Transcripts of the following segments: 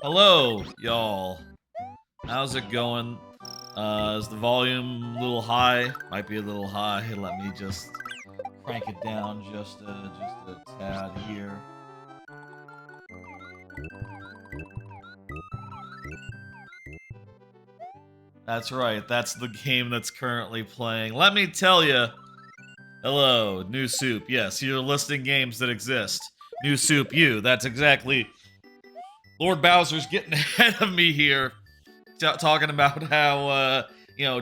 Hello, y'all. How's it going? Is the volume a little high? Might be a little high. Let me just crank it down just a tad here. That's right. That's the game that's currently playing. Let me tell you. Hello, New Soup. Yes, you're listing games that exist. New Soup, you. That's exactly. Lord Bowser's getting ahead of me here, talking about how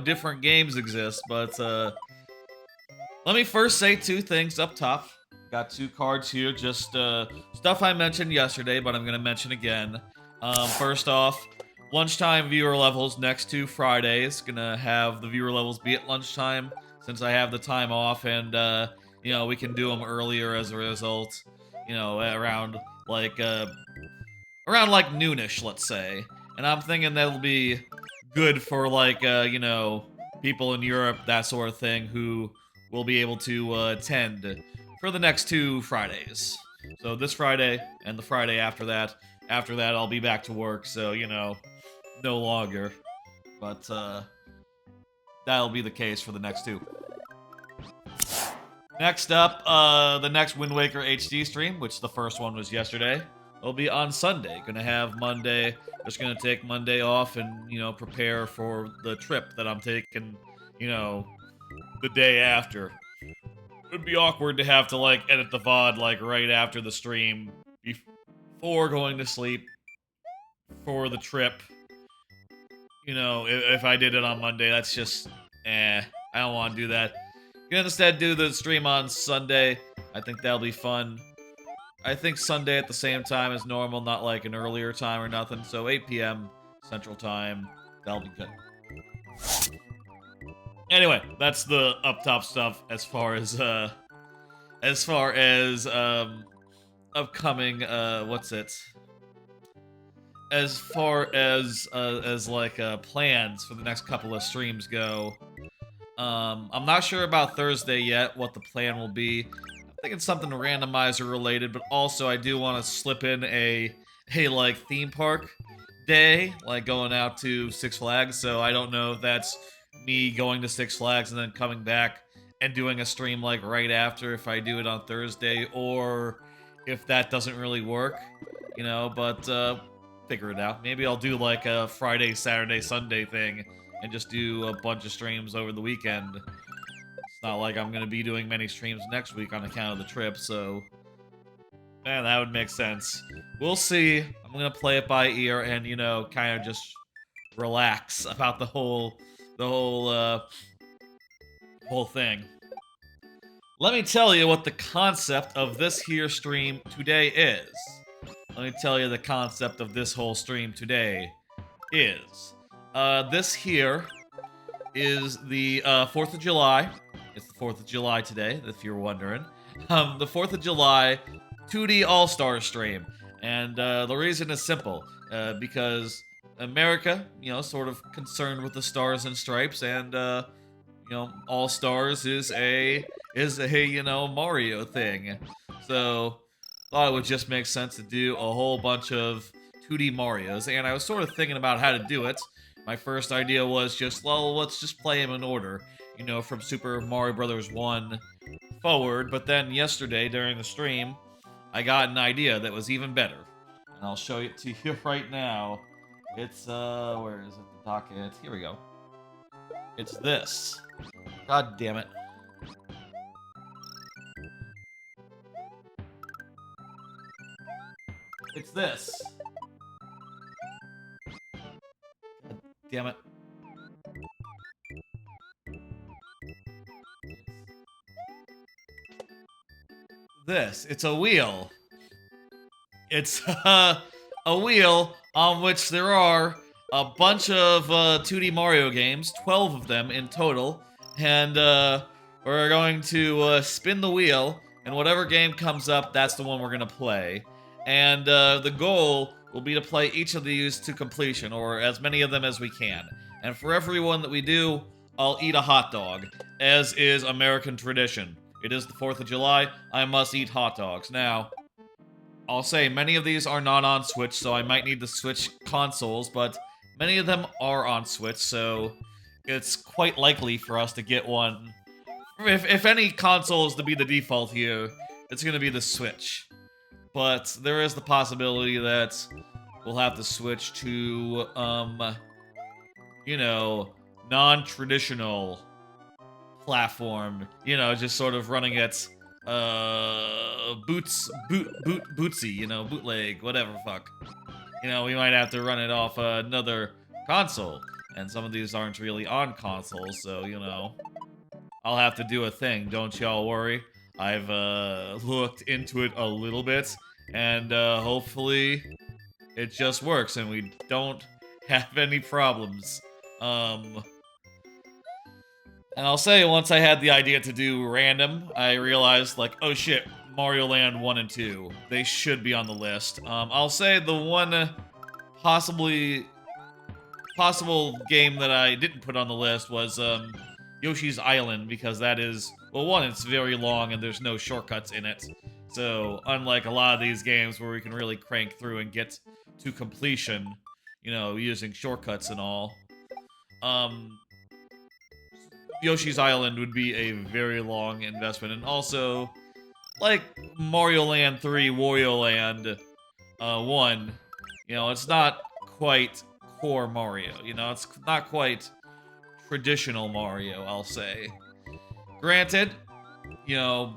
different games exist. But let me first say two things up top. Got two cards here, just stuff I mentioned yesterday, but I'm gonna mention again. First off, lunchtime viewer levels next to Fridays. Gonna have the viewer levels be at lunchtime since I have the time off, and we can do them earlier as a result. Around like noonish, let's say. And I'm thinking that'll be good for like people in Europe, that sort of thing, who will be able to attend for the next two Fridays. So this Friday and the Friday after that. After that, I'll be back to work, so no longer. But that'll be the case for the next two. Next up, the next Wind Waker HD stream, which the first one was yesterday, will be on Sunday. Gonna have Monday, just gonna take Monday off and, prepare for the trip that I'm taking, the day after. It'd be awkward to have to, edit the VOD, right after the stream, before going to sleep, for the trip. If I did it on Monday, that's just, I don't want to do that. Gonna instead do the stream on Sunday. I think that'll be fun. I think Sunday at the same time as normal, not like an earlier time or nothing. So 8 p.m. Central Time. That'll be good. Anyway, that's the up top stuff as far as upcoming what's it? As far as plans for the next couple of streams go. I'm not sure about Thursday yet, what the plan will be. I'm thinking something randomizer related, but also I do want to slip in a theme park day, like going out to Six Flags. So I don't know if that's me going to Six Flags and then coming back and doing a stream right after if I do it on Thursday, or if that doesn't really work, but figure it out. Maybe I'll do a Friday, Saturday, Sunday thing and just do a bunch of streams over the weekend. It's not like I'm gonna be doing many streams next week on account of the trip, so man, that would make sense. We'll see. I'm gonna play it by ear and kind of just relax about the whole thing. Let me tell you what the concept of this here stream today is. Let me tell you the concept of this whole stream today is. This here is the 4th of July. It's the 4th of July today, if you're wondering. The 4th of July 2D All-Star stream. And the reason is simple. Because America, sort of concerned with the stars and stripes, and, All-Stars is a Mario thing. So, thought it would just make sense to do a whole bunch of 2D Marios. And I was sort of thinking about how to do it. My first idea was just, well, let's just play them in order, from Super Mario Bros. 1 forward. But then yesterday, during the stream, I got an idea that was even better. And I'll show it to you right now. It's, where is it? The docket. Here we go. It's this. God damn it. It's this. Damn it. It's a wheel. It's a wheel on which there are a bunch of 2D Mario games, 12 of them in total, and we're going to spin the wheel, and whatever game comes up, that's the one we're going to play. And the goal will be to play each of these to completion, or as many of them as we can. And for every one that we do, I'll eat a hot dog, as is American tradition. It is the 4th of July, I must eat hot dogs. Now, I'll say many of these are not on Switch, so I might need to switch consoles, but many of them are on Switch, so it's quite likely for us to get one. If any console is to be the default here, it's going to be the Switch. But there is the possibility that we'll have to switch to, you know, non-traditional platform. You know, just sort of running it, bootsy, you know, bootleg, whatever, fuck. You know, we might have to run it off another console. And some of these aren't really on consoles, so, you know, I'll have to do a thing, don't y'all worry. I've looked into it a little bit, and hopefully it just works and we don't have any problems. And I'll say, once I had the idea to do random, I realized, like, oh shit, Mario Land 1 and 2, they should be on the list. I'll say the one possible game that I didn't put on the list was Yoshi's Island, because that is, well, one, it's very long and there's no shortcuts in it. So, unlike a lot of these games where we can really crank through and get to completion, you know, using shortcuts and all, Yoshi's Island would be a very long investment. And also, like Mario Land 3, Wario Land 1, you know, it's not quite core Mario. You know, it's not quite traditional Mario, I'll say. Granted, you know,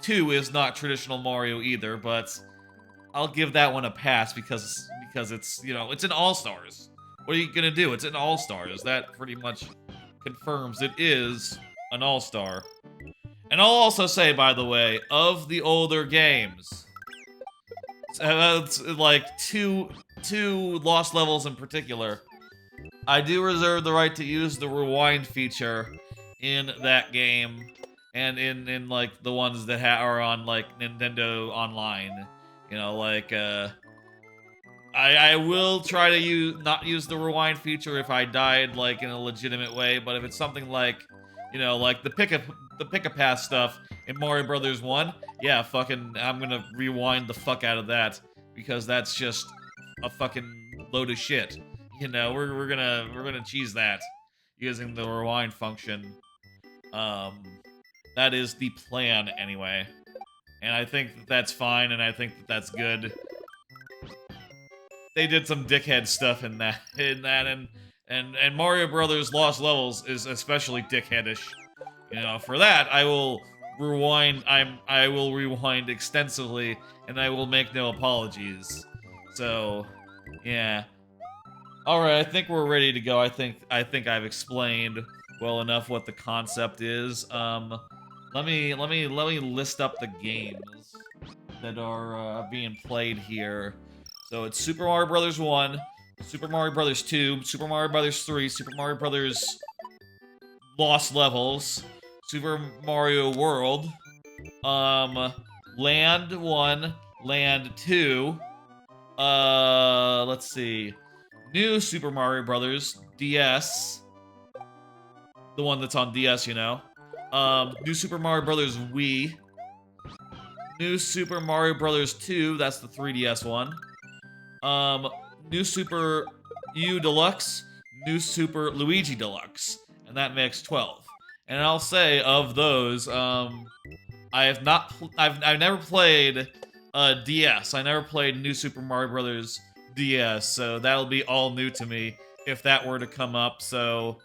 2 is not traditional Mario either, but I'll give that one a pass because it's, you know, it's an All-Stars. What are you gonna do? It's an All-Stars. That pretty much confirms it is an All-Star. And I'll also say, by the way, of the older games, like two Lost Levels in particular, I do reserve the right to use the rewind feature in that game, and in like the ones that are on like Nintendo Online. You know, like I will try to not use the rewind feature if I died like in a legitimate way, but if it's something like, you know, like the pick-a-path stuff in Mario Brothers 1, yeah, fucking I'm gonna rewind the fuck out of that, because that's just a fucking load of shit. You know, we're gonna cheese that using the rewind function. That is the plan anyway, and I think that's fine, and I think that's good. They did some dickhead stuff in that, and Mario Brothers Lost Levels is especially dickheadish. You know, for that I will rewind. I will rewind extensively, and I will make no apologies. So, yeah. All right, I think we're ready to go. I think I've explained well enough what the concept is. Let me list up the games that are being played here. So it's Super Mario Brothers 1, Super Mario Brothers 2, Super Mario Brothers 3, Super Mario Brothers Lost Levels, Super Mario World, Land 1, Land 2, let's see, New Super Mario Brothers DS, the one that's on DS, you know, New Super Mario Brothers Wii, New Super Mario Brothers 2, that's the 3DS one, New Super U Deluxe, New Super Luigi Deluxe, and that makes 12. And I'll say, of those, I've never played DS. I never played New Super Mario Brothers DS, so that'll be all new to me if that were to come up. So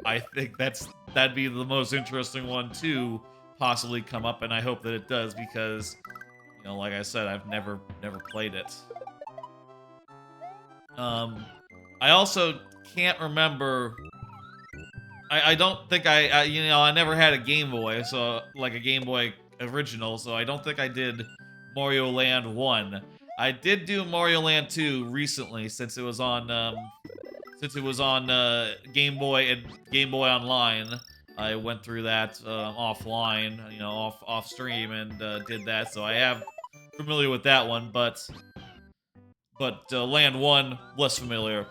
I think that'd be the most interesting one to possibly come up, and I hope that it does, because, you know, like I said, I've never played it. I also can't remember. I don't think you know, I never had a Game Boy, so, like a Game Boy original, so I don't think I did Mario Land 1. I did do Mario Land 2 recently, since it was on Game Boy and Game Boy Online. I went through that offline, you know, off stream, and did that, so I am familiar with that one, but Land 1, less familiar.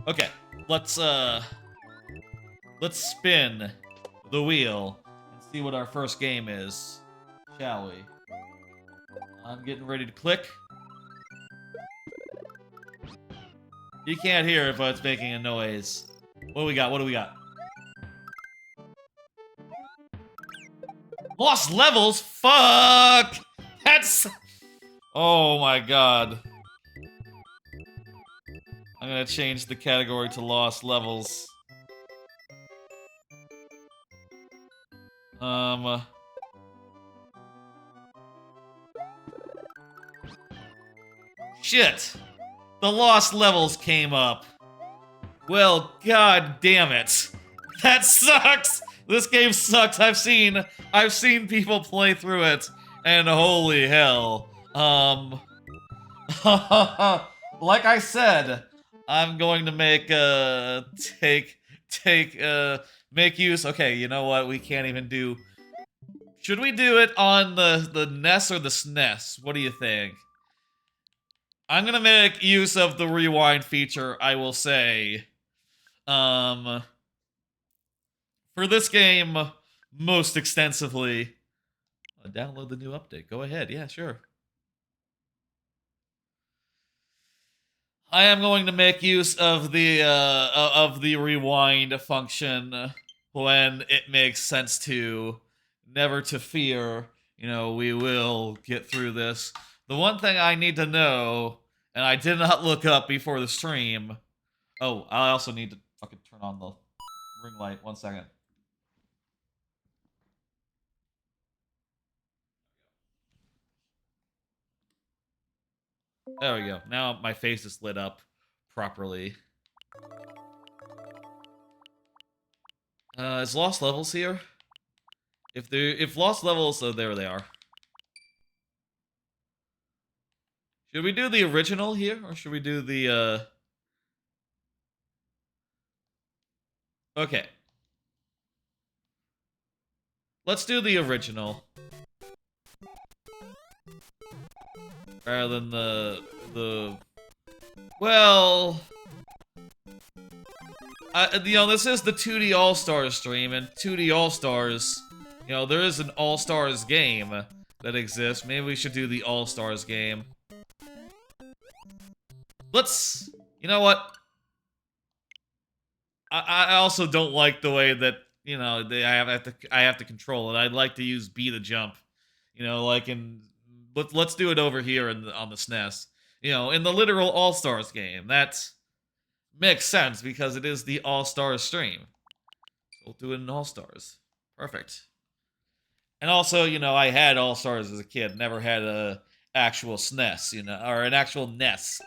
Okay, let's spin the wheel and see what our first game is, shall we? I'm getting ready to click. You can't hear it, but it's making a noise. What do we got? What do we got? Lost levels? Fuck! That's... Oh my god. I'm gonna change the category to lost levels. Shit! The lost levels came up. Well, god damn it. That sucks! This game sucks. I've seen people play through it, and holy hell. Like I said, I'm going to make make use. Okay, you know what? We can't even do. Should we do it on the NES or the SNES? What do you think? I'm gonna make use of the rewind feature, I will say. For this game, most extensively. Download the new update. Go ahead. Yeah, sure. I am going to make use of the rewind function when it makes sense to. Never to fear. You know, we will get through this. The one thing I need to know, and I did not look up before the stream. Oh, I also need to fucking turn on the ring light. 1 second. There we go. Now my face is lit up properly. Is Lost Levels here? If Lost Levels, oh, there they are. Should we do the original here, or should we do the, Okay. Let's do the original. Rather than the... Well... you know, this is the 2D All-Stars stream, and 2D All-Stars... You know, there is an All-Stars game that exists. Maybe we should do the All-Stars game. Let's... You know what? I also don't like the way that, you know, I have to control it. I'd like to use B to jump. You know, like in... Let's do it over here on the SNES. You know, in the literal All-Stars game. That makes sense because it is the All-Stars stream. We'll do it in All-Stars. Perfect. And also, you know, I had All-Stars as a kid. Never had a actual SNES, you know, or an actual NES.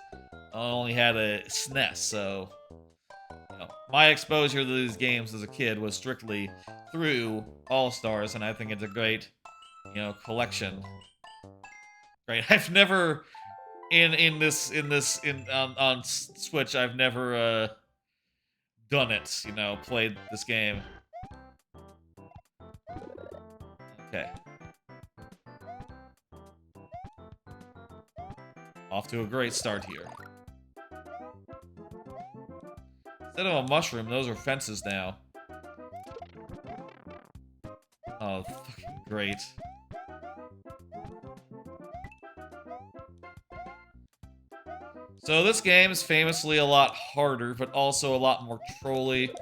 I only had a SNES, so... You know, my exposure to these games as a kid was strictly through All-Stars, and I think it's a great, you know, collection. Right, I've never on Switch. I've never done it. You know, played this game. Okay, off to a great start here. Instead of a mushroom, those are fences now. Oh, fucking great. So this game is famously a lot harder, but also a lot more trolly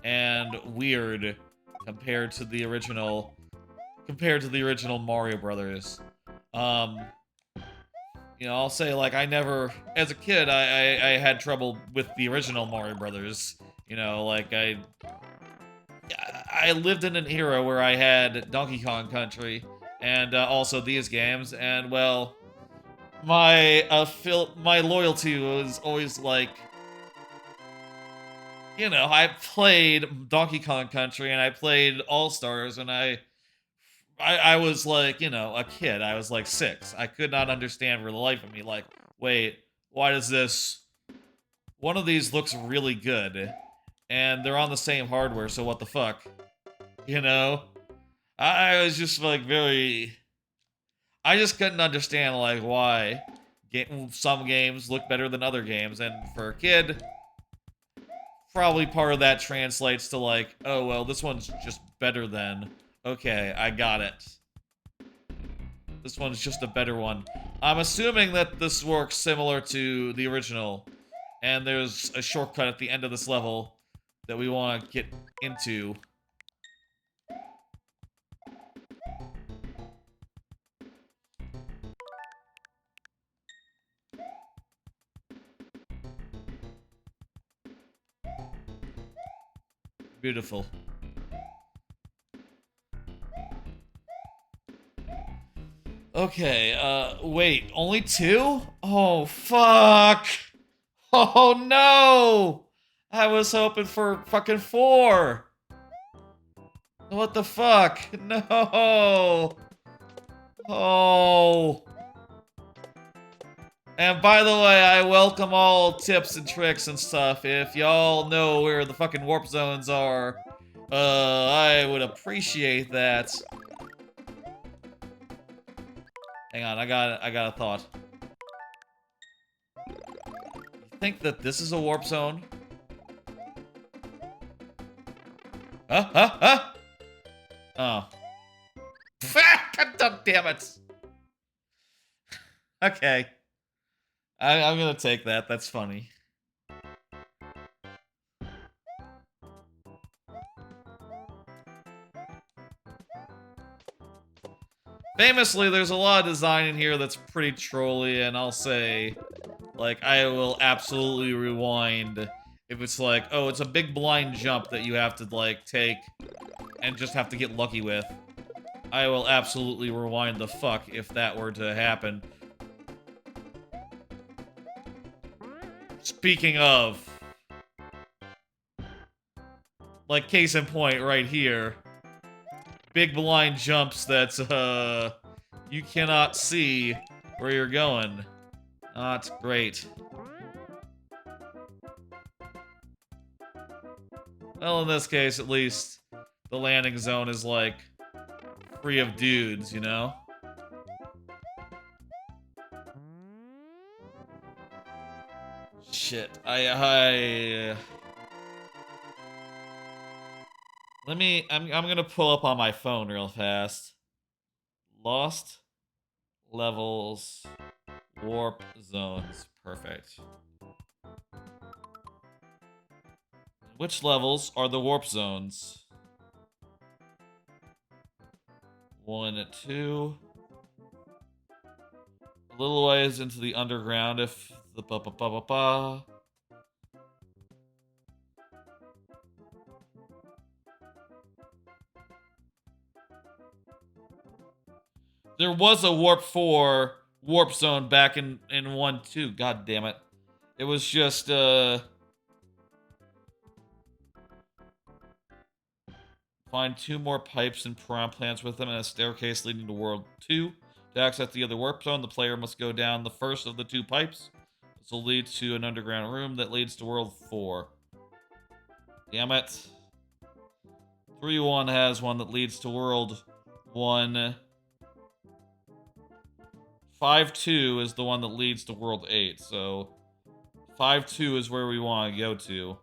and weird compared to the original Mario Brothers. You know, I'll say, like, I never, as a kid, I had trouble with the original Mario Brothers. You know, like, I lived in an era where I had Donkey Kong Country and also these games, and, well, my loyalty was always, like, you know, I played Donkey Kong Country and I played All-Stars, and I was like, you know, a kid. I was like 6. I could not understand for the life of me, like, wait, why does this... One of these looks really good, and they're on the same hardware, so what the fuck? You know? I was just, like, very... I just couldn't understand, like, why some games look better than other games, and for a kid, probably part of that translates to, like, oh, well, this one's just better than... Okay, I got it. This one's just a better one. I'm assuming that this works similar to the original, And there's a shortcut at the end of this level that we want to get into. Beautiful. Okay, wait, only 2? Oh, fuck! Oh, no! I was hoping for fucking 4! What the fuck? No! Oh... And by the way, I welcome all tips and tricks and stuff. If y'all know where the fucking warp zones are, I would appreciate that. Hang on, I got a thought. You think that this is a warp zone? Huh? Oh. God damn it. Okay. I'm gonna take that. That's funny. Famously, there's a lot of design in here that's pretty trolly, and I'll say, like, I will absolutely rewind if it's like, oh, it's a big blind jump that you have to, like, take and just have to get lucky with. I will absolutely rewind the fuck if that were to happen. Speaking of, like, case in point right here, big blind jumps that, you cannot see where you're going. Not great. Well, in this case, at least, the landing zone is, like, free of dudes, you know? Shit, I'm gonna pull up on my phone real fast. Lost levels, warp zones, perfect. Which levels are the warp zones? 1 and 2. A little ways into the underground if the ba-ba-ba-ba-ba. There was a Warp 4 warp zone back in 1-2. God damn it. It was just, find 2 more pipes and piranha plants with them and a staircase leading to World 2. To access the other warp zone, the player must go down the first of the 2 pipes. This will lead to an underground room that leads to World 4. Damn it. 3-1 has one that leads to World 1. 5-2 is the one that leads to World 8, so 5-2 is where we want to go to.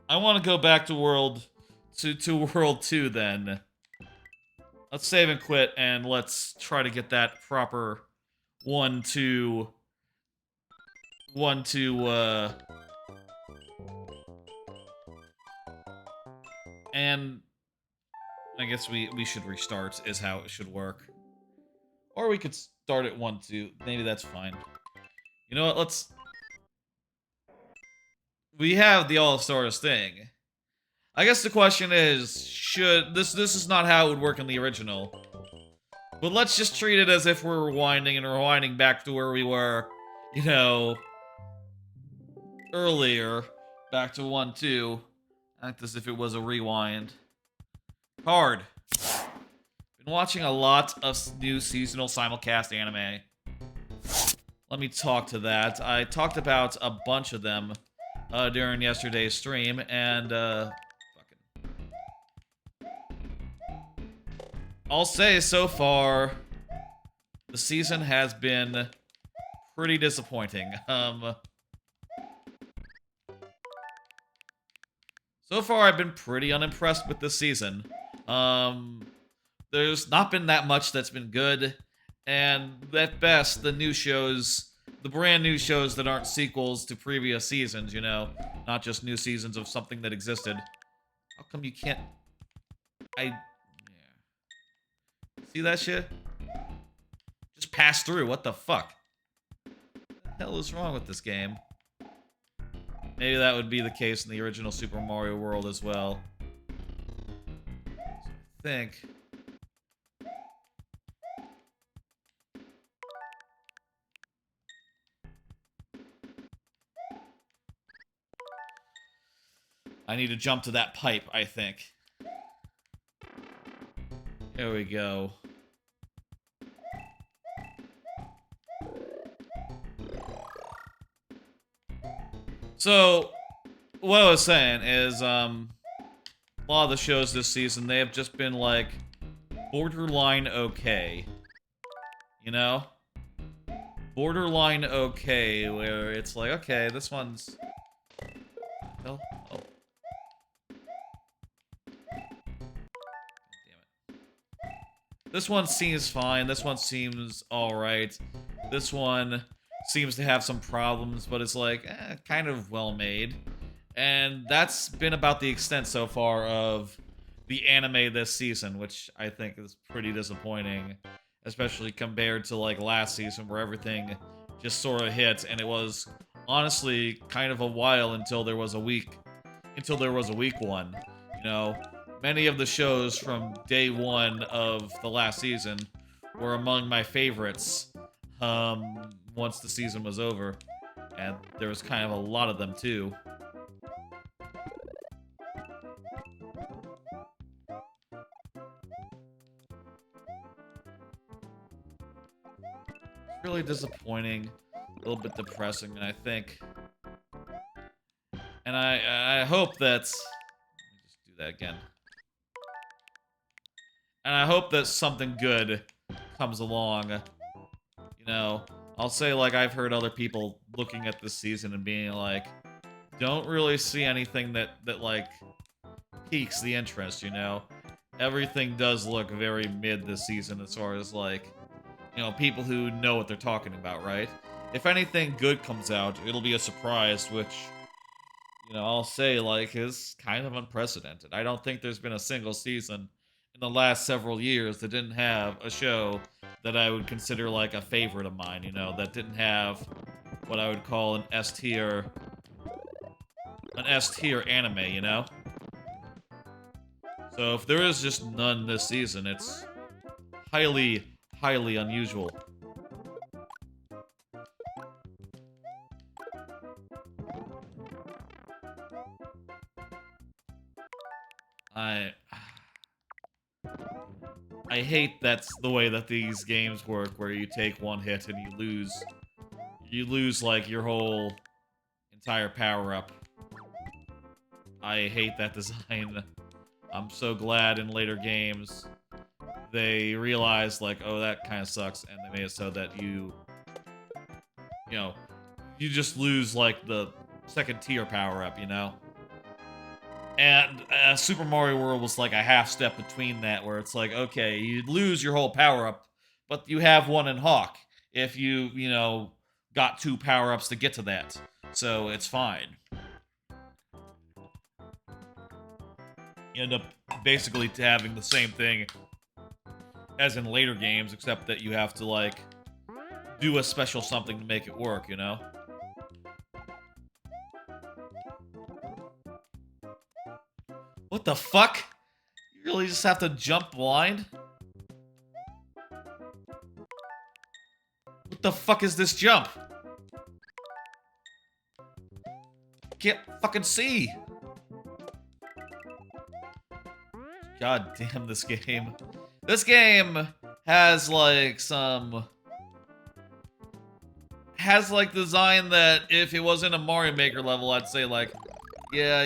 I want to go back to World 2 then. Let's save and quit, and let's try to get that proper 1-2, and I guess we should restart is how it should work. Or we could start at 1-2. Maybe that's fine. You know what, we have the All-Stars thing. I guess the question is, this is not how it would work in the original. But let's just treat it as if we're rewinding and rewinding back to where we were, you know, earlier. Back to 1-2. Act as if it was a rewind. Card. Been watching a lot of new seasonal simulcast anime. Let me talk to that. I talked about a bunch of them during yesterday's stream, and I'll say so far, the season has been pretty disappointing. So far, I've been pretty unimpressed with this season. There's not been that much that's been good, And at best, the new shows, the brand new shows that aren't sequels to previous seasons, you know, not just new seasons of something that existed. How come you can't... Yeah. See that shit? Just pass through, what the fuck? What the hell is wrong with this game? Maybe that would be the case in the original Super Mario World as well. So I think... I need to jump to that pipe, I think. There we go. So, what I was saying is, a lot of the shows this season, they have just been, like, borderline okay. You know? Borderline okay, where it's like, okay, this one's... Oh. This one seems fine. This one seems alright. This one seems to have some problems, but it's like, kind of well made. And that's been about the extent so far of the anime this season, which I think is pretty disappointing. Especially compared to, like, last season, where everything just sort of hit, and it was honestly kind of a while until there was a week one, you know? Many of the shows from day one of the last season were among my favorites once the season was over. And there was kind of a lot of them, too. It's really disappointing, a little bit depressing, and I think... And I hope that... Let me just do that again. And I hope that something good comes along. You know, I'll say, like, I've heard other people looking at this season and being like, don't really see anything that like, piques the interest, you know? Everything does look very mid this season as far as, like, you know, people who know what they're talking about, right? If anything good comes out, it'll be a surprise, which, you know, I'll say, like, is kind of unprecedented. I don't think there's been a single season in the last several years that didn't have a show that I would consider, like, a favorite of mine, you know, that didn't have what I would call an S-tier anime, you know? So if there is just none this season, it's highly, highly unusual. I hate that's the way that these games work, where you take one hit and you lose. You lose, like, your whole entire power-up. I hate that design. I'm so glad in later games they realized, like, oh, that kind of sucks, and they made it so that you know, you just lose, like, the second tier power-up, you know? And Super Mario World was like a half step between that, where it's like, okay, you lose your whole power-up, but you have one in Hawk if you know, got 2 power-ups to get to that. So it's fine. You end up basically having the same thing as in later games, except that you have to, like, do a special something to make it work, you know? What the fuck? You really just have to jump blind? What the fuck is this jump? Can't fucking see. God damn this game. This game has, like, has, like, design that if it was in a Mario Maker level, I'd say, like, yeah,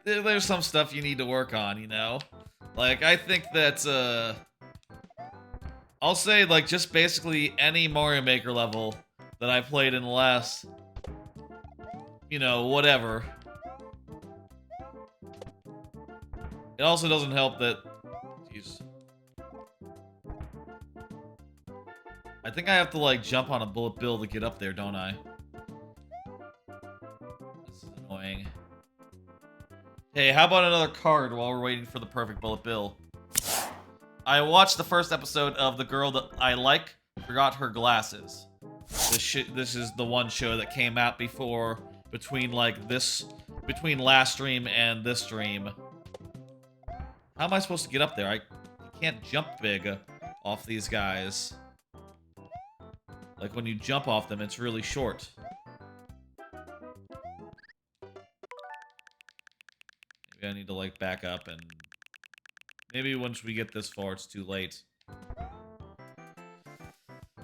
there's some stuff you need to work on, you know? Like, I think that, I'll say, like, just basically any Mario Maker level that I played in the last, you know, whatever. It also doesn't help that... Jeez. I think I have to, like, jump on a bullet bill to get up there, don't I? This is annoying. Hey, how about another card while we're waiting for the perfect bullet bill? I watched the first episode of The Girl That I Like Forgot Her Glasses. This is the one show that came out between last stream and this stream. How am I supposed to get up there? I can't jump big off these guys. Like, when you jump off them, it's really short. Maybe I need to, like, back up and... Maybe once we get this far, it's too late.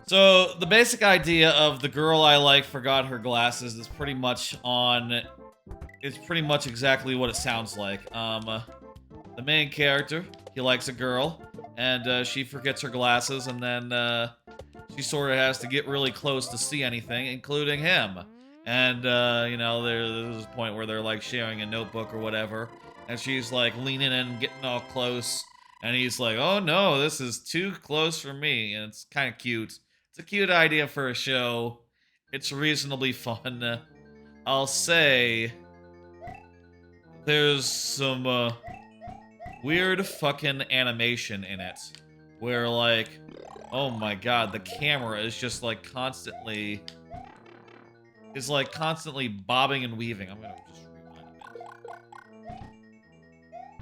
So, the basic idea of The Girl I Like Forgot Her Glasses is pretty much it's pretty much exactly what it sounds like. The main character, he likes a girl, and she forgets her glasses, and then she sort of has to get really close to see anything, including him. And, you know, there's a point where they're, like, sharing a notebook or whatever, and she's, like, leaning in, getting all close, and he's like, oh no, this is too close for me, and it's kind of cute. It's a cute idea for a show. It's reasonably fun. I'll say there's some weird fucking animation in it, where, like, oh my god, the camera is just, like, constantly bobbing and weaving. I'm gonna just rewind a bit.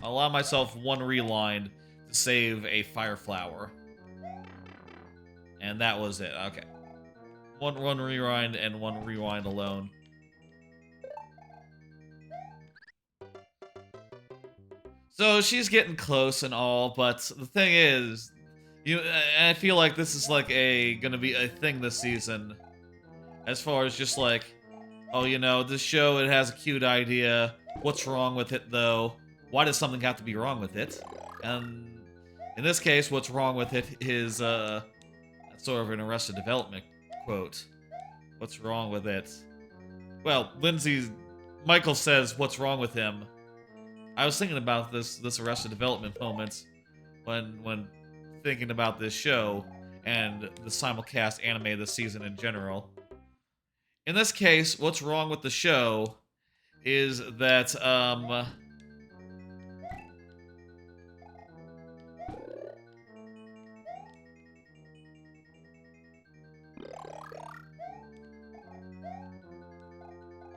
I'll allow myself one rewind to save a fire flower. And that was it. Okay. One rewind and one rewind alone. So she's getting close and all, but the thing is, I feel like this is like gonna be a thing this season. As far as just like, oh, you know, this show, it has a cute idea. What's wrong with it, though? Why does something have to be wrong with it? And in this case, what's wrong with it is sort of an Arrested Development quote. What's wrong with it? Well, Michael says, what's wrong with him? I was thinking about this Arrested Development moment when thinking about this show and the simulcast anime this season in general. In this case, what's wrong with the show is that,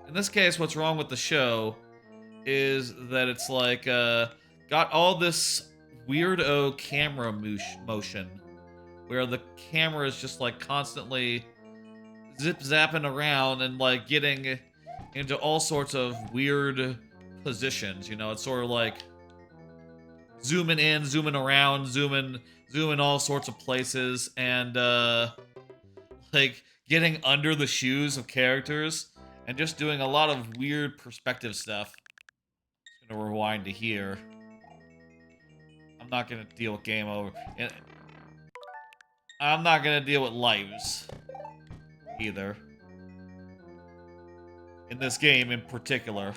in this case, what's wrong with the show is that it's like, got all this weirdo camera motion, where the camera is just like constantly zip-zapping around and like getting into all sorts of weird positions, you know? It's sort of like zooming in, zooming around, zooming all sorts of places, and like getting under the shoes of characters and just doing a lot of weird perspective stuff. I'm gonna rewind to here. I'm not gonna deal with game over. I'm not gonna deal with lives either. In this game in particular.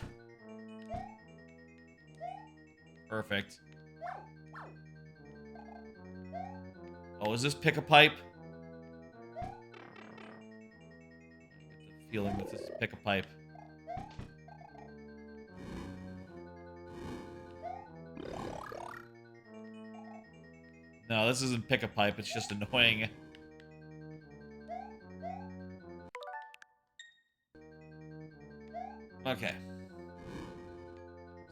Perfect. Oh, is this pick a pipe? I get the feeling that this is pick a pipe. No, this isn't pick a pipe, it's just annoying. Okay.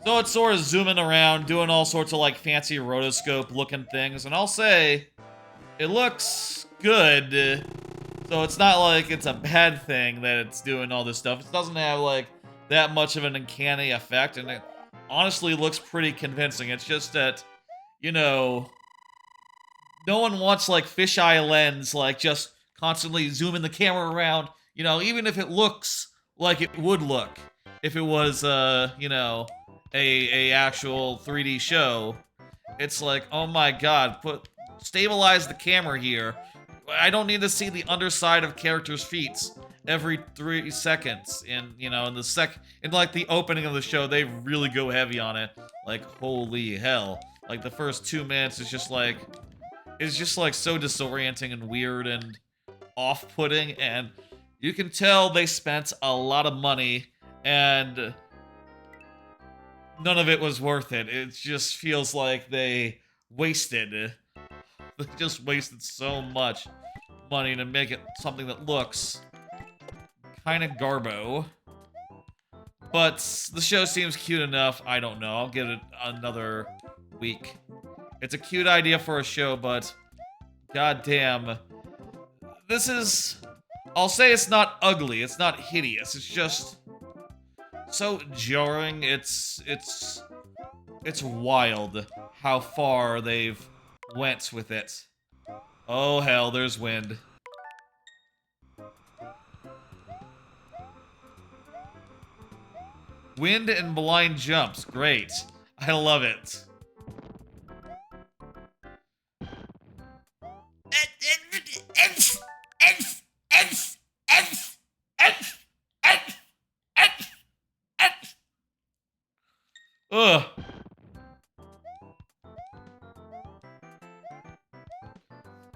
So it's sort of zooming around, doing all sorts of like fancy rotoscope looking things, and I'll say it looks good. So it's not like it's a bad thing that it's doing all this stuff. It doesn't have like that much of an uncanny effect, and it honestly looks pretty convincing. It's just that, you know, no one wants like fisheye lens, like just constantly zooming the camera around, you know, even if it looks like it would look if it was, you know, a actual 3D show. It's like, oh my god, stabilize the camera here. I don't need to see the underside of characters' feet every 3 seconds. And, you know, in like the opening of the show, they really go heavy on it. Like, holy hell. Like, the first 2 minutes is just like, it's just like so disorienting and weird, and off-putting, and you can tell they spent a lot of money, and none of it was worth it. It just feels like they wasted. They just wasted so much money to make it something that looks kind of garbo. But the show seems cute enough. I don't know. I'll give it another week. It's a cute idea for a show, but goddamn, this is... I'll say it's not ugly. It's not hideous. It's just so jarring. It's wild how far they've went with it. Oh hell, there's wind. Wind and blind jumps. Great. I love it. Ugh.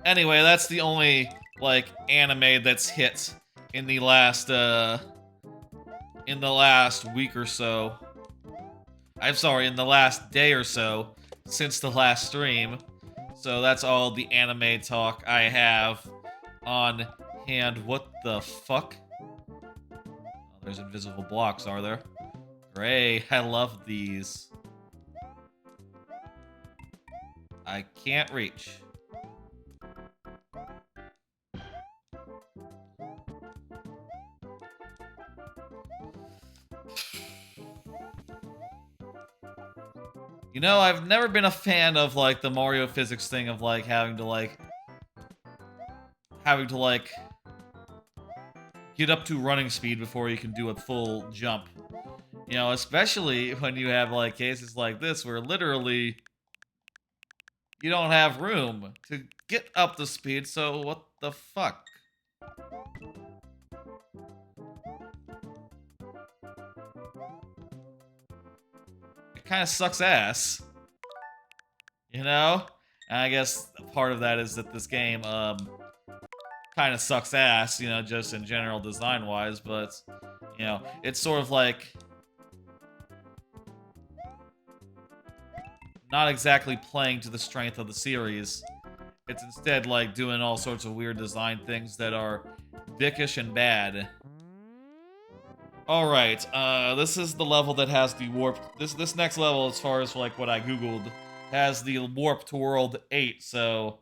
Anyway, that's the only, like, anime that's hit in the last week or so. I'm sorry, in the last day or so since the last stream. So that's all the anime talk I have on hand. What the fuck? Oh, there's invisible blocks, are there? Great, I love these. I can't reach. You know, I've never been a fan of, like, the Mario physics thing of, like, having to, like, get up to running speed before you can do a full jump. You know, especially when you have, like, cases like this where literally you don't have room to get up the speed, so what the fuck? It kind of sucks ass. You know? And I guess part of that is that this game, kind of sucks ass, you know, just in general design-wise, but, you know, it's sort of like not exactly playing to the strength of the series. It's instead, like, doing all sorts of weird design things that are dickish and bad. Alright, this is the level that has the warp... This next level, as far as, like, what I googled, has the warp to World 8, so...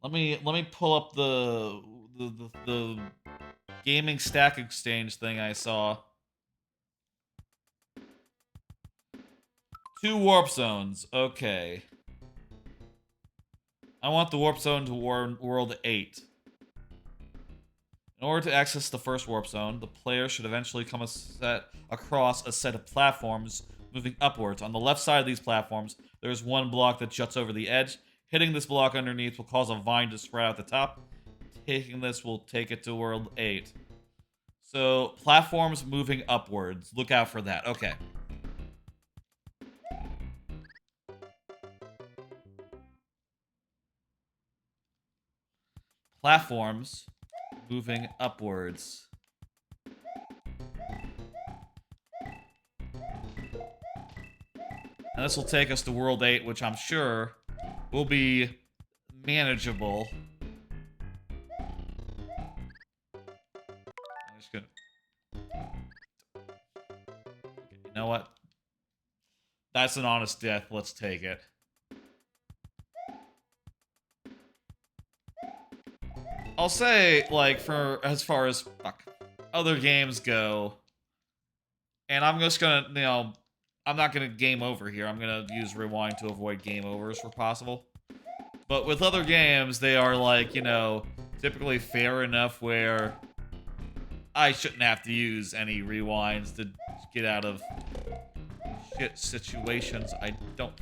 Let me pull up the gaming stack exchange thing I saw. 2 warp zones. Okay. I want the warp zone to World 8. In order to access the first warp zone, the player should eventually come across a set of platforms moving upwards. On the left side of these platforms, there's one block that juts over the edge. Hitting this block underneath will cause a vine to spread out the top. Taking this will take it to World 8. So, platforms moving upwards. Look out for that. Okay. Platforms moving upwards. And this will take us to World 8, which I'm sure will be manageable. I'm just gonna... You know what? That's an honest death. Let's take it. I'll say, like, for as far as other games go, and I'm just gonna, you know, I'm not gonna game over here. I'm gonna use rewind to avoid game overs where possible. But with other games, they are, like, you know, typically fair enough where I shouldn't have to use any rewinds to get out of shit situations. I don't.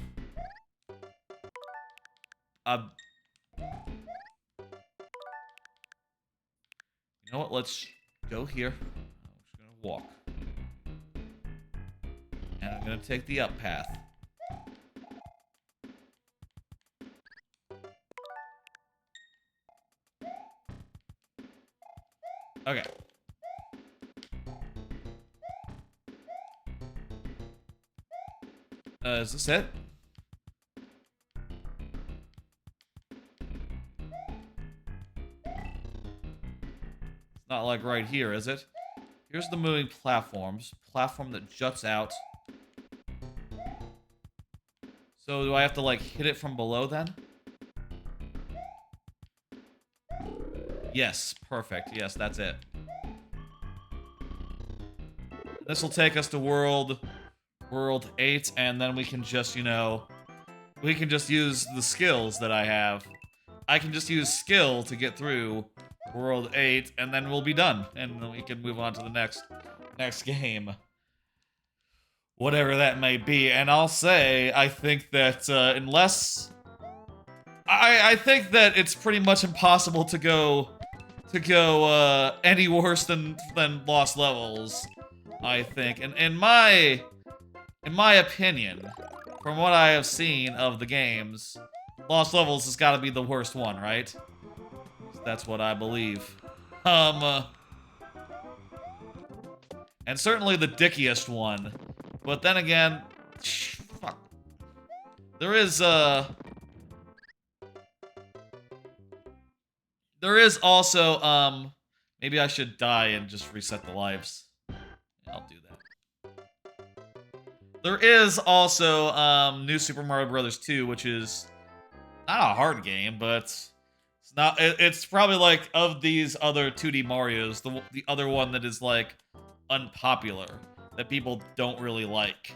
You know what? Let's go here. I'm just gonna walk. And I'm gonna take the up path. Okay. Is this it? It's not like right here, is it? Here's the moving platforms. Platform that juts out. So do I have to, like, hit it from below then? Yes, perfect. Yes, that's it. This will take us to World 8, and then we can just, you know, we can just use the skills that I have. I can just use skill to get through World 8, and then we'll be done. And then we can move on to the next game. Whatever that may be. And I'll say, I think that, unless... I think that it's pretty much impossible to go any worse than Lost Levels, I think. And in my opinion, from what I have seen of the games, Lost Levels has got to be the worst one, right? That's what I believe. And certainly the dickiest one. But then again, fuck. There is also, maybe I should die and just reset the lives. I'll do that. There is also, New Super Mario Bros. 2, which is not a hard game, but it's not. It's probably like of these other 2D Marios, the other one that is like unpopular, that people don't really like.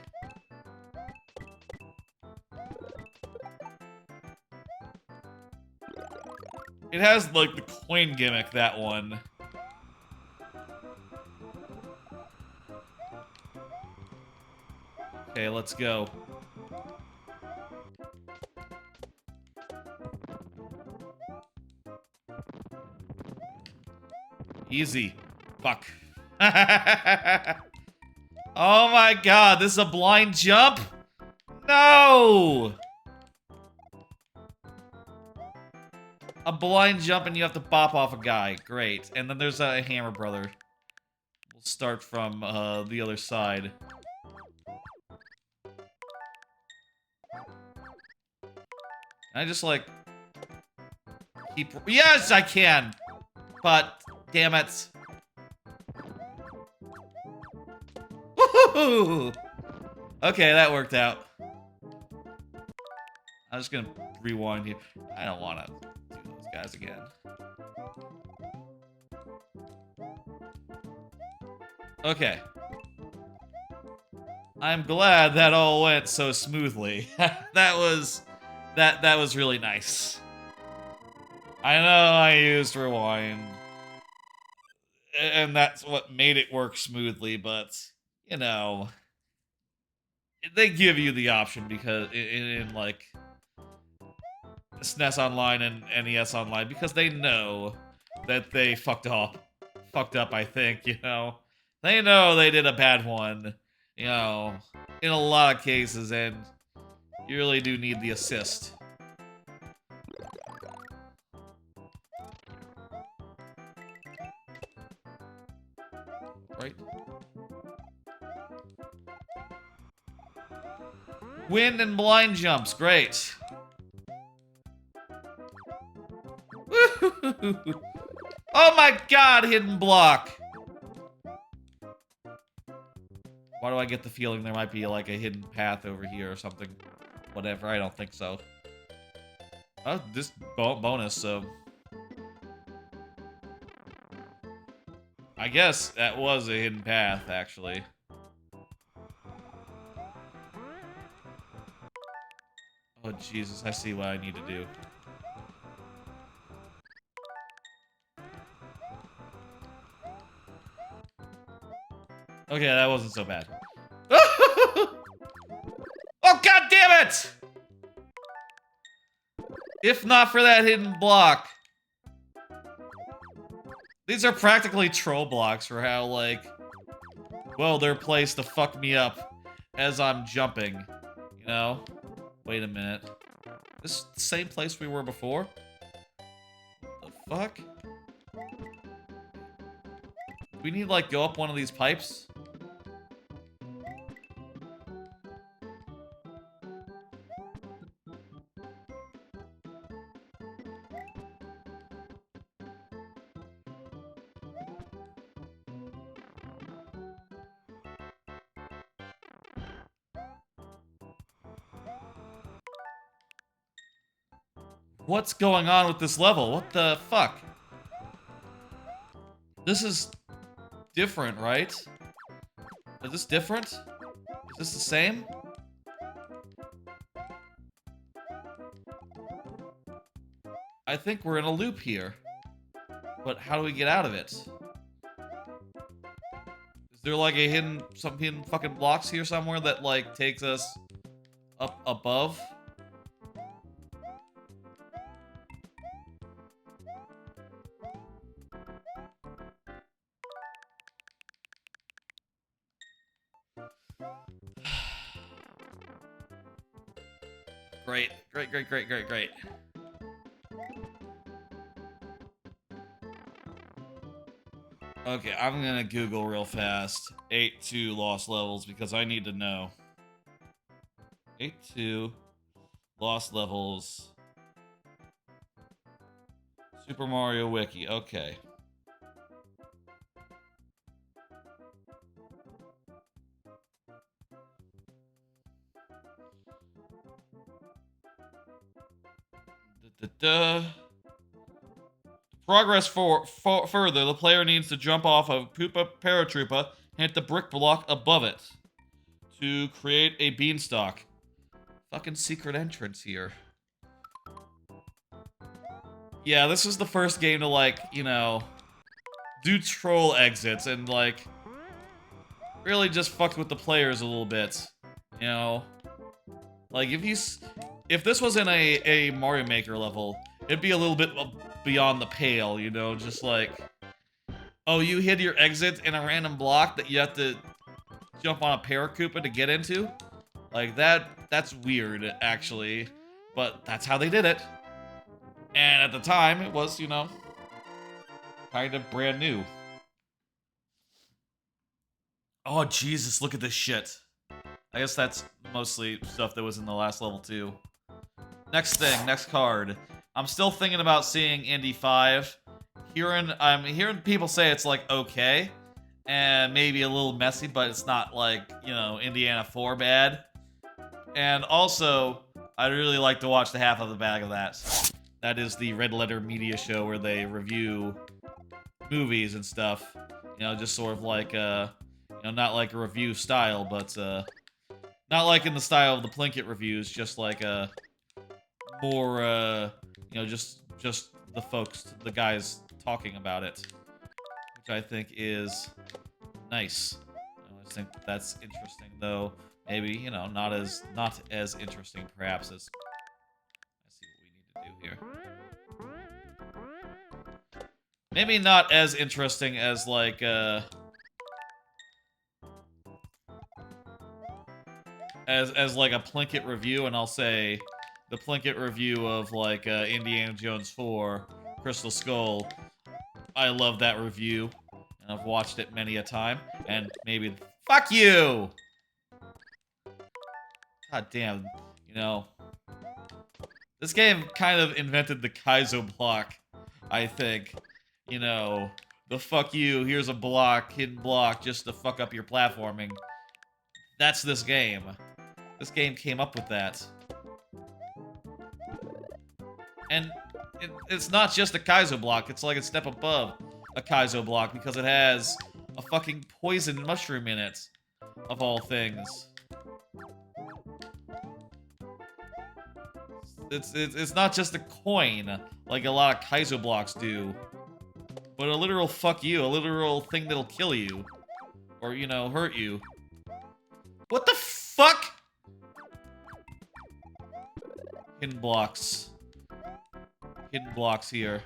It has like the coin gimmick, that one. Okay, let's go. Easy. Fuck. Oh my god, this is a blind jump? No! A blind jump and you have to bop off a guy. Great. And then there's a hammer brother. We'll start from the other side. I just like keep. Yes, I can. But damn it. Woohoo! Okay, that worked out. I'm just gonna rewind here. I don't want to do those guys again. Okay. I'm glad that all went so smoothly. that was really nice. I know I used rewind, and that's what made it work smoothly, but, you know, they give you the option because in like SNES Online and NES Online, because they know that they fucked up, I think, you know. They know they did a bad one, you know, in a lot of cases, and you really do need the assist. Right? Wind and blind jumps, great. Oh my god, hidden block! Why do I get the feeling there might be like a hidden path over here or something? Whatever, I don't think so. Oh, this bonus, so... I guess that was a hidden path, actually. Oh, Jesus, I see what I need to do. Okay, that wasn't so bad. Oh, god damn it! If not for that hidden block. These are practically troll blocks for how, like, well, they're placed to fuck me up as I'm jumping, you know? Wait a minute. This is the same place we were before? The fuck? we need to, like, go up one of these pipes? What's going on with this level? What the fuck? This is different, right? Is this different? Is this the same? I think we're in a loop here. But how do we get out of it? Is there like a some hidden fucking blocks here somewhere that like takes us up above? Great, great, great, great, great, great. Okay, I'm gonna Google real fast 8-2 lost levels because I need to know. 8-2 lost levels. Super Mario Wiki, okay. Progress further, the player needs to jump off of Poopa Paratroopa and hit the brick block above it to create a beanstalk. Fucking secret entrance here. Yeah, this is the first game to, like, you know, do troll exits and, like, really just fucked with the players a little bit. You know? Like, if this was in a Mario Maker level, it'd be a little bit beyond the pale, you know? Just like, oh, you hit your exit in a random block that you have to jump on a Paracupa to get into? Like, that's weird, actually. But that's how they did it. And at the time, it was, you know, kind of brand new. Oh, Jesus, look at this shit. I guess that's mostly stuff that was in the last level, too. Next thing, next card. I'm still thinking about seeing Indy 5. I'm hearing people say it's, like, okay. And maybe a little messy, but it's not, like, you know, Indiana 4 bad. And also, I'd really like to watch the half of the bag of that. That is the Red Letter Media Show where they review movies and stuff. You know, just sort of like, you know, not like a review style, but, not like in the style of the Plinkett reviews, just like, more, you know, just the folks, the guys talking about it. Which I think is nice. I just think that's interesting, though. Maybe, you know, not as interesting, perhaps, as... I see what we need to do here. Maybe not as interesting as, like, as like a Plinkett review, and I'll say the Plinkett review of, like, Indiana Jones 4, Crystal Skull. I love that review, and I've watched it many a time, and maybe... Fuck you! God damn, you know... This game kind of invented the Kaizo block, I think. You know, the fuck you, here's a block, hidden block, just to fuck up your platforming. That's this game. This game came up with that. And it's not just a Kaizo block, it's like a step above a Kaizo block because it has a fucking poison mushroom in it, of all things. It's not just a coin, like a lot of Kaizo blocks do, but a literal fuck you, a literal thing that'll kill you. Or, you know, hurt you. What the fuck? Hidden blocks. Hidden blocks here.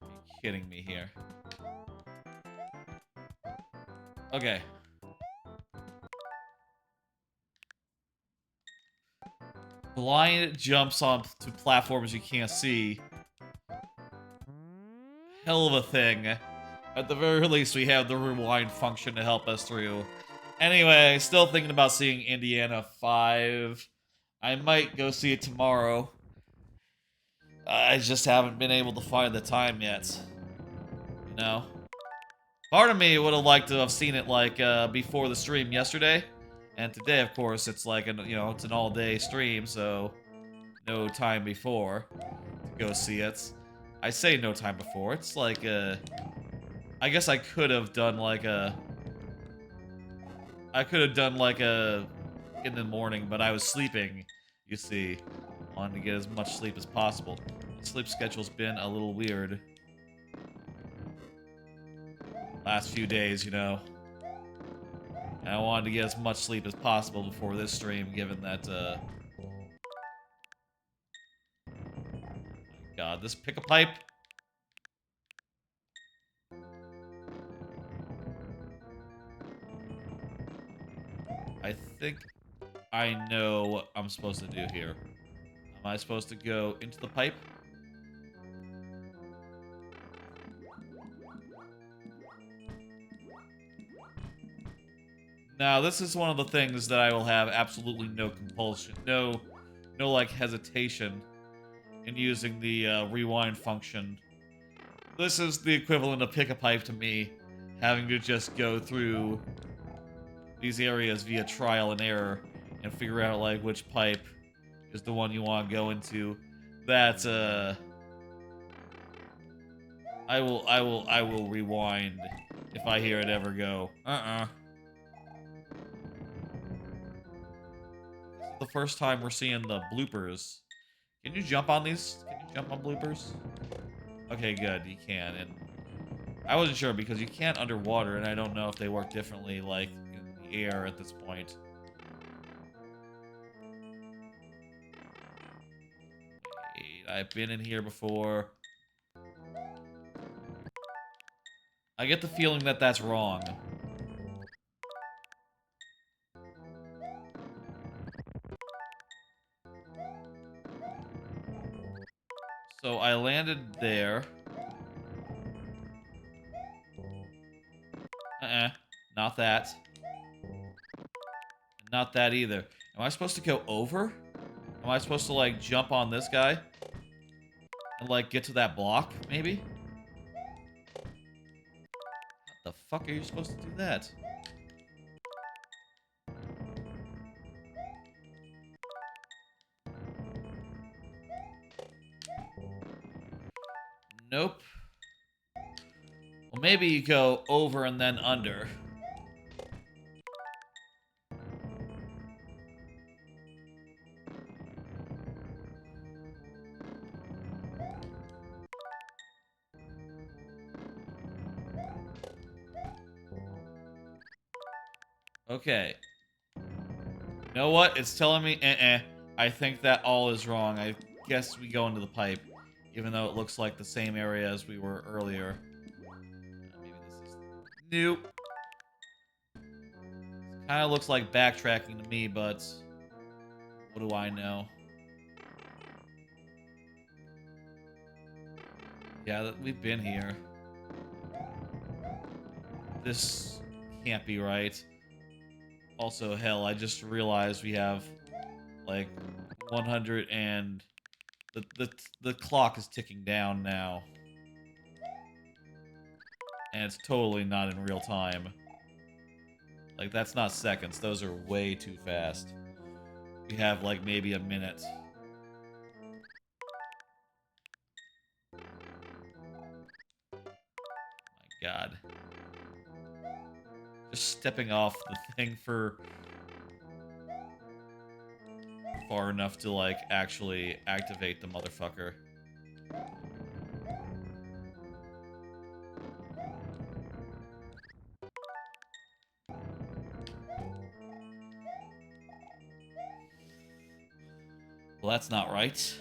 Are you kidding me here? Okay. Blind jumps on to platforms you can't see. Hell of a thing. At the very least, we have the rewind function to help us through. Anyway, still thinking about seeing Indiana 5. I might go see it tomorrow. I just haven't been able to find the time yet. You know? Part of me would have liked to have seen it like before the stream yesterday. And today, of course, it's like it's an all-day stream, so no time before to go see it. I say no time before. It's like I guess I could have done like a in the morning, but I was sleeping, you see. Wanted to get as much sleep as possible. My sleep schedule's been a little weird. Last few days, you know. And I wanted to get as much sleep as possible before this stream, given that, God, this pick a pipe. I think I know what I'm supposed to do here. Am I supposed to go into the pipe? Now, this is one of the things that I will have absolutely no compulsion, no like hesitation in using the rewind function. This is the equivalent of pick a pipe to me, having to just go through these areas via trial and error and figure out like which pipe is the one you want to go into. That I will rewind if I hear it ever go. This is the first time we're seeing the bloopers. Can you jump on these? Can you jump on bloopers? Okay, good. You can. And I wasn't sure because you can't underwater, and I don't know if they work differently, like, in the air at this point. Wait, I've been in here before. I get the feeling that that's wrong. So I landed there. Not that. Not that either. Am I supposed to go over? Am I supposed to, like, jump on this guy? And, like, get to that block, maybe? How the fuck are you supposed to do that? Nope. Well, maybe you go over and then under. Okay. You know what? It's telling me, I think that all is wrong. I guess we go into the pipe, even though it looks like the same area as we were earlier. Maybe this is... Nope. Kind of looks like backtracking to me, but what do I know? Yeah, we've been here. This can't be right. Also, hell, I just realized we have, like, 100 and... The clock is ticking down now. And it's totally not in real time. Like, that's not seconds. Those are way too fast. We have, like, maybe a minute. My God. Just stepping off the thing for far enough to, like, actually activate the motherfucker. Well, that's not right.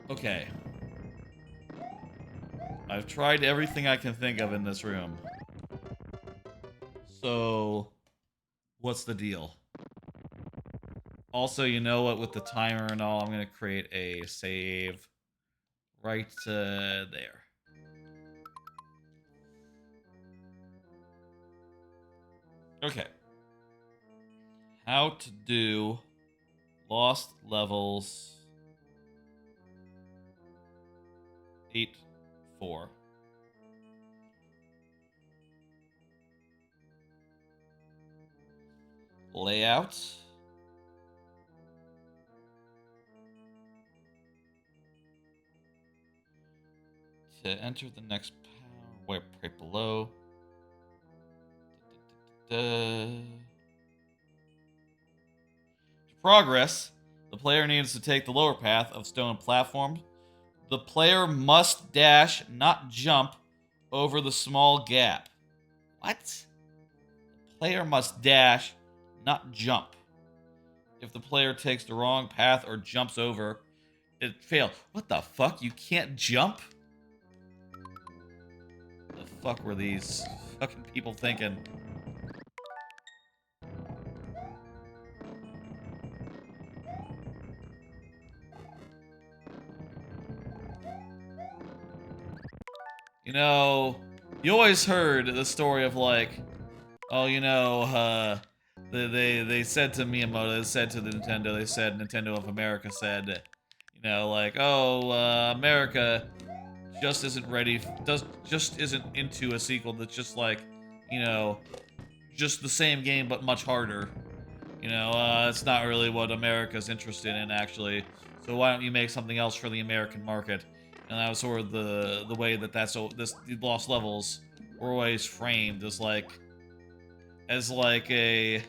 Okay. I've tried everything I can think of in this room. So, what's the deal? Also, you know what? With the timer and all, I'm going to create a save right there. Okay. How to do Lost Levels 8-4. Layout. To enter the next power, right below. To progress, the player needs to take the lower path of stone platform. The player must dash, not jump, over the small gap. What? The player must dash, not jump. If the player takes the wrong path or jumps over, it fails. What the fuck? You can't jump? The fuck were these fucking people thinking? You know, you always heard the story of like, oh, you know, they said to Miyamoto, they said to the Nintendo, they said Nintendo of America said, you know, like, oh, America just isn't ready, just isn't into a sequel that's just like, you know, just the same game but much harder. You know, it's not really what America's interested in actually. So why don't you make something else for the American market? And that was sort of the way that the Lost Levels were always framed as like a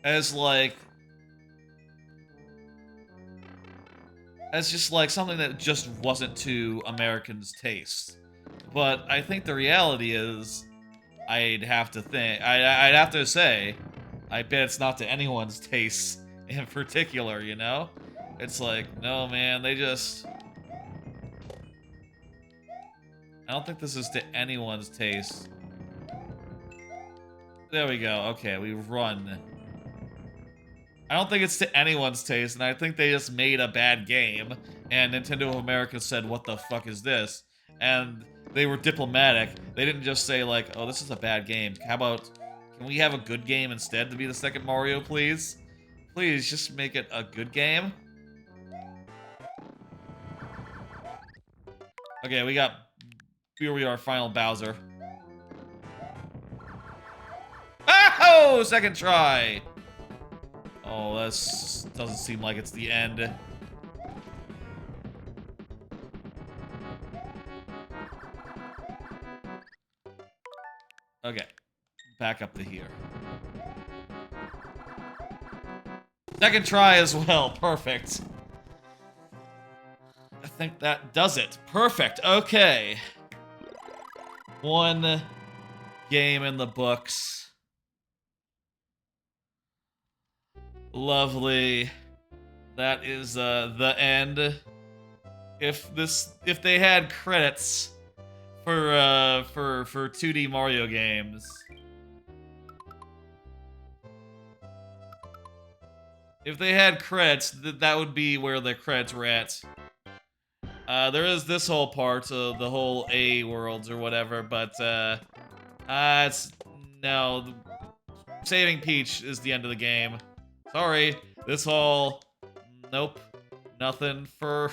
as like as just like something that just wasn't to Americans' taste. But I think the reality is, I'd have to say, I bet it's not to anyone's taste in particular, you know? It's like, no, man, they just... I don't think this is to anyone's taste. There we go. Okay, we run. I don't think it's to anyone's taste, and I think they just made a bad game, and Nintendo of America said, what the fuck is this? And they were diplomatic. They didn't just say, like, oh, this is a bad game. How about, can we have a good game instead to be the second Mario, please? Please, just make it a good game. Okay, here we are, final Bowser. Oh, second try! Oh, this doesn't seem like it's the end. Okay, back up to here. Second try as well, perfect. I think that does it. Perfect, okay. One game in the books. Lovely. That is the end. If they had credits for 2D Mario games, if they had credits, that would be where the credits were at. There is this whole part, the whole A worlds or whatever, but it's no. Saving Peach is the end of the game. Sorry, this whole nope, nothing for.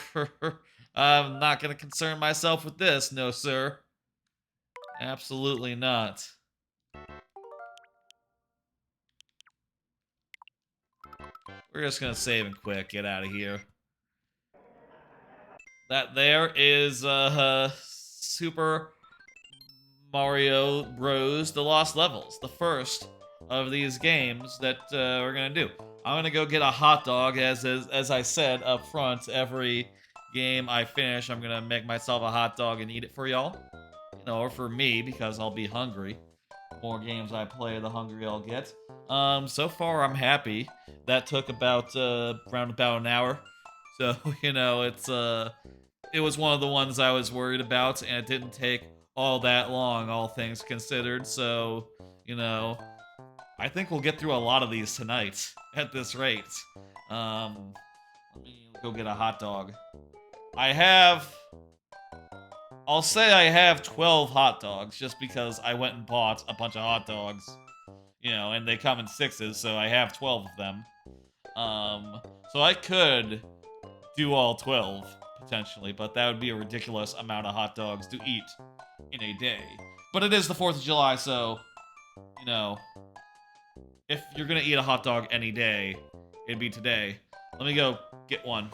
I'm not gonna concern myself with this, no sir. Absolutely not. We're just gonna save and quick, get out of here. That there is Super Mario Bros. The Lost Levels, the first of these games that we're gonna do. I'm gonna go get a hot dog, as I said up front. Every game I finish, I'm gonna make myself a hot dog and eat it for y'all, you know, or for me because I'll be hungry. more games I play, the hungrier I'll get. So far I'm happy. That took about around about an hour. So, you know, it was one of the ones I was worried about, and it didn't take all that long, all things considered. So, you know, I think we'll get through a lot of these tonight at this rate. Let me go get a hot dog. I have, I'll say I have 12 hot dogs just because I went and bought a bunch of hot dogs, you know, and they come in sixes, so I have 12 of them. So I could do all 12 potentially, but that would be a ridiculous amount of hot dogs to eat in a day. But it is the 4th of July, so, you know, if you're gonna eat a hot dog any day, it'd be today. Let me go get one.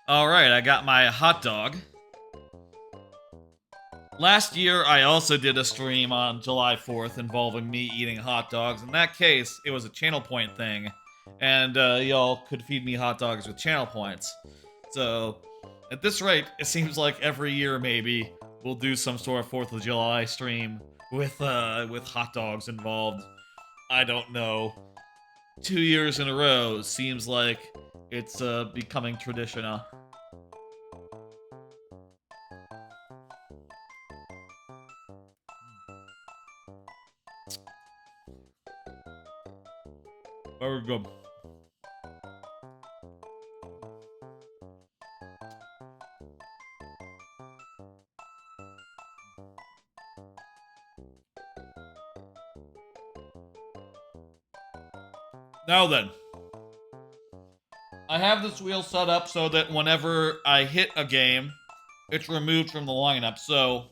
Alright, I got my hot dog. Last year, I also did a stream on July 4th involving me eating hot dogs. In that case, it was a channel point thing, and y'all could feed me hot dogs with channel points. So, at this rate, it seems like every year, maybe, we'll do some sort of 4th of July stream with hot dogs involved. I don't know. 2 years in a row seems like it's becoming traditional. Very good. Now then, I have this wheel set up so that whenever I hit a game, it's removed from the lineup. So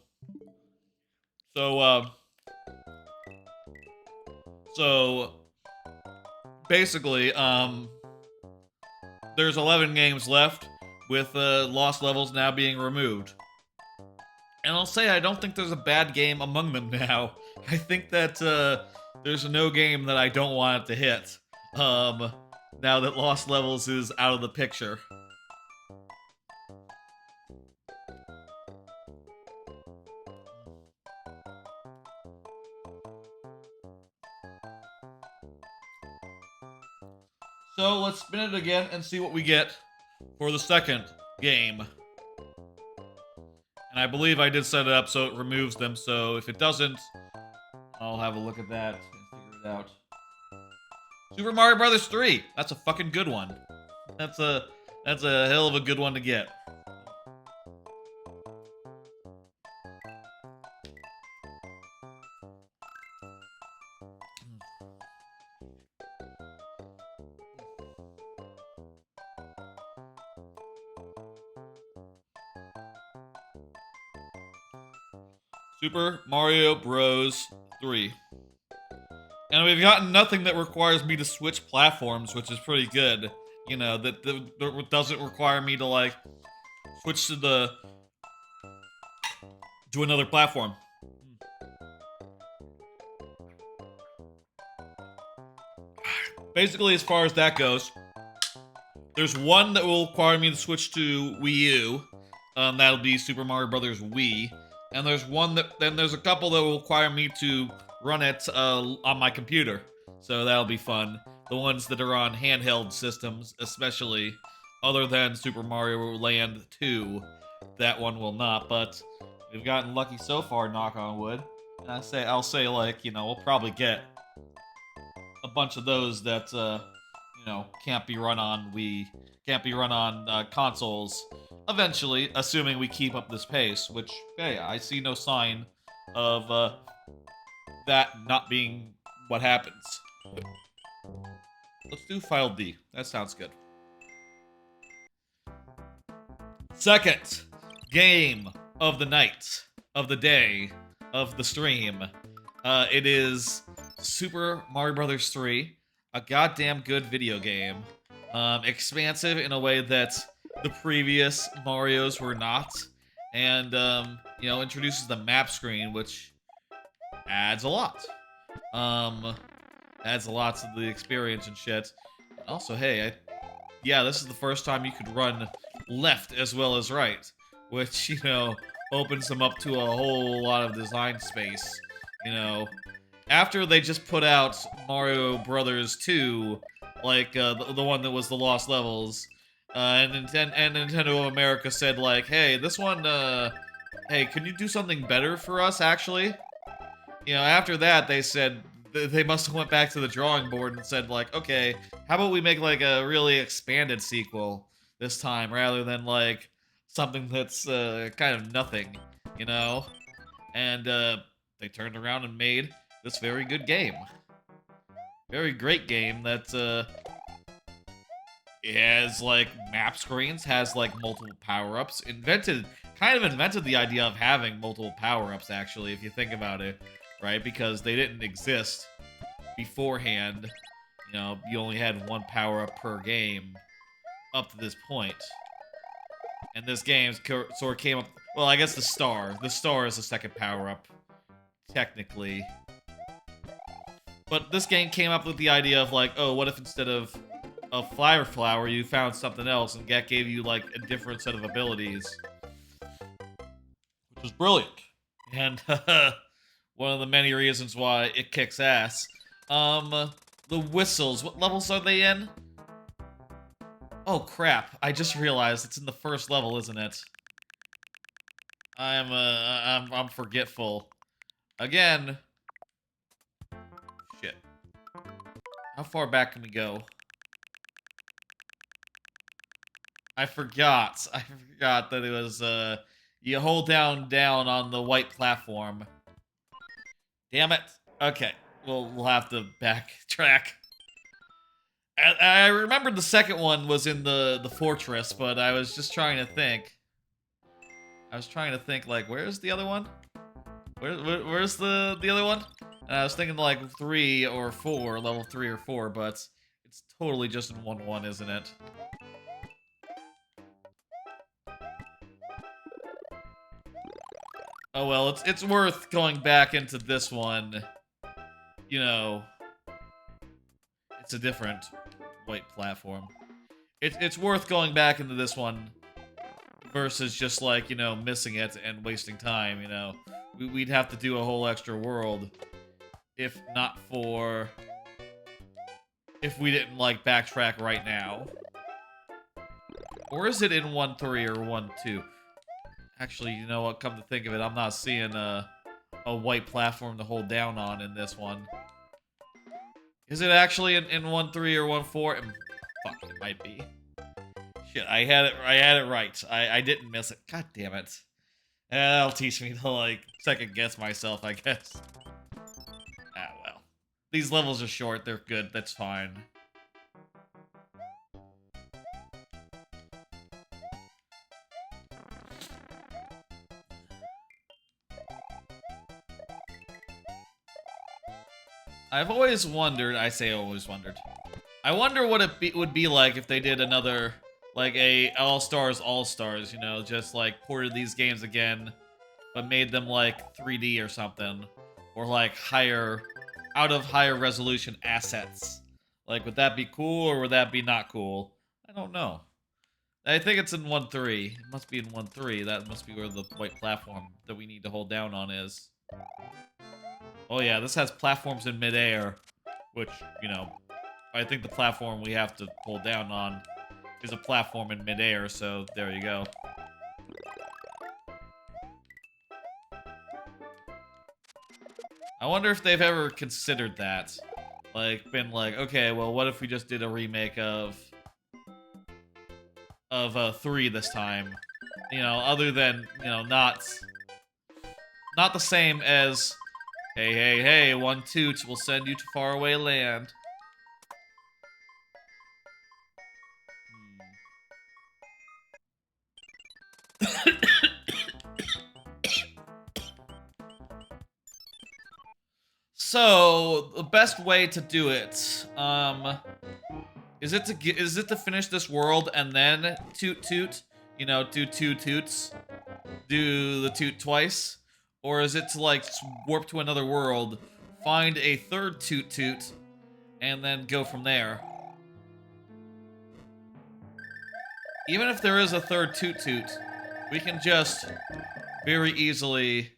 basically, there's 11 games left with lost levels now being removed. And I'll say I don't think there's a bad game among them now. I think that there's no game that I don't want it to hit. Now that Lost Levels is out of the picture. So let's spin it again and see what we get for the second game. And I believe I did set it up so it removes them, so if it doesn't, I'll have a look at that and figure it out. Super Mario Brothers 3. That's a fucking good one. That's a hell of a good one to get. Super Mario Bros. 3. And we've gotten nothing that requires me to switch platforms, which is pretty good. You know, that doesn't require me to, like, switch to another platform. Basically, as far as that goes, there's one that will require me to switch to Wii U. That'll be Super Mario Brothers Wii. And there's a couple that will require me to run it on my computer. So that'll be fun. The ones that are on handheld systems, especially, other than Super Mario Land 2. That one will not, but we've gotten lucky so far, knock on wood. And I'll say, like, you know, we'll probably get a bunch of those that, you know, can't be run on consoles eventually, assuming we keep up this pace, which, hey, I see no sign of that not being what happens. Let's do File D. That sounds good. Second game of the night, of the day, of the stream. It is Super Mario Brothers 3, a goddamn good video game. Expansive in a way that the previous Marios were not, and you know, introduces the map screen, which adds a lot. Adds a lot to the experience and shit. Also, hey, yeah, this is the first time you could run left as well as right, which, you know, opens them up to a whole lot of design space. You know, after they just put out Mario Brothers 2, like the one that was the Lost Levels, and Nintendo of America said, like, hey, this one, hey, can you do something better for us, actually? You know, after that, they said, they must have went back to the drawing board and said, like, okay, how about we make, like, a really expanded sequel this time, rather than, like, something that's, kind of nothing, you know? And, they turned around and made this very good game. Very great game that, it has, like, map screens, has, like, multiple power-ups, kind of invented the idea of having multiple power-ups, actually, if you think about it, right? Because they didn't exist beforehand. You know, you only had one power-up per game up to this point. And this game sort of came up... Well, I guess the star. The star is the second power-up, technically. But this game came up with the idea of, like, oh, what if instead of a fire flower, you found something else, and that gave you, like, a different set of abilities. Which was brilliant. And, one of the many reasons why it kicks ass. The whistles, what levels are they in? Oh, crap. I just realized it's in the first level, isn't it? I'm forgetful. Again. Shit. How far back can we go? I forgot that it was, you hold down on the white platform. Damn it. Okay, we'll have to backtrack. I remembered the second one was in the fortress, but I was just trying to think. I was trying to think, like, where's the other one? Where's the other one? And I was thinking, like, 3 or 4, level 3 or 4, but it's totally just in 1-1, isn't it? Oh well, it's worth going back into this one. You know, it's a different white platform. It's worth going back into this one versus just, like, you know, missing it and wasting time, you know. We'd have to do a whole extra world if not for if we didn't, like, backtrack right now. Or is it in 1-3 or 1-2? Actually, you know what? Come to think of it, I'm not seeing a white platform to hold down on in this one. Is it actually in 1-3 or 1-4? Fuck, it might be. Shit, I had it right. I didn't miss it. God damn it. That'll teach me to, like, second guess myself, I guess. Ah, well. These levels are short, they're good, that's fine. I've always wondered, I say always wondered. I wonder what it would be like if they did another, like, a All-Stars, you know, just, like, ported these games again, but made them, like, 3D or something. Or, like, higher resolution assets. Like, would that be cool, or would that be not cool? I don't know. I think it's in 1-3. It must be in 1-3. That must be where the white platform that we need to hold down on is. Oh yeah, this has platforms in midair, which, you know, I think the platform we have to hold down on is a platform in midair, so there you go. I wonder if they've ever considered that. Like, been like, okay, well, what if we just did a remake of 3 this time? You know, other than, you know, not the same as, hey, hey, hey, 1 toot will send you to faraway land. So, the best way to do it, is it to finish this world and then toot toot? You know, do 2 toots? Do the toot twice? Or is it to, like, warp to another world, find a 3rd toot toot, and then go from there? Even if there is a 3rd toot toot, we can just very easily...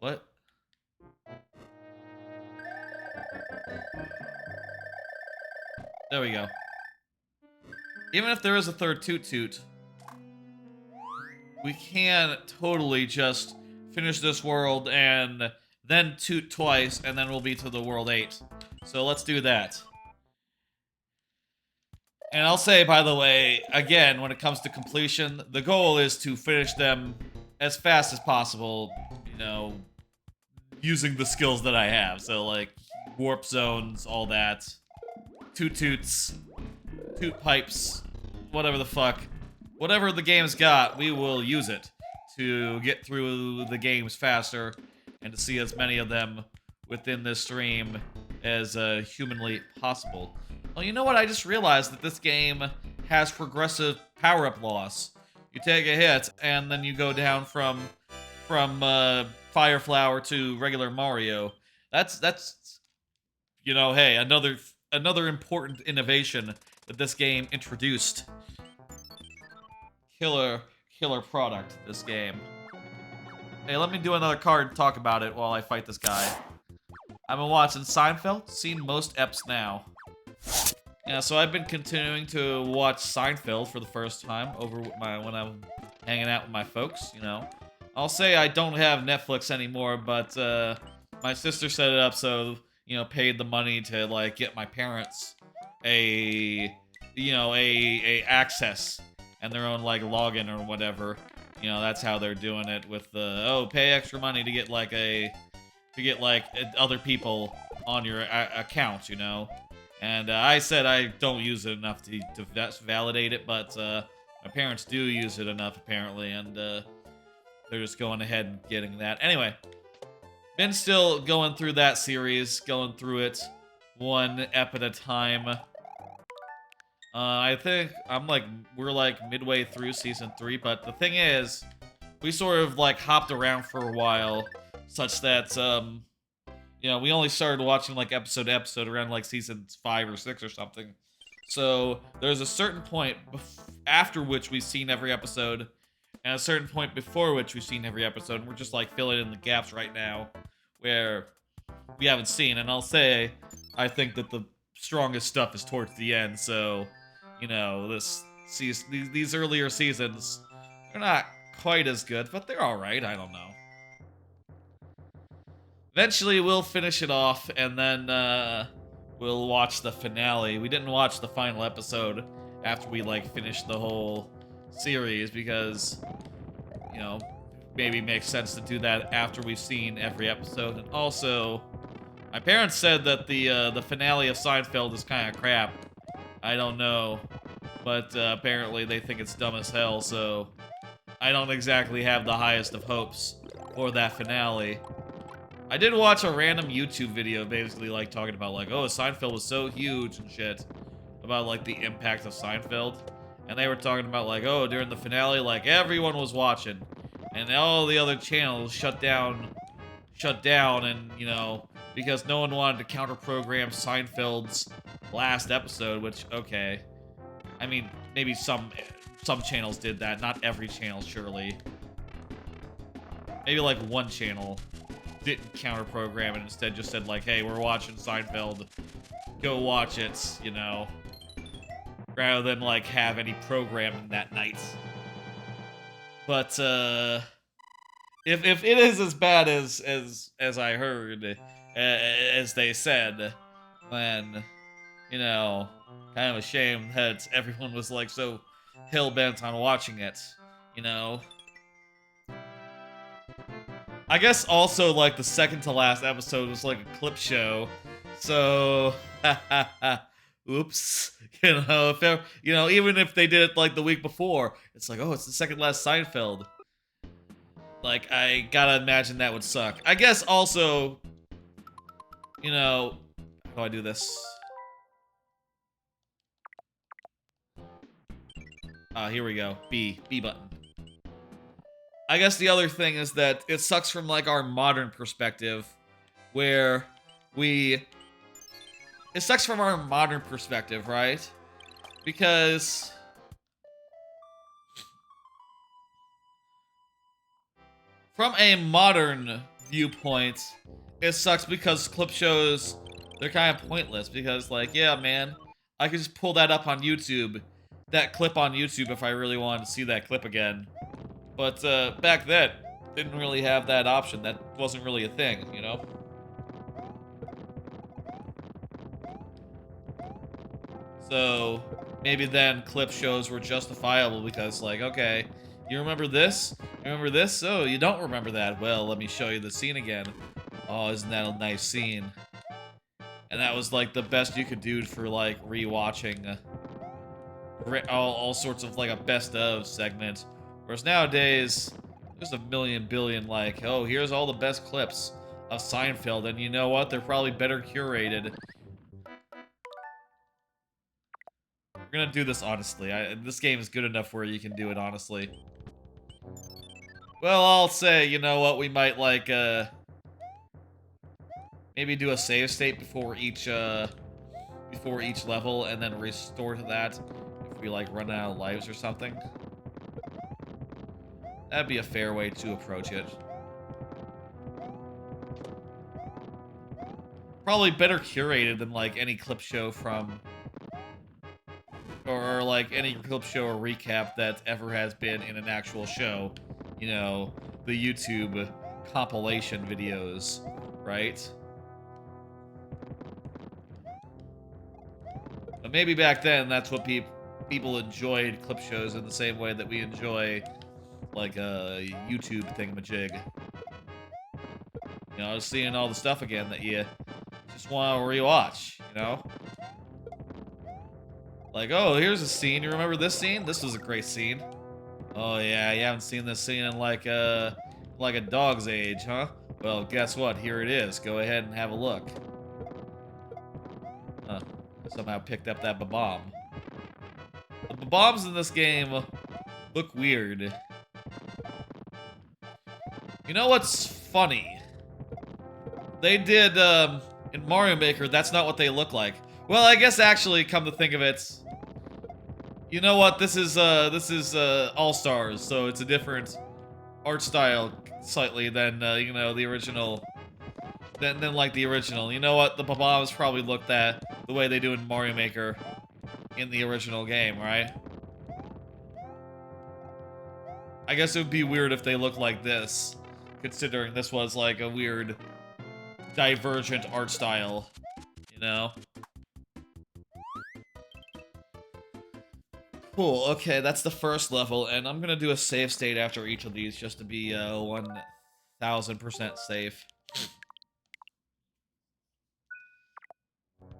What? There we go. Even if there is a 3rd toot toot, we can totally just finish this world and then toot twice, and then we'll be to the world 8. So let's do that. And I'll say, by the way, again, when it comes to completion, the goal is to finish them as fast as possible, you know, using the skills that I have. So, like, warp zones, all that. Toot toots, toot pipes, whatever the fuck. Whatever the game's got, we will use it to get through the games faster and to see as many of them within this stream as humanly possible. Well, you know what? I just realized that this game has progressive power-up loss. You take a hit, and then you go down from Fire Flower to regular Mario. That's you know, hey, another important innovation that this game introduced. Killer product, this game. Hey, let me do another card and talk about it while I fight this guy. I've been watching Seinfeld, seen most eps now. Yeah, so I've been continuing to watch Seinfeld for the first time over with when I'm hanging out with my folks, you know. I'll say I don't have Netflix anymore, but my sister set it up so, you know, paid the money to, like, get my parents a access and their own, like, login or whatever. You know, that's how they're doing it with the, oh, pay extra money to get, like, other people on your account, you know. And I said I don't use it enough to validate it, but my parents do use it enough, apparently, and they're just going ahead and getting that. Anyway, been still going through that series, going through it one ep at a time. I think we're like midway through season 3, but the thing is, we sort of like hopped around for a while, such that you know, we only started watching like episode to episode around like season 5 or 6 or something. So there's a certain point after which we've seen every episode, and a certain point before which we've seen every episode, and we're just like filling in the gaps right now where we haven't seen. And I'll say, I think that the strongest stuff is towards the end, so, you know, these earlier seasons, they're not quite as good, but they're alright, I don't know. Eventually, we'll finish it off, and then, we'll watch the finale. We didn't watch the final episode after we, like, finished the whole series, because, you know, maybe it makes sense to do that after we've seen every episode. And also, my parents said that the finale of Seinfeld is kind of crap. I don't know, but apparently they think it's dumb as hell, so I don't exactly have the highest of hopes for that finale. I did watch a random YouTube video basically like talking about like, oh, Seinfeld was so huge and shit, about like the impact of Seinfeld. And they were talking about like, oh, during the finale, like everyone was watching and all the other channels shut down and, you know, because no one wanted to counter program Seinfeld's last episode, which, okay. I mean, maybe some channels did that, not every channel, surely. Maybe like one channel didn't counter program and instead just said like, hey, we're watching Seinfeld, go watch it, you know, rather than like have any programming that night. But if it is as bad as I heard, as they said, then, you know, kind of a shame that everyone was like so hell-bent on watching it, you know. I guess also, like, the second to last episode was, like, a clip show, so, oops, you know, you know, even if they did it, like, the week before, it's like, oh, it's the second last Seinfeld. Like, I gotta imagine that would suck. I guess also, you know, how do I do this? Here we go, B button. I guess the other thing is that it sucks from, like, our modern perspective, where it sucks from our modern perspective, right? Because from a modern viewpoint, it sucks because clip shows, they're kind of pointless, because, like, yeah, man, I could just pull that up on YouTube, that clip on YouTube if I really wanted to see that clip again. But back then, didn't really have that option. That wasn't really a thing, you know? So, maybe then clip shows were justifiable because, like, okay, you remember this? You remember this? Oh, you don't remember that. Well, let me show you the scene again. Oh, isn't that a nice scene? And that was, like, the best you could do for, like, rewatching all sorts of, like, a best of segment. Whereas nowadays, there's a million billion, like, oh, here's all the best clips of Seinfeld, and you know what? They're probably better curated. We're gonna do this honestly. This game is good enough where you can do it honestly. Well, I'll say, you know what? We might, like, maybe do a save state before each level, and then restore to that if we, like, run out of lives or something. That'd be a fair way to approach it. Probably better curated than, like, any clip show from... Or like, any clip show or recap that ever has been in an actual show. You know, the YouTube compilation videos, right? But maybe back then, that's what people enjoyed clip shows in the same way that we enjoy... like a YouTube thingamajig. You know, seeing all the stuff again that you just want to rewatch, you know? Like, oh, here's a scene. You remember this scene? This was a great scene. Oh yeah, you haven't seen this scene in like a dog's age, huh? Well, guess what? Here it is. Go ahead and have a look. I somehow picked up that bomb. The bombs in this game look weird. You know what's funny? They did, in Mario Maker, that's not what they look like. Well, I guess actually, come to think of it, you know what? This is All-Stars, so it's a different art style slightly than, you know, the original, than like the original. You know what? The bombs probably look the way they do in Mario Maker in the original game, right? I guess it would be weird if they looked like this, considering this was like a weird divergent art style, you know? Cool, okay, that's the first level, and I'm gonna do a save state after each of these just to be 1000% safe.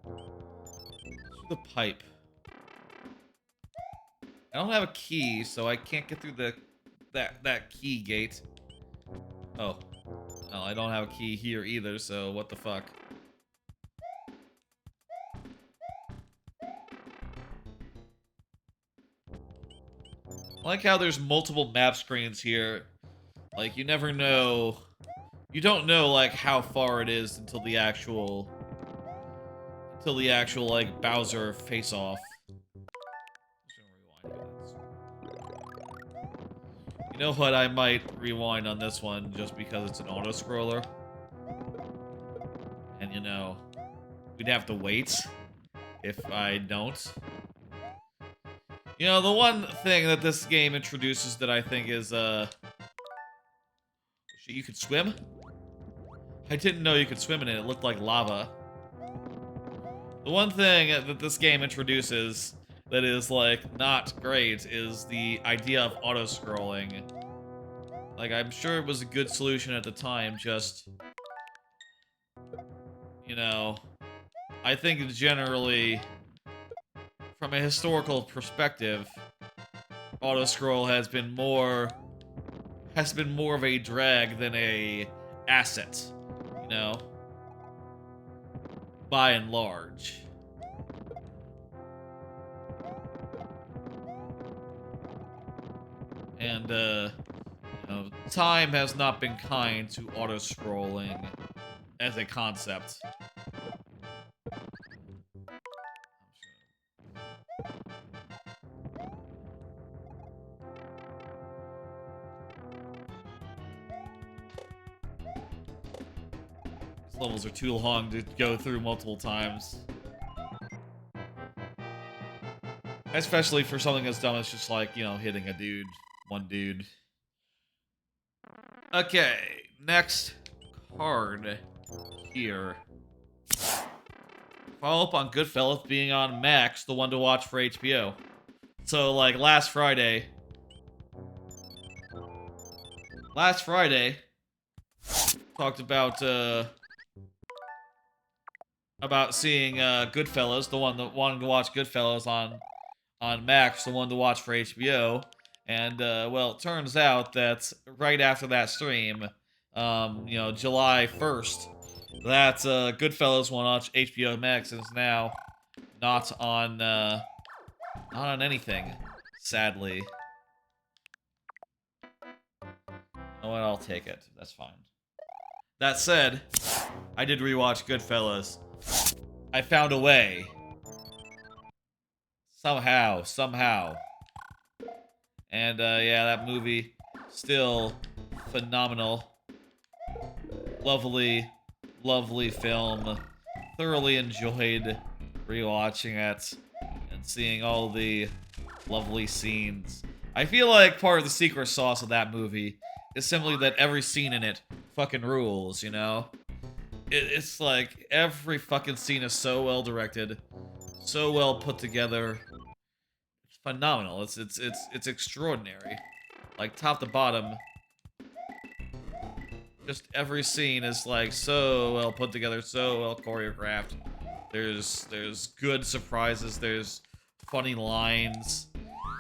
Through the pipe. I don't have a key, so I can't get through that key gate. Oh. Well, I don't have a key here either, so what the fuck? I like how there's multiple map screens here. Like, you never know... You don't know, like, how far it is until the actual... like, Bowser face-off. You know what? I might rewind on this one just because it's an auto-scroller. And, you know, we'd have to wait if I don't. You know, the one thing that this game introduces that I think is, shit, you could swim? I didn't know you could swim in it. It looked like lava. The one thing that this game introduces that is, like, not great is the idea of auto-scrolling. Like, I'm sure it was a good solution at the time, just... You know... I think generally, from a historical perspective, auto-scroll has been more of a drag than a asset, you know? By and large. And, you know, time has not been kind to auto-scrolling as a concept. These levels are too long to go through multiple times. Especially for something as dumb as just like, you know, hitting a dude. One dude. Okay, next card here. Follow up on Goodfellas being on Max, the one to watch for HBO. So, like, last Friday, talked about seeing Goodfellas, the one that wanted to watch Goodfellas on Max, the one to watch for HBO. And, well, it turns out that right after that stream, you know, July 1st, that Goodfellas went on HBO Max and is now not on anything, sadly. Oh, well, I'll take it. That's fine. That said, I did rewatch Goodfellas. I found a way. Somehow. And, yeah, that movie, still phenomenal. Lovely film. Thoroughly enjoyed rewatching it and seeing all the lovely scenes. I feel like part of the secret sauce of that movie is simply that every scene in it fucking rules, you know? It's like every fucking scene is so well directed, so well put together. It's phenomenal. It's extraordinary. Like top to bottom. Just every scene is like so well put together, so well choreographed. There's good surprises, there's funny lines,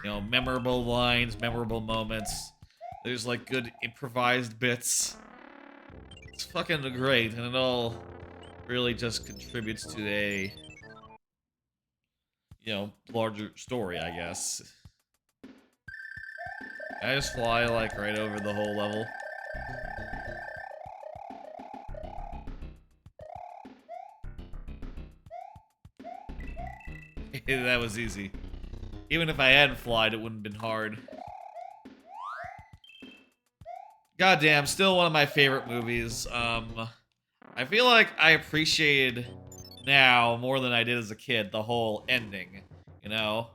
you know, memorable lines, memorable moments. There's like good improvised bits. It's fucking great, and it all really just contributes to a, you know, larger story, I guess. Can I just fly like right over the whole level? That was easy. Even if I hadn't flied, it wouldn't have been hard. Goddamn, still one of my favorite movies. I feel like I appreciated now more than I did as a kid, the whole ending, you know?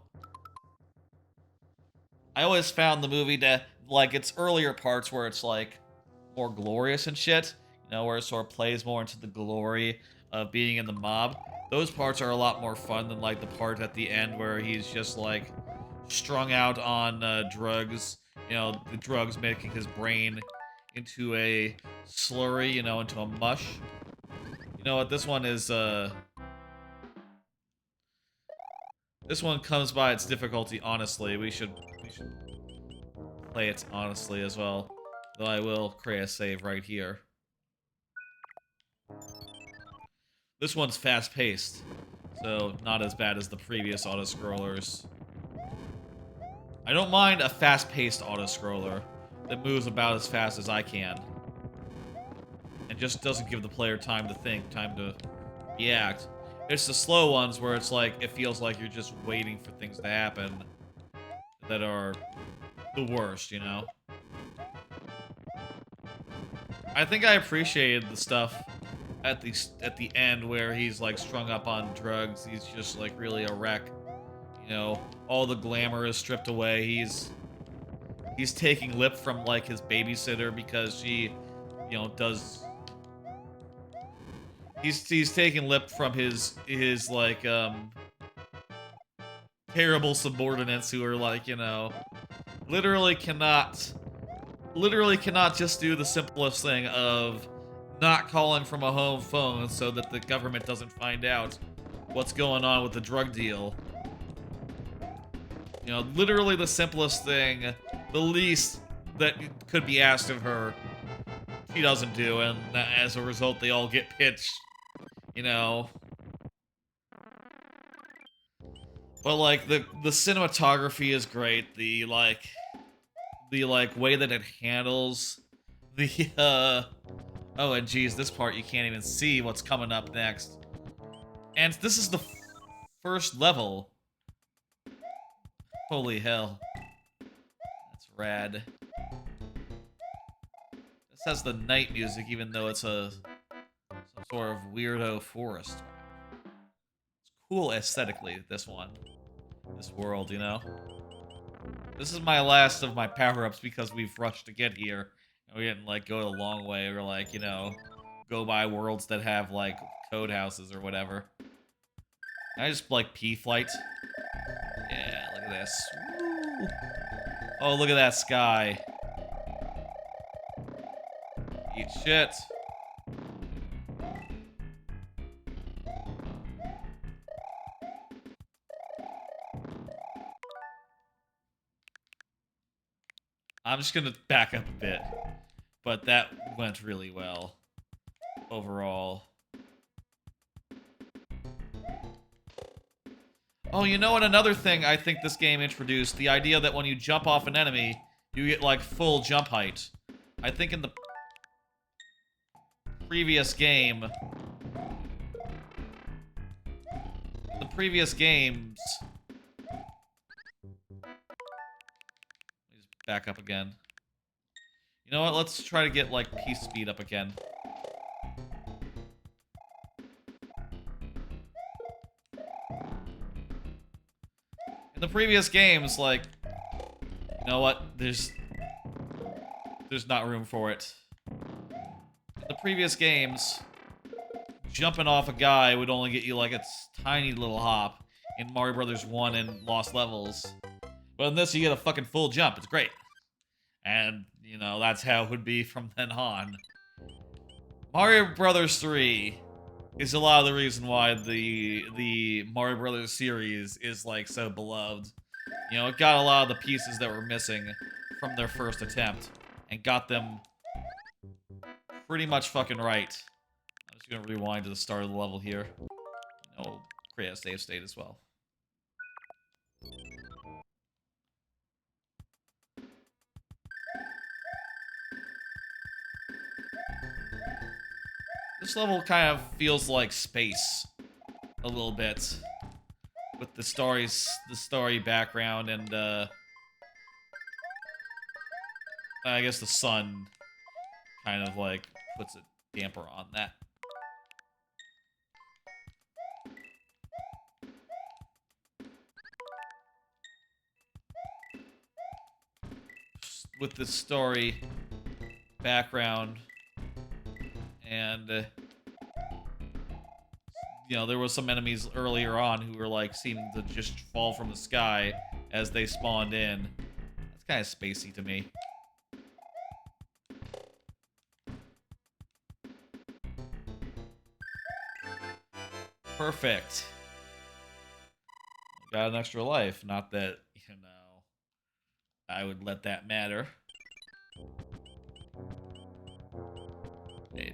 I always found the movie to, like, its earlier parts where it's, like, more glorious and shit, you know, where it sort of plays more into the glory of being in the mob. Those parts are a lot more fun than, like, the part at the end where he's just, like, strung out on drugs, you know, the drugs making his brain into a slurry, you know, into a mush. You know what, this one is, this one comes by its difficulty, honestly. We should play it honestly as well. Though I will create a save right here. This one's fast-paced, so not as bad as the previous auto-scrollers. I don't mind a fast-paced auto-scroller that moves about as fast as I can. And just doesn't give the player time to think, time to react. It's the slow ones where it's like, it feels like you're just waiting for things to happen that are the worst, you know? I think I appreciated the stuff at the end where he's like strung up on drugs. He's just like really a wreck. You know, all the glamour is stripped away. He's taking lip from like his babysitter because she, you know, does. He's taking lip from his like terrible subordinates who are like, you know, literally cannot just do the simplest thing of not calling from a home phone so that the government doesn't find out what's going on with the drug deal. You know, literally the simplest thing, the least that could be asked of her, she doesn't do, and as a result, they all get pitched, you know. But, like, the cinematography is great, the way that it handles the, oh, and geez, this part you can't even see what's coming up next. And this is the first level. Holy hell. That's rad. This has the night music, even though it's some sort of weirdo forest. It's cool aesthetically, this one. This world, you know? This is my last of my power-ups because we've rushed to get here. And we didn't, like, go a long way or, like, you know, go by worlds that have, like, code houses or whatever. Can I just, like, P-flight? Yeah, look at this. Woo. Oh, look at that sky. Eat shit. I'm just gonna back up a bit. But that went really well. Overall. Oh, you know what? Another thing I think this game introduced, the idea that when you jump off an enemy, you get, like, full jump height. I think in the previous game... In the previous games... Let me just back up again. You know what? Let's try to get, like, peace speed up again. In the previous games, like... You know what? There's not room for it. In the previous games, jumping off a guy would only get you, like, a tiny little hop in Mario Brothers 1 and Lost Levels. But in this, you get a fucking full jump. It's great. And, you know, that's how it would be from then on. Mario Brothers 3 is a lot of the reason why the Mario Brothers series is, like, so beloved. You know, it got a lot of the pieces that were missing from their first attempt and got them pretty much fucking right. I'm just gonna rewind to the start of the level here. I'll create a save state as well. This level kind of feels like space a little bit, with the starry background and I guess the sun kind of like puts a damper on that. with the story background, and you know, there was some enemies earlier on who were like seeming to just fall from the sky as they spawned in. That's kind of spacey to me. Perfect. Got an extra life. Not that, you know, I would let that matter. Wait,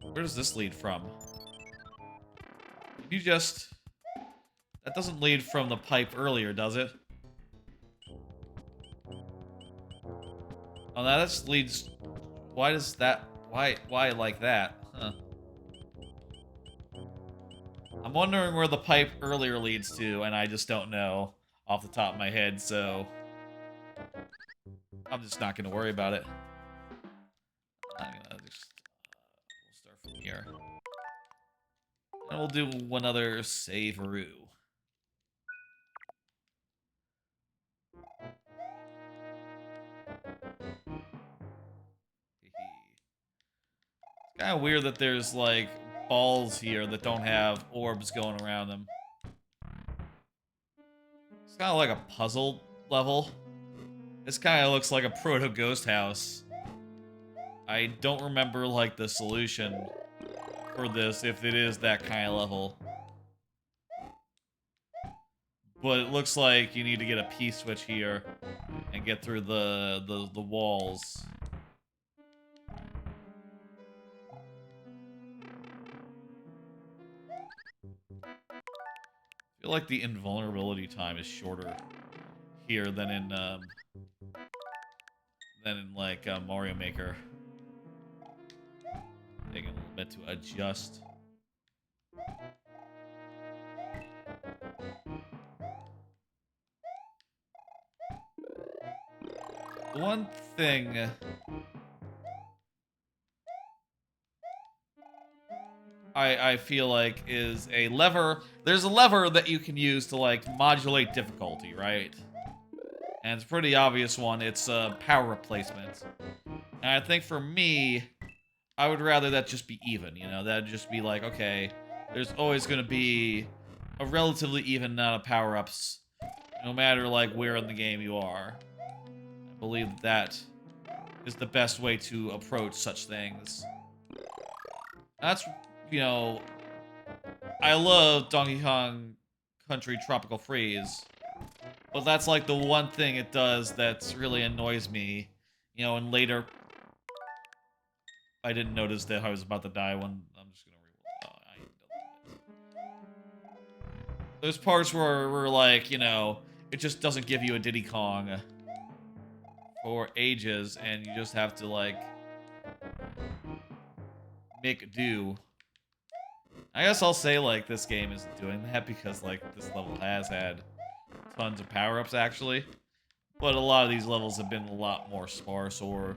where does this lead from? You just... That doesn't lead from the pipe earlier, does it? Oh, that just leads... Why does that... Why like that? Huh. I'm wondering where the pipe earlier leads to, and I just don't know off the top of my head, so... I'm just not gonna worry about it. I'm gonna just... we'll start from here. And we'll do one other save-a-roo. It's kind of weird that there's, like, balls here that don't have orbs going around them. It's kind of like a puzzle level. This kind of looks like a proto-ghost house. I don't remember, like, the solution for this, if it is that kind of level. But it looks like you need to get a P-switch here and get through the walls. I feel like the invulnerability time is shorter here than in like Mario Maker. Taking a little bit to adjust. One thing I feel like is a lever. There's a lever that you can use to like modulate difficulty, right? And it's a pretty obvious one. It's power replacement. And I think for me, I would rather that just be even, you know? That'd just be like, okay, there's always going to be a relatively even amount of power-ups, no matter like where in the game you are. I believe that is the best way to approach such things. That's, you know, I love Donkey Kong Country Tropical Freeze, but that's like the one thing it does that really annoys me. You know, and later, I didn't notice that I was about to die when I'm just gonna There's parts where like, you know, it just doesn't give you a Diddy Kong for ages, and you just have to like make do. I guess I'll say like this game isn't doing that because like this level has had tons of power-ups actually, but a lot of these levels have been a lot more sparse, or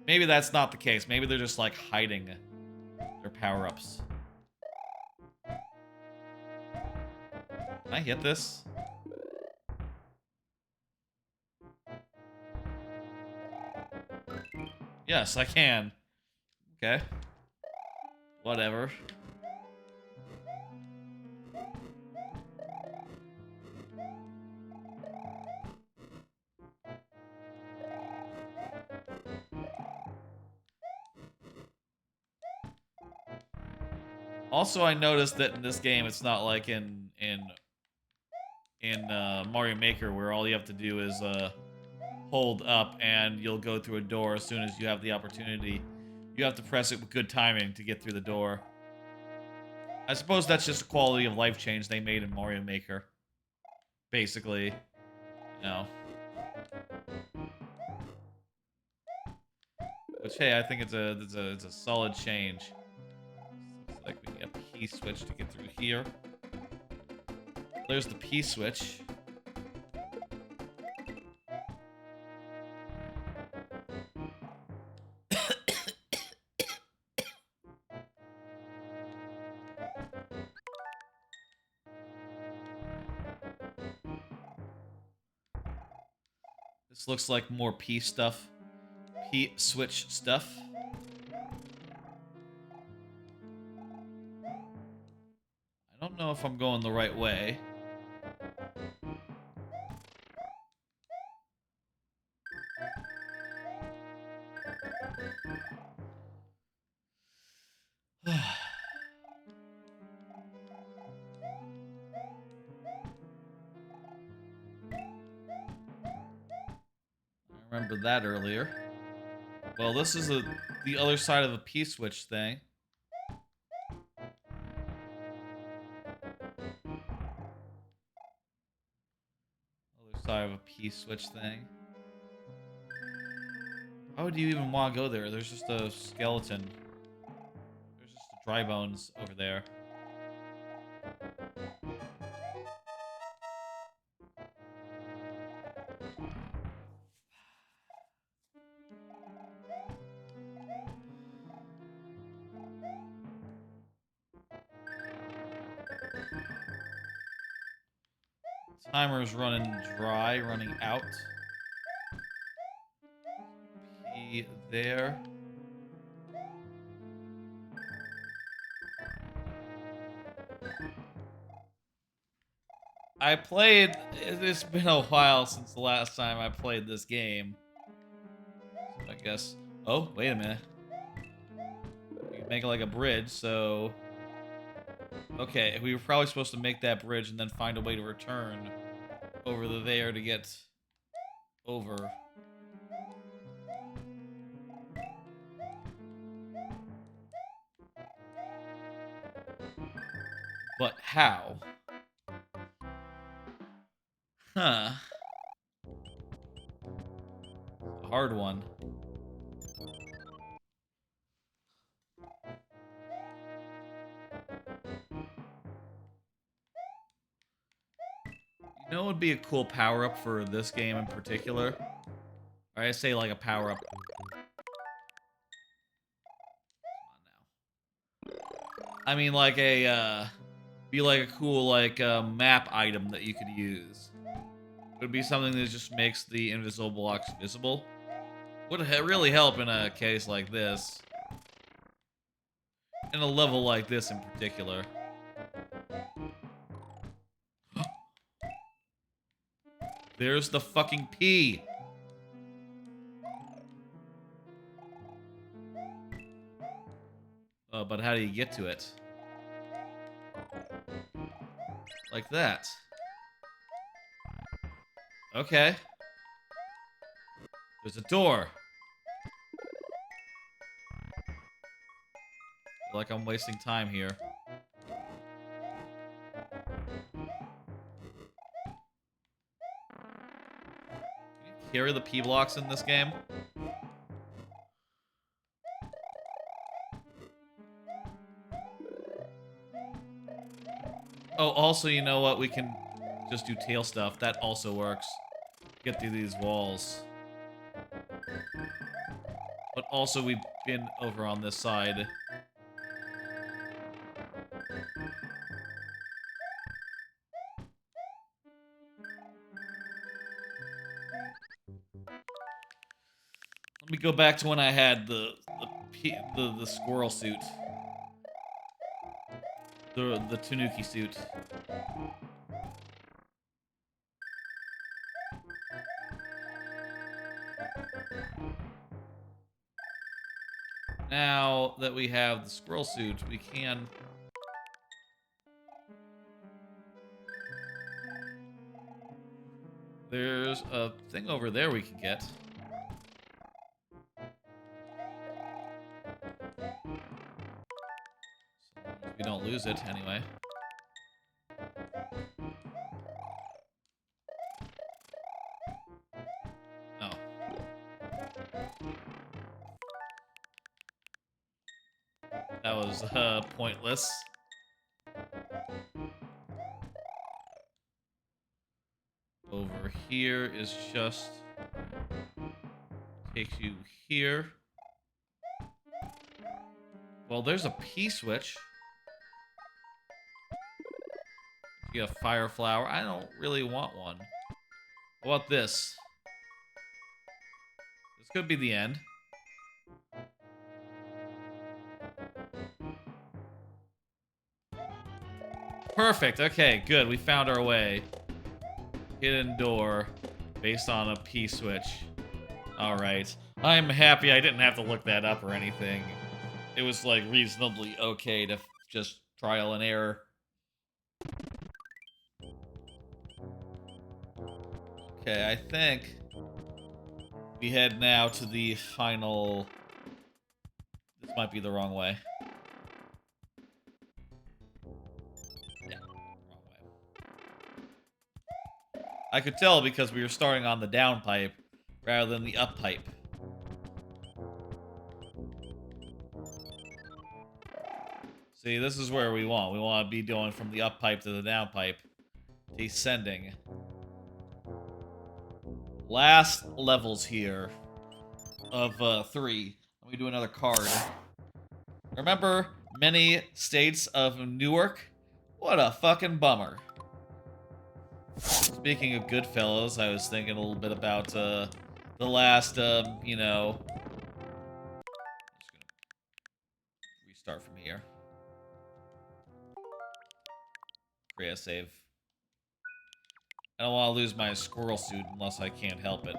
maybe that's not the case. Maybe they're just like hiding their power-ups. Can I hit this? Yes, I can. Okay. Whatever. Also, I noticed that in this game, it's not like in Mario Maker, where all you have to do is hold up and you'll go through a door as soon as you have the opportunity. You have to press it with good timing to get through the door. I suppose that's just a quality of life change they made in Mario Maker. Basically, you know. Which, hey, I think it's a solid change. Looks like we need a P switch to get through here. There's the P switch. This looks like more P stuff. P switch stuff. I don't know if I'm going the right way. I remember that earlier. Well, this is the other side of the P-switch thing. Other side of a P-switch thing. Why would you even want to go there? There's just a skeleton. There's just dry bones over there. Timer's running dry, running out. P there. It's been a while since the last time I played this game. So I guess, oh, wait a minute. We can make it like a bridge, so... Okay, we were probably supposed to make that bridge and then find a way to return over there to get over. But how? Huh. A hard one. You know what would be a cool power-up for this game in particular? Or I say like a power-up. Come on now. I mean like a, be like a cool like map item that you could use. It would be something that just makes the invisible blocks visible. Would really help in a case like this. In a level like this in particular. There's the fucking P. But how do you get to it? Like that. Okay. There's a door. Feel like I'm wasting time here. Can you carry the P blocks in this game? Oh, also, you know what? We can just do tail stuff. That also works. Get through these walls. But also, we've been over on this side. Let me go back to when I had the squirrel suit. The Tanuki suit. Now that we have the squirrel suit, we can... There's a thing over there we can get. So we don't lose it, anyway. Oh. That was, pointless. Over here is just... takes you here. Well, there's a P switch. You get a fire flower. I don't really want one. How about this? This could be the end. Perfect. Okay, good. We found our way. Hidden door based on a P-switch. Alright. I'm happy I didn't have to look that up or anything. It was, like, reasonably okay to just trial and error. Okay, I think we head now to the final... This might be the wrong way. Yeah, wrong way. I could tell because we were starting on the down pipe rather than the up pipe. See, this is where we want. We want to be going from the up pipe to the down pipe. Descending. Last levels here of 3. Let me do another card. Remember many states of Newark? What a fucking bummer. Speaking of Goodfellas, I was thinking a little bit about the last, you know... I'm just gonna restart from here. Create a save. I don't want to lose my squirrel suit unless I can't help it.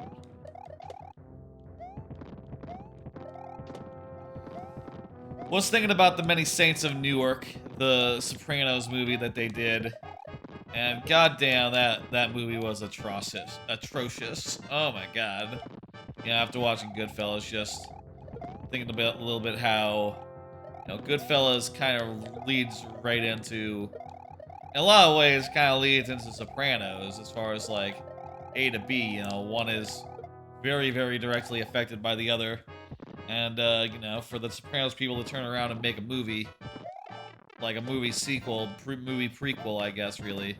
Was thinking about the Many Saints of Newark, the Sopranos movie that they did, and goddamn, that movie was atrocious. Oh my god. Yeah, after watching Goodfellas, just thinking a little bit how, you know, Goodfellas kind of leads right into, in a lot of ways, kind of leads into Sopranos as far as like A to B. You know, one is very, very directly affected by the other. And, you know, for the Sopranos people to turn around and make a movie, like a movie sequel, movie prequel, I guess, really.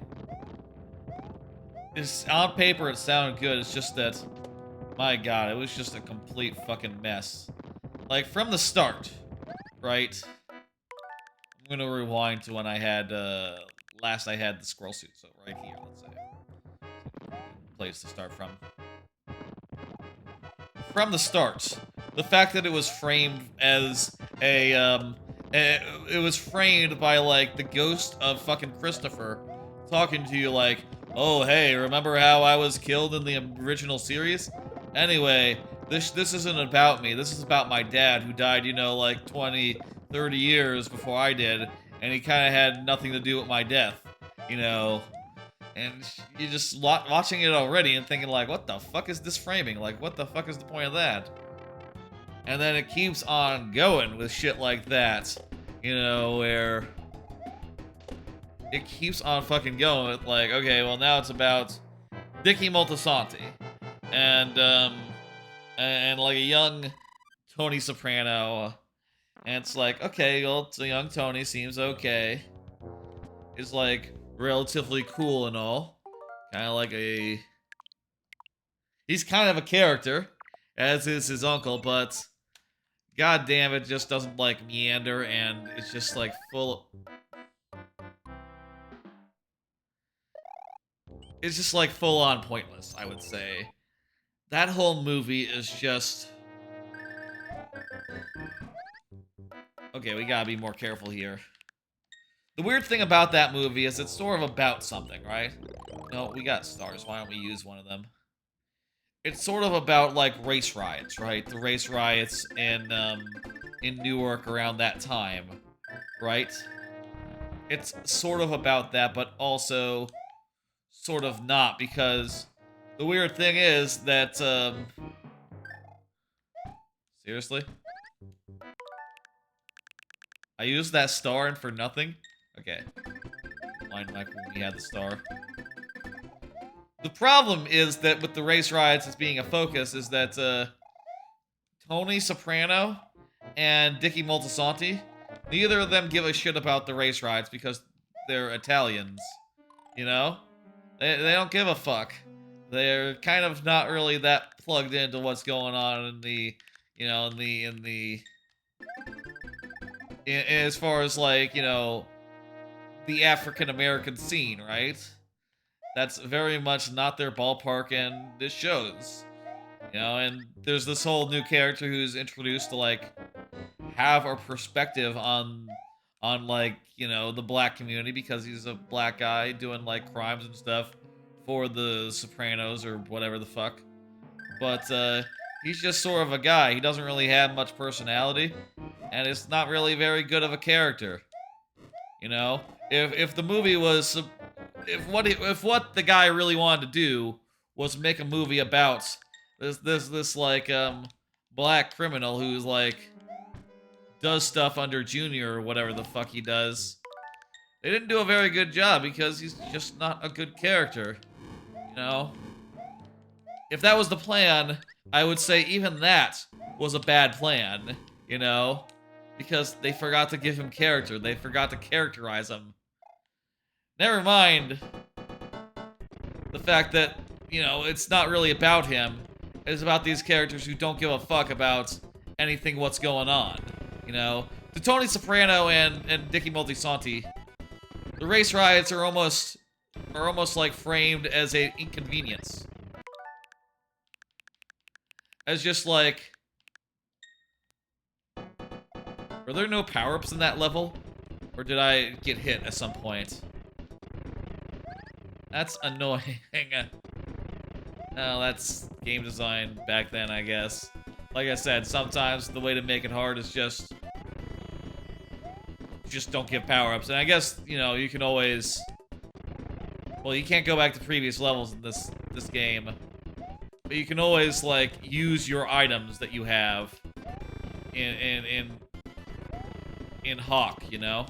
It's, on paper, it sounded good. It's just that, my god, it was just a complete fucking mess. Like, from the start, right? I'm gonna rewind to when I had, last I had the squirrel suit. So, right here, let's say. Place to start from. From the start, the fact that it was framed as it was framed by, like, the ghost of fucking Christopher talking to you like, oh, hey, remember how I was killed in the original series? Anyway, this isn't about me. This is about my dad who died, you know, like 20, 30 years before I did, and he kind of had nothing to do with my death, you know? And you're just watching it already and thinking, like, what the fuck is this framing? Like, what the fuck is the point of that? And then it keeps on going with shit like that, you know, where it keeps on fucking going with, like, okay, well, now it's about Dicky Moltisanti and like a young Tony Soprano, and it's like, okay, well, it's a young Tony, seems okay. It's like relatively cool and all, kind of like a, he's kind of a character, as is his uncle, but god damn, it just doesn't, like, meander, and it's just, like, it's just, like, full-on pointless, I would say. That whole movie is just... Okay, we gotta be more careful here. The weird thing about that movie is it's sort of about something, right? No, we got stars. Why don't we use one of them? It's sort of about, like, race riots, right? The race riots in Newark around that time, right? It's sort of about that, but also sort of not, because the weird thing is that, seriously? I used that star and for nothing? Okay. Mind back when we had the star. The problem is that with the race riots as being a focus is that, Tony Soprano and Dicky Moltisanti, neither of them give a shit about the race riots because they're Italians, you know? They don't give a fuck. They're kind of not really that plugged into what's going on in the, you know, as far as, like, you know, the African-American scene, right? That's very much not their ballpark, and this shows. You know, and there's this whole new character who's introduced to like have a perspective on like, you know, the black community because he's a black guy doing like crimes and stuff for the Sopranos or whatever the fuck. But he's just sort of a guy. He doesn't really have much personality, and it's not really very good of a character. You know, if the movie was if what the guy really wanted to do was make a movie about this like black criminal who's like does stuff under Junior or whatever the fuck he does, they didn't do a very good job because he's just not a good character. You know, if that was the plan, I would say even that was a bad plan. You know, because they forgot to give him character. They forgot to characterize him. Never mind the fact that, you know, it's not really about him. It's about these characters who don't give a fuck about anything what's going on. You know? To Tony Soprano and Dickie Moltisanti, the race riots are almost like framed as an inconvenience. As just like... Were there no power-ups in that level? Or did I get hit at some point? That's annoying. Oh, that's game design back then, I guess. Like I said, sometimes the way to make it hard is just don't give power-ups. And I guess, you know, you can always... Well, you can't go back to previous levels in this game. But you can always, like, use your items that you have in Hawk, you know?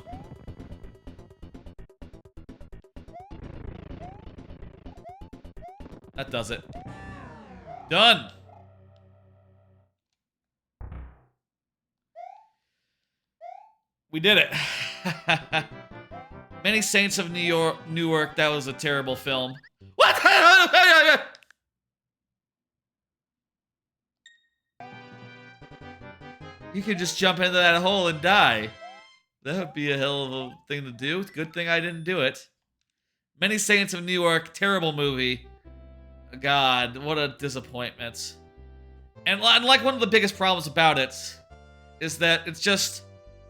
That does it. Done! We did it. Many Saints of Newark, that was a terrible film. What? You could just jump into that hole and die. That would be a hell of a thing to do. Good thing I didn't do it. Many Saints of Newark, terrible movie. God, what a disappointment. And like one of the biggest problems about it is that it's just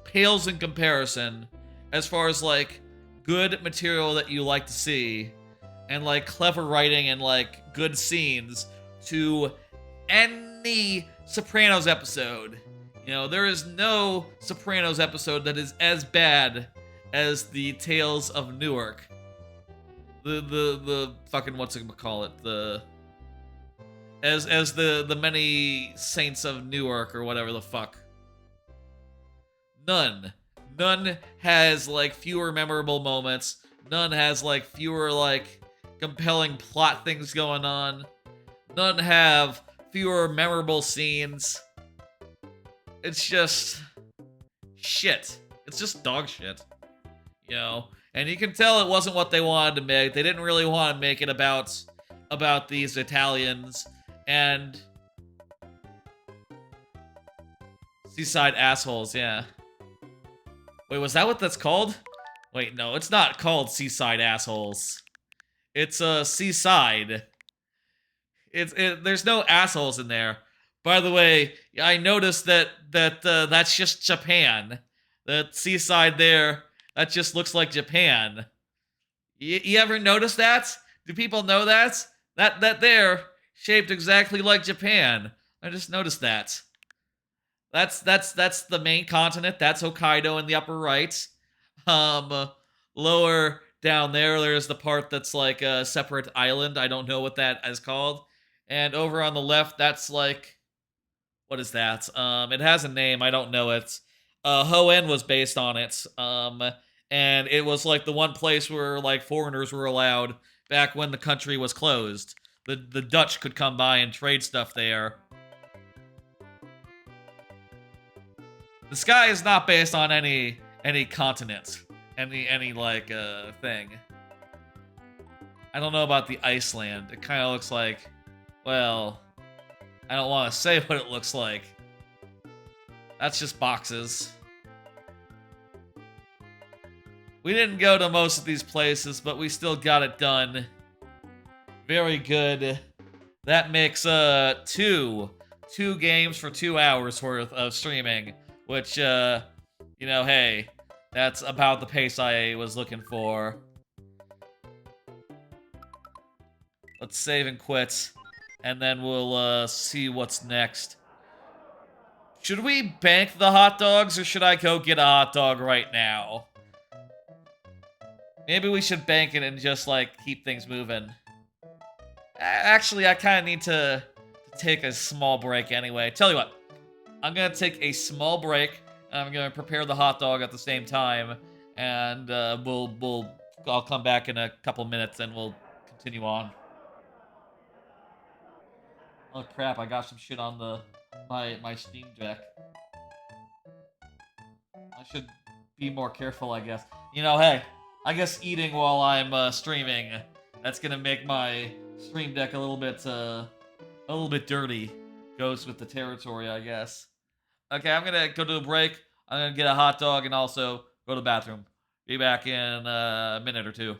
pales in comparison as far as like good material that you like to see and like clever writing and like good scenes to any Sopranos episode. You know, there is no Sopranos episode that is as bad as the Tales of Newark. The fucking whatchamacallit, as the many Saints of Newark or whatever the fuck. None has like fewer memorable moments. None has like fewer like compelling plot things going on. None have fewer memorable scenes. It's just shit. It's just dog shit. You know? And you can tell it wasn't what they wanted to make. They didn't really want to make it about these Italians and seaside assholes, yeah. Wait, was that what that's called? Wait, no, it's not called Seaside Assholes. It's Seaside. There's no assholes in there. By the way, I noticed that's just Japan. That Seaside there, that just looks like Japan. You ever notice that? Do people know that? That there, shaped exactly like Japan. I just noticed that. That's the main continent. That's Hokkaido in the upper right. Lower down there's the part that's like a separate island. I don't know what that is called. And over on the left, that's like, what is that? It has a name. I don't know it. Hoenn was based on it. And it was like the one place where like foreigners were allowed back when the country was closed. The Dutch could come by and trade stuff there. The sky is not based on any continent, any like thing. I don't know about the Iceland. It kind of looks like, well, I don't want to say what it looks like. That's just boxes. We didn't go to most of these places, but we still got it done. Very good. That makes two games for 2 hours worth of streaming, which you know, hey, that's about the pace I was looking for. Let's save and quit, and then we'll see what's next. Should we bank the hot dogs, or should I go get a hot dog right now? Maybe we should bank it and just, like, keep things moving. Actually, I kind of need to take a small break anyway. Tell you what, I'm gonna take a small break, and I'm gonna prepare the hot dog at the same time, and I'll come back in a couple minutes, and we'll continue on. Oh crap! I got some shit on my Steam Deck. I should be more careful, I guess. You know, hey, I guess eating while I'm streaming, that's gonna make my Stream Deck a little bit dirty. Goes with the territory, I guess. Okay, I'm gonna go to a break. I'm gonna get a hot dog and also go to the bathroom. Be back in a minute or two.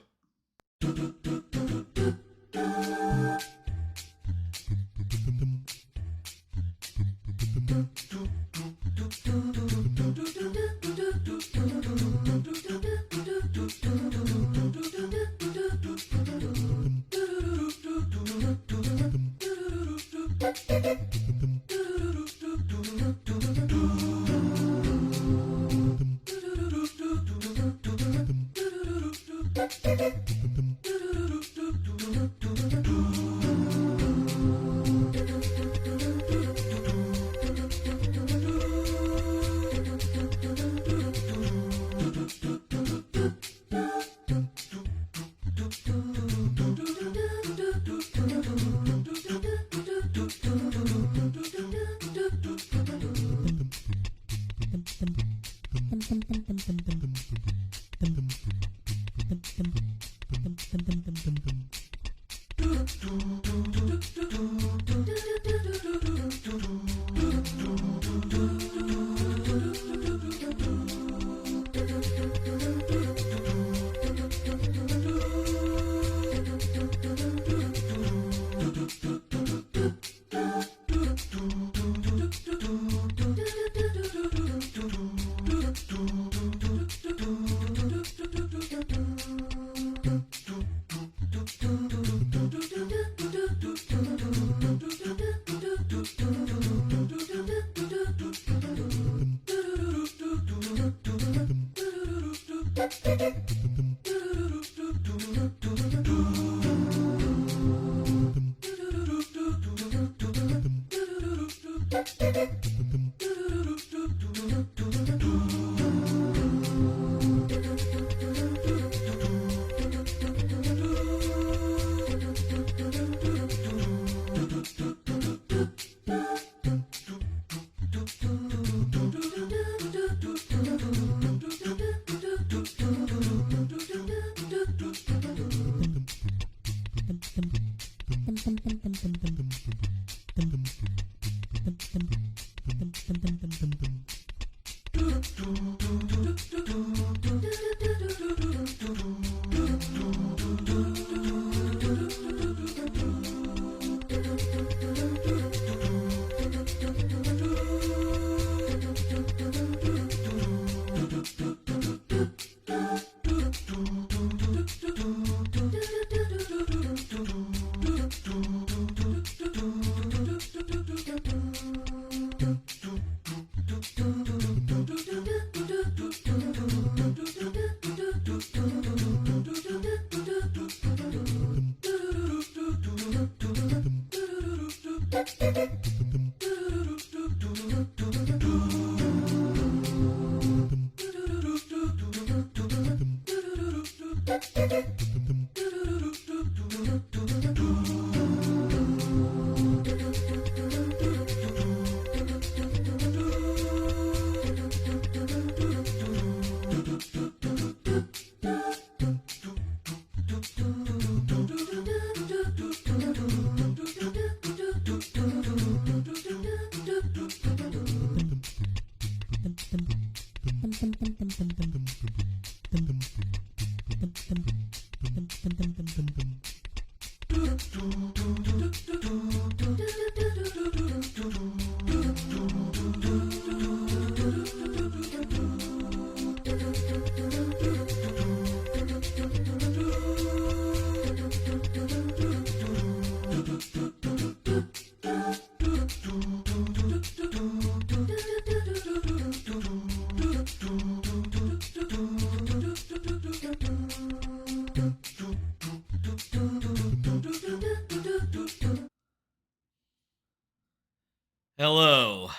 Hello.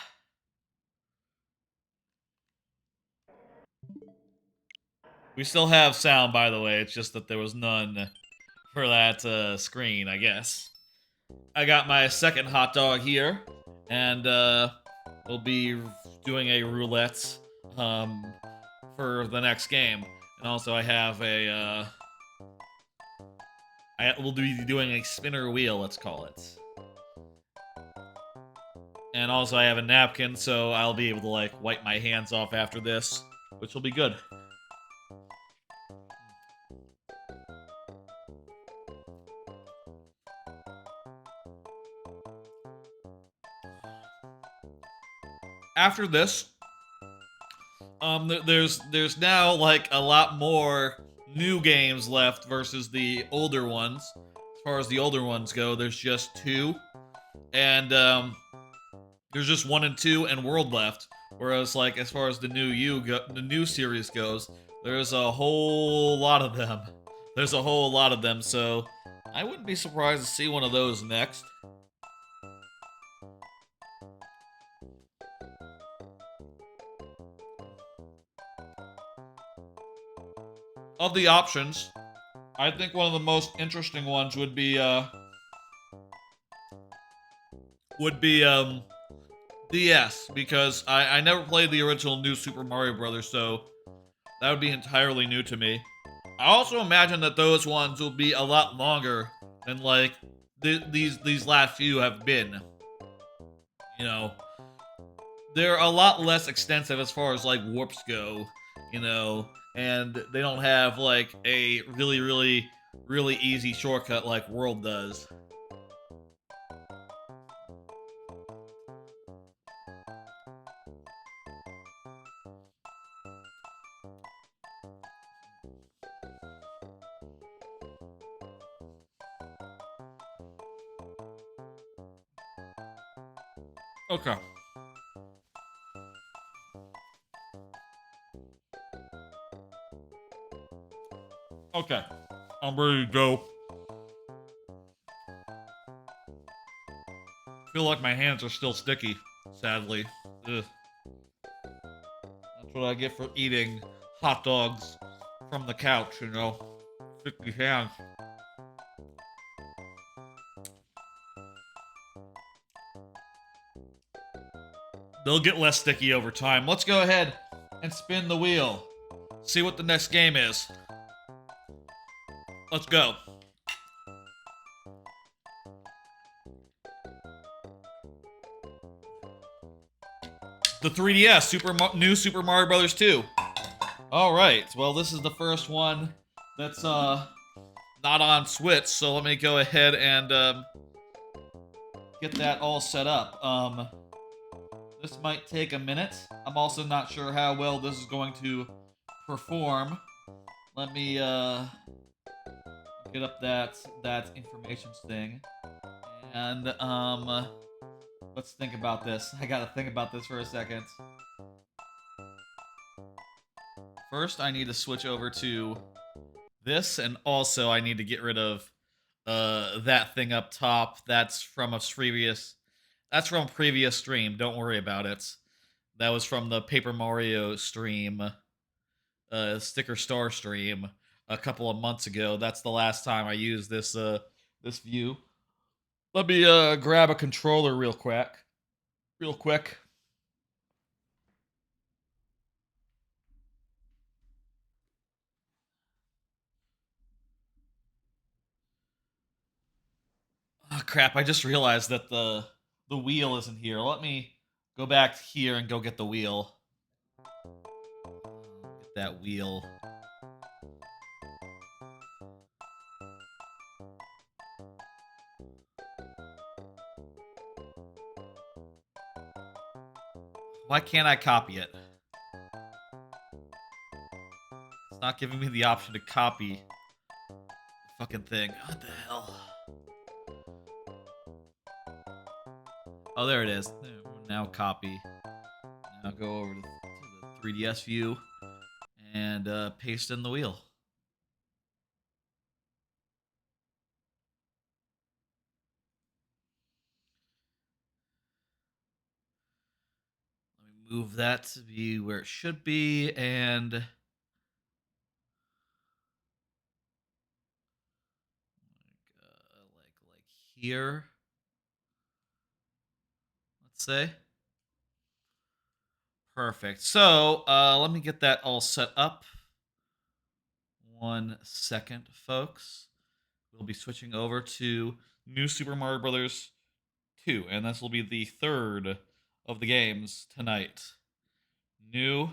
We still have sound, by the way. It's just that there was none for that screen, I guess. I got my second hot dog here, and we'll be doing a roulette for the next game. And also, I have a we'll be doing a spinner wheel, let's call it. And also, I have a napkin, so I'll be able to like wipe my hands off after this, which will be good. After this, there's now like a lot more new games left versus the older ones. As far as the older ones go, there's just 2, and there's just 1 and 2 and World left. Whereas like as far as the new series goes, there's a whole lot of them. There's a whole lot of them, so I wouldn't be surprised to see one of those next. Of the options, I think one of the most interesting ones would be DS, because I never played the original New Super Mario Brothers, so that would be entirely new to me. I also imagine that those ones will be a lot longer than like these last few have been. You know, they're a lot less extensive as far as like warps go, you know, and they don't have like a really easy shortcut like World does. Okay. Okay. I'm ready to go. I feel like my hands are still sticky, sadly. Ugh. That's what I get for eating hot dogs from the couch, you know. Sticky hands. They'll get less sticky over time. Let's go ahead and spin the wheel. See what the next game is. Let's go. The 3DS, new Super Mario Brothers 2. All right. Well, this is the first one that's not on Switch, so let me go ahead and get that all set up. This might take a minute. I'm also not sure how well this is going to perform. Let me get up that information thing. And let's think about this. I gotta think about this for a second. First, I need to switch over to this, and also I need to get rid of that thing up top. That's from a previous stream. Don't worry about it. That was from the Paper Mario stream, Sticker Star stream a couple of months ago. That's the last time I used this this view. Let me grab a controller real quick. Oh crap, I just realized that the wheel isn't here. Let me go back here and go get the wheel. Get that wheel. Why can't I copy it? It's not giving me the option to copy the fucking thing. What the hell? Oh, there it is. Now copy. Now go over to the 3DS view and paste in the wheel. Let me move that to be where it should be, and like here. Let's say. Perfect. So let me get that all set up. 1 second, folks. We'll be switching over to New Super Mario Brothers 2, and this will be the third of the games tonight. New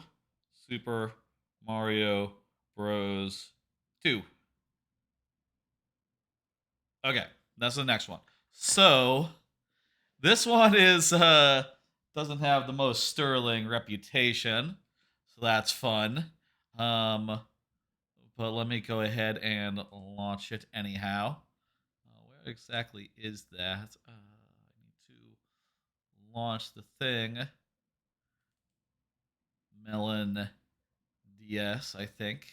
Super Mario Bros. 2. Okay, that's the next one. So this one is doesn't have the most sterling reputation, so that's fun. But let me go ahead and launch it anyhow. Where exactly is that? I need to launch the thing. Melon DS, I think.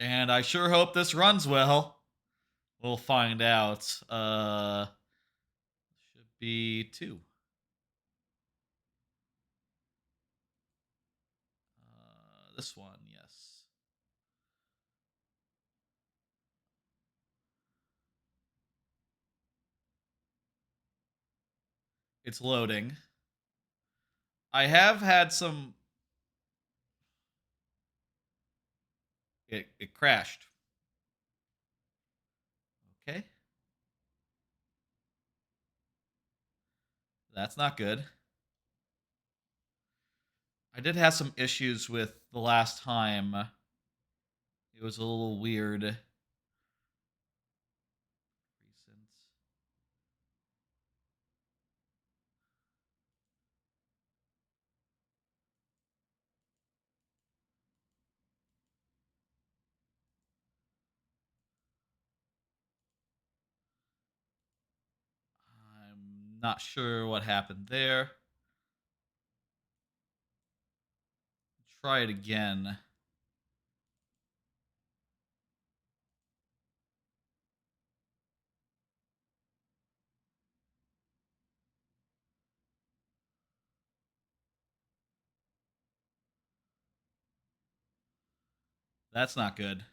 And I sure hope this runs well. We'll find out. Should be 2. This one, yes. It's loading. I have had some... It crashed. Okay. That's not good. I did have some issues with the last time. It was a little weird. Recent. I'm not sure what happened there. Try it again. That's not good.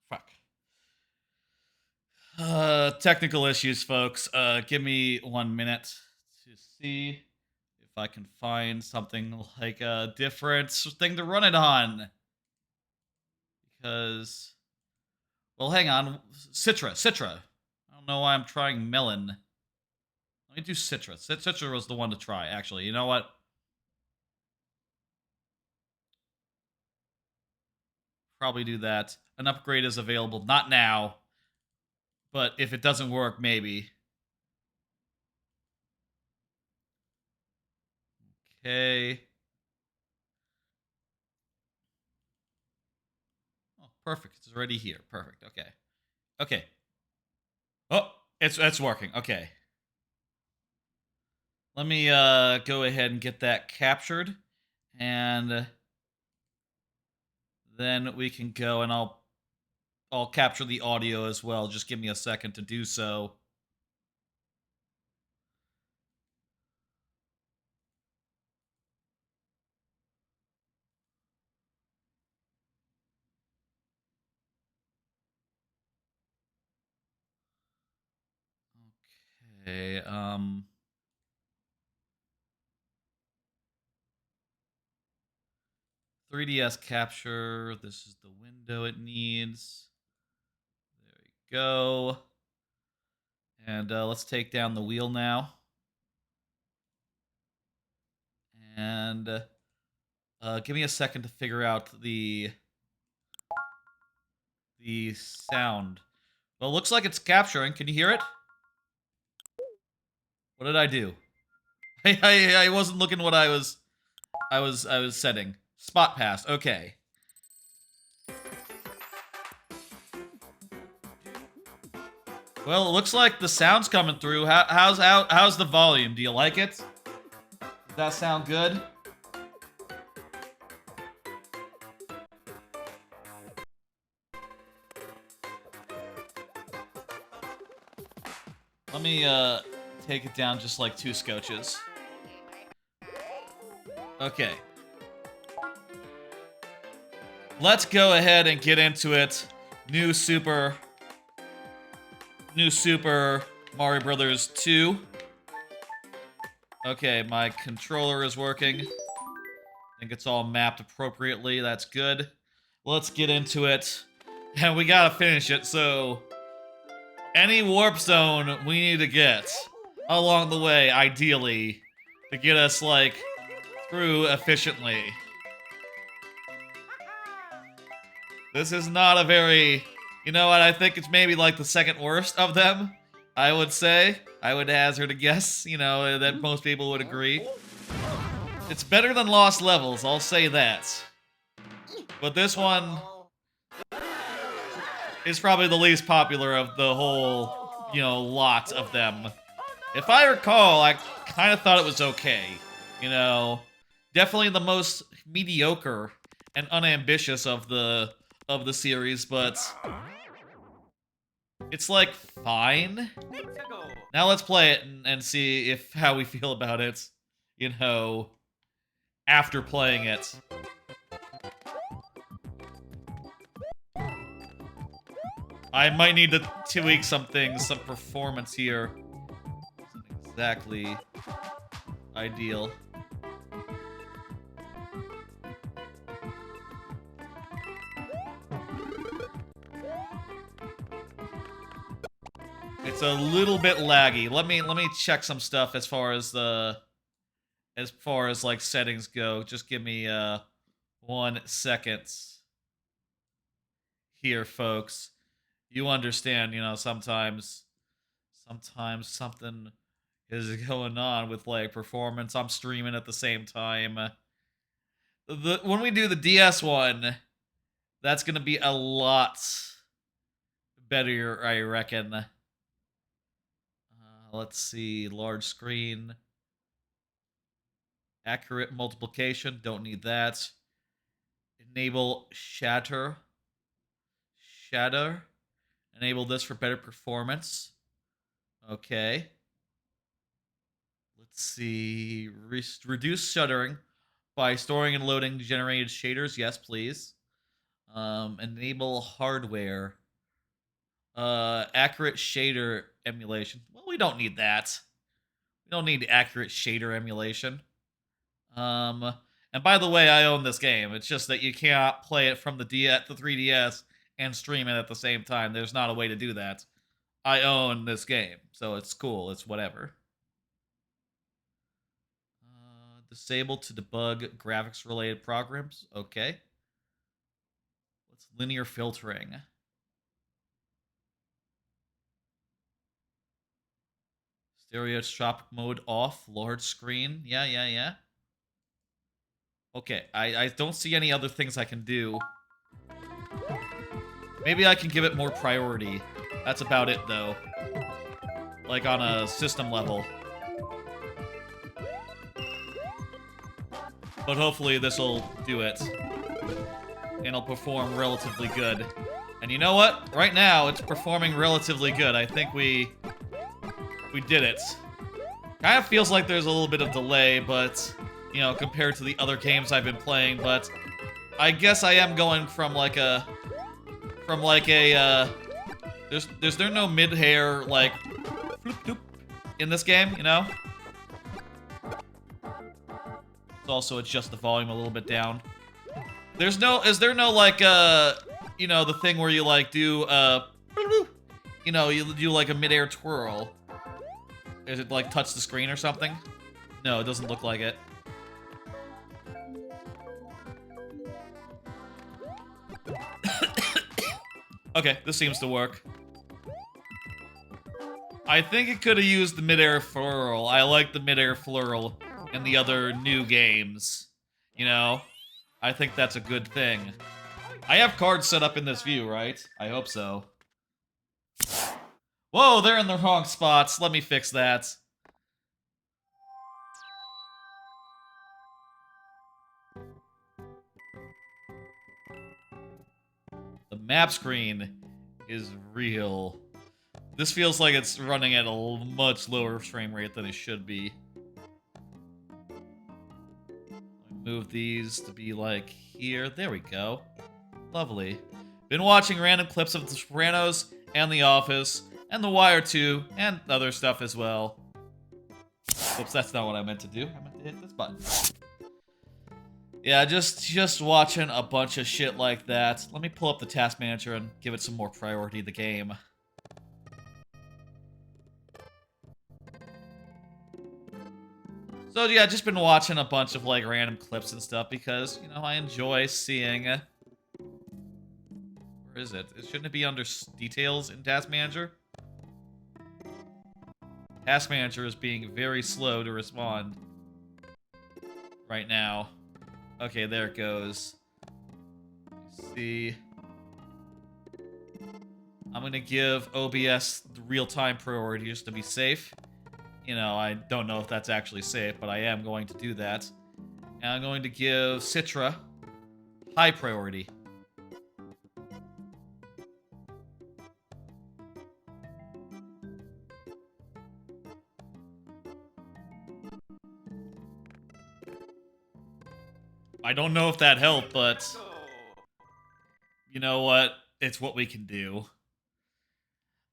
Fuck. Technical issues, folks. Give me 1 minute to see if I can find something like a different thing to run it on. Because, well, hang on. Citra. I don't know why I'm trying melon. Let me do Citra. Citra was the one to try, actually. You know what? Probably do that. An upgrade is available. Not now. But if it doesn't work, maybe. Okay. Oh, perfect. It's already here. Perfect. Okay. Okay. Oh, it's working. Okay. Let me go ahead and get that captured, and then we can go, and I'll capture the audio as well. Just give me a second to do so. Okay. 3DS capture. This is the window it needs. There we go. And let's take down the wheel now. And give me a second to figure out the sound. Well, it looks like it's capturing. Can you hear it? What did I do? I wasn't looking what I was setting. Spot pass. Okay. Well, it looks like the sound's coming through. How's the volume? Do you like it? Does that sound good? Let me take it down just like 2 scotches. Okay. Let's go ahead and get into it. New Super Mario Brothers 2. Okay, my controller is working. I think it's all mapped appropriately. That's good. Let's get into it. And we gotta finish it, so... any warp zone we need to get along the way, ideally, to get us, like, through efficiently. This is not a very... you know what, I think it's maybe, like, the second worst of them, I would say. I would hazard a guess, you know, that most people would agree. It's better than Lost Levels, I'll say that. But this one is probably the least popular of the whole, you know, lot of them. If I recall, I kind of thought it was okay. You know, definitely the most mediocre and unambitious of the series, but it's like fine. Now let's play it and see how we feel about it, you know, after playing it. I might need to tweak some things, some performance here. Isn't exactly ideal. It's a little bit laggy. Let me check some stuff as far as like settings go. Just give me 1 second here, folks. You understand, you know, sometimes something is going on with, like, performance. I'm streaming at the same time. When we do the DS one, that's gonna be a lot better, I reckon. Let's see, large screen. Accurate multiplication, don't need that. Enable shatter. Enable this for better performance. Okay. Let's see. Reduce shuddering by storing and loading generated shaders. Yes, please. Enable hardware. Accurate shader emulation. Well, we don't need that. We don't need accurate shader emulation. And by the way, I own this game. It's just that you can't play it from the 3DS and stream it at the same time. There's not a way to do that. I own this game, so it's cool. It's whatever. Disable to debug graphics-related programs. Okay. What's linear filtering? Stereoscopic mode off. Large screen. Yeah. Okay, I don't see any other things I can do. Maybe I can give it more priority. That's about it, though. Like, on a system level. But hopefully this'll do it. And it'll perform relatively good. And you know what? Right now, it's performing relatively good. I think we did it. Kind of feels like there's a little bit of delay, but, you know, compared to the other games I've been playing, but I guess I am going from like a... There's no mid-hair, like, in this game, you know? Let's also adjust the volume a little bit down. Is there no, like, you know, the thing where you, like, do, you know, you do, like, a mid-air twirl. Is it, like, touch the screen or something? No, it doesn't look like it. Okay, this seems to work. I think it could have used the midair flurl. I like the midair flurl in the other new games. You know? I think that's a good thing. I have cards set up in this view, right? I hope so. Whoa, they're in the wrong spots. Let me fix that. The map screen is real. This feels like it's running at a much lower frame rate than it should be. Move these to be like here. There we go. Lovely. Been watching random clips of The Sopranos and The Office and The Wire too, and other stuff as well. Oops, that's not what I meant to do. I meant to hit this button. Yeah, just watching a bunch of shit like that. Let me pull up the task manager and give it some more priority, the game. So yeah, just been watching a bunch of like random clips and stuff because, you know, I enjoy seeing... Where is it? Shouldn't it be under details in task manager? Task manager is being very slow to respond right now. Okay, there it goes. Let's see. I'm gonna give OBS the real-time priority just to be safe. You know, I don't know if that's actually safe, but I am going to do that. And I'm going to give Citra high priority. I don't know if that helped, but you know what? It's what we can do.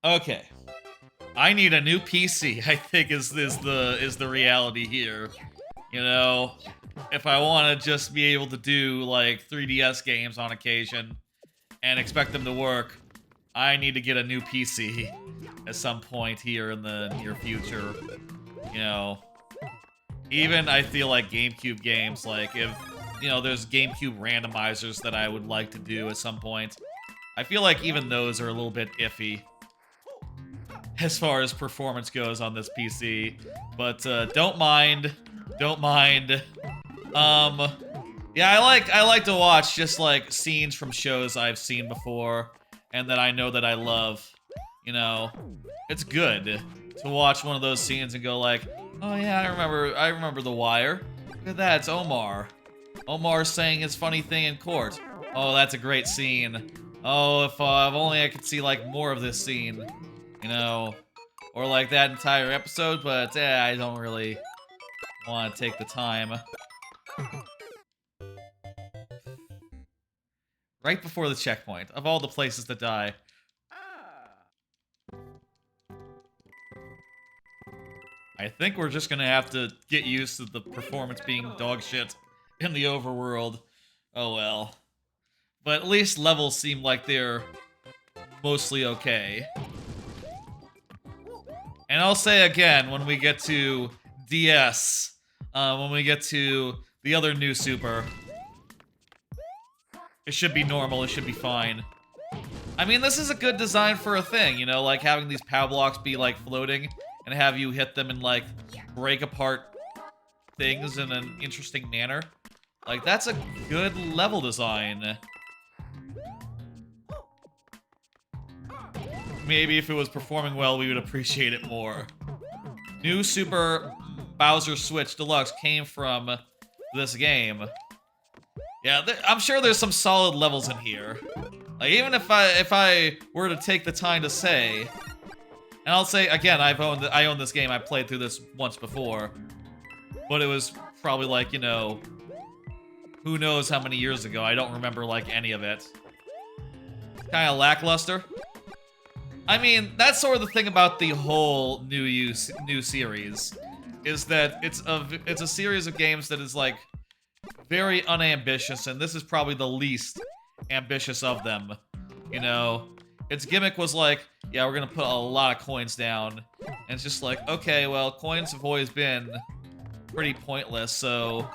Okay. I need a new PC, I think is the reality here. You know, if I want to just be able to do like 3DS games on occasion and expect them to work, I need to get a new PC at some point here in the near future. You know, even I feel like GameCube games, like if, you know, there's GameCube randomizers that I would like to do at some point. I feel like even those are a little bit iffy as far as performance goes on this PC. But don't mind. Yeah, I like to watch just like scenes from shows I've seen before and that I know that I love. You know, it's good to watch one of those scenes and go like, oh yeah, I remember The Wire. Look at that, it's Omar. Omar's saying his funny thing in court. Oh, that's a great scene. Oh, if only I could see like more of this scene, you know, or like that entire episode. But yeah, I don't really want to take the time. Right before the checkpoint, of all the places to die. I think we're just gonna have to get used to the performance being dog shit in the overworld. Oh well. But at least levels seem like they're mostly okay. And I'll say again, when we get to DS, when we get to the other new Super, it should be normal, it should be fine. I mean, this is a good design for a thing, you know, like having these POW blocks be like floating and have you hit them and like break apart things in an interesting manner. Like, that's a good level design. Maybe if it was performing well, we would appreciate it more. New Super Bowser Switch Deluxe came from this game. Yeah, I'm sure there's some solid levels in here. Like, even if I were to take the time to say, and I'll say again, I own this game. I played through this once before, but it was probably like, you know, who knows how many years ago. I don't remember like any of it. Kind of lackluster. I mean, that's sort of the thing about the whole new series, is that it's a series of games that is like very unambitious, and this is probably the least ambitious of them. You know, its gimmick was like, yeah, we're gonna put a lot of coins down, and it's just like, okay, well, coins have always been pretty pointless, so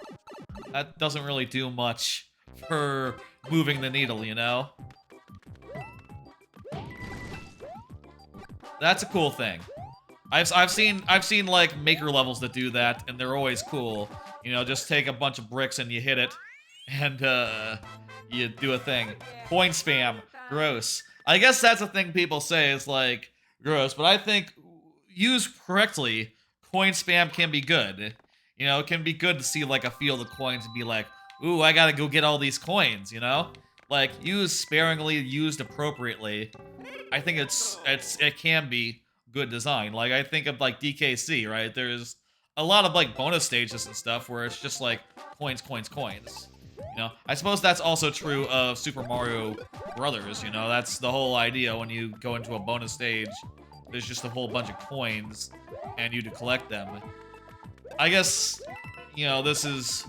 that doesn't really do much for moving the needle, you know? That's a cool thing. I've seen like maker levels that do that, and they're always cool. You know, just take a bunch of bricks and you hit it, and you do a thing. Coin spam, gross. I guess that's a thing people say is like gross, but I think used correctly, coin spam can be good. You know, it can be good to see like a field of coins and be like, ooh, I gotta go get all these coins. You know, like used sparingly, used appropriately. I think it can be good design. Like I think of like DKC, right? There's a lot of like bonus stages and stuff where it's just like coins, coins, coins. You know, I suppose that's also true of Super Mario Brothers. You know, that's the whole idea when you go into a bonus stage. There's just a whole bunch of coins, and you to collect them. I guess, you know, this is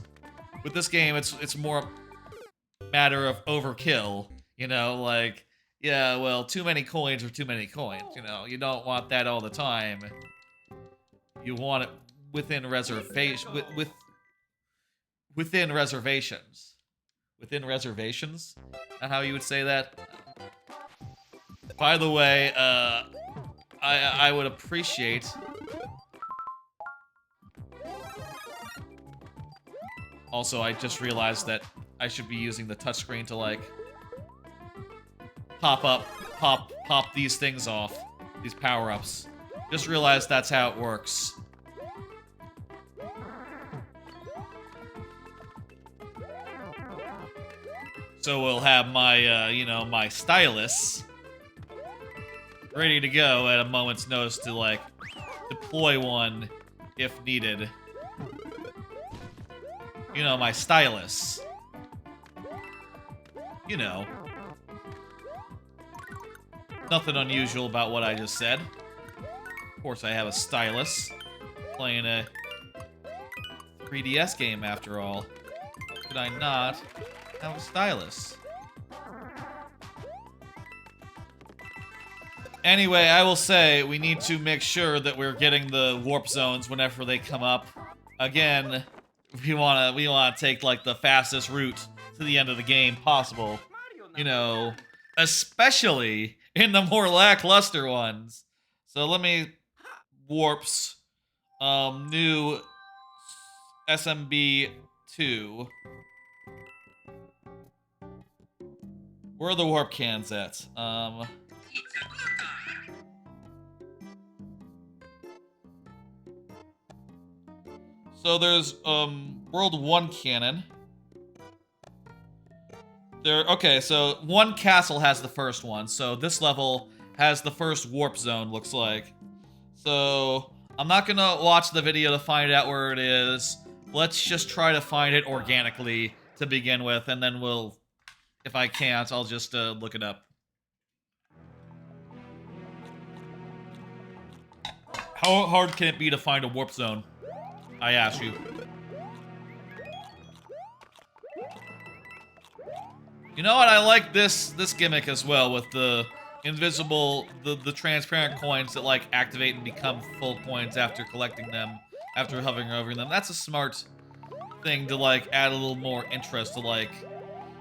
with this game. It's more a matter of overkill. You know, like. Yeah, well, too many coins are too many coins, you know. You don't want that all the time. You want it within reservation within reservations. Within reservations? Not how you would say that? By the way, I would appreciate also I just realized that I should be using the touchscreen to like pop these things off. These power-ups. Just realized that's how it works. So we'll have my, you know, my stylus ready to go at a moment's notice to, like, deploy one if needed. You know, my stylus. You know. Nothing unusual about what I just said. Of course, I have a stylus. Playing a 3DS game, after all. How could I not have a stylus? Anyway, I will say we need to make sure that we're getting the warp zones whenever they come up. Again, we wanna take like the fastest route to the end of the game possible. You know, especially in the more lackluster ones. So let me warps new SMB2. Where are the warp cans at? So there's World 1 cannon. Okay, so one castle has the first one, so this level has the first warp zone, looks like. So I'm not gonna watch the video to find out where it is. Let's just try to find it organically to begin with, and then we'll, if I can't, I'll just look it up. How hard can it be to find a warp zone? I ask you. You know what? I like this gimmick as well with the invisible, the transparent coins that like activate and become full coins after collecting them, after hovering over them. That's a smart thing to like add a little more interest to like,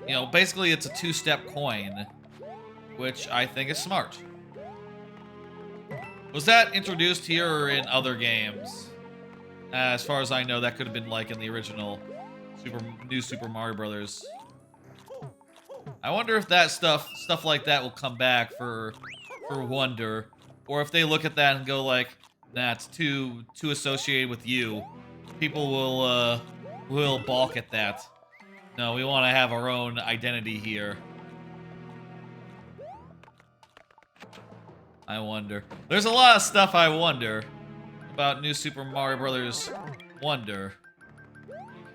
you know, basically it's a two-step coin, which I think is smart. Was that introduced here or in other games? As far as I know, that could have been like in the original new Super Mario Brothers. I wonder if that stuff like that will come back for Wonder, or if they look at that and go like, nah, it's too associated with you. People will balk at that. No, we want to have our own identity here. I wonder. There's a lot of stuff I wonder about new Super Mario Brothers Wonder.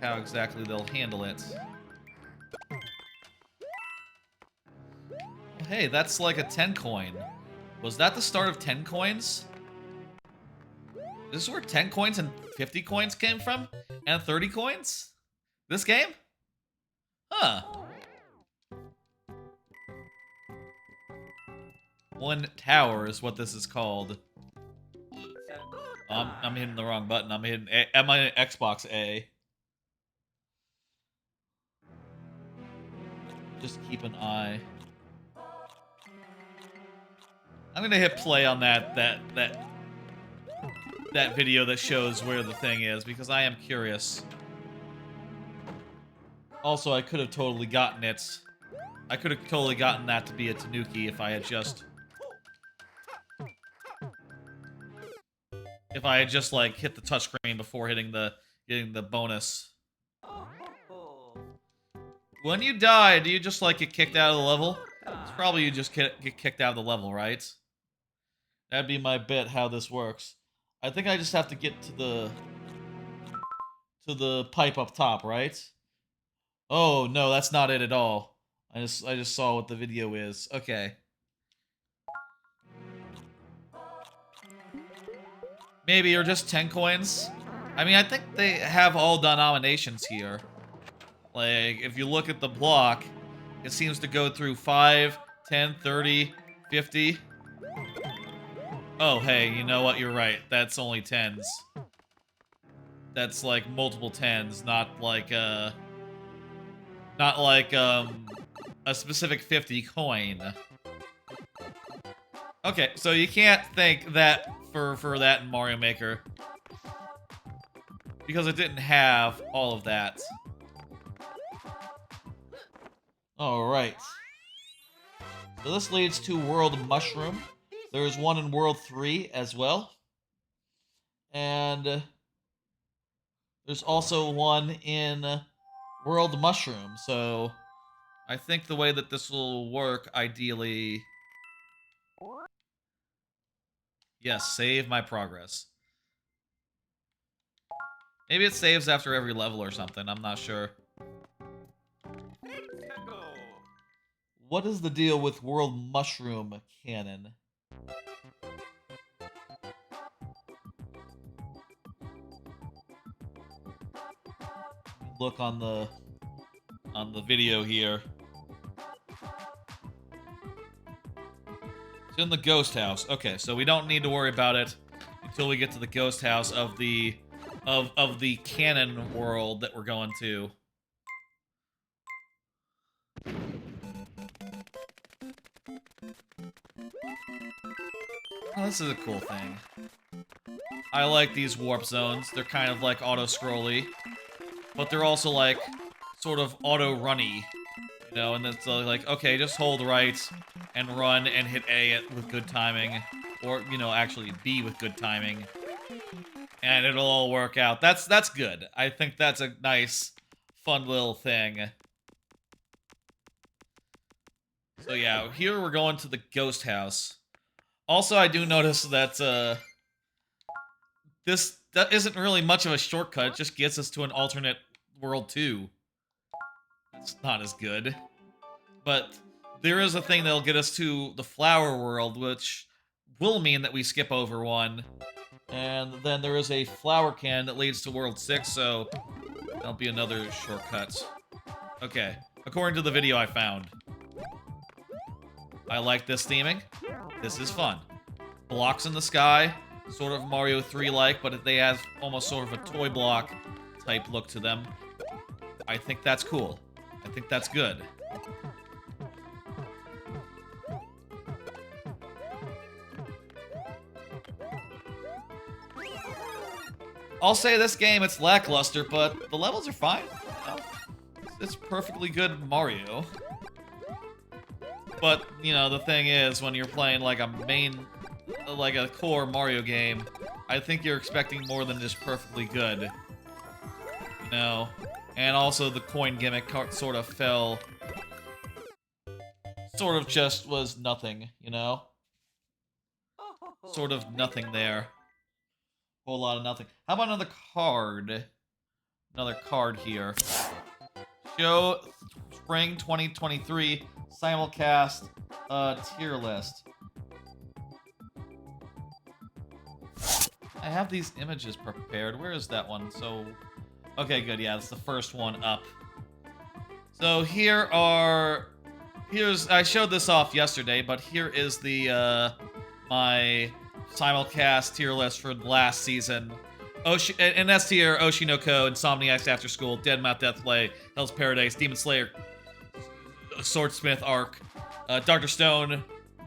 How exactly they'll handle it. Hey, that's like a 10 coin. Was that the start of 10 coins? This is where 10 coins and 50 coins came from? And 30 coins? This game? Huh. One tower is what this is called. I'm hitting the wrong button. I'm hitting Xbox A. Just keep an eye. I'm gonna hit play on that that video that shows where the thing is, because I am curious. Also, I could have totally gotten it. I could have totally gotten that to be a Tanuki if I had just... If I had just, like, hit the touchscreen before getting the bonus. When you die, do you just, like, get kicked out of the level? It's probably you just get kicked out of the level, right? That'd be my bet how this works. I think I just have to get to the pipe up top, right? Oh, no, that's not it at all. I just saw what the video is. Okay. Maybe, or just 10 coins? I mean, I think they have all denominations here. Like, if you look at the block, it seems to go through 5, 10, 30, 50. Oh, hey, you know what? You're right. That's only 10s. That's like multiple 10s, not like a specific 50 coin. Okay, so you can't think that for that in Mario Maker, because it didn't have all of that. Alright. So this leads to World Mushroom. There's one in World 3 as well. And there's also one in World Mushroom. So I think the way that this will work, ideally... Yes, save my progress. Maybe it saves after every level or something, I'm not sure. What is the deal with World Mushroom Cannon? Look on the video here. It's in the ghost house. Okay, so we don't need to worry about it until we get to the ghost house of the canon world that we're going to. Oh, this is a cool thing. I like these warp zones. They're kind of like auto-scrolly, but they're also like sort of auto-runny, you know, and it's like, okay, just hold right and run and hit A with good timing, or, you know, actually B with good timing, and it'll all work out. That's good. I think that's a nice, fun little thing. So yeah, here we're going to the ghost house. Also, I do notice that that isn't really much of a shortcut. It just gets us to an alternate world 2. It's not as good. But there is a thing that'll get us to the flower world, which will mean that we skip over one. And then there is a flower can that leads to world 6, so that'll be another shortcut. Okay, according to the video I found. I like this theming. This is fun. Blocks in the sky, sort of Mario 3-like, but they have almost sort of a toy block type look to them. I think that's cool. I think that's good. I'll say this game, it's lackluster, but the levels are fine. You know, it's perfectly good Mario. But, you know, the thing is, when you're playing like a core Mario game, I think you're expecting more than just perfectly good. You know? And also the coin gimmick sort of fell. Sort of just was nothing, you know? Sort of nothing there. Whole lot of nothing. How about another card? Another card here. Show Spring 2023 simulcast tier list. I have these images prepared. Where is that one? So, okay, good. Yeah, it's the first one up. So here's, I showed this off yesterday, but here is the, my simulcast tier list for last season. In S tier, Oshinoko, Insomniacs After School, Deadmau5 Deathplay, Hell's Paradise, Demon Slayer, Swordsmith Arc, Dr. Stone,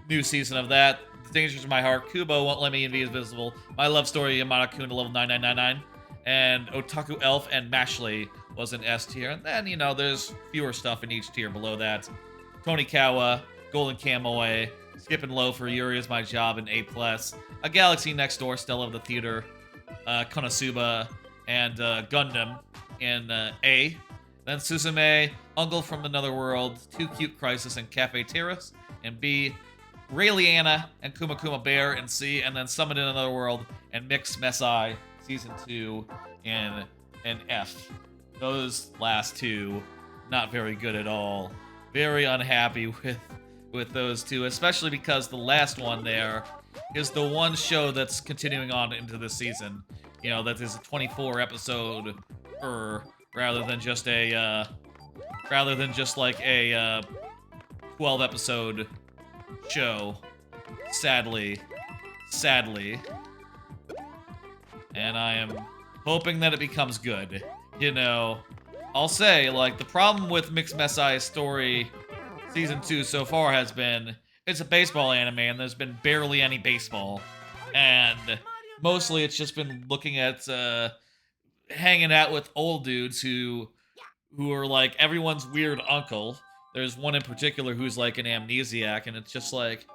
new season of that, The Dangers of My Heart, Kubo Won't Let Me Be Invisible, My Love Story, Yamada-kun to level 9999, and Otaku Elf and Mashley was an S tier. And then, you know, there's fewer stuff in each tier below that. Tony Kawa, Golden Kamuy, Skipping Low for Yuri Is My Job in A+, A Galaxy Next Door, Stella of the Theater, Konosuba, and Gundam in A. Then Suzume, Uncle from Another World, Too Cute Crisis, and Cafe Terrace in B. Raeliana and Kuma Kuma Bear in C. And then Summon in Another World and Mix Messai Season 2 in F. Those last two, not very good at all. Very unhappy with those two, especially because the last one there is the one show that's continuing on into this season. You know, that is a 24 episode rather than just like a 12 episode show. Sadly. And I am hoping that it becomes good. You know, I'll say, like, the problem with Mixed Messai's story Season 2 so far has been, it's a baseball anime and there's been barely any baseball. And mostly it's just been looking at, hanging out with old dudes who are like everyone's weird uncle. There's one in particular who's like an amnesiac, and it's just like,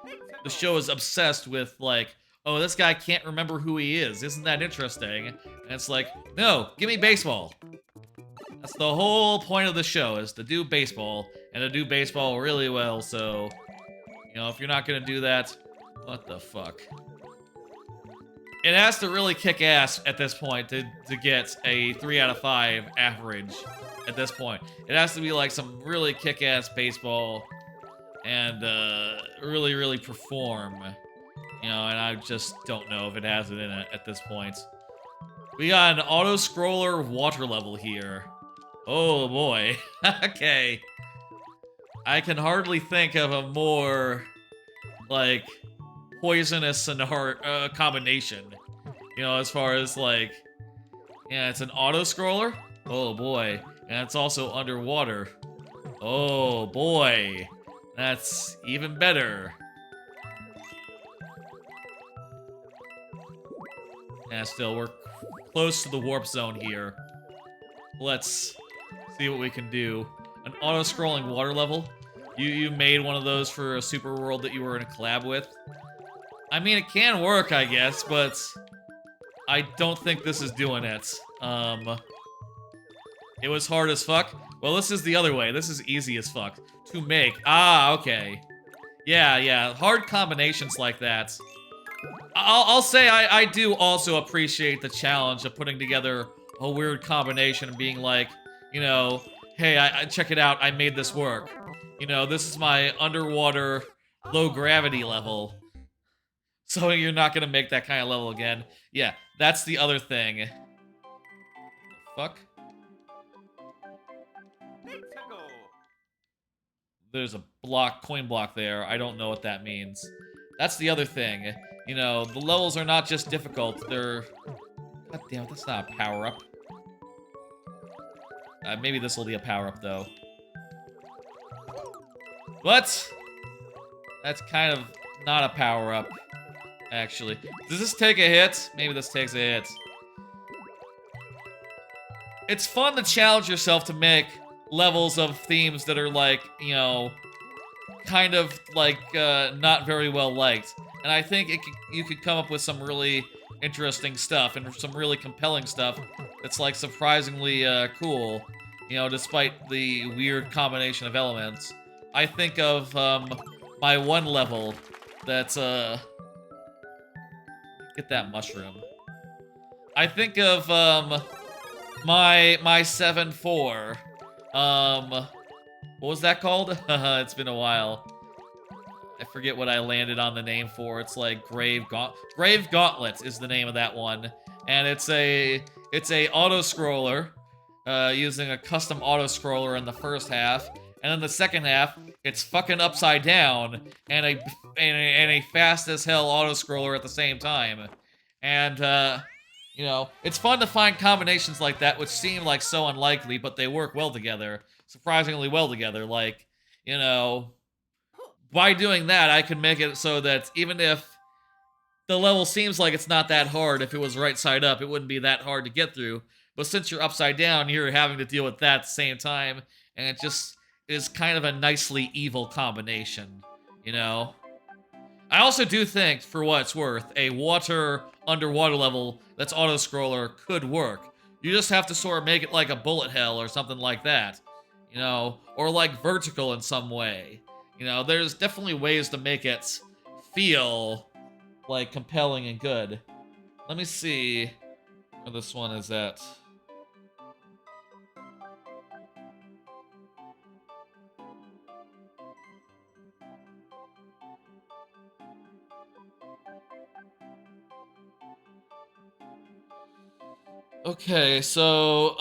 the show is obsessed with like, oh, this guy can't remember who he is. Isn't that interesting? And it's like, no, give me baseball. That's the whole point of the show, is to do baseball, and to do baseball really well, so, you know, if you're not gonna do that, what the fuck? It has to really kick ass at this point to get a 3 out of 5 average at this point. It has to be like some really kick-ass baseball and really, really perform. You know, and I just don't know if it has it in it at this point. We got an auto-scroller water level here. Oh boy. Okay. I can hardly think of a more, like, poisonous combination. You know, as far as, like, yeah, it's an auto-scroller? Oh boy. And it's also underwater. Oh boy. That's even better. And still, we're close to the warp zone here. Let's see what we can do. An auto-scrolling water level? You made one of those for a super world that you were in a collab with? I mean, it can work, I guess, but I don't think this is doing it. It was hard as fuck. Well, this is the other way. This is easy as fuck to make. Ah, okay. Yeah. Hard combinations like that. I'll say I do also appreciate the challenge of putting together a weird combination and being like, you know, hey, I check it out. I made this work. You know, this is my underwater low gravity level. So you're not gonna make that kind of level again. Yeah, that's the other thing. Fuck. There's a coin block there. I don't know what that means. That's the other thing. You know, the levels are not just difficult, they're... God damn it, that's not a power-up. Maybe this will be a power-up, though. What? That's kind of not a power-up, actually. Does this take a hit? Maybe this takes a hit. It's fun to challenge yourself to make levels of themes that are like, you know, kind of like not very well liked. And I think you could come up with some really interesting stuff and some really compelling stuff that's like surprisingly cool, you know, despite the weird combination of elements. I think of my one level that's get that mushroom. I think of my 7-4. What was that called? It's been a while. I forget what I landed on the name for. It's like Grave Gauntlet is the name of that one. And it's a auto-scroller, using a custom auto-scroller in the first half. And then the second half, it's fucking upside down and a fast as hell auto-scroller at the same time. And, you know, it's fun to find combinations like that which seem like so unlikely, but they work well together. Surprisingly well together. Like, you know, by doing that, I can make it so that even if the level seems like it's not that hard. If it was right side up, it wouldn't be that hard to get through. But since you're upside down, you're having to deal with that at the same time, and it just is kind of a nicely evil combination, you know? I also do think, for what it's worth, a underwater level that's auto-scroller could work. You just have to sort of make it like a bullet hell or something like that, you know? Or like vertical in some way. You know, there's definitely ways to make it feel like compelling and good. Let me see where this one is at. Okay, so,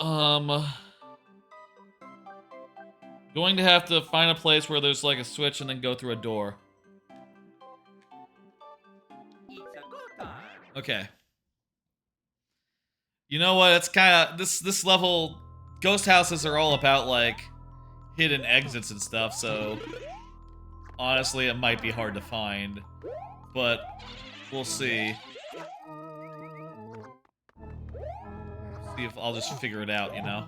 going to have to find a place where there's like a switch and then go through a door. Okay. You know what? It's kind of this level. Ghost houses are all about like hidden exits and stuff. So honestly, it might be hard to find, but we'll see. See if I'll just figure it out. You know.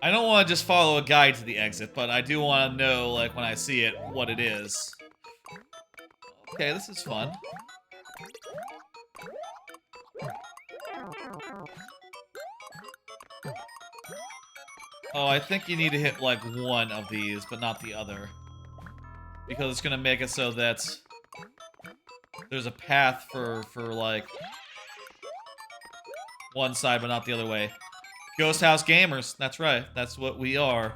I don't want to just follow a guide to the exit, but I do want to know, like, when I see it, what it is. Okay, this is fun. Oh, I think you need to hit, like, one of these, but not the other. Because it's gonna make it so that there's a path for like, one side, but not the other way. Ghost House Gamers, that's right. That's what we are.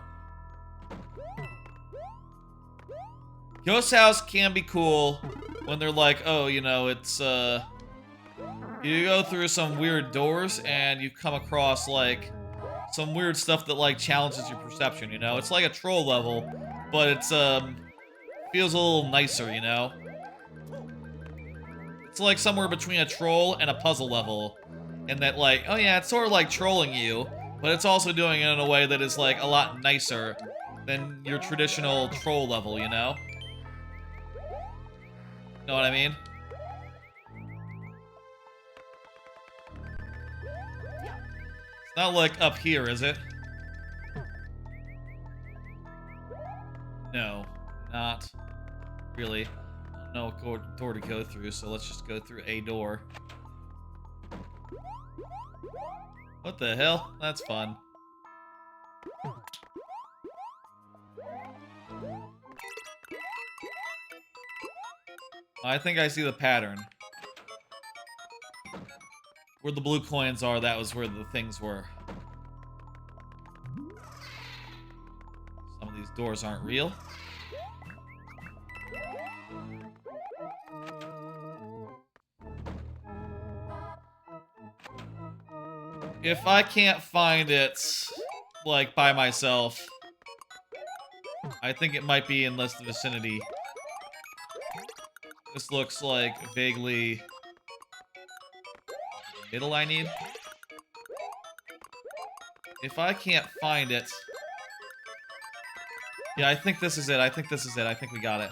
Ghost House can be cool when they're like, oh, you know, it's, you go through some weird doors and you come across, like, some weird stuff that, like, challenges your perception, you know? It's like a troll level, but it's, feels a little nicer, you know? It's like somewhere between a troll and a puzzle level. And that, like, oh yeah, it's sort of like trolling you, but it's also doing it in a way that is, like, a lot nicer than your traditional troll level, you know? Know what I mean? It's not like up here, is it? No, not really. I don't know what door to go through, so let's just go through a door. What the hell? That's fun. I think I see the pattern. Where the blue coins are, that was where the things were. Some of these doors aren't real. If I can't find it, like, by myself, I think it might be in this vicinity. This looks like vaguely middle I need. If I can't find it... Yeah, I think this is it. I think this is it. I think we got it.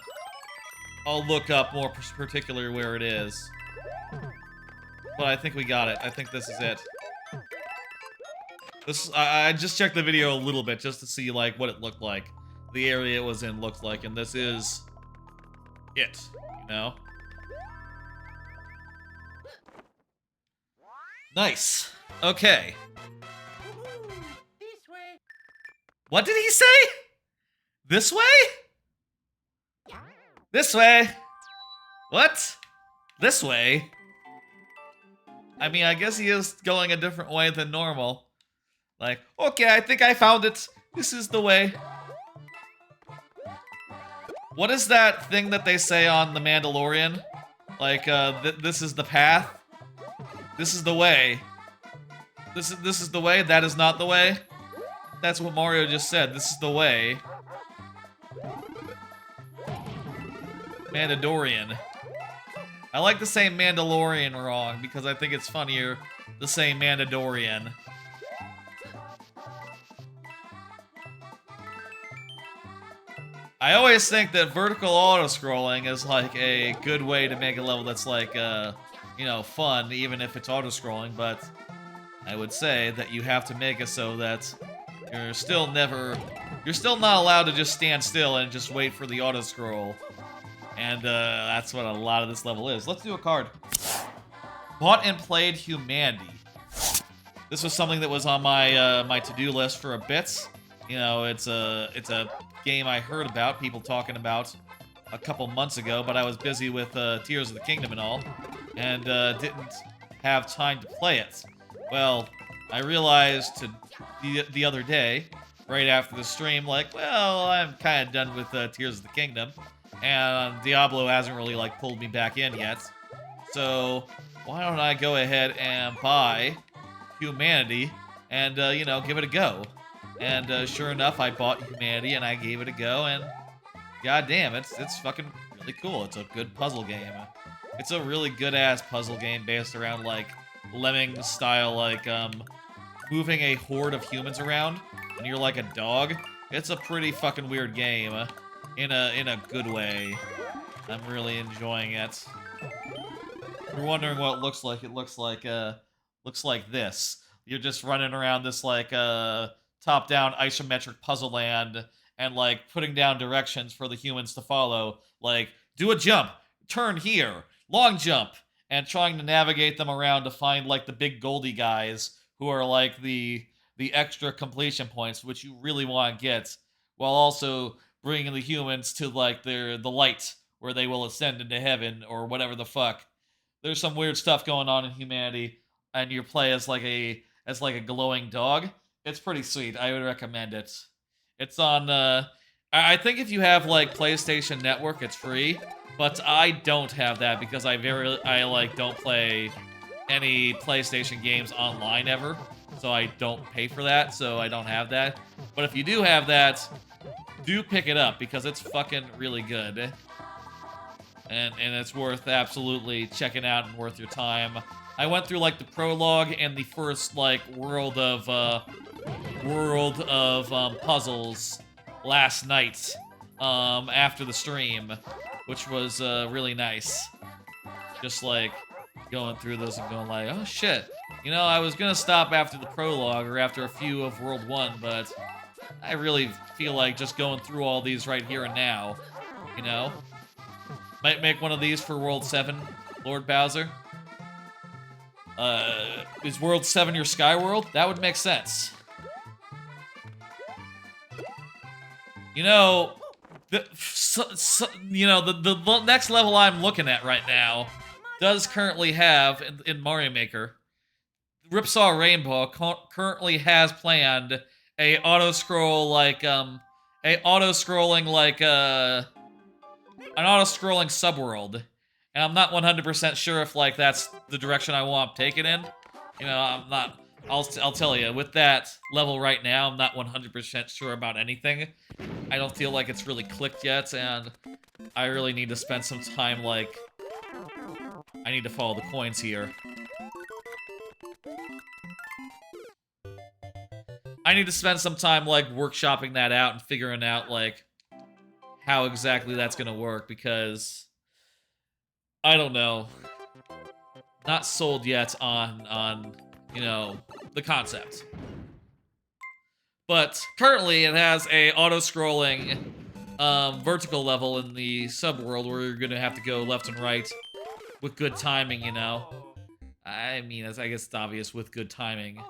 I'll look up more particular where it is. But I think we got it. I think this is it. I just checked the video a little bit just to see, like, what it looked like. The area it was in looked like, and this is it, you know? Nice. Okay. This way. What did he say? This way? This way. What? This way? I mean, I guess he is going a different way than normal. Like, okay, I think I found it. This is the way. What is that thing that they say on The Mandalorian? Like, this is the path? This is the way. This is the way? That is not the way? That's what Mario just said. This is the way. Mandalorian. I like to say Mandalorian wrong because I think it's funnier to say Mandalorian. I I always think that vertical auto-scrolling is like a good way to make a level that's like, you know, fun, even if it's auto-scrolling, but I would say that you have to make it so that you're still not allowed to just stand still and just wait for the auto-scroll. And that's what a lot of this level is. Let's do a card. Bought and played Humanity. This was something that was on my my to-do list for a bit. You know, it's a game I heard about, people talking about a couple months ago, but I was busy with Tears of the Kingdom and all, and didn't have time to play it. Well, I realized the other day, right after the stream, like, well, I'm kind of done with Tears of the Kingdom, and Diablo hasn't really, like, pulled me back in yet. So, why don't I go ahead and buy Humanity and, you know, give it a go. And sure enough, I bought Humanity and I gave it a go, and goddamn, it's fucking really cool. It's a good puzzle game. It's a really good-ass puzzle game based around, like, Lemmings style, like, moving a horde of humans around, and you're like a dog. It's a pretty fucking weird game, in a good way. I'm really enjoying it. If you're wondering what it looks like this. You're just running around this, like, top-down isometric puzzle land and, like, putting down directions for the humans to follow. Like, do a jump, turn here, long jump, and trying to navigate them around to find, like, the big Goldie guys who are, like, the extra completion points, which you really want to get, while also bringing the humans to, like, the light, where they will ascend into heaven, or whatever the fuck. There's some weird stuff going on in Humanity, and you play as, like, a glowing dog. It's pretty sweet. I would recommend it. It's on, I think if you have, like, PlayStation Network, it's free, but I don't have that because I like, don't play any PlayStation games online ever, so I don't pay for that, so I don't have that. But if you do have that, do pick it up, because it's fucking really good. And it's worth absolutely checking out and worth your time. I went through, like, the prologue and the first, like, world of puzzles last night, after the stream, which was, really nice. Just, like, going through those and going like, oh shit, you know, I was gonna stop after the prologue or after a few of World 1, but I really feel like just going through all these right here and now, you know? Might make one of these for World 7, Lord Bowser. Is World 7 your Sky World? That would make sense. You know, the next level I'm looking at right now does currently have, in Mario Maker, Ripsaw Rainbow currently has planned a auto-scroll, like, an auto-scrolling subworld. And I'm not 100% sure if, like, that's the direction I want to take it in. You know, I'm not... I'll tell you, with that level right now, I'm not 100% sure about anything. I don't feel like it's really clicked yet, and I really need to spend some time, like... I need to follow the coins here. I need to spend some time, like, workshopping that out and figuring out, like, how exactly that's gonna work, because... I don't know. Not sold yet on, you know, the concept. But currently it has a auto-scrolling vertical level in the subworld where you're gonna have to go left and right with good timing, you know. I mean, I guess it's obvious with good timing.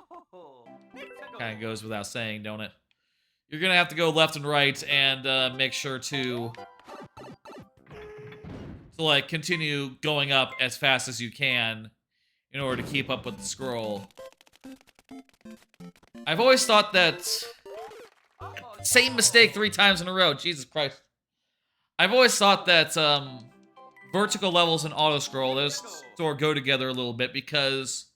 Kind of goes without saying, don't it? You're gonna have to go left and right and make sure to like, continue going up as fast as you can in order to keep up with the scroll. I've always thought that... Same mistake 3 times in a row, Jesus Christ. I've always thought that, vertical levels and auto-scroll, those sort of go together a little bit, because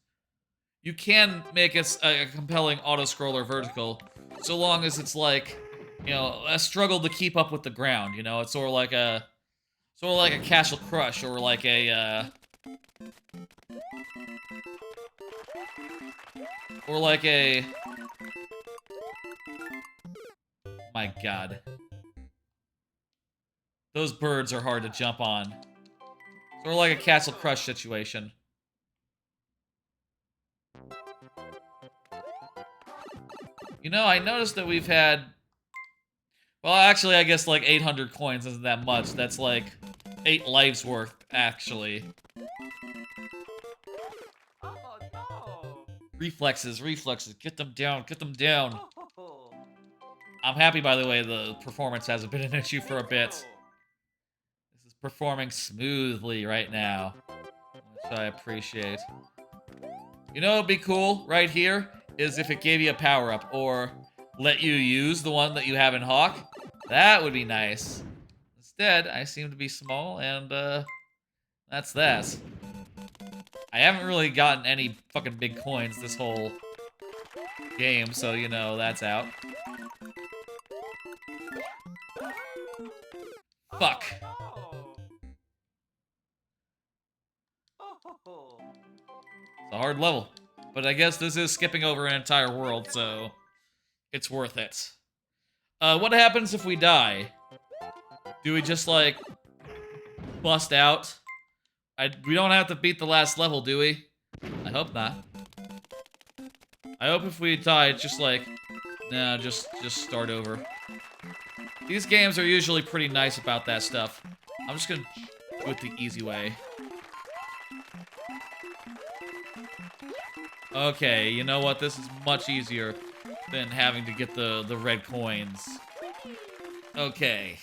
you can make it a compelling auto-scroller vertical, so long as it's like, you know, a struggle to keep up with the ground, you know? It's sort of like a Castle Crush, or like a, my god. Those birds are hard to jump on. Sort of like a Castle Crush situation. You know, I noticed that we've had... Well, actually, I guess like 800 coins isn't that much. That's like 8 lives worth, actually. Oh, no. Reflexes, reflexes. Get them down, get them down. I'm happy, by the way, the performance hasn't been an issue for a bit. This is performing smoothly right now, which I appreciate. You know what would be cool right here is if it gave you a power-up or let you use the one that you have in Hawk. That would be nice. Instead, I seem to be small, and that's that. I haven't really gotten any fucking big coins this whole game, so, you know, that's out. Fuck. It's a hard level. But I guess this is skipping over an entire world, so it's worth it. What happens if we die? Do we just, like, bust out? We don't have to beat the last level, do we? I hope not. I hope if we die, it's just like, nah, just start over. These games are usually pretty nice about that stuff. I'm just gonna do it the easy way. Okay, you know what? This is much easier than having to get the red coins. Okay.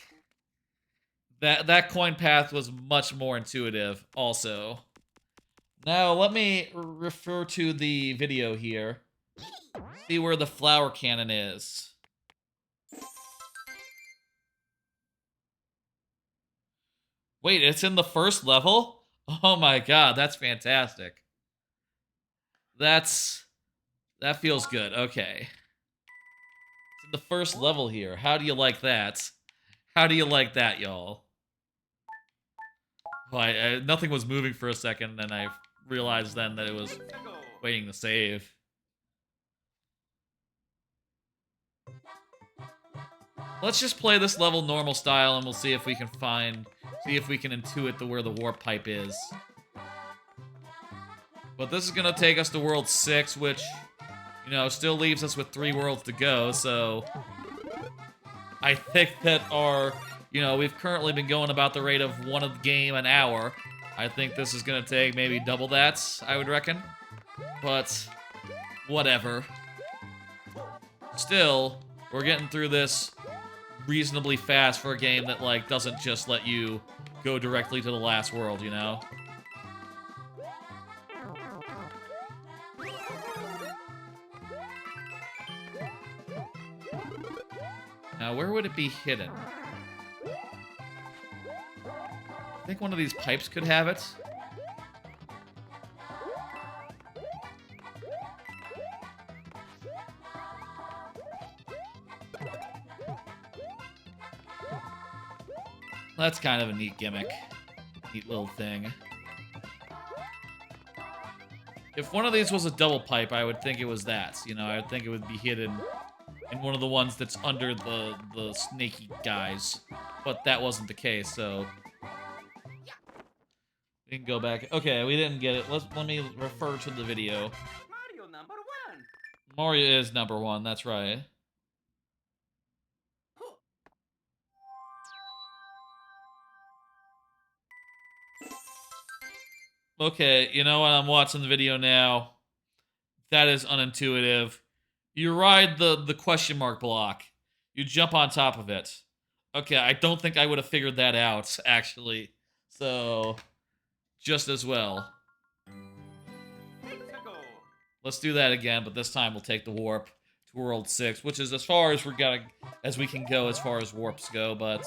That coin path was much more intuitive, also. Now, let me refer to the video here. See where the flower cannon is. Wait, it's in the first level? Oh my god, that's fantastic. That feels good. Okay. It's in the first level here. How do you like that? How do you like that, y'all? Well, nothing was moving for a second, and I realized then that it was waiting to save. Let's just play this level normal style, and we'll see if we can intuit where the warp pipe is. But this is gonna take us to World 6, which, you know, still leaves us with 3 worlds to go, so... I think that you know, we've currently been going about the rate of one of the game an hour. I think this is gonna take maybe double that, I would reckon. But, whatever. Still, we're getting through this reasonably fast for a game that, like, doesn't just let you go directly to the last world, you know? Now, where would it be hidden? I think one of these pipes could have it. That's kind of a neat gimmick. Neat little thing. If one of these was a double pipe, I would think it was that. You know, I would think it would be hidden in one of the ones that's under the snaky guys. But that wasn't the case, so... We can go back. Okay, we didn't get it. Let me refer to the video. Mario #1. Mario is #1, that's right. Okay, you know what? I'm watching the video now. That is unintuitive. You ride the question mark block. You jump on top of it. Okay, I don't think I would have figured that out, actually. So, just as well. Let's do that again, but this time we'll take the warp to World 6, which is as far as we can go as far as warps go, but...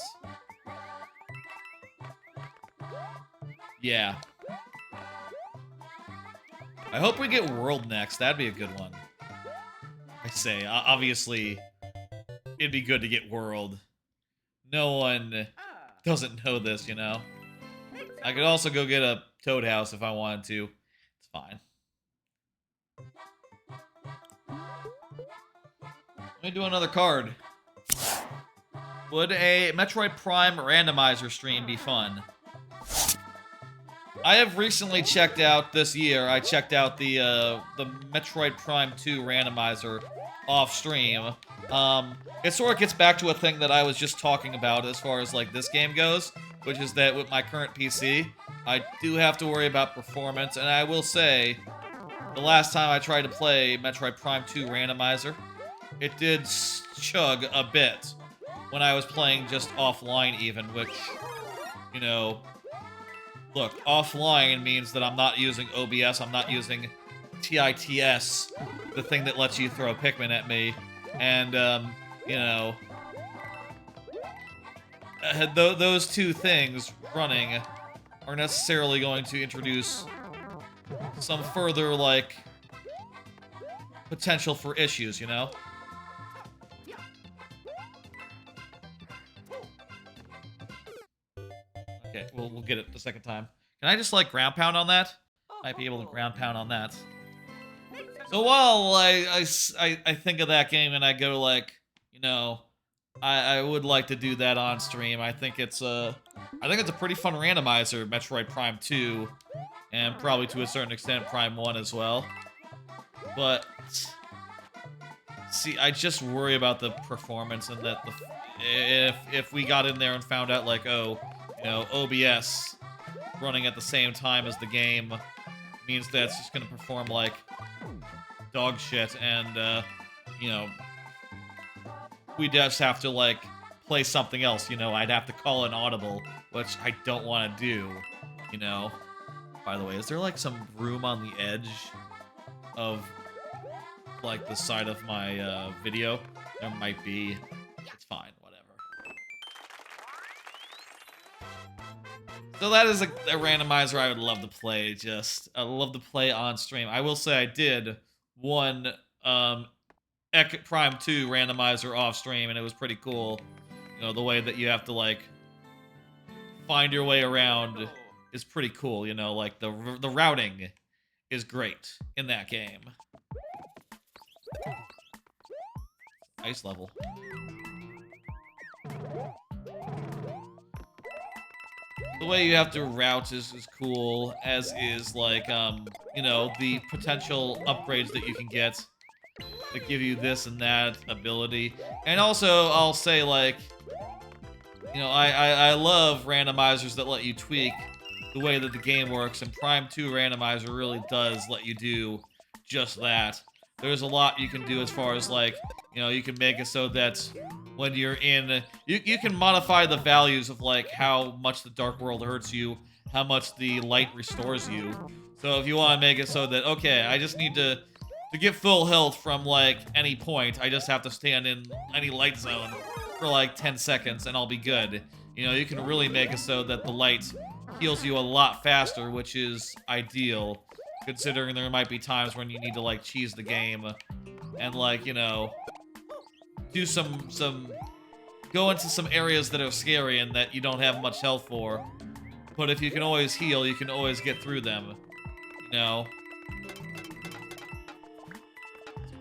Yeah. I hope we get World next. That'd be a good one. I say, obviously, it'd be good to get World. No one doesn't know this, you know? I could also go get a Toad House if I wanted to. It's fine. Let me do another card. Would a Metroid Prime randomizer stream be fun? I have recently checked out this year. I checked out the Metroid Prime 2 randomizer off stream. It sort of gets back to a thing that I was just talking about as far as like this game goes, which is that with my current PC, I do have to worry about performance, and I will say, the last time I tried to play Metroid Prime 2 randomizer, it did chug a bit when I was playing just offline even, which, you know, look, offline means that I'm not using OBS, I'm not using TITS, the thing that lets you throw Pikmin at me, and, you know, those two things running are necessarily going to introduce some further, like, potential for issues, you know? Okay, we'll get it the second time. Can I just, like, ground pound on that? Might be able to ground pound on that. So while I think of that game and I go, like, you know, I would like to do that on stream. I think it's a pretty fun randomizer, Metroid Prime 2, and probably to a certain extent Prime 1 as well. But see, I just worry about the performance and that if we got in there and found out like, oh, you know, OBS running at the same time as the game means that it's just gonna perform like dog shit, and you know, we just have to, like, play something else, you know? I'd have to call an audible, which I don't want to do, you know? By the way, is there, like, some room on the edge of, like, the side of my, video? There might be. It's fine, whatever. So that is a randomizer I would love to play, I'd love to play on stream. I will say I did one, Prime 2 randomizer off stream, and it was pretty cool. You know, the way that you have to, like, find your way around is pretty cool, you know, like, the routing is great in that game. Ice level. The way you have to route is cool, as is, like, you know, the potential upgrades that you can get that give you this and that ability. And also, I'll say, like, you know, I love randomizers that let you tweak the way that the game works, and Prime 2 randomizer really does let you do just that. There's a lot you can do as far as, like, you know, you can make it so that when you're in... You can modify the values of, like, how much the Dark World hurts you, how much the light restores you. So if you want to make it so that, okay, I just need to get full health from, like, any point, I just have to stand in any light zone for, like, 10 seconds, and I'll be good. You know, you can really make it so that the light heals you a lot faster, which is ideal, considering there might be times when you need to, like, cheese the game and, like, you know, do go into some areas that are scary and that you don't have much health for. But if you can always heal, you can always get through them, you know?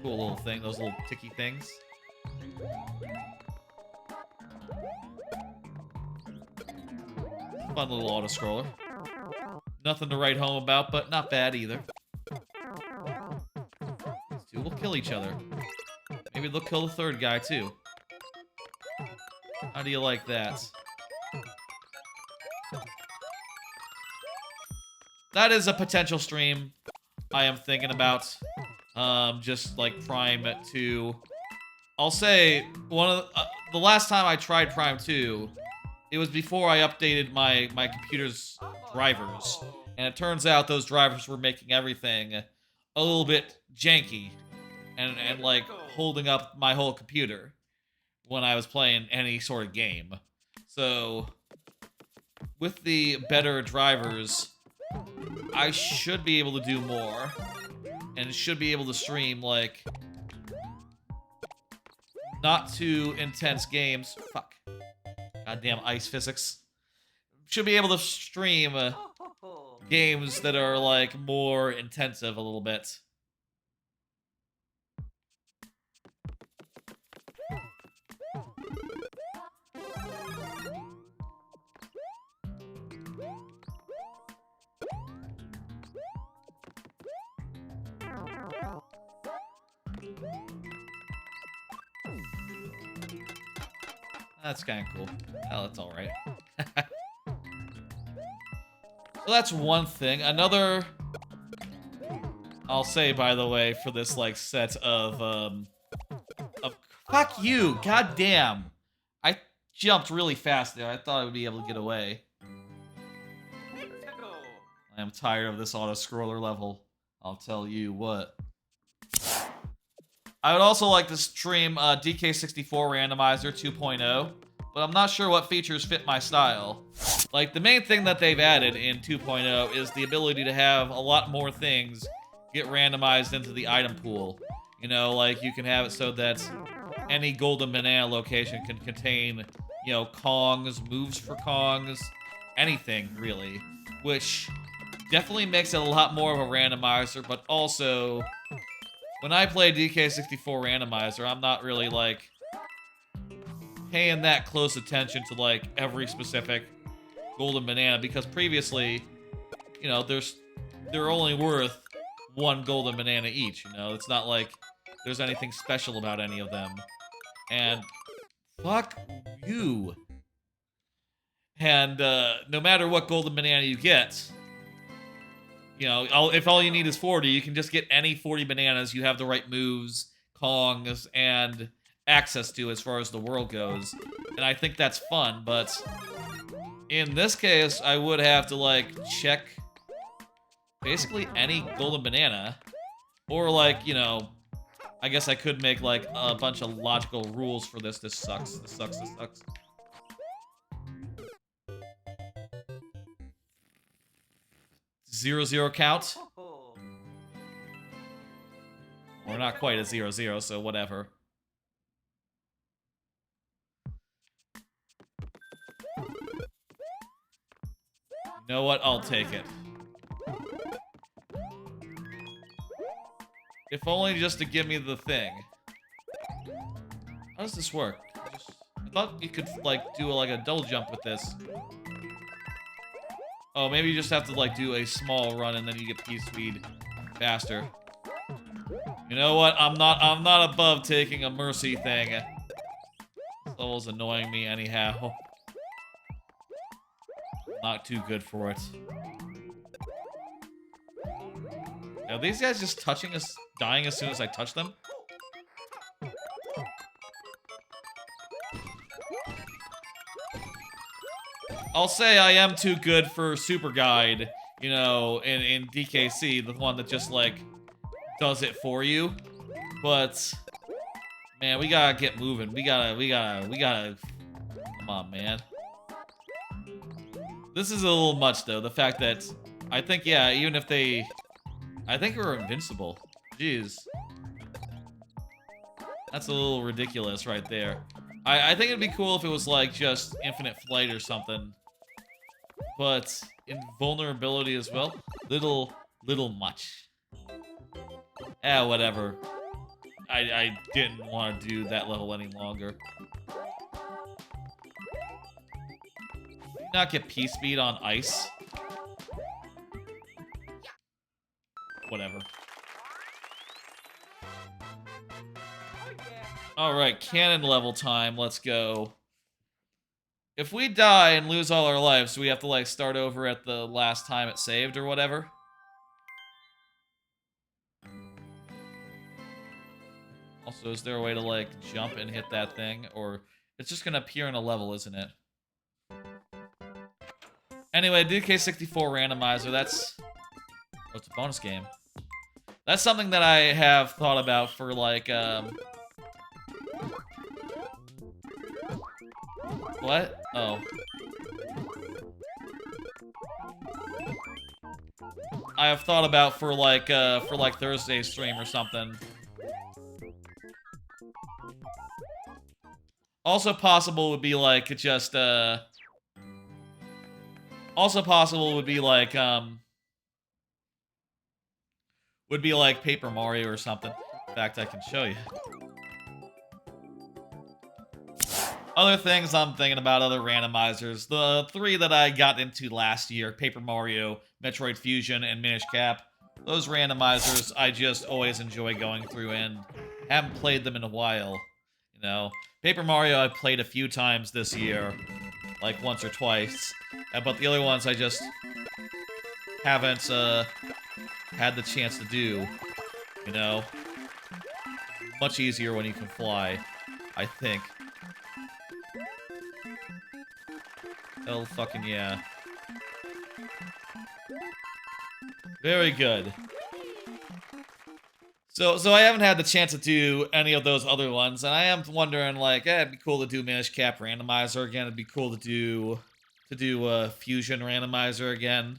Cool little thing, those little ticky things. Fun little auto-scroller. Nothing to write home about, but not bad either. These two will kill each other. Maybe they'll kill the third guy, too. How do you like that? That is a potential stream I am thinking about. Just like Prime 2. I'll say the last time I tried Prime 2, it was before I updated my computer's drivers, and it turns out those drivers were making everything a little bit janky and like holding up my whole computer when I was playing any sort of game. So with the better drivers, I should be able to do more. And should be able to stream, like, not too intense games. Fuck. Goddamn ice physics. Should be able to stream games that are, like, more intensive a little bit. That's kind of cool. Oh, that's all right. So that's one thing. Another, I'll say, by the way, for this like set of fuck you, goddamn. I jumped really fast there. I thought I would be able to get away. I am tired of this auto-scroller level. I'll tell you what. I would also like to stream DK64 Randomizer 2.0, but I'm not sure what features fit my style. Like, the main thing that they've added in 2.0 is the ability to have a lot more things get randomized into the item pool. You know, like, you can have it so that any golden banana location can contain, you know, Kongs, moves for Kongs, anything, really. Which definitely makes it a lot more of a randomizer, but also, when I play DK64 Randomizer, I'm not really, like, paying that close attention to, like, every specific golden banana, because previously, you know, they're only worth one golden banana each, you know? It's not like there's anything special about any of them. And fuck you. And no matter what golden banana you get, you know, if all you need is 40, you can just get any 40 bananas you have the right moves, Kongs, and access to as far as the world goes. And I think that's fun, but in this case, I would have to, like, check basically any golden banana. Or, like, you know, I guess I could make, like, a bunch of logical rules for this. This sucks. This sucks. This sucks. Zero count. We're not quite at 0-0, so whatever. You know what? I'll take it. If only just to give me the thing. How does this work? I thought you could, like, do like a double jump with this. Oh, maybe you just have to, like, do a small run and then you get P-speed faster. You know what? I'm not above taking a mercy thing. This level's annoying me anyhow. Not too good for it. Are these guys just touching us, dying as soon as I touch them? I'll say I am too good for Super Guide, you know, in DKC, the one that just, like, does it for you. But, man, we gotta get moving. We gotta, come on, man. This is a little much, though, the fact that, I think, yeah, even if they, I think we're invincible. Jeez. That's a little ridiculous right there. I think it'd be cool if it was, like, just infinite flight or something. But invulnerability as well, little much. Whatever. I didn't want to do that level any longer. Do you not get P-speed on ice? Whatever. Alright, cannon level time, let's go. If we die and lose all our lives, do we have to, like, start over at the last time it saved or whatever? Also, is there a way to, like, jump and hit that thing? Or it's just gonna appear in a level, isn't it? Anyway, DK64 Randomizer, that's... Oh, it's a bonus game. That's something that I have thought about for, like, What? Oh. I have thought about for like Thursday's stream or something. Also possible would be like just also possible would be like Paper Mario or something. In fact, I can show you. Other things I'm thinking about, other randomizers. The three that I got into last year, Paper Mario, Metroid Fusion, and Minish Cap, Those randomizers, I just always enjoy going through and haven't played them in a while, you know. Paper Mario I played a few times this year, like once or twice, but the other ones I just haven't had the chance to do, you know. Much easier when you can fly, I think. Hell fucking yeah. Very good. So I haven't had the chance to do any of those other ones, and I am wondering, like, it'd be cool to do Minish Cap Randomizer again. It'd be cool to do Fusion Randomizer again.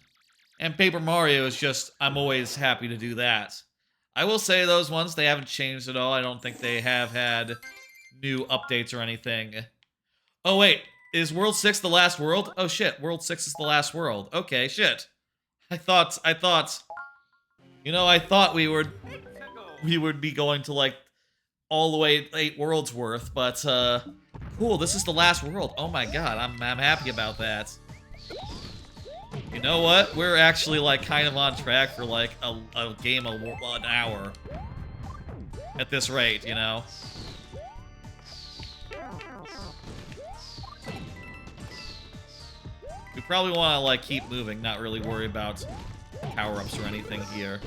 And Paper Mario is just, I'm always happy to do that. I will say those ones, they haven't changed at all. I don't think they have had new updates or anything. Oh wait, is World 6 the last world? Oh shit, World 6 is the last world. Okay, shit. I thought, you know, I thought we would be going to, like, all the way 8 worlds worth, but, cool, this is the last world. Oh my god, I'm happy about that. You know what? We're actually, like, kind of on track for, like, a game of an hour. At this rate, you know? We probably want to, like, keep moving, not really worry about power-ups or anything here.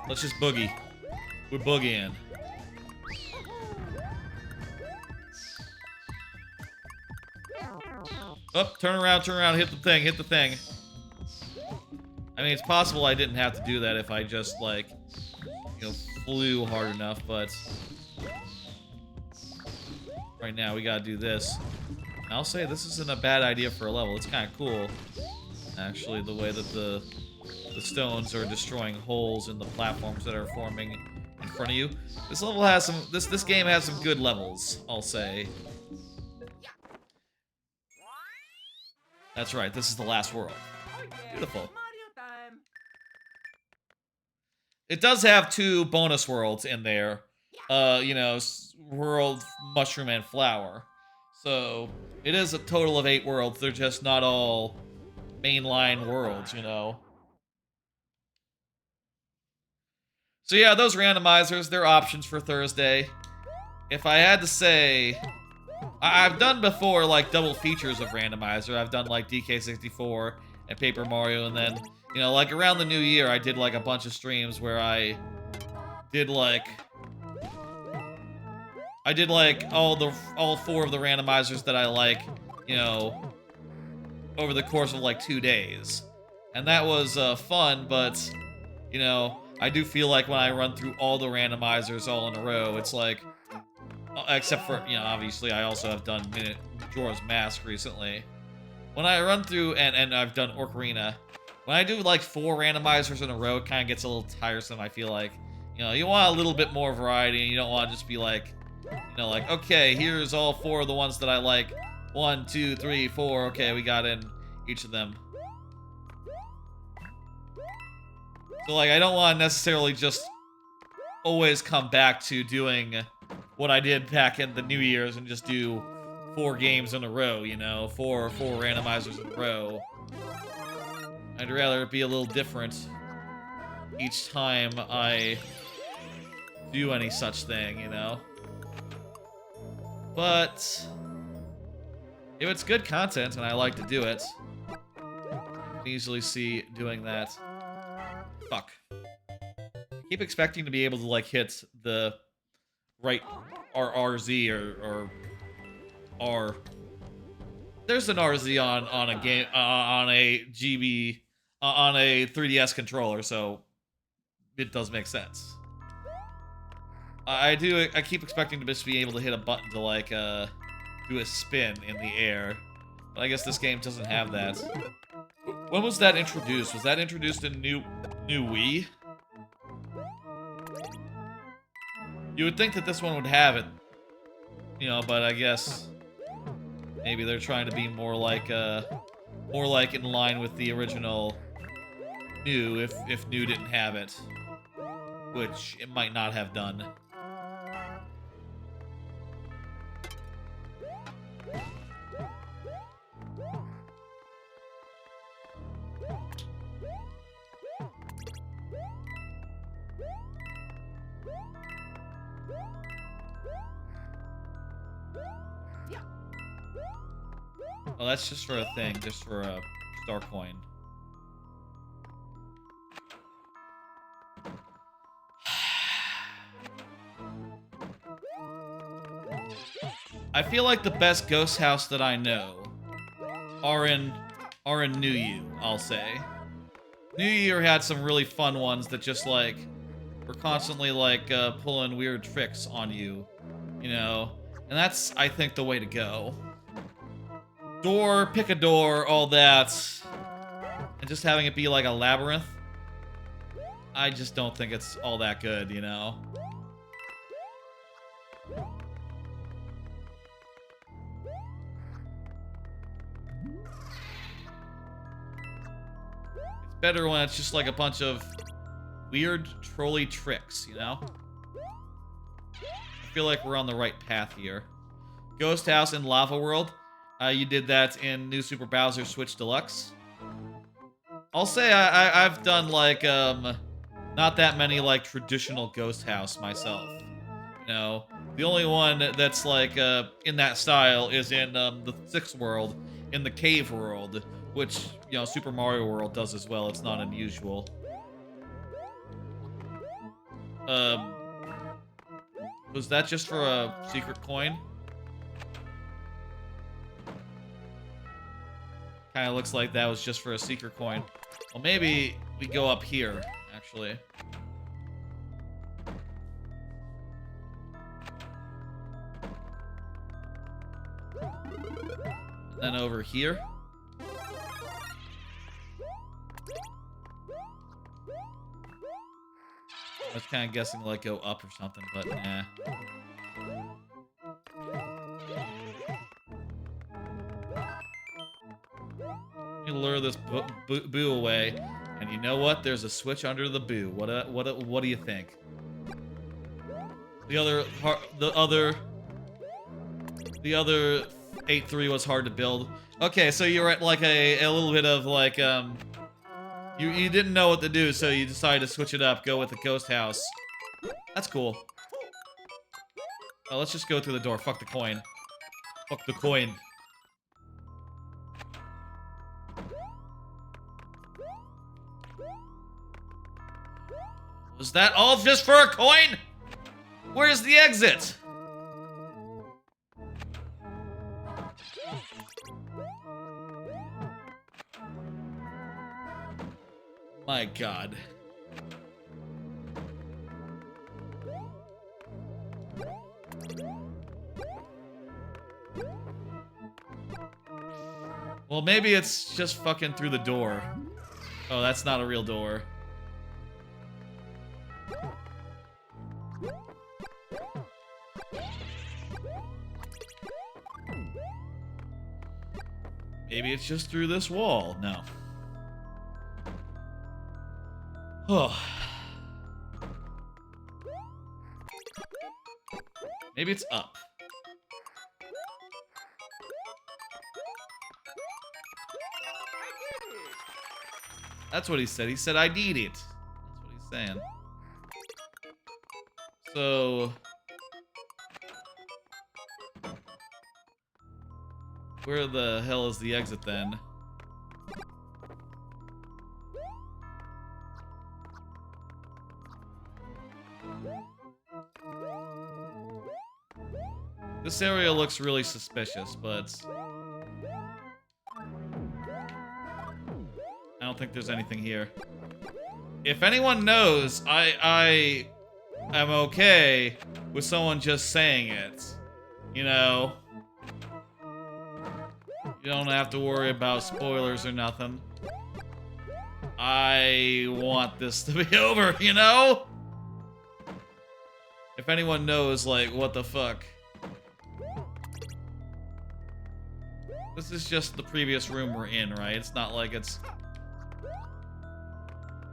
Let's just boogie. We're boogieing. Oh, turn around, hit the thing. I mean, it's possible I didn't have to do that if I just, like, you know, flew hard enough, but right now we gotta do this. And I'll say this isn't a bad idea for a level. It's kind of cool, actually, the way that the stones are destroying holes in the platforms that are forming in front of you. This level has some, this game has some good levels, I'll say. That's right, this is the last world. Beautiful. It does have 2 bonus worlds in there. You know, World, Mushroom, and Flower. So, it is a total of 8 worlds. They're just not all mainline worlds, you know. So yeah, those randomizers, they're options for Thursday. If I had to say, I've done before, like, double features of randomizer. I've done, like, DK64 and Paper Mario, and then, you know, like, around the new year, I did, like, a bunch of streams where I did, like, all 4 of the randomizers that I like, you know, over the course of, like, 2 days. And that was, fun, but, you know, I do feel like when I run through all the randomizers all in a row, it's like, except for, you know, obviously I also have done Majora's Mask recently. When I run through, and I've done Ocarina, when I do, like, 4 randomizers in a row, it kind of gets a little tiresome, I feel like. You know, you want a little bit more variety, and you don't want to just be like, you know, like, okay, here's all 4 of the ones that I like. 1, 2, 3, 4, okay, we got in each of them. So, like, I don't want to necessarily just always come back to doing what I did back in the New Year's and just do 4 games in a row, you know? 4 randomizers in a row. I'd rather it be a little different each time I do any such thing, you know? But if it's good content and I like to do it, I can easily see doing that. Fuck. I keep expecting to be able to, like, hit the right RZ or R. There's an RZ on a game on a GB on a 3DS controller, so it does make sense. I keep expecting to just be able to hit a button to, like, do a spin in the air, but I guess this game doesn't have that. When was that introduced? Was that introduced in new Wii? You would think that this one would have it, you know, but I guess maybe they're trying to be more like in line with the original new, if new didn't have it, which it might not have done. Oh, that's just for a thing, just for a star coin. I feel like the best ghost house that I know are in New You, I'll say. New Year had some really fun ones that just like were constantly like pulling weird tricks on you, you know? And that's, I think, the way to go. Door, pick a door, all that. And just having it be like a labyrinth. I just don't think it's all that good, you know? It's better when it's just like a bunch of weird trolly tricks, you know? I feel like we're on the right path here. Ghost House in Lava World. You did that in New Super Bowser Switch Deluxe. I'll say I've done like not that many like traditional Ghost House myself. You know, the only one that's like in that style is in the 6th world, in the Cave World, which, you know, Super Mario World does as well. It's not unusual. Was that just for a secret coin? Kind of looks like that was just for a secret coin. Well, maybe we go up here, actually. And then over here. I was kind of guessing like go up or something, but nah. Let me lure this boo away, and you know what? There's a switch under the boo. What do you think? The other 8-3 was hard to build. Okay, so you're at like a little bit of like you didn't know what to do, so you decided to switch it up, go with the ghost house. That's cool. Oh, let's just go through the door. Fuck the coin. Fuck the coin. Was that all just for a coin? Where's the exit? My God. Well, maybe it's just fucking through the door. Oh, that's not a real door. Maybe it's just through this wall. No. Oh. Maybe it's up. That's what he said. He said, I need it. That's what he's saying. So... where the hell is the exit then? This area looks really suspicious, but... I don't think there's anything here. If anyone knows, I am okay with someone just saying it. You know? You don't have to worry about spoilers or nothing. I want this to be over, you know? If anyone knows, like, what the fuck. This is just the previous room we're in, right? It's not like it's...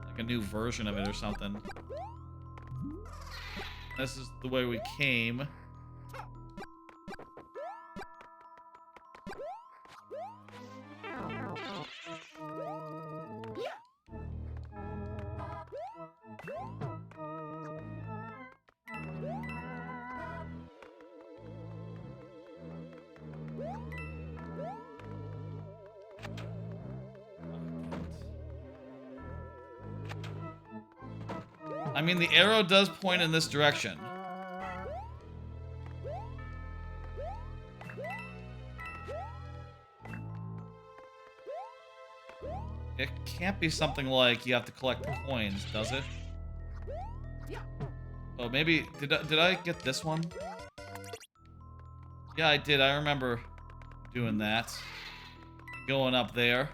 like a new version of it or something. This is the way we came. I mean, the arrow does point in this direction. It can't be something like you have to collect the coins, does it? Oh, maybe... Did I get this one? Yeah, I did. I remember doing that. Going up there.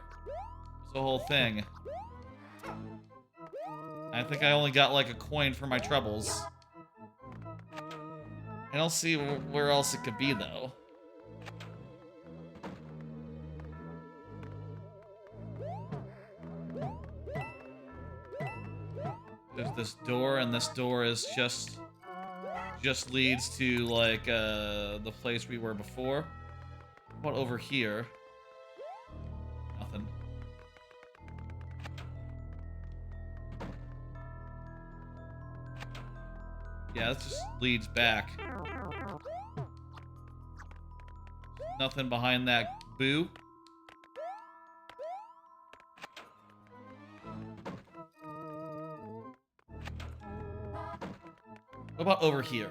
It's the whole thing. I think I only got, like, a coin for my trebles. I don't see where else it could be, though. There's this door, and this door is just leads to, like, the place we were before. What over here? Nothing. Yeah, that just leads back. Nothing behind that boo. What about over here?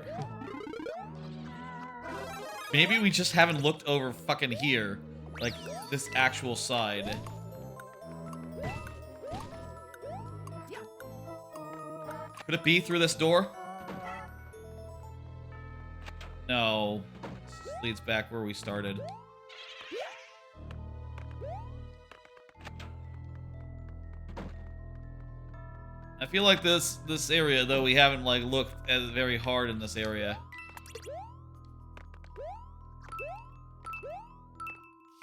Maybe we just haven't looked over fucking here. Like, this actual side. Could it be through this door? No. This leads back where we started. I feel like this area, though, we haven't, like, looked at very hard in this area.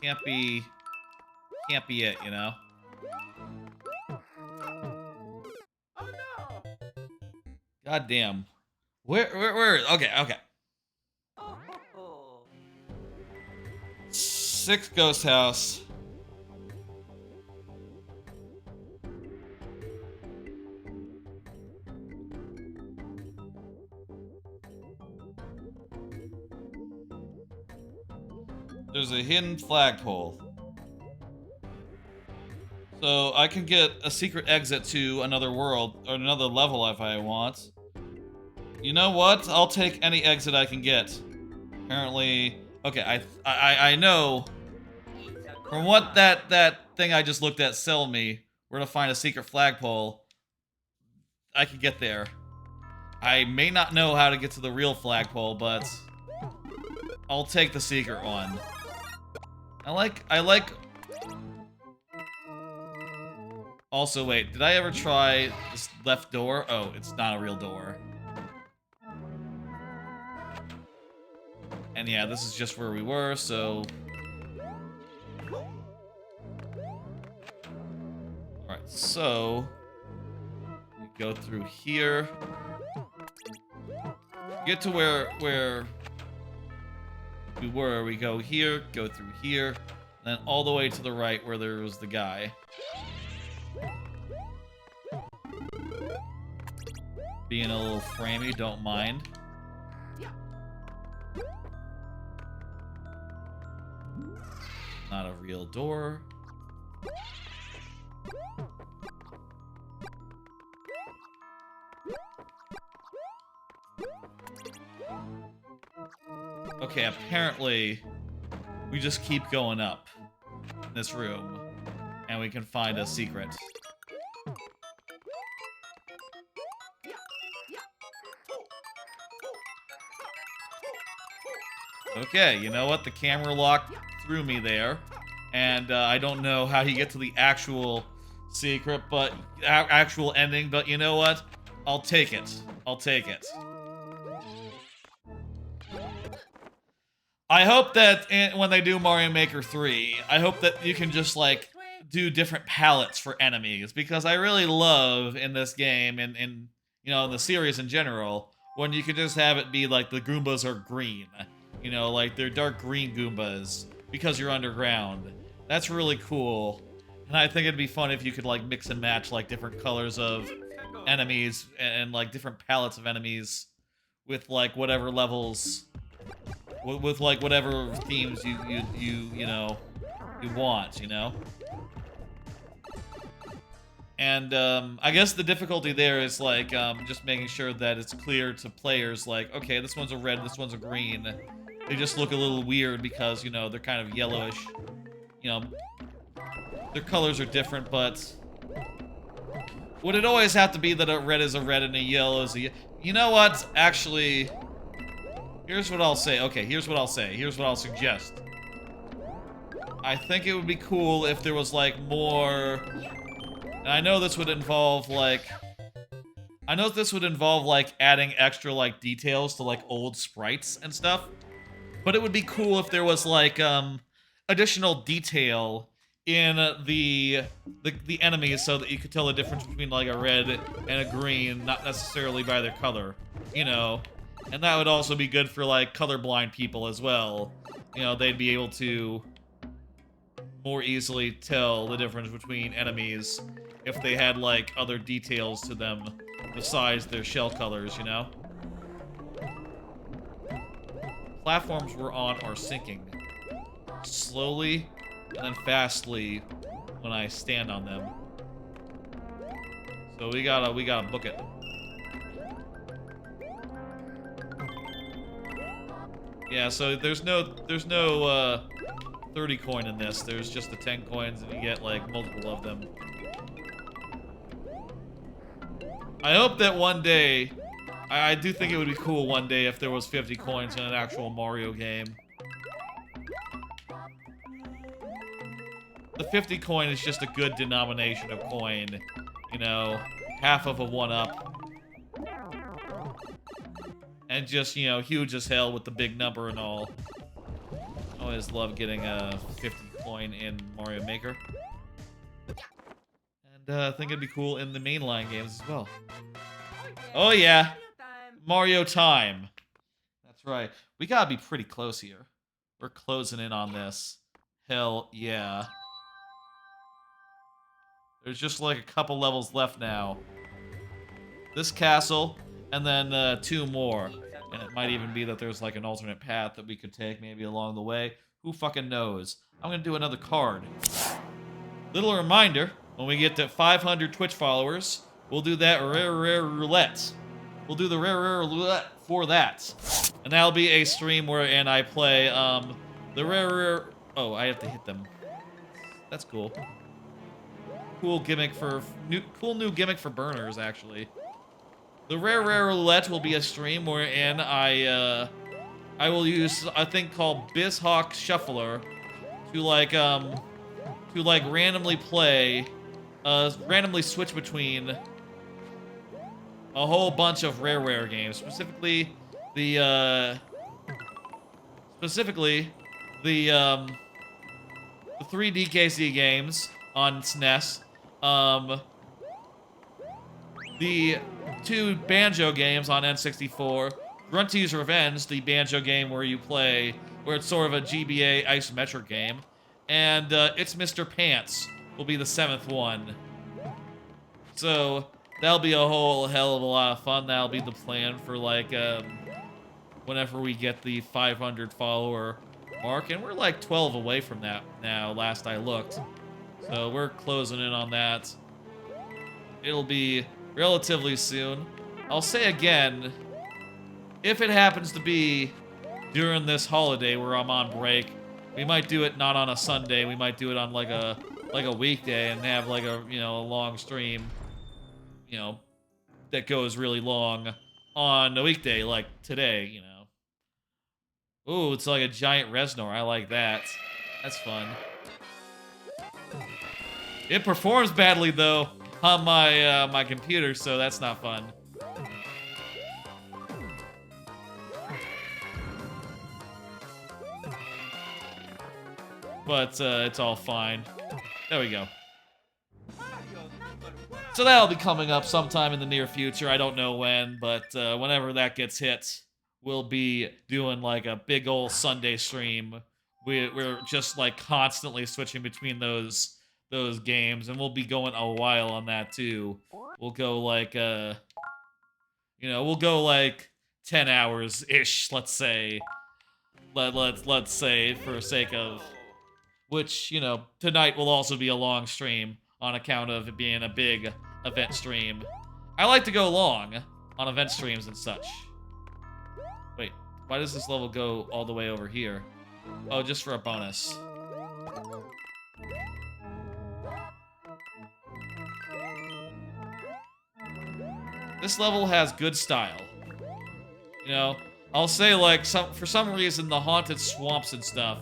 Can't be it, you know? Oh no! God damn. Where? Okay. Oh. 6 ghost house. There's a hidden flagpole. So I can get a secret exit to another world, or another level if I want. You know what? I'll take any exit I can get. Apparently... Okay, I know... From what that thing I just looked at sell me, where to find a secret flagpole, I could get there. I may not know how to get to the real flagpole, but... I'll take the secret one. I like... Also, wait, did I ever try this left door? Oh, it's not a real door. And yeah, this is just where we were, so... Alright, so... We go through here. Get to where we were, we go here, go through here, and then all the way to the right where there was the guy. Being a little framey, don't mind. Not a real door. Okay, apparently we just keep going up in this room and we can find a secret. Okay, you know what? The camera lock threw me there, and I don't know how you get to the actual secret, but actual ending, but you know what? I'll take it. I'll take it. I hope that when they do Mario Maker 3, I hope that you can just, like, do different palettes for enemies, because I really love in this game, and you know, in the series in general, when you can just have it be like the Goombas are green. You know, like they're dark green Goombas, because you're underground. That's really cool. And I think it'd be fun if you could, like, mix and match, like, different colors of enemies and like, different palettes of enemies with, like, whatever levels... With like, whatever themes you know, you want, you know? And I guess the difficulty there is like just making sure that it's clear to players like, okay, this one's a red, this one's a green. They just look a little weird because, you know, they're kind of yellowish. You know, their colors are different, but would it always have to be that a red is a red and a yellow is a... You know what? Actually, here's what I'll say. Okay, here's what I'll say. Here's what I'll suggest. I think it would be cool if there was, like, more... And I know this would involve, like... I know this would involve, like, adding extra, like, details to, like, old sprites and stuff. But it would be cool if there was, like, additional detail in the enemies so that you could tell the difference between, like, a red and a green, not necessarily by their color, you know? And that would also be good for, like, colorblind people as well. You know, they'd be able to more easily tell the difference between enemies if they had, like, other details to them besides their shell colors, you know? Platforms we're on are sinking. Slowly and then fastly when I stand on them. So we gotta book it. Yeah, so there's no 30 coin in this. There's just the 10 coins and you get like multiple of them. I hope that one day, I do think it would be cool one day if there was 50 coins in an actual Mario game. The 50 coin is just a good denomination of coin. You know, half of a 1-up. And just, you know, huge as hell with the big number and all. I always love getting a 50 coin in Mario Maker. And I think it'd be cool in the mainline games as well. Oh yeah, Mario time. That's right. We gotta be pretty close here. We're closing in on this. Hell yeah. There's just like a couple levels left now. This castle, and then 2 more. And it might even be that there's like an alternate path that we could take maybe along the way. Who fucking knows? I'm gonna do another card. Little reminder, when we get to 500 Twitch followers, we'll do that rare roulette. We'll do the rare roulette for that. And that'll be a stream wherein I play the rare... Oh, I have to hit them. That's cool. Cool gimmick for... Cool new gimmick for burners, actually. The rare roulette will be a stream wherein I will use a thing called BizHawk Shuffler to like randomly play, randomly switch between a whole bunch of rare games, specifically the 3 DKC games on SNES, the 2 Banjo games on N64, Grunty's Revenge, the Banjo game where you play, where it's sort of a GBA isometric game, and It's Mr. Pants will be the 7th one. So that'll be a whole hell of a lot of fun. That'll be the plan for like whenever we get the 500 follower mark, and we're like 12 away from that now, last I looked. So we're closing in on that. It'll be relatively soon. I'll say again, if it happens to be during this holiday where I'm on break, we might do it not on a Sunday. We might do it on like a weekday and have like a, you know, a long stream, you know, that goes really long on a weekday like today, you know. Ooh, it's like a giant Reznor. I like that. That's fun. It performs badly though on my my computer, so that's not fun. But it's all fine. There we go. So that'll be coming up sometime in the near future. I don't know when, but whenever that gets hit, we'll be doing like a big old Sunday stream. We're just like constantly switching between those games, and we'll be going a while on that too. We'll go like you know, we'll go like 10 hours ish, let's say. Let's say for sake of which, you know, tonight will also be a long stream. on account of it being a big event stream. I like to go long on event streams and such. Wait, why does this level go all the way over here? Oh, just for a bonus. This level has good style. You know, I'll say like for some reason the haunted swamps and stuff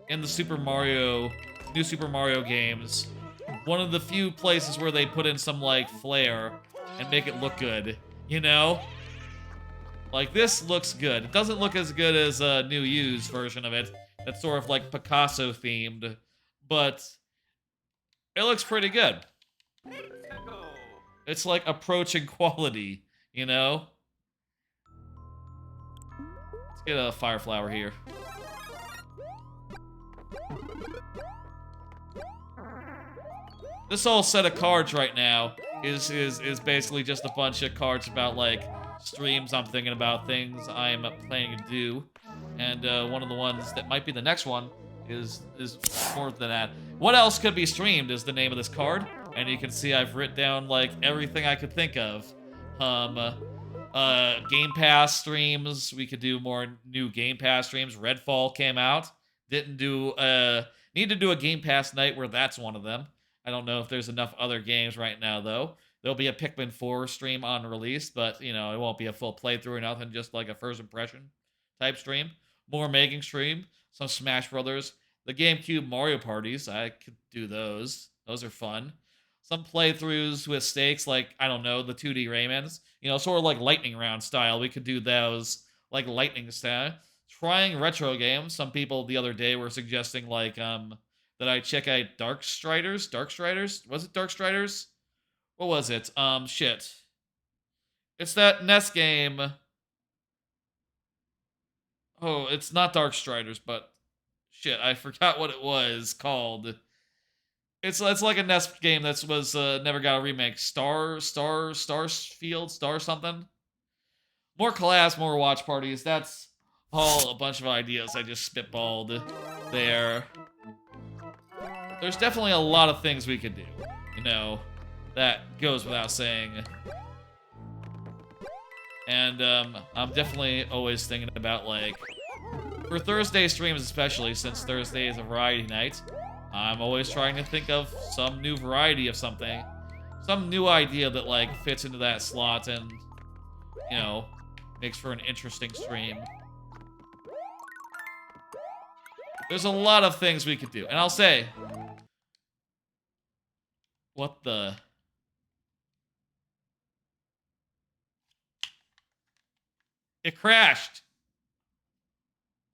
in the new Super Mario games, one of the few places where they put in some like flair and make it look good, you know? Like this looks good. It doesn't look as good as a new used version of it. That's sort of like Picasso themed, but it looks pretty good. It's like approaching quality, you know? Let's get a fire flower here. This whole set of cards right now is basically just a bunch of cards about like streams I'm thinking about, things I'm planning to do, and one of the ones that might be the next one is more than that. What else could be streamed is the name of this card, and you can see I've written down like everything I could think of. Game Pass streams. We could do more new Game Pass streams. Redfall came out. Didn't do need to do a Game Pass night where that's one of them. I don't know if there's enough other games right now though. There'll be a Pikmin 4 stream on release, but you know, it won't be a full playthrough or nothing, just like a first impression type stream. More making stream, some Smash Brothers, the GameCube Mario parties. I could do those. Those are fun. Some playthroughs with stakes, like, I don't know, the 2D Raymans. You know, sort of like lightning round style. We could do those, like lightning style. Trying retro games. Some people the other day were suggesting, like, that I check out Dark Striders? Was it Dark Striders? What was it? Shit. It's that NES game. Oh, it's not Dark Striders, but shit, I forgot what it was called. It's like a NES game that was never got a remake. Starfield, Star something. More collabs, more watch parties. That's all a bunch of ideas I just spitballed there. There's definitely a lot of things we could do, you know, that goes without saying. And I'm definitely always thinking about, like, for Thursday streams especially, since Thursday is a variety night, I'm always trying to think of some new variety of something. Some new idea that, like, fits into that slot and, you know, makes for an interesting stream. There's a lot of things we could do. And I'll say... What the... It crashed!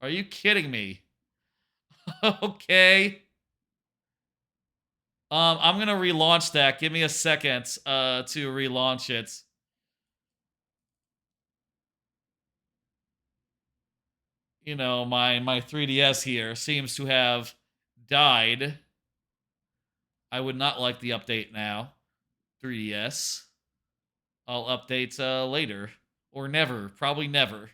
Are you kidding me? Okay. I'm gonna relaunch that. Give me a second to relaunch it. You know, my 3DS here seems to have died. I would not like the update now. 3DS. I'll update later. Or never. Probably never.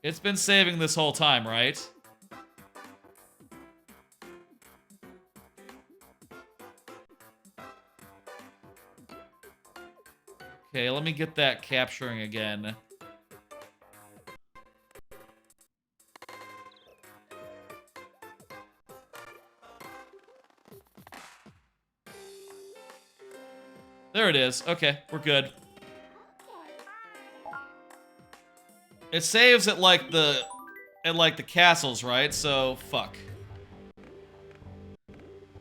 It's been saving this whole time, right? Okay, let me get that capturing again. There it is. Okay, we're good. It saves at like the castles, right? So fuck.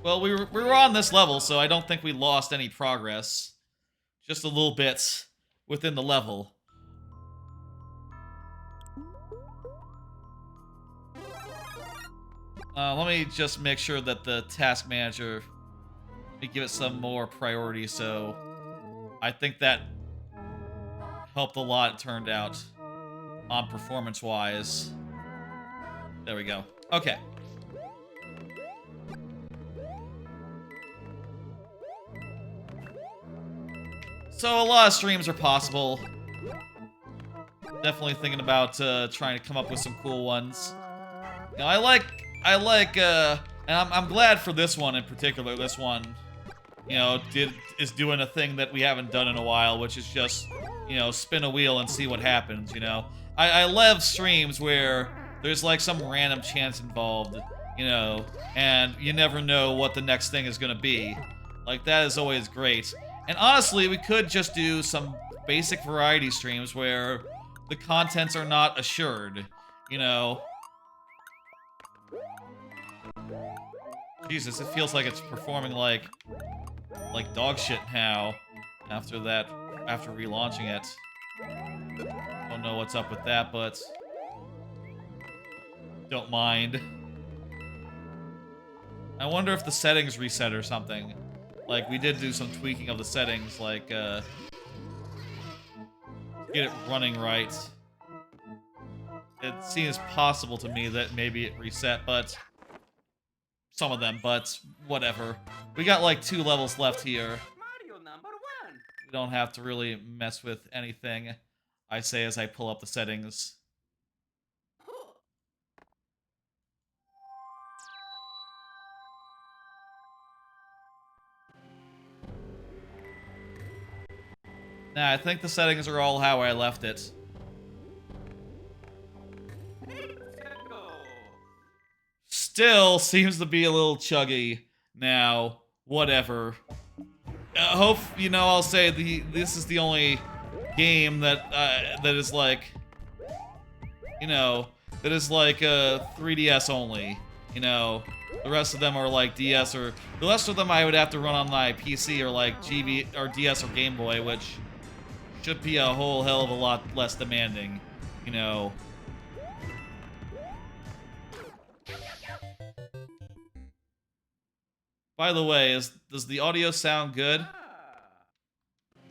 Well, we were on this level, so I don't think we lost any progress. Just a little bit within the level. Let me just make sure that the task manager, let me give it some more priority, so I think that helped a lot, it turned out, on performance-wise. There we go. Okay. So a lot of streams are possible. Definitely thinking about trying to come up with some cool ones. You know, and I'm glad for this one in particular. This one, you know, is doing a thing that we haven't done in a while, which is just, you know, spin a wheel and see what happens. You know, I love streams where there's like some random chance involved, you know, and you never know what the next thing is gonna be. Like, that is always great. And honestly, we could just do some basic variety streams where the contents are not assured, you know. Jesus, it feels like it's performing like dog shit now after relaunching it. Don't know what's up with that, but don't mind. I wonder if the settings reset or something. Like, we did do some tweaking of the settings, like, get it running right. It seems possible to me that maybe it reset, but some of them, but whatever. We got like 2 levels left here. Mario #1. We don't have to really mess with anything, I say as I pull up the settings. Nah, I think the settings are all how I left it. Still seems to be a little chuggy now. Whatever. You know, I'll say this is the only game that that is like, you know, that is like 3DS only. You know, the rest of them are like DS, or the rest of them I would have to run on my PC or like GB or DS or Game Boy, which should be a whole hell of a lot less demanding, you know. By the way, does the audio sound good?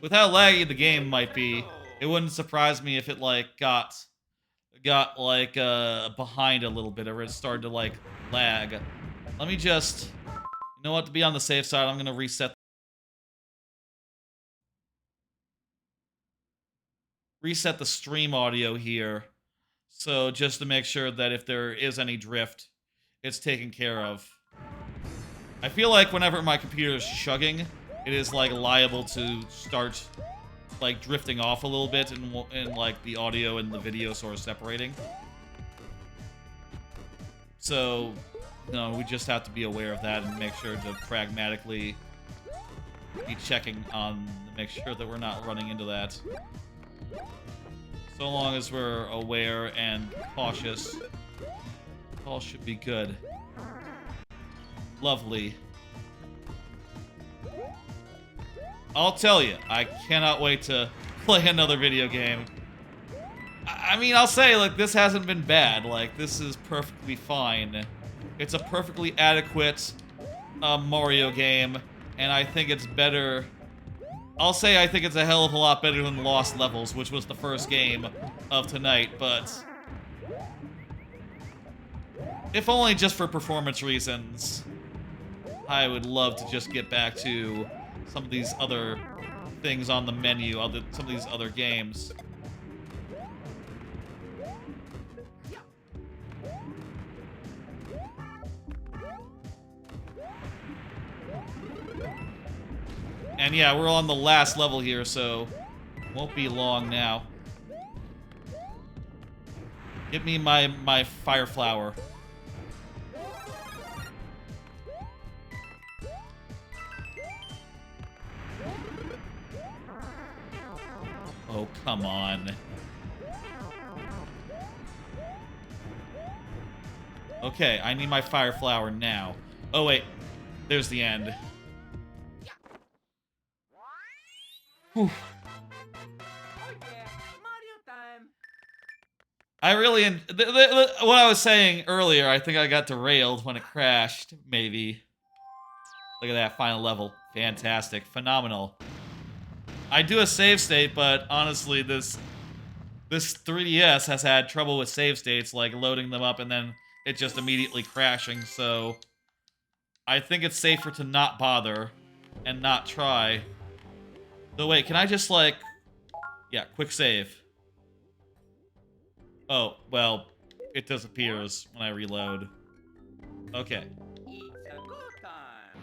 With how laggy the game might be, it wouldn't surprise me if it like got like behind a little bit, or it started to like lag. Let me just, you know what, to be on the safe side, I'm gonna reset the stream audio here. So just to make sure that if there is any drift, it's taken care of. I feel like whenever my computer is chugging, it is like liable to start like drifting off a little bit, and like the audio and the video sort of separating. So, you know, we just have to be aware of that and make sure to pragmatically be checking on to make sure that we're not running into that. So long as we're aware and cautious, all should be good. Lovely. I'll tell you, I cannot wait to play another video game. I mean, I'll say, like, this hasn't been bad. Like, this is perfectly fine. It's a perfectly adequate Mario game, and I think it's better. I'll say I think it's a hell of a lot better than Lost Levels, which was the first game of tonight, but if only just for performance reasons, I would love to just get back to some of these other things on the menu, some of these other games. And yeah, we're on the last level here, so won't be long now. Give me my fire flower. Oh, come on. Okay, I need my fire flower now. Oh, wait. There's the end. Whew. Oh yeah, Mario time. I really... what I was saying earlier, I think I got derailed when it crashed, maybe. Look at that final level. Fantastic. Phenomenal. I do a save state, but honestly, this 3DS has had trouble with save states, like loading them up and then it just immediately crashing, so I think it's safer to not bother and not try. So wait, can I just like... Yeah, quick save. Oh, well, it disappears when I reload. Okay. It's a good time.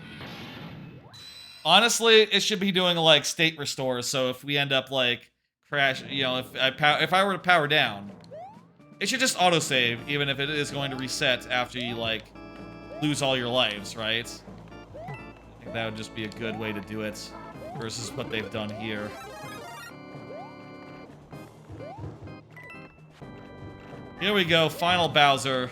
Honestly, it should be doing like state restore. So if we end up like crash, you know, if I were to power down, it should just autosave, even if it is going to reset after you like lose all your lives, right? I think that would just be a good way to do it versus what they've done here. Here we go, final Bowser.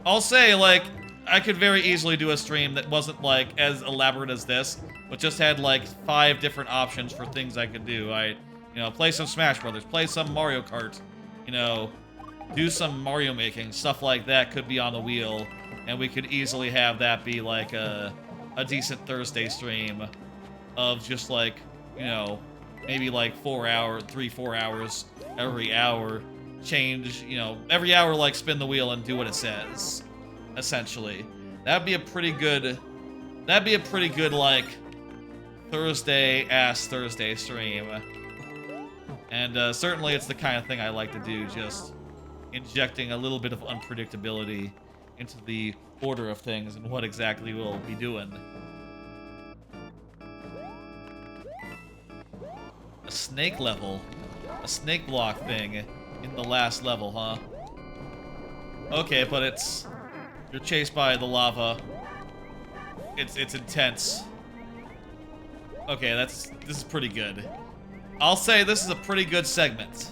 I'll say, like, I could very easily do a stream that wasn't, like, as elaborate as this, but just had, like, 5 different options for things I could do. Play some Smash Brothers, play some Mario Kart, do some Mario making, stuff like that could be on the wheel, and we could easily have that be, like, a decent Thursday stream of just, like, maybe, like, 4 hours every hour. Change, every hour, like, spin the wheel and do what it says, essentially. That'd be a pretty good, like, Thursday stream. And, certainly it's the kind of thing I like to do, just injecting a little bit of unpredictability into the order of things and what exactly we'll be doing. A snake level. A snake block thing. In the last level, huh? Okay, but you're chased by the lava. It's intense. Okay, this is pretty good. I'll say this is a pretty good segment.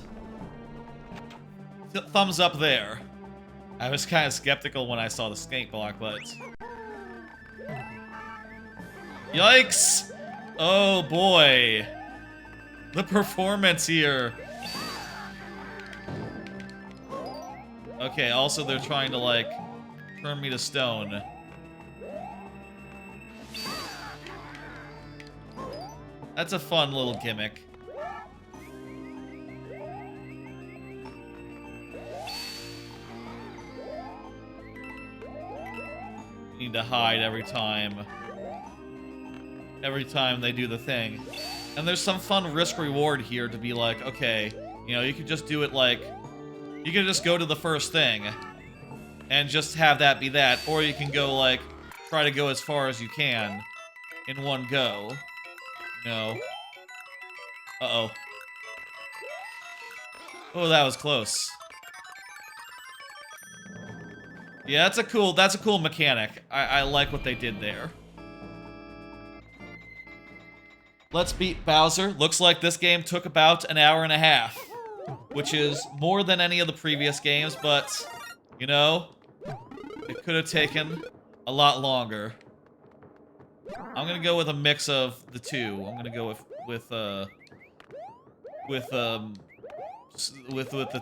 Thumbs up there. I was kind of skeptical when I saw the snake block, but yikes! Oh boy. The performance here. Okay, also they're trying to, like, turn me to stone. That's a fun little gimmick. You need to hide every time. Every time they do the thing. And there's some fun risk-reward here to be like, okay, you could just do it like... You can just go to the first thing and just have that be that, or you can go, like, try to go as far as you can in one go. Uh-oh. Oh, that was close. Yeah, that's a cool mechanic. I like what they did there. Let's beat Bowser. Looks like this game took about an hour and a half. Which is more than any of the previous games, but, it could have taken a lot longer. I'm gonna go with a mix of the two. I'm gonna go with the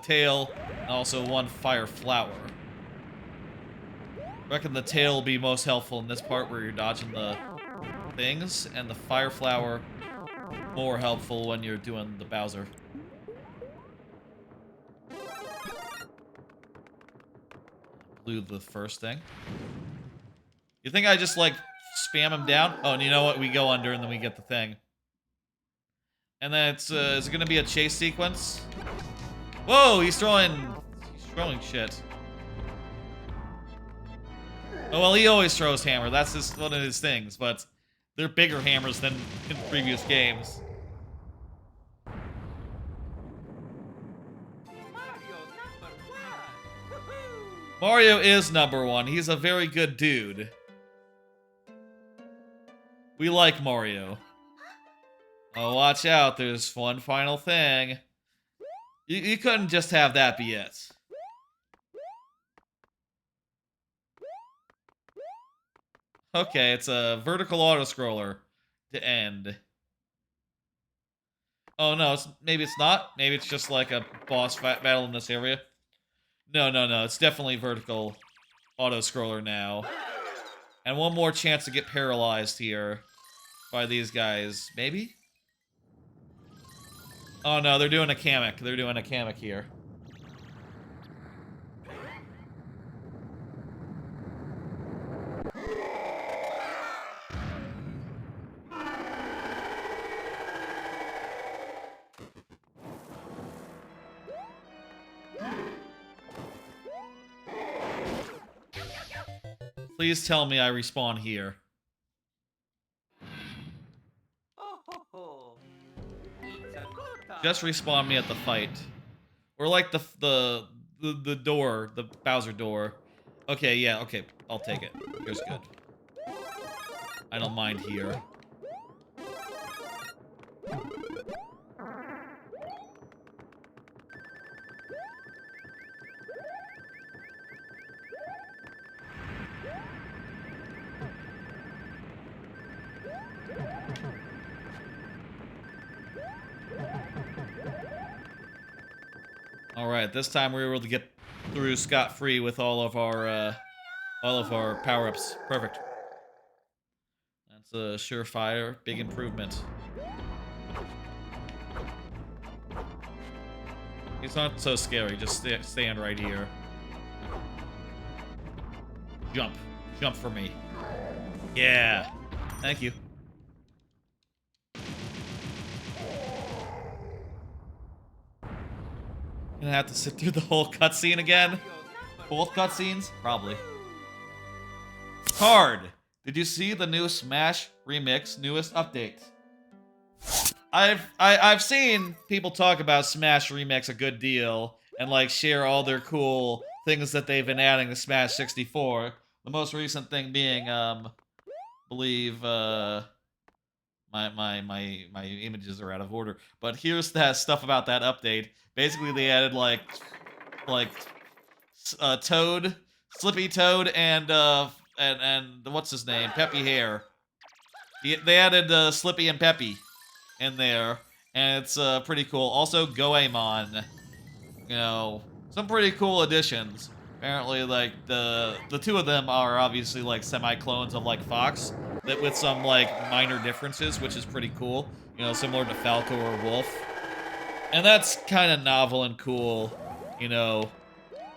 tail and also one fire flower. I reckon the tail will be most helpful in this part where you're dodging the things, and the fire flower more helpful when you're doing the Bowser. Blew the first thing. You think I just, like, spam him down? Oh, and you know what? We go under and then we get the thing. And then it's, is it gonna be a chase sequence? Whoa, he's throwing shit. Oh, well, he always throws hammer. That's just one of his things, but they're bigger hammers than in previous games. Mario is #1. He's a very good dude. We like Mario. Oh, watch out. There's one final thing. You couldn't just have that be it. Okay, it's a vertical auto-scroller to end. Oh, no. Maybe it's not. Maybe it's just like a boss battle in this area. No. It's definitely vertical auto-scroller now. And one more chance to get paralyzed here by these guys. Maybe? Oh, no. They're doing a Kamek. They're doing a Kamek here. Please tell me I respawn here. Oh ho ho. It's a good time. Just respawn me at the fight. Or like the door, the Bowser door. Okay, yeah, okay. I'll take it. Here's good. I don't mind here. Alright, this time we were able to get through scot-free with all of our power-ups. Perfect. That's a surefire, big improvement. He's not so scary, just stand right here. Jump. Jump for me. Yeah. Thank you. Gonna have to sit through the whole cutscene again? Both cutscenes? Probably. Card! Did you see the new Smash Remix newest update? I've seen people talk about Smash Remix a good deal and like share all their cool things that they've been adding to Smash 64. The most recent thing being believe my images are out of order. But here's that stuff about that update. Basically they added like Toad, Slippy Toad, and what's his name? Peppy Hair. They added Slippy and Peppy in there, and it's pretty cool. Also, Goemon. You know, some pretty cool additions. Apparently, like the two of them are obviously like semi-clones of like Fox, that with some like minor differences, which is pretty cool. You know, similar to Falco or Wolf, and that's kind of novel and cool. You know,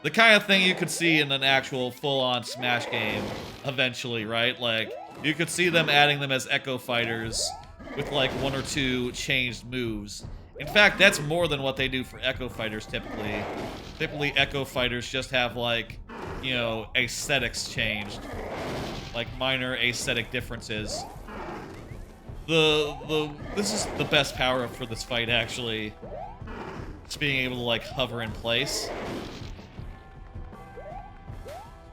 the kind of thing you could see in an actual full-on Smash game eventually, right? Like, you could see them adding them as Echo Fighters with, like, 1 or 2 changed moves. In fact, that's more than what they do for Echo Fighters, typically. Typically, Echo Fighters just have, like, you know, aesthetics changed. Like, minor aesthetic differences. This is the best power-up for this fight, actually. Just being able to, like, hover in place.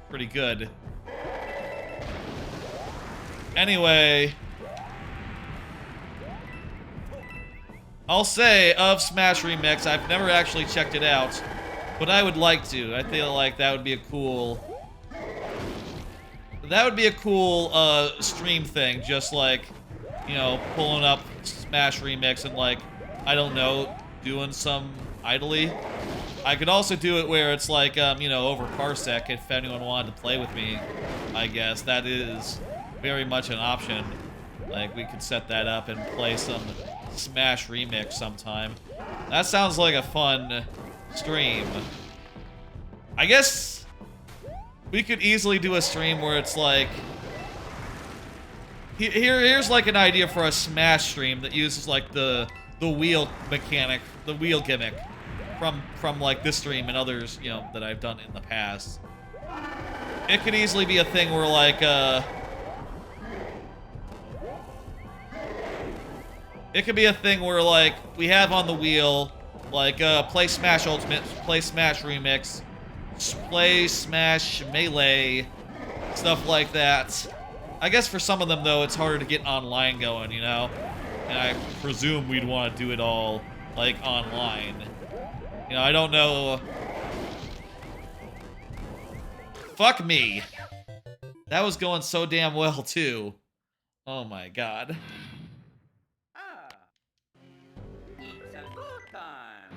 Pretty good. Anyway, I'll say, of Smash Remix, I've never actually checked it out, but I would like to. I feel like that would be a cool... That would be a cool, stream thing, just like, you know, pulling up Smash Remix and, like, I don't know, doing some idly. I could also do it where it's like, you know, over Parsec if anyone wanted to play with me, I guess. That is very much an option. Like, we could set that up and play some Smash Remix sometime. That sounds like a fun stream. I guess we could easily do a stream where it's like... Here's like an idea for a Smash stream that uses like the wheel mechanic, the wheel gimmick from like this stream and others, you know, that I've done in the past. It could easily be a thing where like it could be a thing where like we have on the wheel like play Smash Ultimate, play Smash Remix, play Smash Melee, stuff like that. I guess for some of them though it's harder to get online going, you know? And I presume we'd want to do it all like online. You know, I don't know. Fuck me. That was going so damn well, too. Oh my god. Ah. It's a good time.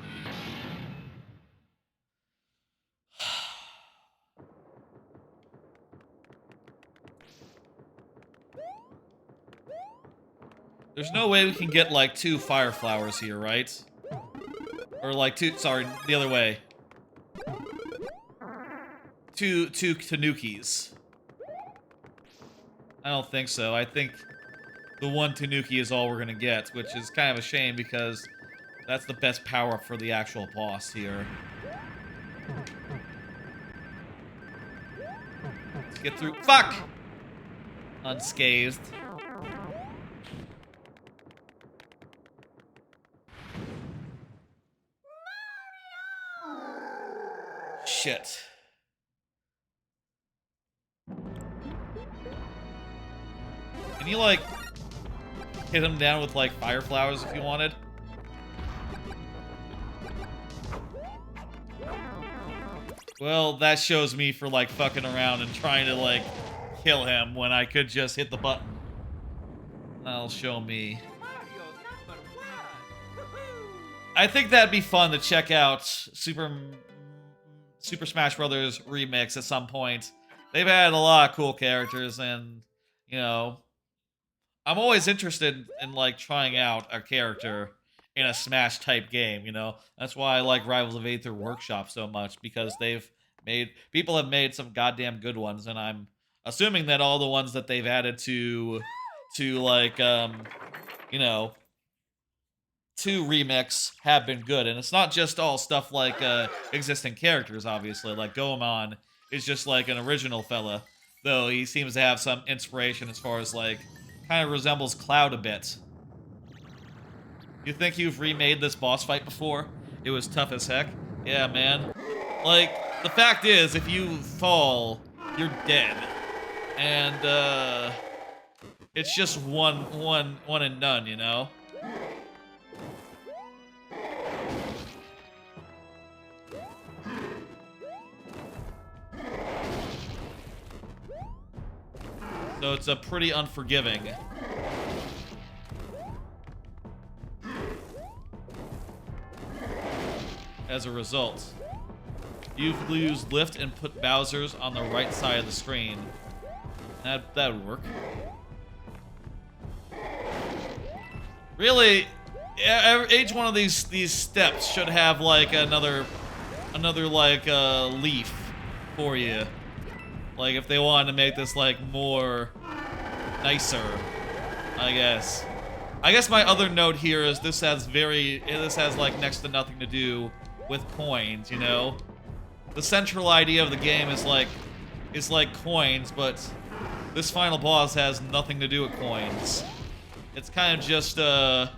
There's no way we can get, like, 2 fire flowers here, right? Or, like, 2... Sorry, the other way. 2 Tanukis. I don't think so. I think the 1 Tanuki is all we're gonna get, which is kind of a shame because that's the best power-up for the actual boss here. Let's get through. Fuck! Unscathed. Shit. Can you, like, hit him down with, like, fire flowers if you wanted? Well, that shows me for, like, fucking around and trying to, like, kill him when I could just hit the button. That'll show me. Mario's #1. Woohoo! I think that'd be fun to check out Super Smash Brothers Remix at some point. They've had a lot of cool characters, and, you know, I'm always interested in, like, trying out a character in a Smash type game, you know? That's why I like Rivals of Aether Workshop so much, because people have made some goddamn good ones, and I'm assuming that all the ones that they've added to like, you know, to Remix have been good. And it's not just all stuff like existing characters, obviously. Like, Goemon is just like an original fella, though he seems to have some inspiration as far as, like, kind of resembles Cloud a bit. You think you've remade this boss fight before? It was tough as heck. Yeah, man. Like, the fact is, if you fall, you're dead. And, it's just one and done, you know? So it's a pretty unforgiving. As a result, you've used lift and put Bowser's on the right side of the screen. That would work. Really, each one of these steps should have like another like leaf for you. Like if they wanted to make this like more nicer, I guess. I guess my other note here is this has like next to nothing to do with coins, you know? The central idea of the game is like coins, but this final boss has nothing to do with coins. It's kind of just a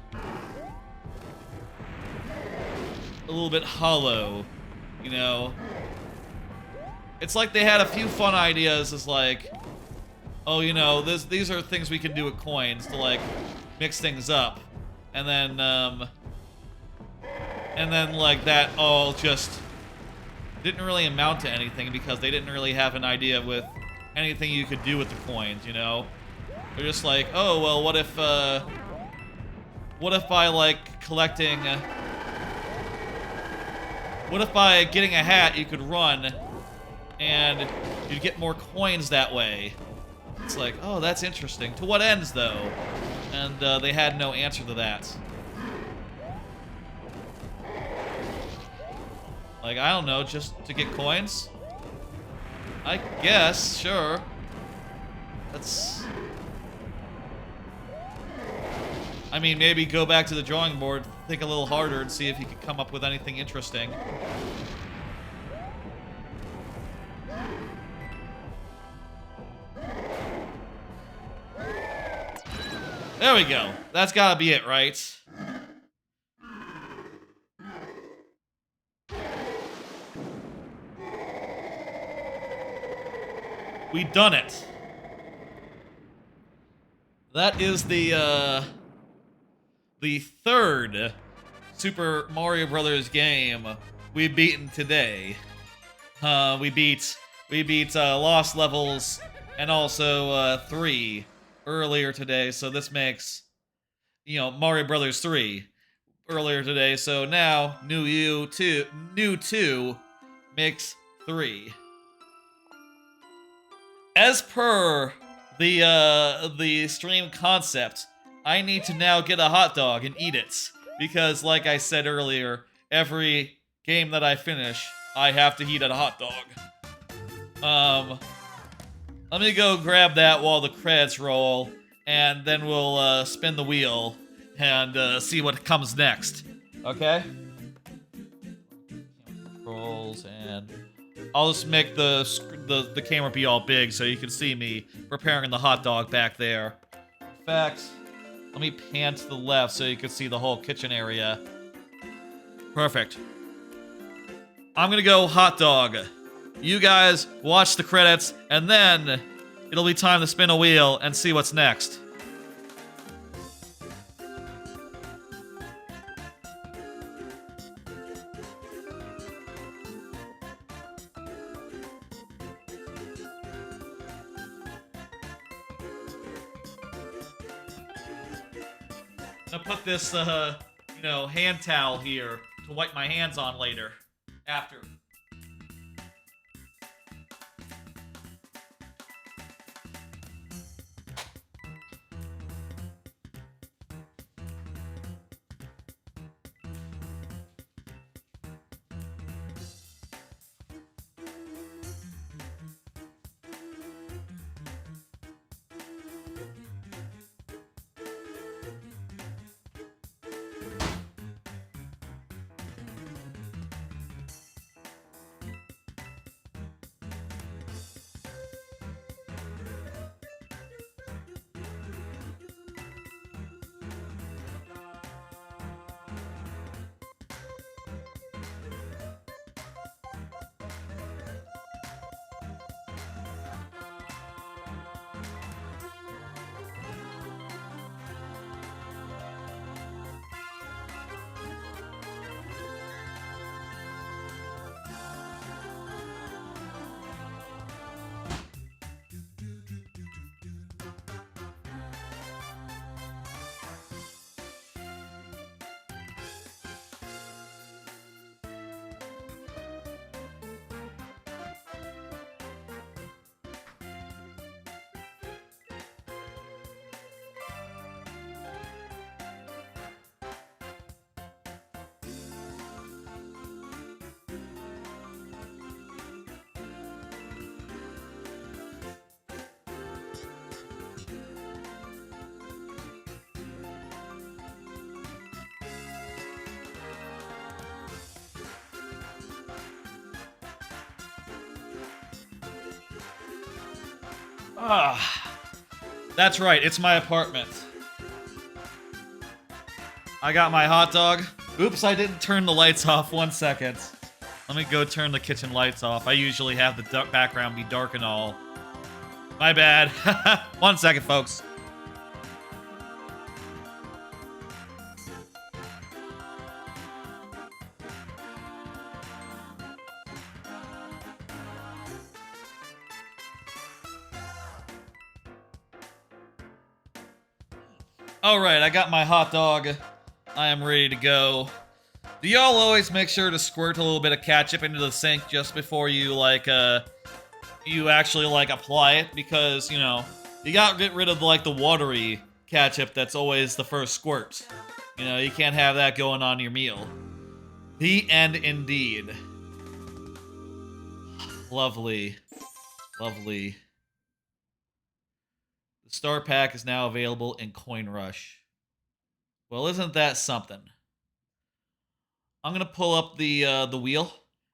little bit hollow, you know? It's like they had a few fun ideas as like, oh, you know, these are things we can do with coins to like mix things up. And then like that all just didn't really amount to anything because they didn't really have an idea with anything you could do with the coins, you know? They're just like, oh, well, what if by like collecting, what if by getting a hat you could run and you'd get more coins that way? It's like, oh, that's interesting. To what ends, though? And they had no answer to that. Like, I don't know, just to get coins? I guess, sure. That's... I mean, maybe go back to the drawing board, think a little harder, and see if you can come up with anything interesting. There we go. That's gotta be it, right? We done it. That is the third Super Mario Brothers game we've beaten today. We beat Lost Levels and also 3 earlier today, so this makes, you know, Mario Brothers 3 earlier today, so now new 2 makes 3. As per the stream concept, I need to now get a hot dog and eat it, because like I said earlier, every game that I finish, I have to eat a hot dog. Let me go grab that while the credits roll, and then we'll spin the wheel and see what comes next. Okay? Controls and I'll just make the camera be all big so you can see me preparing the hot dog back there. In fact, let me pan to the left so you can see the whole kitchen area. Perfect. I'm gonna go hot dog. You guys watch the credits, and then it'll be time to spin a wheel and see what's next. I'm gonna put this, hand towel here to wipe my hands on later. After. Ah, that's right, it's my apartment. I got my hot dog. Oops, I didn't turn the lights off. 1 second. Let me go turn the kitchen lights off. I usually have the background be dark and all. My bad. 1 second, folks. Alright, I got my hot dog. I am ready to go. Do y'all always make sure to squirt a little bit of ketchup into the sink just before you, you actually, apply it? Because, you gotta get rid of, the watery ketchup that's always the first squirt. You can't have that going on your meal. The end indeed. Lovely. Lovely. The Star Pack is now available in Coin Rush. Well, isn't that something? I'm gonna pull up the wheel,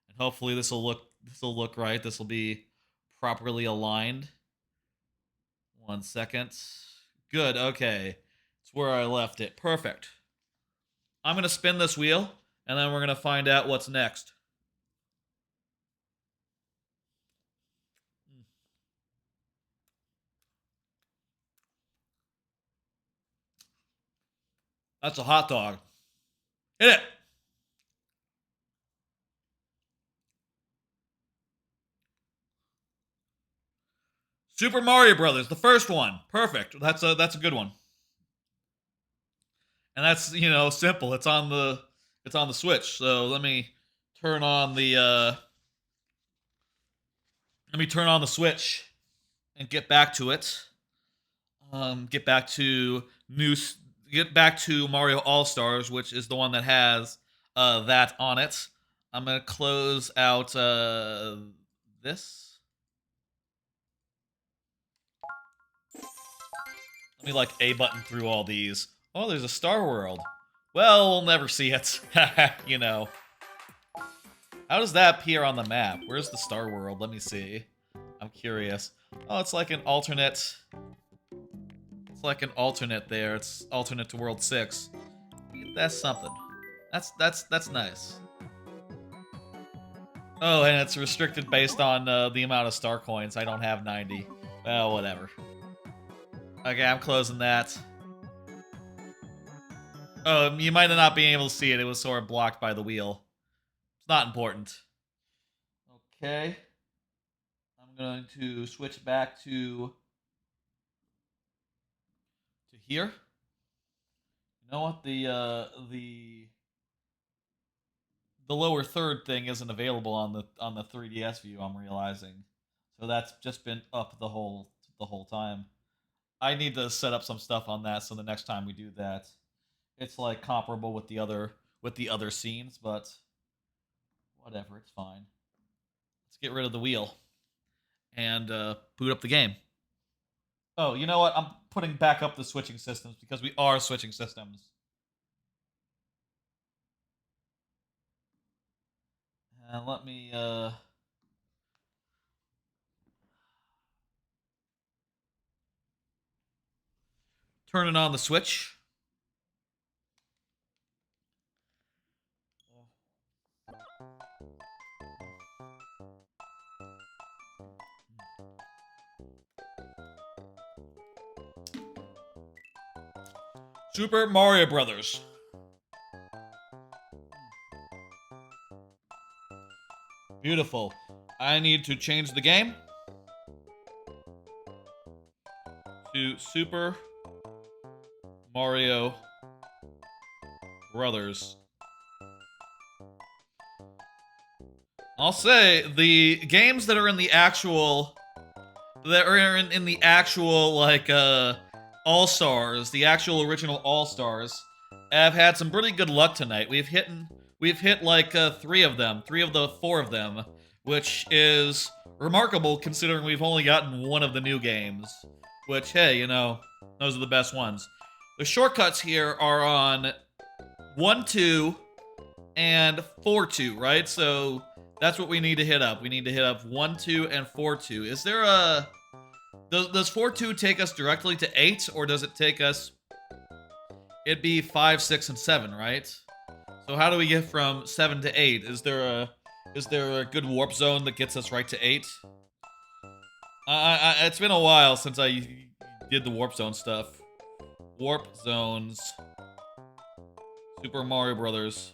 and hopefully this will look right. This will be properly aligned. 1 second. Good. Okay, it's where I left it. Perfect. I'm gonna spin this wheel, and then we're gonna find out what's next. That's a hot dog. Hit it! Super Mario Brothers, the first one. Perfect. That's a good one. And that's, simple. It's on the Switch. So let me turn on the Switch and get back to it. Get back to Mario All-Stars, which is the one that has that on it. I'm gonna close out this. Let me A button through all these. Oh, there's a Star World. Well, we'll never see it. How does that appear on the map? Where's the Star World? Let me see. I'm curious. Oh, it's like an alternate. It's like an alternate there. It's alternate to World 6. That's something. That's nice. Oh, and it's restricted based on the amount of star coins. I don't have 90. Well, whatever. Okay, I'm closing that. Oh, you might not be able to see it. It was sort of blocked by the wheel. It's not important. Okay. I'm going to switch back to here. You know what? The lower third thing isn't available on the 3DS view, I'm realizing. So that's just been up the whole time. I need to set up some stuff on that so the next time we do that, it's like comparable with the other scenes, but whatever, it's fine. Let's get rid of the wheel and boot up the game. Oh, you know what? I'm putting back up the switching systems because we are switching systems. And let me turning on the Switch. Super Mario Brothers. Beautiful. I need to change the game to Super Mario Brothers. I'll say the games that are in the actual like All-Stars, the actual original All-Stars, have had some pretty good luck tonight. We've hit like 3 of them, 3 of the 4 of them, which is remarkable considering we've only gotten 1 of the new games. Which, hey, you know, those are the best ones. The shortcuts here are on 1-2 and 4-2, right? So that's what we need to hit up. We need to hit up 1-2 and 4-2. Is there a... Does 4-2 take us directly to 8, or does it take us... It'd be 5, 6, and 7, right? So how do we get from 7 to 8? Is there a good warp zone that gets us right to 8? It's been a while since I did the warp zone stuff. Warp zones. Super Mario Brothers.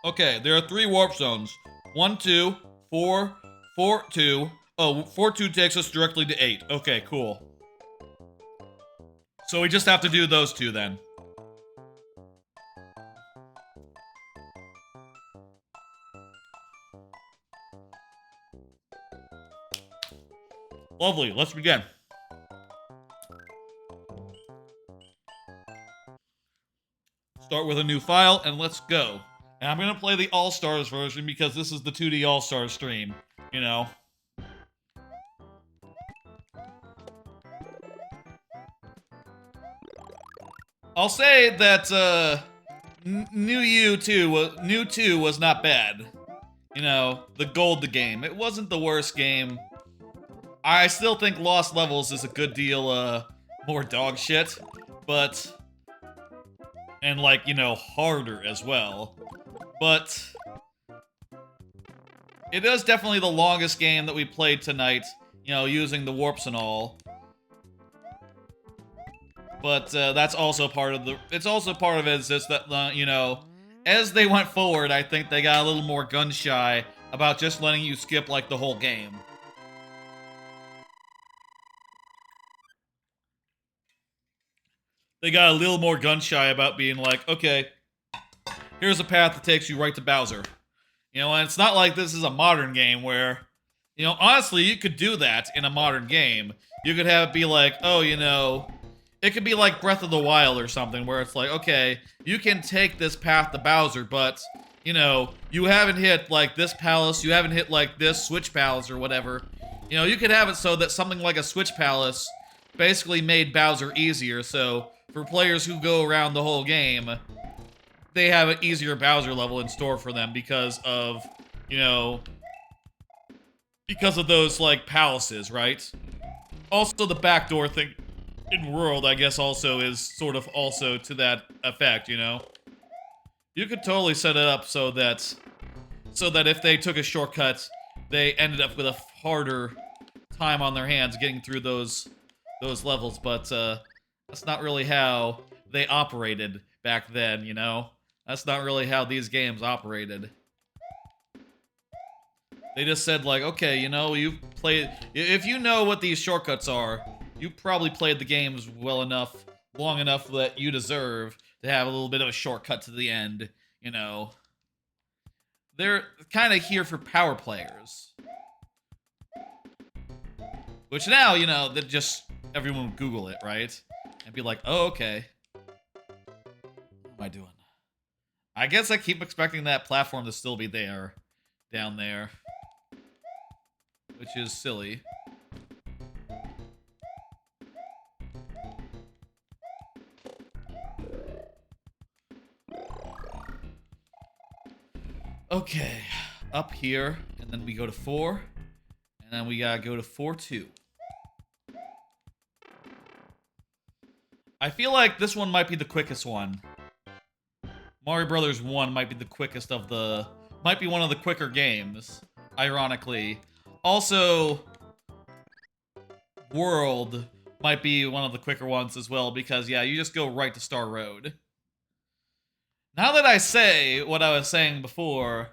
Okay, there are 3 warp zones. 1-2, 4, 4-2. Oh, 4-2 takes us directly to 8. Okay, cool. So we just have to do those 2 then. Lovely, let's begin. Start with a new file and let's go. And I'm gonna play the All-Stars version because this is the 2D All-Stars stream, you know. I'll say that New 2 was not bad. You know, the game. It wasn't the worst game. I still think Lost Levels is a good deal more dog shit, but and like, you know, harder as well. But it is definitely the longest game that we played tonight, you know, using the warps and all. But that's also part of it's also part of it is just that, you know, as they went forward, I think they got a little more gun shy about just letting you skip like the whole game. They got a little more gun shy about being like, okay, here's a path that takes you right to Bowser. You know, and it's not like this is a modern game where, you know, honestly, you could do that in a modern game. You could have it be like, oh, you know, it could be like Breath of the Wild or something where it's like, okay, you can take this path to Bowser, but, you know, you haven't hit like this palace, you haven't hit like this Switch Palace or whatever. You know, you could have it so that something like a Switch Palace basically made Bowser easier, so for players who go around the whole game, they have an easier Bowser level in store for them because of, you know, because of those, like, palaces, right? Also, the backdoor thing in World, I guess, also is sort of also to that effect, you know? You could totally set it up so that if they took a shortcut, they ended up with a harder time on their hands getting through those levels, but that's not really how they operated back then, you know? That's not really how these games operated. They just said, like, okay, you know, you've played... If you know what these shortcuts are, you probably played the games well enough, long enough that you deserve to have a little bit of a shortcut to the end, you know? They're kind of here for power players. Which now, you know, that just everyone would Google it, right? And be like, oh, okay. What am I doing? I guess I keep expecting that platform to still be there, down there. Which is silly. Okay, up here, and then we go to 4, and then we gotta go to 4-2. I feel like this one might be the quickest one. Mario Brothers 1 might be the quickest of the... Might be one of the quicker games, ironically. Also, World might be one of the quicker ones as well, because, yeah, you just go right to Star Road. Now that I say what I was saying before,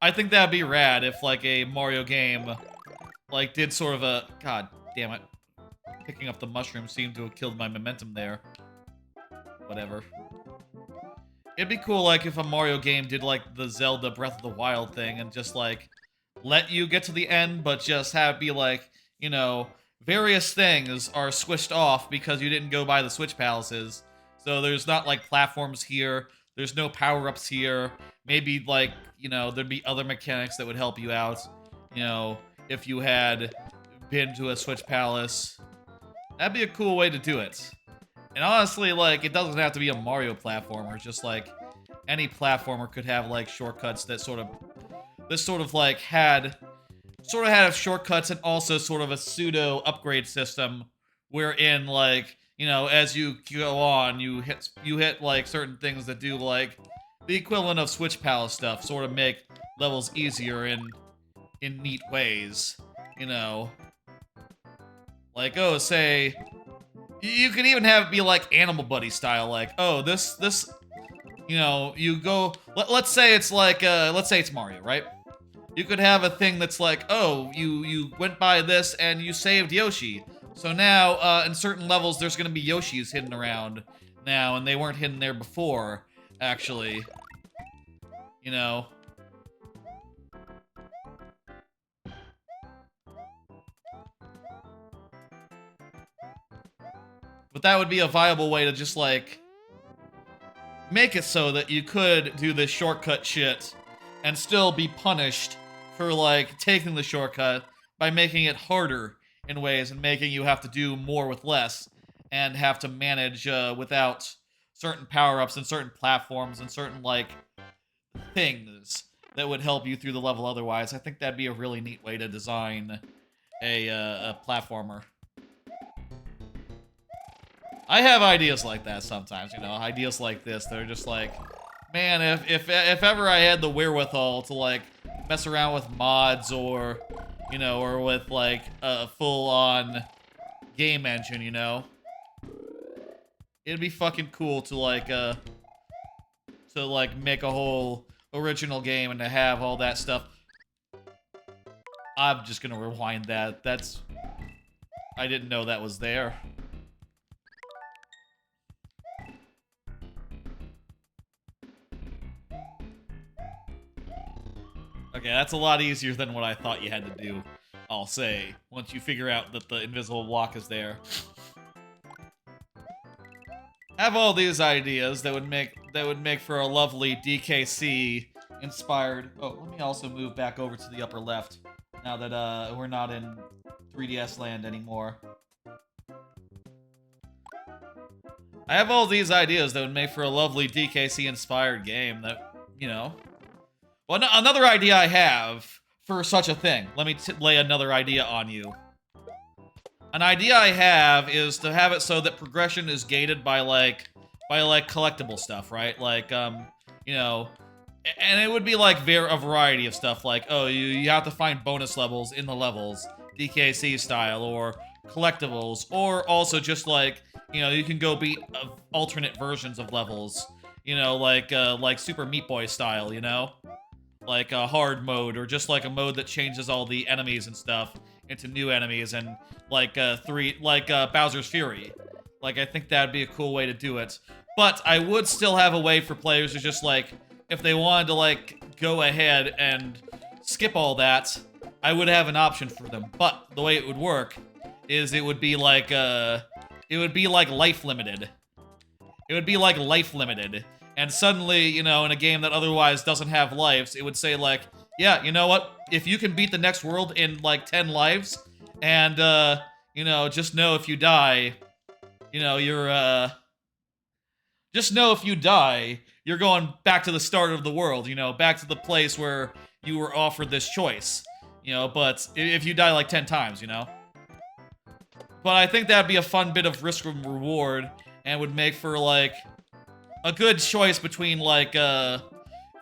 I think that'd be rad if, like, a Mario game, like, did sort of a... God damn it. Picking up the mushroom seemed to have killed my momentum there. Whatever. It'd be cool, like, if a Mario game did, like, the Zelda Breath of the Wild thing and just, like, let you get to the end, but just have it be, like, you know, various things are squished off because you didn't go by the Switch Palaces. So there's not, like, platforms here. There's no power-ups here. Maybe, like, you know, there'd be other mechanics that would help you out, you know, if you had been to a Switch Palace. That'd be a cool way to do it. And honestly, like, it doesn't have to be a Mario platformer. Just, like, any platformer could have, like, shortcuts that sort of, like, had shortcuts and also sort of a pseudo upgrade system wherein, like, you know, as you go on, you hit like certain things that do like the equivalent of Switch Palace stuff, sort of make levels easier in neat ways, you know. Like, oh, say you could even have it be like Animal Buddy style, like, oh, this you know, you go let's say it's like let's say it's Mario, right? You could have a thing that's like, oh, you went by this and you saved Yoshi. So now, in certain levels, there's gonna be Yoshis hidden around now, and they weren't hidden there before, actually. You know? But that would be a viable way to just, like, make it so that you could do this shortcut shit and still be punished for, like, taking the shortcut by making it harder in ways and making you have to do more with less and have to manage without certain power-ups and certain platforms and certain, like, things that would help you through the level otherwise. I think that'd be a really neat way to design a platformer. I have ideas like that sometimes, you know, ideas like this that are just like, man, if ever I had the wherewithal to, like, mess around with mods or, you know, or with, like, a full-on game engine, you know? It'd be fucking cool to, like, make a whole original game and to have all that stuff. I'm just gonna rewind that. I didn't know that was there. Okay, that's a lot easier than what I thought you had to do, I'll say, once you figure out that the invisible block is there. I have all these ideas that would make for a lovely DKC inspired. Oh, let me also move back over to the upper left now that we're not in 3DS Land anymore. I have all these ideas that would make for a lovely DKC-inspired game that, you know... Well, another idea I have for such a thing. Let me lay another idea on you. An idea I have is to have it so that progression is gated by, like, collectible stuff, right? Like, you know... And it would be, like, a variety of stuff, like, oh, you have to find bonus levels in the levels, DKC style, or collectibles, or also just, like, you know, you can go beat alternate versions of levels, you know, like Super Meat Boy style, you know? Like a hard mode, or just like a mode that changes all the enemies and stuff into new enemies, and like Bowser's Fury. Like, I think that'd be a cool way to do it. But I would still have a way for players to just, like, if they wanted to, like, go ahead and skip all that, I would have an option for them. But the way it would work is it would be like life limited. It would be like life limited. And suddenly, you know, in a game that otherwise doesn't have lives, it would say, like, yeah, you know what? If you can beat the next world in, like, 10 lives, and, you know, just know if you die, you know, just know if you die, you're going back to the start of the world, you know, back to the place where you were offered this choice, you know, but if you die, like, 10 times, you know? But I think that'd be a fun bit of risk and reward, and would make for, like, a good choice between, like,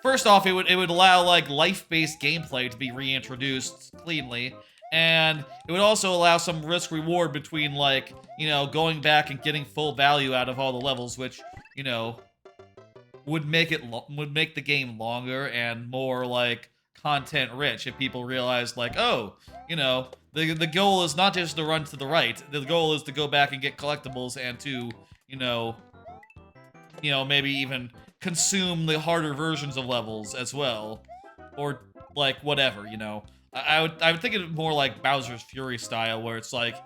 first off, it would allow, like, life-based gameplay to be reintroduced cleanly, and it would also allow some risk-reward between, like, you know, going back and getting full value out of all the levels, which, you know, would make the game longer and more, like, content-rich if people realized, like, oh, you know, the goal is not just to run to the right, the goal is to go back and get collectibles and to, you know, maybe even consume the harder versions of levels as well. Or, like, whatever, you know. I would think it more like Bowser's Fury style, where it's like,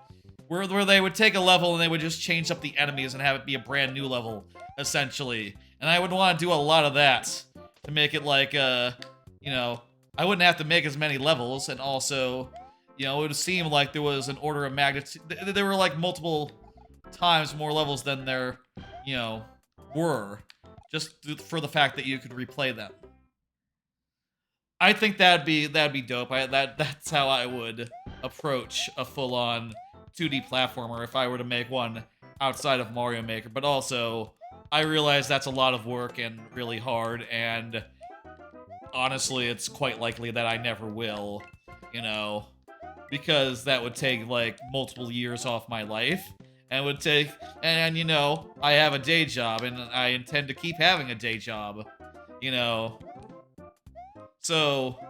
where they would take a level and they would just change up the enemies and have it be a brand new level, essentially. And I would want to do a lot of that to make it like, you know, I wouldn't have to make as many levels, and also, you know, it would seem like there was an order of magnitude, there were, like, multiple times more levels than there, you know, were, just for the fact that you could replay them. I think that'd be dope. That's how I would approach a full-on 2D platformer if I were to make one outside of Mario Maker. But also, I realize that's a lot of work and really hard, and honestly, it's quite likely that I never will, you know, because that would take, like, multiple years off my life. And would take, and you know, I have a day job, and I intend to keep having a day job, you know. So,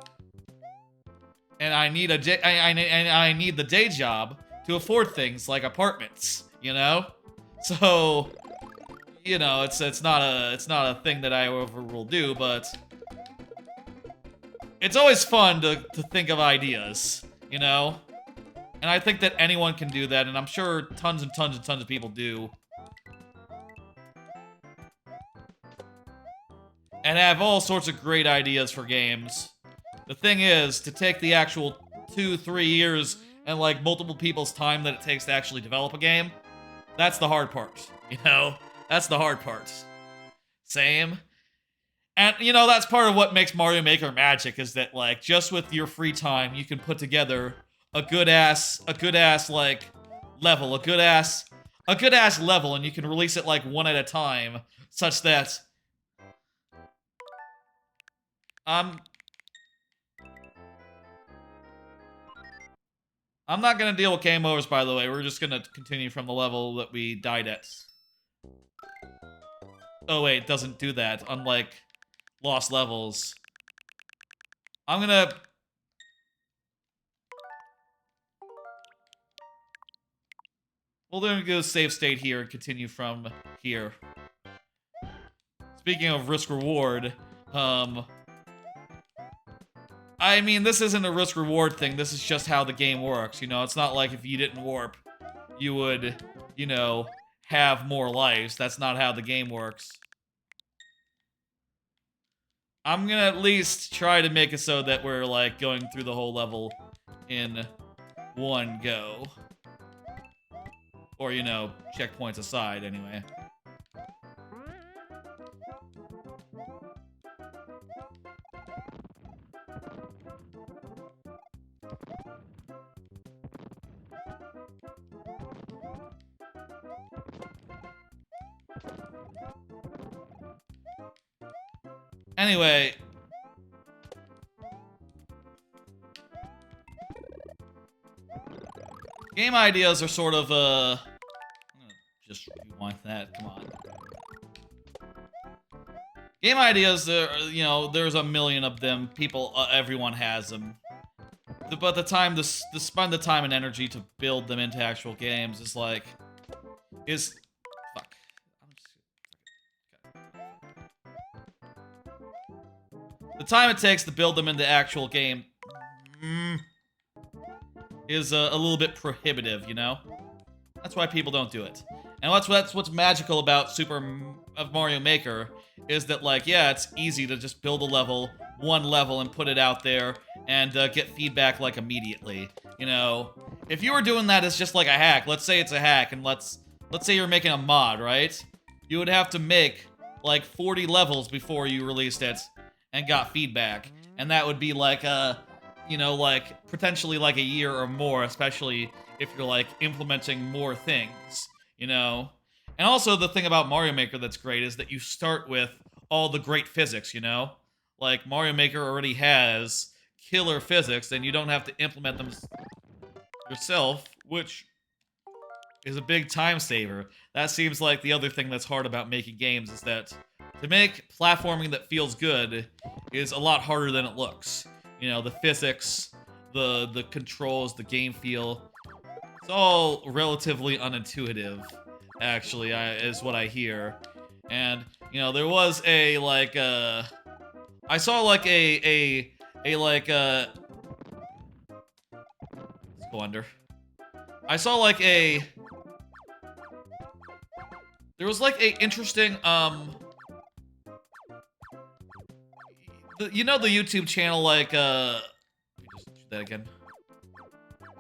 and I need I need the day job to afford things like apartments, you know. So, you know, it's not a thing that I ever will do, but it's always fun to think of ideas, you know. And I think that anyone can do that, and I'm sure tons and tons and tons of people do. And have all sorts of great ideas for games. The thing is, to take the actual 2-3 years and, like, multiple people's time that it takes to actually develop a game, that's the hard part, you know? That's the hard part. Same. And, you know, that's part of what makes Mario Maker magic, is that, like, just with your free time, you can put together a good ass like level, a good ass level, and you can release it like one at a time, such that I'm not gonna deal with game overs, by the way. We're just gonna continue from the level that we died at. Oh wait, it doesn't do that, unlike lost levels. I'm gonna We'll then go save state here and continue from here. Speaking of risk-reward, I mean, this isn't a risk-reward thing, this is just how the game works, you know? It's not like if you didn't warp, you would, you know, have more lives. That's not how the game works. I'm gonna at least try to make it so that we're, like, going through the whole level in one go. Or, you know, checkpoints aside, anyway. Anyway, game ideas are sort of, I'm gonna just rewind that, come on. Game ideas, you know, there's a million of them. People, everyone has them. But the time to spend the time and energy to build them into actual games is like, fuck. The time it takes to build them into actual game is a little bit prohibitive, you know? That's why people don't do it. And that's what's magical about Mario Maker, is that, like, yeah, it's easy to just build one level, and put it out there, and get feedback, like, immediately. You know, if you were doing that as just, like, a hack, let's say it's a hack, and let's say you're making a mod, right? You would have to make, like, 40 levels before you released it, and got feedback. And that would be, like, you know, like, potentially, like, a year or more, especially if you're, like, implementing more things, you know? And also, the thing about Mario Maker that's great is that you start with all the great physics, you know? Like, Mario Maker already has killer physics, and you don't have to implement them yourself, which is a big time saver. That seems like the other thing that's hard about making games, is that to make platforming that feels good is a lot harder than it looks. You know, the physics, the controls, the game feel, it's all relatively unintuitive, actually, is what I hear. And, you know, there was a, like, I saw, like, let's go under. I saw, like, there was, like, a interesting, you know the YouTube channel, like, let me just do that again.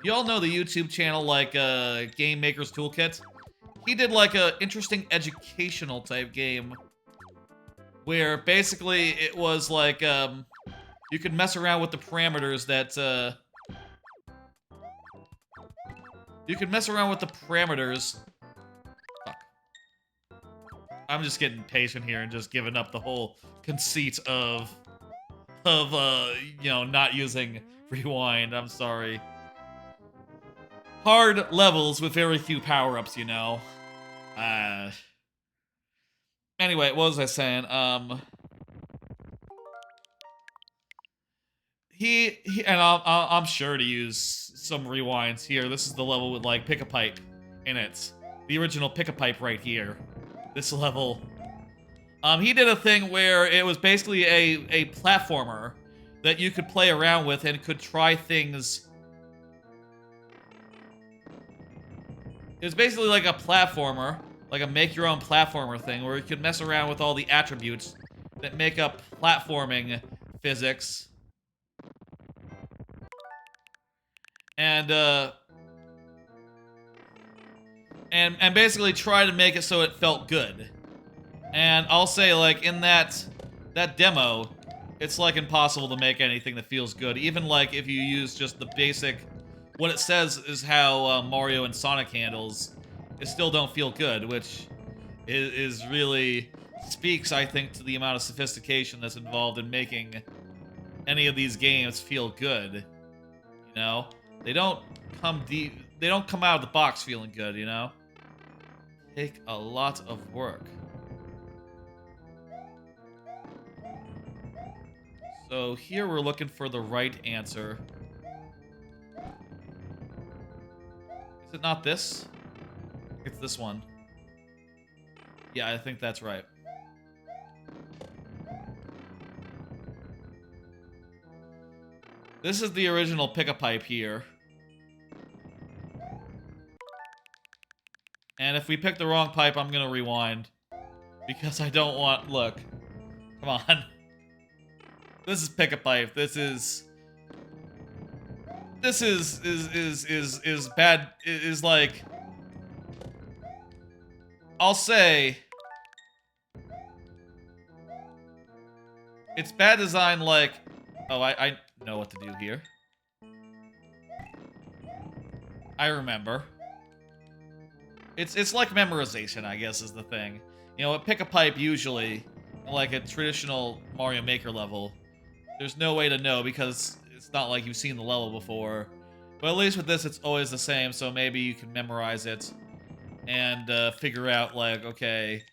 You all know the YouTube channel, like, Game Maker's Toolkit? He did, like, a interesting educational type game where basically it was, like, you could mess around with the parameters that, you could mess around with the parameters. Fuck. I'm just getting patient here and just giving up the whole conceit of you know, not using rewind. I'm sorry. Hard levels with very few power-ups, you know. Anyway, what was I saying? And I'm sure to use some rewinds here. This is the level with, like, Pick a Pipe in it. The original Pick a Pipe right here. This level. He did a thing where it was basically a platformer that you could play around with and could try things. It was basically like a platformer, like a make-your-own platformer thing, where you could mess around with all the attributes that make up platforming physics. And basically try to make it so it felt good. And I'll say, like, in that demo, it's, like, impossible to make anything that feels good. Even, like, if you use just the basic, what it says is how Mario and Sonic handles, it still don't feel good, which is really speaks, I think, to the amount of sophistication that's involved in making any of these games feel good. You know? They don't come out of the box feeling good, you know? Take a lot of work. So here we're looking for the right answer. Is it not this? It's this one. Yeah, I think that's right. This is the original Pick-a-Pipe here. And if we pick the wrong pipe, I'm gonna rewind. Because I don't want... Look. Come on. This is Pick-a-Pipe. This is... this is bad. Is like, I'll say it's bad design. Like, oh, I know what to do here. I remember. It's like memorization, I guess, is the thing. You know, pick a pipe usually, like a traditional Mario Maker level. There's no way to know because it's not like you've seen the level before. But at least with this, it's always the same, so maybe you can memorize it and figure out, like, okay,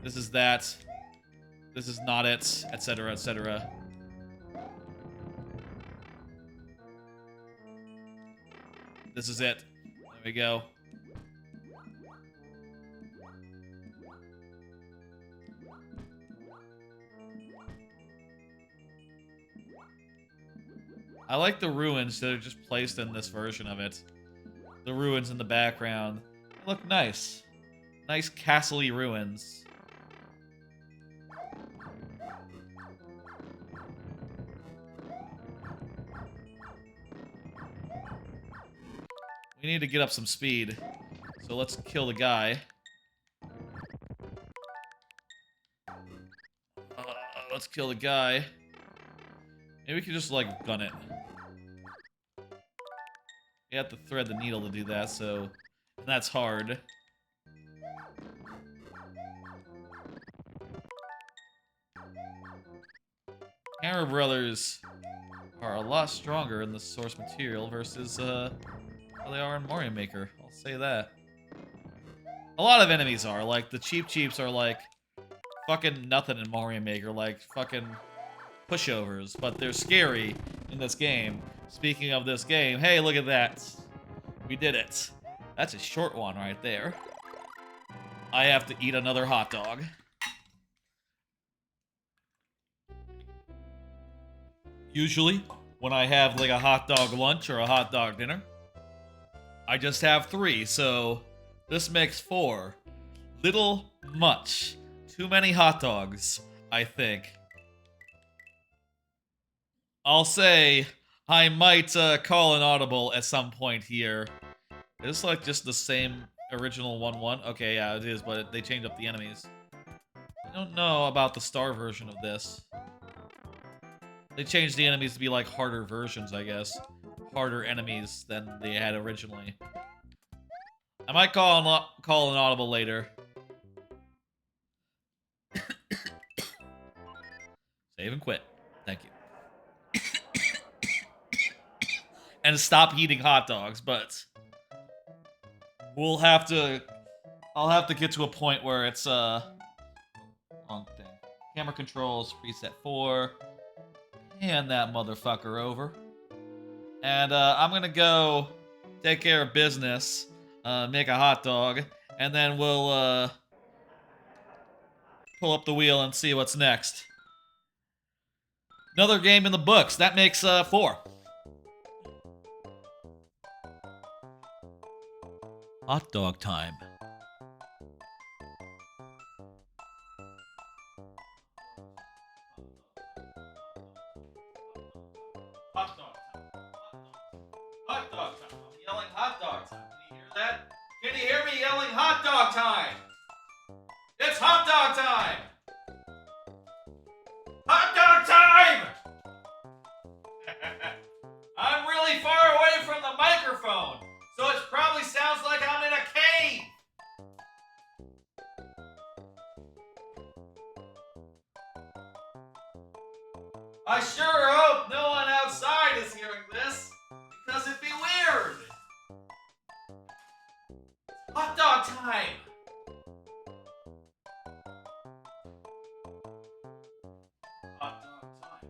this is that, this is not it, etc., etc. This is it. There we go. I like the ruins that are just placed in this version of it. The ruins in the background. They look nice. Nice castle-y ruins. We need to get up some speed. So let's kill the guy. Let's kill the guy. Maybe we can just, like, gun it. You have to thread the needle to do that, so... And that's hard. Hammer Brothers are a lot stronger in the source material versus, how they are in Mario Maker. I'll say that. A lot of enemies are. Like, the Cheeps are, like, fucking nothing in Mario Maker. Like, fucking pushovers. But they're scary in this game. Speaking of this game, hey, look at that. We did it. That's a short one right there. I have to eat another hot dog. Usually, when I have like a hot dog lunch or a hot dog dinner, I just have 3, so this makes 4. Little much. Too many hot dogs, I think. I'll say I might call an audible at some point here. Is this like just the same original 1-1? Okay, yeah, it is, but they changed up the enemies. I don't know about the star version of this. They changed the enemies to be like harder versions, I guess. Harder enemies than they had originally. I might call an audible later. Save and quit. Thank you. And stop eating hot dogs, but we'll have to... I'll have to get to a point where it's, wrong thing. Camera controls, preset 4. Hand that motherfucker over. And, I'm gonna go take care of business, make a hot dog, and then we'll, pull up the wheel and see what's next. Another game in the books. That makes, 4. Hot dog time. Hot dog time. Hot dog time. I'm yelling hot dog time. Can you hear that? Can you hear me yelling hot dog time? It's hot dog time! Hot dog time! I'm really far away from the microphone, so it probably sounds like I'm in a cave! I sure hope no one outside is hearing this, because it'd be weird! Hot dog time! Hot dog time.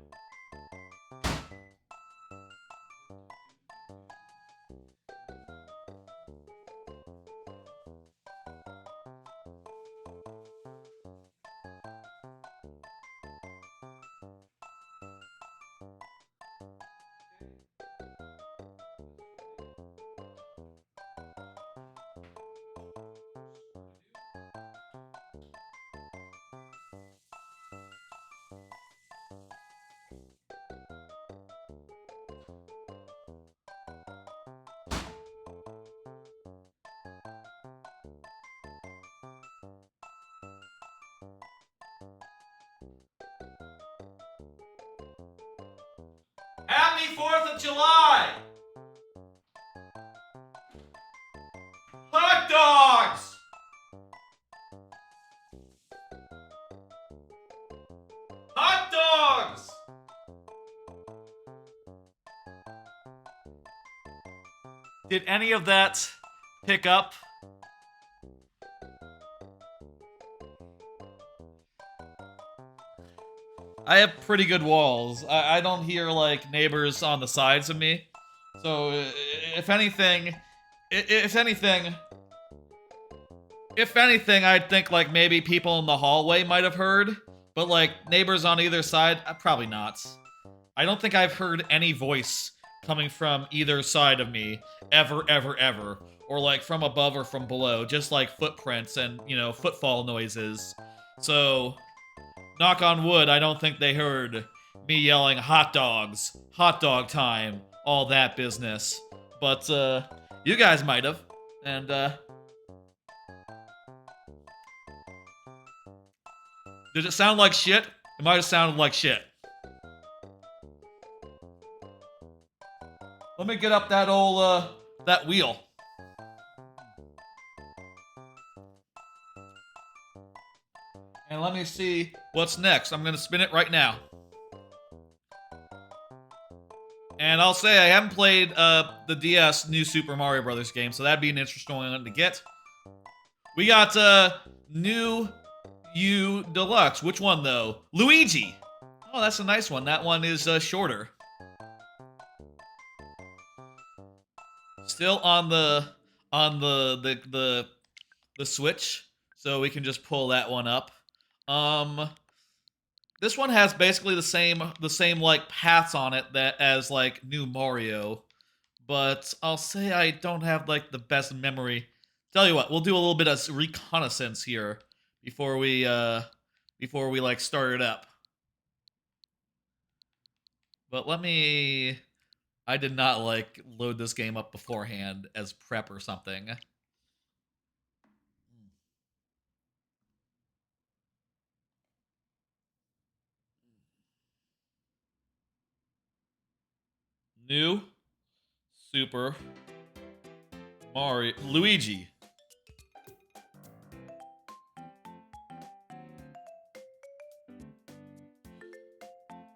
Happy 4th of July! Hot dogs! Hot dogs! Did any of that pick up? I have pretty good walls. I don't hear, like, neighbors on the sides of me. So, if anything, I'd think, like, maybe people in the hallway might have heard. But, like, neighbors on either side, probably not. I don't think I've heard any voice coming from either side of me, ever, ever, ever. Or, like, from above or from below. Just, like, footprints and, you know, footfall noises. So, knock on wood, I don't think they heard me yelling, hot dogs, hot dog time, all that business. But, you guys might have. And, did it sound like shit? It might have sounded like shit. Let me get up that old, that wheel. And let me see what's next. I'm gonna spin it right now. And I'll say I haven't played, the DS New Super Mario Brothers game, so that'd be an interesting one to get. We got, New U Deluxe. Which one, though? Luigi! Oh, that's a nice one. That one is, shorter. Still on the Switch, so we can just pull that one up. This one has basically the same like paths on it as like New Mario, but I'll say I don't have like the best memory. Tell you what, we'll do a little bit of reconnaissance here before we like start it up. But I did not like load this game up beforehand as prep or something. New Super Mario Luigi.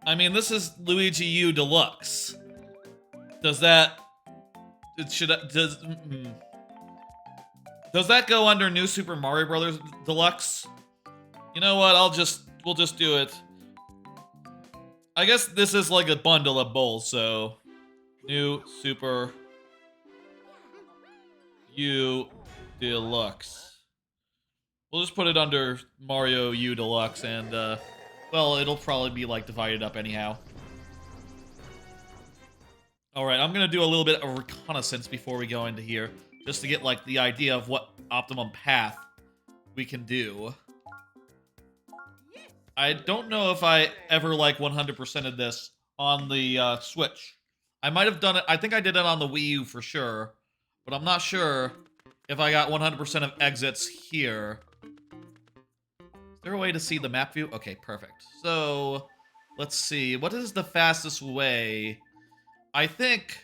I mean, this is Luigi U Deluxe. Does that does that go under New Super Mario Brothers Deluxe? You know what? We'll just do it. I guess this is like a bundle of both, so New Super U Deluxe. We'll just put it under Mario U Deluxe, and well, it'll probably be like divided up anyhow. Alright, I'm gonna do a little bit of reconnaissance before we go into here, just to get like the idea of what optimum path we can do. I don't know if I ever like 100%ed this on the Switch. I might have done it, I think I did it on the Wii U for sure, but I'm not sure if I got 100% of exits here. Is there a way to see the map view? Okay, perfect. So, let's see, what is the fastest way? I think,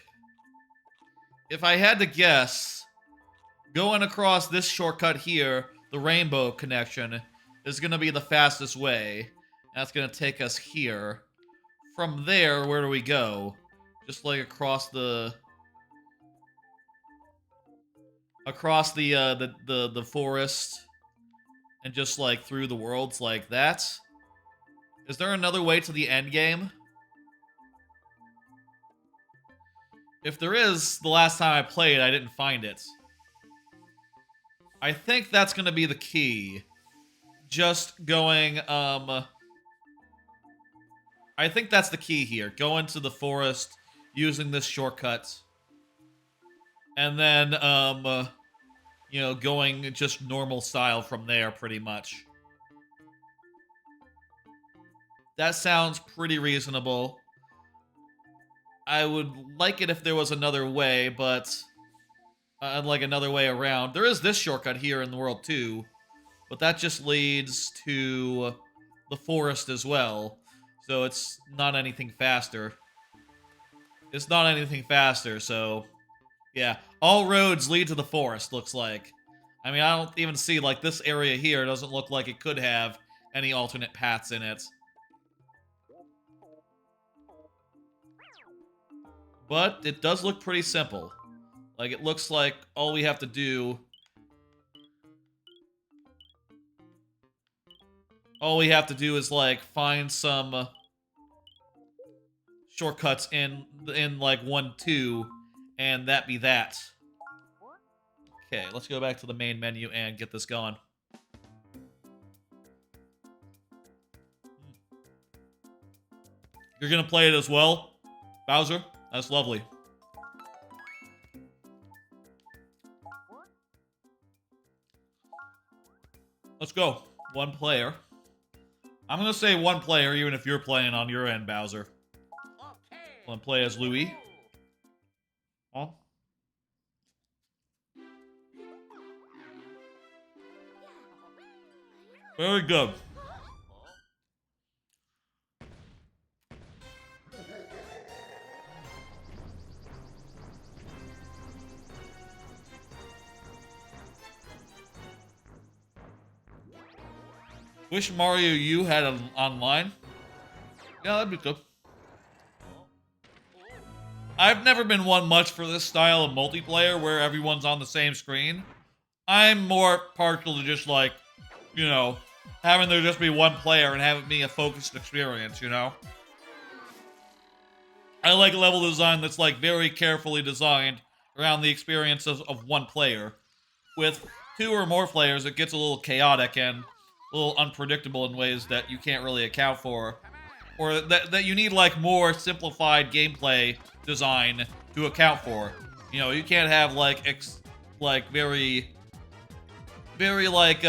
if I had to guess, going across this shortcut here, the rainbow connection, is going to be the fastest way. That's going to take us here. From there, where do we go? Just like across the forest, and just like through the worlds like that. Is there another way to the end game? If there is, the last time I played, I didn't find it. I think that's gonna be the key. Just going, I think that's the key here. Go into the forest, using this shortcut. And then, you know, going just normal style from there, pretty much. That sounds pretty reasonable. I would like it if there was another way, but like another way around. There is this shortcut here in the world too, but that just leads to the forest as well, so it's not anything faster. it's not anything faster, so yeah. All roads lead to the forest, looks like. I mean, I don't even see, like, this area here doesn't look like it could have any alternate paths in it. But it does look pretty simple. Like, it looks like all we have to do... All we have to do is, like, find some shortcuts in like, 1-2, and that be that. Okay, let's go back to the main menu and get this going. You're gonna play it as well, Bowser? That's lovely. Let's go. One player. I'm gonna say one player, even if you're playing on your end, Bowser. Wanna play as Louie? Huh? Very good. Wish Mario U had an online. Yeah, that'd be good. I've never been one much for this style of multiplayer where everyone's on the same screen. I'm more partial to just, like, you know, having there just be one player and have it be a focused experience, you know? I like level design that's, like, very carefully designed around the experience of one player. With 2 or more players, it gets a little chaotic and a little unpredictable in ways that you can't really account for. Or that you need, like, more simplified gameplay design to account for. You know, you can't have, like, very, like,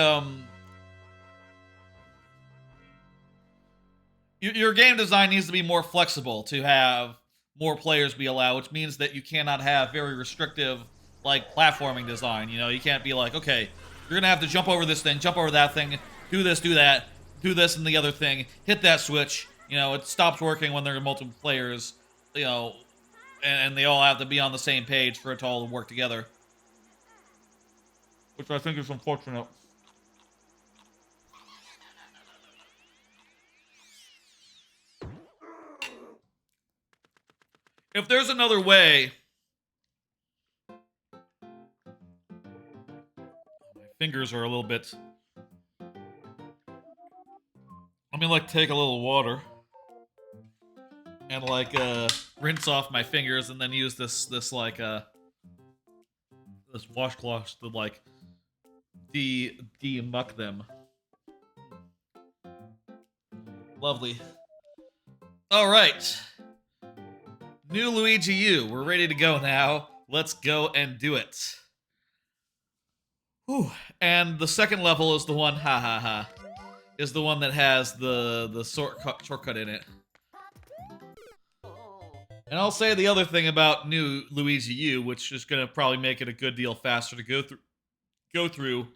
your game design needs to be more flexible to have more players be allowed, which means that you cannot have very restrictive, like, platforming design. You know, you can't be like, okay, you're gonna have to jump over this thing, jump over that thing, do this, do that, do this and the other thing, hit that switch. You know, it stops working when there are multiple players, you know, and they all have to be on the same page for it to all work together. Which I think is unfortunate. If there's another way... My fingers are a little bit... Let me, like, take a little water. And, like, rinse off my fingers and then use this like, this washcloth to, like, de-muck them. Lovely. Alright. New Luigi U. We're ready to go now. Let's go and do it. Whew. And the second level is the one, is the one that has the shortcut in it. And I'll say the other thing about new Luigi U, which is going to probably make it a good deal faster to go through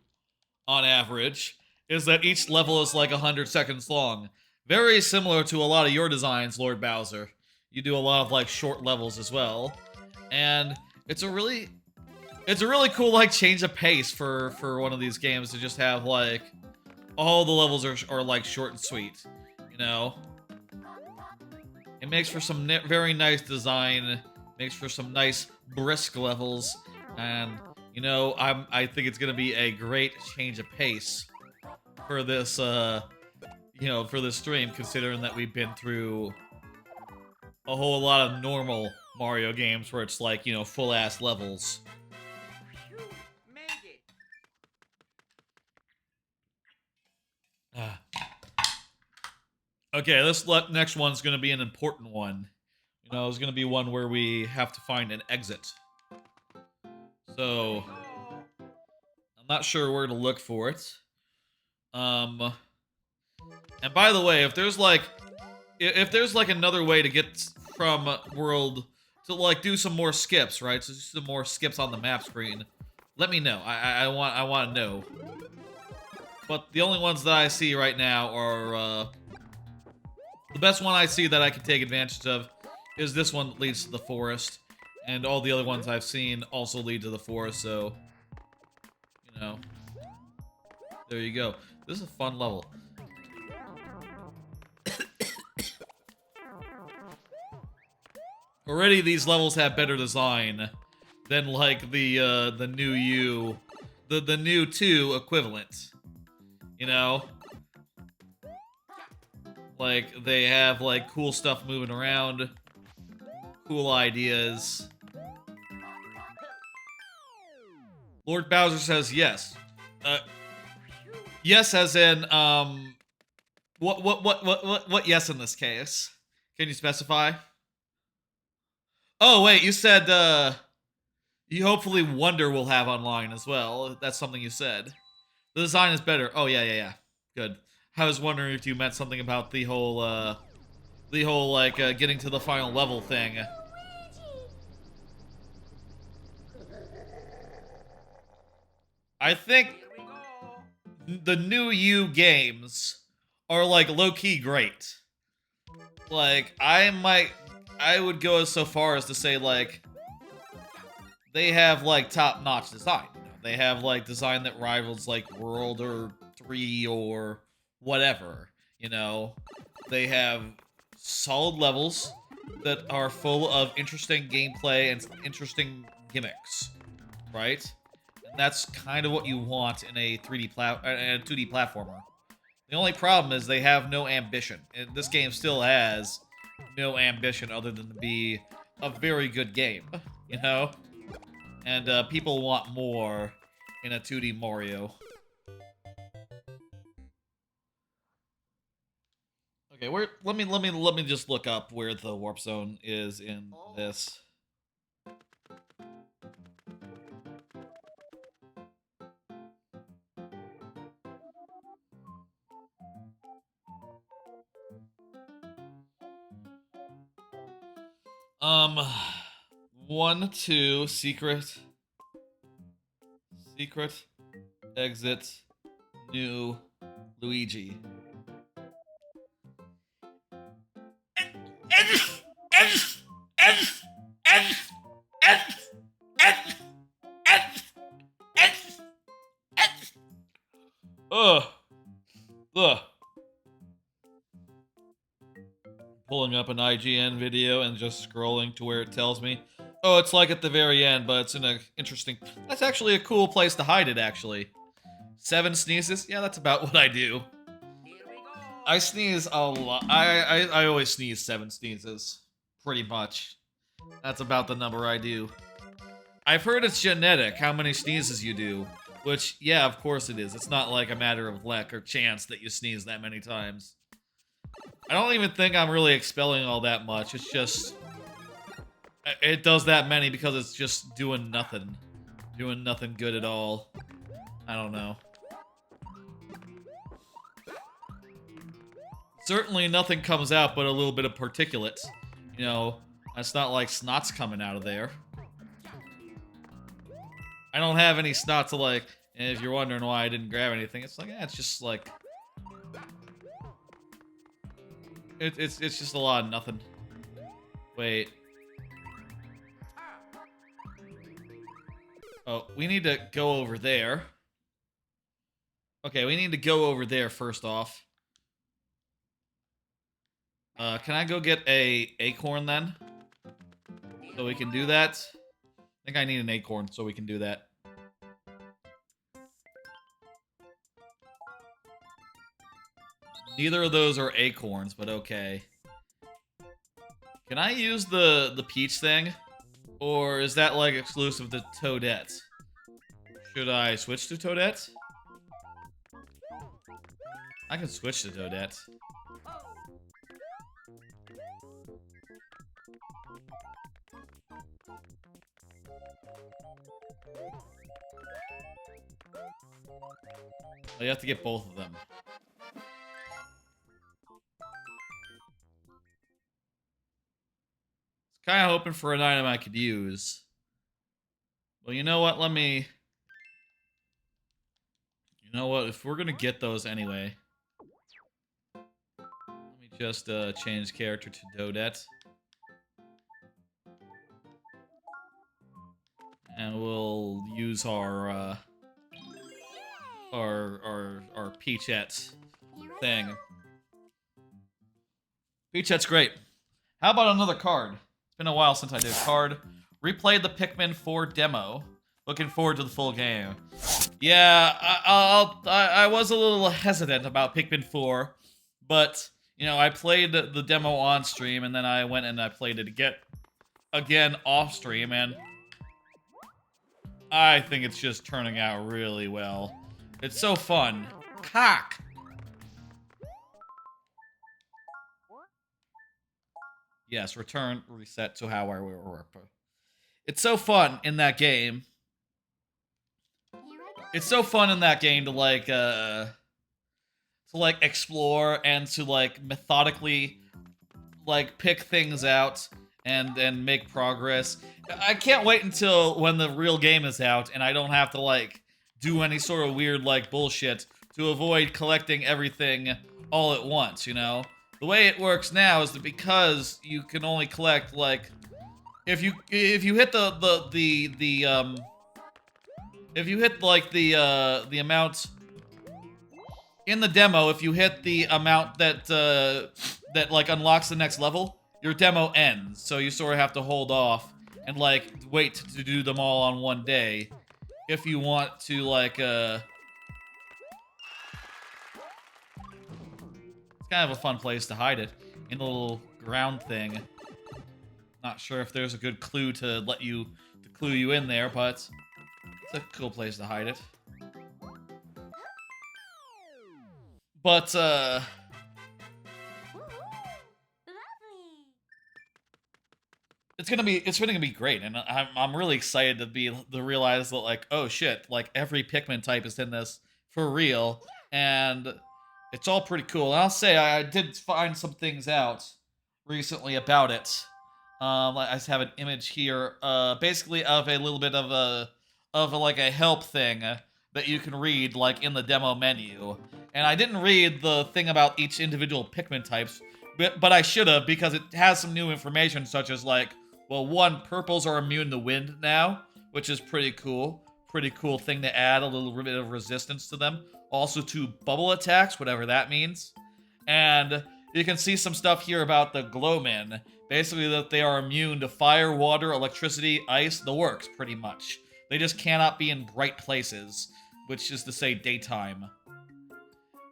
on average, is that each level is like 100 seconds long. Very similar to a lot of your designs, Lord Bowser. You do a lot of, like, short levels as well. And it's a really cool, like, change of pace for one of these games to just have, like, all the levels are like, short and sweet, you know? It makes for some very nice design, makes for some nice, brisk levels, and, you know, I think it's gonna be a great change of pace for this, you know, for this stream, considering that we've been through a whole lot of normal Mario games where it's like, you know, full-ass levels. You made it. Okay, this next one's gonna be an important one. You know, it's gonna be one where we have to find an exit. So, I'm not sure where to look for it. And by the way, if there's like another way to get from world to, like, do some more skips, right? So some more skips on the map screen. Let me know. I want to know. But the only ones that I see right now are the best one I see that I can take advantage of is this one that leads to the forest. And all the other ones I've seen also lead to the forest, so... You know. There you go. This is a fun level. Already these levels have better design than like the new U, the new 2 equivalent. You know? Like they have like cool stuff moving around, cool ideas. Lord Bowser says yes. Yes as in what yes in this case? Can you specify? Oh wait, you said you hopefully Wonder will have online as well. That's something you said. The design is better. Oh yeah. Good. I was wondering if you meant something about the whole like getting to the final level thing. I think the new U games are like low-key great. Like I would go so far as to say like they have like top-notch design. You know? They have like design that rivals like World or 3 or whatever, you know. They have solid levels that are full of interesting gameplay and interesting gimmicks, right? And that's kind of what you want in a 2D platformer. The only problem is they have no ambition. And this game still has no ambition other than to be a very good game, you know? And people want more in a 2D Mario. Okay, let me just look up where the warp zone is in this. Um 1, 2, secret, exit, new, Luigi. Ugh. Pulling up an IGN video and just scrolling to where it tells me, oh, it's like at the very end, but it's in a interesting... That's actually a cool place to hide it, actually. 7 sneezes? Yeah, that's about what I do. I sneeze a lot. I always sneeze 7 sneezes. Pretty much. That's about the number I do. I've heard it's genetic, how many sneezes you do. Which, yeah, of course it is. It's not like a matter of luck or chance that you sneeze that many times. I don't even think I'm really expelling all that much. It's just... It does that many because it's just doing nothing. Doing nothing good at all. I don't know. Certainly nothing comes out but a little bit of particulate. You know, it's not like snot's coming out of there. I don't have any snot to like, and if you're wondering why I didn't grab anything, it's like, it's just like... It's just a lot of nothing. Wait. Oh, we need to go over there. Okay, we need to go over there first off. Can I go get a acorn then? So we can do that? I think I need an acorn so we can do that. Neither of those are acorns, but okay. Can I use the peach thing? Or is that, like, exclusive to Toadette? Should I switch to Toadette? I can switch to Toadette. Oh, you have to get both of them. Kind of hoping for an item I could use. Well, you know what? You know what? If we're gonna get those anyway, let me just change character to Toadette. and we'll use our Peachette thing. Peachette's great. How about another card? It's been a while since I did a card. Replayed the Pikmin 4 demo. Looking forward to the full game. Yeah, I was a little hesitant about Pikmin 4, but you know, I played the demo on stream, and then I went and I played it again off stream, and I think it's just turning out really well. It's so fun. Cock! Yes, reset to how I were. It's so fun in that game. It's so fun in that game to explore and to like methodically like pick things out and make progress. I can't wait until when the real game is out and I don't have to like do any sort of weird like bullshit to avoid collecting everything all at once, you know? The way it works now is that because you can only collect like if you hit the amount in the demo, if you hit the amount that like unlocks the next level, your demo ends. So you sort of have to hold off and like wait to do them all on one day if you want to like it's kind of a fun place to hide it in the little ground thing. Not sure if there's a good clue to clue you in there, but it's a cool place to hide it. But it's gonna be great, and I'm really excited to realize that like, oh shit, like every Pikmin type is in this for real, and it's all pretty cool. And I'll say I did find some things out recently about it. I just have an image here, basically of a little bit of a help thing that you can read like in the demo menu. And I didn't read the thing about each individual Pikmin types, but I should have, because it has some new information, such as like, well, one, purples are immune to wind now, which is pretty cool. Pretty cool thing to add a little bit of resistance to them. Also to bubble attacks, whatever that means. And you can see some stuff here about the Glowmin. Basically that they are immune to fire, water, electricity, ice, the works, pretty much. They just cannot be in bright places, which is to say daytime.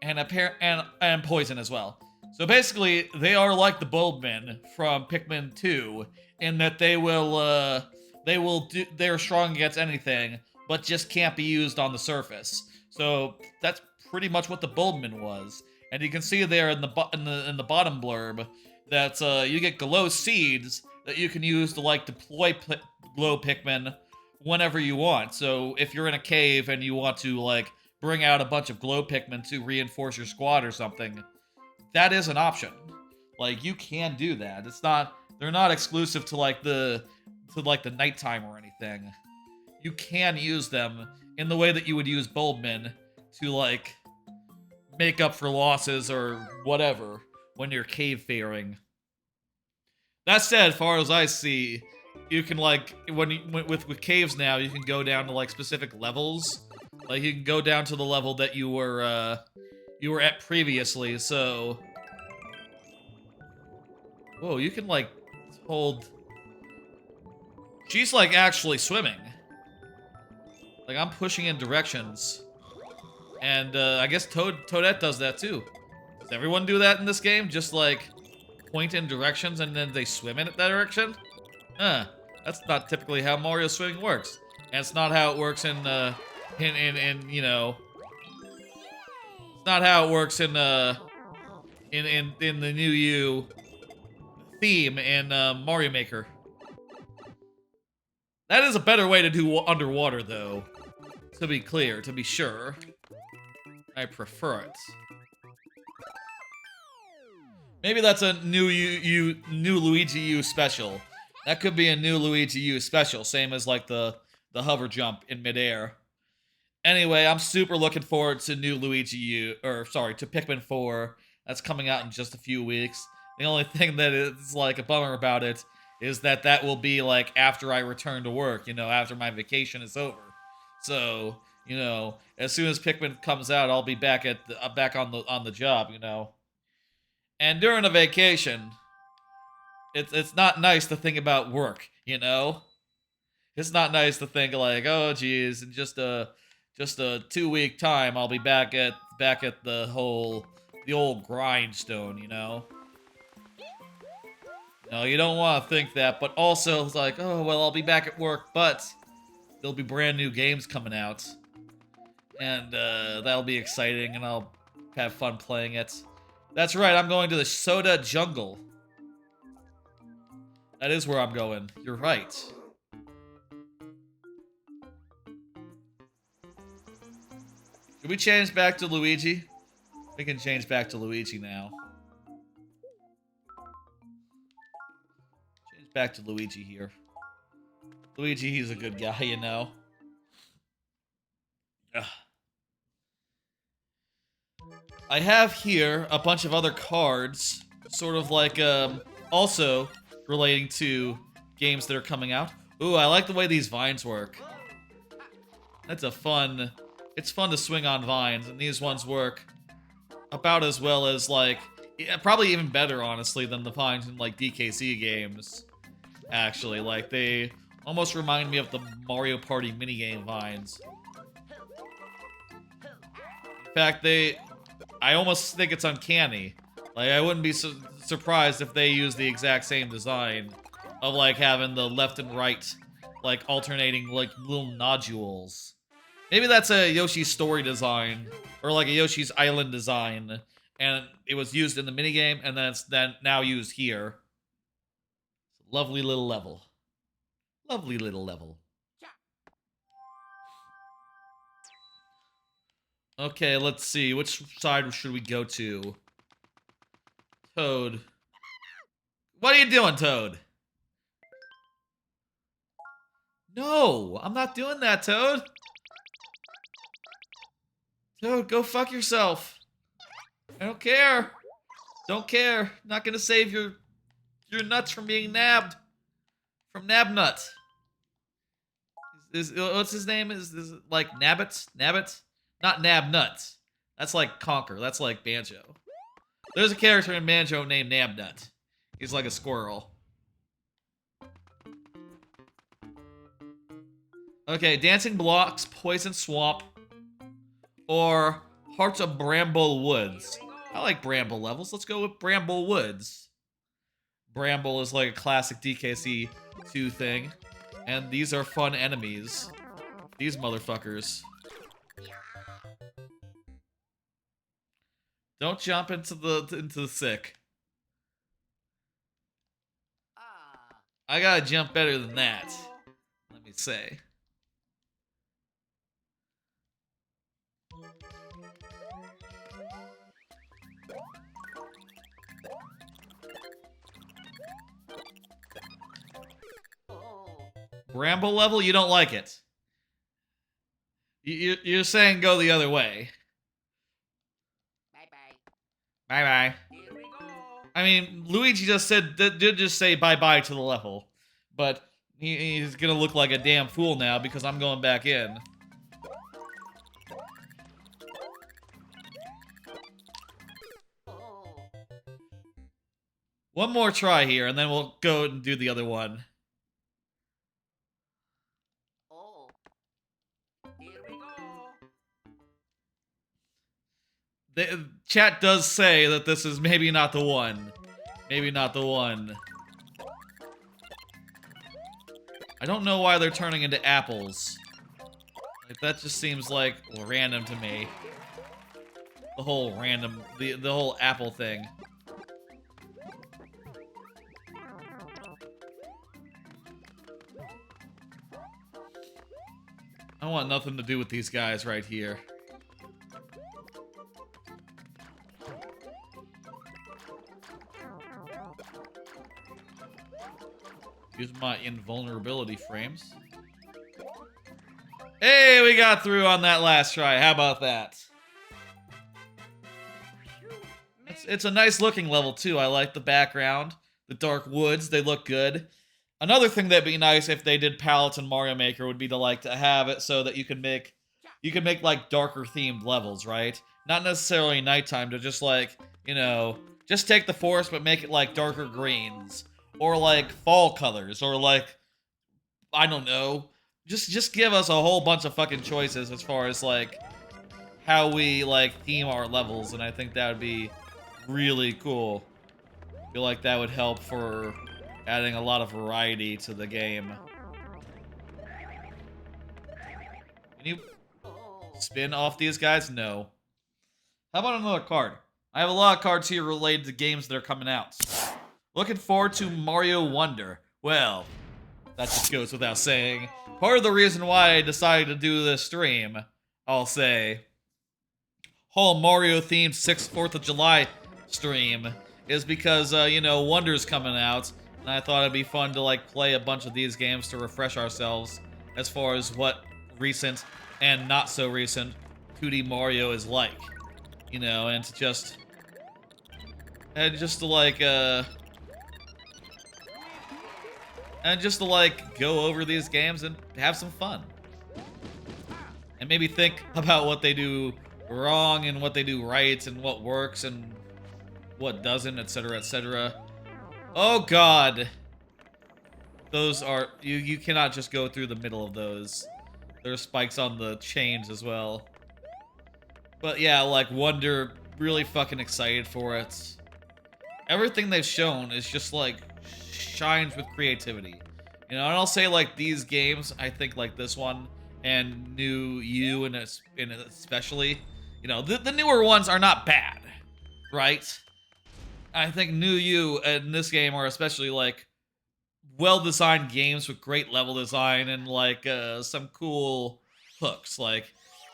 And poison as well. So basically, they are like the Bulbmin from Pikmin 2, in that they're strong against anything, but just can't be used on the surface. So that's pretty much what the Bulbmin was. And you can see there in the bottom blurb that you get glow seeds that you can use to like deploy glow Pikmin whenever you want. So if you're in a cave and you want to like bring out a bunch of glow Pikmin to reinforce your squad or something, that is an option. Like you can do that. They're not exclusive to like the nighttime or anything. You can use them in the way that you would use Bulbmin to like make up for losses or whatever when you're cave faring. That said, as far as I see, you can like with caves now, you can go down to like specific levels. Like you can go down to the level that you were at previously. So, whoa, you can like hold. She's like actually swimming. Like I'm pushing in directions, and I guess Toadette does that too. Does everyone do that in this game? Just like point in directions and then they swim in that direction? Huh. That's not typically how Mario swimming works, and it's not how it works in you know. It's not how it works in the new U theme in Mario Maker. That is a better way to do underwater, though. To be clear, to be sure. I prefer it. Maybe that's a new Luigi U special. That could be a new Luigi U special, same as like the hover jump in midair. Anyway, I'm super looking forward to new Luigi U, to Pikmin 4. That's coming out in just a few weeks. The only thing that is like a bummer about it is that will be like after I return to work, after my vacation is over. So, as soon as Pikmin comes out, I'll be back back on the job, And during a vacation, it's not nice to think about work. It's not nice to think like, oh geez, in just a 2-week time, I'll be back at the old grindstone. No, you don't want to think that, but also it's like, oh well, I'll be back at work, but there'll be brand new games coming out, and that'll be exciting, and I'll have fun playing it. That's right, I'm going to the Soda Jungle. That is where I'm going. You're right. Should we change back to Luigi? We can change back to Luigi now. Change back to Luigi here. Luigi, he's a good guy, Ugh. I have here a bunch of other cards, sort of like, also relating to games that are coming out. Ooh, I like the way these vines work. It's fun to swing on vines, and these ones work about as well as, like, yeah, probably even better, honestly, than the vines in, like, DKC games. Actually, like, they almost remind me of the Mario Party minigame vines. In fact, I almost think it's uncanny. Like, I wouldn't be surprised if they use the exact same design of, like, having the left and right, like, alternating, like, little nodules. Maybe that's a Yoshi's Story design, or, like, a Yoshi's Island design, and it was used in the minigame, and then it's now used here. Lovely little level. Lovely little level. Okay, let's see. Which side should we go to? Toad. What are you doing, Toad? No, I'm not doing that, Toad. Toad, go fuck yourself. I don't care. Don't care. Not gonna save your nuts from being nabbed. From Nabnut. What's his name? Is like Nabbit? Nabbit? Not Nabnut. That's like Conker. That's like Banjo. There's a character in Banjo named Nabnut. He's like a squirrel. Okay, Dancing Blocks, Poison Swamp, or Hearts of Bramble Woods. I like Bramble levels. Let's go with Bramble Woods. Bramble is like a classic DKC 2 thing. And these are fun enemies. These motherfuckers. Don't jump into the sick. I gotta jump better than that. Let me say. Bramble level? You don't like it. You're saying go the other way. Bye-bye. Bye-bye. Here we go. I mean, Luigi did just say bye-bye to the level. But he's gonna look like a damn fool now because I'm going back in. Oh. One more try here, and then we'll go and do the other one. Oh. Here we go. The chat does say that this is maybe not the one. Maybe not the one. I don't know why they're turning into apples. Like, that just seems like random to me. The whole random, the whole apple thing. I want nothing to do with these guys right here. Use my invulnerability frames. Hey, we got through on that last try. How about that? It's a nice looking level too. I like the background. The dark woods, they look good. Another thing that'd be nice if they did palettes in Mario Maker would be to like to have it so that you could make like darker themed levels, right? Not necessarily nighttime, to just like, you know, just take the forest but make it like darker greens or like fall colors or like, I don't know. Just give us a whole bunch of fucking choices as far as like how we like theme our levels, and I think that would be really cool. I feel like that would help for adding a lot of variety to the game. Can you spin off these guys? No. How about another card? I have a lot of cards here related to games that are coming out. Looking forward to Mario Wonder. Well, that just goes without saying. Part of the reason why I decided to do this stream, I'll say, whole Mario themed 4th of July stream, is because, you know, Wonder's coming out, and I thought it'd be fun to, like, play a bunch of these games to refresh ourselves as far as what recent and not so recent 2D Mario is like. You know, and to just... And just to, like, and just to, like, go over these games and have some fun. And maybe think about what they do wrong and what they do right and what works and what doesn't, etc., etc. Oh, God. Those are... You cannot just go through the middle of those. There are spikes on the chains as well. But yeah, like, Wonder, really fucking excited for it. Everything they've shown is just, like, shines with creativity. You know, and I'll say, like, these games, I think, like, this one, and New You, and especially, you know, the newer ones are not bad, right? I think New You and this game are especially, like, well-designed games with great level design and, like, some cool hooks, like...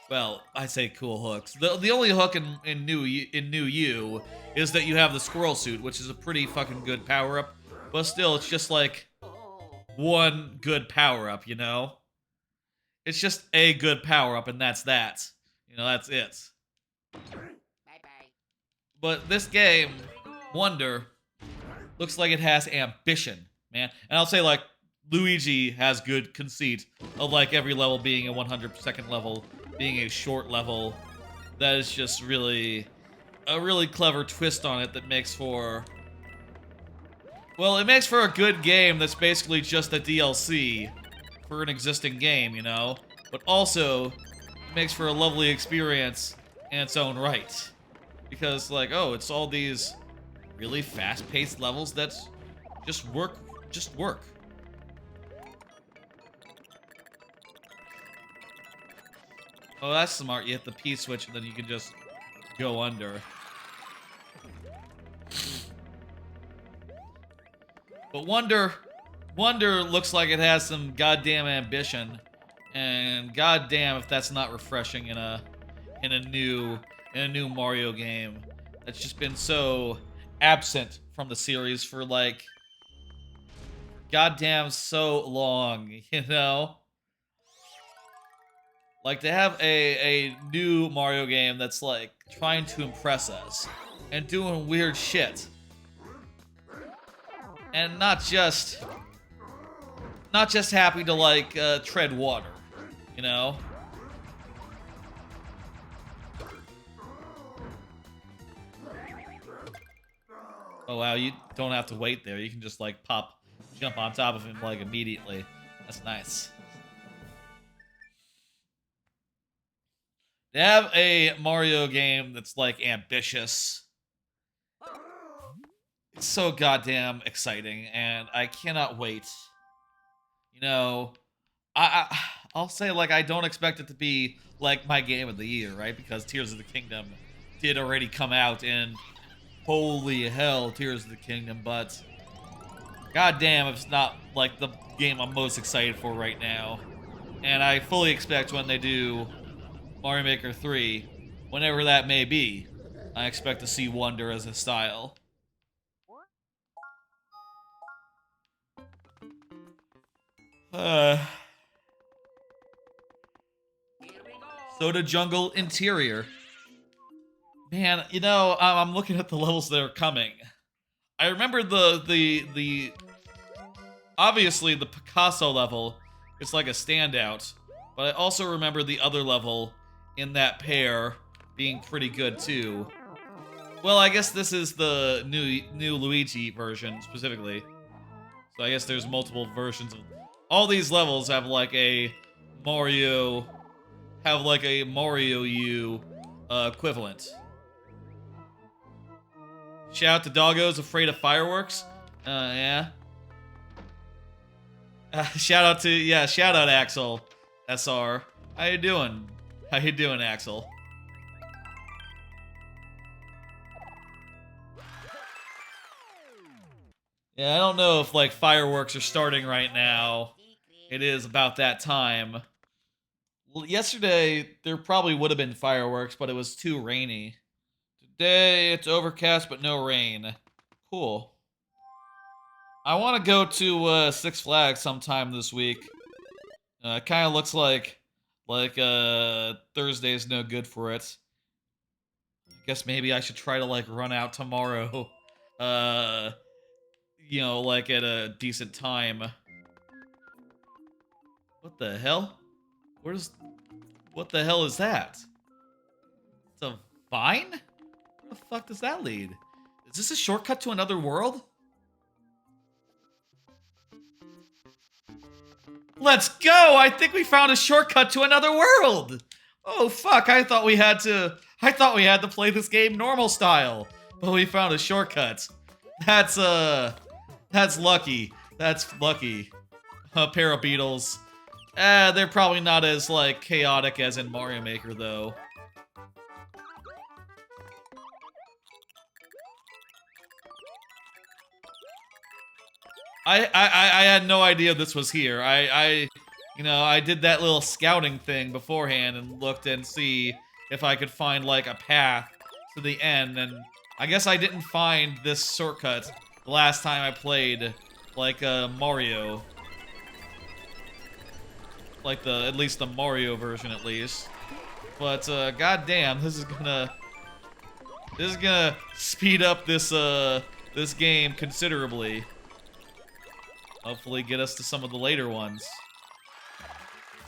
Well, I say cool hooks. The only hook in New You is that you have the squirrel suit, which is a pretty fucking good power-up. But still, it's just like one good power-up, you know? It's just a good power-up, and that's that. You know, that's it. But this game, Wonder, looks like it has ambition, man. And I'll say, like, Luigi has good conceit of, like, every level being a 100-second level, being a short level. That is just really a really clever twist on it that makes for... Well, it makes for a good game that's basically just a DLC for an existing game, you know? But also, it makes for a lovely experience in its own right. Because, like, oh, it's all these really fast-paced levels that just work. Oh, that's smart. You hit the P switch and then you can just go under. But Wonder looks like it has some goddamn ambition, and goddamn if that's not refreshing in a new Mario game that's just been so absent from the series for like goddamn so long, you know? Like, to have a new Mario game that's, like, trying to impress us and doing weird shit. And not just happy to, like, tread water, you know? Oh, wow, you don't have to wait there. You can just, like, jump on top of him, like, immediately. That's nice. To have a Mario game that's, like, ambitious. It's so goddamn exciting, and I cannot wait. You know, I'll say, like, I don't expect it to be, like, my game of the year, right? Because Tears of the Kingdom did already come out, and holy hell, Tears of the Kingdom, but goddamn if it's not, like, the game I'm most excited for right now. And I fully expect when they do Mario Maker 3, whenever that may be, I expect to see Wonder as a style. Soda Jungle Interior. Man, you know, I'm looking at the levels that are coming. I remember obviously the Picasso level is like a standout, but I also remember the other level in that pair being pretty good too. Well, I guess this is the new Luigi version specifically. So I guess there's multiple versions of all these levels have like a Mario U equivalent. Shout out to Doggos Afraid of Fireworks. Yeah. Shout out Axel SR. How you doing? How you doing, Axel? Yeah, I don't know if like fireworks are starting right now. It is about that time. Well, yesterday there probably would have been fireworks, but it was too rainy. Today it's overcast but no rain. Cool. I want to go to Six Flags sometime this week. It kind of looks like Thursday's no good for it. I guess maybe I should try to like run out tomorrow. You know, like at a decent time. What the hell? What the hell is that? It's a vine? Where the fuck does that lead? Is this a shortcut to another world? Let's go! I think we found a shortcut to another world! Oh fuck, I thought we had to play this game normal style. But we found a shortcut. That's lucky. That's lucky. Parabeetles. They're probably not as, like, chaotic as in Mario Maker, though. I had no idea this was here. You know, I did that little scouting thing beforehand and looked and see if I could find, like, a path to the end, and I guess I didn't find this shortcut the last time I played, like, Mario. Like, at least the Mario version, at least. But, goddamn, this is gonna speed up this game considerably. Hopefully get us to some of the later ones.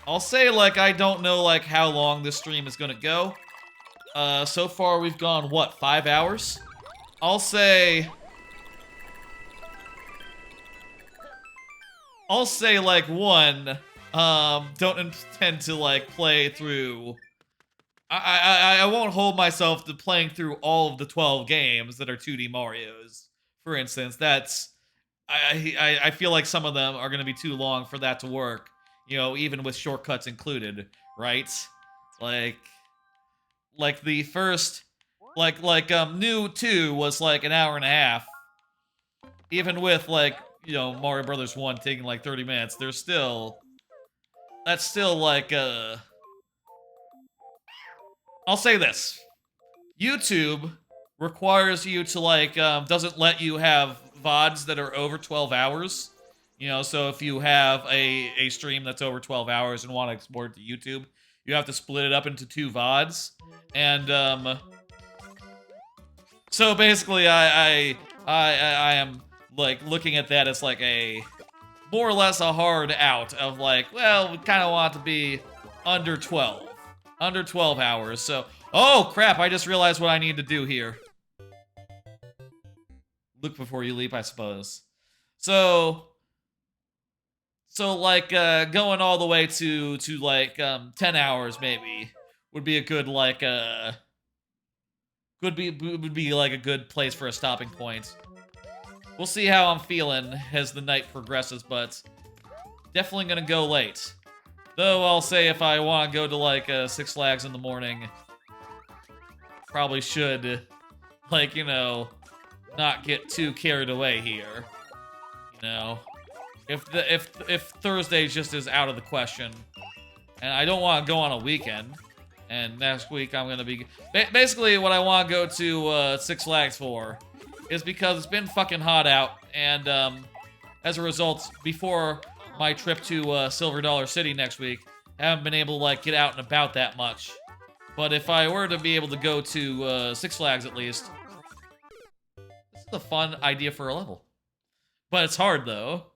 I'll say, like, I don't know, like, how long this stream is gonna go. So far we've gone, what, 5 hours? I'll say, like, one, don't intend to, like, play through... I won't hold myself to playing through all of the 12 games that are 2D Marios. For instance, that's... I feel like some of them are going to be too long for that to work. You know, even with shortcuts included, right? Like the first... New 2 was, like, an hour and a half. Even with, like, you know, Mario Brothers 1 taking, like, 30 minutes, there's still... That's still, like, I'll say this. YouTube requires you to, like, doesn't let you have VODs that are over 12 hours. You know, so if you have a stream that's over 12 hours and want to export it to YouTube, you have to split it up into 2 VODs. And, so basically I am, like, looking at that as, like, a... more or less a hard out of, like, well, we kind of want it to be under 12. Under 12 hours, so... Oh, crap, I just realized what I need to do here. Look before you leap, I suppose. So, like, going all the way to like, 10 hours, maybe, would be a good, like, would be, like, a good place for a stopping point. We'll see how I'm feeling as the night progresses, but definitely gonna go late. Though I'll say if I want to go to, like, Six Flags in the morning, probably should, like, you know, not get too carried away here. You know, if Thursday just is out of the question, and I don't want to go on a weekend, and next week I'm gonna be basically what I want to go to Six Flags for is because it's been fucking hot out, and as a result, before my trip to Silver Dollar City next week, I haven't been able to, like, get out and about that much. But if I were to be able to go to Six Flags at least, this is a fun idea for a level. But it's hard, though.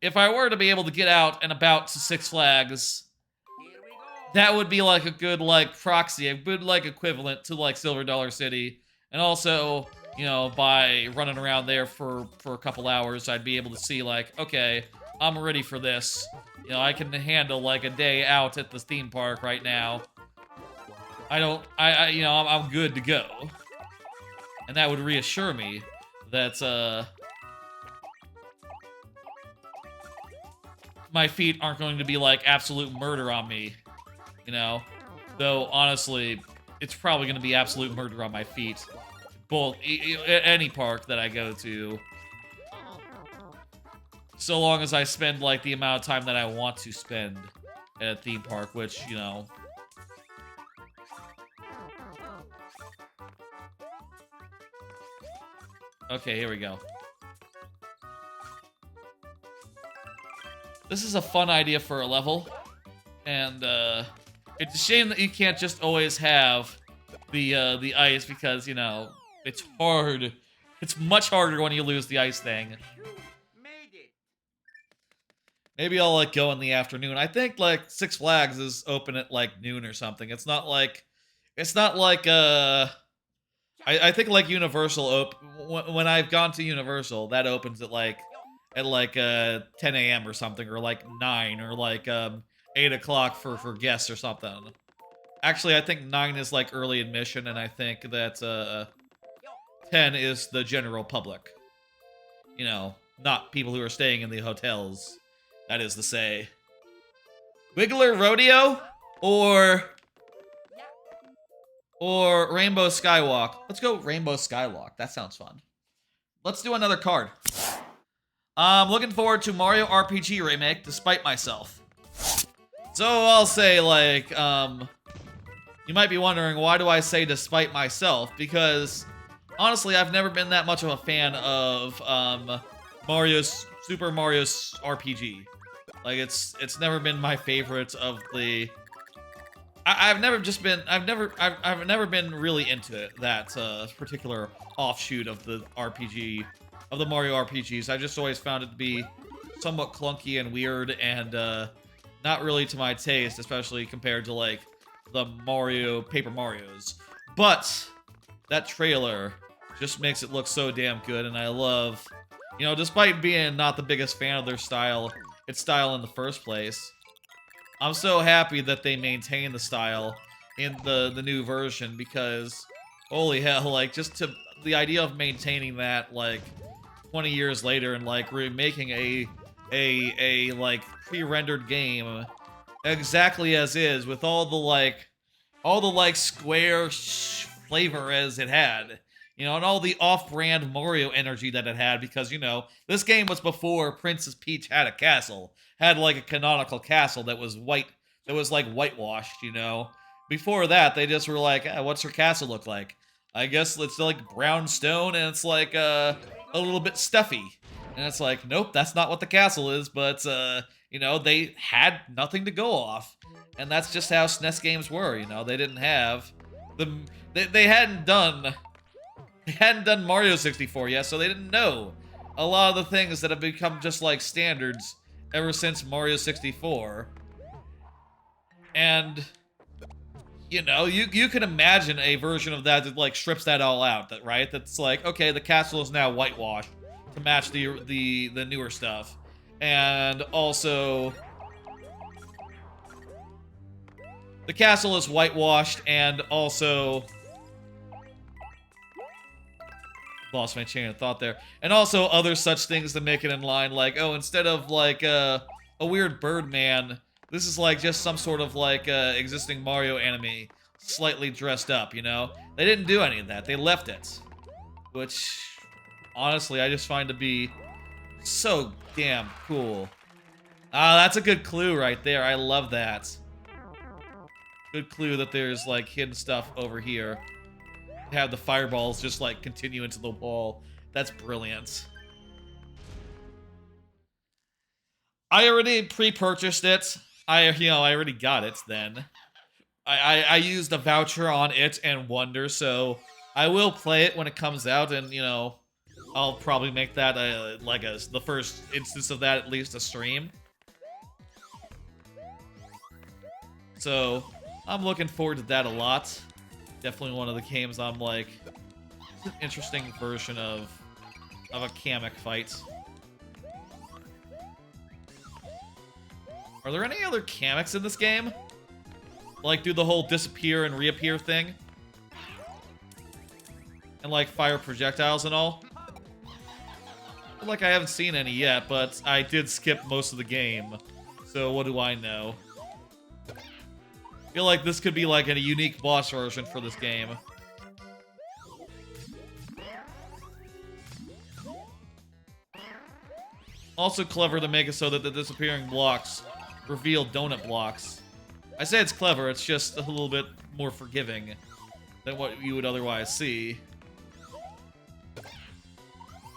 if I were to be able to get out and about to Six Flags, Here we go. that would be like a good like proxy, a good like equivalent to like Silver Dollar City. And also, you know, by running around there for a couple hours, I'd be able to see like, okay, I'm ready for this. You know, I can handle like a day out at the theme park right now. You know, I'm good to go. And that would reassure me that, my feet aren't going to be like absolute murder on me, you know? Though, honestly, it's probably going to be absolute murder on my feet. Both, any park that I go to. So long as I spend, like, the amount of time that I want to spend at a theme park, which, you know... Okay, here we go. This is a fun idea for a level. And, it's a shame that you can't just always have the ice because, you know, it's hard. It's much harder when you lose the ice thing. Made it. Maybe I'll, like, go in the afternoon. I think, like, Six Flags is open at, like, noon or something. It's not like, I think, like, Universal, when I've gone to Universal, that opens at, like, 10 a.m. or something, or, like, 9, or, like, 8 o'clock for guests or something. Actually, I think 9 is, like, early admission, and I think that, 10 is the general public. You know, not people who are staying in the hotels, that is to say. Wiggler Rodeo? Or Rainbow Skywalk. Let's go Rainbow Skywalk. That sounds fun. Let's do another card. I'm looking forward to Mario RPG Remake, despite myself. So I'll say, like, you might be wondering, why do I say despite myself? Because, honestly, I've never been that much of a fan of, Super Mario's RPG. Like, it's never been my favorite of the... I've never been really into it, that particular offshoot of the RPG, of the Mario RPGs. I just always found it to be somewhat clunky and weird and not really to my taste, especially compared to like the Paper Marios. But that trailer just makes it look so damn good, and I love, you know, despite being not the biggest fan of its style in the first place, I'm so happy that they maintain the style in the new version, because holy hell, like, the idea of maintaining that like 20 years later and like remaking a like pre-rendered game exactly as is, with all the square flavor as it had, you know, and all the off-brand Mario energy that it had, because, you know, this game was before Princess Peach had a castle. Had like a canonical castle that was like whitewashed, you know. Before that, they just were like, what's her castle look like? I guess it's like brown stone and it's like a little bit stuffy. And it's like, nope, that's not what the castle is, but you know, they had nothing to go off. And that's just how SNES games were, you know. They didn't have they hadn't done Mario 64 yet, so they didn't know a lot of the things that have become just like standards ever since Mario 64. And, you know, you can imagine a version of that like strips that all out, right? That's like, okay, the castle is now whitewashed to match the newer stuff. And also, the castle is whitewashed, and also... Lost my chain of thought there. And also other such things to make it in line, like, oh, instead of like a weird Birdman, this is like just some sort of like existing Mario enemy slightly dressed up, you know? They didn't do any of that. They left it. Which, honestly, I just find to be so damn cool. Ah, that's a good clue right there. I love that. Good clue that there's like hidden stuff over here. Have the fireballs just like continue into the wall. That's brilliant. I already pre-purchased it. I already got it then. I used a voucher on it and Wonder, so I will play it when it comes out, and, you know, I'll probably make that the first instance of that at least a stream. So I'm looking forward to that a lot. Definitely one of the games I'm like, it's an interesting version of a Kamek fight. Are there any other Kameks in this game? Like, do the whole disappear and reappear thing? And, like, fire projectiles and all? I feel like I haven't seen any yet, but I did skip most of the game. So what do I know? I feel like this could be, like, a unique boss version for this game. Also clever to make it so that the disappearing blocks reveal donut blocks. I say it's clever, it's just a little bit more forgiving than what you would otherwise see.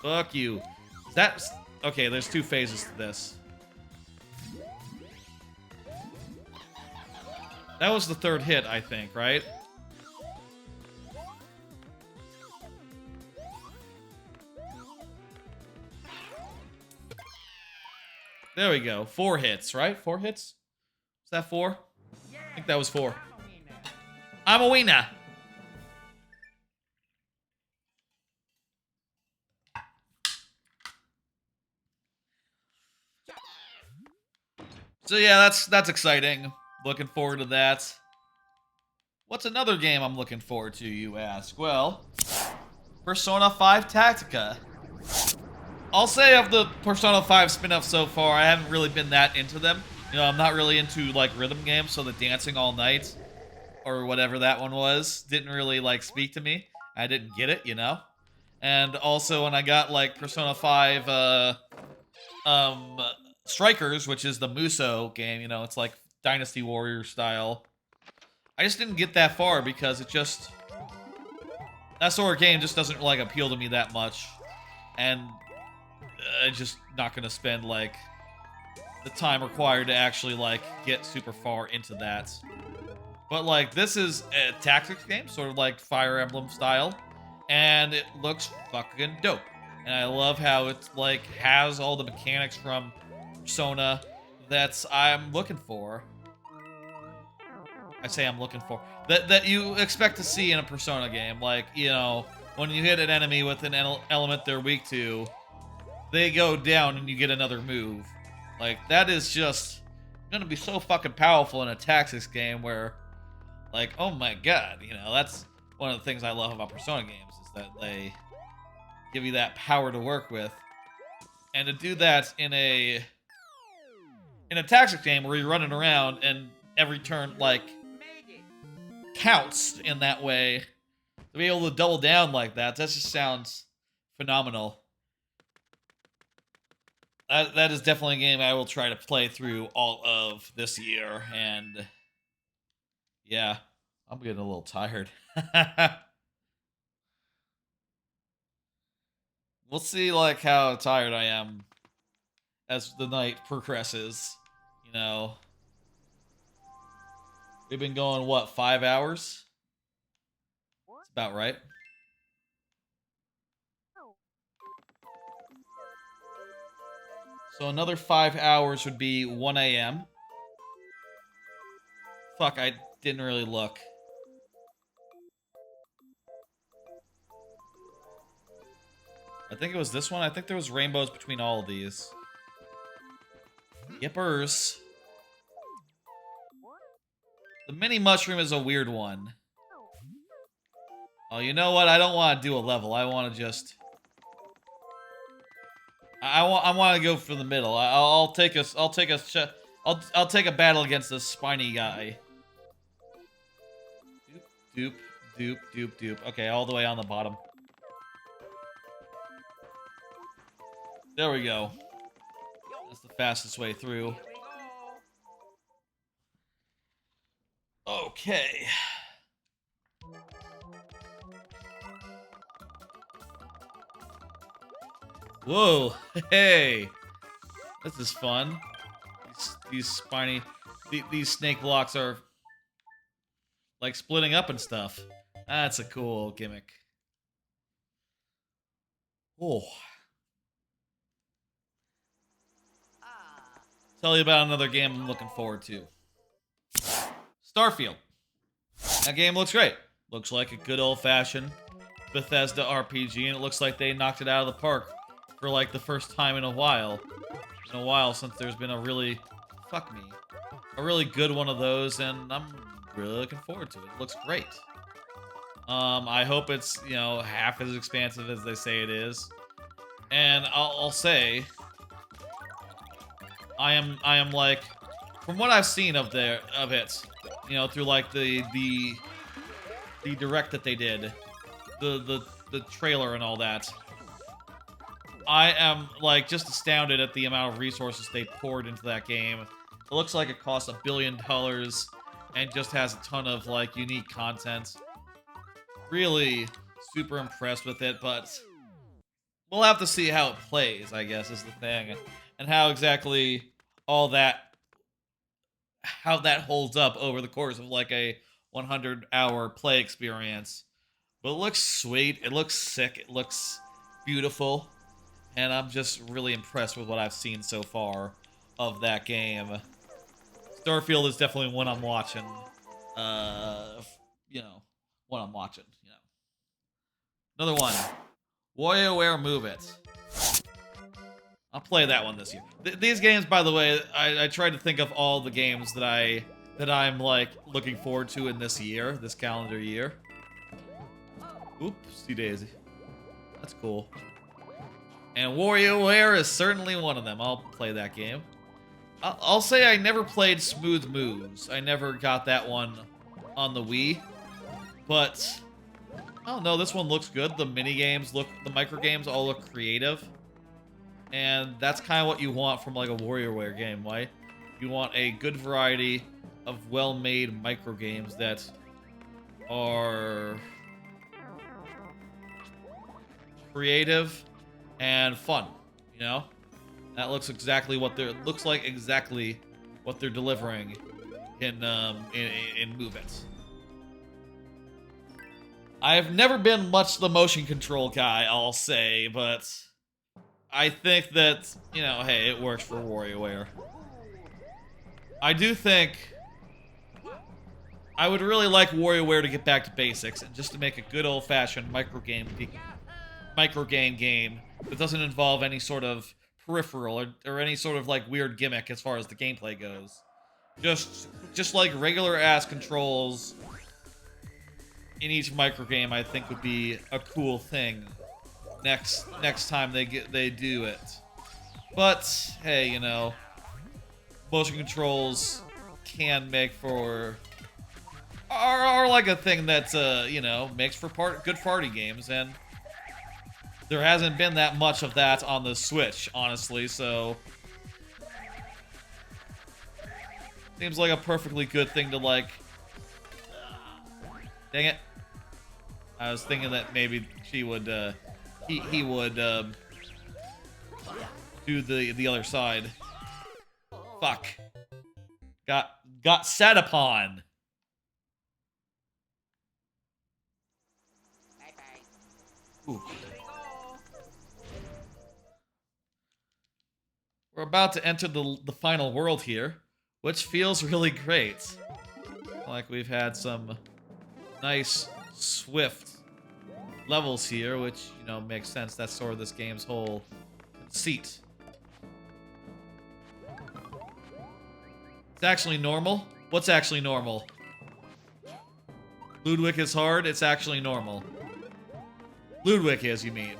Fuck you. That's... Okay, there's two phases to this. That was the third hit, I think, right? There we go. 4 hits, right? 4 hits? Is that 4? I think that was 4. I'm a wiener. So yeah, that's exciting. Looking forward to that. What's another game I'm looking forward to, you ask? Well, Persona 5 Tactica. I'll say of the Persona 5 spin-offs so far, I haven't really been that into them. You know, I'm not really into, like, rhythm games, so the Dancing All Night, or whatever that one was, didn't really, like, speak to me. I didn't get it, you know? And also, when I got, like, Persona 5, Strikers, which is the Muso game, you know, it's like Dynasty Warrior style. I just didn't get that far because it just... That sort of game just doesn't, like, appeal to me that much. And... I'm just not gonna spend, like, the time required to actually, like, get super far into that. But, like, this is a tactics game, sort of like Fire Emblem style, and it looks fucking dope. And I love how it, like, has all the mechanics from Persona that I'm looking for. I say I'm looking for. That you expect to see in a Persona game. Like, you know, when you hit an enemy with an element they're weak to, they go down and you get another move. Like, that is just gonna be so fucking powerful in a tactics game where, like, oh my god, you know, that's one of the things I love about Persona games, is that they give you that power to work with. And to do that in a tactics game where you're running around and every turn, like, counts in that way, to be able to double down like that just sounds phenomenal. That is definitely a game I will try to play through all of this year, and yeah, I'm getting a little tired. We'll see, like, how tired I am as the night progresses, you know. We've been going, what, 5 hours? That's about right. So another 5 hours would be 1 a.m. Fuck, I didn't really look. I think it was this one. I think there was rainbows between all of these. Yippers. The mini mushroom is a weird one. Oh, you know what? I don't want to do a level. I want to just... I want to go for the middle. I'll take a battle against this spiny guy. Doop, doop, doop, doop. Okay, all the way on the bottom. There we go. That's the fastest way through. Okay. Whoa, hey. This is fun. These spiny... These snake blocks are... like, splitting up and stuff. That's a cool gimmick. Oh, Ah. tell you about another game I'm looking forward to. Starfield. That game looks great. Looks like a good old-fashioned Bethesda RPG, and it looks like they knocked it out of the park for like the first time in a while. In a while since there's been a really, a really good one of those, and I'm really looking forward to it. It looks great. I hope it's, you know, half as expansive as they say it is. And I'll say, I am like, from what I've seen of it, you know, through like the direct that they did, the trailer and all that, I am like just astounded at the amount of resources they poured into that game. It looks like it cost $1 billion and just has a ton of like unique content. Really super impressed with it, but we'll have to see how it plays, I guess, is the thing. And how exactly all that, how that holds up over the course of like a 100-hour play experience. But it looks sweet, it looks sick, it looks beautiful. And I'm just really impressed with what I've seen so far of that game. Starfield is definitely one I'm watching. You know, one I'm watching, you know. Another one. WarioWare Move It. I'll play that one this year. These games, by the way, I tried to think of all the games that I'm like looking forward to in this year, this calendar year. Oopsie daisy. That's cool. And WarioWare is certainly one of them. I'll play that game. I'll say I never played Smooth Moves. I never got that one on the Wii. But I don't know, this one looks good. The mini games look, the micro games all look creative. And that's kind of what you want from like a WarioWare game, right? You want a good variety of well-made micro games that are creative and fun, you know? That looks exactly what they're exactly what they're delivering in Move It. I've never been much the motion control guy, I'll say, but I think that, you know, hey, it works for WarioWare. I do think I would really like WarioWare to get back to basics and just to make a good old-fashioned micro game game that doesn't involve any sort of peripheral or any sort of like weird gimmick as far as the gameplay goes. Just like regular ass controls in each micro game, I think would be a cool thing next time they do it. But hey, you know, motion controls can make for are like a thing that's you know, makes for good party games, and there hasn't been that much of that on the Switch, honestly, so seems like a perfectly good thing to like. Dang it. I was thinking that maybe she would he would do the other side. Fuck. Got set upon. Ooh. We're about to enter the final world here, which feels really great. Like we've had some nice, swift levels here, which, you know, makes sense. That's sort of this game's whole conceit. It's actually normal? What's actually normal? Ludwig is hard? It's actually normal. Ludwig is, you mean?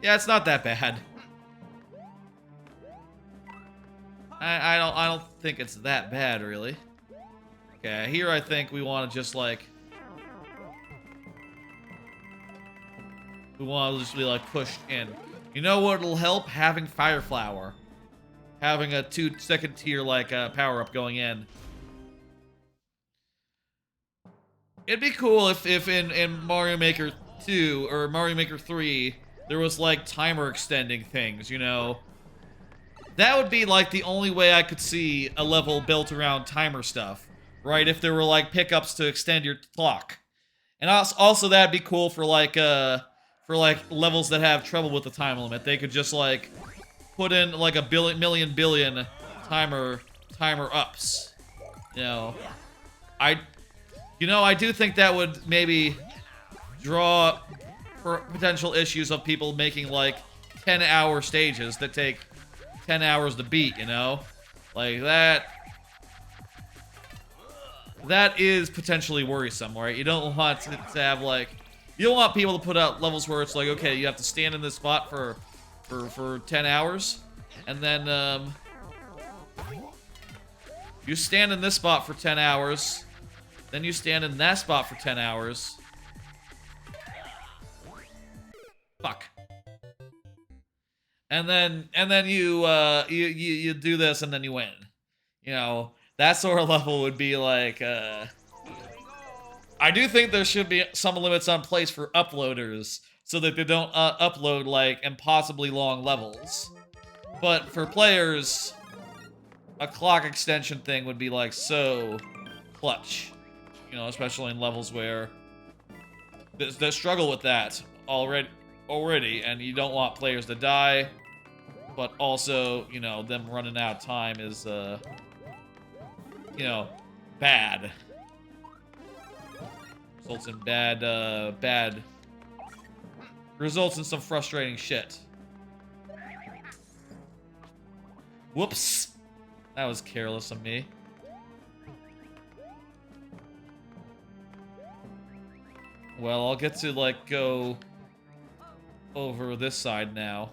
Yeah, it's not that bad. I don't think it's that bad, really. Okay, here I think we want to just like we want to just be like pushed in. You know what'll help? Having Fire Flower, having a 2-second tier like power up going in. It'd be cool if in Mario Maker 2 or Mario Maker 3 there was like timer extending things, you know. That would be like the only way I could see a level built around timer stuff, right? If there were like pickups to extend your clock. And also that'd be cool for like levels that have trouble with the time limit. They could just like put in like a billion timer ups. You know, I do think that would maybe draw for potential issues of people making like 10-hour stages that take 10 hours to beat, you know? Like that is potentially worrisome, right? You don't want to have like, you don't want people to put out levels where it's like, okay, you have to stand in this spot for 10 hours, and then you stand in this spot for 10 hours, then you stand in that spot for 10 hours. Fuck. And then you do this and then you win. You know, that sort of level would be like I do think there should be some limits on place for uploaders so that they don't upload like impossibly long levels. But for players, a clock extension thing would be like so clutch. You know, especially in levels where they struggle with that already, and you don't want players to die, but also, you know, them running out of time is, you know, bad. Results in results in some frustrating shit. Whoops. That was careless of me. Well, I'll get to, like, go over this side now.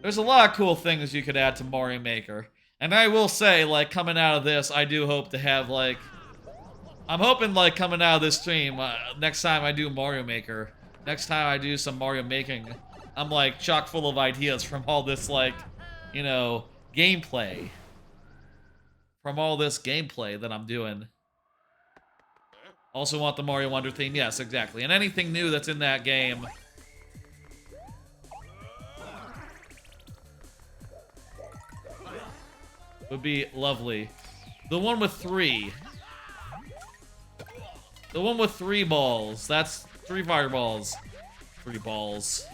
There's a lot of cool things you could add to Mario Maker. And I will say, like, coming out of this, I do hope to have, like... I'm hoping, like, coming out of this stream, next time I do Mario Maker, next time I do some Mario making, I'm, like, chock full of ideas from all this, like, you know, gameplay. From all this gameplay that I'm doing. Also want the Mario Wonder theme? Yes, exactly. And anything new that's in that game... would be lovely. The one with 3. The one with 3 balls. That's 3 fireballs. 3 balls.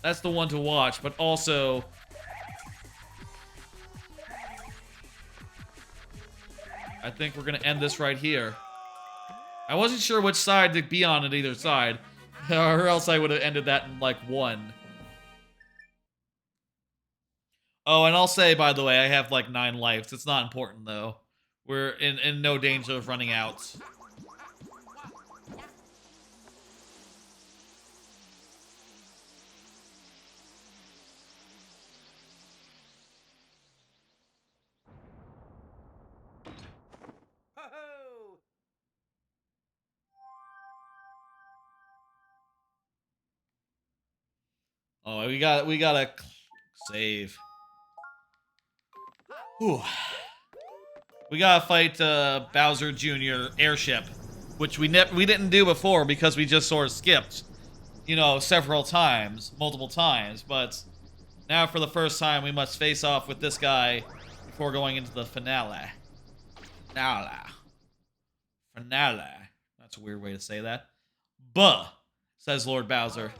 That's the one to watch, but also... I think we're gonna end this right here. I wasn't sure which side to be on either side, or else I would have ended that in, like, 1. Oh, and I'll say, by the way, I have, like, 9 lives. It's not important, though. We're in no danger of running out. Ho-ho! Oh, we gotta save. Whew. We gotta fight Bowser Jr. airship, which we didn't do before because we just sort of skipped, you know, multiple times. But now for the first time, we must face off with this guy before going into the finale. Finale. That's a weird way to say that. Buh, says Lord Bowser.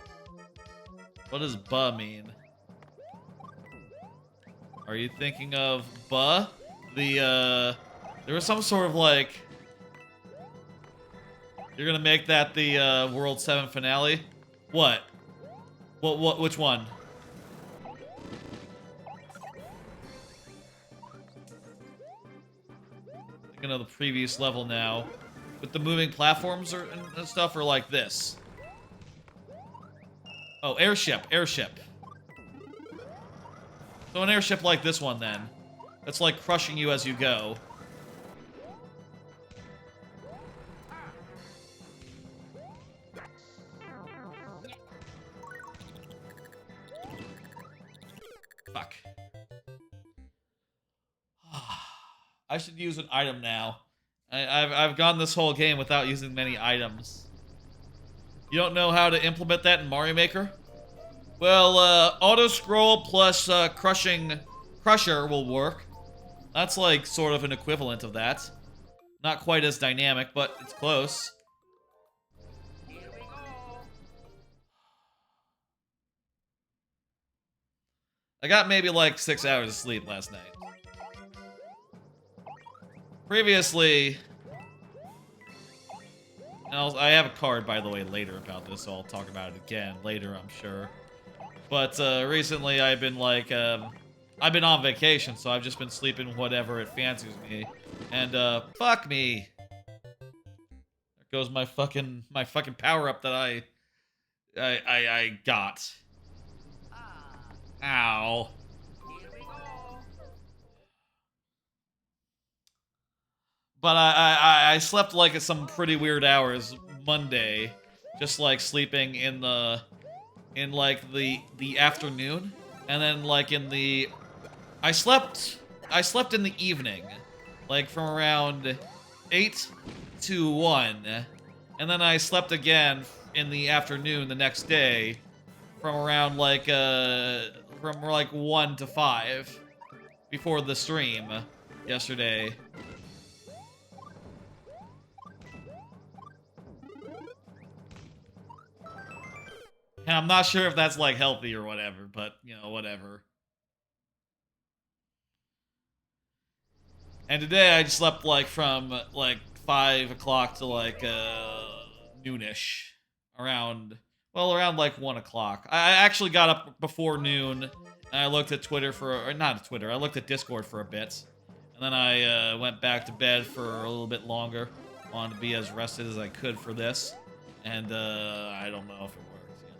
What does buh mean? Are you thinking of buh? There was some sort of like... You're gonna make that the World 7 finale? What? Which one? Thinking of the previous level now. With the moving platforms and stuff, or like this? Oh, airship. So an airship like this one, then. That's like crushing you as you go. Fuck. I should use an item now. I've gone this whole game without using many items. You don't know how to implement that in Mario Maker? Well, auto scroll plus crusher will work. That's like sort of an equivalent of that. Not quite as dynamic, but it's close. Here we go. I got maybe like 6 hours of sleep last night. Previously, and I have a card, by the way, later about this, so I'll talk about it again later, I'm sure. But recently, I've been like, I've been on vacation, so I've just been sleeping whatever it fancies me, and fuck me. There goes my fucking power up that I got. Ow. Here we go. But I slept like some pretty weird hours Monday, just like sleeping in like the afternoon, and then like I slept in the evening, like from around 8 to 1, and then I slept again in the afternoon the next day, from around like 1 to 5 before the stream yesterday. And I'm not sure if that's like healthy or whatever, but you know, whatever. And today I just slept like from like 5 o'clock to like noonish, around like 1 o'clock. I actually got up before noon, and I looked at Twitter or not Twitter, I looked at Discord for a bit, and then I went back to bed for a little bit longer. Wanted to be as rested as I could for this, and I don't know if it worked. You know.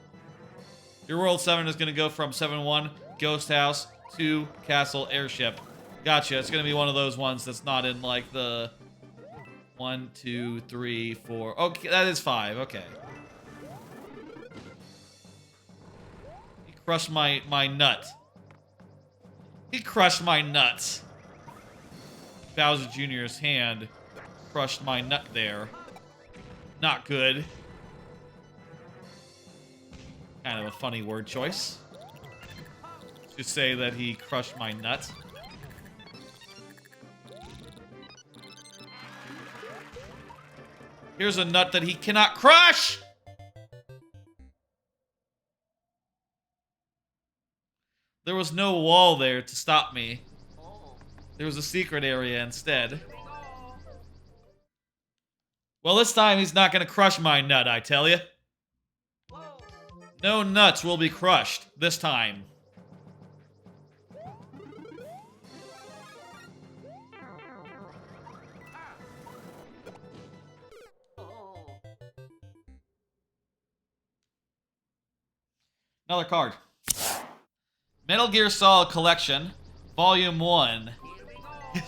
Your World 7 is going to go from 7-1, Ghost House, to Castle Airship. Gotcha, it's going to be one of those ones that's not in like the 1, 2, 3, 4. Okay, that is 5, okay. He crushed my nut. He crushed my nuts. Bowser Jr.'s hand crushed my nut there. Not good. Kind of a funny word choice. To say that he crushed my nut. Here's a nut that he cannot crush! There was no wall there to stop me. There was a secret area instead. Well, this time he's not gonna crush my nut, I tell you. No nuts will be crushed this time. Another card. Metal Gear Solid Collection, Volume 1.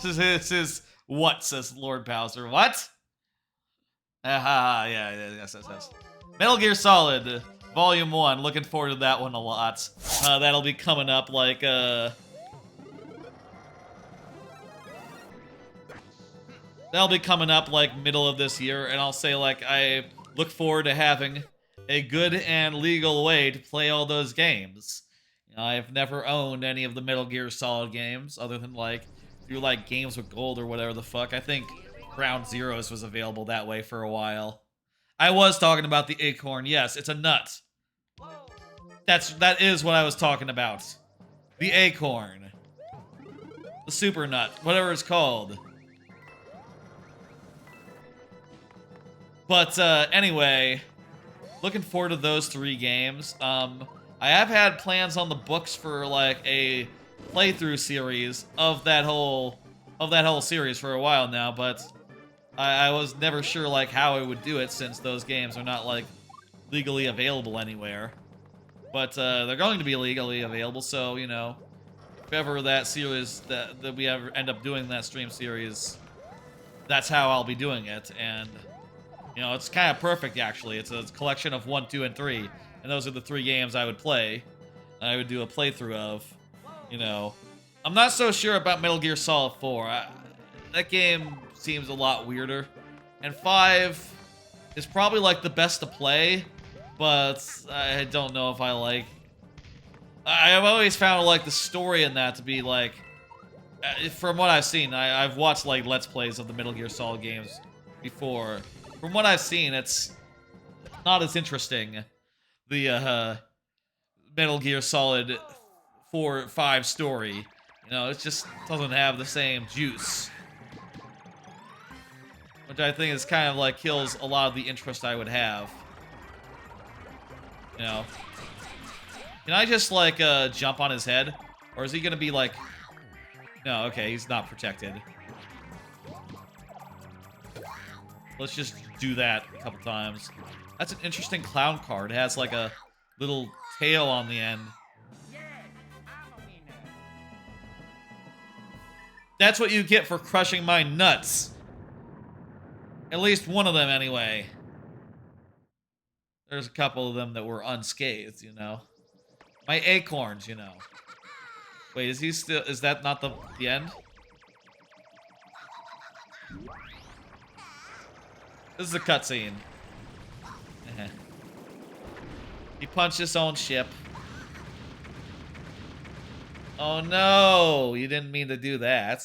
This is what, says Lord Bowser. What? Yes. Metal Gear Solid, Volume 1. Looking forward to that one a lot. That'll be coming up like, that'll be coming up like middle of this year, and I'll say like I look forward to having a good and legal way to play all those games. You know, I've never owned any of the Metal Gear Solid games, other than like through like Games with Gold or whatever the fuck. I think Ground Zeroes was available that way for a while. I was talking about the acorn. Yes, it's a nut. That is what I was talking about. The acorn. The super nut, whatever it's called. But anyway, looking forward to those 3 games. I have had plans on the books for like a playthrough series of that whole series for a while now, but I was never sure like how I would do it since those games are not like legally available anywhere. But they're going to be legally available, so you know, if ever that series that we ever end up doing that stream series, that's how I'll be doing it. And you know, it's kind of perfect actually. It's a collection of 1, 2, and 3. And those are the 3 games I would play. I would do a playthrough of, you know. I'm not so sure about Metal Gear Solid 4. That game seems a lot weirder. And 5 is probably like the best to play, but I don't know if I like. I've always found like the story in that to be like, from what I've seen, I've watched like Let's Plays of the Metal Gear Solid games before. From what I've seen, it's not as interesting. The Metal Gear Solid 4, 5 story. You know, it just doesn't have the same juice. Which I think is kind of like kills a lot of the interest I would have. You know. Can I just like jump on his head? Or is he gonna be like... No, okay, he's not protected. Let's just do that a couple times. That's an interesting clown card. It has like a little tail on the end. That's what you get for crushing my nuts. At least one of them, anyway. There's a couple of them that were unscathed, you know. My acorns, you know. Wait, is he still... Is that not the end? This is a cutscene. He punched his own ship. Oh no! You didn't mean to do that.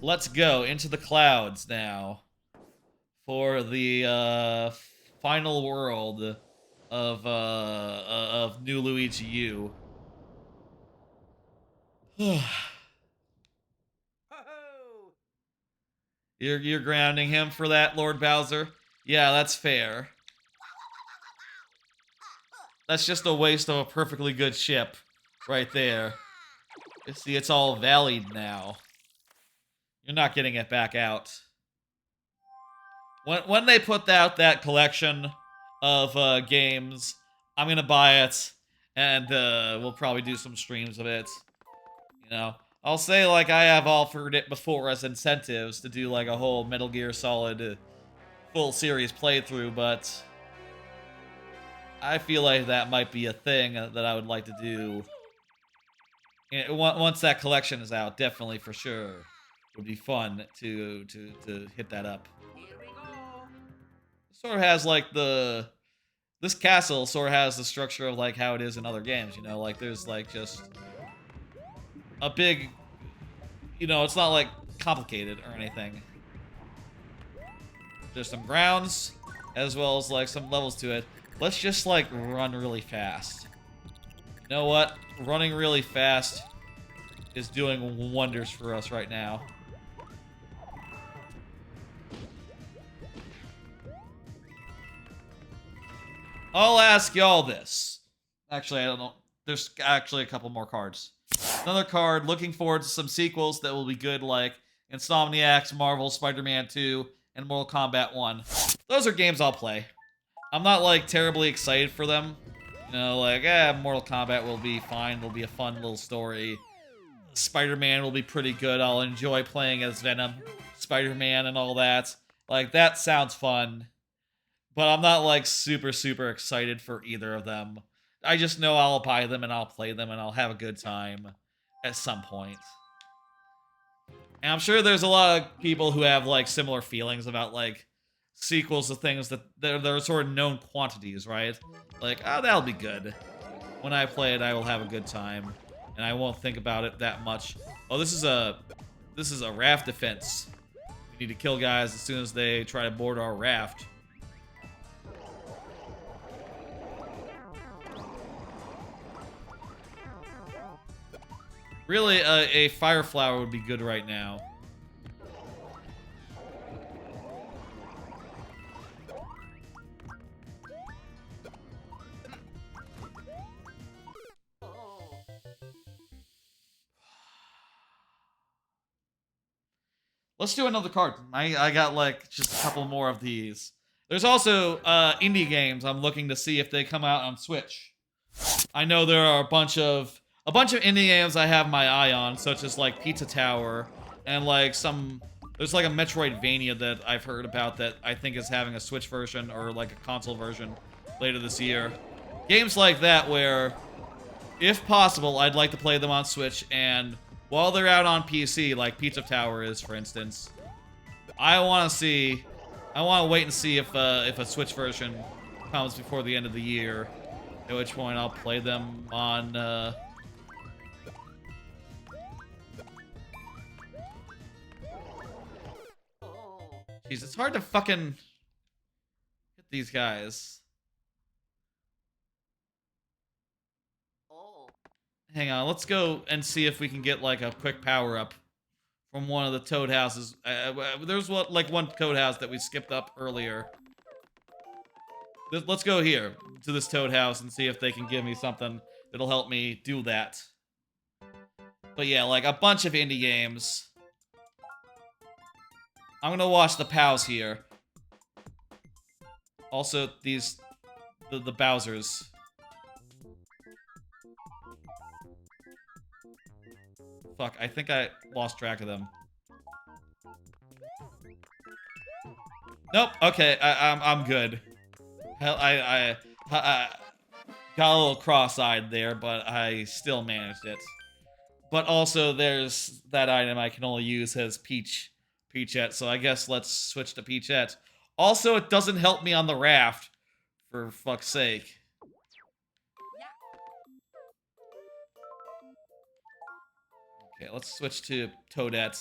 Let's go into the clouds now for the final world of New Luigi U. You're grounding him for that, Lord Bowser? Yeah, that's fair. That's just a waste of a perfectly good ship right there. You see, it's all valleyed now. You're not getting it back out. When they put out that collection of games, I'm gonna buy it, and we'll probably do some streams of it. You know, I'll say like I have offered it before as incentives to do like a whole Metal Gear Solid full series playthrough, but I feel like that might be a thing that I would like to do. And once that collection is out, definitely for sure. Would be fun to hit that up. Sort of has like this castle sort of has the structure of like how it is in other games, you know, like there's like just a big, you know, it's not like complicated or anything. There's some grounds as well as like some levels to it. Let's just like run really fast. You know what? Running really fast is doing wonders for us right now. I'll ask y'all this. Actually, I don't know. There's actually a couple more cards. Another card, looking forward to some sequels that will be good, like Insomniac's Marvel Spider-Man 2 and Mortal Kombat 1. Those are games I'll play. I'm not, like, terribly excited for them. You know, like, Mortal Kombat will be fine. It'll be a fun little story. Spider-Man will be pretty good. I'll enjoy playing as Venom, Spider-Man, and all that. Like, that sounds fun. But I'm not, like, super, super excited for either of them. I just know I'll buy them and I'll play them and I'll have a good time at some point. And I'm sure there's a lot of people who have, like, similar feelings about, like, sequels to things that they're sort of known quantities, right? Like, oh, that'll be good. When I play it, I will have a good time. And I won't think about it that much. Oh, this is a raft defense. We need to kill guys as soon as they try to board our raft. Really, a fire flower would be good right now. Let's do another card. I got like just a couple more of these. There's also indie games I'm looking to see if they come out on Switch. I know there are a bunch of indie games I have my eye on, such as like Pizza Tower and like there's like a Metroidvania that I've heard about that I think is having a Switch version or like a console version later this year. Games like that where, if possible, I'd like to play them on Switch and while they're out on PC, like Pizza Tower is, for instance. I want to wait and see if a Switch version comes before the end of the year, at which point I'll play them on, Jeez, it's hard to fucking hit these guys. Hang on, let's go and see if we can get, like, a quick power-up from one of the Toad houses. There's one Toad house that we skipped up earlier. Let's go here to this Toad house and see if they can give me something that'll help me do that. But yeah, like a bunch of indie games. I'm gonna watch the POWs here. Also, the Bowsers. Fuck, I think I lost track of them. Nope, okay, I'm good. Hell, I got a little cross-eyed there, but I still managed it. But also, there's that item I can only use as Peachette, so I guess let's switch to Peachette. Also, it doesn't help me on the raft, for fuck's sake. Okay, let's switch to Toadette.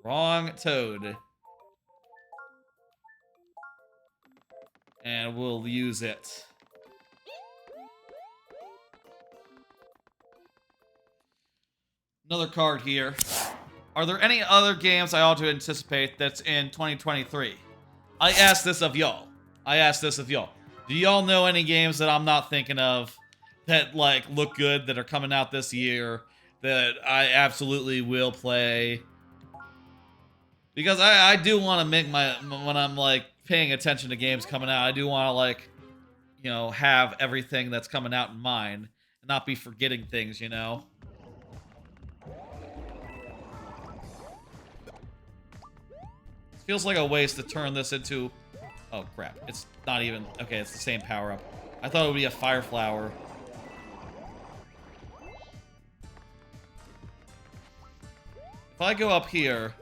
Wrong Toad. And we'll use it. Another card here. Are there any other games I ought to anticipate that's in 2023? I asked this of y'all. Do y'all know any games that I'm not thinking of that, like, look good, that are coming out this year, that I absolutely will play? Because I do want to make when I'm, like, paying attention to games coming out, I do want to, like, you know, have everything that's coming out in mind, and not be forgetting things, you know? It feels like a waste to turn this into... Oh, crap. It's not even... Okay, it's the same power-up. I thought it would be a fire flower. If I go up here...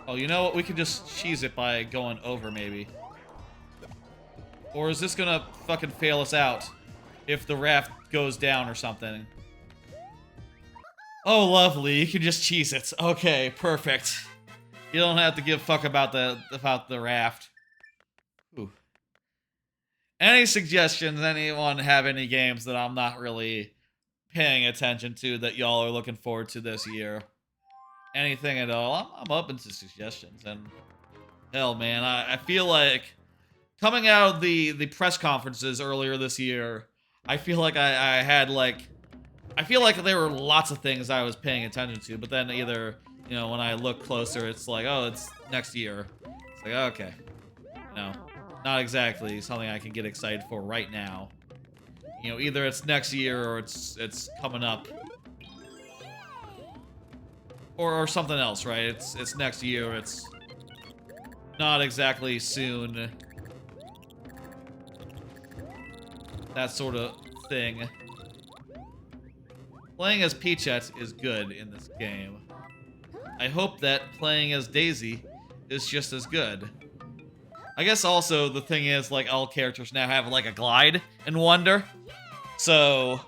Oh, you know what? We could just cheese it by going over, maybe. Or is this gonna fucking fail us out if the raft goes down or something? Oh, lovely. You can just cheese it. Okay, perfect. You don't have to give a fuck about the raft. Ooh. Any suggestions? Anyone have any games that I'm not really paying attention to that y'all are looking forward to this year? Anything at all? I'm open to suggestions. And hell, man, I feel like coming out of the press conferences earlier this year, I feel like I had like... I feel like there were lots of things I was paying attention to, but then either, you know, when I look closer, it's like, oh, it's next year. It's like, okay. No, not exactly something I can get excited for right now. You know, either it's next year or it's coming up. Or something else, right? It's next year, it's not exactly soon. That sort of thing. Playing as Peachette is good in this game. I hope that playing as Daisy is just as good. I guess also the thing is, like, all characters now have, like, a glide in Wonder. So,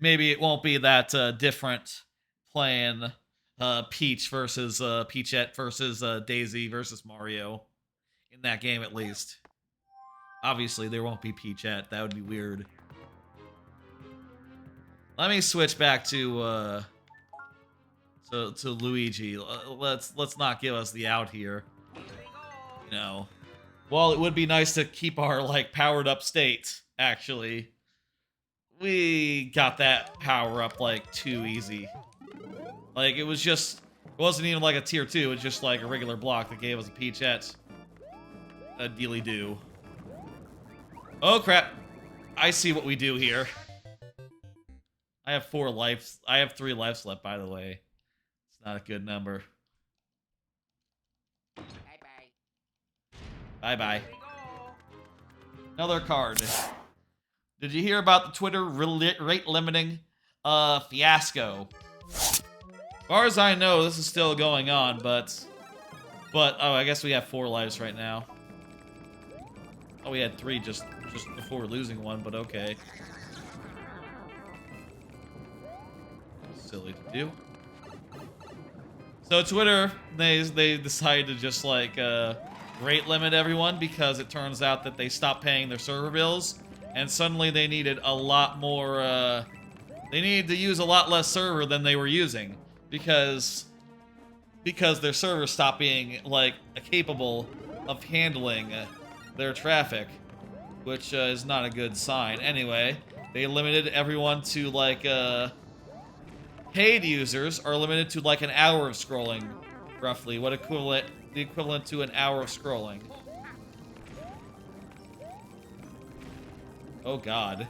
maybe it won't be that different playing Peach versus Peachette versus Daisy versus Mario. In that game, at least. Obviously, there won't be Peachette. That would be weird. Let me switch back to Luigi. Let's not give us the out here. You know, while it would be nice to keep our like powered up state, actually, we got that power up like too easy. Like it wasn't even like a tier 2. It was just like a regular block that gave us a Peachette. A dealy do. Oh crap! I see what we do here. I have 4 lives. I have 3 lives left, by the way. It's not a good number. Bye-bye. Bye-bye. Another card. Did you hear about the Twitter rate limiting fiasco? As far as I know, this is still going on, but oh, I guess we have 4 lives right now. Oh, we had 3 just before losing one, but okay. Silly to do. So Twitter, they decided to just like rate limit everyone because it turns out that they stopped paying their server bills, and suddenly they needed a lot more. They needed to use a lot less server than they were using because their server stopped being like capable of handling their traffic, which is not a good sign. Anyway, they limited everyone to like paid users are limited to like an hour of scrolling, roughly. The equivalent to an hour of scrolling. Oh god.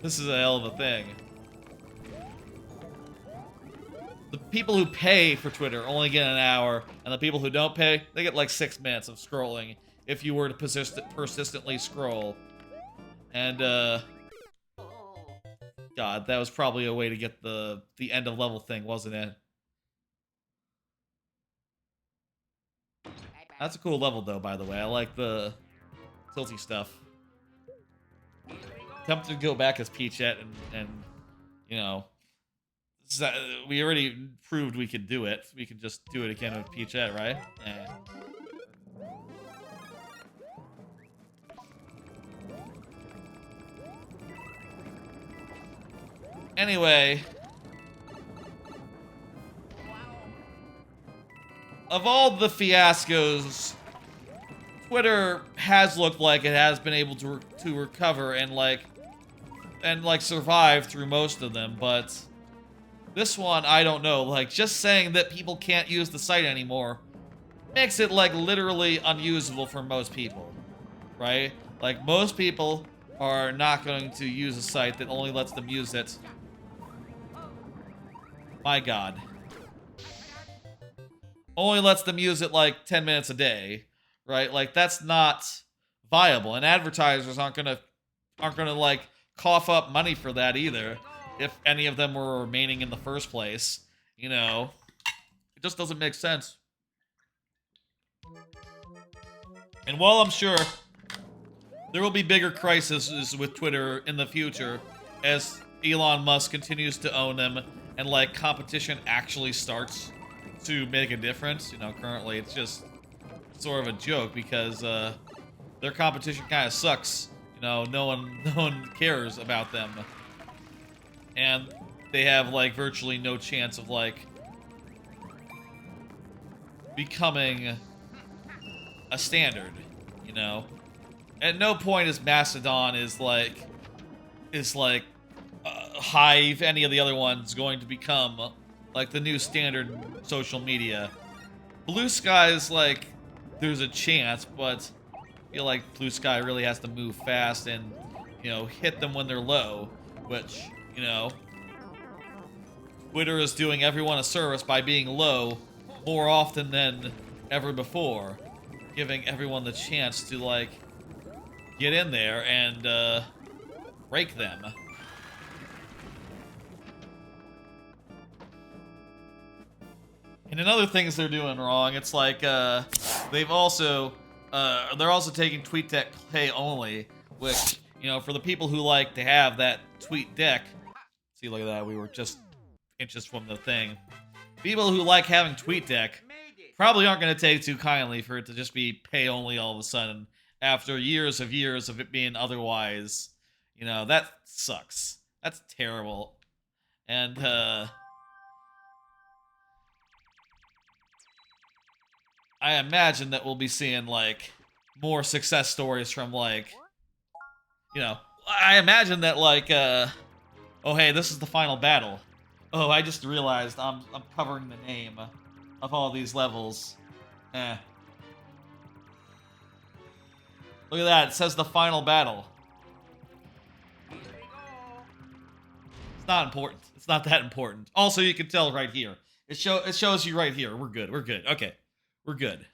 This is a hell of a thing. The people who pay for Twitter only get an hour, and the people who don't pay, they get like 6 minutes of scrolling if you were to persistently scroll. And, God, that was probably a way to get the end of level thing, wasn't it? That's a cool level, though, by the way. I like the tilty stuff. Tempted to go back as Peachette and you know, we already proved we could do it. We could just do it again with Peachette, right? Yeah. Anyway, of all the fiascos, Twitter has looked like it has been able to recover and survive through most of them, but this one, I don't know. Like, just saying that people can't use the site anymore makes it like literally unusable for most people, right? Like, most people are not going to use a site that only lets them use it. My god. Only lets them use it like 10 minutes a day, right? Like, that's not viable, and advertisers aren't gonna like cough up money for that either if any of them were remaining in the first place. You know, it just doesn't make sense. And while I'm sure there will be bigger crises with Twitter in the future as Elon Musk continues to own them and like competition actually starts to make a difference, you know, currently it's just sort of a joke because their competition kind of sucks. You know, no one cares about them, and they have like virtually no chance of like becoming a standard. You know, at no point is Mastodon is like Hive, any of the other ones going to become like the new standard social media. Blue Sky is like there's a chance, but I feel like Blue Sky really has to move fast and, you know, hit them when they're low, which, you know, Twitter is doing everyone a service by being low more often than ever before, giving everyone the chance to, like, get in there and, break them. And in other things they're doing wrong, it's like, they're also taking TweetDeck pay only, which, you know, for the people who like to have that TweetDeck, see, look at that, we were just inches from the thing. People who like having TweetDeck probably aren't going to take too kindly for it to just be pay only all of a sudden, after years of it being otherwise. You know, that sucks. That's terrible. And, I imagine that we'll be seeing, like, more success stories from, like, you know, I imagine that, like, oh, hey, this is the final battle. Oh, I just realized I'm covering the name of all these levels. Look at that, it says the final battle. It's not important. It's not that important. Also, you can tell right here. It shows you right here. We're good. We're good. Okay. We're good.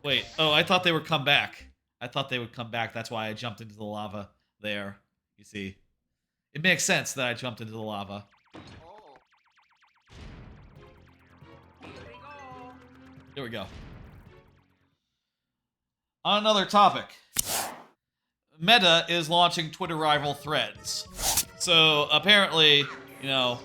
Wait. Oh, I thought they would come back. I thought they would come back. That's why I jumped into the lava there. You see. It makes sense that I jumped into the lava. Oh. Here we go. Here we go. On another topic. Meta is launching Twitter rival Threads. So apparently, you know,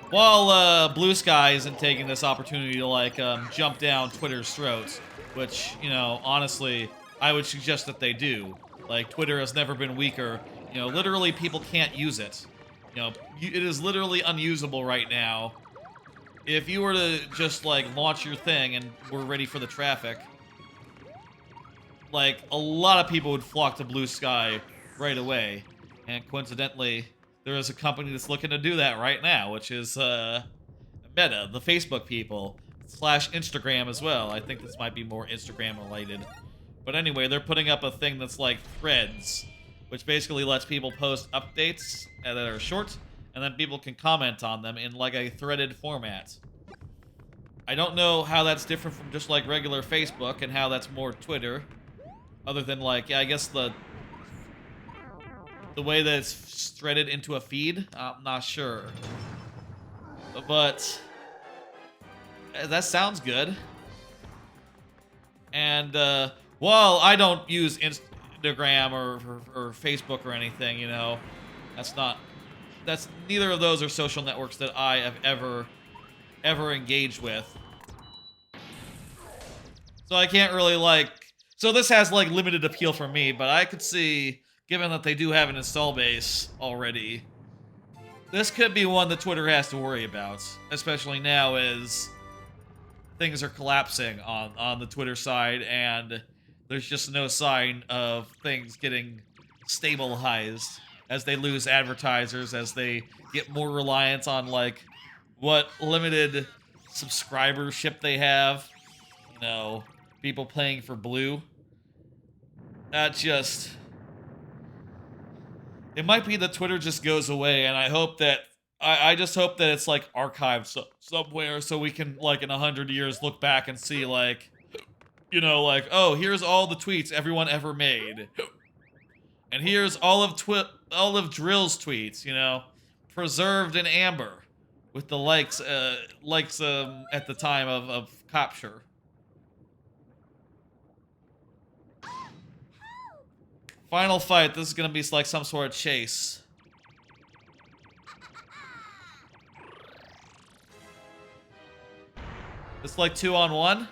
while Blue Sky isn't taking this opportunity to like jump down Twitter's throats, which, you know, honestly, I would suggest that they do. Like, Twitter has never been weaker. You know, literally people can't use it. You know, it is literally unusable right now. If you were to just like launch your thing and we're ready for the traffic, like, a lot of people would flock to Blue Sky right away. And coincidentally, there is a company that's looking to do that right now, which is Meta, the Facebook people, / Instagram as well. I think this might be more Instagram related. But anyway, they're putting up a thing that's like Threads, which basically lets people post updates that are short, and then people can comment on them in like a threaded format. I don't know how that's different from just like regular Facebook and how that's more Twitter. Other than, like, yeah, I guess the way that it's threaded into a feed, I'm not sure. But that sounds good. And while I don't use Instagram or Facebook or anything, you know, that's neither of those are social networks that I have ever engaged with. So I can't really like. So this has, like, limited appeal for me, but I could see, given that they do have an install base already, this could be one that Twitter has to worry about, especially now as things are collapsing on the Twitter side, and there's just no sign of things getting stabilized as they lose advertisers, as they get more reliant on, like, what limited subscribership they have, you know, people paying for blue. That just... It might be that Twitter just goes away, and I hope that... I just hope that it's, like, archived somewhere so we can, like, in 100 years look back and see, like... You know, like, oh, here's all the tweets everyone ever made. And here's all of Drill's tweets, you know, preserved in amber. With the likes at the time of capture. Final fight. This is gonna be like some sort of chase. It's like 2-on-1.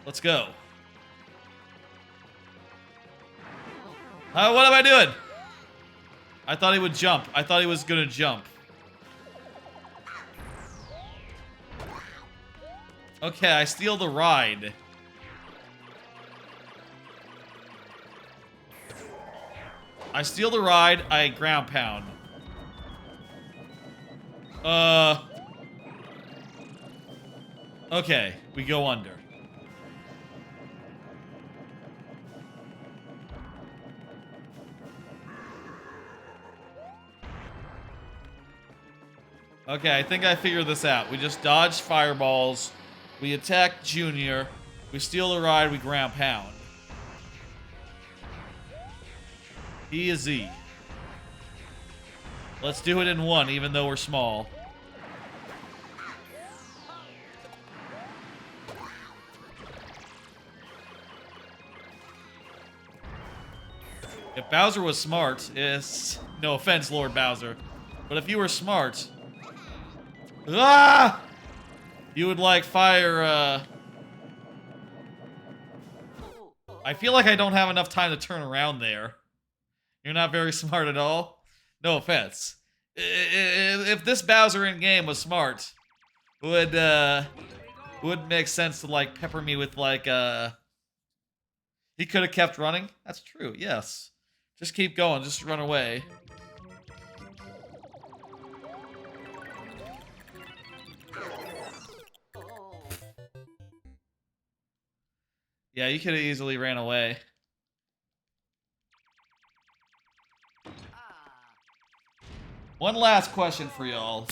Let's go. What am I doing? I thought he would jump. I thought he was gonna jump. Okay, I steal the ride. I steal the ride, I ground pound. Okay, we go under. Okay, I think I figured this out. We just dodge fireballs. We attack Junior. We steal the ride, we ground pound. Easy. Let's do it in one, even though we're small. If Bowser was smart, no offense, Lord Bowser, but if you were smart, you would like fire. I feel like I don't have enough time to turn around there. You're not very smart at all. No offense. If this Bowser in game was smart, would make sense to like pepper me with like He could have kept running. That's true. Yes. Just keep going. Just run away. Yeah, you could have easily ran away. One last question for y'all.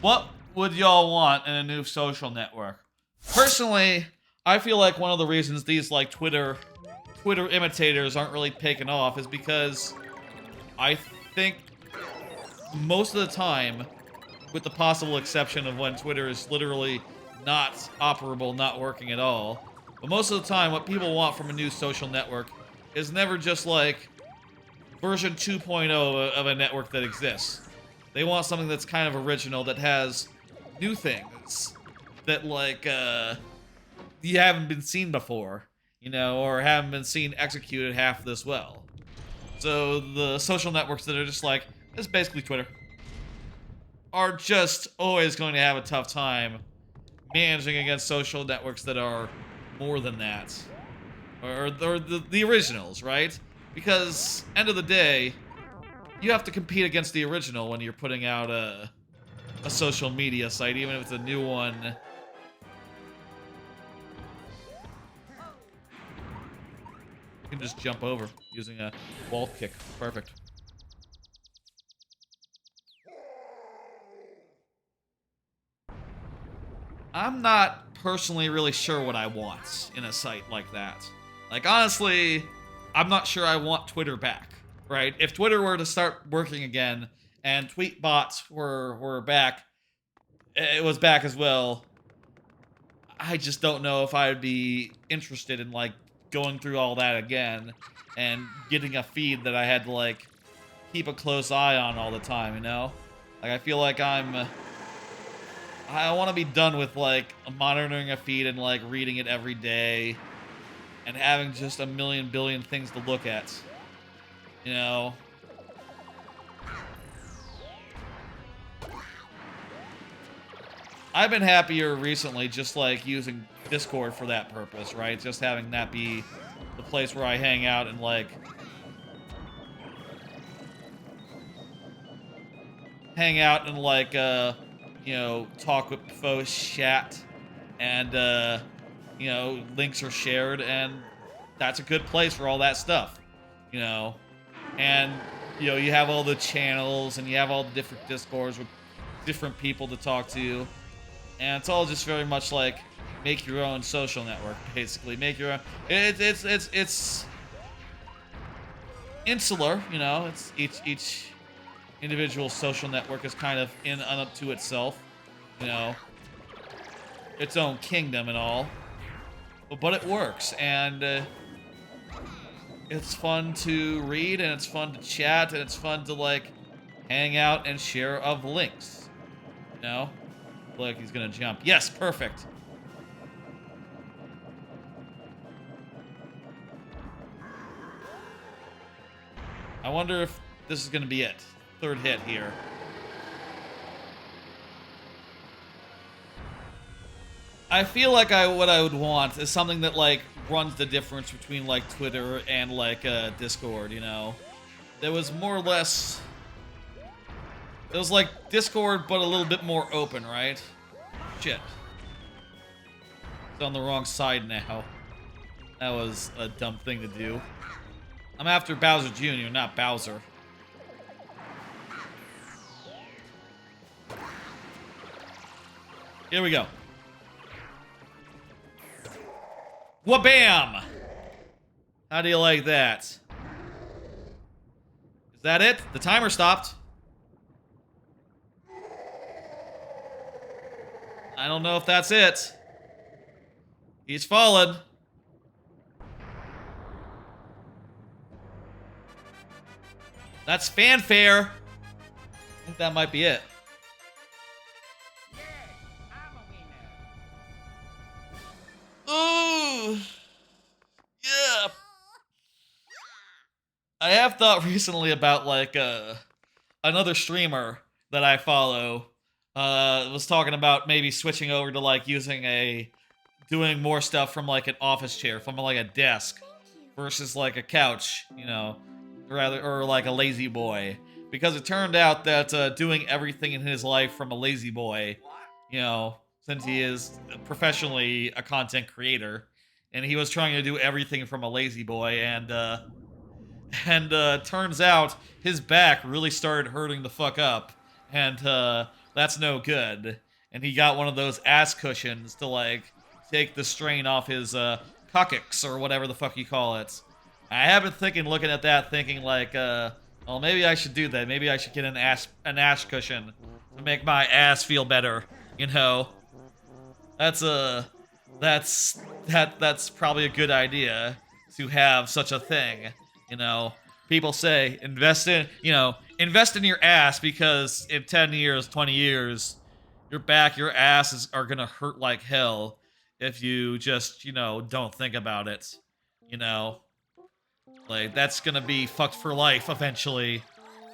What would y'all want in a new social network? Personally, I feel like one of the reasons these like Twitter imitators aren't really taken off is because I think most of the time, with the possible exception of when Twitter is literally not operable, not working at all, but most of the time what people want from a new social network is never just like version 2.0 of a network that exists. They want something that's kind of original, that has new things that like you haven't been seen before, you know, or haven't been seen executed half this well. So the social networks that are just like, it's basically Twitter, are just always going to have a tough time managing against social networks that are more than that. Or the originals, right? Because, end of the day, you have to compete against the original when you're putting out a social media site, even if it's a new one. You can just jump over using a wall kick. Perfect. I'm not personally really sure what I want in a site like that. Like, honestly, I'm not sure I want Twitter back, right? If Twitter were to start working again and tweet bots were back, it was back as well, I just don't know if I would be interested in, like, going through all that again and getting a feed that I had to, like, keep a close eye on all the time, you know? Like, I feel like I want to be done with, like, monitoring a feed and, like, reading it every day and having just a million billion things to look at. You know? I've been happier recently just, like, using Discord for that purpose, right? Just having that be the place where I hang out and, like, you know, talk with folks, chat, and, you know, links are shared, and that's a good place for all that stuff, you know? And, you know, you have all the channels, and you have all the different Discords with different people to talk to, and it's all just very much like, make your own social network, basically. Make your own... It's insular, you know? It's each individual social network is kind of in unto itself, you know, its own kingdom and all, but it works, and it's fun to read, and it's fun to chat, and it's fun to, like, hang out and share of links, you know? Look, he's gonna jump. Yes, perfect. I wonder if this is gonna be it. Third hit here. I feel like what I would want is something that, like, runs the difference between, like, Twitter and, like, Discord, you know? There was more or less... It was like Discord, but a little bit more open, right? Shit. It's on the wrong side now. That was a dumb thing to do. I'm after Bowser Jr., not Bowser. Here we go. Wha-bam! How do you like that? Is that it? The timer stopped. I don't know if that's it. He's fallen. That's fanfare. I think that might be it. Ooh. Yeah. I have thought recently about, like, another streamer that I follow was talking about maybe switching over to, like, doing more stuff from, like, an office chair, from, like, a desk versus, like, a couch, you know, or like a lazy boy. Because it turned out that doing everything in his life from a lazy boy, you know, since he is professionally a content creator, and he was trying to do everything from a lazy boy, and turns out his back really started hurting the fuck up, and that's no good. And he got one of those ass cushions to, like, take the strain off his coccyx or whatever the fuck you call it. I have been looking at that, thinking like, well, maybe I should do that. Maybe I should get an ass cushion to make my ass feel better. You know, that's probably a good idea to have such a thing. You know, people say invest in your ass because in 10 years, 20 years, your asses are gonna hurt like hell if you just, don't think about it. You know, like that's gonna be fucked for life eventually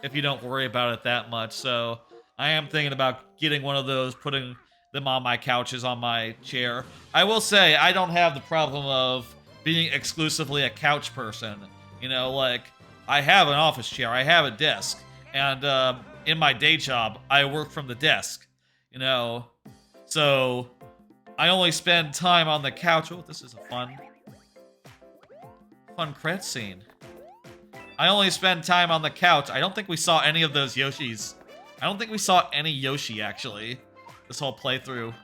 if you don't worry about it that much. So I am thinking about getting one of those, putting them on my couches, on my chair. I will say I don't have the problem of being exclusively a couch person. You know, like I have an office chair, I have a desk, and in my day job, I work from the desk. You know, so I only spend time on the couch. Oh, this is a fun credit scene. I only spend time on the couch. I don't think we saw any of those Yoshis. I don't think we saw any Yoshi, actually, this whole playthrough.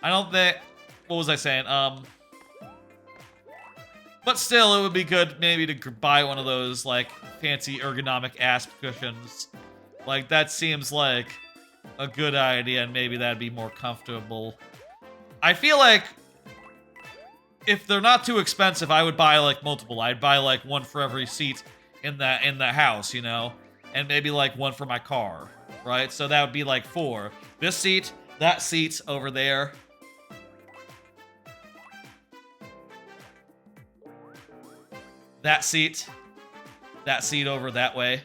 I don't think... What was I saying? But still, it would be good maybe to buy one of those, like, fancy ergonomic ass cushions. Like, that seems like a good idea, and maybe that'd be more comfortable. I feel like if they're not too expensive, I would buy, like, multiple. I'd buy, like, one for every seat in the house, you know? And maybe, like, one for my car, right? So that would be, like, 4. This seat, that seat over there. That seat over that way.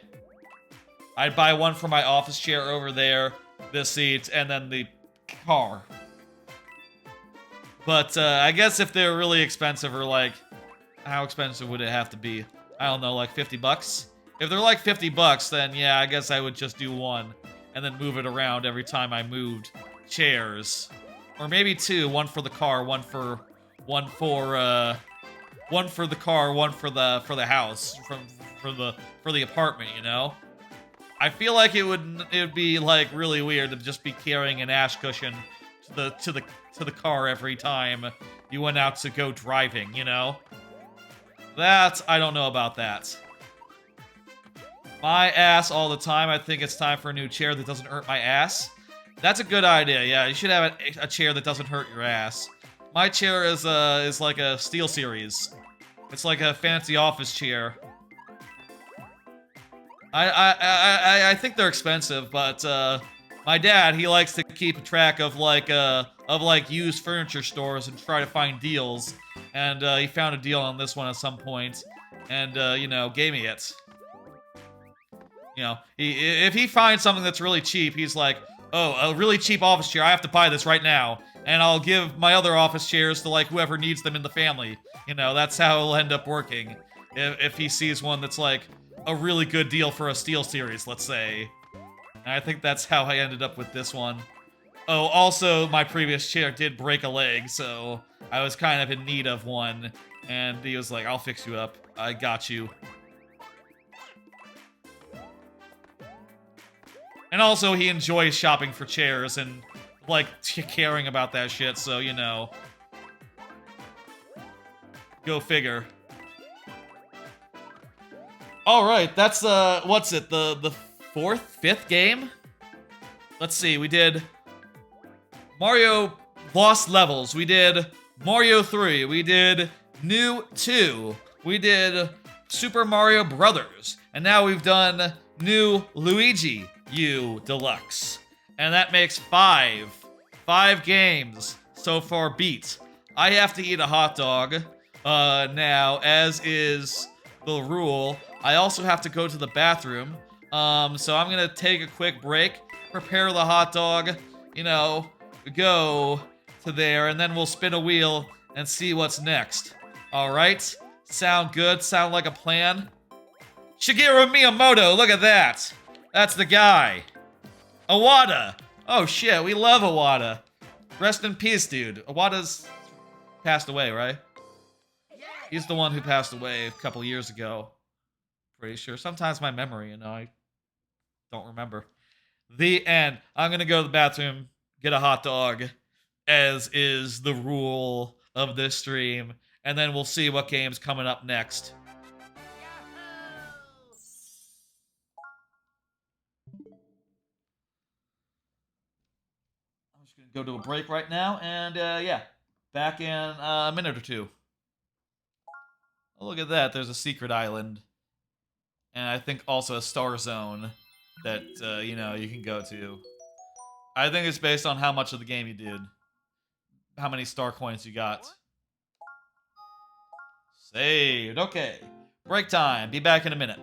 I'd buy one for my office chair over there, this seat, and then the car. But I guess if they're really expensive, or like, how expensive would it have to be? I don't know, like 50 bucks? If they're like 50 bucks, then yeah, I guess I would just do one, and then move it around every time I moved chairs. Or maybe 2, one for the car, one for the car, one for the house, for the apartment, you know? I feel like it would be like really weird to just be carrying an ash cushion to the car every time you went out to go driving, you know? That, I don't know about that. My ass all the time. I think it's time for a new chair that doesn't hurt my ass. That's a good idea, yeah. You should have a chair that doesn't hurt your ass. My chair is like a SteelSeries. It's like a fancy office chair. I think they're expensive, but my dad, he likes to keep track of like used furniture stores and try to find deals. And he found a deal on this one at some point, and you know, gave me it. You know, if he finds something that's really cheap, he's like, oh, a really cheap office chair, I have to buy this right now. And I'll give my other office chairs to, like, whoever needs them in the family. You know, that's how it'll end up working. If he sees one that's, like, a really good deal for a SteelSeries, let's say. And I think that's how I ended up with this one. Oh, also, my previous chair did break a leg, so I was kind of in need of one. And he was like, I'll fix you up. I got you. And also, he enjoys shopping for chairs and, like, caring about that shit, so, you know. Go figure. Alright, that's, what's it, the 5th game? Let's see, we did Mario Lost Levels, we did Mario 3, we did New 2, we did Super Mario Brothers, and now we've done New Luigi U Deluxe. And that makes 5 games so far beat. I have to eat a hot dog now, as is the rule. I also have to go to the bathroom. So I'm gonna take a quick break, prepare the hot dog, you know, go to there, and then we'll spin a wheel and see what's next. Alright? Sound good? Sound like a plan? Shigeru Miyamoto, look at that! That's the guy. Iwata! Oh shit, we love Iwata. Rest in peace, dude. Iwata's passed away, right? He's the one who passed away a couple years ago. Pretty sure. Sometimes my memory, you know, I don't remember. The end. I'm gonna go to the bathroom, get a hot dog, as is the rule of this stream, and then we'll see what game's coming up next. I'm just gonna go to a break right now, and yeah, back in a minute or two. Oh, look at that. There's a secret island. And I think also a star zone that, you know, you can go to. I think it's based on how much of the game you did. How many star coins you got. Saved. Okay. Break time. Be back in a minute.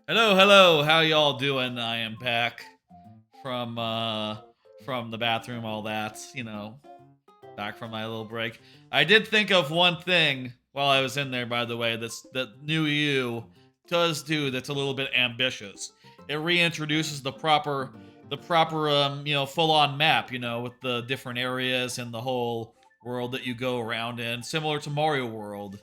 Hello, hello. How y'all doing? I am back from the bathroom, all that, back from my little break. I did think of one thing while I was in there, by the way, that new you does do that's a little bit ambitious. It reintroduces the proper full-on map, with the different areas and the whole world that you go around in, similar to Mario World,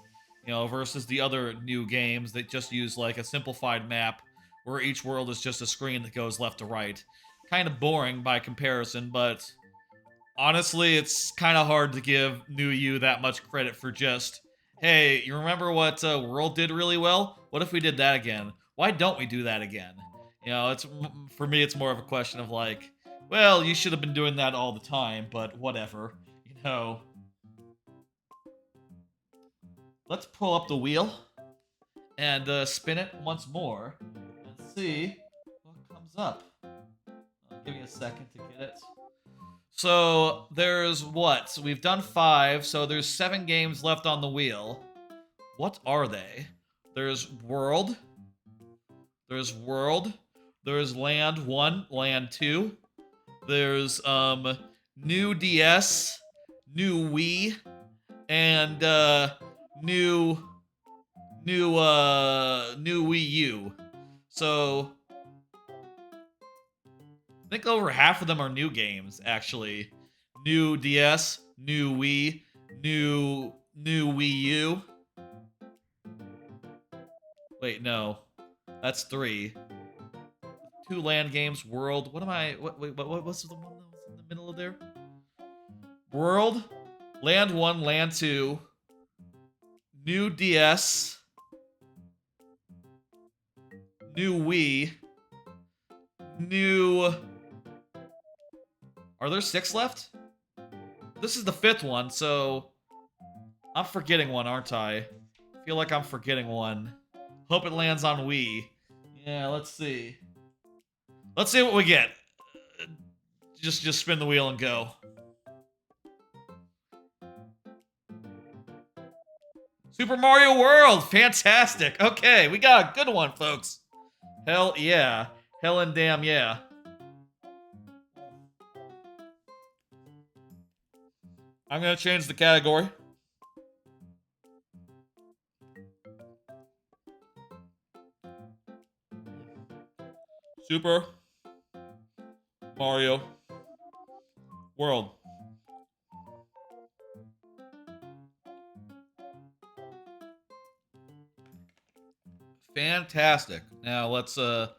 versus the other new games that just use like a simplified map where each world is just a screen that goes left to right. Kind of boring by comparison, but honestly, it's kind of hard to give New You that much credit for just, hey, you remember what World did really well? What if we did that again? Why don't we do that again? It's for me, it's more of a question of like, well, you should have been doing that all the time, but whatever. You know, let's pull up the wheel and spin it once more and see what comes up. Give me a second to get it. So there's what? So we've done 5, so there's 7 games left on the wheel. What are they? There's World. There's World. There's Land 1, Land 2. There's New DS, New Wii, and new Wii U. So I think over half of them are new games, actually. New DS, new Wii, new Wii U. Wait, no. That's 3. 2 land games, World. What am I? What's the one that was in the middle of there? World, Land 1, Land 2, new DS, new Wii, new. Are there 6 left? This is the 5th one, so I'm forgetting one, aren't I? I feel like I'm forgetting one. Hope it lands on Wii. Yeah, let's see. Let's see what we get. Just spin the wheel and go. Super Mario World! Fantastic! Okay, we got a good one, folks. Hell yeah. Hell and damn yeah. I'm gonna change the category. Super Mario World. Fantastic. Now let's go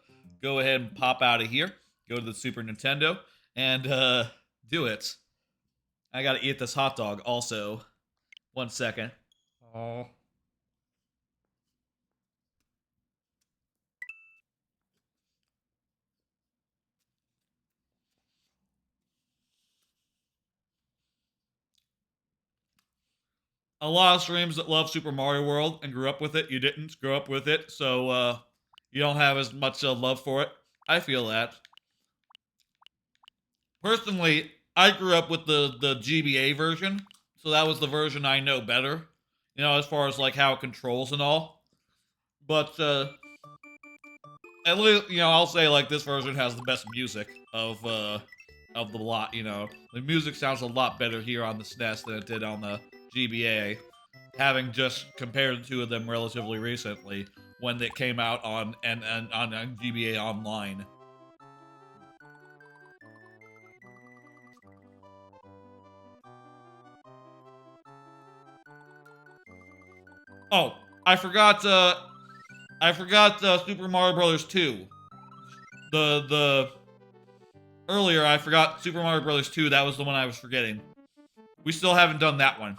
ahead and pop out of here. Go to the Super Nintendo and do it. I gotta eat this hot dog also. 1 second. Oh. A lot of streams that love Super Mario World and grew up with it. You didn't grow up with it, so you don't have as much love for it. I feel that. Personally, I grew up with the GBA version, so that was the version I know better. As far as like how it controls and all. But at least I'll say like this version has the best music of the lot. The music sounds a lot better here on the SNES than it did on the GBA. Having just compared the two of them relatively recently when it came out on GBA Online. Oh, I forgot Super Mario Brothers 2. Earlier I forgot Super Mario Brothers 2. That was the one I was forgetting. We still haven't done that one.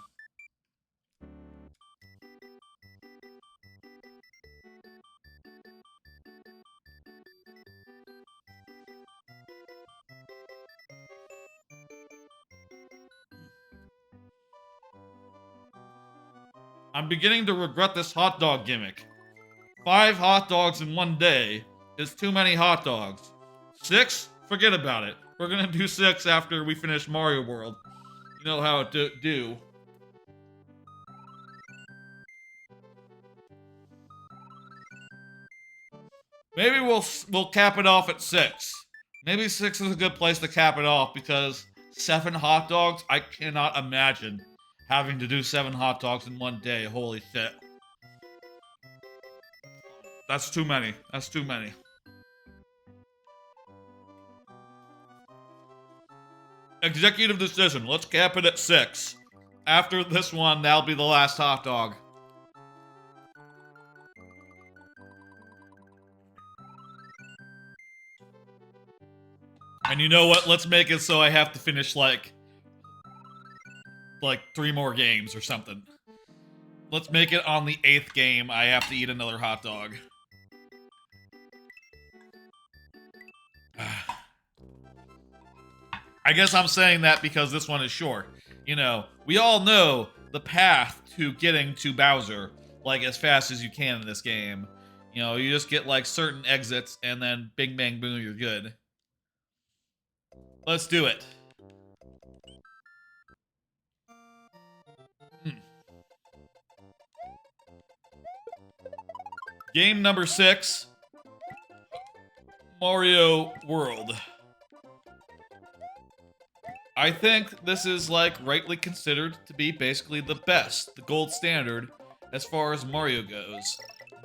I'm beginning to regret this hot dog gimmick. 5 hot dogs in one day is too many hot dogs. 6? Forget about it. We're gonna do 6 after we finish Mario World. You know how it do. Maybe we'll cap it off at 6. Maybe 6 is a good place to cap it off because 7 hot dogs, I cannot imagine having to do 7 hot dogs in one day. Holy shit. That's too many. That's too many. Executive decision. Let's cap it at 6. After this one, that'll be the last hot dog. And you know what? Let's make it so I have to finish like 3 more games or something. Let's make it on the 8th game, I have to eat another hot dog. I guess I'm saying that because this one is short. You know, we all know the path to getting to Bowser, like, as fast as you can in this game. You know, you just get, like, certain exits, and then bing, bang, boom, you're good. Let's do it. Game number 6. Mario World. I think this is, like, rightly considered to be basically the best, the gold standard, as far as Mario goes.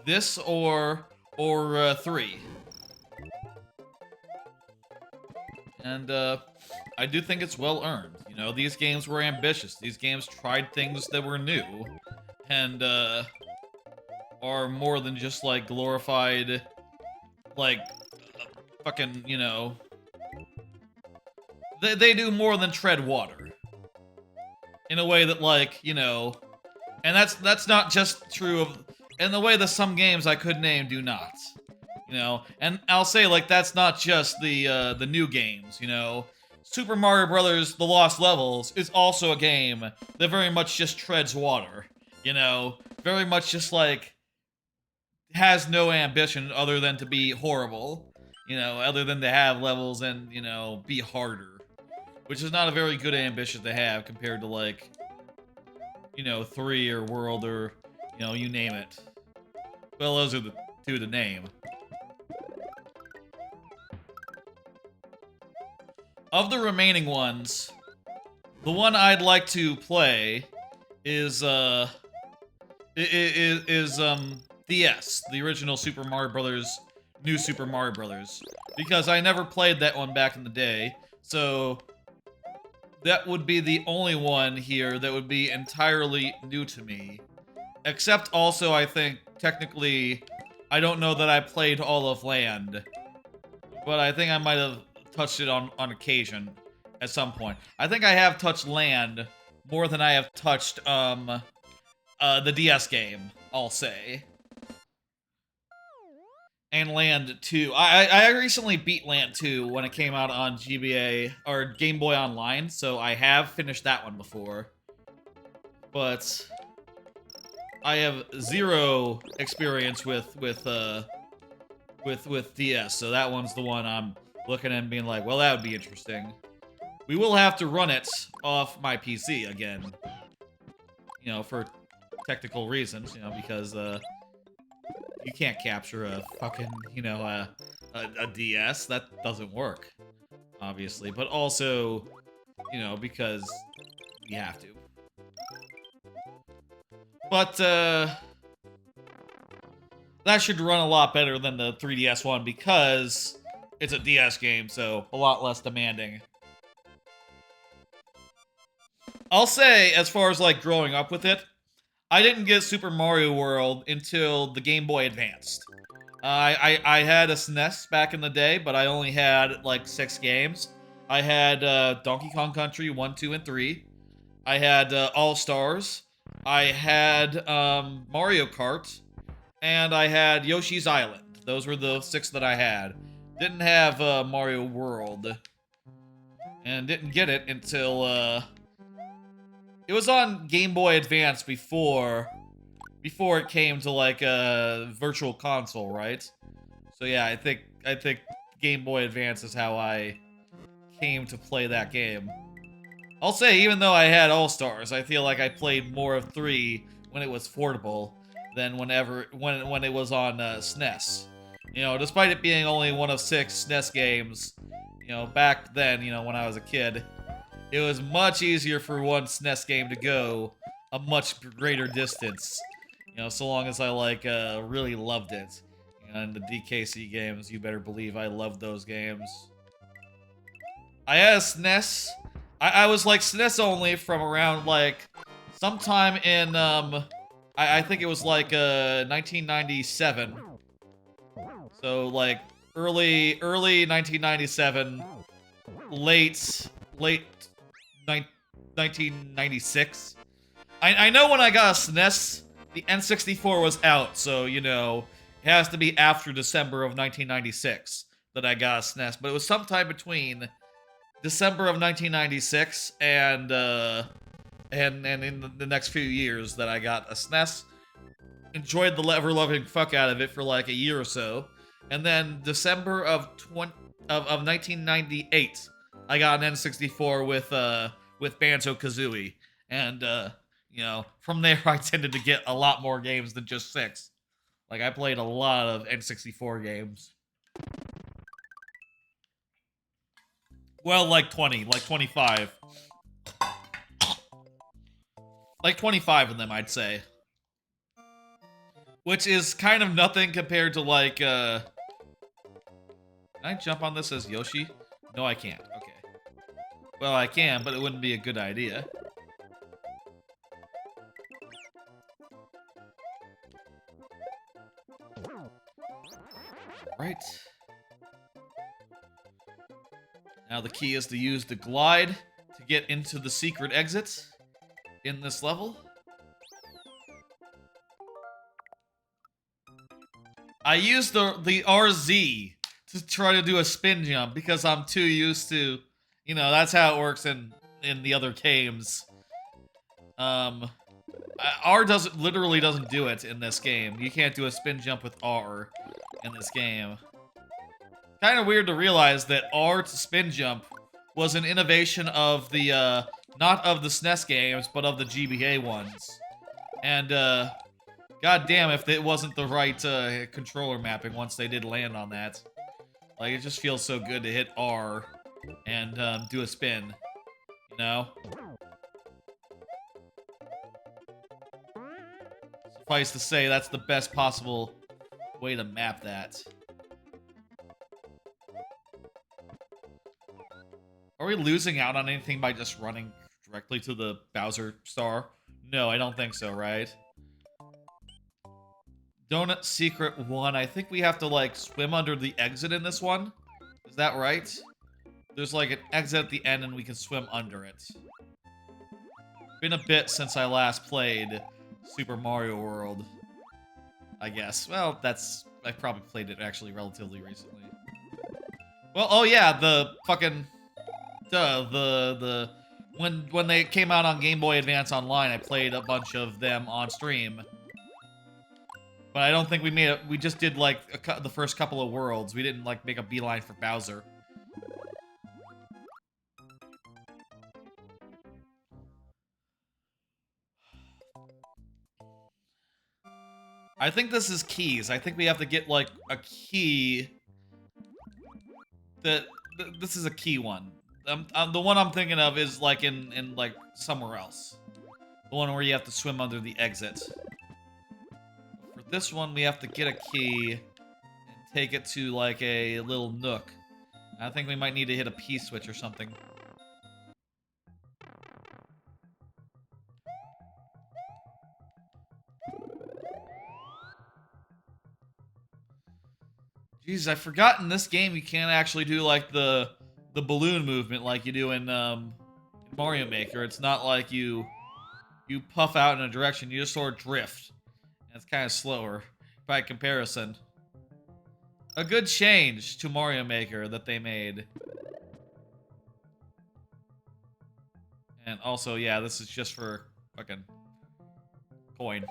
This or 3. And, I do think it's well earned. You know, these games were ambitious. These games tried things that were new. And, are more than just, like, glorified, like, fucking, you know... They do more than tread water. In a way that, like, you know... And that's not just true of... In the way that some games I could name do not. You know? And I'll say, like, that's not just the new games, you know? Super Mario Bros. The Lost Levels is also a game that very much just treads water. You know? Very much just, like... has no ambition other than to be horrible. You know, other than to have levels and, you know, be harder. Which is not a very good ambition to have compared to, like, you know, 3 or World or, you know, you name it. Well, those are the 2 to name. Of the remaining ones, the one I'd like to play is DS, the original Super Mario Brothers, New Super Mario Brothers, because I never played that one back in the day, so that would be the only one here that would be entirely new to me. Except also, I think, technically, I don't know that I played all of Land, but I think I might have touched it on occasion at some point. I think I have touched Land more than I have touched, the DS game, I'll say. And Land 2. I recently beat Land 2 when it came out on GBA, or Game Boy Online, so I have finished that one before. But I have 0 experience with DS, so that one's the one I'm looking at and being like, well, that would be interesting. We will have to run it off my PC again. You know, for technical reasons, you know, because, you can't capture a fucking, you know, a DS. That doesn't work, obviously. But also, you know, because we have to. But, that should run a lot better than the 3DS one because it's a DS game, so a lot less demanding. I'll say, as far as, like, growing up with it, I didn't get Super Mario World until the Game Boy Advanced. I had a SNES back in the day, but I only had, like, 6 games. I had Donkey Kong Country 1, 2, and 3. I had All-Stars. I had Mario Kart. And I had Yoshi's Island. Those were the 6 that I had. Didn't have Mario World. And didn't get it until... It was on Game Boy Advance before it came to, like, a virtual console, right? So yeah, I think Game Boy Advance is how I came to play that game. I'll say, even though I had All-Stars, I feel like I played more of 3 when it was portable than when it was on SNES. You know, despite it being only one of 6 SNES games, you know, back then, you know, when I was a kid, it was much easier for one SNES game to go a much greater distance. You know, so long as I, like, really loved it. You know, and the DKC games, you better believe I loved those games. I had a SNES. I was, like, SNES only from around, like, sometime in, I think it was, like, 1997. So, like, early 1997, late 1996. I know when I got a SNES, the N64 was out, so, you know, it has to be after December of 1996 that I got a SNES, but it was sometime between December of 1996 and in the next few years that I got a SNES. Enjoyed the ever-loving fuck out of it for like a year or so. And then December of 1998, I got an N64 with Banjo-Kazooie. And, you know, from there I tended to get a lot more games than just 6. Like, I played a lot of N64 games. Well, like 20, like 25. Like 25 of them, I'd say. Which is kind of nothing compared to, like, Can I jump on this as Yoshi? No, I can't. Okay. Well, I can, but it wouldn't be a good idea. Right. Now the key is to use the glide to get into the secret exit in this level. I used the RZ to try to do a spin jump because I'm too used to, you know, that's how it works in the other games. R literally doesn't do it in this game. You can't do a spin jump with R in this game. Kind of weird to realize that R to spin jump was an innovation of the, not of the SNES games, but of the GBA ones. And, god damn if it wasn't the right, controller mapping once they did land on that. Like, it just feels so good to hit R and, do a spin. You know? Suffice to say, that's the best possible way to map that. Are we losing out on anything by just running directly to the Bowser star? No, I don't think so, right? Donut Secret 1. I think we have to, like, swim under the exit in this one. Is that right? There's, like, an exit at the end and we can swim under it. Been a bit since I last played Super Mario World, I guess. Well, I probably played it actually relatively recently. Well, oh yeah, the fucking... when they came out on Game Boy Advance Online, I played a bunch of them on stream. But I don't think we made it. We just did like the first couple of worlds. We didn't like make a beeline for Bowser. I think this is keys. I think we have to get like a key. This is a key one. The one I'm thinking of is like in like somewhere else. The one where you have to swim under the exit. For this one, we have to get a key and take it to like a little nook. I think we might need to hit a P-switch or something. Jeez, I forgot in this game you can't actually do like the balloon movement like you do in Mario Maker. It's not like you puff out in a direction, you just sort of drift. And it's kind of slower by comparison. A good change to Mario Maker that they made. And also, yeah, this is just for fucking coin.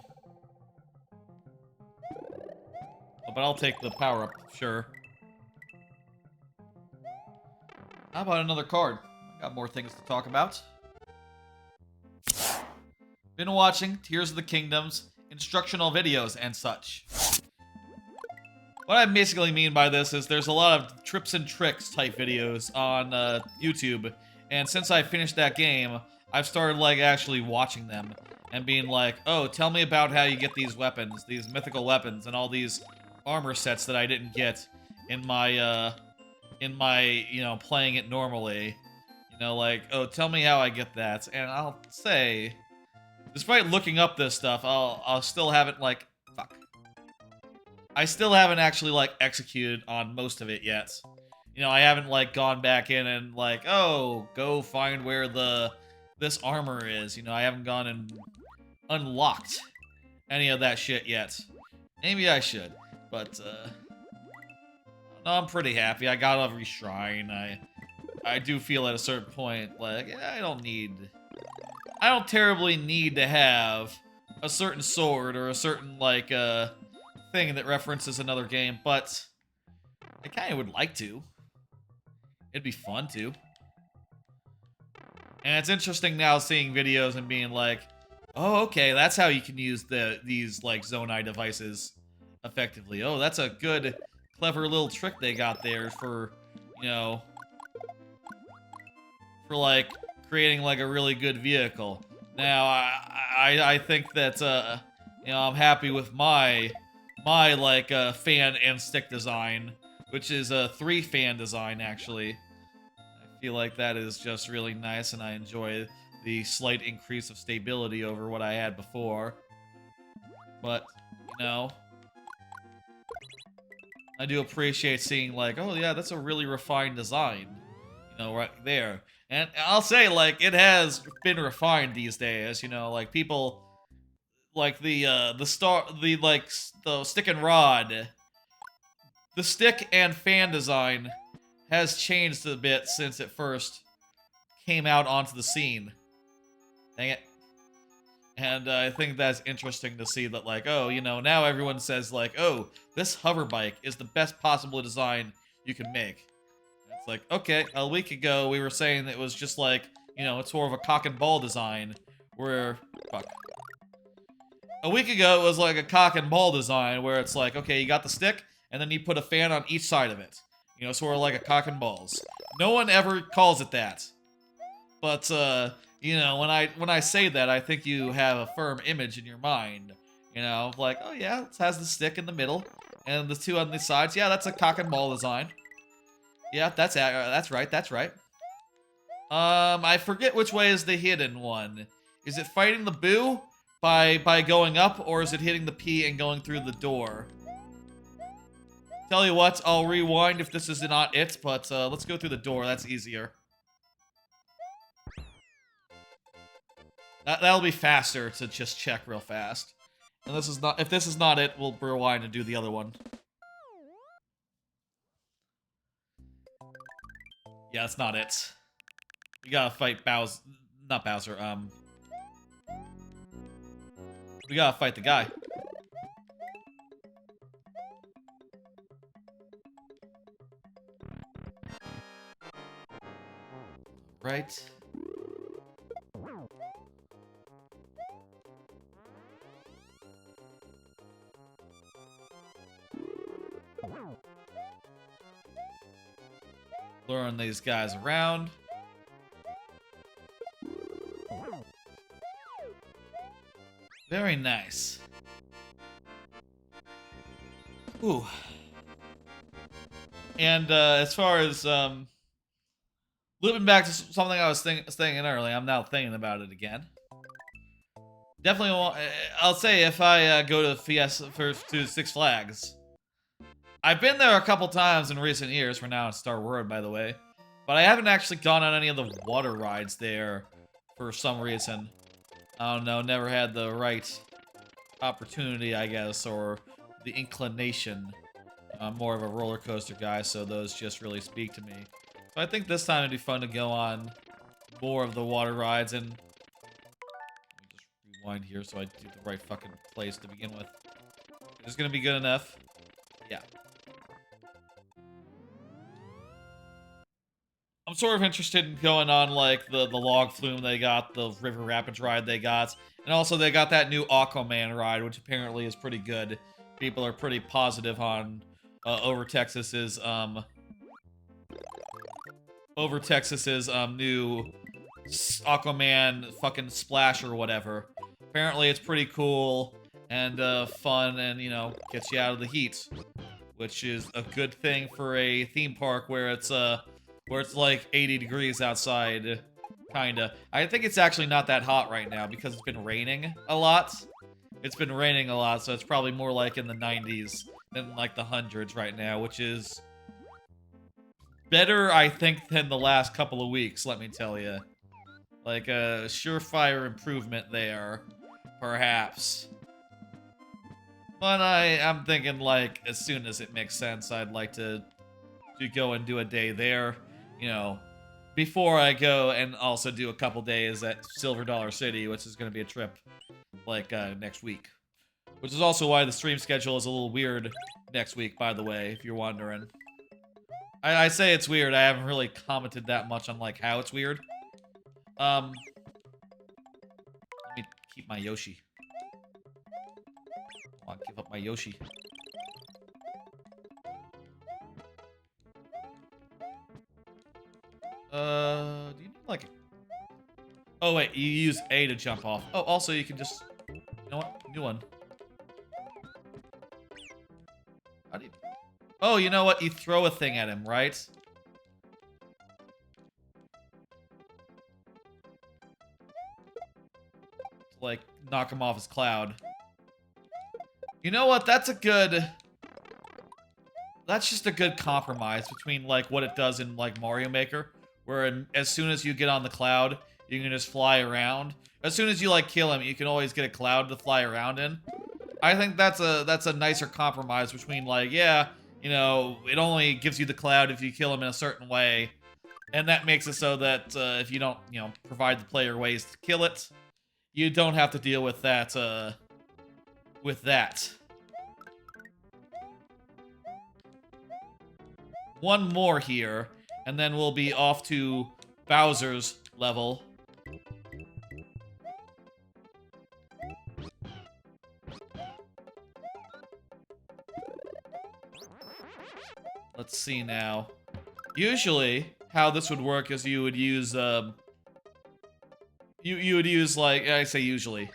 Oh, but I'll take the power-up, sure. How about another card? I got more things to talk about. Been watching Tears of the Kingdom's instructional videos and such. what I basically mean by this is there's a lot of trips and tricks type videos on YouTube, and since I finished that game, I've started like actually watching them and being like, oh, tell me about how you get these weapons, these mythical weapons, and all these armor sets that I didn't get in my you know, playing it normally. You know, like, oh, tell me how I get that, and I'll say, despite looking up this stuff, I'll still haven't like, fuck. I still haven't actually like executed on most of it yet. You know, I haven't like gone back in and like, oh, go find where this armor is. You know, I haven't gone and unlocked any of that shit yet. Maybe I should, but no, I'm pretty happy. I got every shrine. I do feel at a certain point like I don't terribly need to have a certain sword or a certain like thing that references another game, but I kind of would like to. It'd be fun to. And it's interesting now seeing videos and being like, oh, okay, that's how you can use these like Zonai devices effectively. Oh, that's a good, clever little trick they got there for, you know, for like creating like a really good vehicle. Now, I think that you know, I'm happy with my like fan and stick design, which is a 3-fan design actually. I feel like that is just really nice, and I enjoy the slight increase of stability over what I had before. But, you know, I do appreciate seeing like, oh yeah, that's a really refined design, you know, right there. And I'll say, like, it has been refined these days, you know, like people like the stick and rod. The stick and fan design has changed a bit since it first came out onto the scene. Dang it. And I think that's interesting to see that, like, oh, you know, now everyone says, like, oh, this hover bike is the best possible design you can make. It's like, okay, a week ago we were saying it was just like, you know, it's more of a cock and ball design, where, fuck. A week ago it was like a cock and ball design, where it's like, okay, you got the stick, and then you put a fan on each side of it. You know, sort of like a cock and balls. No one ever calls it that. But, you know, when I say that, I think you have a firm image in your mind. You know, like, oh yeah, it has the stick in the middle, and the two on the sides. Yeah, that's a cock and ball design. Yeah, that's right, that's right. I forget which way is the hidden one. Is it fighting the Boo by going up, or is it hitting the P and going through the door? Tell you what, I'll rewind if this is not it, but let's go through the door. That's easier. That'll be faster to just check real fast. And this is not. If this is not it, we'll rewind and do the other one. Yeah, that's not it. We gotta fight Bowser. Not Bowser. We gotta fight the guy. Right. Luring these guys around. Very nice. Ooh. And as far as looping back to something I was thinking earlier, I'm now thinking about it again. Definitely won't. I'll say if I go to Six Flags. I've been there a couple times in recent years. We're now in Star World, by the way. But I haven't actually gone on any of the water rides there for some reason. I don't know, never had the right opportunity, I guess, or the inclination. I'm more of a roller coaster guy, so those just really speak to me. So I think this time it'd be fun to go on more of the water rides, and let me just rewind here so I do the right fucking place to begin with. Is gonna be good enough? Yeah. I'm sort of interested in going on, like, the log flume they got, the River Rapids ride they got, and also they got that new Aquaman ride, which apparently is pretty good. People are pretty positive on over Texas's new Aquaman fucking splash or whatever. Apparently it's pretty cool and fun and, you know, gets you out of the heat, which is a good thing for a theme park where it's like 80 degrees outside, kinda. I think it's actually not that hot right now because it's been raining a lot. It's been raining a lot, so it's probably more like in the 90s than like the hundreds right now, which is better, I think, than the last couple of weeks, let me tell you. Like a surefire improvement there, perhaps. But I'm thinking, like, as soon as it makes sense, I'd like to go and do a day there, you know, before I go and also do a couple days at Silver Dollar City, which is going to be a trip, like, next week. Which is also why the stream schedule is a little weird next week, by the way, if you're wondering. I say it's weird, I haven't really commented that much on, like, how it's weird. Let me keep my Yoshi. I want to give up my Yoshi. Do you need, like... Oh, wait, you use A to jump off. Oh, also, you can just... You know what? New one. How do you... Oh, you know what? You throw a thing at him, right? To, like, knock him off his cloud. You know what? That's a good... That's just a good compromise between, like, what it does in, like, Mario Maker. Where as soon as you get on the cloud, you can just fly around. As soon as you, like, kill him, you can always get a cloud to fly around in. I think that's a nicer compromise between, like, yeah, you know, it only gives you the cloud if you kill him in a certain way. And that makes it so that if you don't, you know, provide the player ways to kill it, you don't have to deal with that, One more here, and then we'll be off to Bowser's level. Let's see now. Usually, how this would work is you would use, you would use, like, I say usually.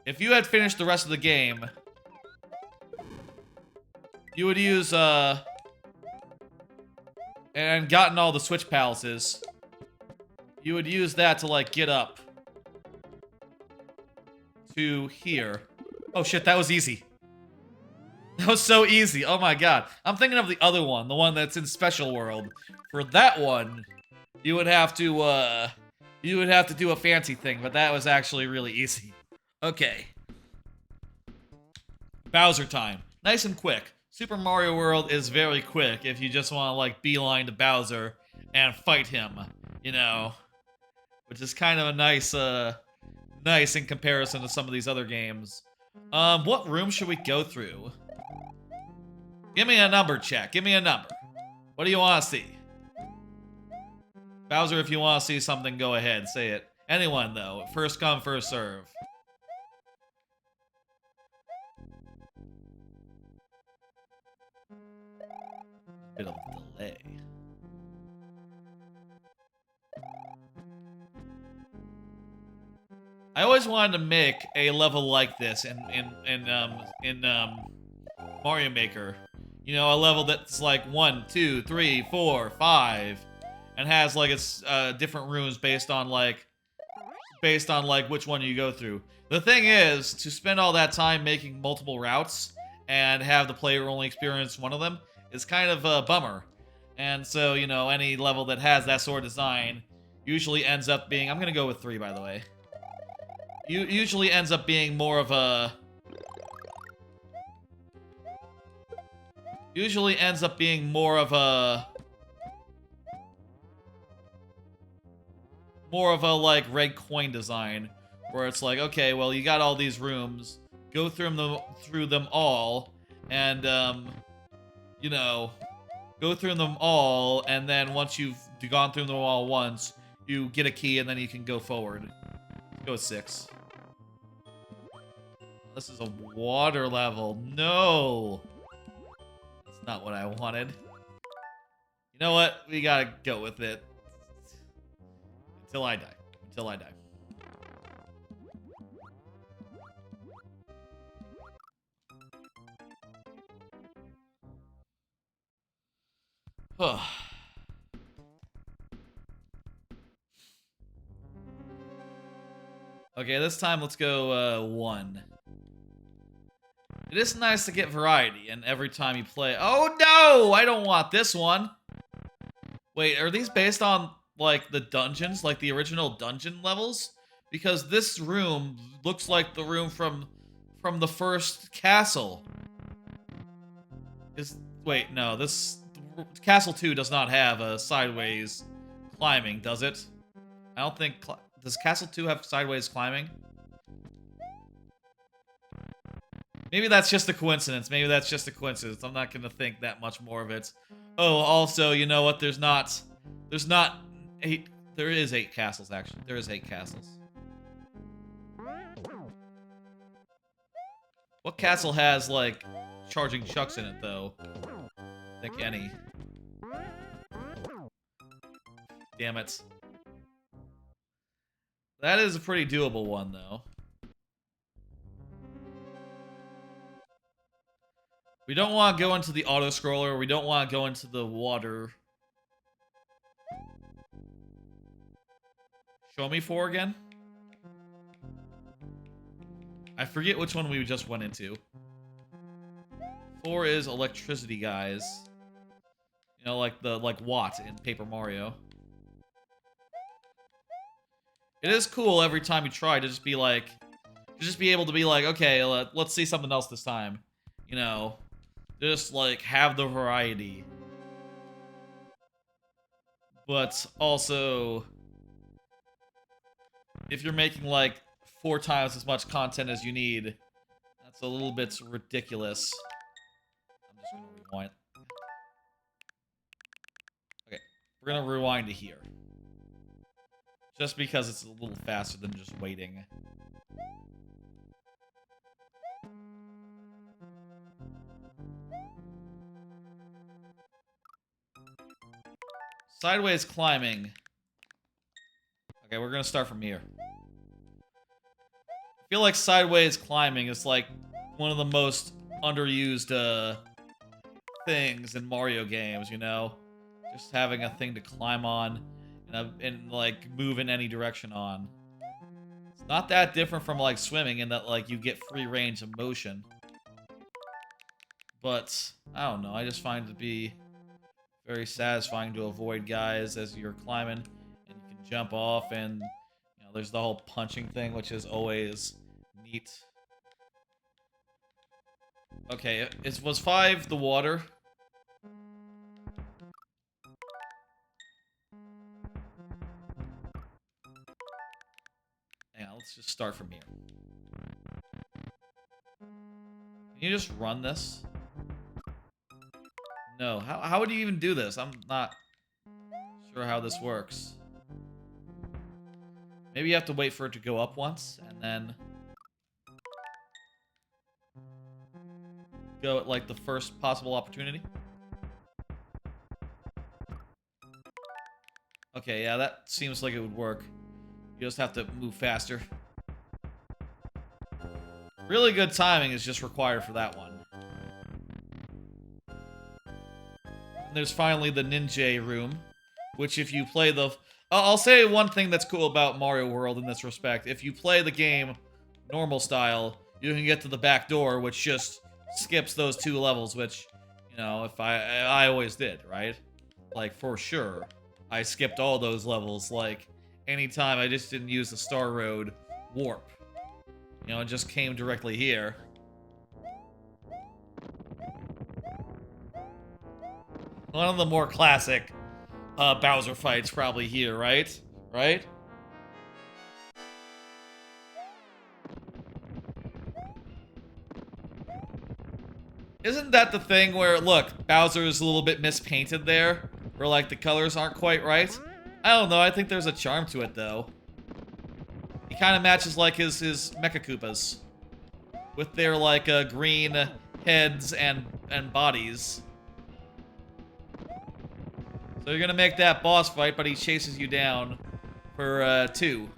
If you had finished the rest of the game, you would use, and gotten all the Switch Palaces, you would use that to, like, get up to here. Oh shit, that was easy. That was so easy, oh my god. I'm thinking of the other one, the one that's in Special World. For that one, you would have to do a fancy thing, but that was actually really easy. Okay. Bowser time. Nice and quick. Super Mario World is very quick if you just want to, like, beeline to Bowser and fight him, you know. Which is kind of a nice, nice in comparison to some of these other games. What room should we go through? Give me a number, chat. Give me a number. What do you want to see? Bowser, if you want to see something, go ahead. Say it. Anyone, though. First come, first serve. Bit of delay. I always wanted to make a level like this in Mario Maker. You know, a level that's like 1, 2, 3, 4, 5, and has like its different rooms based on like which one you go through. The thing is, to spend all that time making multiple routes and have the player only experience one of them is kind of a bummer. And so, you know, any level that has that sort of design usually ends up being... I'm gonna go with 3, by the way. Usually ends up being more of a... Usually ends up being more of a... More of a, like, red coin design. Where it's like, okay, well, you got all these rooms. Go through them all. And, you know... Go through them all, and then once you've gone through them all once, you get a key, and then you can go forward. Go with 6. This is a water level. No! That's not what I wanted. You know what? We gotta go with it. Until I die. Until I die. Okay, this time let's go 1. It is nice to get variety, and every time you play... Oh no! I don't want this one! Wait, are these based on, like, the dungeons? Like, the original dungeon levels? Because this room looks like the room from the first castle. Wait, no, this... Castle 2 does not have a sideways climbing, does it? I don't think... Does Castle 2 have sideways climbing? Maybe that's just a coincidence. Maybe that's just a coincidence. I'm not gonna think that much more of it. Oh, also, you know what? There's not 8... There is 8 castles, actually. There is 8 castles. What castle has, like, charging chucks in it, though? I think any. Damn it. That is a pretty doable one, though. We don't want to go into the auto-scroller. We don't want to go into the water. Show me 4 again? I forget which one we just went into. 4 is electricity, guys. You know, like Watt in Paper Mario. It is cool every time you try to just be like... To just be able to be like, okay, let's see something else this time. You know... Just, like, have the variety. But also... If you're making, like, 4 times as much content as you need, that's a little bit ridiculous. I'm just gonna rewind. Okay, we're gonna rewind to here. Just because it's a little faster than just waiting. Sideways climbing. Okay, we're gonna start from here. I feel like sideways climbing is like one of the most underused things in Mario games, you know? Just having a thing to climb on and like move in any direction on. It's not that different from like swimming in that like you get free range of motion. But I don't know, I just find it to be very satisfying to avoid guys as you're climbing, and you can jump off, and you know there's the whole punching thing, which is always neat. Okay, was 5 the water? Yeah, let's just start from here. Can you just run this? No, how would you even do this? I'm not sure how this works. Maybe you have to wait for it to go up once, and then go at, like, the first possible opportunity. Okay, yeah, that seems like it would work. You just have to move faster. Really good timing is just required for that one. And there's finally the ninja room, which if you play the... I'll say one thing that's cool about Mario World in this respect. If you play the game normal style, you can get to the back door, which just skips those 2 levels, which, you know, if I always did, right? Like, for sure. I skipped all those levels, like, anytime I just didn't use the Star Road warp. You know, it just came directly here. One of the more classic Bowser fights probably here, right? Right? Isn't that the thing where, look, Bowser is a little bit mispainted there? Where, like, the colors aren't quite right? I don't know, I think there's a charm to it, though. He kind of matches, like, his Mecha Koopas. with their like green heads and bodies. So you're gonna make that boss fight, but he chases you down for 2.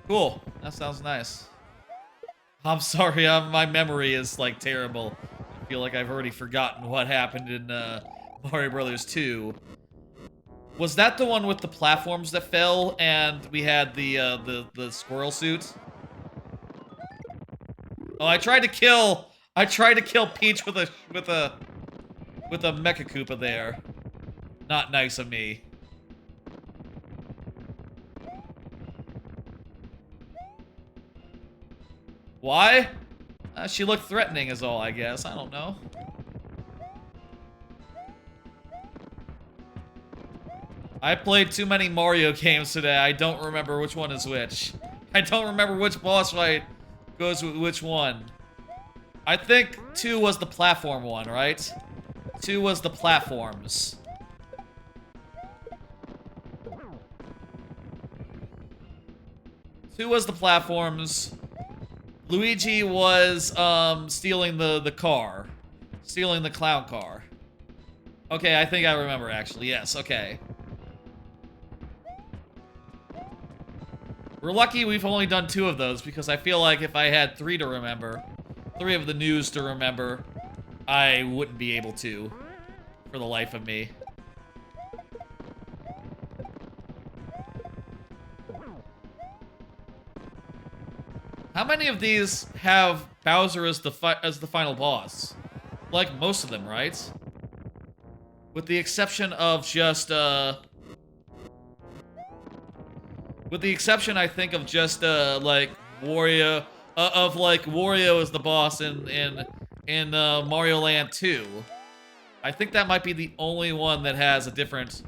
Cool. That sounds nice. I'm sorry, my memory is like terrible. I feel like I've already forgotten what happened in Mario Brothers 2. Was that the one with the platforms that fell and we had the squirrel suit? Oh, I tried to kill Peach with a Mecha Koopa there. Not nice of me. Why? She looked threatening is all, I guess. I don't know. I played too many Mario games today. I don't remember which one is which. I don't remember which boss fight goes with which one. I think 2 was the platform one, right? 2 was the platforms. Two was the platforms. Luigi was stealing the car. Stealing the clown car. Okay, I think I remember actually. Yes, okay. We're lucky we've only done 2 of those because I feel like if I had 3 to remember, 3 of the news to remember, I wouldn't be able to for the life of me. How many of these have Bowser as the final boss? Like most of them, right? With the exception of just with the exception, I think, of just like Wario, of like Wario as the boss in Mario Land 2. I think that might be the only one that has a different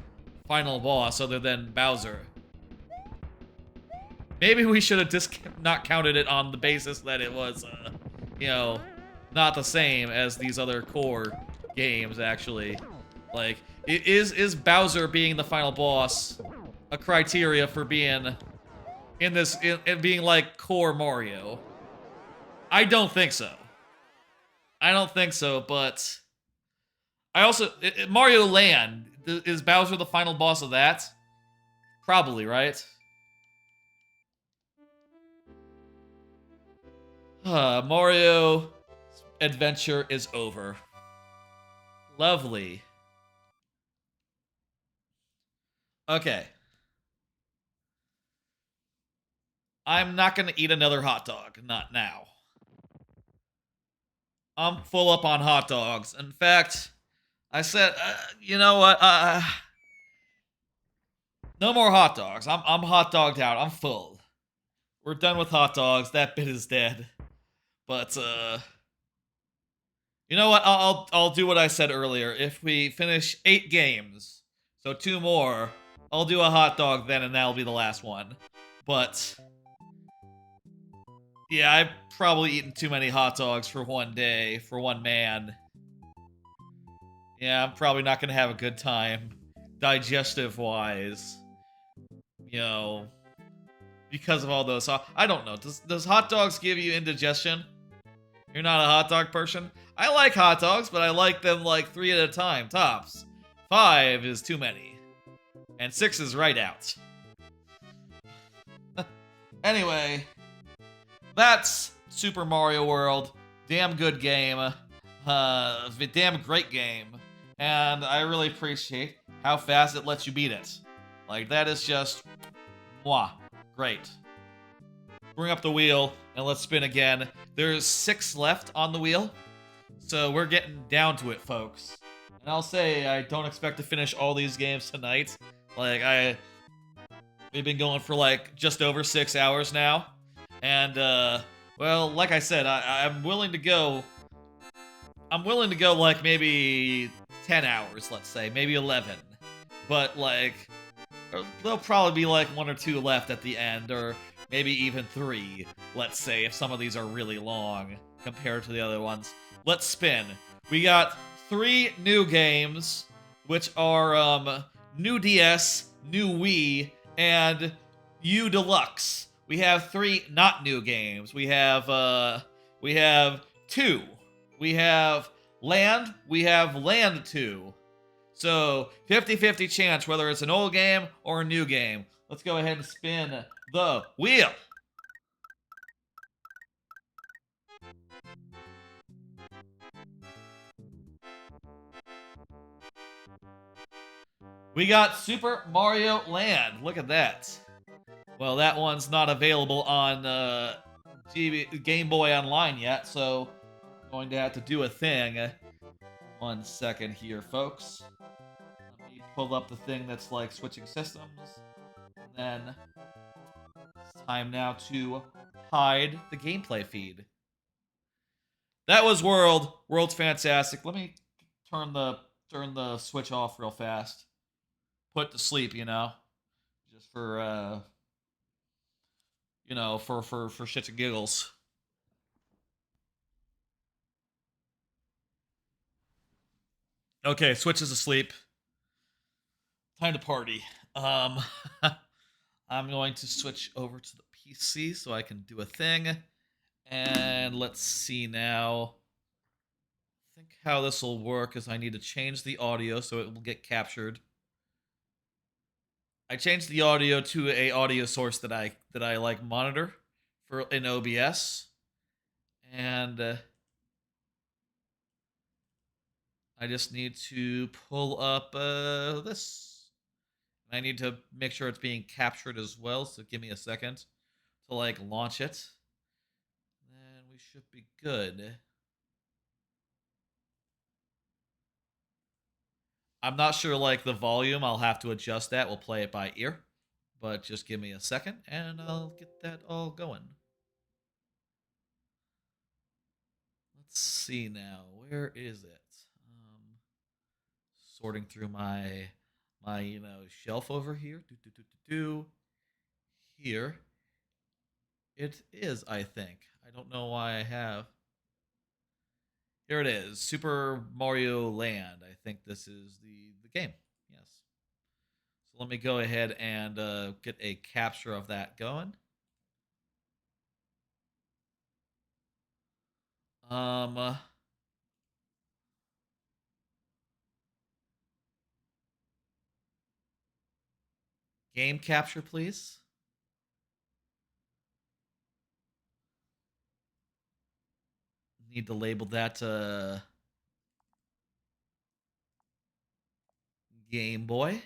final boss other than Bowser. Maybe we should have just not counted it on the basis that it was, you know, not the same as these other core games, actually. Like, is Bowser being the final boss a criteria for being in this, in being like core Mario? I don't think so. I don't think so, but I also, Mario Land, is Bowser the final boss of that? Probably, right? Mario adventure is over. Lovely. Okay. I'm not gonna eat another hot dog. Not now. I'm full up on hot dogs. In fact, I said, you know what? No more hot dogs. I'm hot dogged out. I'm full. We're done with hot dogs. That bit is dead. But you know what? I'll do what I said earlier. If we finish 8 games, so 2 more, I'll do a hot dog then, and that'll be the last one. But yeah, I've probably eaten too many hot dogs for one day, for one man. Yeah, I'm probably not gonna have a good time, digestive-wise. You know, because of all those. I don't know. Does hot dogs give you indigestion? You're not a hot dog person? I like hot dogs, but I like them like 3 at a time, tops. 5 is too many. And 6 is right out. Anyway, that's Super Mario World. Damn good game. Damn great game. And I really appreciate how fast it lets you beat it. Like, that is just... mwah. Great. Bring up the wheel, and let's spin again. There's 6 left on the wheel, so we're getting down to it, folks. And I'll say, I don't expect to finish all these games tonight. Like, we've been going for, like, just over 6 hours now. And, well, like I said, I'm willing to go... like, maybe 10 hours, let's say. Maybe 11. But, like, there'll probably be, like, 1 or 2 left at the end, or maybe even 3, let's say, if some of these are really long compared to the other ones. Let's spin. We got 3 new games, which are, new DS, new Wii, and U Deluxe. We have 3 not new games. We have 2. We have Land. We have Land 2. So 50-50 chance whether it's an old game or a new game. Let's go ahead and spin the wheel. We got Super Mario Land. Look at that. Well, that one's not available on Game Boy Online yet, so I'm going to have to do a thing. 1 second here, folks. Let me pull up the thing that's like switching systems. And then it's time now to hide the gameplay feed. That was World. World's fantastic. Let me turn the switch off real fast. Put to sleep, just for for shits and giggles. Okay, Switch is asleep. Time to party. Um, I'm going to switch over to the PC so I can do a thing. And let's see now. I think how this will work is I need to change the audio so it will get captured. I changed the audio to a audio source that I like monitor for in OBS, and I just need to pull up this. I need to make sure it's being captured as well. So give me a second to like launch it. Then we should be good. I'm not sure like the volume. I'll have to adjust that. We'll play it by ear. But just give me a second and I'll get that all going. Let's see now. Where is it? Sorting through my shelf over here. Here it is, I think. I don't know why I have. Here it is. Super Mario Land. I think this is the game. Yes. So let me go ahead and get a capture of that going. Um Game capture, please. Need to label that Game Boy.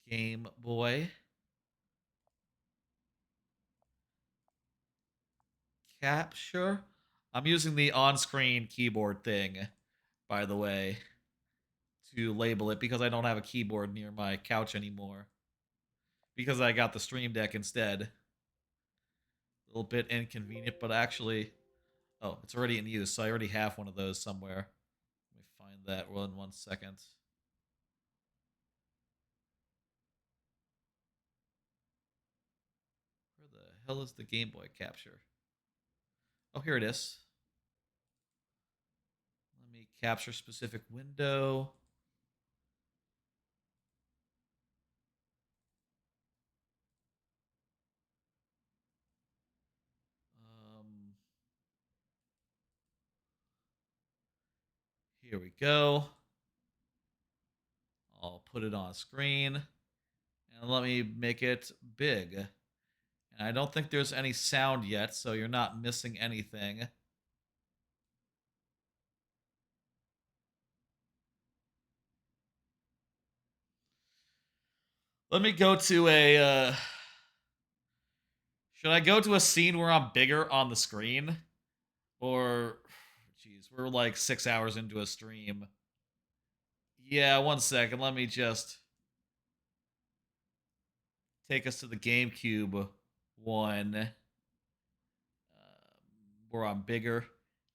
Game Boy. Capture. I'm using the on-screen keyboard thing, by the way, to label it because I don't have a keyboard near my couch anymore. Because I got the Stream Deck instead. A little bit inconvenient, but actually, oh, it's already in use, so I already have one of those somewhere. Let me find that in 1 second. Where the hell is the Game Boy capture? Oh, here it is. Let me capture specific window. Here we go. I'll put it on screen. And let me make it big. And I don't think there's any sound yet, so you're not missing anything. Let me go to a... should I go to a scene where I'm bigger on the screen? Or... Jeez, we're like 6 hours into a stream. Yeah, 1 second. Let me just... take us to the GameCube one. Where I'm bigger.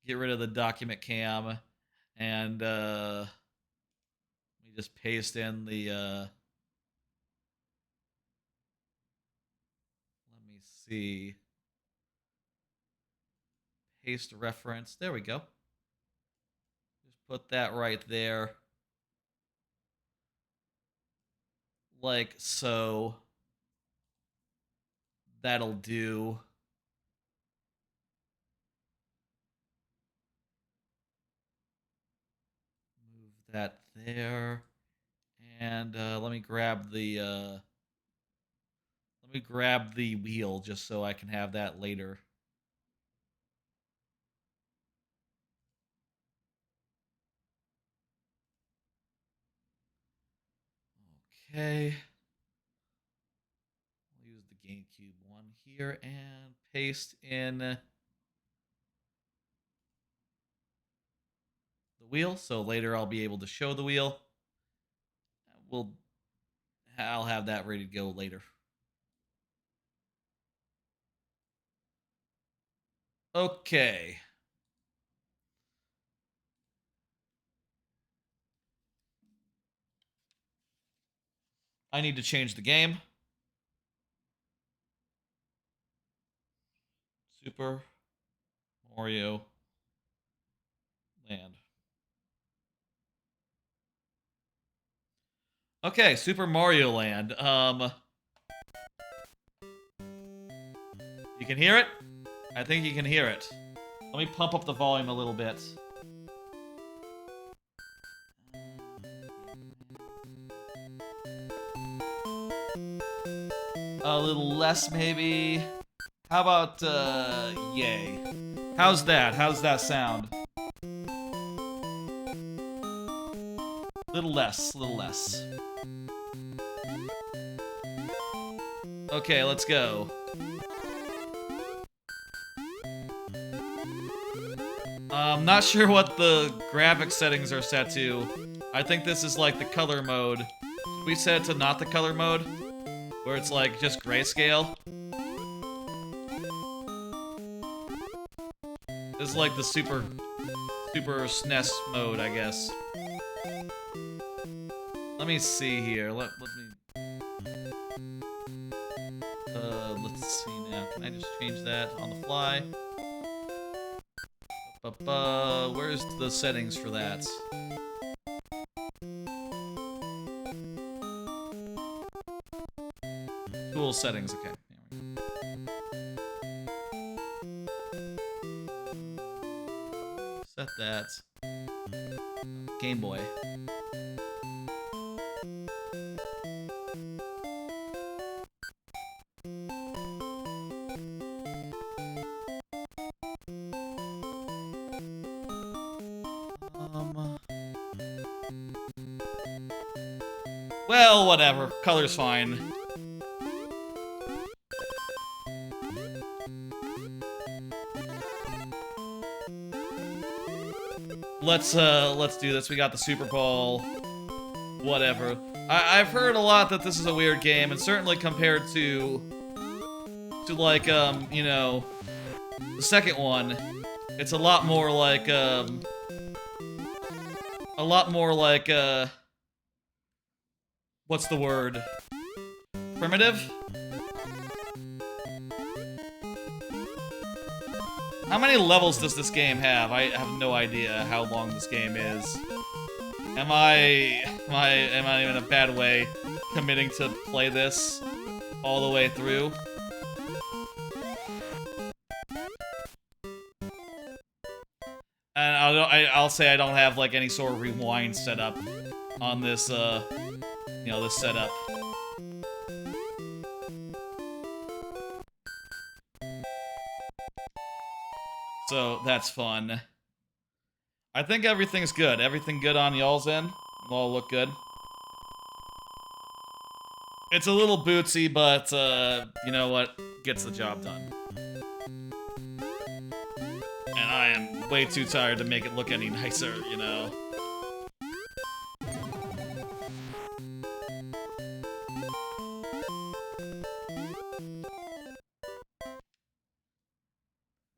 Get rid of the document cam. And let me just paste in the... let me see. Paste reference. There we go. Just put that right there. like so. That'll do. Move that there. And let me grab the wheel just so I can have that later. Okay. We'll use the GameCube one here and paste in the wheel, so later I'll be able to show the wheel. I'll have that ready to go later. Okay. I need to change the game. Super Mario Land. Okay, Super Mario Land. You can hear it? I think you can hear it. Let me pump up the volume a little bit. A little less, maybe. How about, yay? How's that? How's that sound? Little less, little less. Okay, let's go. I'm not sure what the graphic settings are set to. I think this is like the color mode. Should we set it to not the color mode? Where it's like just grayscale? This is like the super SNES mode, I guess. Let me see here. Let me. Let's see now. Can I just change that on the fly? Where's the settings for that? Tool settings. Okay. Set that. Game Boy. Well, whatever. Color's fine. Let's do this. We got the Super Bowl. Whatever. I've heard a lot that this is a weird game, and certainly compared to like, you know, the second one, it's a lot more like, what's the word? Primitive? How many levels does this game have? I have no idea how long this game is. Am I in a bad way committing to play this all the way through? And I'll say I don't have like any sort of rewind setup on this, you know, this setup. So that's fun. I think everything's good. Everything good on y'all's end? It'll all look good. It's a little bootsy, but you know what? Gets the job done. And I am way too tired to make it look any nicer, you know.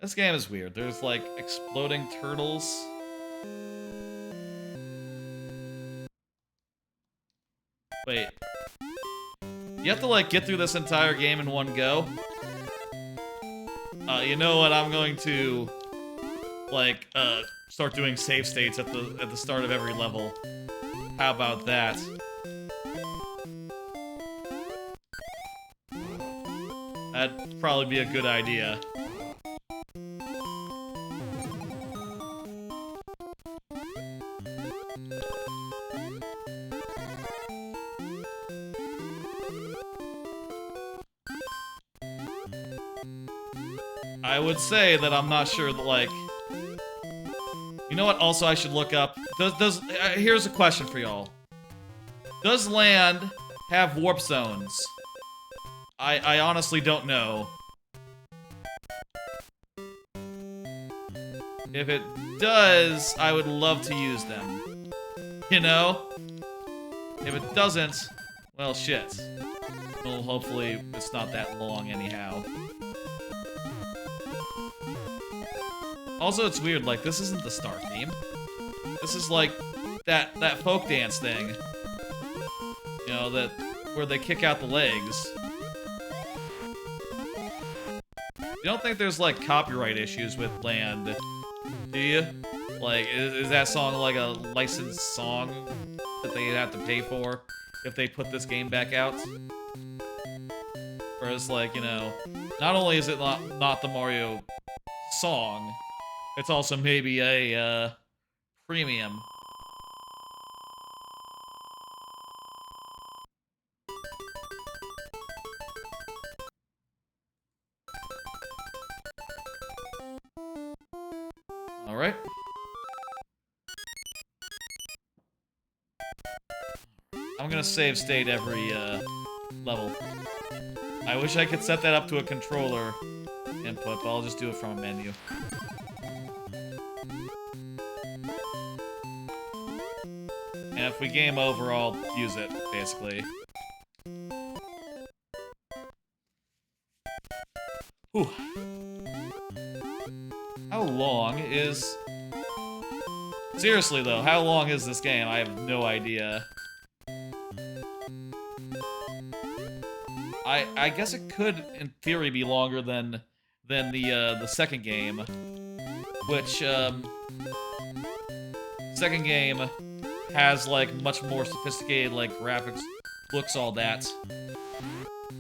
This game is weird. There's like exploding turtles. Wait. You have to like get through this entire game in one go? You know what? I'm going to like start doing save states at the start of every level. How about that? That'd probably be a good idea. I would say that I'm not sure that, like... You know what also I should look up? Here's a question for y'all. Does land have warp zones? I honestly don't know. If it does, I would love to use them. You know? If it doesn't, well, shit. Well, hopefully it's not that long anyhow. Also, it's weird, like, this isn't the Star theme. This is like that folk dance thing. You know, where they kick out the legs. You don't think there's, like, copyright issues with Land, do you? Like, is that song, like, a licensed song that they'd have to pay for if they put this game back out? Whereas, like, you know, not only is it not the Mario song, it's also maybe a, premium. Alright. I'm gonna save state every, level. I wish I could set that up to a controller input, but I'll just do it from a menu. And if we game over, I'll use it, basically. Whew. How long is... Seriously, though, how long is this game? I have no idea. I guess it could, in theory, be longer than the second game. Which, second game has, like, much more sophisticated, like, graphics, looks, all that.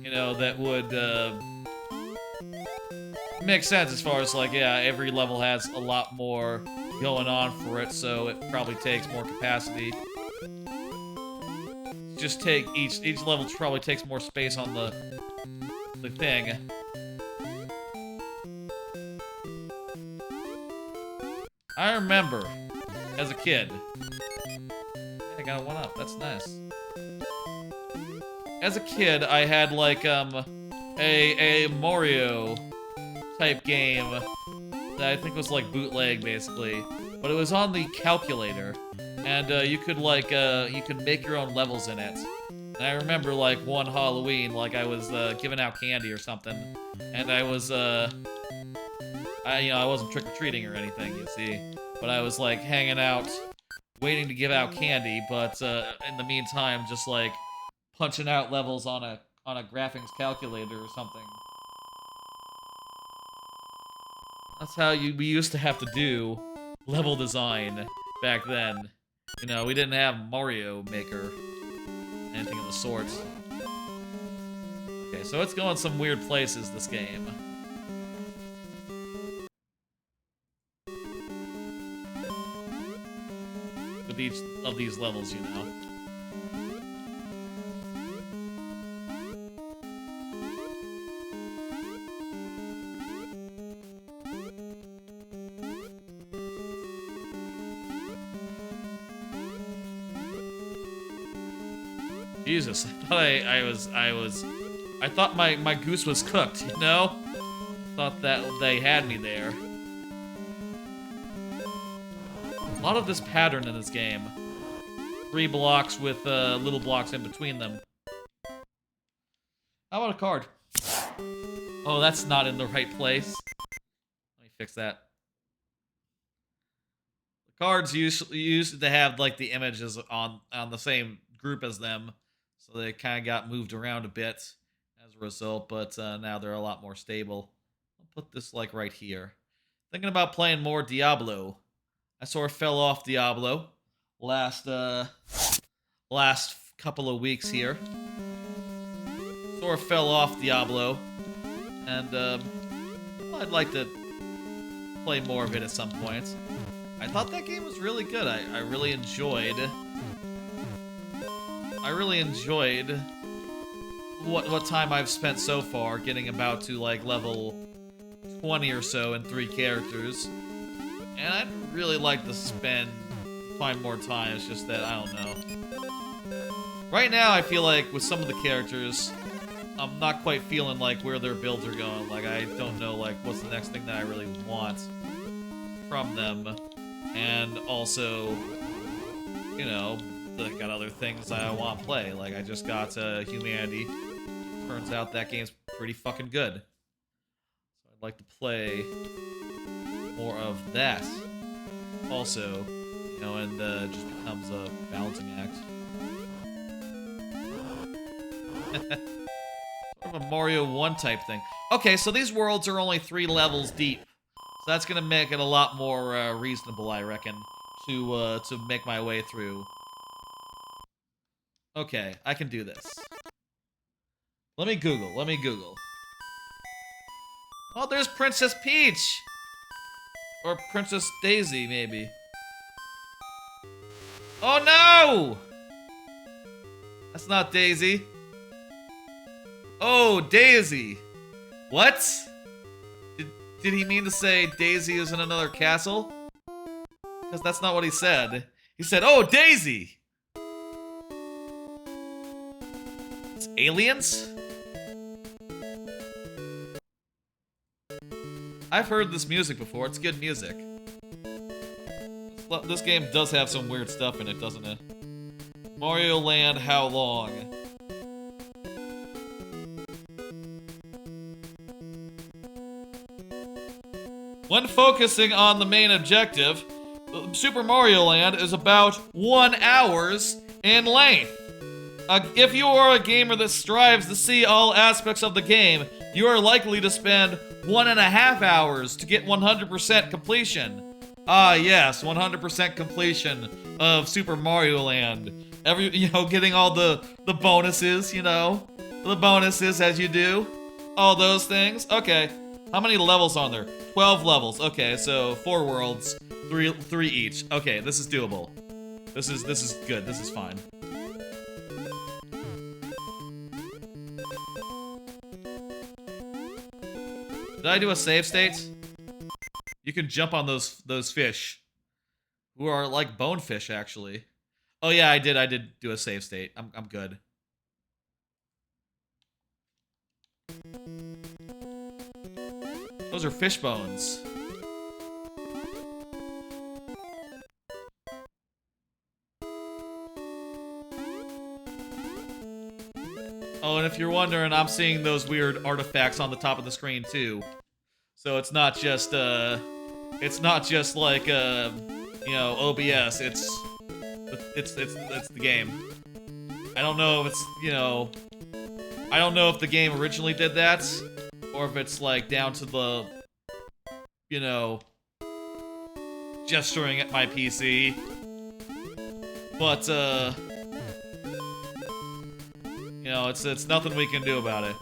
You know, that would, make sense as far as, like, yeah, every level has a lot more going on for it, so it probably takes more capacity. Just take, each level probably takes more space on the thing. I remember, as a kid, I got a 1-up, that's nice. As a kid, I had, like, a Mario type game that I think was, like, bootleg, basically. But it was on the calculator, and, you could, like, you could make your own levels in it. And I remember, like, one Halloween, like, I was, giving out candy or something, and I was, I wasn't trick-or-treating or anything, you see. But I was, like, hanging out, waiting to give out candy, but, in the meantime, just, like, punching out levels on a graphics calculator or something. That's how we used to have to do level design back then. You know, we didn't have Mario Maker, anything of the sort. Okay, so it's going some weird places, this game. With each of these levels, you know. Jesus, I thought my goose was cooked, you know? Thought that they had me there. A lot of this pattern in this game. 3 blocks with little blocks in between them. How about a card? Oh, that's not in the right place. Let me fix that. The cards used to have, like, the images on the same group as them. So they kind of got moved around a bit as a result, but now they're a lot more stable. I'll put this, like, right here. Thinking about playing more Diablo. I sort of fell off Diablo last couple of weeks here. Sort of fell off Diablo. And, well, I'd like to play more of it at some point. I thought that game was really good. I really enjoyed what time I've spent so far, getting about to like level 20 or so in 3 characters. And I'd really like to find more time. It's just that I don't know. Right now I feel like with some of the characters, I'm not quite feeling like where their builds are going. Like I don't know like what's the next thing that I really want from them. And also, you know, I got other things I want to play. Like I just got Humanity. Turns out that game's pretty fucking good. So I'd like to play more of that. Also, you know, and just becomes a balancing act. Sort of a Mario 1 type thing. Okay, so these worlds are only 3 levels deep. So that's gonna make it a lot more reasonable, I reckon, to make my way through. Okay, I can do this. Let me Google. Oh, there's Princess Peach! Or Princess Daisy, maybe. Oh no! That's not Daisy. Oh, Daisy. What? Did he mean to say Daisy is in another castle? Because that's not what he said. He said, oh, Daisy! It's aliens? I've heard this music before. It's good music. This game does have some weird stuff in it, doesn't it? Mario Land, how long? When focusing on the main objective, Super Mario Land is about 1 hour in length. If you are a gamer that strives to see all aspects of the game, you are likely to spend 1.5 hours to get 100% completion. Ah, yes, 100% completion of Super Mario Land. Getting all the bonuses, the bonuses as you do, all those things. Okay, how many levels are there? 12 levels. Okay, so 4 worlds, 3 each. Okay, this is doable. This is good. This is fine. Did I do a save state? You can jump on those fish, who are like bonefish, actually. Oh yeah, I did do a save state. I'm good. Those are fish bones. Oh, and if you're wondering, I'm seeing those weird artifacts on the top of the screen too. So it's not just like OBS. It's the game. I don't know if it's I don't know if the game originally did that, or if it's like down to the gesturing at my PC. But it's nothing we can do about it.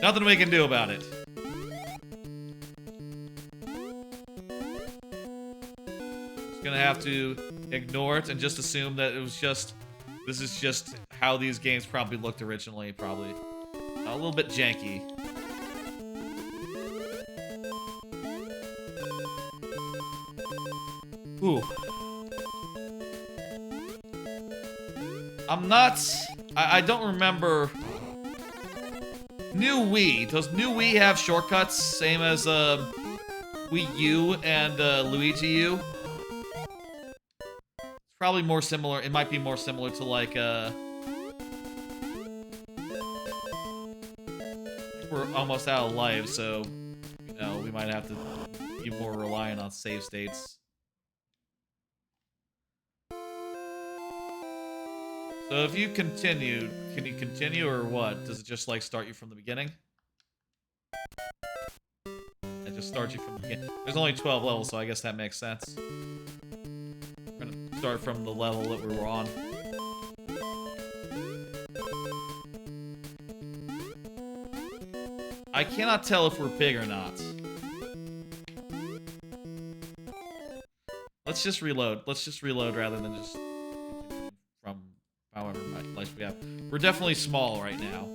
Nothing we can do about it. Just gonna have to ignore it and just assume that this is just how these games probably looked originally. Probably a little bit janky. Ooh. I don't remember. New Wii. Does New Wii have shortcuts? Same as Wii U and Luigi U? It's probably more similar. It might be more similar to like we're almost out of life, so we might have to be more reliant on save states. So if you continue, can you continue or what? Does it just like start you from the beginning? It just starts you from the beginning. There's only 12 levels, so I guess that makes sense. We're gonna start from the level that we were on. I cannot tell if we're big or not. Let's just reload. Let's just reload rather than just continue from however much life we have. We're definitely small right now.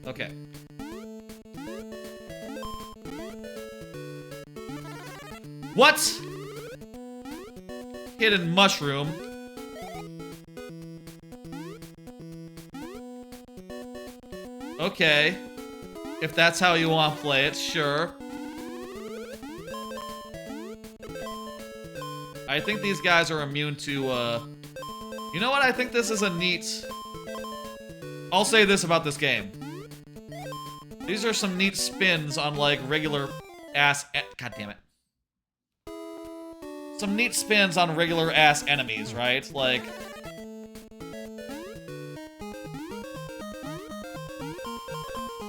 Okay. What? Hidden mushroom. Okay. If that's how you want to play it, sure. I think these guys are immune to, You know what? I think this is a neat... I'll say this about this game. These are some neat spins on, like, regular ass... God damn it. Some neat spins on regular ass enemies, right? Like...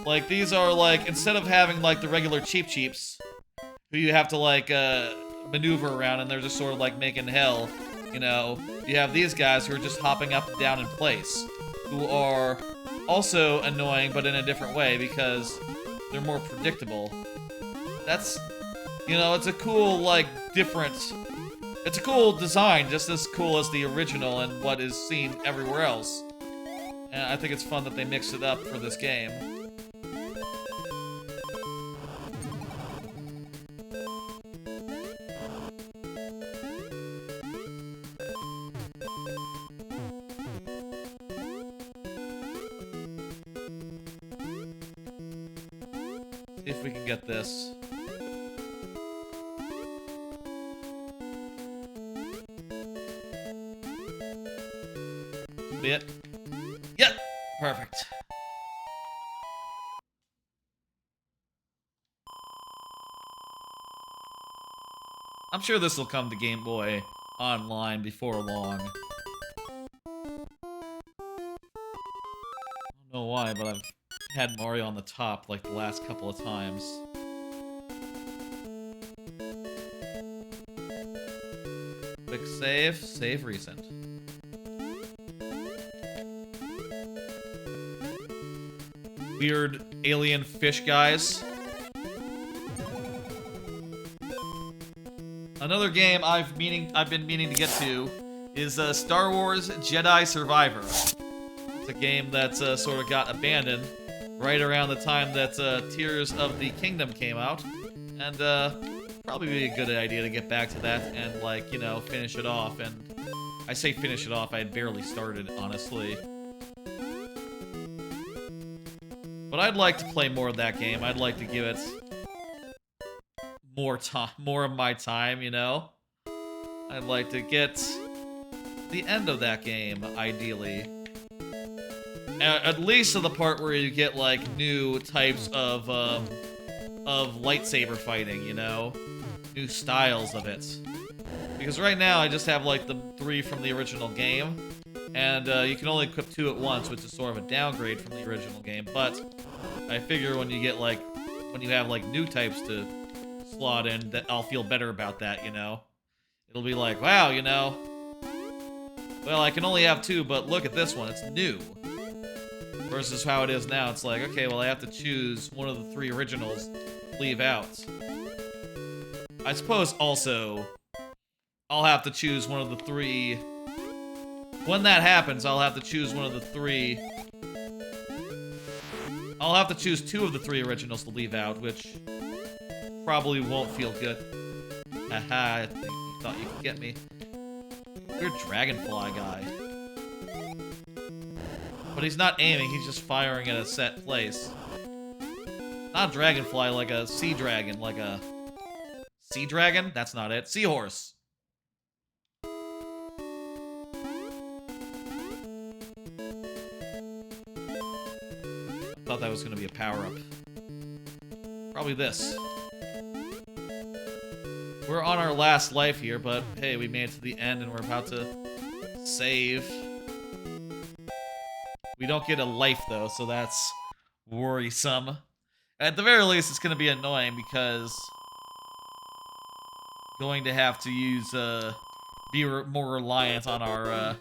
Like, these are, like, instead of having, like, the regular Cheep Cheeps, who you have to, like, maneuver around and they're just sort of, like, making hell, you know, you have these guys who are just hopping up and down in place, who are also annoying, but in a different way, because they're more predictable. That's, you know, it's a cool, like, different... It's a cool design, just as cool as the original and what is seen everywhere else. And I think it's fun that they mixed it up for this game. See if we can get this. It. Yep, perfect. I'm sure this will come to Game Boy Online before long. I don't know why, but I've had Mario on the top like the last couple of times. Quick save, save recent. Weird alien fish guys. Another game I've been meaning to get to is Star Wars Jedi Survivor. It's a game that sort of got abandoned right around the time that Tears of the Kingdom came out, and probably be a good idea to get back to that and, like, you know, finish it off. And I say finish it off, I had barely started, honestly. But I'd like to play more of that game. I'd like to give it more of my time, you know? I'd like to get the end of that game, ideally. At least to the part where you get, like, new types of lightsaber fighting, you know? New styles of it. Because right now, I just have, like, the 3 from the original game. And you can only equip 2 at once, which is sort of a downgrade from the original game. But I figure when you get, like, when you have, like, new types to slot in, that I'll feel better about that, you know? It'll be like, wow, you know, well, I can only have 2, but look at this one, it's new. Versus how it is now, it's like, okay, well, I have to choose one of the 3 originals to leave out. I suppose also, I'll have to choose one of the 3... When that happens, I'll have to choose one of the 3... I'll have to choose 2 of the 3 originals to leave out, which probably won't feel good. Haha, I think you thought you could get me. Weird dragonfly guy. But he's not aiming, he's just firing at a set place. Not a dragonfly, like a sea dragon, like a... Sea dragon? That's not it. Seahorse. Thought that was gonna be a power-up. Probably this. We're on our last life here, but hey, we made it to the end and we're about to save. We don't get a life though, so that's worrisome. At the very least, it's gonna be annoying because going to have to use be more reliant on our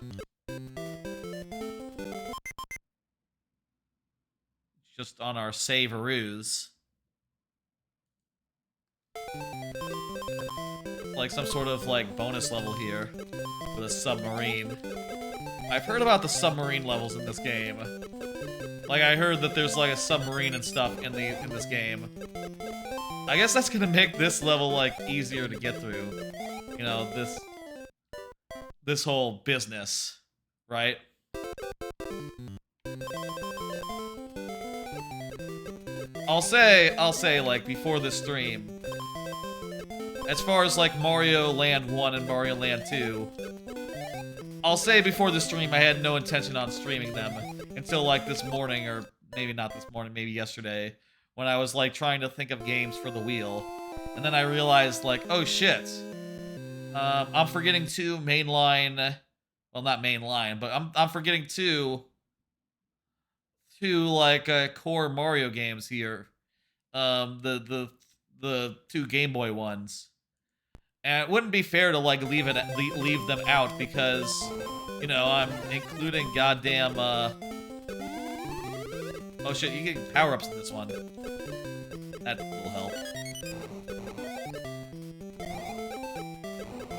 just on our save-aroos. Like some sort of like bonus level here with a submarine. I've heard about the submarine levels in this game. Like I heard that there's like a submarine and stuff in this game. I guess that's gonna make this level like easier to get through. You know, this whole business, right? I'll say like before this stream, as far as like Mario Land 1 and Mario Land 2, I'll say before the stream I had no intention on streaming them until like this morning, or maybe not this morning, maybe yesterday, when I was like trying to think of games for the wheel. And then I realized like, oh shit, I'm forgetting two mainline, well not mainline, but I'm forgetting two like core Mario games here. The two Game Boy ones. And it wouldn't be fair to like leave them out because, you know, I'm including goddamn oh shit, you get power-ups in this one. That will help.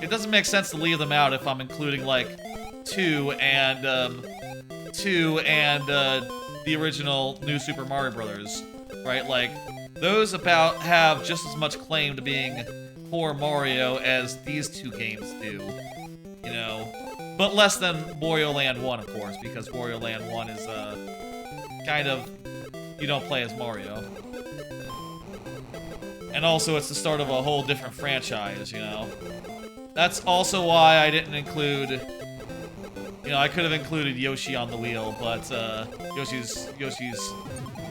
It doesn't make sense to leave them out if I'm including like two and the original New Super Mario Brothers, right? Like those about have just as much claim to being core Mario as these two games do, you know, but less than Wario Land 1, of course, because Wario Land 1 is kind of, you don't play as Mario. And also it's the start of a whole different franchise, you know. That's also why I didn't include, you know, I could have included Yoshi on the wheel, but Yoshi's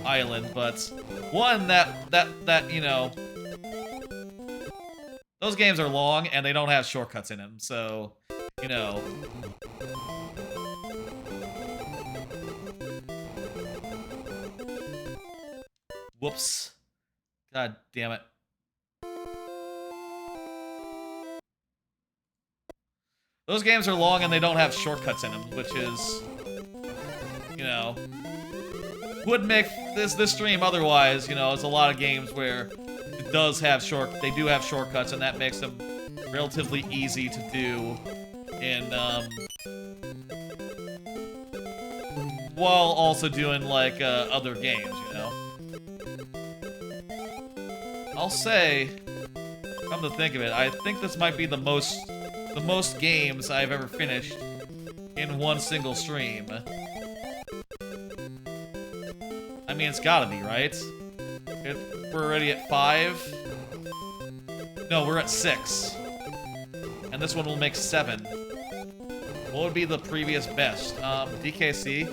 Island, but one that you know, those games are long and they don't have shortcuts in them, so you know. Whoops. God damn it. Those games are long and they don't have shortcuts in them, which is, you know, would make this stream otherwise, you know, it's a lot of games where it does have they do have shortcuts, and that makes them relatively easy to do in, while also doing, like, other games, you know? I'll say, come to think of it, I think this might be the most games I've ever finished in one single stream. I mean, it's gotta be, right? We're already at 5? No, we're at 6. And this one will make 7. What would be the previous best? DKC.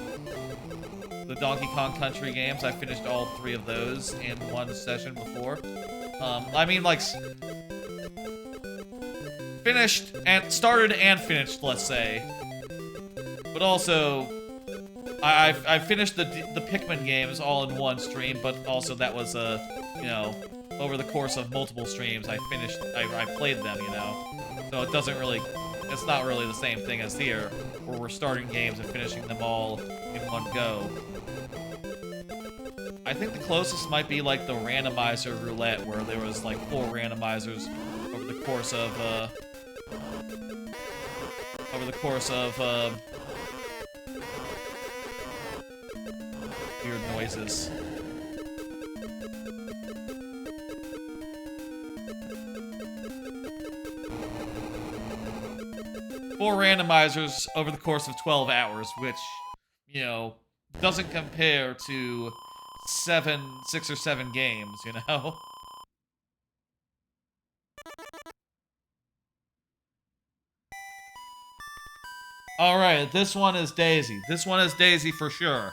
The Donkey Kong Country games. I finished all 3 of those in one session before. I mean, like, finished and started and finished, let's say. But also, I finished the Pikmin games all in one stream, but also that was you know, over the course of multiple streams, I played them, you know. So it's not really the same thing as here, where we're starting games and finishing them all in one go. I think the closest might be like the randomizer roulette, where there was like 4 randomizers over the course of weird noises. Four randomizers over the course of 12 hours, which, you know, doesn't compare to 6 or 7 games, you know? Alright, this one is Daisy. This one is Daisy for sure.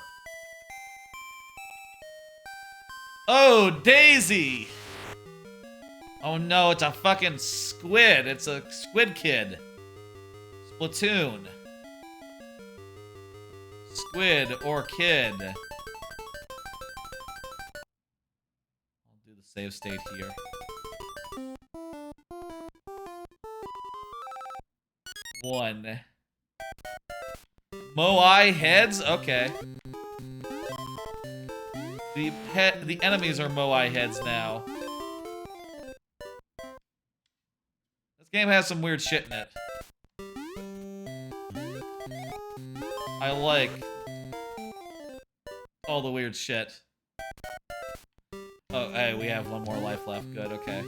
Oh, Daisy! Oh no, it's a fucking squid. It's a squid kid. Splatoon. Squid or kid. save state here. One. Moai heads? Okay. The enemies are Moai heads now. This game has some weird shit in it. I like all the weird shit. Oh, hey, we have one more life left. Good, okay.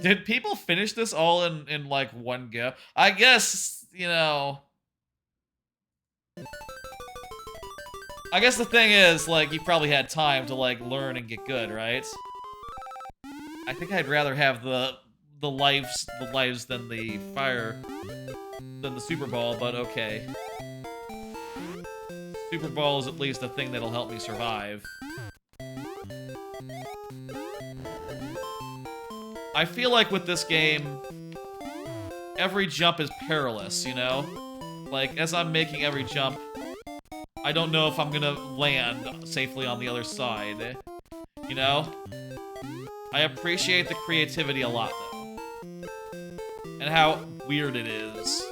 Did people finish this all in like one go? I guess, you know... I guess the thing is, like, you probably had time to, like, learn and get good, right? I think I'd rather have the lives than the Super Ball, but okay. Super Ball is at least a thing that'll help me survive. I feel like with this game, every jump is perilous, you know? Like, as I'm making every jump, I don't know if I'm gonna land safely on the other side, you know? I appreciate the creativity a lot, though. And how weird it is.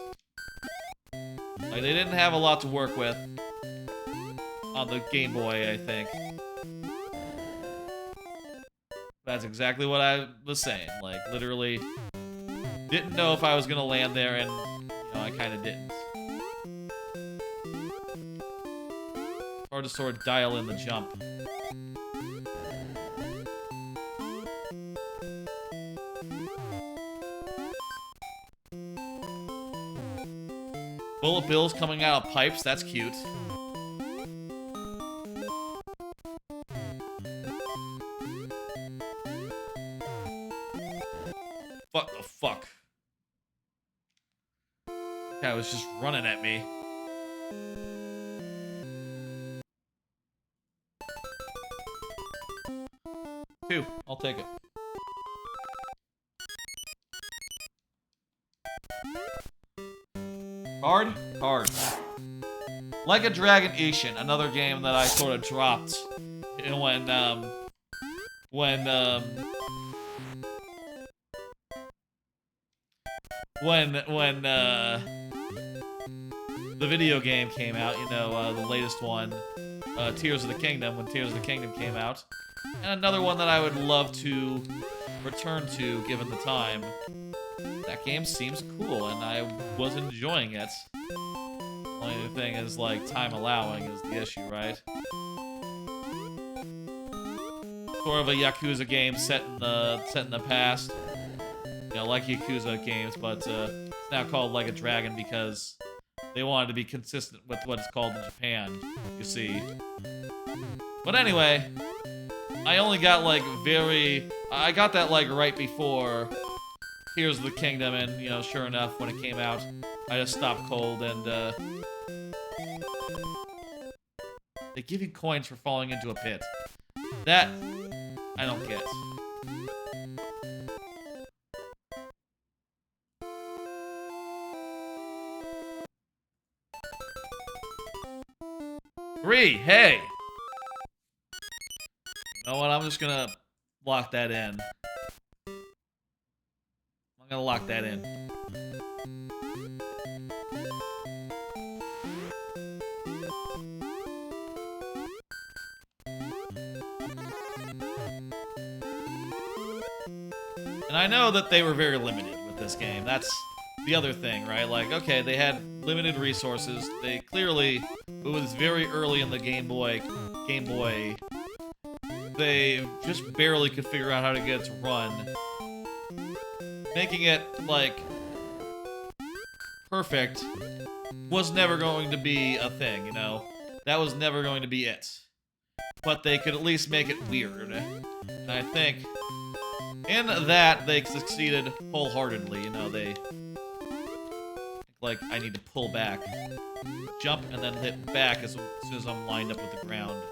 Like, they didn't have a lot to work with on the Game Boy, I think. That's exactly what I was saying. Like, literally, didn't know if I was gonna land there, and, you know, I kinda didn't. Hard to sort of dial in the jump. Bullet bills coming out of pipes, that's cute. What the fuck? That guy was just running at me. Two, I'll take it. Hard? Hard. Like a Dragon Ishin, another game that I sort of dropped when the video game came out, you know, the latest one, Tears of the Kingdom, when Tears of the Kingdom came out. And another one that I would love to return to, given the time. That game seems cool, and I was enjoying it. Only thing is, like, time allowing is the issue, right? Sort of a Yakuza game set in the past. You know, like Yakuza games, but it's now called Like a Dragon because they wanted to be consistent with what it's called in Japan, you see. But anyway, I only got, like, I got that, like, right before Tears of the Kingdom, and, you know, sure enough, when it came out, I just stopped cold, and, they give you coins for falling into a pit. That, I don't get. Three, hey! You know what, I'm just gonna lock that in. I'm gonna lock that in. And I know that they were very limited with this game. That's the other thing, right? Like, okay, they had limited resources. They clearly, it was very early in the Game Boy. They just barely could figure out how to get it to run. Making it, like, perfect was never going to be a thing, you know? That was never going to be it. But they could at least make it weird. And I think in that, they succeeded wholeheartedly, you know, they... Like, I need to pull back. Jump and then hit back as soon as I'm lined up with the ground.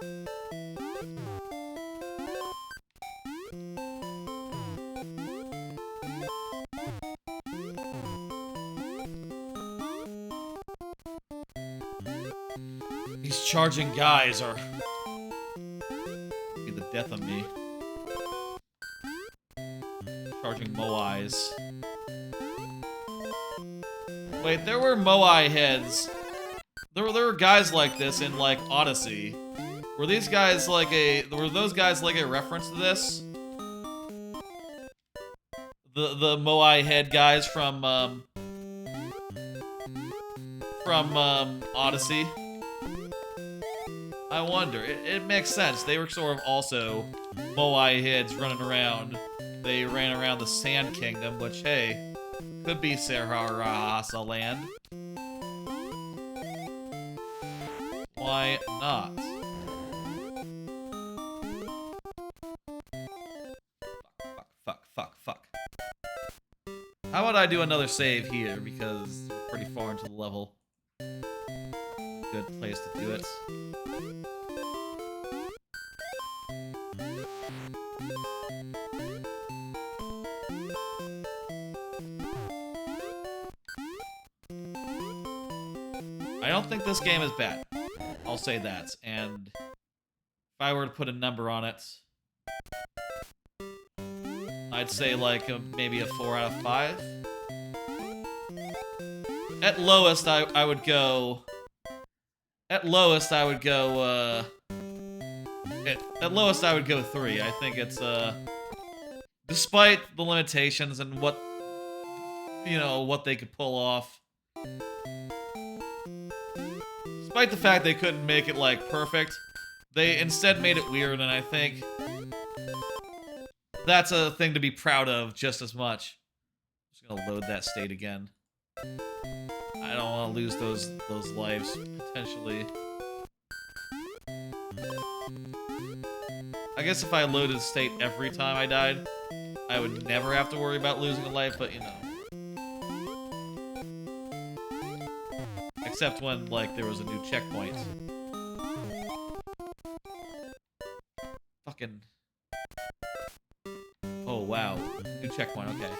These charging guys are be the death of me. Charging Moais. Wait, there were Moai heads. There were guys like this in like Odyssey. Were these guys like were those guys like a reference to this? The Moai head guys from Odyssey. I wonder. It makes sense. They were sort of also Moai heads running around. They ran around the Sand Kingdom, which, hey, could be Serharasa land. Why not? Fuck. How about I do another save here, because we're pretty far into the level. Good place to do it. I don't think this game is bad. I'll say that. And if I were to put a number on it, I'd say like maybe a 4 out of 5. At lowest, I would go. At lowest, I would go. At lowest, I would go 3. I think it's despite the limitations and what what they could pull off. Despite the fact they couldn't make it like perfect, they instead made it weird, and I think that's a thing to be proud of just as much. I'm just gonna load that state again. I don't want to lose those lives potentially. I guess if I loaded state every time I died, I would never have to worry about losing a life, but you know. Except when, like, there was a new checkpoint. Fucking... Oh, wow. New checkpoint, okay.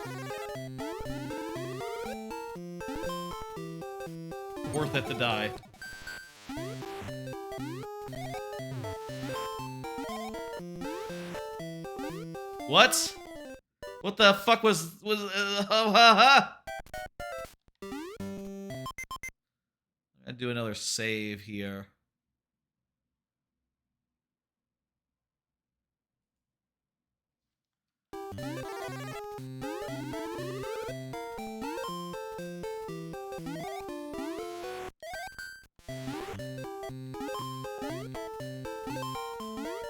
Worth it to die. What? What the fuck was I'm gonna do another save here.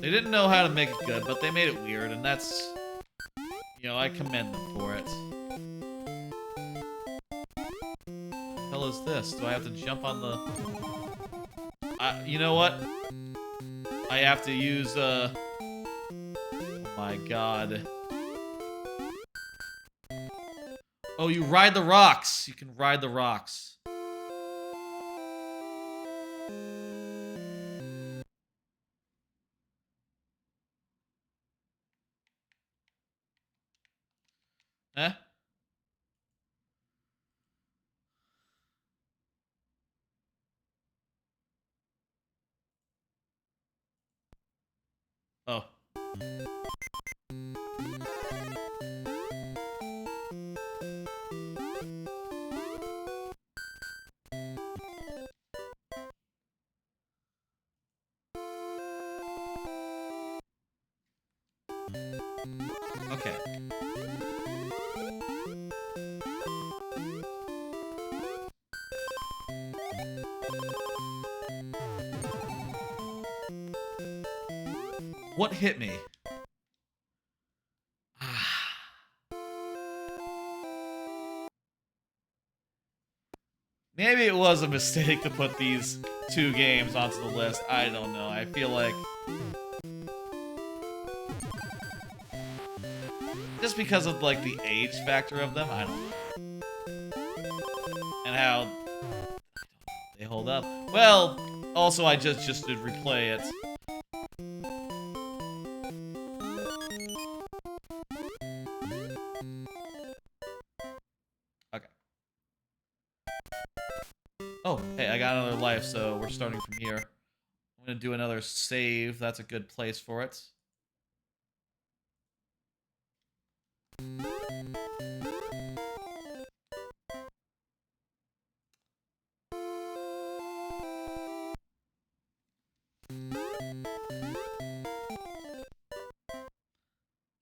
They didn't know how to make it good, but they made it weird, and that's, you know, I commend them for it. What the hell is this? Do I have to jump on the... you know what? I have to use, oh my god. Oh, you ride the rocks! You can ride the rocks. Eh? Oh. Okay. What hit me? Maybe it was a mistake to put these 2 games onto the list. I don't know. I feel like... just because of, like, the age factor of them, I don't know. And how... they hold up. Well, also I just did replay it. Okay. Oh, hey, I got another life, so we're starting from here. I'm gonna do another save. That's a good place for it.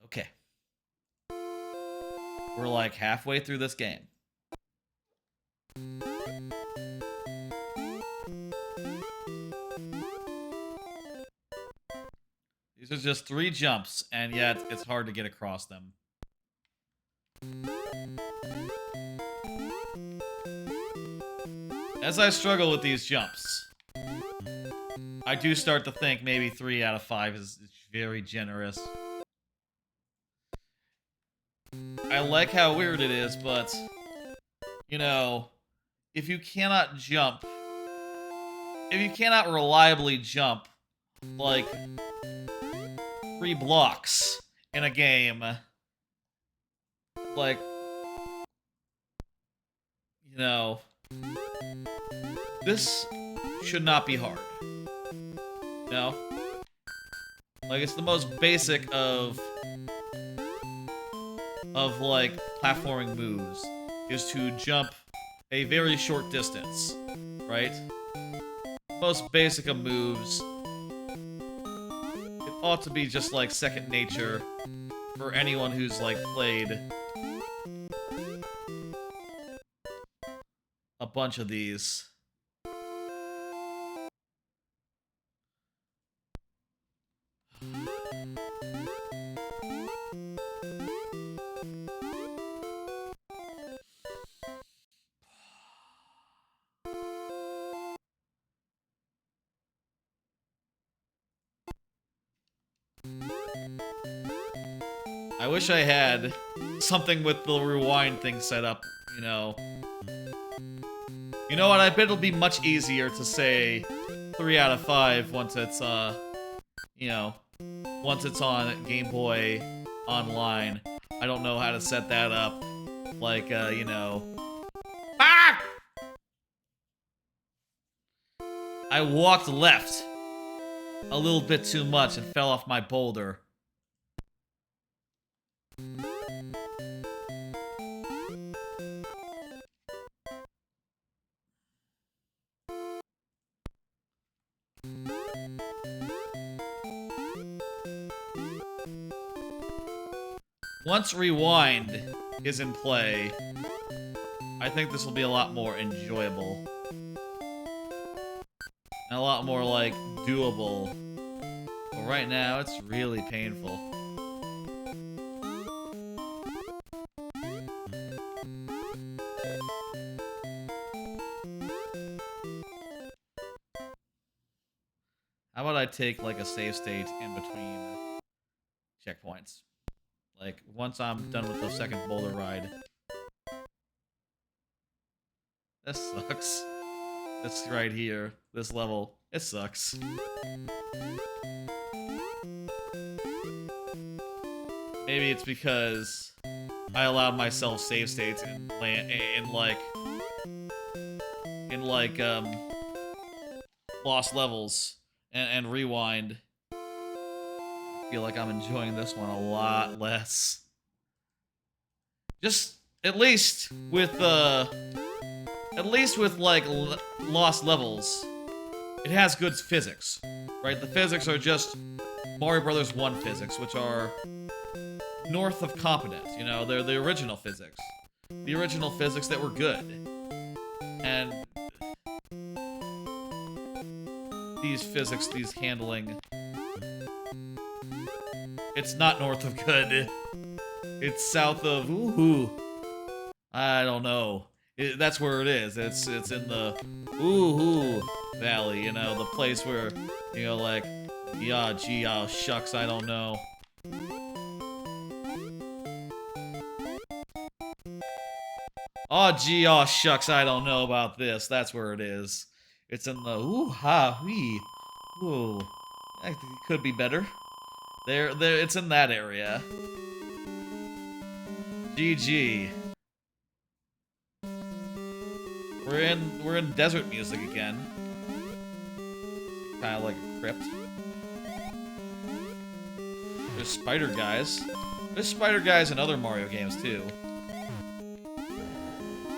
Okay. We're like halfway through this game. These are just 3 jumps, and yet it's hard to get across them. As I struggle with these jumps, I do start to think maybe 3 out of 5 is very generous. I like how weird it is, but, you know, if you cannot jump, if you cannot reliably jump, like, 3 blocks in a game, like, you know, this should not be hard. You know? Like, it's the most basic of like, platforming moves, is to jump a very short distance, right? Most basic of moves. It ought to be just, like, second nature for anyone who's, like, played a bunch of these. I wish I had something with the rewind thing set up, you know. You know what, I bet it'll be much easier to say 3 out of 5 once it's, you know, once it's on Game Boy Online. I don't know how to set that up. Like, you know... Ah! I walked left a little bit too much and fell off my boulder. Once rewind is in play, I think this will be a lot more enjoyable. And a lot more, like, doable. But right now, it's really painful. How about I take, like, a save state in between checkpoints? Like, once I'm done with the second boulder ride. This sucks. This right here, this level, it sucks. Maybe it's because I allowed myself save states in lost levels and rewind. I feel like I'm enjoying this one a lot less. Just at least with like lost levels, it has good physics, right? The physics are just Mario Brothers 1 physics, which are north of competent. You know, they're the original physics, that were good, and these physics, these handling, it's not north of good. It's south of ooh. I don't know. That's where it is. It's in the ooh valley, you know, the place where, you know, like, yeah, gee, oh, shucks, I don't know. Oh, gee, oh, shucks, I don't know about this. That's where it is. It's in the ooh ha wee. Ooh, it could be better. There, it's in that area. GG. We're in desert music again. Kind of like a crypt. There's spider guys. There's spider guys in other Mario games too.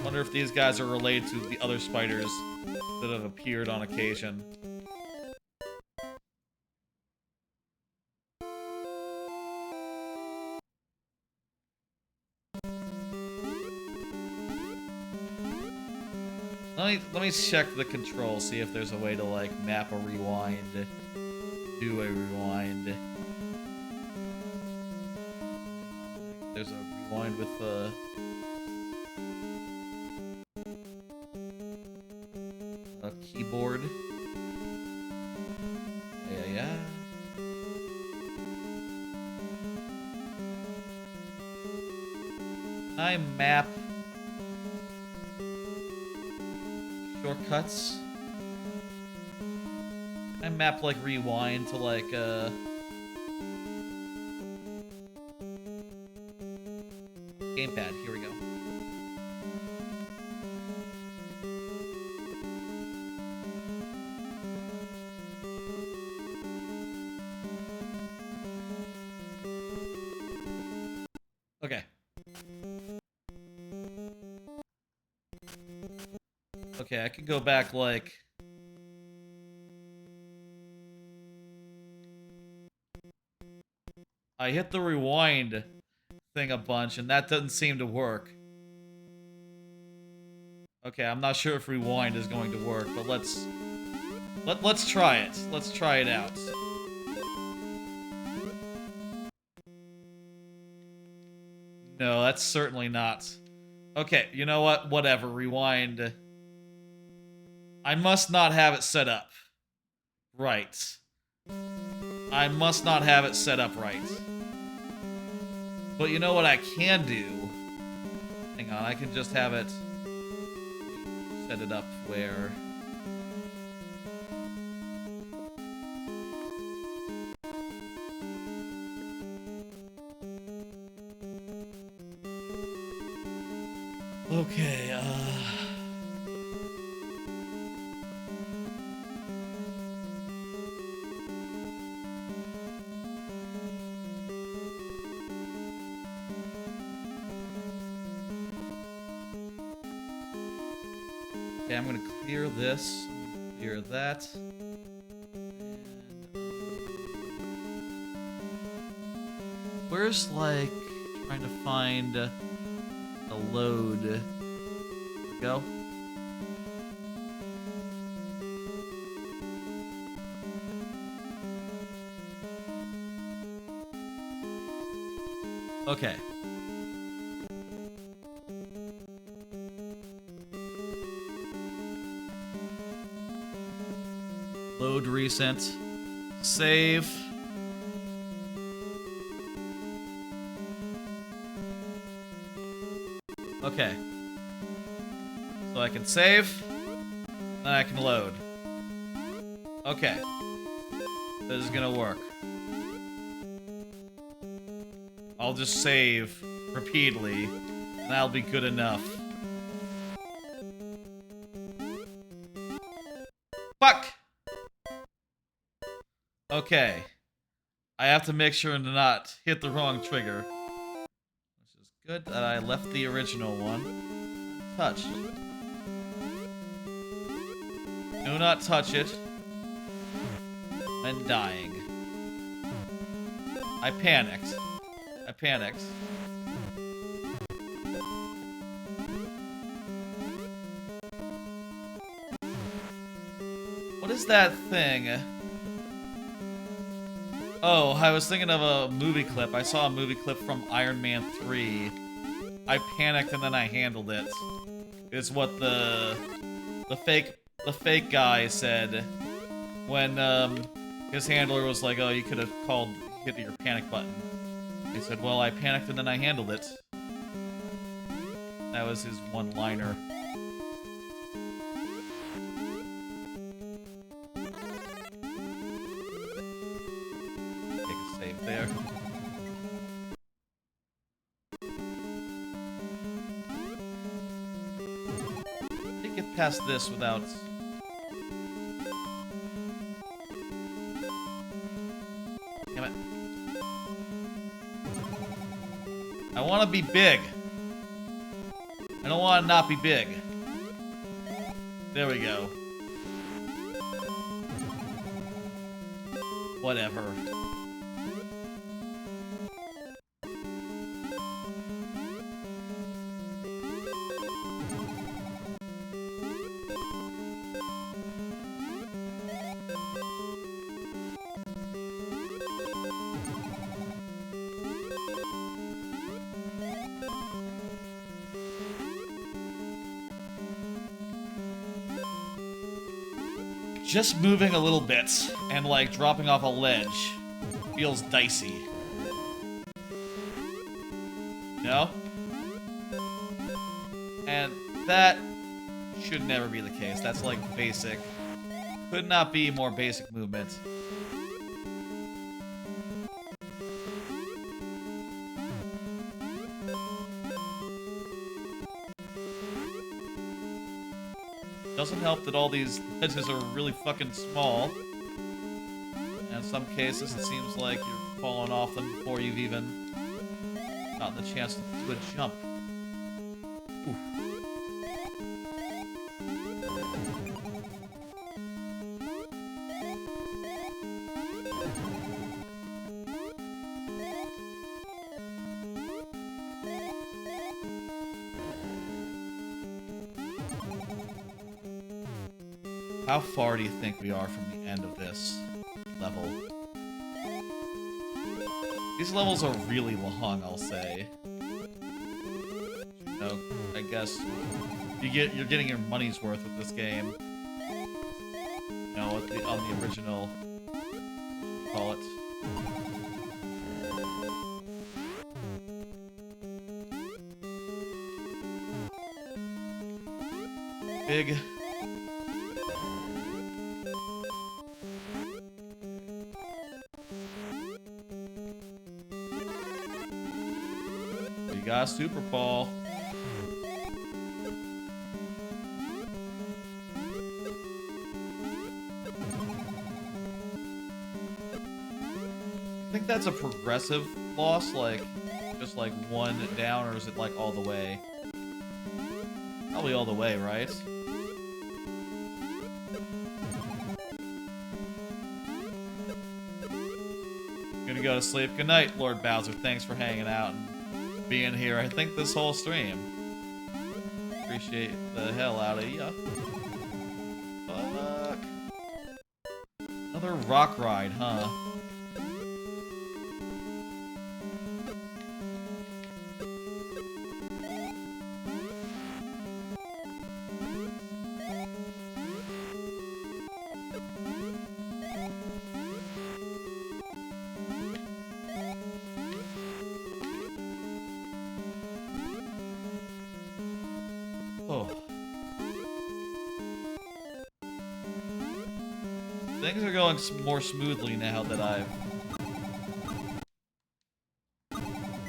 Wonder if these guys are related to the other spiders that have appeared on occasion. Let me check the controls, see if there's a way to like map a rewind, do a rewind. There's a rewind with a keyboard. Yeah. I map shortcuts. I map like rewind to like gamepad. Here we go. Okay. Okay, I could go back like I hit the rewind thing a bunch and that doesn't seem to work. Okay, I'm not sure if rewind is going to work, but let's try it. Let's try it out. No, that's certainly not. Okay, you know what? Whatever, rewind. I must not have it set up right. I must not have it set up right. But you know what I can do? Hang on, I can just have it set it up where... Okay, Okay, I'm gonna clear this, clear that. Where's, like, trying to find a load? Go. Okay. Load recent. Save. Okay. So I can save, then I can load. Okay. This is gonna work. I'll just save repeatedly, and that'll be good enough. Fuck! Okay. I have to make sure to not hit the wrong trigger. Which is good that I left the original one touched. Do not touch it. I'm dying. I panicked. I panicked. What is that thing? Oh, I was thinking of a movie clip. I saw a movie clip from Iron Man 3. I panicked and then I handled it. Is what the fake guy said when his handler was like, "Oh, you could have hit your panic button." He said, "Well, I panicked and then I handled it." That was his one-liner. Take a save there. Get past this without... want to be big. I don't want to not be big. There we go. Whatever. Just moving a little bit and like dropping off a ledge feels dicey. No? And that should never be the case. That's like basic. Could not be more basic movement. Doesn't help that all these ledges are really fucking small. And in some cases, it seems like you're falling off them before you've even gotten the chance to do a jump. Ooh. How far do you think we are from the end of this level? These levels are really long, I'll say. You know, I guess you're getting your money's worth with this game. You know, on the original, call it. Big. We got a super ball. I think that's a progressive loss, like just like one down, or is it like all the way? Probably all the way, right? Gonna go to sleep. Good night, Lord Bowser. Thanks for hanging out and being here. I think this whole stream. Appreciate the hell out of ya. Fuck. Another rock ride, huh? Things are going more smoothly now that I've...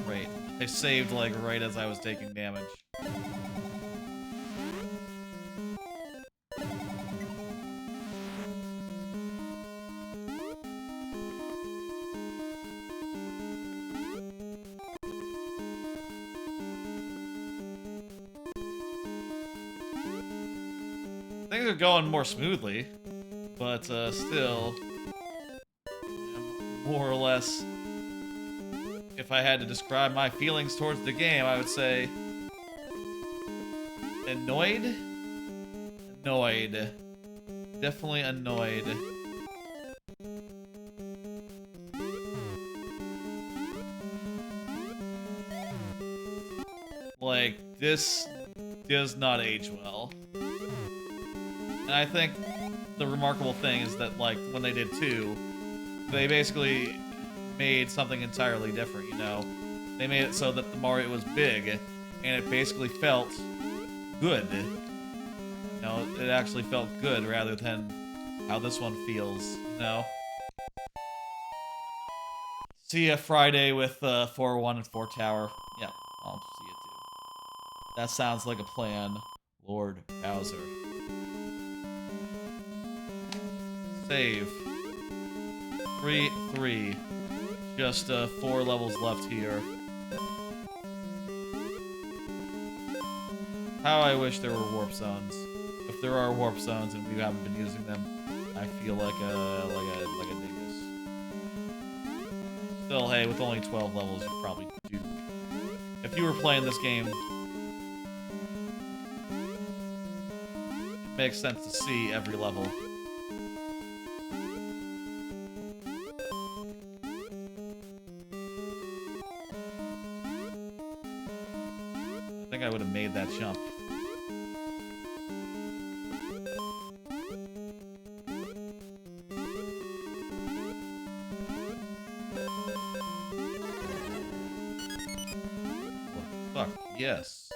Right. I saved, like, right as I was taking damage. Things are going more smoothly. But still, more or less, if I had to describe my feelings towards the game, I would say annoyed? Annoyed. Definitely annoyed. Like, this does not age well. And I think the remarkable thing is that, like, when they did 2, they basically made something entirely different, you know? They made it so that the Mario was big, and it basically felt good. You know, it actually felt good rather than how this one feels, you know? See ya Friday with 4-1 and 4 Tower. Yeah, I'll see you too. That sounds like a plan, Lord Bowser. Save. 3-3. Just 4 levels left here. How I wish there were warp zones. If there are warp zones and we haven't been using them, I feel like a dingus. Still, hey, with only 12 levels, you probably do. If you were playing this game, it makes sense to see every level. I think I would have made that jump. Fuck, yes.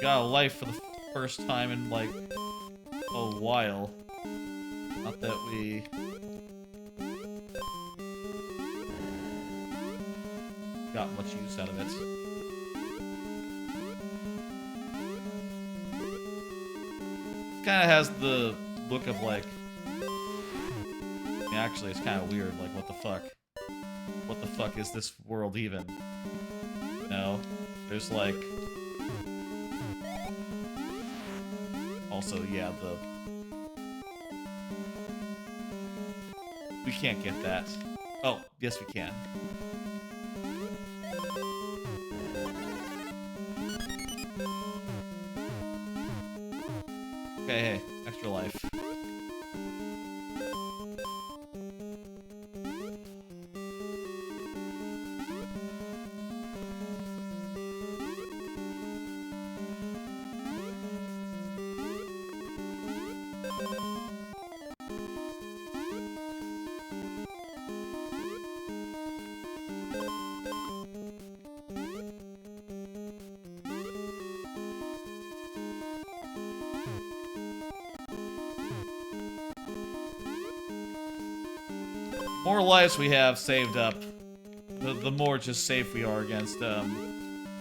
Got a life for the first time in, like, a while. Not that we... got much use out of it. Kinda has the look of, like... Actually, it's kind of weird. Like, what the fuck? What the fuck is this world even? You know? There's, like... Also, yeah, the... We can't get that. Oh, yes we can. Okay, hey, extra life. More lives we have saved up, the more just safe we are against, you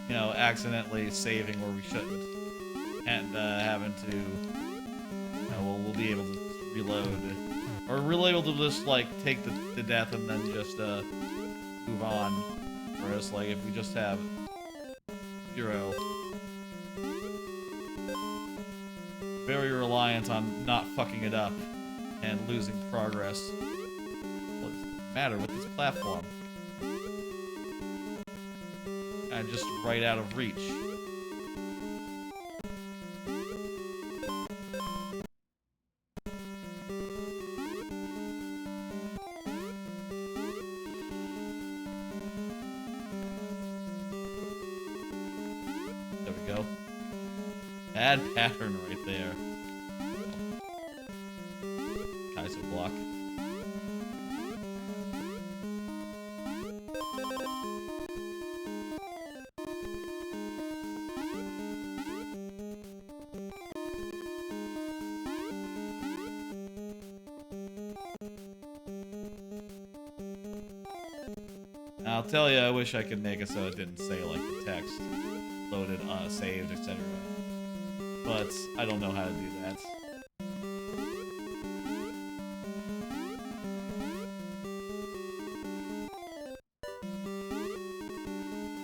know, accidentally saving where we shouldn't. And, having to, you know, we'll be able to reload. Or we're able to just, like, take the death and then just, move on. Whereas, like, if we just have 0, very reliant on not fucking it up and losing progress. Matter with this platform. And just right out of reach. There we go. Bad pattern right there. Kaiser block. I'll tell you, I wish I could make it so it didn't say, like, the text loaded, saved, etc. But I don't know how to do that.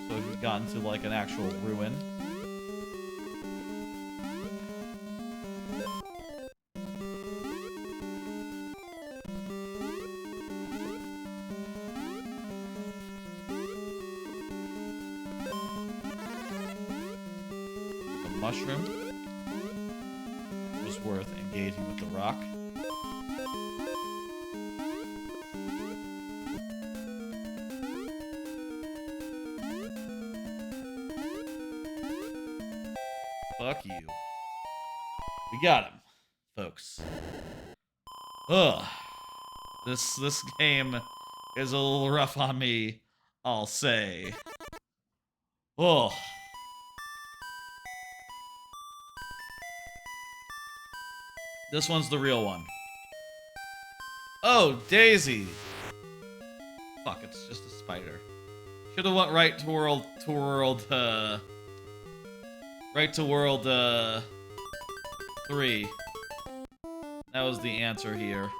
So we've gotten to, like, an actual ruin. Mushroom was worth engaging with the rock. Fuck you. We got him, folks. Ugh. This game is a little rough on me, I'll say. Ugh. This one's the real one. Oh, Daisy! Fuck, it's just a spider. Should've went right to world, right to world, 3. That was the answer here.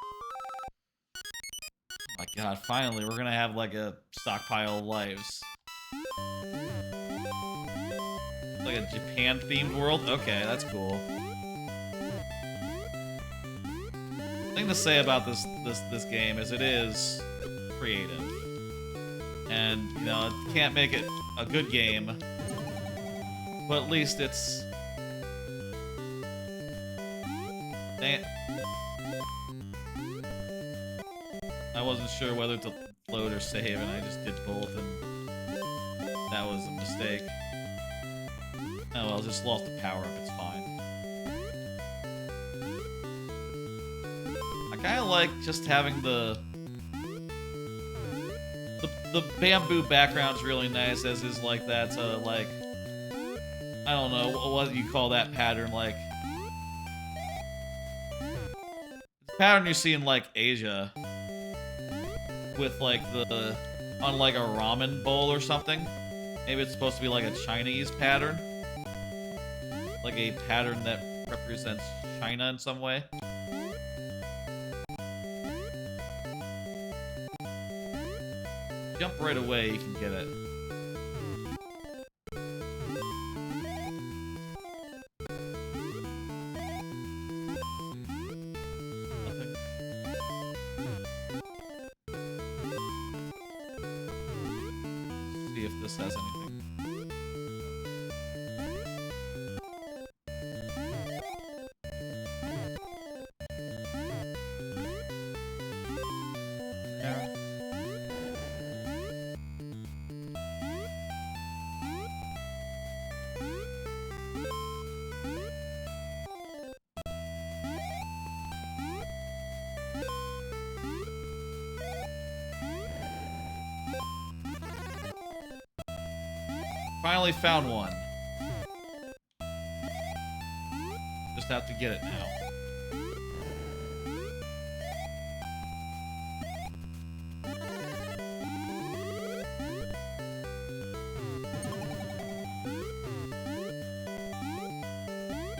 Oh my god, finally, we're gonna have, like, a stockpile of lives. Like a Japan-themed world? Okay, that's cool. Thing to say about this game is it is creative. And, you know, it can't make it a good game, but at least it's... I wasn't sure whether to load or save, and I just did both, and that was a mistake. Oh well, just lost the power-up, it's fine. I kinda like just having the bamboo background's really nice, as is like that, like, I don't know, what do you call that pattern, like... It's a pattern you see in, like, Asia. With, like, on, like, a ramen bowl or something. Maybe it's supposed to be, like, a Chinese pattern. Like a pattern that represents China in some way. Jump right away, you can get it. Nothing. See if this has anything. Finally found one. Just have to get it now.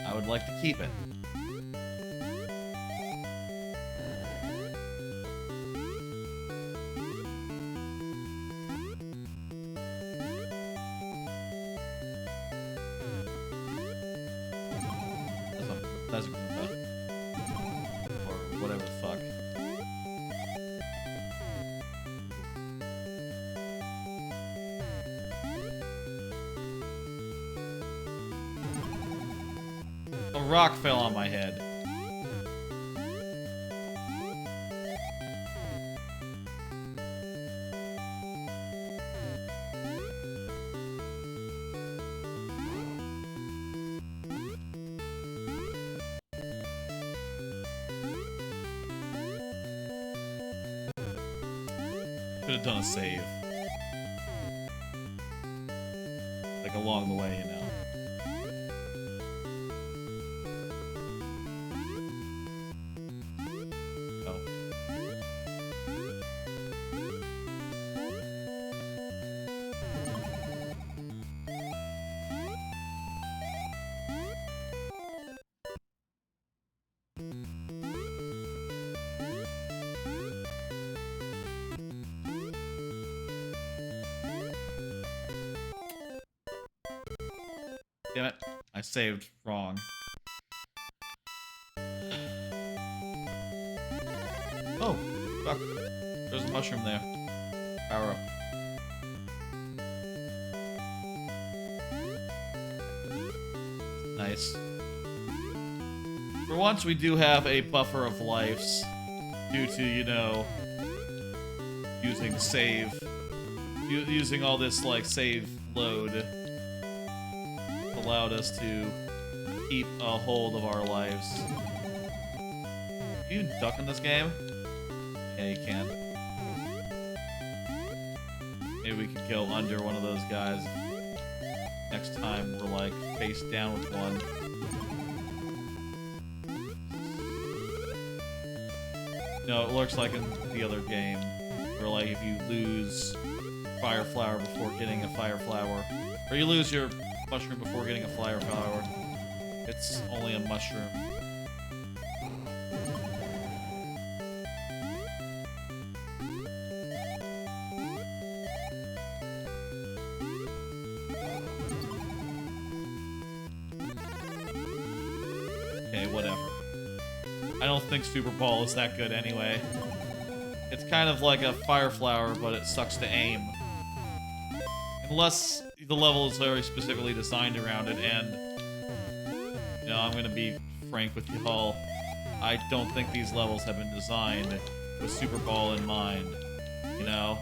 I would like to keep it. That's a Goomba. Or whatever the fuck. A rock fell on my head. Could have done a save. Like along the way, you know. Oh. Damn it. I saved wrong. Oh, fuck. There's a mushroom there. Power up. Nice. For once, we do have a buffer of lives due to, you know, using save. Using all this, like, save load. Allowed us to keep a hold of our lives. Can you duck in this game? Yeah, you can. Maybe we could go under one of those guys. Next time we're like face down with one. No, it looks like in the other game, where like if you lose fire flower before getting a fire flower, or you lose your mushroom before getting a fire flower, it's only a mushroom. okay, whatever. I don't think Super Ball is that good anyway. It's kind of like a Fire Flower, but it sucks to aim. Unless the level is very specifically designed around it, and, you know, I'm gonna be frank with you all. I don't think these levels have been designed with Super Ball in mind, you know?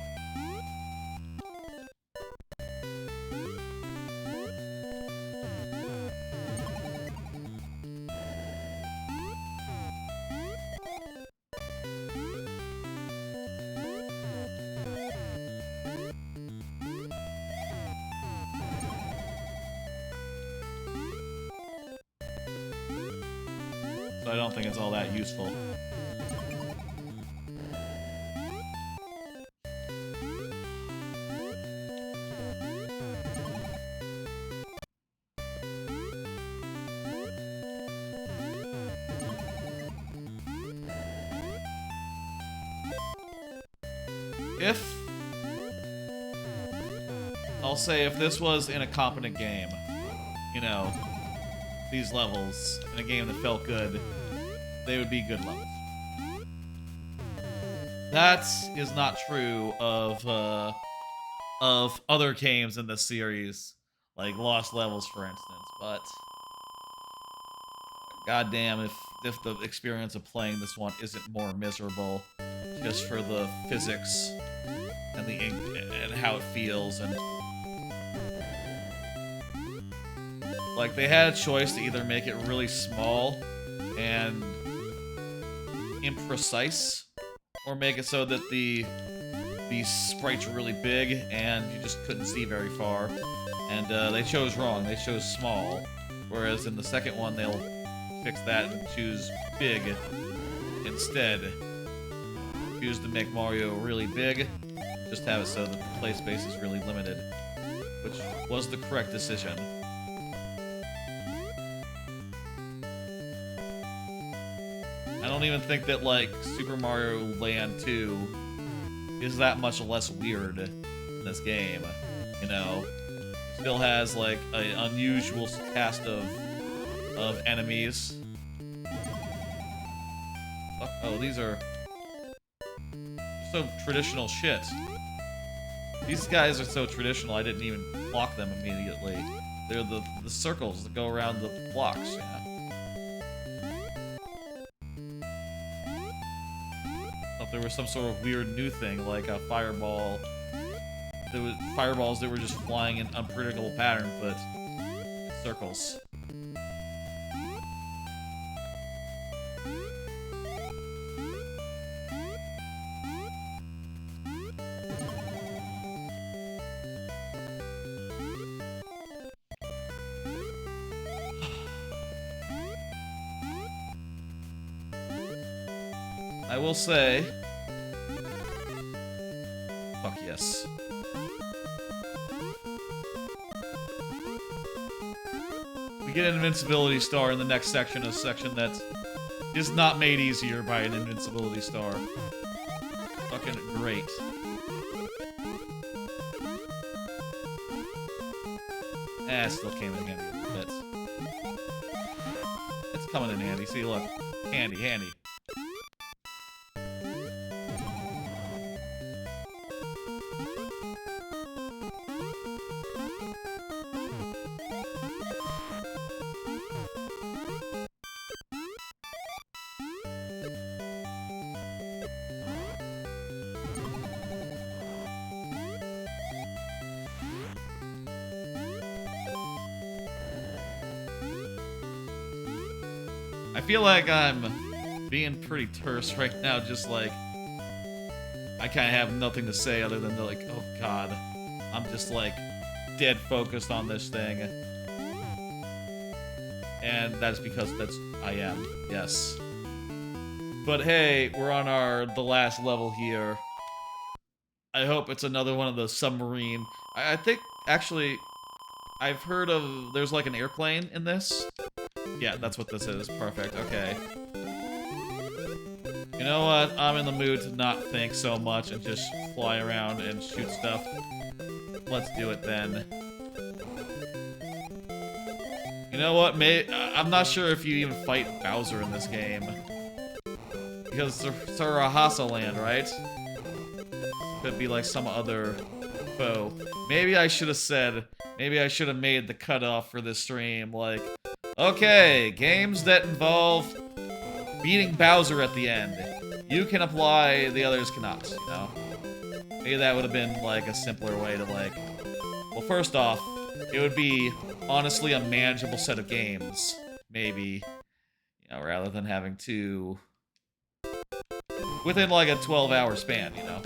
So I don't think it's all that useful. I'll say if this was in a competent game, you know, these levels, in a game that felt good, they would be good levels. That is not true of other games in this series, like Lost Levels, for instance, but goddamn if the experience of playing this one isn't more miserable just for the physics and the ink and how it feels. And like, they had a choice to either make it really small and imprecise, or make it so that the sprites were really big and you just couldn't see very far. And they chose wrong. They chose small. Whereas in the second one, they'll fix that and choose big instead. Choose to make Mario really big. Just have it so that the play space is really limited. Which was the correct decision. I don't even think that, like, Super Mario Land 2 is that much less weird in this game, you know? It still has, like, an unusual cast of enemies. Fuck, oh, these are so traditional shit. These guys are so traditional, I didn't even block them immediately. They're the circles that go around the blocks, yeah. There was some sort of weird new thing, like a fireball. There was fireballs that were just flying in unpredictable patterns, but circles. I will say, fuck yes. We get an invincibility star in the next section, a section that is not made easier by an invincibility star. Fucking great. Eh, it still came in handy a little bit. It's coming in handy. See, look. Handy, handy. I feel like I'm being pretty terse right now, just like, I kind of have nothing to say other than to, like, oh god, I'm just like dead focused on this thing. And that's because I am, yes. But hey, we're on the last level here. I hope it's another one of those submarine. I think, actually, I've heard of, there's like an airplane in this. Yeah, that's what this is. Perfect. Okay. You know what? I'm in the mood to not think so much and just fly around and shoot stuff. Let's do it then. You know what? I'm not sure if you even fight Bowser in this game. Because it's Sarahasa Land, right? Could be like some other foe. Maybe I should have said, maybe I should have made the cutoff for this stream, like, okay, games that involve beating Bowser at the end. You can apply, the others cannot, you know? Maybe that would have been, like, a simpler way to, like... Well, first off, it would be, honestly, a manageable set of games. Maybe. You know, rather than having to... Within, like, a 12-hour span, you know?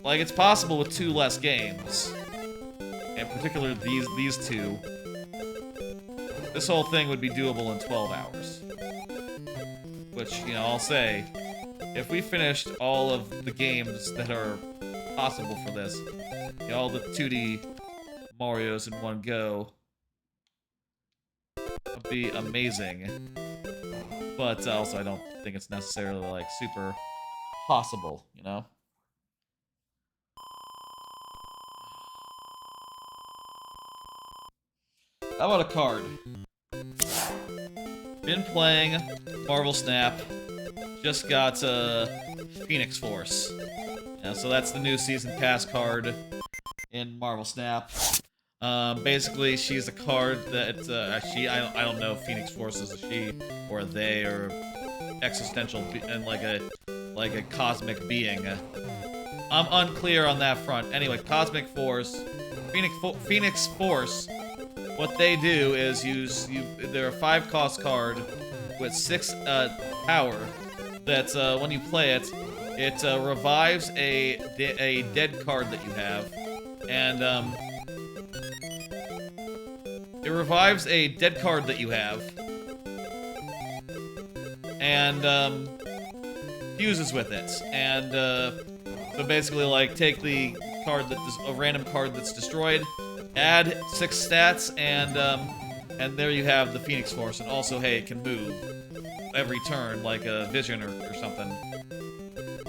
Like, it's possible with 2 less games. In particular, these 2. This whole thing would be doable in 12 hours. Which, you know, I'll say, if we finished all of the games that are possible for this, you know, all the 2D Marios in one go, would be amazing. But also, I don't think it's necessarily, like, super possible, you know? How about a card? Been playing Marvel Snap. Just got Phoenix Force. Yeah, so that's the new Season Pass card in Marvel Snap. Basically, she's a card that I don't know if Phoenix Force is a she or a they or existential and like a cosmic being. I'm unclear on that front. Anyway, Cosmic Force, Phoenix Force. What they do is they're a 5-cost card with 6 power. That when you play it, it revives a dead card that you have, and it revives a dead card that you have, and fuses with it. And so basically, like, take the card a random card that's destroyed. Add 6 stats, and there you have the Phoenix Force. And also, hey, it can move every turn, like a Vision or something,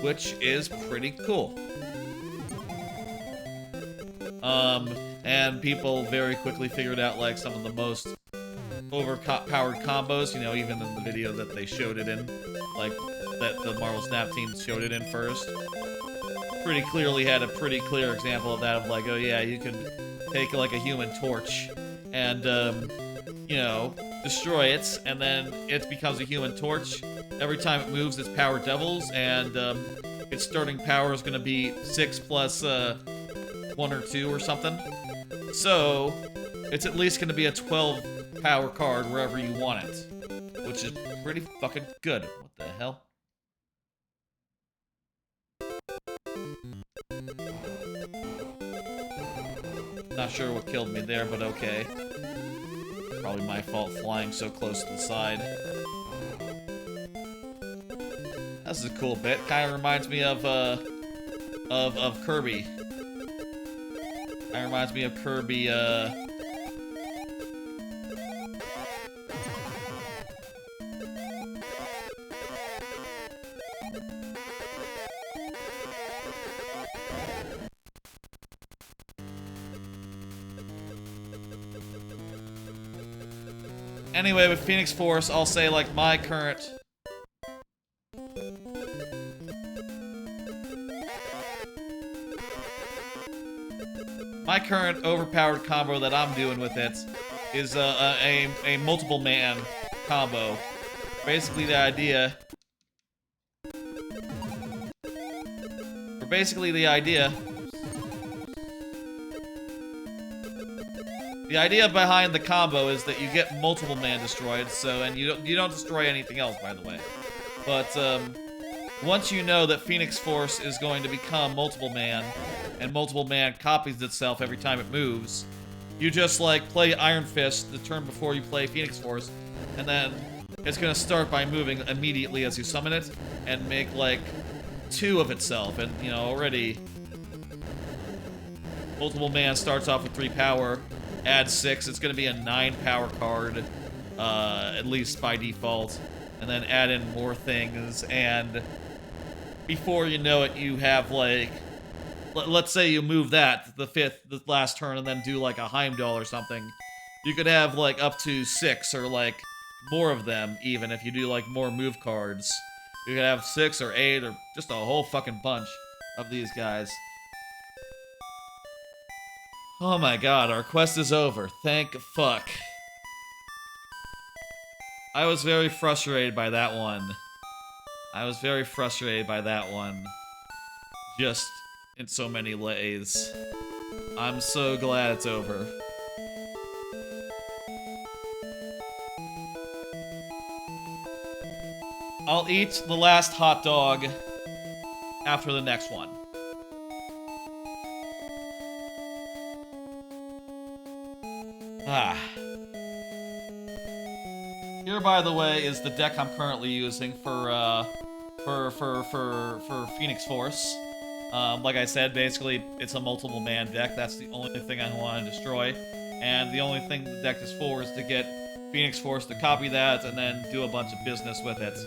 which is pretty cool. And people very quickly figured out, like, some of the most overpowered combos, you know, even in the video that they showed it in, like, that the Marvel Snap team showed it in first. Pretty clearly had a pretty clear example of that, of like, oh yeah, you can take, like, a Human Torch and, you know, destroy it, and then it becomes a Human Torch. Every time it moves, its power doubles, and its starting power is going to be 6 plus 1 or 2 or something. So, it's at least going to be a 12 power card wherever you want it, which is pretty fucking good. What the hell? Not sure what killed me there, but okay. Probably my fault flying so close to the side. This is a cool bit. Kind of reminds me of Kirby. Kind of reminds me of Kirby, Anyway, with Phoenix Force, I'll say, like, my current overpowered combo that I'm doing with it is a multiple man combo. Basically, the idea behind the combo is that you get multiple man destroyed, so, and you don't destroy anything else, by the way. But once you know that Phoenix Force is going to become multiple man, and multiple man copies itself every time it moves, you just, like, play Iron Fist the turn before you play Phoenix Force, and then it's gonna start by moving immediately as you summon it, and make, like, 2 of itself. And, you know, already multiple man starts off with 3 power, add 6, it's gonna be a 9 power card, at least by default, and then add in more things, and before you know it, you have, like let's say you move that the last turn, and then do like a Heimdall or something. You could have like up to 6 or like more of them, even if you do like more move cards. You could have 6 or 8 or just a whole fucking bunch of these guys. Oh my god, our quest is over. Thank fuck. I was very frustrated by that one. Just in so many ways. I'm so glad it's over. I'll eat the last hot dog after the next one. Here, by the way, is the deck I'm currently using for Phoenix Force. Like I said, basically, it's a multiple man deck. That's the only thing I want to destroy. And the only thing the deck is for is to get Phoenix Force to copy that and then do a bunch of business with it.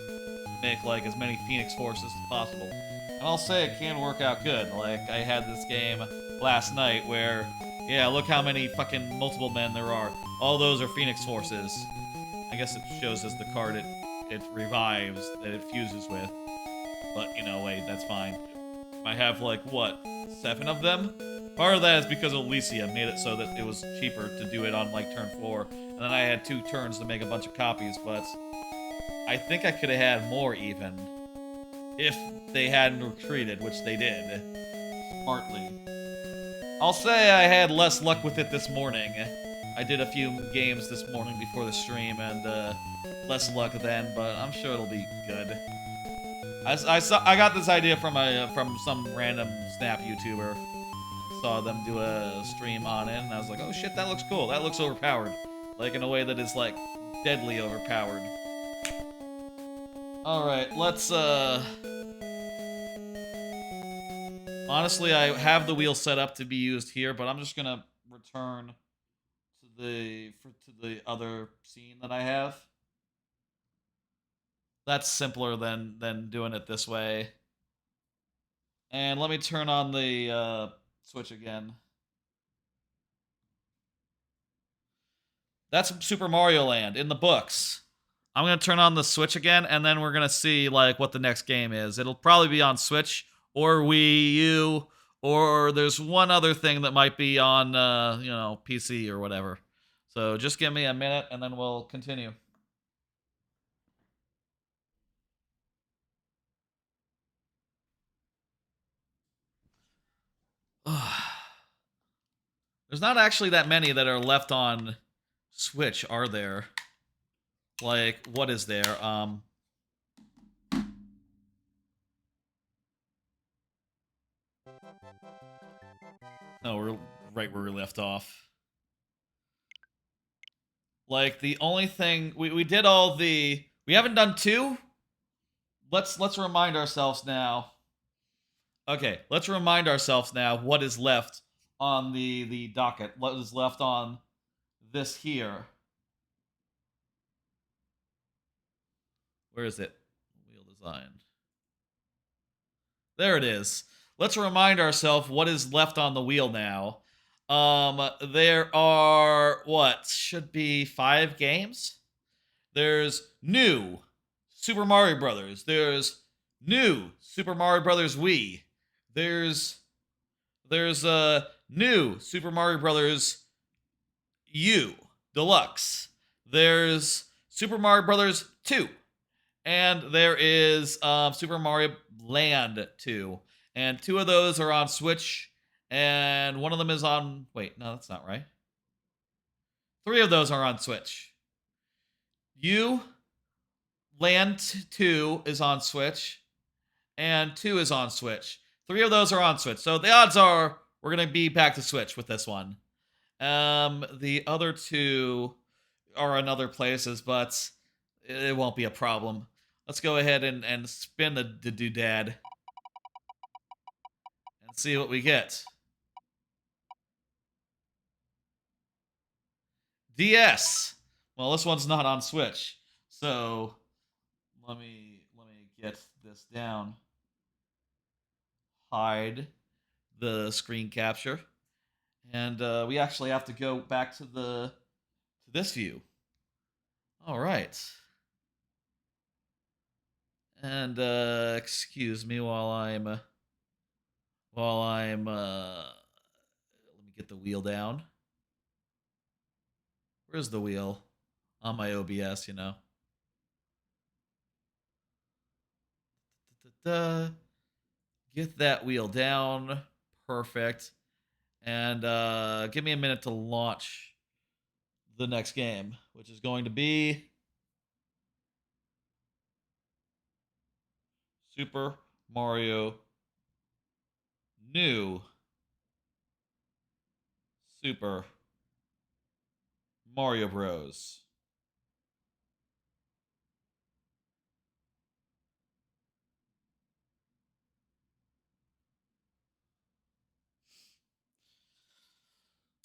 Make, like, as many Phoenix Forces as possible. And I'll say it can work out good. Like, I had this game last night where, yeah, look how many fucking multiple men there are. All those are Phoenix Forces. I guess it shows us the card it revives, that it fuses with. But, you know, wait, that's fine. I have, like, what, 7 of them? Part of that is because Alicia made it so that it was cheaper to do it on, like, turn 4. And then I had 2 turns to make a bunch of copies, but I think I could have had more, even. If they hadn't retreated, which they did. Smartly. I'll say I had less luck with it this morning. I did a few games this morning before the stream, and less luck then, but I'm sure it'll be good. I got this idea from some random Snap YouTuber. I saw them do a stream on it, and I was like, oh shit, that looks cool. That looks overpowered. Like, in a way that is, like, deadly overpowered. Alright, let's, honestly, I have the wheel set up to be used here, but I'm just gonna return to the other scene that I have. That's simpler than doing it this way. And let me turn on the Switch again. That's Super Mario Land in the books. I'm going to turn on the Switch again, and then we're going to see like what the next game is. It'll probably be on Switch or Wii U, or there's one other thing that might be on, you know, PC or whatever. So just give me a minute, and then we'll continue. There's not actually that many that are left on Switch, are there? Like, what is there? No, we're right where we left off. Like, the only thing we did all the we haven't done 2. Let's remind ourselves now. Okay, let's remind ourselves now what is left on the docket. What is left on this here? Where is it? Wheel design. There it is. Let's remind ourselves what is left on the wheel now. There are, what, should be 5 games? There's new Super Mario Brothers. There's new Super Mario Brothers Wii. There's new Super Mario Brothers U Deluxe. There's Super Mario Brothers 2. And there is Super Mario Land 2. And 2 of those are on Switch. And one of them is on... Wait, no, that's not right. 3 of those are on Switch. Land 2 is on Switch. And 2 is on Switch. 3 of those are on Switch. So the odds are we're going to be back to Switch with this one. The other 2 are in other places, but it won't be a problem. Let's go ahead and spin the doodad and see what we get. DS. Well, this one's not on Switch, so let me get this down. Hide the screen capture. And we actually have to go back to this view. All right. And excuse me while I'm let me get the wheel down. Where's the wheel? On my OBS, you know. Get that wheel down. Perfect. And give me a minute to launch the next game, which is going to be Super Mario New Super Mario Bros.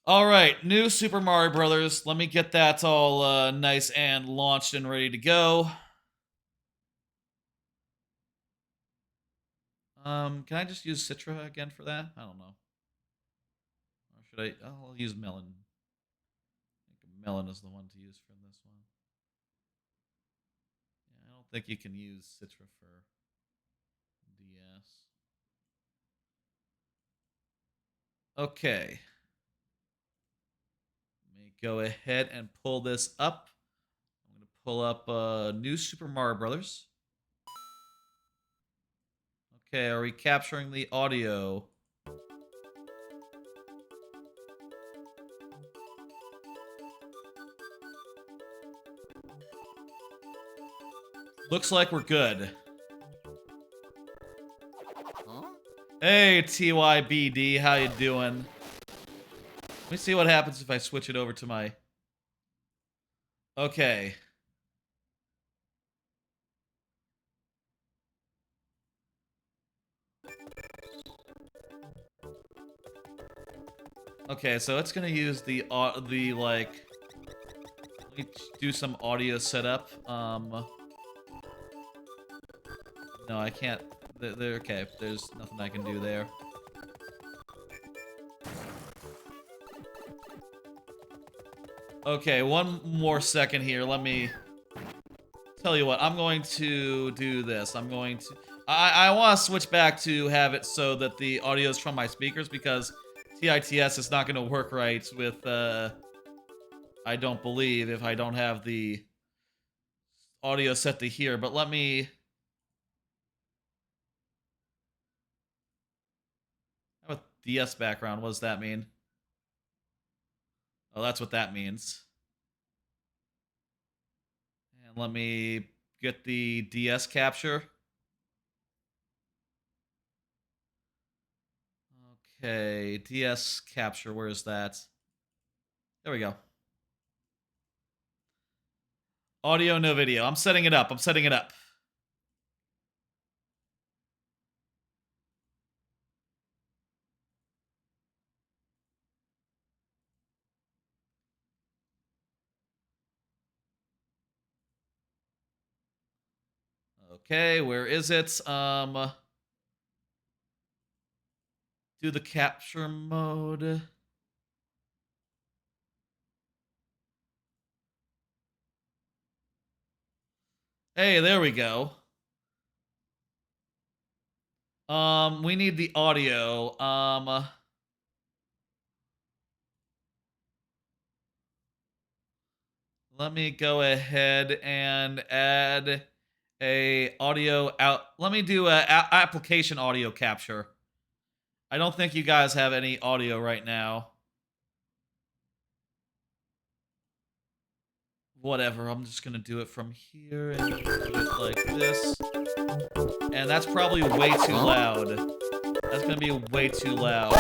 All right, new Super Mario Brothers. Let me get that all nice and launched and ready to go. Can I just use Citra again for that? I don't know. Or should I? I'll use Melon. I think Melon is the one to use for this one. Yeah, I don't think you can use Citra for DS. Okay. Let me go ahead and pull this up. I'm going to pull up new Super Mario Brothers. Okay, are we capturing the audio? Looks like we're good. Huh? Hey, TYBD, how you doing? Let me see what happens if I switch it over to my... Okay. Okay, so it's gonna use the like... Let me do some audio setup. No, I can't... Okay, there's nothing I can do there. Okay, one more second here. Let me tell you what. I'm going to do this. I'm going to... I want to switch back to have it so that the audio is from my speakers because TITS is not going to work right with, I don't believe, if I don't have the audio set to here. But let me... I have a DS background. What does that mean? Oh, that's what that means. And let me get the DS capture. Okay, DS capture, where is that? There we go. Audio, no video. I'm setting it up. I'm setting it up. Okay, where is it? Do the capture mode. Hey, there we go. We need the audio. Let me go ahead and add a audio out. Let me do a application audio capture. I don't think you guys have any audio right now. Whatever, I'm just gonna do it from here and do it like this. And that's probably way too loud. That's gonna be way too loud.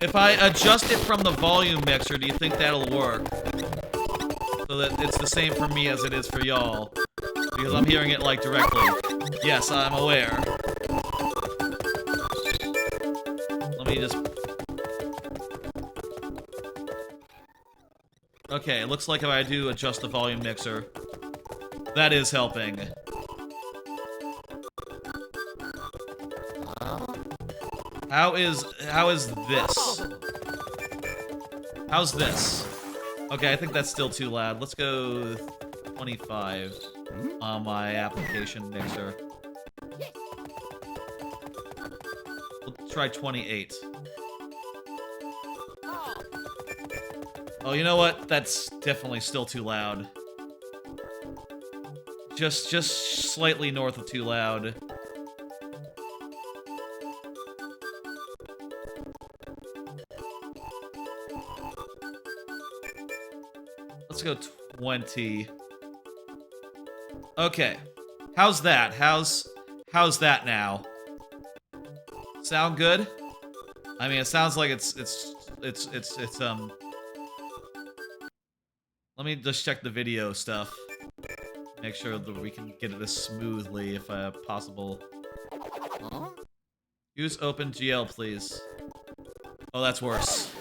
If I adjust it from the volume mixer, do you think that'll work? So that it's the same for me as it is for y'all. Because I'm hearing it, like, directly. Yes, I'm aware. Let me just... Okay, it looks like if I do adjust the volume mixer, that is helping. How is this? How's this? Okay, I think that's still too loud. Let's go 25 on my application mixer. We'll try 28. Oh, you know what? That's definitely still too loud. Just slightly north of too loud. Let's go 20. Okay. How's that? How's that now? Sound good? I mean, it sounds like it's let me just check the video stuff. Make sure that we can get it as smoothly if possible. Use OpenGL, please. Oh, that's worse.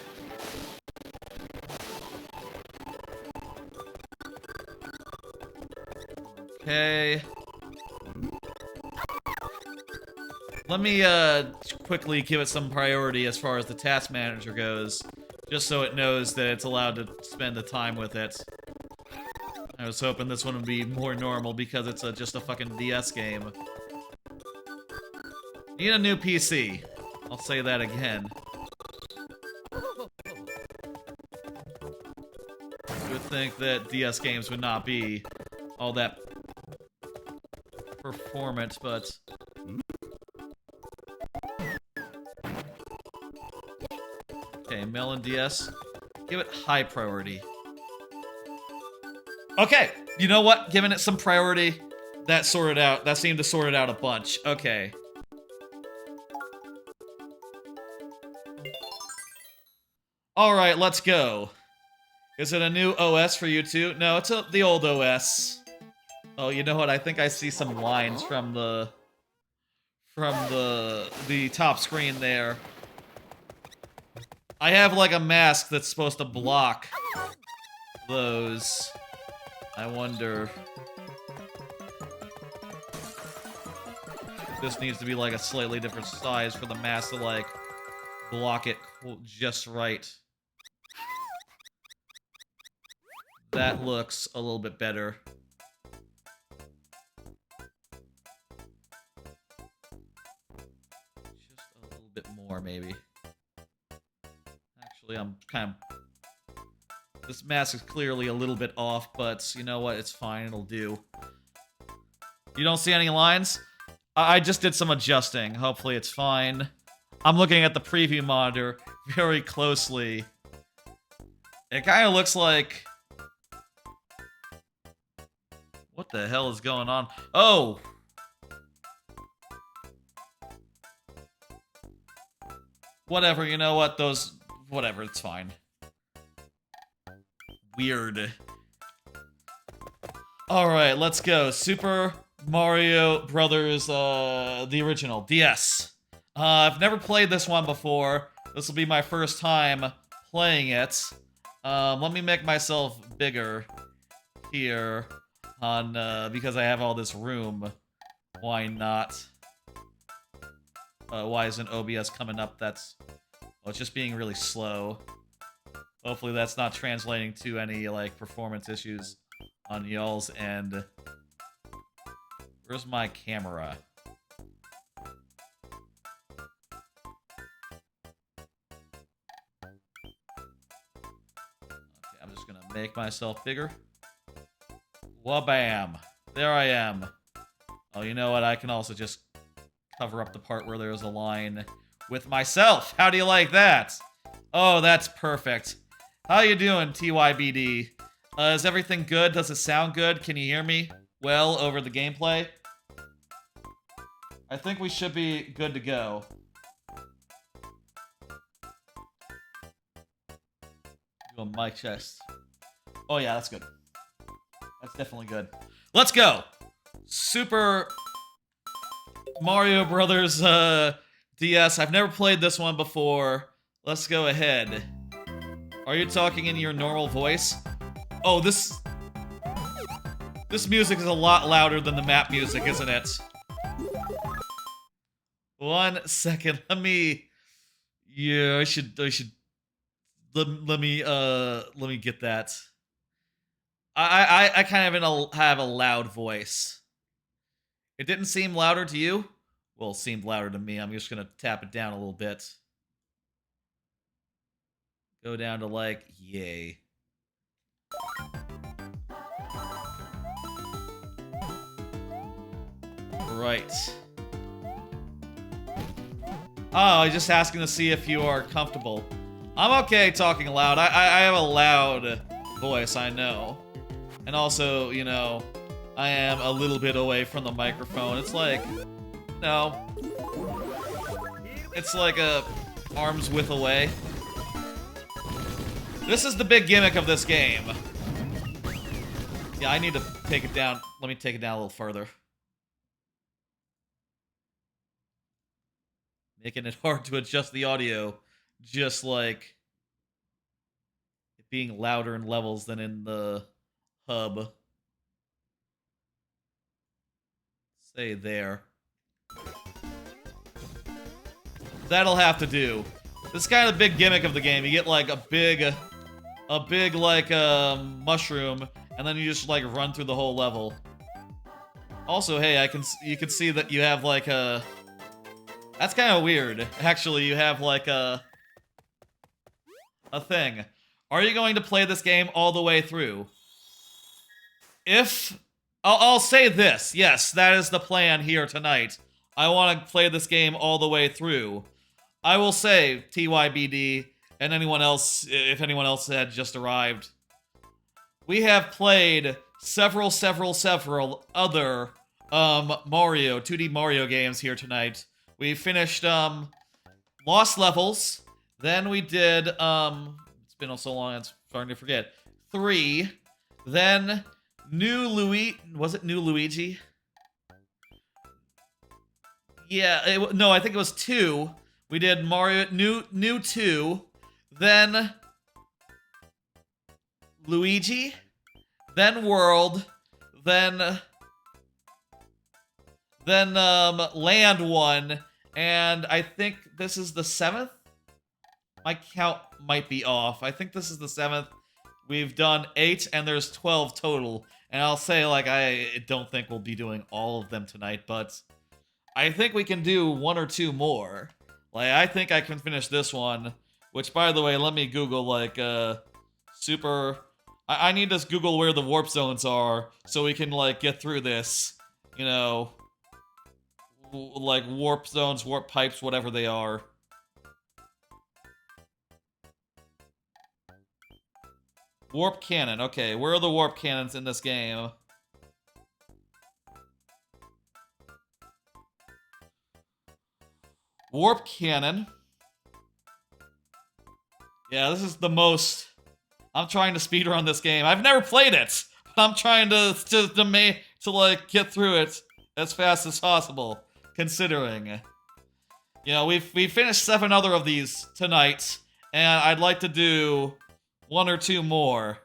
Okay. Let me quickly give it some priority as far as the task manager goes, just so it knows that it's allowed to spend the time with it. I was hoping this one would be more normal because it's just a fucking DS game. Need a new PC. I'll say that again. You would think that DS games would not be all that performant, but... Okay, Melon DS. Give it high priority. Okay, you know what? Giving it some priority, that sorted out. That seemed to sort it out a bunch. Okay. Alright, let's go. Is it a new OS for you too? No, it's the old OS. Oh, you know what? I think I see some lines from the top screen there. I have like a mask that's supposed to block those. I wonder if this needs to be like a slightly different size for the mask to like block it just right. That looks a little bit better. Just a little bit more, maybe. Actually, I'm kind of... This mask is clearly a little bit off, but you know what? It's fine. It'll do. You don't see any lines? I just did some adjusting. Hopefully it's fine. I'm looking at the preview monitor very closely. It kind of looks like... What the hell is going on? Oh! Whatever, you know what? Those... Whatever, it's fine. Weird. Alright, let's go. Super Mario Brothers, the original, DS. I've never played this one before. This will be my first time playing it. Let me make myself bigger here on, because I have all this room. Why not? Why isn't OBS coming up? That's... Oh, it's just being really slow. Hopefully that's not translating to any, like, performance issues on y'all's end. Where's my camera? Okay, I'm just gonna make myself bigger. Wabam! There I am. Oh, you know what? I can also just cover up the part where there's a line with myself. How do you like that? Oh, that's perfect. How you doing, TYBD? Is everything good? Does it sound good? Can you hear me well over the gameplay? I think we should be good to go. Do a mic chest. Oh yeah, that's good. That's definitely good. Let's go! Super Mario Brothers DS. I've never played this one before. Let's go ahead. Are you talking in your normal voice? Oh, this music is a lot louder than the map music, isn't it? 1 second. Let me Yeah, I should let me get that. I kind of have a loud voice. It didn't seem louder to you? Well, it seemed louder to me. I'm just gonna tap it down a little bit. Go down to like, yay. Right. Oh, I was just asking to see if you are comfortable. I'm okay talking loud. I have a loud voice, I know. And also, you know, I am a little bit away from the microphone. It's like, no. It's like a arm's width away. This is the big gimmick of this game. Yeah, I need to take it down. Let me take it down a little further. Making it hard to adjust the audio, just like it being louder in levels than in the hub. Say there. That'll have to do. This is kind of the big gimmick of the game. You get like a big like mushroom, and then you just like run through the whole level. Also, hey, you can see that you have like a. That's kind of weird. Actually, you have like a thing. Are you going to play this game all the way through? If I'll say this, yes, that is the plan here tonight. I want to play this game all the way through. I will say, TYBD, and anyone else, if anyone else had just arrived, we have played several other Mario, 2D Mario games here tonight. We finished Lost Levels, then we did it's been so long I'm starting to forget. 3, then was it New Luigi? Yeah, no, I think it was 2. We did Mario New 2, then Luigi, then World, then Land 1, and I think this is the 7th? My count might be off. I think this is the 7th. We've done 8, and there's 12 total. And I'll say, like, I don't think we'll be doing all of them tonight, but I think we can do 1 or 2 more. Like, I think I can finish this one, which, by the way, let me Google, like, super... I need to Google where the warp zones are, so we can, like, get through this, you know, like, warp zones, warp pipes, whatever they are. Warp cannon, okay, where are the warp cannons in this game? Warp cannon. Yeah, this is the most... I'm trying to speedrun this game. I've never played it, but I'm trying to like, get through it as fast as possible, considering. You know, we finished 7 other of these tonight, and I'd like to do 1 or 2 more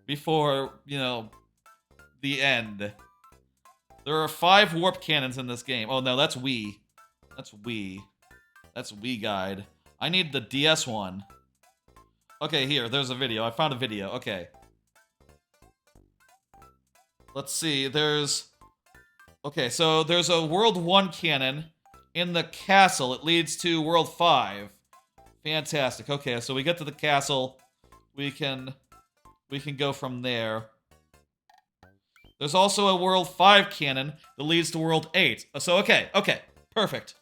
before, you know, the end. There are 5 warp cannons in this game. Oh, no, that's Wii. That's Wii. That's Wii Guide. I need the DS one. Okay, here, there's a video. I found a video. Okay. Let's see, there's... Okay, so there's a World 1 cannon in the castle. It leads to World 5. Fantastic. Okay, so we get to the castle. We can go from there. There's also a World 5 cannon that leads to World 8. So, okay. Perfect.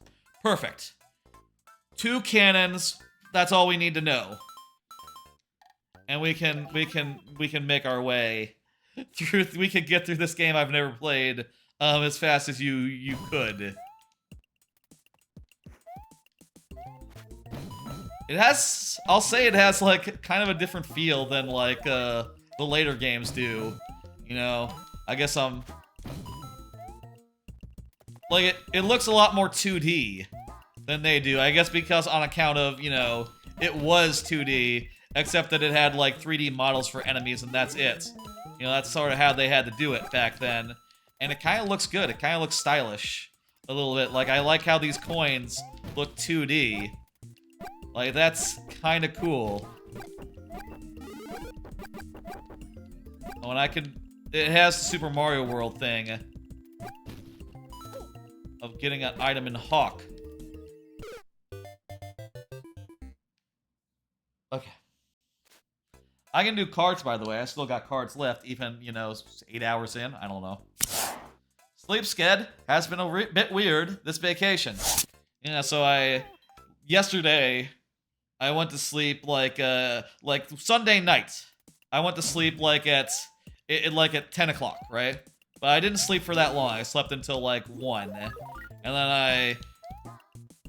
2 cannons, that's all we need to know. And we can make our way through. We can get through this game I've never played as fast as you could. It has, I'll say it has like kind of a different feel than like the later games do. You know, I guess like it looks a lot more 2D than they do. I guess because on account of, you know, it was 2D. Except that it had, like, 3D models for enemies, and that's it. You know, that's sort of how they had to do it back then. And it kind of looks good. It kind of looks stylish. A little bit. Like, I like how these coins look 2D. Like, that's kind of cool. Oh, and I can... It has the Super Mario World thing of getting an item in Hawk. Okay. I can do cards, by the way. I still got cards left, even, you know, 8 hours in. I don't know. Sleep sked has been a bit weird this vacation. Yeah, so yesterday, I went to sleep like Sunday night. I went to sleep like at 10 o'clock, right? But I didn't sleep for that long. I slept until like 1. And then I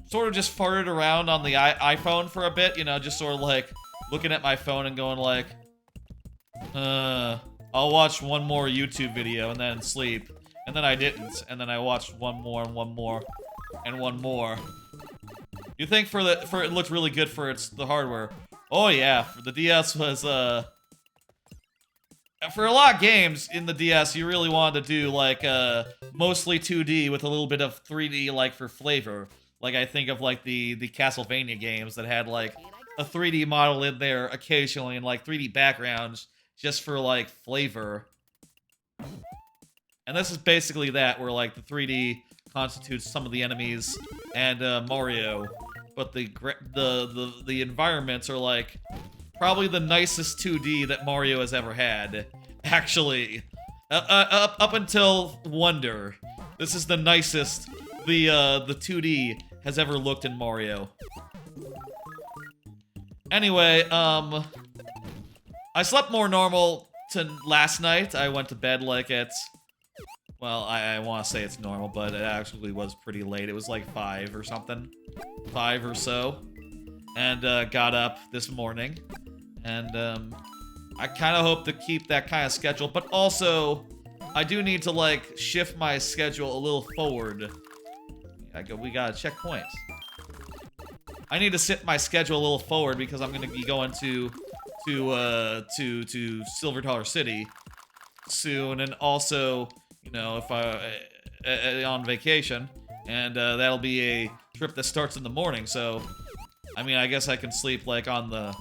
sort of just farted around on the iPhone for a bit, you know, just sort of like looking at my phone and going like, I'll watch one more YouTube video and then sleep. And then I didn't. And then I watched one more and one more and one more. You think for it looked really good for the hardware. Oh yeah, for the DS was for a lot of games in the DS you really wanted to do like mostly 2D with a little bit of 3D like for flavor. Like I think of like the Castlevania games that had like a 3D model in there occasionally and like 3D backgrounds just for like flavor. And this is basically that, where like the 3D constitutes some of the enemies and Mario, but the environments are like probably the nicest 2D that Mario has ever had. Actually, up until Wonder, this is the nicest the 2D has ever looked in Mario. Anyway, I slept more normal to last night. I went to bed like at, well, I want to say it's normal, but it actually was pretty late. It was like 5 or something. 5 or so. And got up this morning. And I kind of hope to keep that kind of schedule. But also, I do need to like shift my schedule a little forward. We gotta check points. I need to sit my schedule a little forward because I'm gonna be going to Silver Dollar City soon, and also, you know, if on vacation, and that'll be a trip that starts in the morning. So, I mean, I guess I can sleep like on the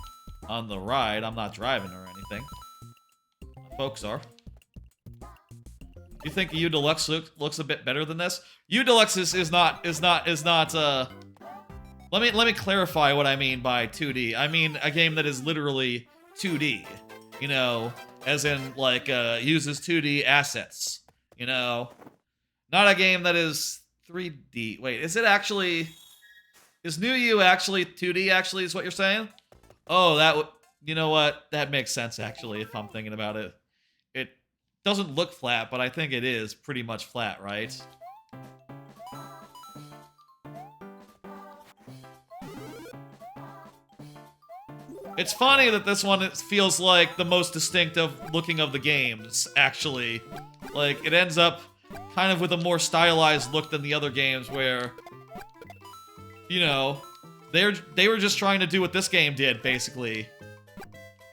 ride. I'm not driving or anything. Folks are. You think U Deluxe looks a bit better than this? U Deluxe is not. Let me clarify what I mean by 2D. I mean a game that is literally 2D. You know, as in like uses 2D assets. You know, not a game that is 3D. Wait, is it actually? Is New U actually 2D? Actually, is what you're saying? Oh, that would. You know what? That makes sense actually. If I'm thinking about it, it doesn't look flat, but I think it is pretty much flat, right? It's funny that this one feels like the most distinctive looking of the games, actually. Like, it ends up kind of with a more stylized look than the other games where, you know, they were just trying to do what this game did, basically.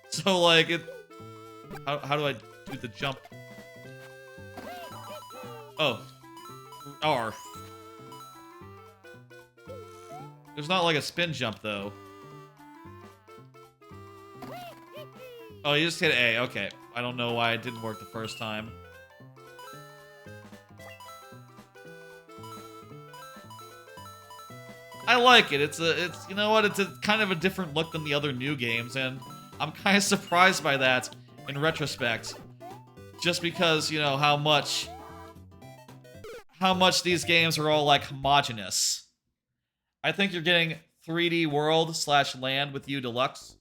So, like, how do I do the jump? Oh. R. There's not like a spin jump, though. Oh, you just hit A. Okay. I don't know why it didn't work the first time. I like it. It's you know what? It's a kind of a different look than the other new games, and I'm kind of surprised by that in retrospect. Just because, you know, how much these games are all like homogenous. I think you're getting 3D World / Land with U Deluxe.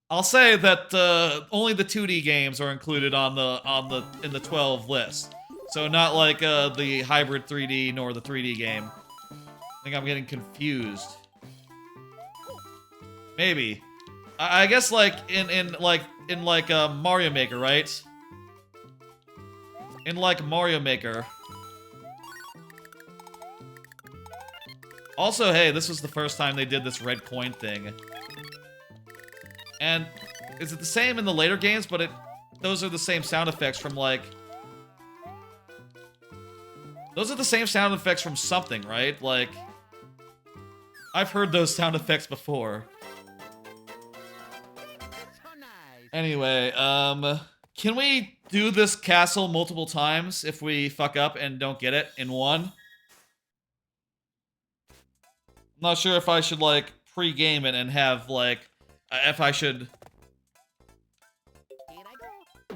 I'll say that only the 2D games are included in the 12 list. So not like the hybrid 3D nor the 3D game. I think I'm getting confused. Maybe. I guess like in Mario Maker, right? In like Mario Maker. Also, hey, this was the first time they did this red coin thing. And is it the same in the later games? But those are the same sound effects from like Those are the same sound effects from something, right? Like, I've heard those sound effects before. Anyway, can we do this castle multiple times if we fuck up and don't get it in one? I'm not sure if I should, like, pre-game it and have, like, if I should...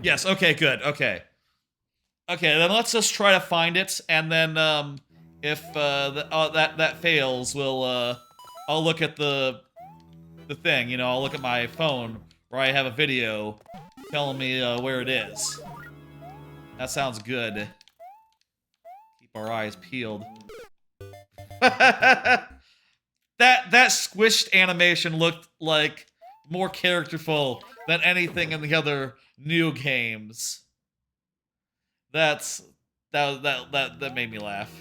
Yes, okay, good, okay. Okay, then let's just try to find it, and then, if, that fails, we'll, I'll look at the thing, you know, I'll look at my phone, where I have a video telling me, where it is. That sounds good. Keep our eyes peeled. That squished animation looked like more characterful than anything in the other new games. That made me laugh.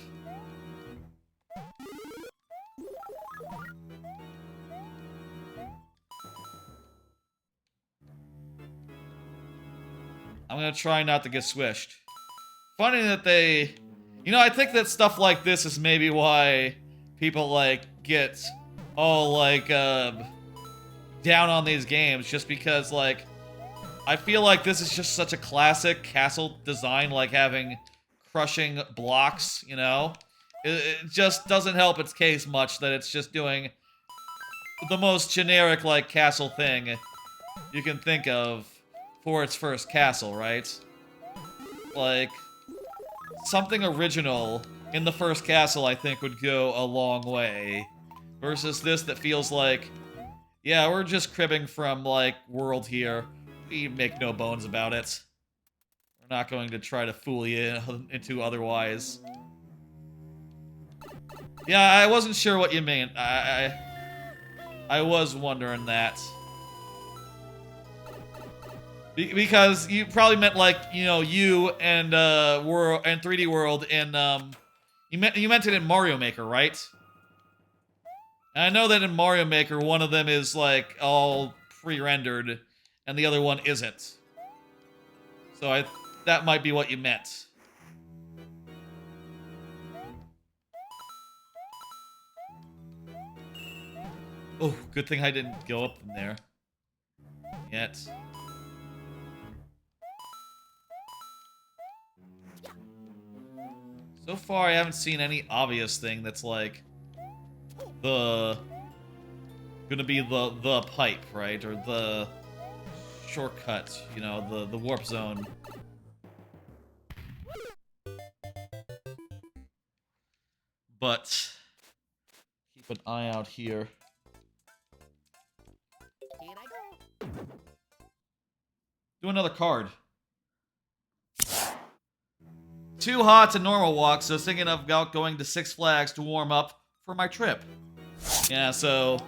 I'm gonna try not to get swished. Funny that they... You know, I think that stuff like this is maybe why people, like, get all, like, down on these games. Just because, like, I feel like this is just such a classic castle design, like having crushing blocks, you know? It just doesn't help its case much that it's just doing the most generic, like, castle thing you can think of for its first castle, right? Like, something original in the first castle, I think, would go a long way. Versus this that feels like, yeah, we're just cribbing from, like, World here. We make no bones about it. We're not going to try to fool you into otherwise. Yeah, I wasn't sure what you meant. I was wondering that. Because you probably meant, like, you know, you and World and 3D World in you meant it in Mario Maker, right? And I know that in Mario Maker one of them is like all pre-rendered and the other one isn't. So that might be what you meant. Oh, good thing I didn't go up in there yet. So far, I haven't seen any obvious thing that's like gonna be the pipe, right? Or the shortcut, you know, the warp zone. But keep an eye out here. Do another card. Too hot to normal walk, so thinking about going to Six Flags to warm up for my trip. Yeah, so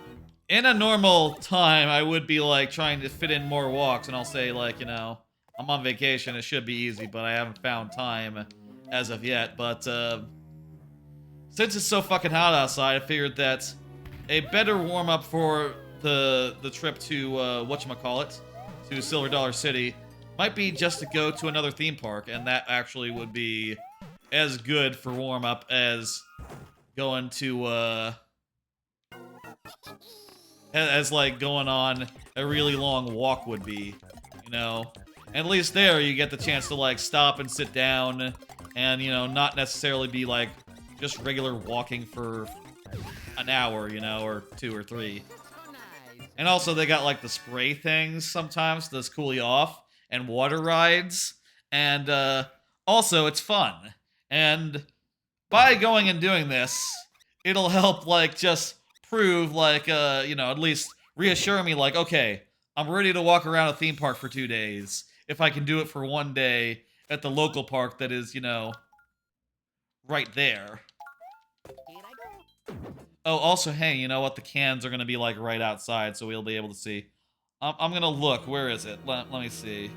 in a normal time, I would be like trying to fit in more walks, and I'll say like, you know, I'm on vacation, it should be easy, but I haven't found time as of yet. But since it's so fucking hot outside, I figured that a better warm up for the trip to whatchamacallit, to Silver Dollar City, might be just to go to another theme park, and that actually would be as good for warm-up as going to, as, like, going on a really long walk would be, you know? And at least there, you get the chance to, like, stop and sit down, and, you know, not necessarily be, like, just regular walking for an hour, you know, or 2 or 3. And also, they got, like, the spray things sometimes to just cool you off, and water rides, and also it's fun. And by going and doing this, it'll help like just prove like you know, at least reassure me like, okay, I'm ready to walk around a theme park for 2 days if I can do it for 1 day at the local park that is, you know, right there. Oh, also, hey, you know what? The cans are gonna be like right outside, so we'll be able to see. I'm gonna look. Where is it? Let me see.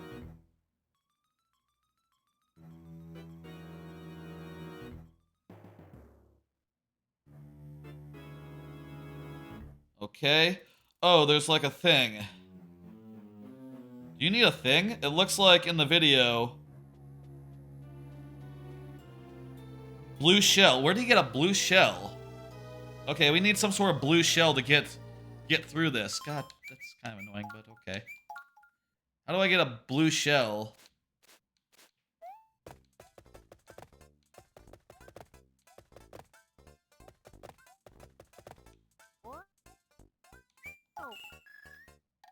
Okay. Oh, there's like a thing. Do you need a thing? It looks like in the video Blue shell. Where do you get a blue shell? Okay, we need some sort of blue shell to get through this. God, that's kind of annoying, but okay. How do I get a blue shell?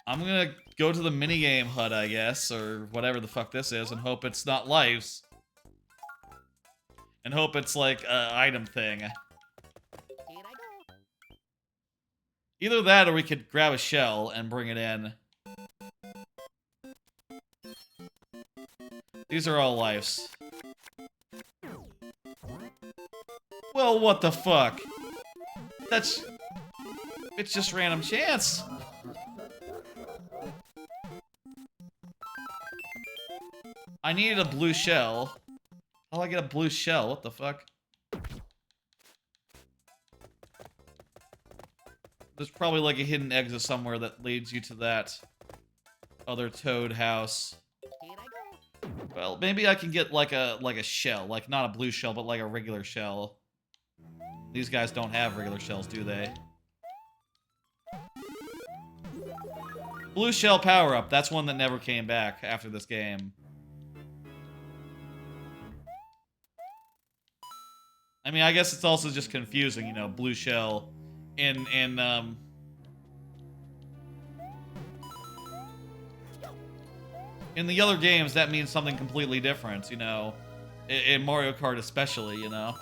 I'm gonna go to the minigame hut, I guess, or whatever the fuck this is, and hope it's not lives. And hope it's like an item thing. Either that or we could grab a shell and bring it in. These are all lives. Well, what the fuck? It's just random chance. I needed a blue shell. How do I get a blue shell? What the fuck? There's probably like a hidden exit somewhere that leads you to that other toad house. Well, maybe I can get like a shell, like not a blue shell, but like a regular shell. These guys don't have regular shells, do they? Blue shell power-up. That's one that never came back after this game. I mean, I guess it's also just confusing, you know, blue shell in the other games that means something completely different, you know, in Mario Kart especially, you know.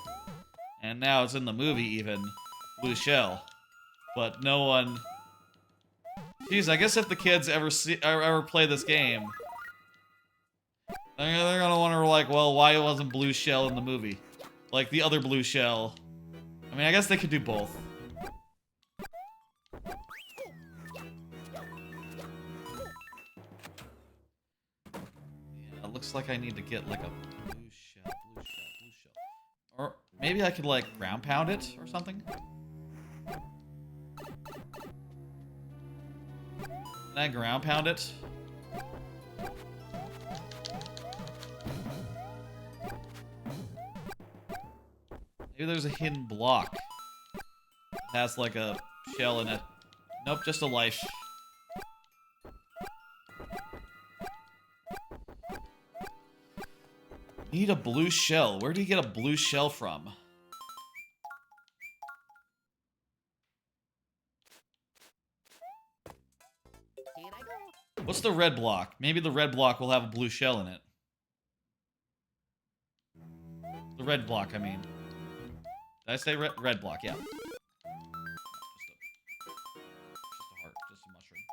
And now it's in the movie even, blue shell. But no one... Jeez, I guess if the kids ever play this game, they're gonna wonder, like, well, why wasn't blue shell in the movie? Like the other blue shell. I mean, I guess they could do both. Yeah, it looks like I need to get like a blue shell. Or maybe I could like ground pound it or something. Can I ground pound it? Maybe there's a hidden block. It has like a shell in it. Nope, just a life. Need a blue shell. Where do you get a blue shell from? What's the red block? Maybe the red block will have a blue shell in it. The red block, I mean. Did I say red block? Yeah. Just a heart, just a mushroom.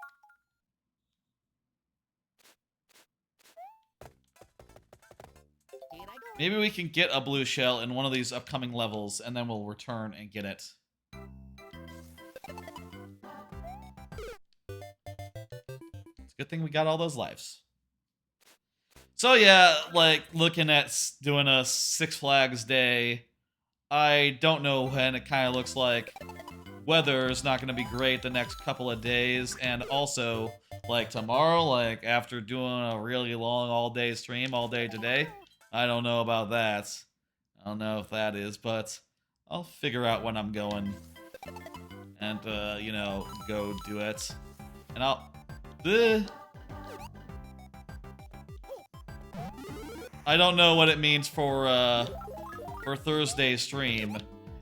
Maybe we can get a blue shell in one of these upcoming levels, and then we'll return and get it. It's a good thing we got all those lives. So yeah, like, looking at doing a Six Flags day... I don't know when. It kind of looks like weather is not going to be great the next couple of days. And also, like tomorrow, like after doing a really long all-day stream all day today, I don't know about that. I don't know if that is, but I'll figure out when I'm going and, you know, go do it. And I'll... I don't know what it means for Thursday's stream,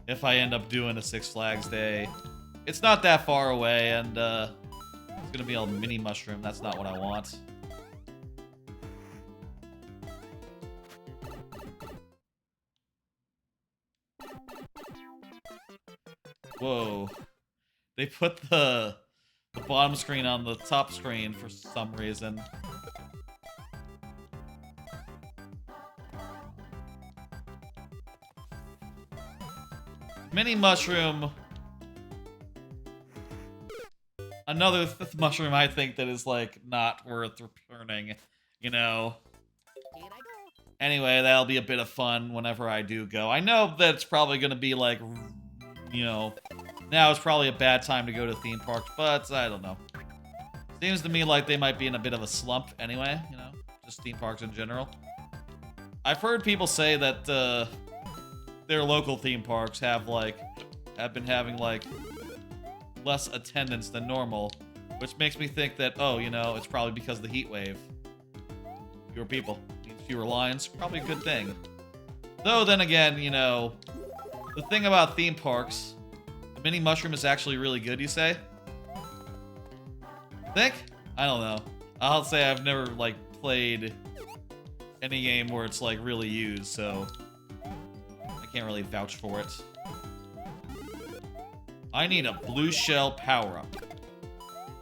if I end up doing a Six Flags day. It's not that far away, and it's gonna be a mini mushroom. That's not what I want. Whoa. They put the bottom screen on the top screen for some reason. Mini mushroom. Another mushroom I think that is like not worth returning, you know. Anyway, that'll be a bit of fun whenever I do go. I know that it's probably gonna be like, you know, now is probably a bad time to go to theme parks, but I don't know. Seems to me like they might be in a bit of a slump anyway, you know, just theme parks in general. I've heard people say that their local theme parks have been having less attendance than normal, which makes me think that, oh, you know, it's probably because of the heat wave. Fewer people means fewer lines, probably a good thing. Though then again, you know, the thing about theme parks, the mini mushroom is actually really good, you say? Think? I don't know. I'll say I've never played any game where it's really used, so I can't really vouch for it. I need a blue shell power-up.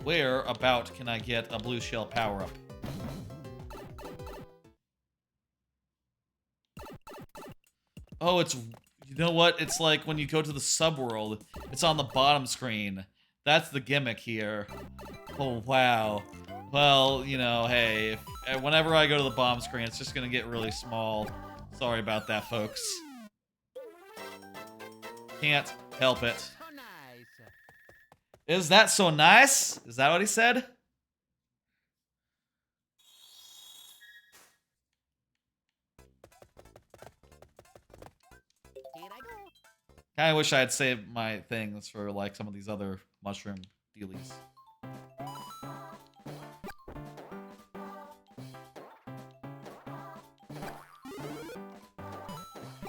Where about can I get a blue shell power-up? Oh, it's... You know what? It's like when you go to the subworld, it's on the bottom screen. That's the gimmick here. Oh, wow. Well, you know, hey, whenever I go to the bottom screen, it's just gonna get really small. Sorry about that, folks. Can't help it. Is that so nice? Is that what he said? Kinda wish I had saved my things for some of these other mushroom dealies.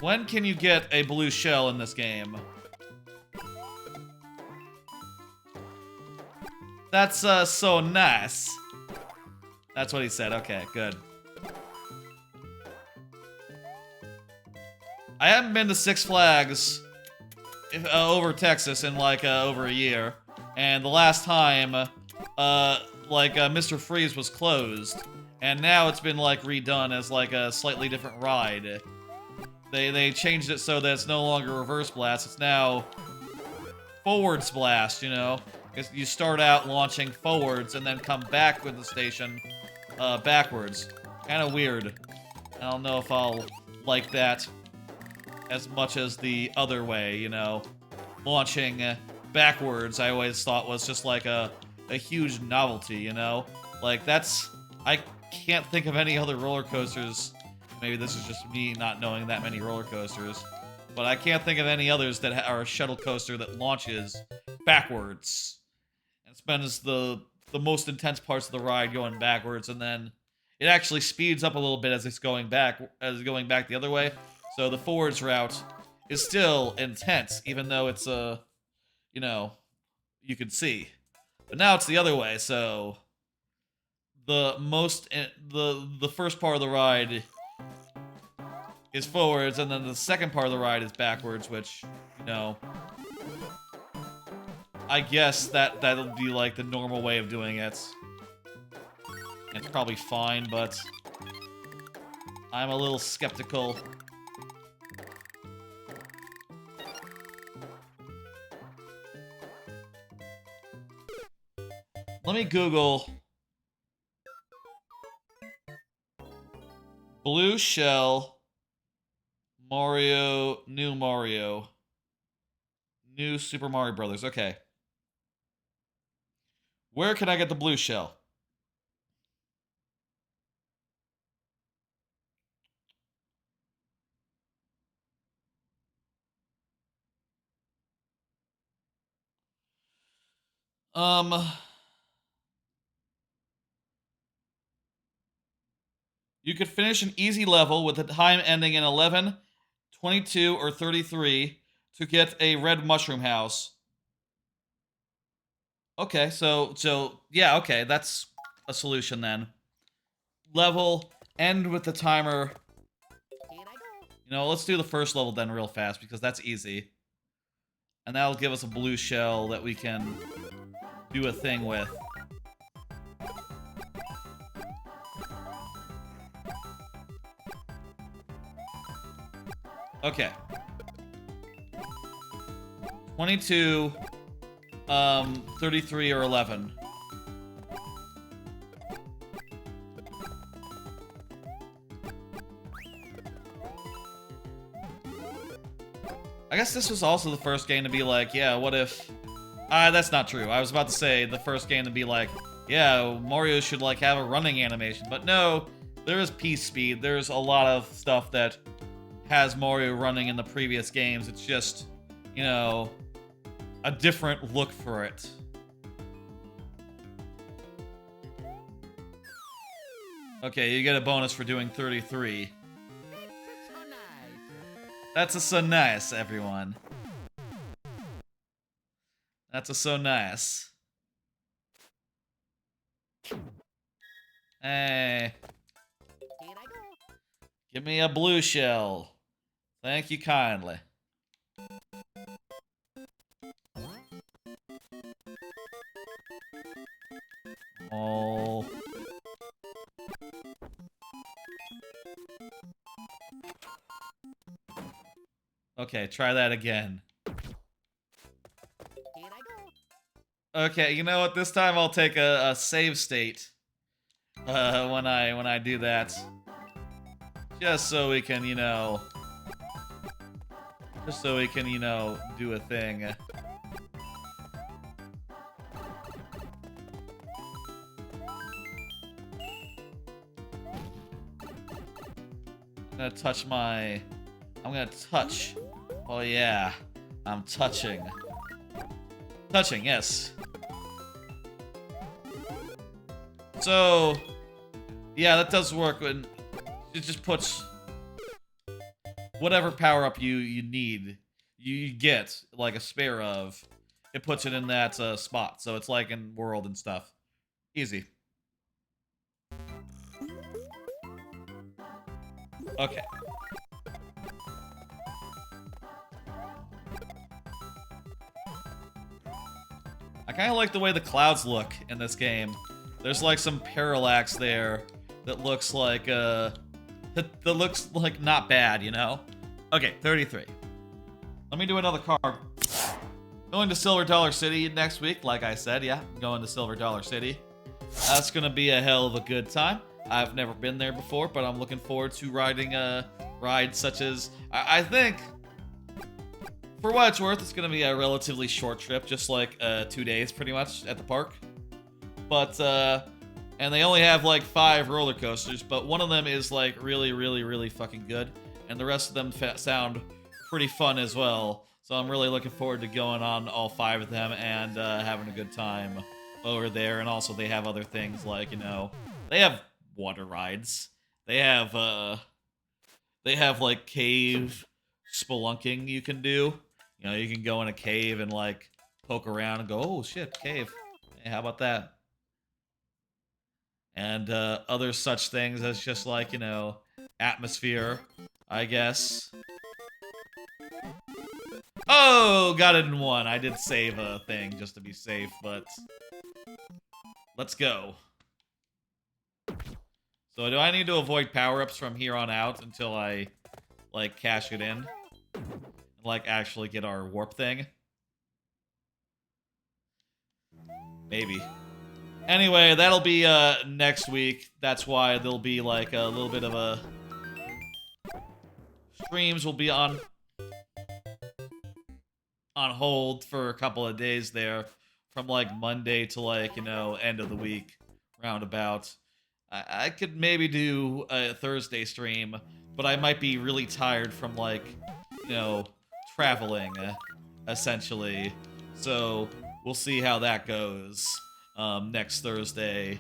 When can you get a blue shell in this game? That's so nice. That's what he said. Okay, good. I haven't been to Six Flags over Texas in over a year, and the last time Mr. Freeze was closed, and now it's been redone as a slightly different ride. They changed it so that it's no longer reverse blast, it's now forwards blast, you know? You start out launching forwards and then come back with the station backwards. Kind of weird. I don't know if I'll like that as much as the other way, you know? Launching backwards, I always thought was just a huge novelty, you know? I can't think of any other roller coasters. Maybe this is just me not knowing that many roller coasters. But I can't think of any others that are a shuttle coaster that launches backwards. And spends the most intense parts of the ride going backwards, and then it actually speeds up a little bit as it's going back the other way. So the forwards route is still intense, even though it's you know, you can see. But now it's the other way, so the first part of the ride is forwards, and then the second part of the ride is backwards, which, you know, I guess that'll be the normal way of doing it. It's probably fine, but I'm a little skeptical. Let me Google blue shell New Super Mario Brothers. Okay. Where can I get the blue shell? You could finish an easy level with a time ending in 11, 22, or 33 to get a red mushroom house. Okay, so yeah, okay, that's a solution then. Level, end with the timer. You know, let's do the first level then real fast, because that's easy. And that'll give us a blue shell that we can do a thing with. Okay. 22, 33, or 11. I guess this was also the first game to be yeah, what if... that's not true. I was about to say the first game to be yeah, Mario should have a running animation. But no, there is piece speed. There's a lot of stuff that has Mario running in the previous games. It's just, you know, a different look for it. Okay, you get a bonus for doing 33. That's a so nice, everyone. That's a so nice. Hey. Give me a blue shell. Thank you kindly. Oh. Okay, try that again. Okay, you know what? This time I'll take a save state. When I do that. Just so we can, you know... Just so we can, you know, do a thing. I'm gonna touch my... I'm gonna touch. Oh yeah. I'm touching. Touching, yes. So... Yeah, that does work when... It just puts... Whatever power-up you need, you get, like, a spare of, it puts it in that spot. So it's like in World and stuff. Easy. Okay. I kind of like the way the clouds look in this game. There's like some parallax there that looks like, that looks like not bad, you know? Okay, 33. Let me do another card. Going to Silver Dollar City next week, like I said, yeah. Going to Silver Dollar City. That's gonna be a hell of a good time. I've never been there before, but I'm looking forward to riding rides such as... I think, for what it's worth, it's gonna be a relatively short trip, just like 2 days pretty much at the park. But, and they only have like 5 roller coasters, but one of them is like really, really, really fucking good. And the rest of them sound pretty fun as well. So I'm really looking forward to going on all 5 of them and having a good time over there. And also they have other things like, you know, they have water rides. They have like cave spelunking you can do. You know, you can go in a cave and like poke around and go, oh shit, cave. Hey, how about that? And other such things as just like, you know, atmosphere, I guess. Oh, got it in 1. I did save a thing just to be safe, but let's go. So do I need to avoid power-ups from here on out until I, like, cash it in? And, like, actually get our warp thing? Maybe. Anyway, that'll be next week. That's why there'll be like a little bit of a... Streams will be on hold for a couple of days there. From like Monday to like, you know, end of the week. Roundabout. I could maybe do a Thursday stream, but I might be really tired from like, you know, traveling, essentially. So, we'll see how that goes. Next Thursday.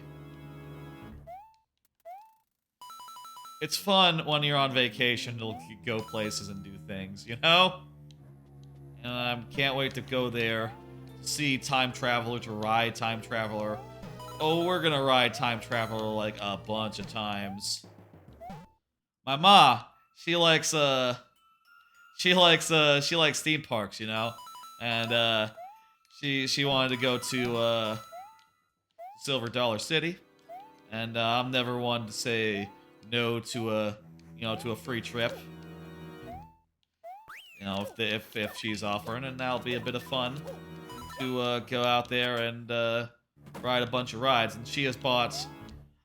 It's fun when you're on vacation to go places and do things, you know? And I can't wait to go there, see Time Traveler, to ride Time Traveler. Oh, we're gonna ride Time Traveler like a bunch of times. My ma, she likes theme parks, you know? And, she wanted to go to, Silver Dollar City, and I'm never one to say no to a, you know, to a free trip. You know, if she's offering, and that'll be a bit of fun to go out there and ride a bunch of rides. And she has bought,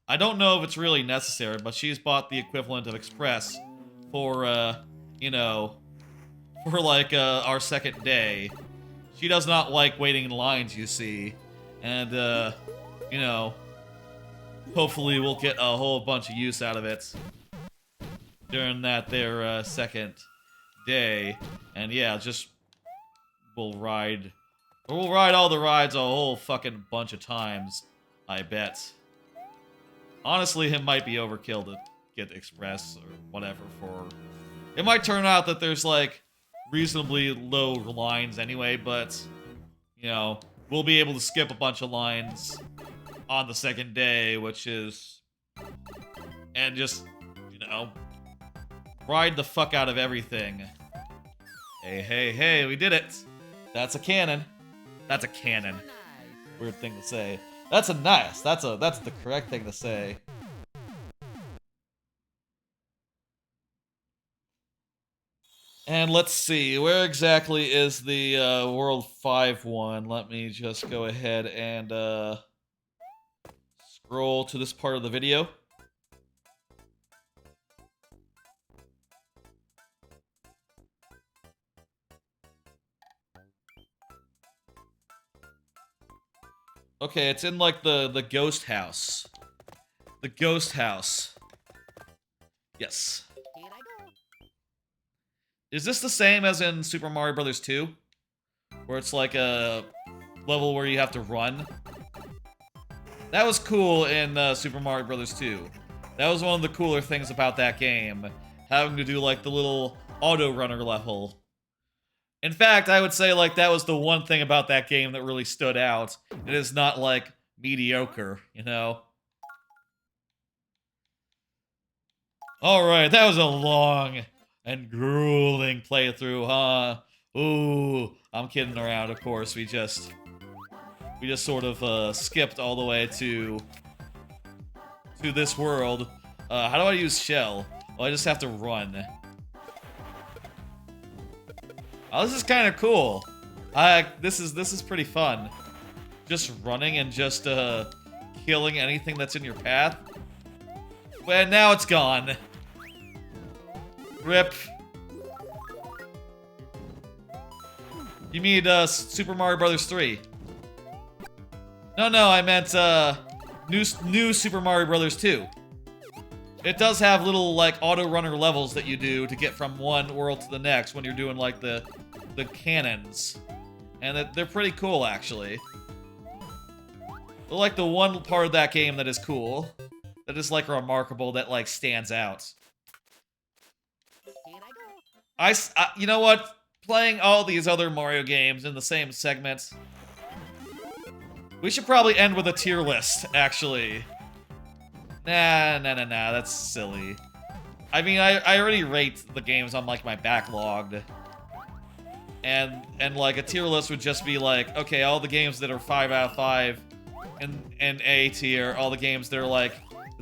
I don't know if it's really necessary, but she's bought the equivalent of Express for you know, for like our second day. She does not like waiting in lines, you see, and you know, hopefully we'll get a whole bunch of use out of it. during that their second day. And yeah, just we'll ride all the rides a whole fucking bunch of times, I bet. Honestly, it might be overkill to get Express or whatever for... It might turn out that there's, like, reasonably low lines anyway, but, you know, we'll be able to skip a bunch of lines on the second day, which is... And just, you know, ride the fuck out of everything. Hey, hey, hey, we did it! That's a cannon. That's a cannon. Weird thing to say. That's the correct thing to say. And let's see, where exactly is the World 5 one? Let me just go ahead and scroll to this part of the video. Okay, it's in like the ghost house. The ghost house. Yes. Is this the same as in Super Mario Bros. 2? Where it's like a level where you have to run? That was cool in Super Mario Bros. 2. That was one of the cooler things about that game. Having to do like the little auto runner level. In fact, I would say like that was the one thing about that game that really stood out. It is not like mediocre, you know? Alright, that was a long and grueling playthrough, huh? Ooh, I'm kidding around, of course. We just sort of skipped all the way to this world. How do I use shell? Well, I just have to run. Oh, this is kind of cool. This is pretty fun. Just running and just killing anything that's in your path. Well, now it's gone. Rip. You mean Super Mario Bros. 3? No, I meant new Super Mario Bros. 2. It does have little like auto runner levels that you do to get from one world to the next when you're doing like the cannons, and they're pretty cool actually. They're like the one part of that game that is cool, that is like remarkable, that like stands out. You know what? Playing all these other Mario games in the same segment, we should probably end with a tier list, actually. Nah, that's silly. I mean, I already rate the games on, like, my backlogged. And like, a tier list would just be like, okay, all the games that are 5 out of 5 in A tier, all the games that are like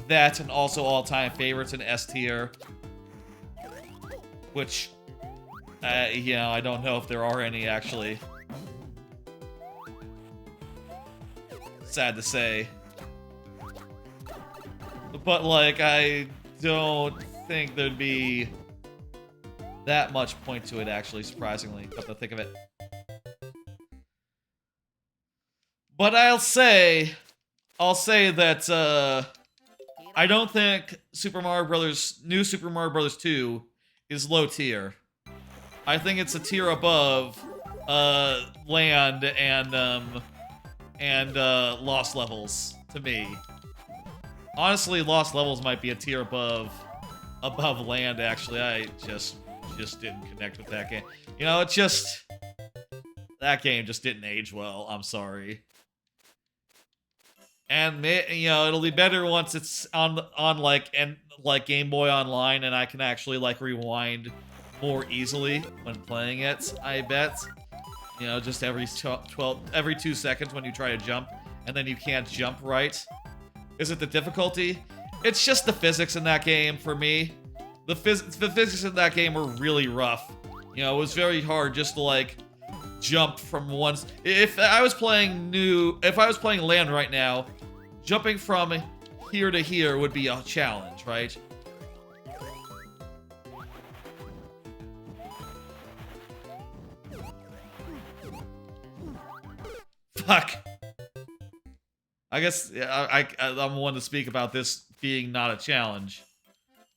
that, and also all-time favorites in S tier. Which, you know, I don't know if there are any, actually. Sad to say. But, like, I don't think there'd be that much point to it, actually, surprisingly, come to think of it. But I'll say that, I don't think new Super Mario Bros. 2 is low tier. I think it's a tier above, Land and Lost Levels, to me. Honestly, Lost Levels might be a tier above Land, actually. I just didn't connect with that game. You know, that game just didn't age well. I'm sorry. And you know, it'll be better once it's on like Game Boy Online, and I can actually like rewind more easily when playing it, I bet. You know, just every 2 seconds when you try to jump, and then you can't jump right. Is it the difficulty? It's just the physics in that game for me. The physics in that game were really rough. You know, it was very hard just to like jump from one. If I was playing Land right now, jumping from here to here would be a challenge, right? Fuck. I guess I'm one to speak about this being not a challenge.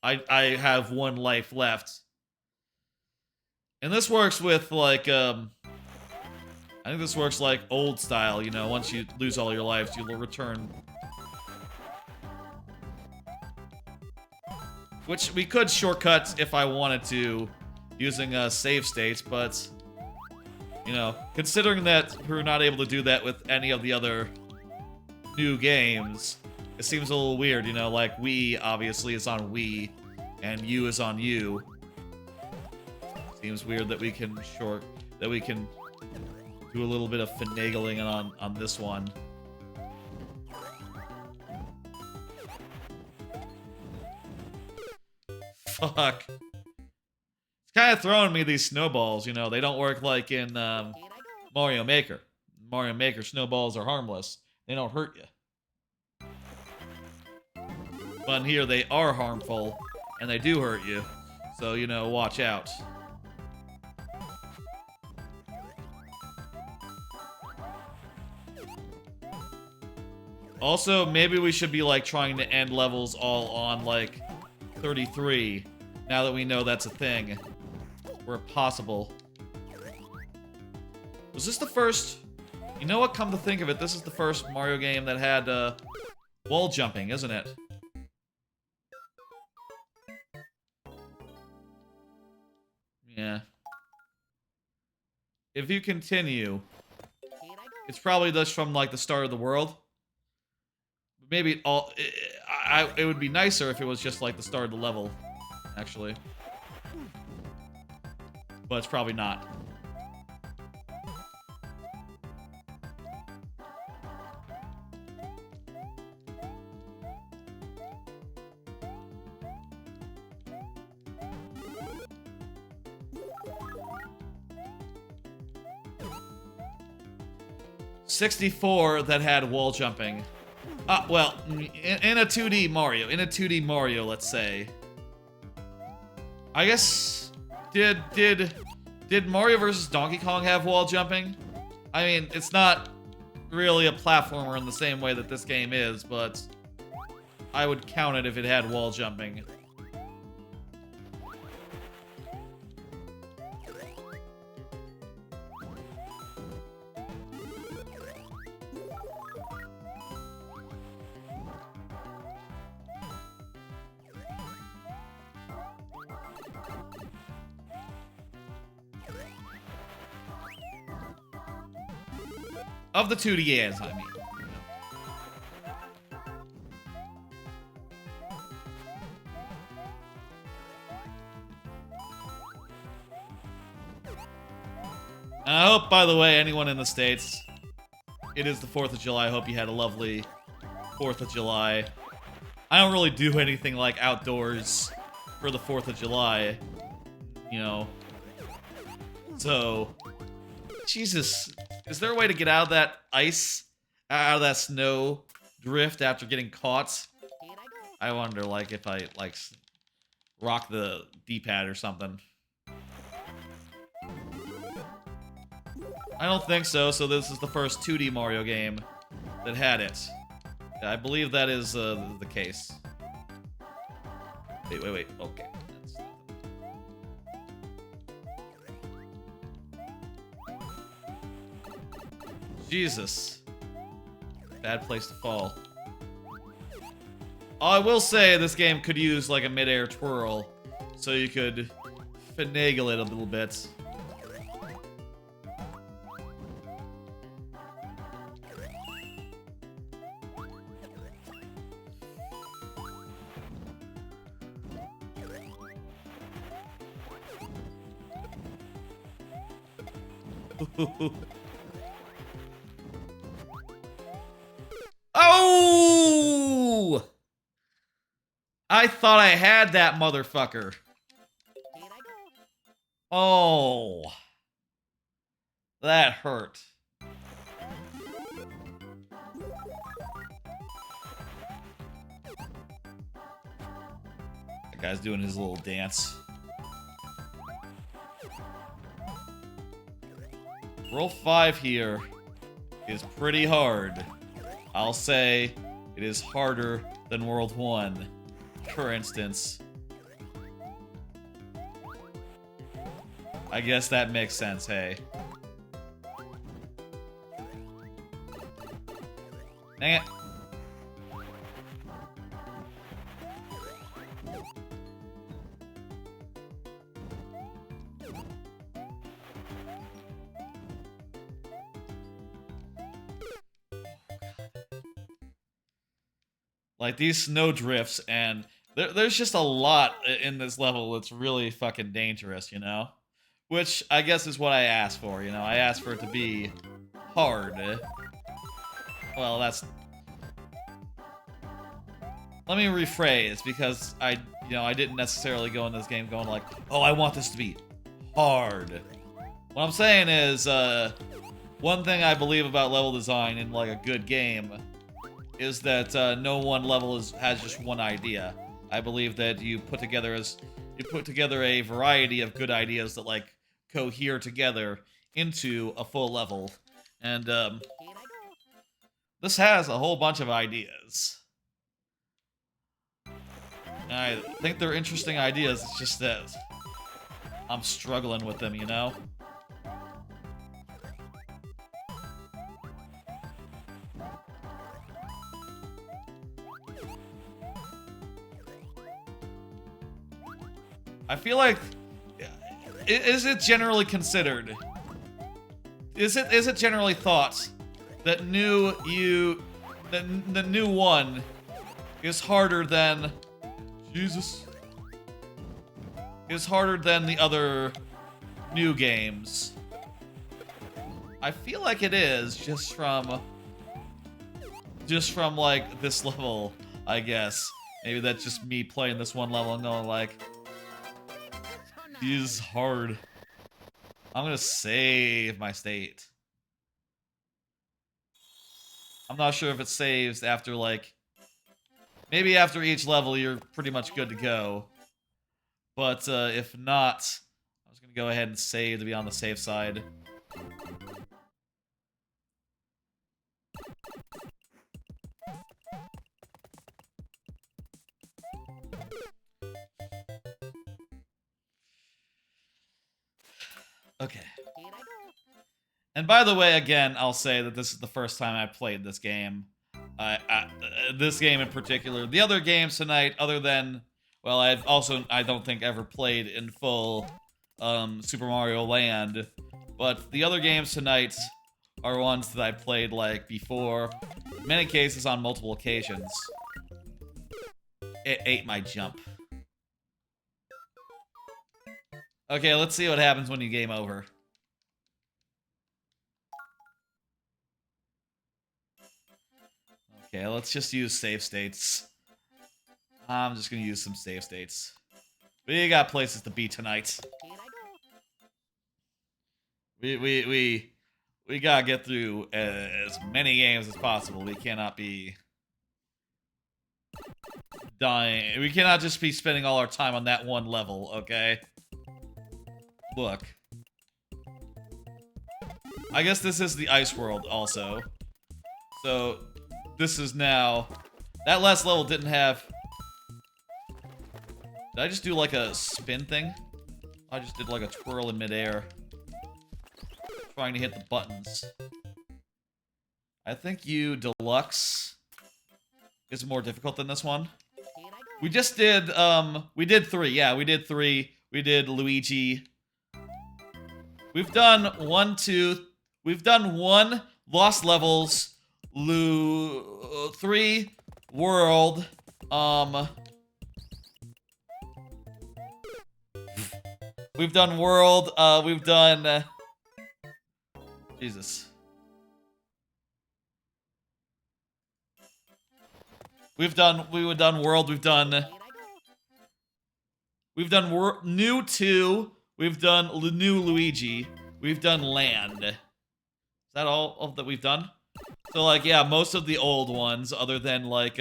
I have 1 life left. And this works with, like, I think this works like old style, you know, once you lose all your lives, you'll return. Which we could shortcut if I wanted to, using save states, but, you know, considering that we're not able to do that with any of the other new games, it seems a little weird, you know, like Wii obviously is on Wii, and U is on U. Seems weird that we can do a little bit of finagling on this one. Fuck. It's kind of throwing me these snowballs, you know, they don't work like in Mario Maker. Mario Maker snowballs are harmless. They don't hurt you. But here they are harmful, and they do hurt you. So, you know, watch out. Also, maybe we should be, like, trying to end levels all on, like, 33, now that we know that's a thing. Where possible. Was this the first... You know what, come to think of it, this is the first Mario game that had, wall jumping, isn't it? Yeah. If you continue, it's probably just from, like, the start of the world. Maybe it would be nicer if it was just like the start of the level, actually. But it's probably not. '64 that had wall jumping. Well, in a 2D Mario. In a 2D Mario, let's say. I guess... Did Mario vs. Donkey Kong have wall jumping? I mean, it's not really a platformer in the same way that this game is, but... I would count it if it had wall jumping. Of the 2Ds, I mean. And I hope, by the way, anyone in the States, it is the 4th of July. I hope you had a lovely 4th of July. I don't really do anything like outdoors for the 4th of July, you know. So, Jesus. Is there a way to get out of that ice? Out of that snow drift after getting caught? I wonder, like, if I, like, rock the D-pad or something. I don't think so, so this is the first 2D Mario game that had it. Yeah, I believe that is the case. Wait. Okay. Jesus. Bad place to fall. Oh, I will say this game could use like a mid-air twirl, so you could finagle it a little bit. Oh! I thought I had that motherfucker. Oh. That hurt. That guy's doing his little dance. Roll 5 here is pretty hard. I'll say it is harder than World 1, for instance. I guess that makes sense, hey. Dang it. Like, these snow drifts, and there's just a lot in this level that's really fucking dangerous, you know? Which, I guess, is what I asked for, you know? I asked for it to be hard. Well, that's... Let me rephrase, because I didn't necessarily go in this game going like, oh, I want this to be hard. What I'm saying is, one thing I believe about level design in, like, a good game is that no one level has just one idea. I believe that you put together a variety of good ideas that, like, cohere together into a full level. And this has a whole bunch of ideas. And I think they're interesting ideas, it's just that I'm struggling with them, you know? I feel like, is it generally considered? Is it generally thought that the new one is harder than is harder than the other new games? I feel like it is just from like this level, I guess. Maybe that's just me playing this one level and going like, is hard. I'm gonna save my state. I'm not sure if it saves after, like... Maybe after each level you're pretty much good to go. But if not, I'm just gonna go ahead and save to be on the safe side. Okay. And by the way, again, I'll say that this is the first time I played this game. This game in particular. The other games tonight, other than... Well, I don't think, ever played in full Super Mario Land. But the other games tonight are ones that I played, like, before. In many cases, on multiple occasions. It ate my jump. Okay, let's see what happens when you game over. Okay, let's just use save states. I'm just gonna use some save states. We got places to be tonight. We gotta get through as many games as possible. We cannot be dying. We cannot just be spending all our time on that one level, okay? Look. I guess this is the ice world also. So, this is now... That last level didn't have... Did I just do like a spin thing? I just did like a twirl in midair. Trying to hit the buttons. I think Deluxe is more difficult than this one. We just did, we did 3. Yeah, we did 3. We did Luigi. We've done 1, 2... We've done 1, Lost Levels, 3, World, we've done World, we've done, Jesus. We've done World, we've done New 2, we've done New Luigi, we've done Land. Is that all that we've done? So, like, yeah, most of the old ones, other than, like,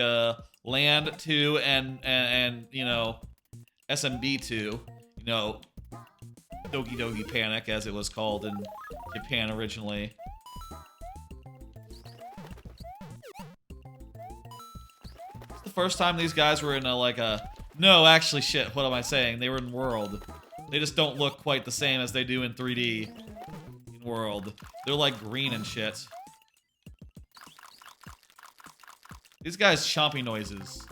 Land 2 and you know, SMB3, you know, Doki Doki Panic, as it was called in Japan originally. It's the first time these guys were in a, like, a... No, actually, shit, what am I saying? They were in World. They just don't look quite the same as they do in 3D in World. They're like green and shit. These guys' chompy noises.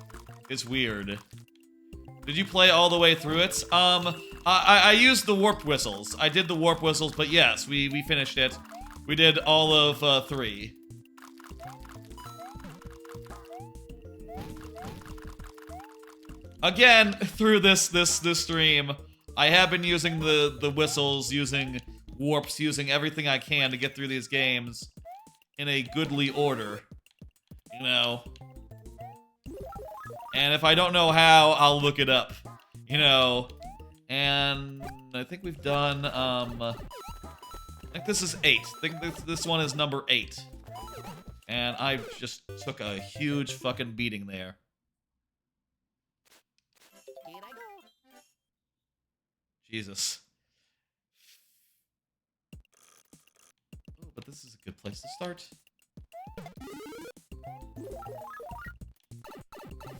It's weird. Did you play all the way through it? I used the warp whistles. I did the warp whistles, but yes, we finished it. We did all of 3. Again, through this stream, I have been using the whistles, using warps, using everything I can to get through these games in a goodly order. You know? And if I don't know how, I'll look it up. You know? And I think we've done, I think this is 8. I think this one is number 8. And I just took a huge fucking beating there. Here I go. Jesus. Ooh, but this is a good place to start.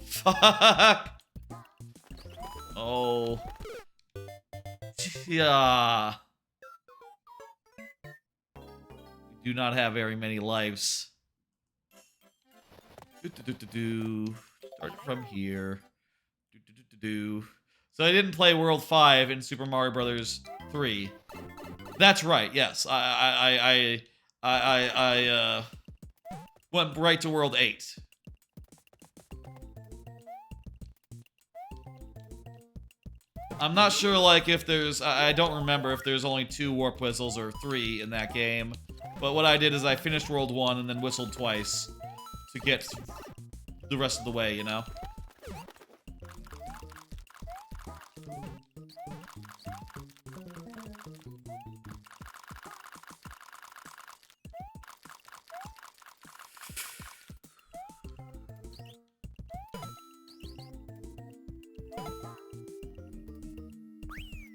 Fuck! Oh. Yeah. We do not have very many lives. Start from here. So I didn't play World 5 in Super Mario Brothers 3. That's right, yes. I went right to World 8. I'm not sure, like, if there's... I don't remember if there's only 2 warp whistles or 3 in that game. But what I did is I finished World 1 and then whistled twice to get the rest of the way, you know?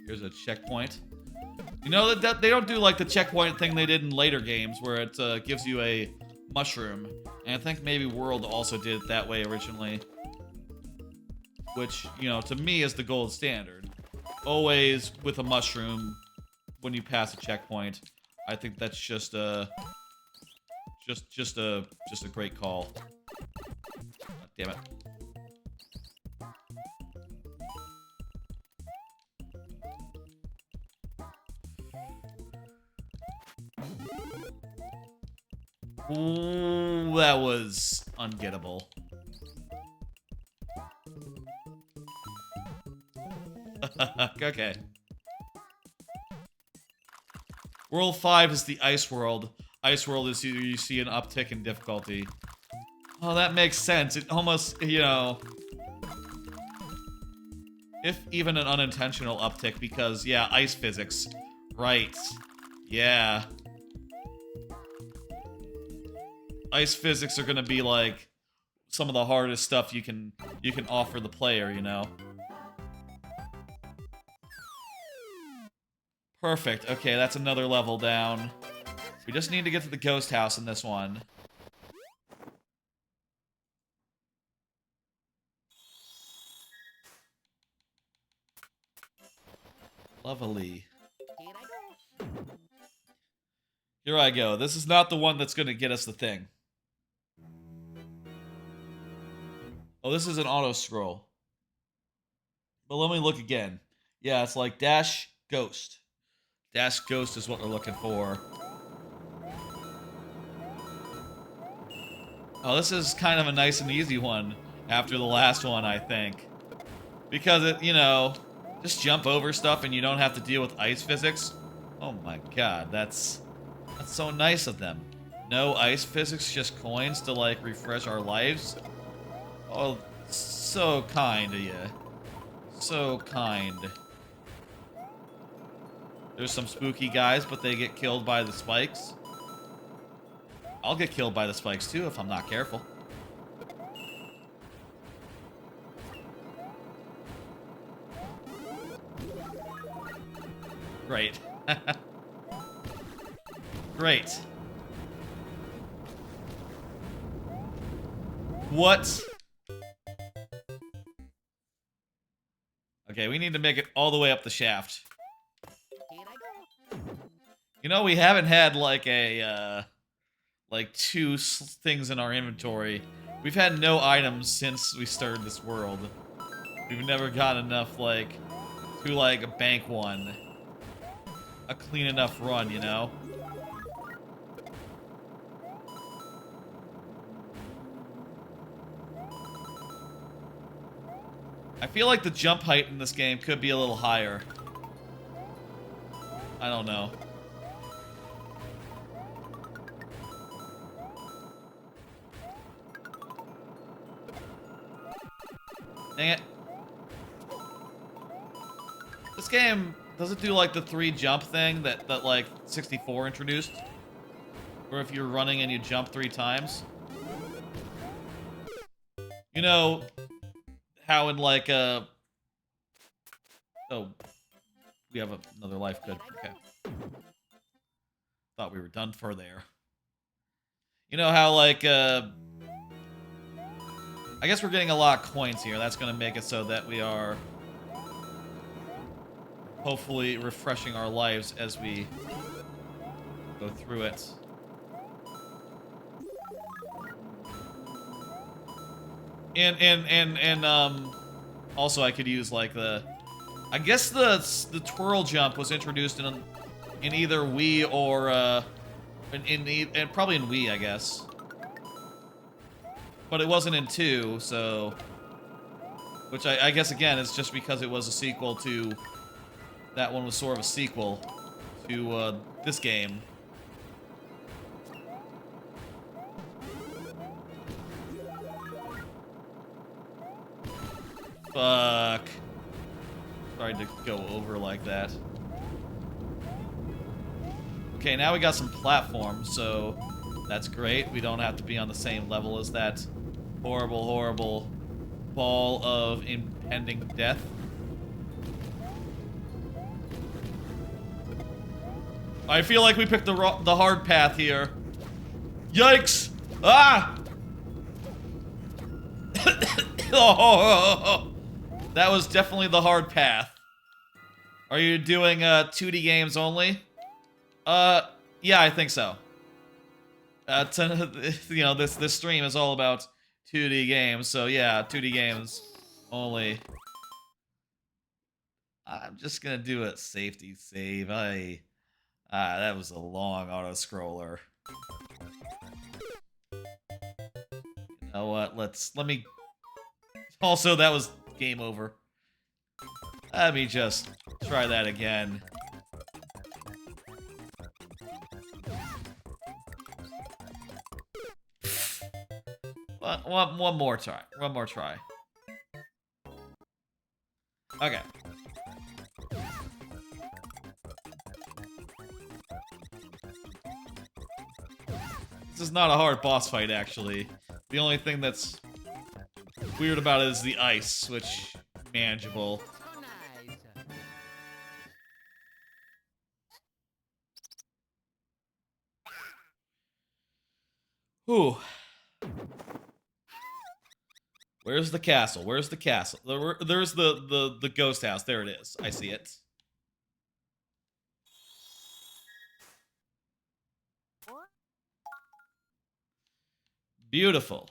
Here's a checkpoint. You know that they don't do like the checkpoint thing they did in later games where it gives you a mushroom. And I think maybe World also did it that way originally. Which, you know, to me is the gold standard. Always with a mushroom when you pass a checkpoint. I think that's just a great call. God damn it. Ooh, that was ungettable. Okay. World 5 is the Ice World. Ice World is you see an uptick in difficulty. Oh, that makes sense. It almost, you know... If even an unintentional uptick, because, yeah, ice physics. Right. Yeah. Ice physics are gonna be like some of the hardest stuff you can offer the player, you know. Perfect. Okay, that's another level down. We just need to get to the ghost house in this one. Lovely. Here I go. Here I go. This is not the one that's gonna get us the thing. Oh, this is an auto scroll. But let me look again. Yeah, it's like dash ghost. Dash ghost is what we're looking for. Oh, this is kind of a nice and easy one after the last one, I think. Because it, you know, just jump over stuff and you don't have to deal with ice physics. Oh my god, that's so nice of them. No ice physics, just coins to, like, refresh our lives. Oh, so kind of you. So kind. There's some spooky guys, but they get killed by the spikes. I'll get killed by the spikes too if I'm not careful. Great. Great. What? Okay, we need to make it all the way up the shaft. You know, we haven't had like a like things in our inventory. We've had no items since we started this world. We've never got enough like to like bank one. A clean enough run, you know? I feel like the jump height in this game could be a little higher. I don't know. Dang it. This game, does it do like the 3 jump thing that like 64 introduced? Or if you're running and you jump 3 times? You know how in like oh, we have another life, good, okay. Thought we were done for there. You know how like I guess we're getting a lot of coins here. That's gonna make it so that we are hopefully refreshing our lives as we go through it. And also I could use like I guess the twirl jump was introduced in either Wii or and probably in Wii, I guess. But it wasn't in 2, so which I guess again is just because it was a sequel to that one was sort of a sequel to this game. Fuck. Tried to go over like that. Okay, now we got some platforms, so that's great. We don't have to be on the same level as that horrible, horrible ball of impending death. I feel like we picked the hard path here. Yikes! Ah! Oh, that was definitely the hard path. Are you doing 2D games only? Yeah, I think so. You know, this stream is all about 2D games, so yeah, 2D games only. I'm just gonna do a safety save. That was a long auto-scroller. You know what, let me... Also, that was game over. Let me just try that again. One more try. One more try. Okay. This is not a hard boss fight, actually. The only thing that's weird about it is the ice, which manageable. Ooh. Where's the castle? Where's the castle? There's the ghost house. There it is. I see it. Beautiful.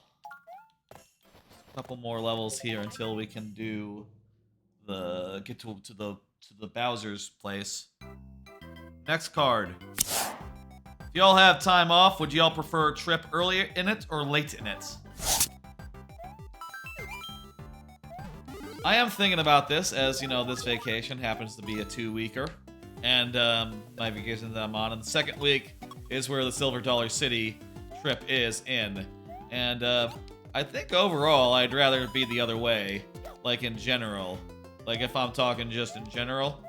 A couple more levels here until we can do get to the Bowser's place. Next card. If y'all have time off, would y'all prefer a trip earlier in it or late in it? I am thinking about this, as you know, this vacation happens to be a 2-weeker, and my vacation that I'm on, and the second week is where the Silver Dollar City trip is in, and I think overall I'd rather it be the other way, like in general, like if I'm talking just in general,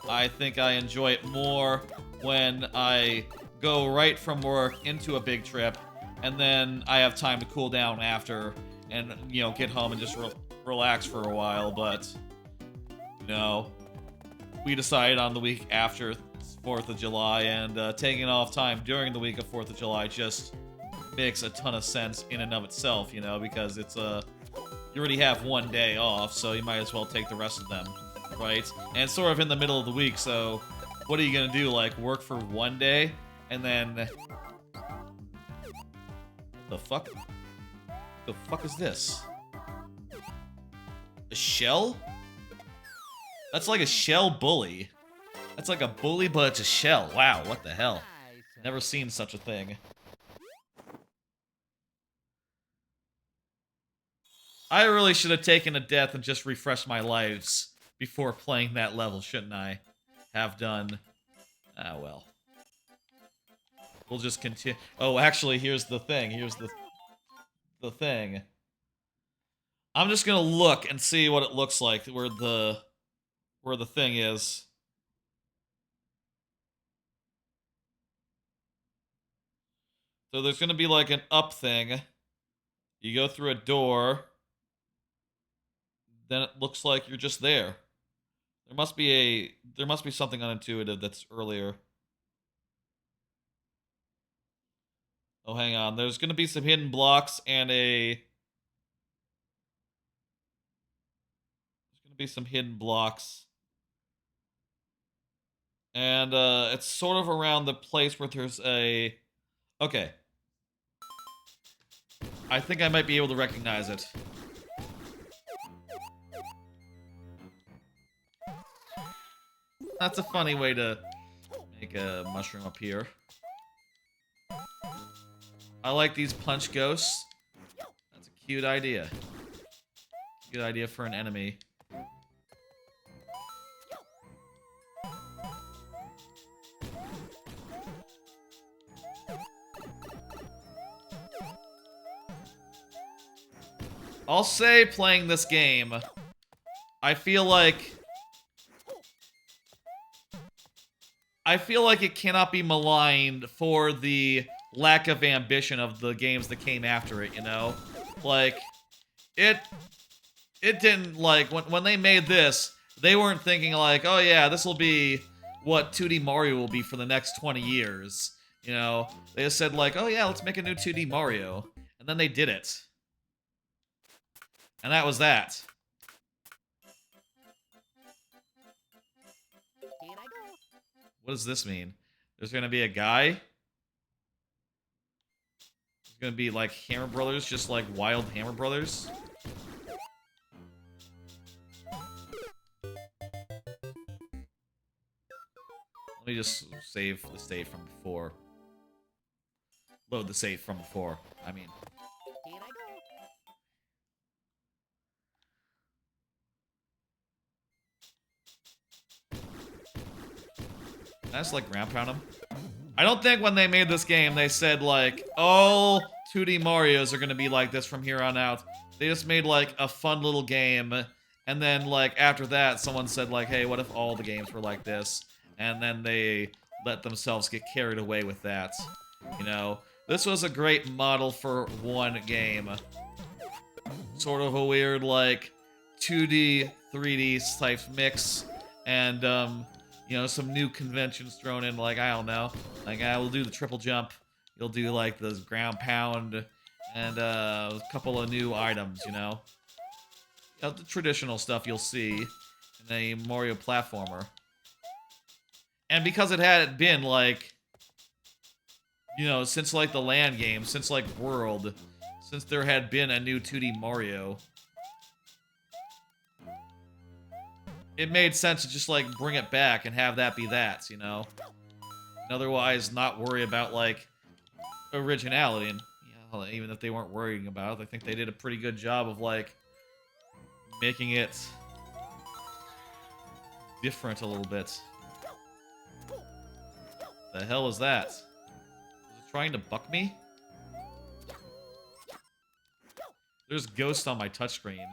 I think I enjoy it more when I go right from work into a big trip, and then I have time to cool down after, and you know, get home and just relax for a while. But you know, we decided on the week after 4th of July, and taking off time during the week of 4th of July just makes a ton of sense in and of itself, you know, because it's you already have one day off, so you might as well take the rest of them, right? And it's sort of in the middle of the week, so What are you gonna do? Like, work for one day and then... The fuck? The fuck is this? A shell? That's like a shell bully. That's like a bully, but it's a shell. Wow, what the hell? Never seen such a thing. I really should have taken a death and just refreshed my lives before playing that level, shouldn't I? Have done. Ah, well. We'll just continue. Oh, actually, here's the thing. Here's the thing. I'm just gonna look and see what it looks like where the thing is. So there's gonna be like an up thing. You go through a door. Then it looks like you're just there. There must be something unintuitive that's earlier. Oh, hang on. There's gonna be some hidden blocks and there's gonna be some hidden blocks. And it's sort of around the place where there's a... Okay. I think I might be able to recognize it. That's a funny way to make a mushroom appear. I like these punch ghosts. That's a cute idea. Good idea for an enemy. I'll say playing this game, I feel like it cannot be maligned for the lack of ambition of the games that came after it, you know? Like, it didn't, like, when they made this, they weren't thinking like, oh yeah, this will be what 2D Mario will be for the next 20 years, you know? They just said like, oh yeah, let's make a new 2D Mario. And then they did it. And that was that. What does this mean? There's gonna be a guy? There's gonna be like Hammer Brothers, just like wild Hammer Brothers? Let me just save the save from before. Load the save from before, I mean. Can I just, like, ground pound him? I don't think when they made this game, they said, like, all 2D Marios are gonna be like this from here on out. They just made, like, a fun little game, and then, like, after that, someone said, like, hey, what if all the games were like this? And then they let themselves get carried away with that. You know? This was a great model for one game. Sort of a weird, like, 2D, 3D type mix, and, you know, some new conventions thrown in, like, I don't know. Like, I will do the triple jump. You'll do, like, the ground pound, and, a couple of new items, you know? You know, the traditional stuff you'll see in a Mario platformer. And because it had been, like, you know, since, like, the land game, since, like, World, since there had been a new 2D Mario, it made sense to just, like, bring it back and have that be that, you know? And otherwise, not worry about, like, originality. And, you know, even if they weren't worrying about it, I think they did a pretty good job of, like, making it different a little bit. The hell is that? Is it trying to buck me? There's Ghost on my touchscreen.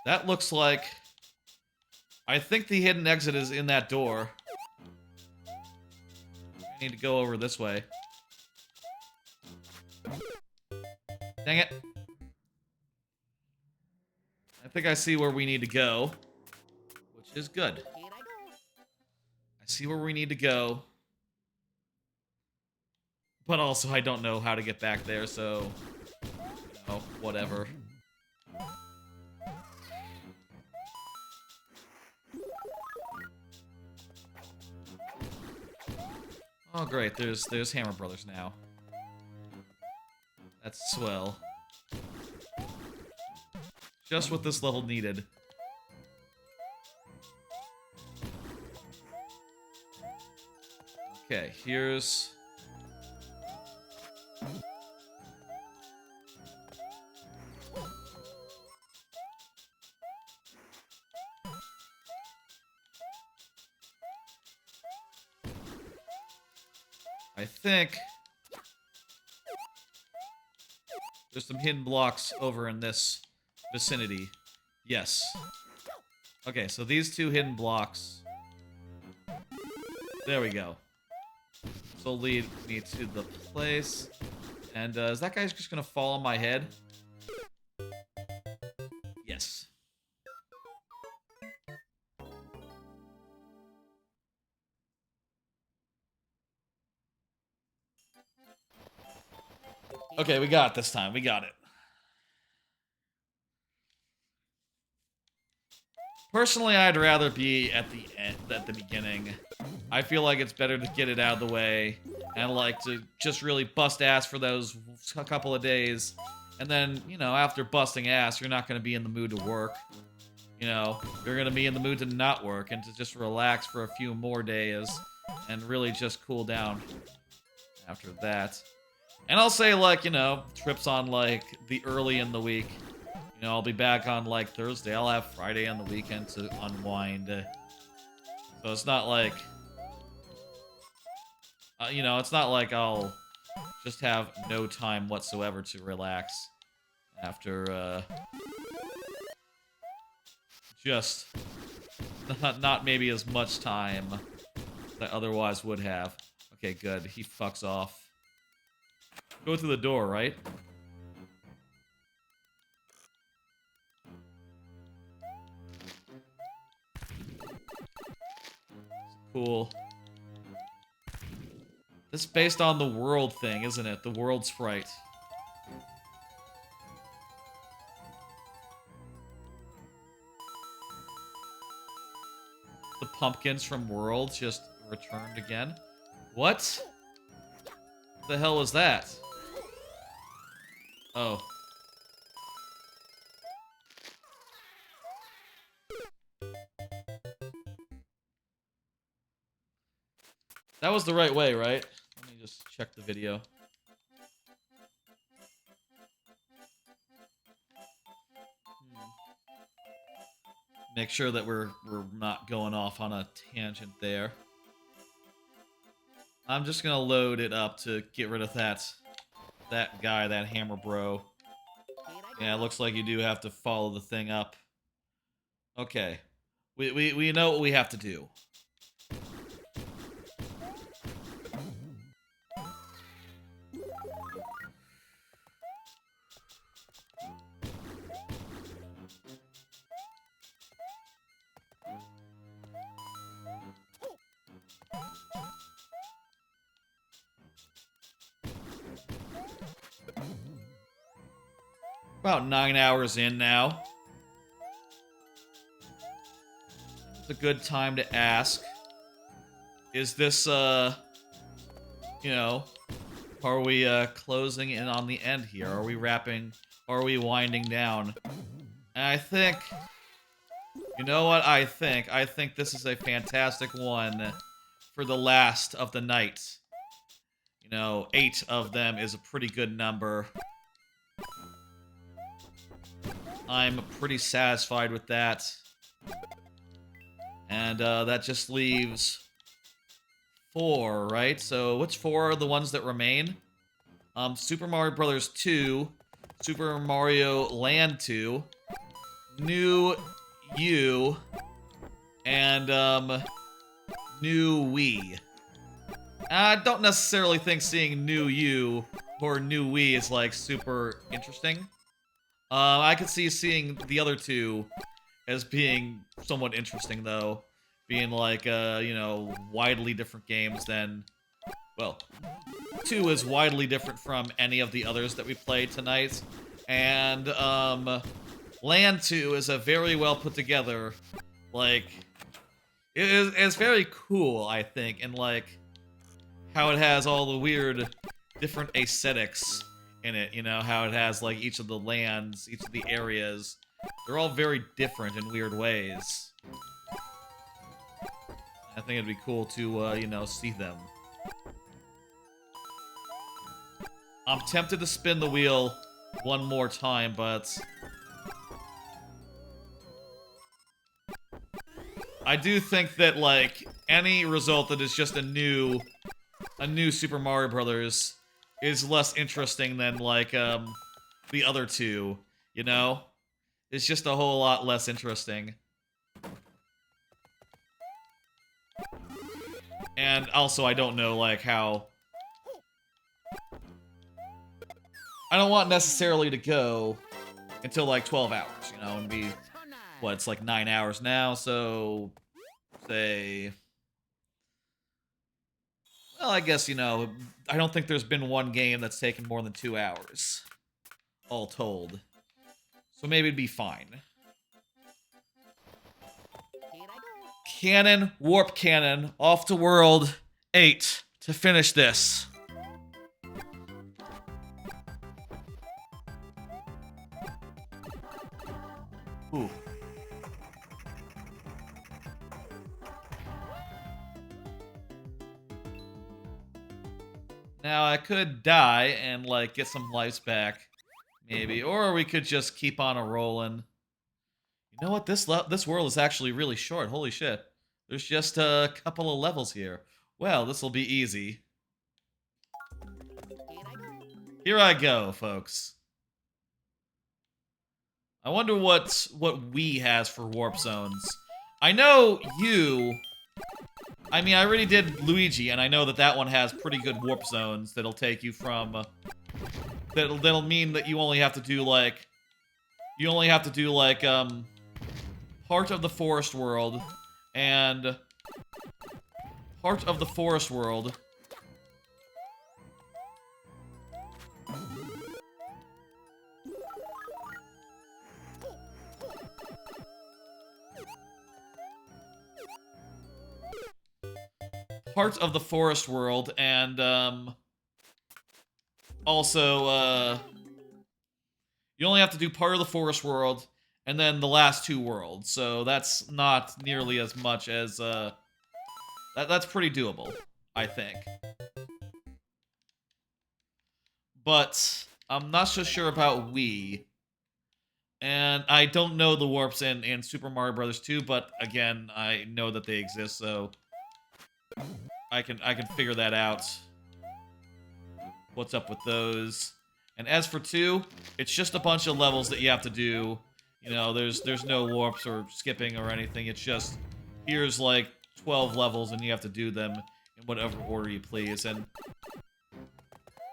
That looks like... I think the hidden exit is in that door. I need to go over this way. Dang it. I think I see where we need to go. Which is good. I see where we need to go. But also, I don't know how to get back there, so... Oh, whatever. Oh, great. There's Hammer Brothers now. That's swell. Just what this level needed. Okay, here's... I think there's some hidden blocks over in this vicinity. Yes. Okay, so these two hidden blocks. There we go. This will lead me to the place. And is that guy just gonna fall on my head? Yes. Okay, we got it this time. We got it. Personally, I'd rather be at the end, at the beginning. I feel like it's better to get it out of the way and like to just really bust ass for those couple of days. And then, you know, after busting ass, you're not going to be in the mood to work. You know, you're going to be in the mood to not work and to just relax for a few more days and really just cool down after that. And I'll say, like, you know, trips on, like, the early in the week. You know, I'll be back on, like, Thursday. I'll have Friday on the weekend to unwind. So it's not like... you know, it's not like I'll just have no time whatsoever to relax after, just not maybe as much time as I otherwise would have. Okay, good. He fucks off. Go through the door, right? Cool. This is based on the world thing, isn't it? The world sprite. The pumpkins from World just returned again. What? The hell was that? Oh. That was the right way, right? Let me just check the video. Make sure that we're not going off on a tangent there. I'm just gonna load it up to get rid of that guy, that hammer bro. Yeah, it looks like you do have to follow the thing up. Okay. We know what we have to do. About 9 hours in now. It's a good time to ask. Is this, you know, are we, closing in on the end here? Are we wrapping, are we winding down? And I think, you know what I think? I think this is a fantastic one for the last of the night. You know, 8 of them is a pretty good number. I'm pretty satisfied with that. And that just leaves 4, right? So which 4 are the ones that remain? Super Mario Brothers 2, Super Mario Land 2, New U, and New Wii. I don't necessarily think seeing New U or New Wii is like super interesting. I could see seeing the other 2 as being somewhat interesting, though. Being like, you know, widely different games than well, 2 is widely different from any of the others that we played tonight. And, Land 2 is a very well put together, like, it's very cool, I think, and, like, how it has all the weird different aesthetics in it, you know, how it has, like, each of the lands, each of the areas. They're all very different in weird ways. I think it'd be cool to, you know, see them. I'm tempted to spin the wheel one more time, but I do think that, like, any result that is just a new Super Mario Brothers is less interesting than, like, the other 2, you know? It's just a whole lot less interesting. And also, I don't know, like, how... I don't want necessarily to go until, like, 12 hours, you know, and be... What, it's like 9 hours now, so... Say... Well, I guess, you know, I don't think there's been one game that's taken more than 2 hours. All told. So maybe it'd be fine. Cannon, warp cannon, off to world 8 to finish this. Ooh. Now, I could die and, like, get some lives back, maybe. Or we could just keep on a-rolling. You know what? This world is actually really short. Holy shit. There's just a couple of levels here. Well, this will be easy. Here I go, folks. I wonder what Wii has for warp zones. I know you... I mean, I already did Luigi, and I know that one has pretty good warp zones that'll take you from... that'll mean that you only have to do, like... You only have to do, like, Heart of the Forest World, and... Heart of the Forest World... Part of the Forest World, and, also, you only have to do part of the Forest World, and then the last 2 worlds, so that's not nearly as much as, that's pretty doable, I think. But, I'm not so sure about Wii, and I don't know the warps in Super Mario Bros. 2, but, again, I know that they exist, so... I can figure that out. What's up with those? And as for 2, it's just a bunch of levels that you have to do. You know, there's no warps or skipping or anything. It's just here's like 12 levels and you have to do them in whatever order you please. And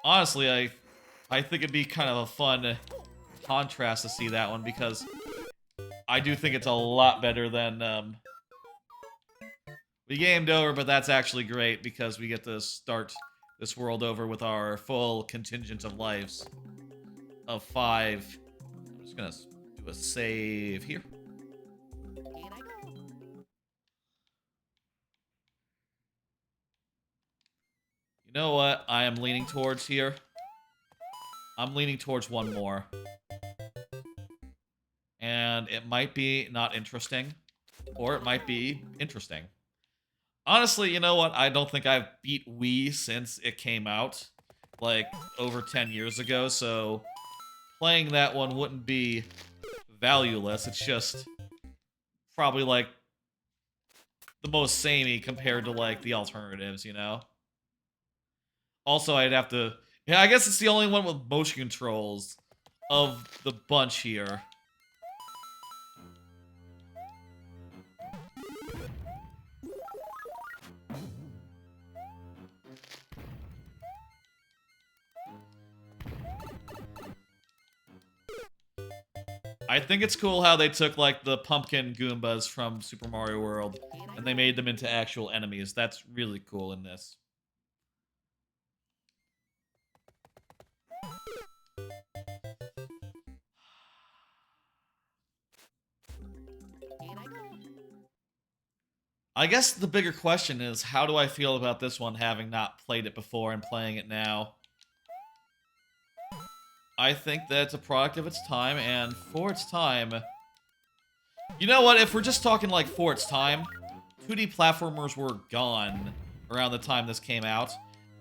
honestly, I think it'd be kind of a fun contrast to see that one because I do think it's a lot better than we gamed over, but that's actually great because we get to start this world over with our full contingent of lives of 5. I'm just gonna do a save here. You know what I am leaning towards here? I'm leaning towards one more. And it might be not interesting, or it might be interesting. Honestly, you know what? I don't think I've beat Wii since it came out, like, over 10 years ago, so playing that one wouldn't be valueless. It's just probably, like, the most samey compared to, like, the alternatives, you know? Also, I'd have to... Yeah, I guess it's the only one with motion controls of the bunch here. I think it's cool how they took, like, the pumpkin Goombas from Super Mario World, and they made them into actual enemies. That's really cool in this. I guess the bigger question is, how do I feel about this one having not played it before and playing it now? I think that it's a product of its time, and for its time... You know what, if we're just talking like for its time, 2D platformers were gone around the time this came out,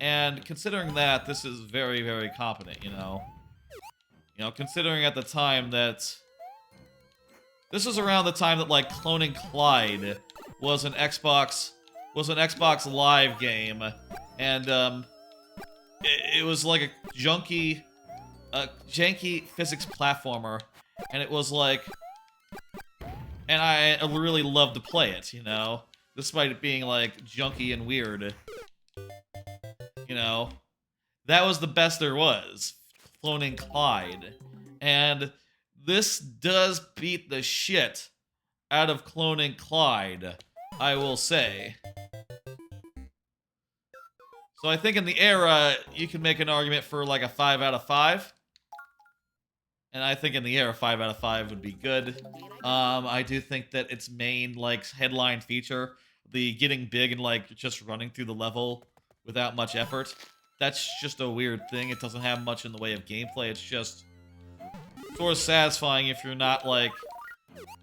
and considering that, this is very, very competent, you know? You know, considering at the time that... This was around the time that, like, Cloning Clyde was an Xbox Live game, and, it was like a janky physics platformer, and it was like... And I really loved to play it, you know? Despite it being, like, junky and weird. You know? That was the best there was. Cloning Clyde. And this does beat the shit out of Cloning Clyde, I will say. So I think in the era, you can make an argument for, like, a 5 out of 5. And I think in the era, 5 out of 5 would be good. I do think that its main, like, headline feature, the getting big and, like, just running through the level without much effort, that's just a weird thing. It doesn't have much in the way of gameplay. It's just sort of satisfying if you're not, like,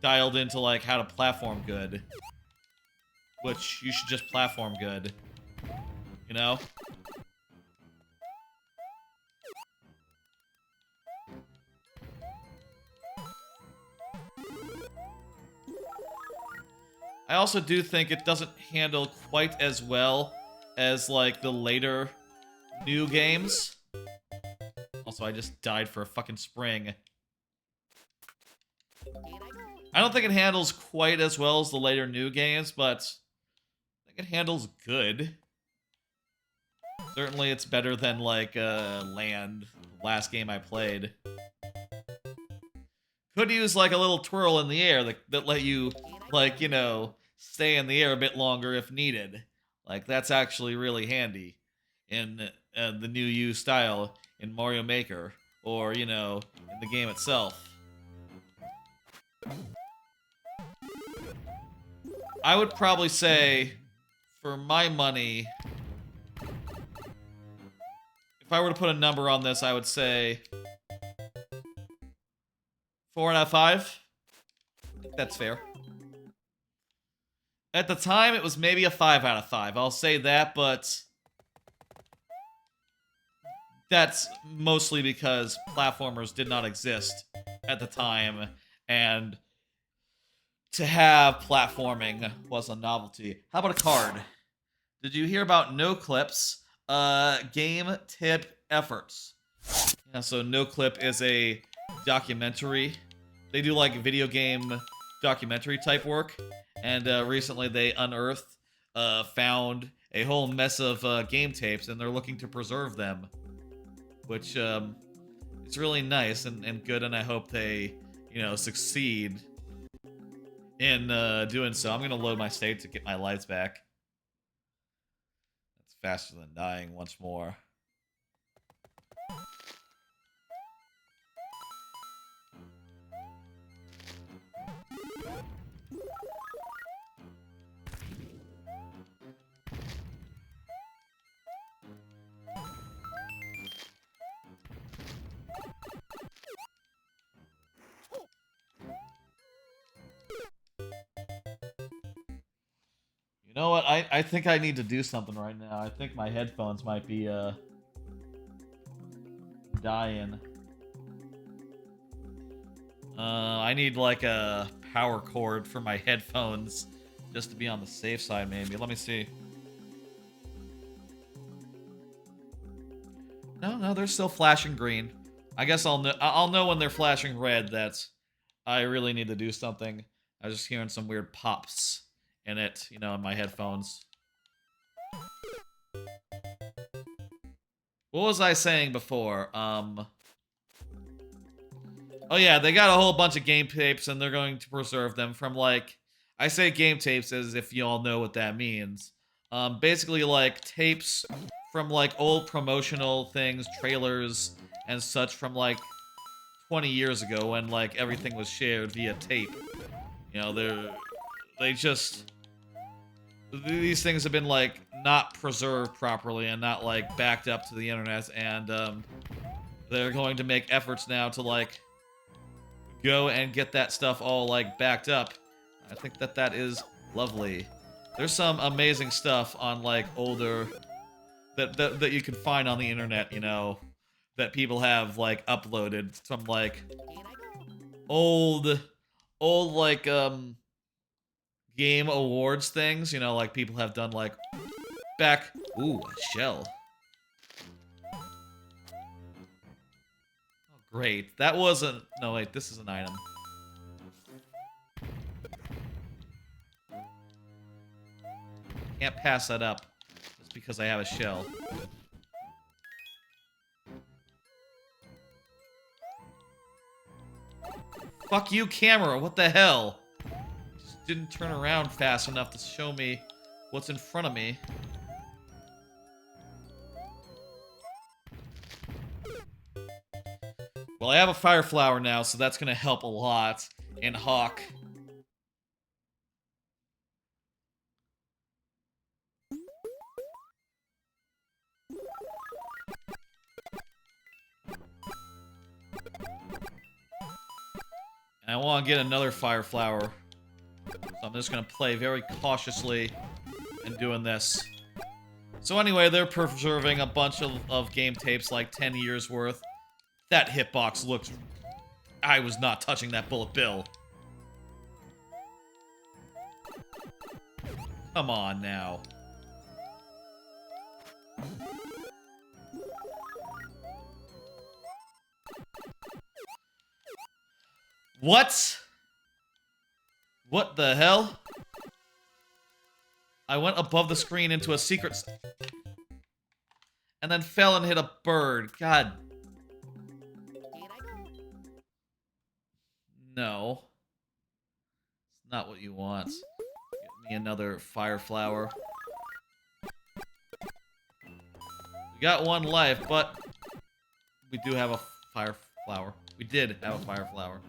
dialed into, like, how to platform good. Which, you should just platform good. You know? I also do think it doesn't handle quite as well as, like, the later new games. Also, I just died for a fucking spring. I don't think it handles quite as well as the later new games, but I think it handles good. Certainly it's better than, like, Land, last game I played. Could use, like, a little twirl in the air that let you, like, you know, stay in the air a bit longer if needed. Like, that's actually really handy in the new U style in Mario Maker, or, you know, in the game itself. I would probably say, for my money, if I were to put a number on this, I would say 4 out of 5. I think that's fair. At the time, it was maybe a 5 out of 5. I'll say that, but that's mostly because platformers did not exist at the time, and to have platforming was a novelty. How about a card? Did you hear about No Clip's game tip efforts? Yeah, so No Clip is a documentary. They do like video game documentary type work, and recently they unearthed, found a whole mess of game tapes, and they're looking to preserve them, which it's really nice and good, and I hope they, you know, succeed in doing so. I'm gonna load my state to get my lives back. That's faster than dying once more. You know what? I think I need to do something right now. I think my headphones might be dying. I need like a power cord for my headphones just to be on the safe side, maybe. Let me see. No, they're still flashing green. I guess I'll know when they're flashing red that I really need to do something. I was just hearing some weird pops in it, you know, in my headphones. What was I saying before? Oh yeah, they got a whole bunch of game tapes and they're going to preserve them from, like, I say game tapes as if you all know what that means. Basically like tapes from like old promotional things, trailers, and such from like 20 years ago when like everything was shared via tape. You know, they just these things have been like not preserved properly and not like backed up to the internet, and they're going to make efforts now to like go and get that stuff all like backed up. I think that that is lovely. There's some amazing stuff on like older that you can find on the internet, you know, that people have like uploaded from like old like game awards things, you know, like people have done like back. Ooh, a shell. Oh, great. That wasn't. No, wait, this is an item. Can't pass that up just because I have a shell. Fuck you, camera. What the hell? Just didn't turn around fast enough to show me what's in front of me. Well, I have a fire flower now, so that's gonna help a lot. And Hawk. And I want to get another fire flower. So I'm just gonna play very cautiously and doing this. So anyway, they're preserving a bunch of game tapes, like 10 years worth. That hitbox looked... I was not touching that bullet bill. Come on now. What? What the hell? I went above the screen into a secret... and then fell and hit a bird. God. No. It's not what you want. Get me another fire flower. We got one life, but we do have a fire flower. We did have a fire flower.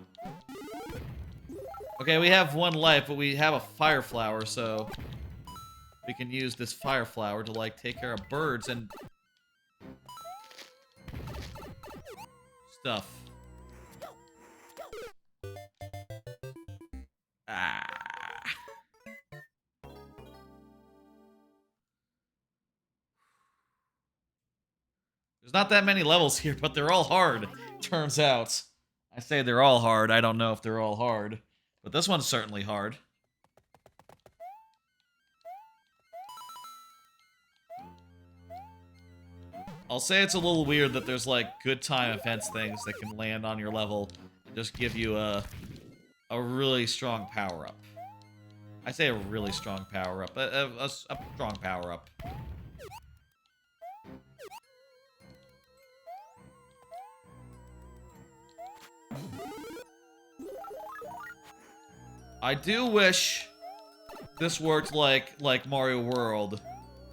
Okay, we have one life, but we have a fire flower, so we can use this fire flower to, like, take care of birds and stuff. Ah. There's not that many levels here, but they're all hard, turns out. I say they're all hard. I don't know if they're all hard. But this one's certainly hard. I'll say it's a little weird that there's, like, good time events things that can land on your level and just give you a really strong power-up. I say a really strong power-up. A strong power-up. I do wish this worked like Mario World,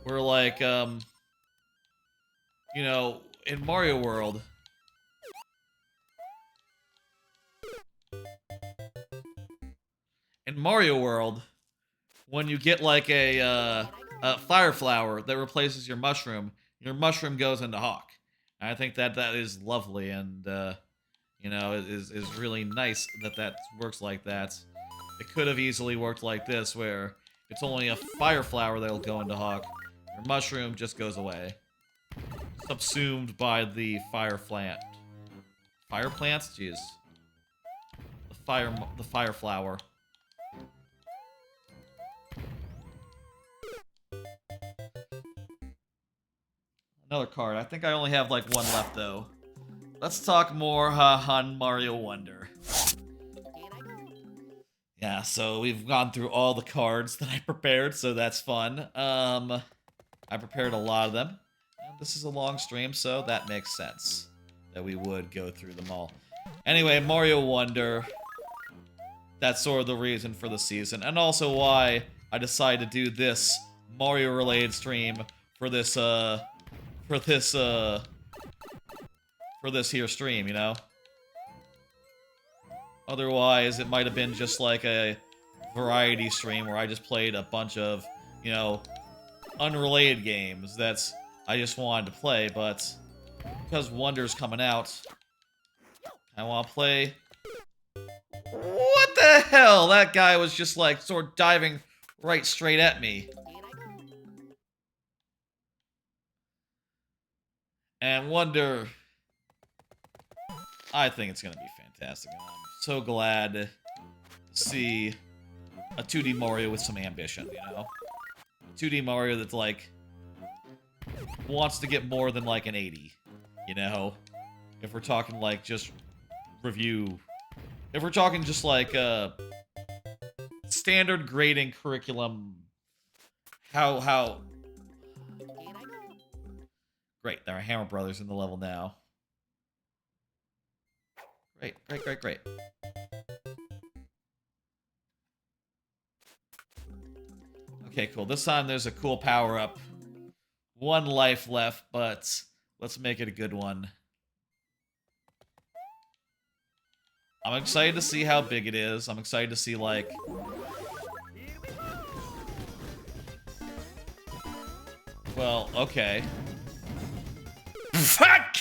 where like you know, in Mario World, when you get like a fire flower that replaces your mushroom goes into Hawk. And I think that that is lovely, and you know, is really nice that that works like that. It could have easily worked like this, where it's only a fire flower that'll go into Hawk. Your mushroom just goes away. Subsumed by the fire plant. Fire plants? Jeez. The fire flower. Another card. I think I only have like one left though. Let's talk more on Mario Wonder. Yeah, so we've gone through all the cards that I prepared, so that's fun. I prepared a lot of them. And this is a long stream, so that makes sense that we would go through them all. Anyway, Mario Wonder. That's sort of the reason for the season, and also why I decided to do this Mario-related stream for this here stream, you know? Otherwise, it might have been just like a variety stream where I just played a bunch of you know, unrelated games that I just wanted to play, but because Wonder's coming out, I want to play. What the hell? That guy was just like sort of diving right straight at me. And Wonder, I think it's going to be fantastic. And I'm so glad to see a 2D Mario with some ambition, you know? A 2D Mario that's like wants to get more than like an 80, you know? If we're talking like just review, if we're talking just like standard grading curriculum, how great, there are Hammer Brothers in the level now. Great, great, great, great. Okay, cool. This time there's a cool power-up. 1 life left, but let's make it a good one. I'm excited to see how big it is. I'm excited to see, like... Well, okay. Fuck!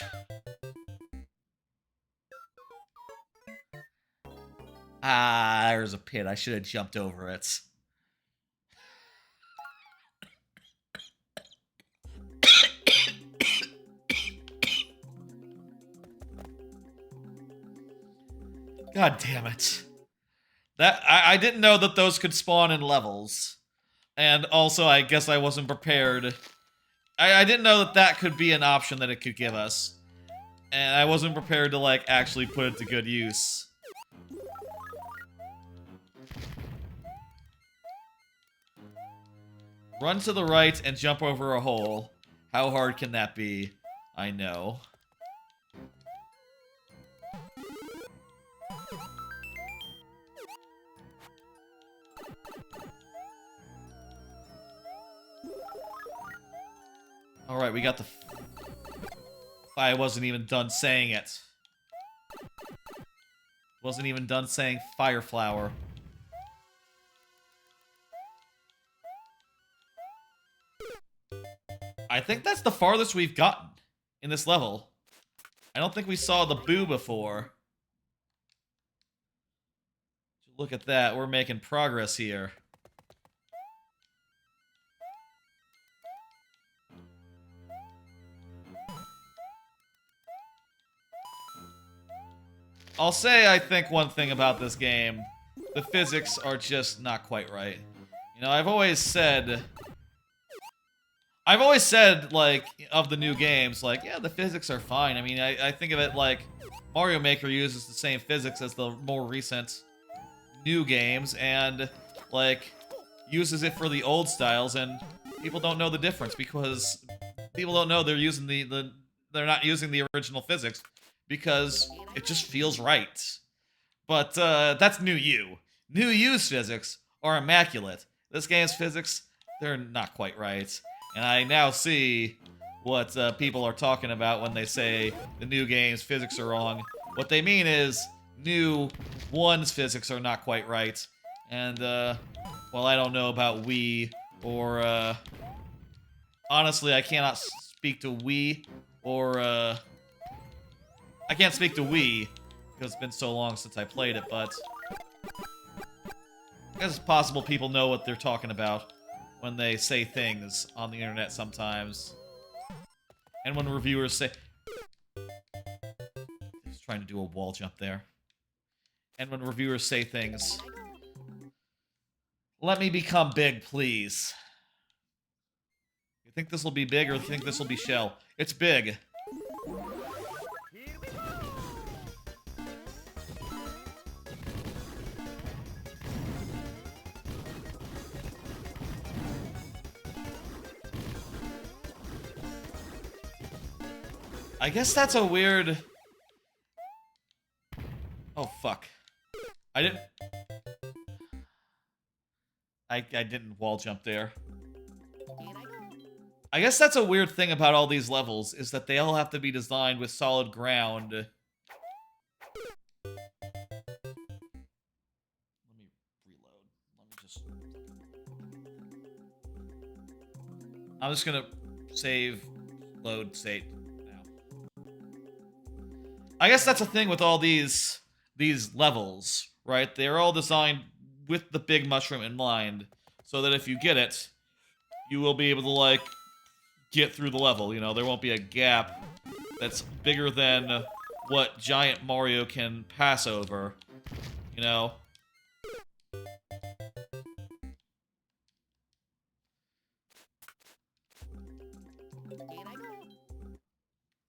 Ah, there's a pit. I should have jumped over it. God damn it. That I didn't know that those could spawn in levels. And also, I guess I wasn't prepared. I didn't know that that could be an option that it could give us. And I wasn't prepared to, like, actually put it to good use. Run to the right and jump over a hole. How hard can that be? I know. Alright, we got the... I wasn't even done saying it. Wasn't even done saying Fire Flower. I think that's the farthest we've gotten in this level. I don't think we saw the Boo before. Look at that, we're making progress here. I'll say I think one thing about this game. The physics are just not quite right. You know, I've always said, like, of the new games, like, yeah, the physics are fine. I mean, I think of it like Mario Maker uses the same physics as the more recent new games, and, like, uses it for the old styles, and people don't know the difference because people don't know they're using they're not using the original physics because it just feels right. But that's New U. New U's physics are immaculate. This game's physics, they're not quite right. And I now see what people are talking about when they say the new game's physics are wrong. What they mean is new 1's physics are not quite right. And, well, I don't know about Wii or, honestly, I cannot speak to Wii or, I can't speak to Wii because it's been so long since I played it, but I guess it's possible people know what they're talking about when they say things on the internet sometimes. And when reviewers say... I was trying to do a wall jump there. And when reviewers say things... Let me become big, please. You think this will be big or you think this will be shell? It's big. I guess that's a weird... Oh, fuck. I didn't wall jump there. I guess that's a weird thing about all these levels, is that they all have to be designed with solid ground. Let me reload. Let me just... I'm just gonna save, load, state now. I guess that's the thing with all these levels, right? They're all designed with the big mushroom in mind, so that if you get it, you will be able to, like, get through the level. You know, there won't be a gap that's bigger than what Giant Mario can pass over, you know?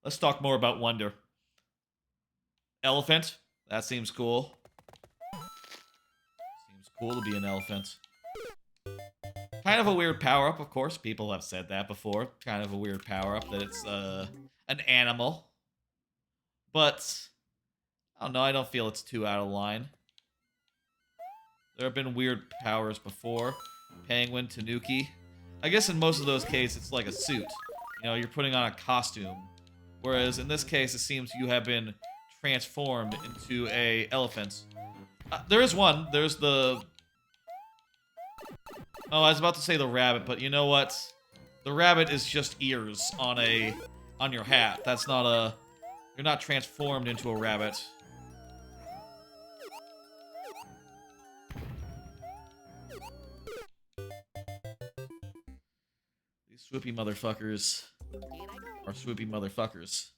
Let's talk more about Wonder. Elephant. That seems cool. Seems cool to be an elephant. Kind of a weird power-up, of course. People have said that before. Kind of a weird power-up that it's an animal. But, I don't know, I don't feel it's too out of line. There have been weird powers before. Penguin, Tanuki. I guess in most of those cases, it's like a suit. You know, you're putting on a costume. Whereas in this case, it seems you have been transformed into a elephant. There is one. There's the... Oh, I was about to say the rabbit, but you know what? The rabbit is just ears on your hat. That's not a... You're not transformed into a rabbit. These swoopy motherfuckers are swoopy motherfuckers.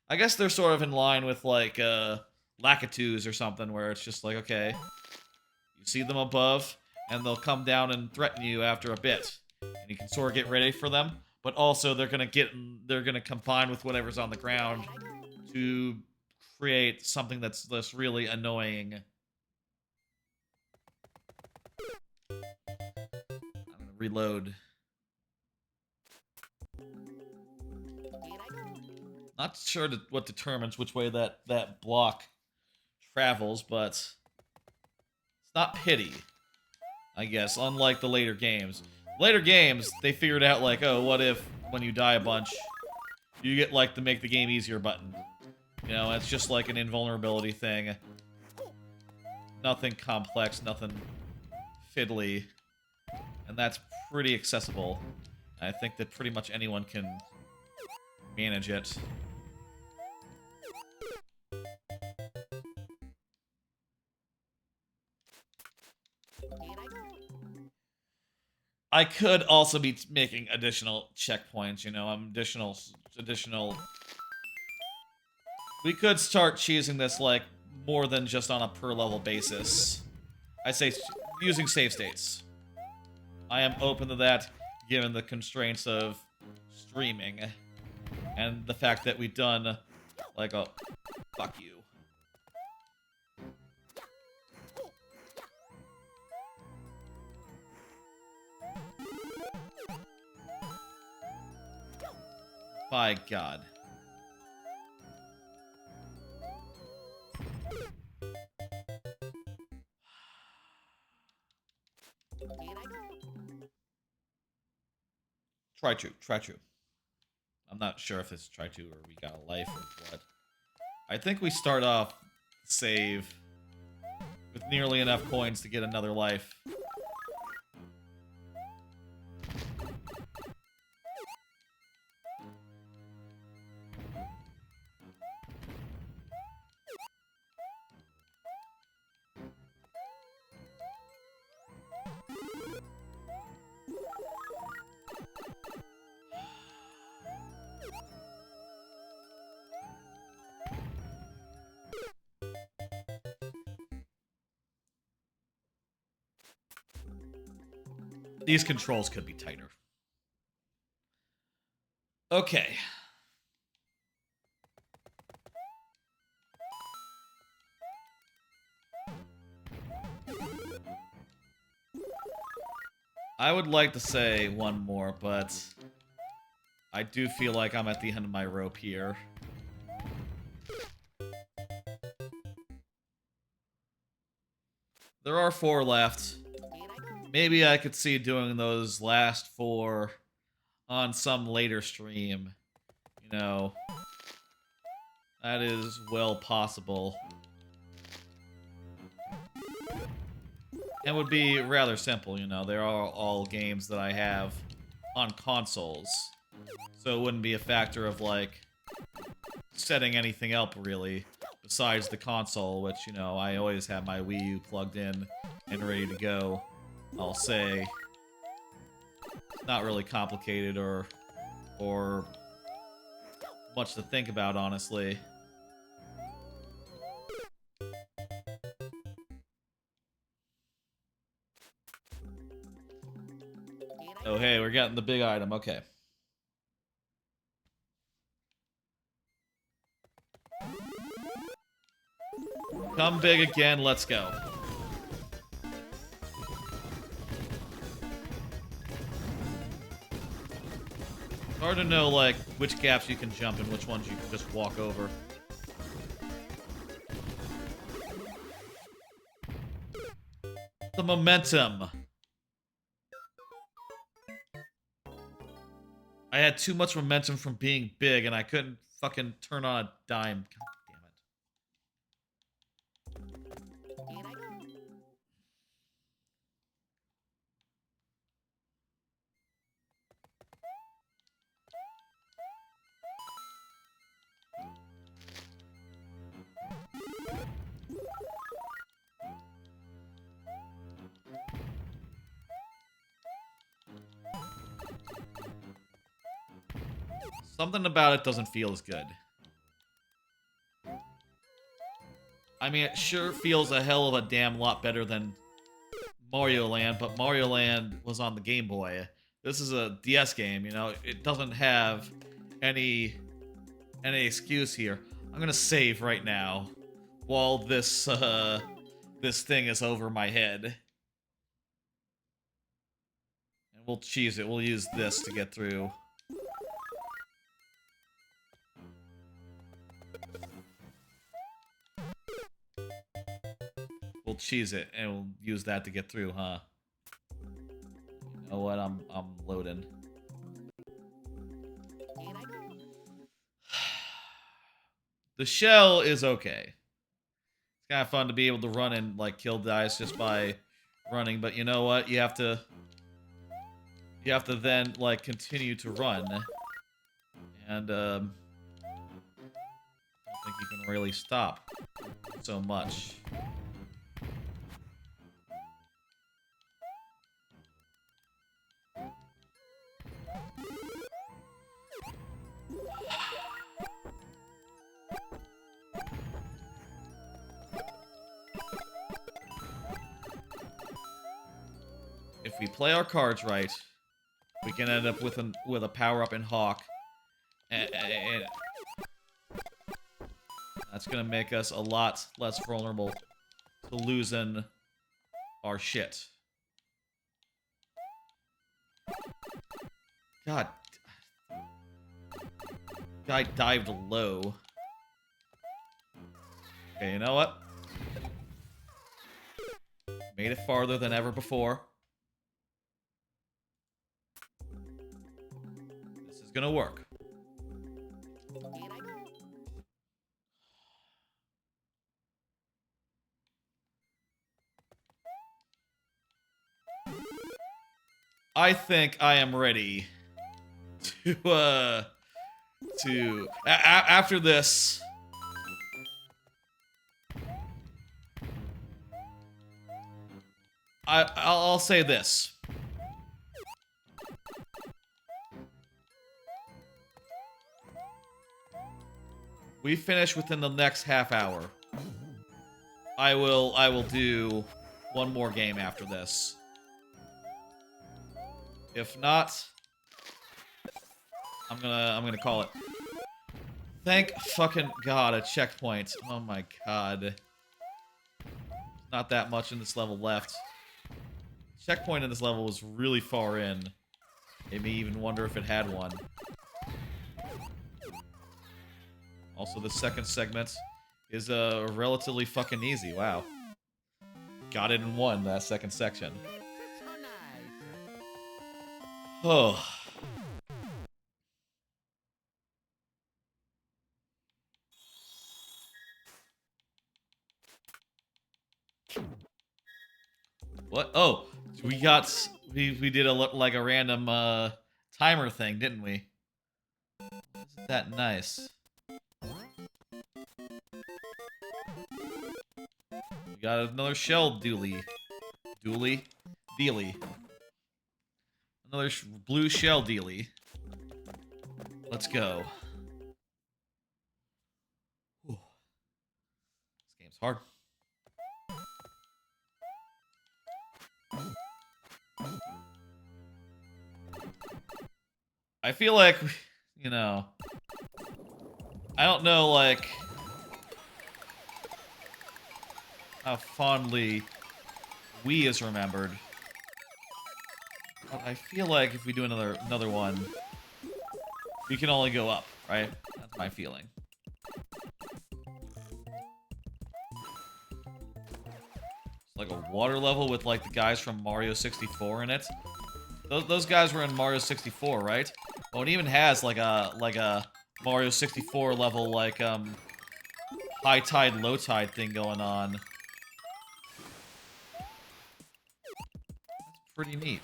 I guess they're sort of in line with, like, Lakitus or something, where it's just like, okay, you see them above, and they'll come down and threaten you after a bit. And you can sort of get ready for them, but also they're gonna combine with whatever's on the ground to create something that's really annoying. I'm gonna reload. Not sure what determines which way that block travels, but it's not pity, I guess, unlike the later games. Later games, they figured out, like, oh, what if, when you die a bunch, you get, like, the make the game easier button. You know, it's just like an invulnerability thing. Nothing complex, nothing fiddly. And that's pretty accessible. I think that pretty much anyone can manage it. I could also be making additional checkpoints, you know, additional... We could start choosing this, like, more than just on a per-level basis. I say using save states. I am open to that, given the constraints of streaming. And the fact that we've done, like, a... Fuck you. By God. Try true. I'm not sure if it's try to or we got a life or what. I think we start off save with nearly enough coins to get another life. These controls could be tighter. Okay. I would like to say one more, but I do feel like I'm at the end of my rope here. There are 4 left. Maybe I could see doing those last 4 on some later stream. You know, that is well possible. And would be rather simple, you know. They are all games that I have on consoles. So it wouldn't be a factor of, like, setting anything up, really, besides the console, which, you know, I always have my Wii U plugged in and ready to go. I'll say it's not really complicated or much to think about, honestly. Oh, hey, we're getting the big item. Okay. Come big again. Let's go. It's hard to know, like, which gaps you can jump and which ones you can just walk over. The momentum. I had too much momentum from being big, and I couldn't fucking turn on a dime. God damn it. Something about it doesn't feel as good. I mean, it sure feels a hell of a damn lot better than Mario Land, but Mario Land was on the Game Boy. This is a DS game, you know? It doesn't have any excuse here. I'm gonna save right now while this thing is over my head. And we'll cheese it. We'll use this to get through. We'll cheese it, and we'll use that to get through, huh? You know what? I'm loading. The shell is okay. It's kind of fun to be able to run and, like, kill guys just by running, but you know what? You have to then, like, continue to run. And, I don't think you can really stop so much. If we play our cards right, we can end up with a power-up in Hawk. And that's gonna make us a lot less vulnerable to losing our shit. God. Guy dived low. Okay, you know what? Made it farther than ever before. This is gonna work. I think I am ready to, after this, I'll say this. We finish within the next half hour. I will do one more game after this. If not, I'm gonna call it. Thank fucking God, a checkpoint. Oh my God. Not that much in this level left. Checkpoint in this level was really far in. Made me even wonder if it had one. Also, the second segment is relatively fucking easy. Wow. Got it in one, that second section. Oh. What? Oh, we did like a random timer thing, didn't we? Isn't that nice? We got another shell dealy. Dealy. Another blue shell dealy. Let's go. Whew. This game's hard. I feel like, you know, I don't know, like, how fondly Wii is remembered. But I feel like if we do another one, we can only go up, right? That's my feeling. It's like a water level with like the guys from Mario 64 in it. Those guys were in Mario 64, right? Oh, it even has like a Mario 64 level like high tide, low tide thing going on. That's pretty neat.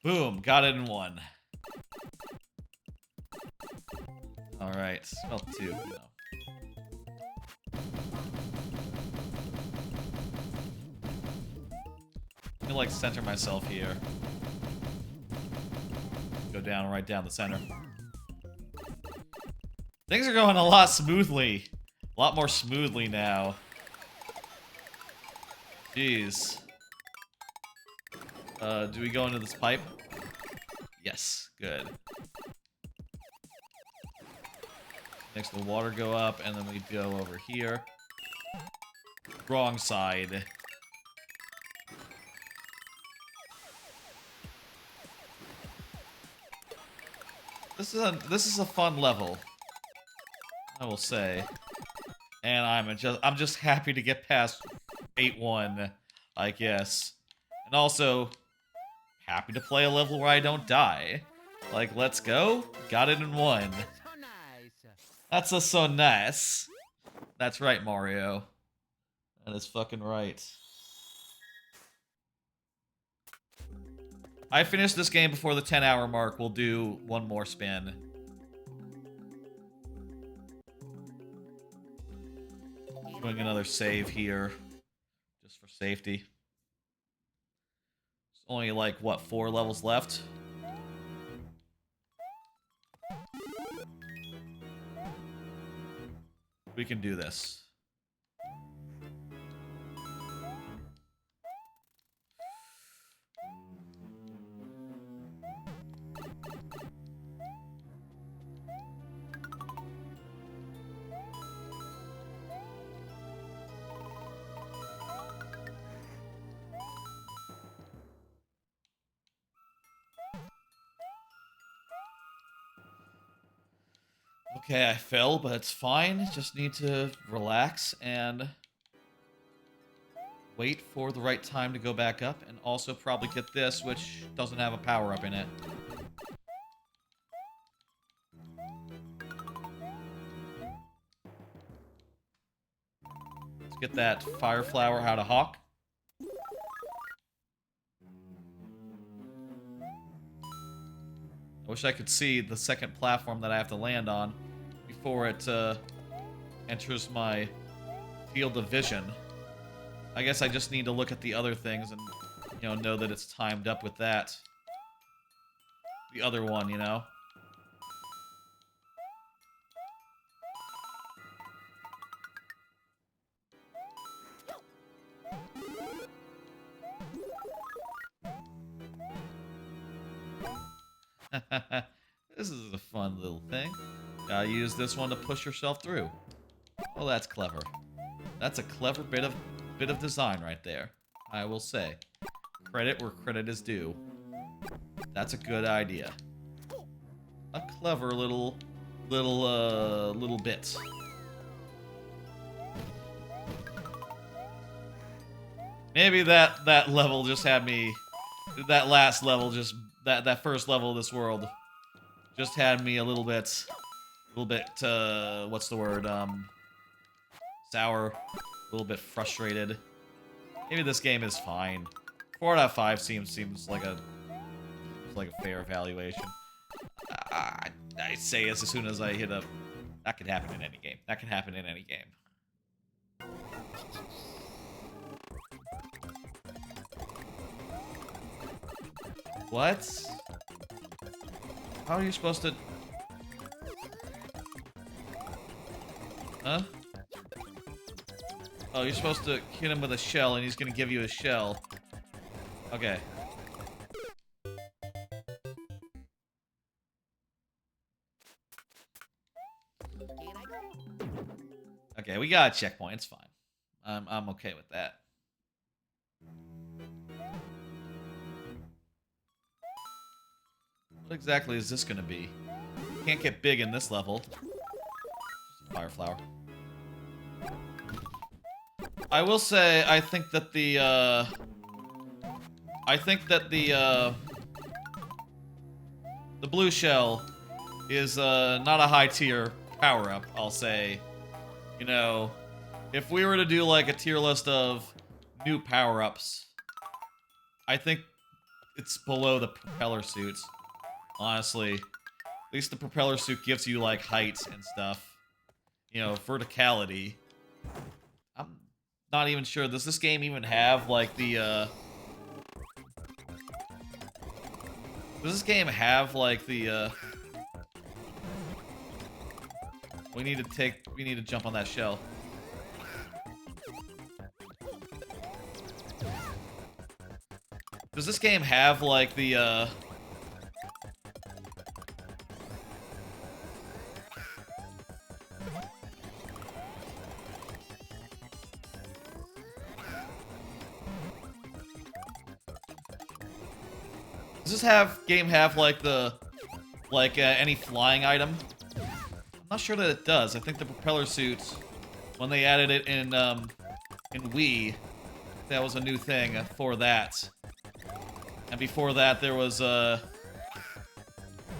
Boom, got it in one. Alright, well, two, you know. Let me, like, center myself here. Go down, right down the center. Things are going a lot smoothly. A lot more smoothly now. Jeez. Do we go into this pipe? Yes, good. Next, the water go up, and then we go over here. Wrong side. This is a fun level, I will say, and I'm just happy to get past 8-1, I guess, and also happy to play a level where I don't die. Like, let's go, got it in one. That's so nice. That's right, Mario. That is fucking right. I finished this game before the 10-hour mark. We'll do one more spin. Doing another save here, just for safety. There's only like, what, 4 levels left? We can do this. Okay, I fell, but it's fine. Just need to relax and wait for the right time to go back up, and also probably get this, which doesn't have a power-up in it. Let's get that fire flower out of Hawk. I wish I could see the second platform that I have to land on before it enters my field of vision. I guess I just need to look at the other things and, you know that it's timed up with that. The other one, you know? This is a fun little thing. Gotta use this one to push yourself through. Oh, that's clever. That's a clever bit of design right there, I will say. Credit where credit is due. That's a good idea. A clever little bit. Maybe that level just had me. That last level just that first level of this world just had me a little bit. What's the word? sour, a little bit frustrated. Maybe this game is fine. 4 out of 5 seems like a fair evaluation. I say as soon as I hit a... That could happen in any game. That can happen in any game. What? How are you supposed to... Huh? Oh, you're supposed to hit him with a shell, and he's gonna give you a shell. Okay. Okay, we got a checkpoint. It's fine. I'm okay with that. What exactly is this gonna be? Can't get big in this level. Fire flower. I will say, I think that the blue shell is not a high tier power up. I'll say, you know, if we were to do like a tier list of new power ups, I think it's below the propeller suits. Honestly, at least the propeller suit gives you like height and stuff. You know, verticality. I'm not even sure. Does this game even have like the does this game have like the we need to jump on that shell. Does this game have like the Does this game have like the any flying item? I'm not sure that it does. I think the propeller suits, when they added it in Wii, that was a new thing for that. And before that, there was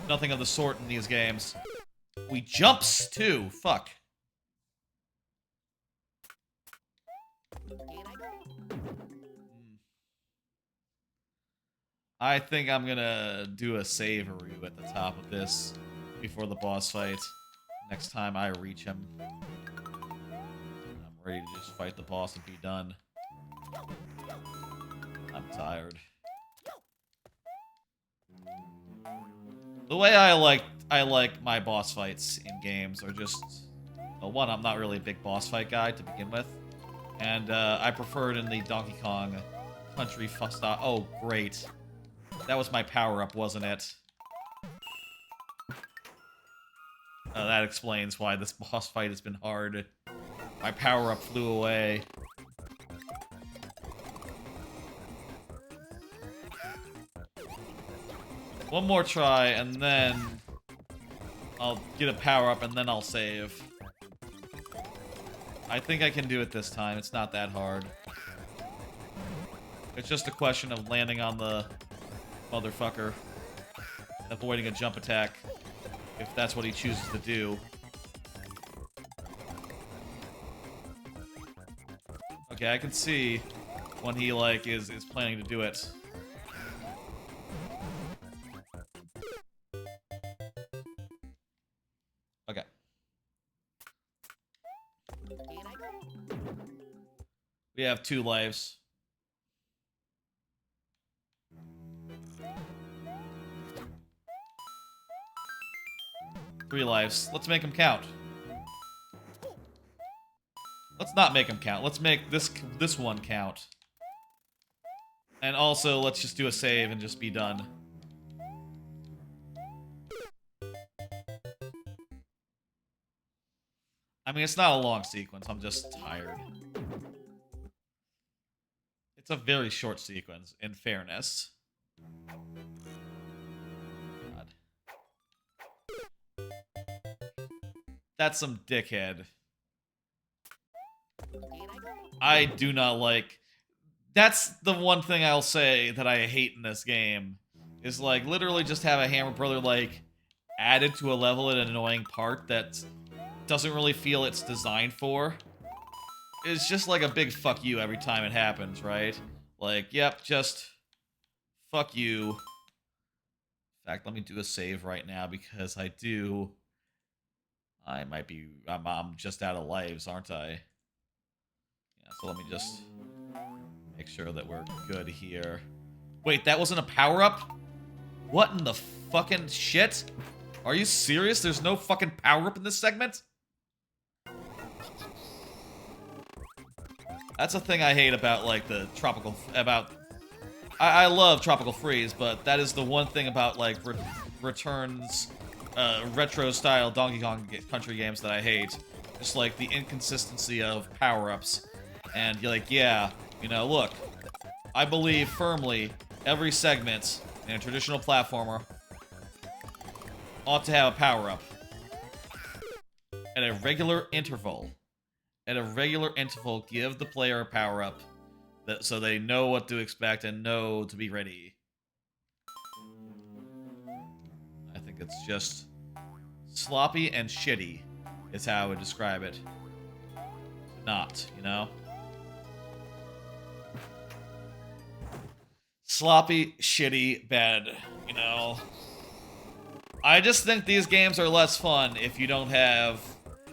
nothing of the sort in these games. We jumps too. Fuck. I think I'm gonna do a save-a-roo at the top of this before the boss fight. Next time I reach him. I'm ready to just fight the boss and be done. I'm tired. The way I like my boss fights in games are just... Well, one, I'm not really a big boss fight guy to begin with. And I prefer it in the Donkey Kong Country style. Oh, great. That was my power-up, wasn't it? That explains why this boss fight has been hard. My power-up flew away. One more try, and then I'll get a power-up, and then I'll save. I think I can do it this time. It's not that hard. It's just a question of landing on the motherfucker, avoiding a jump attack, if that's what he chooses to do. Okay, I can see when he, like, is planning to do it. Okay. We have 2 lives. 3 lives. Let's make them count. Let's not make them count. Let's make this one count. And also, let's just do a save and just be done. I mean, it's not a long sequence. I'm just tired. It's a very short sequence, in fairness. God. That's some dickhead. I do not like... That's the one thing I'll say that I hate in this game. Is, like, literally just have a Hammer Brother, like, added to a level at an annoying part that doesn't really feel it's designed for. it's just like a big fuck you every time it happens, right? Like, yep, just fuck you. In fact, let me do a save right now because I might be, I'm just out of lives, aren't I? Yeah, so let me just make sure that we're good here. Wait, that wasn't a power-up? What in the fucking shit? Are you serious? There's no fucking power-up in this segment? That's a thing I hate about, like, the tropical... I love Tropical Freeze, but that is the one thing about, like, Return's retro-style Donkey Kong Country games that I hate. Just, like, the inconsistency of power-ups. And you're like, yeah, you know, look. I believe firmly every segment in a traditional platformer ought to have a power-up. At a regular interval. At a regular interval, give the player a power-up so they know what to expect and know to be ready. I think it's just sloppy and shitty is how I would describe it. Not, you know? Sloppy, shitty, bad, you know? I just think these games are less fun if you don't have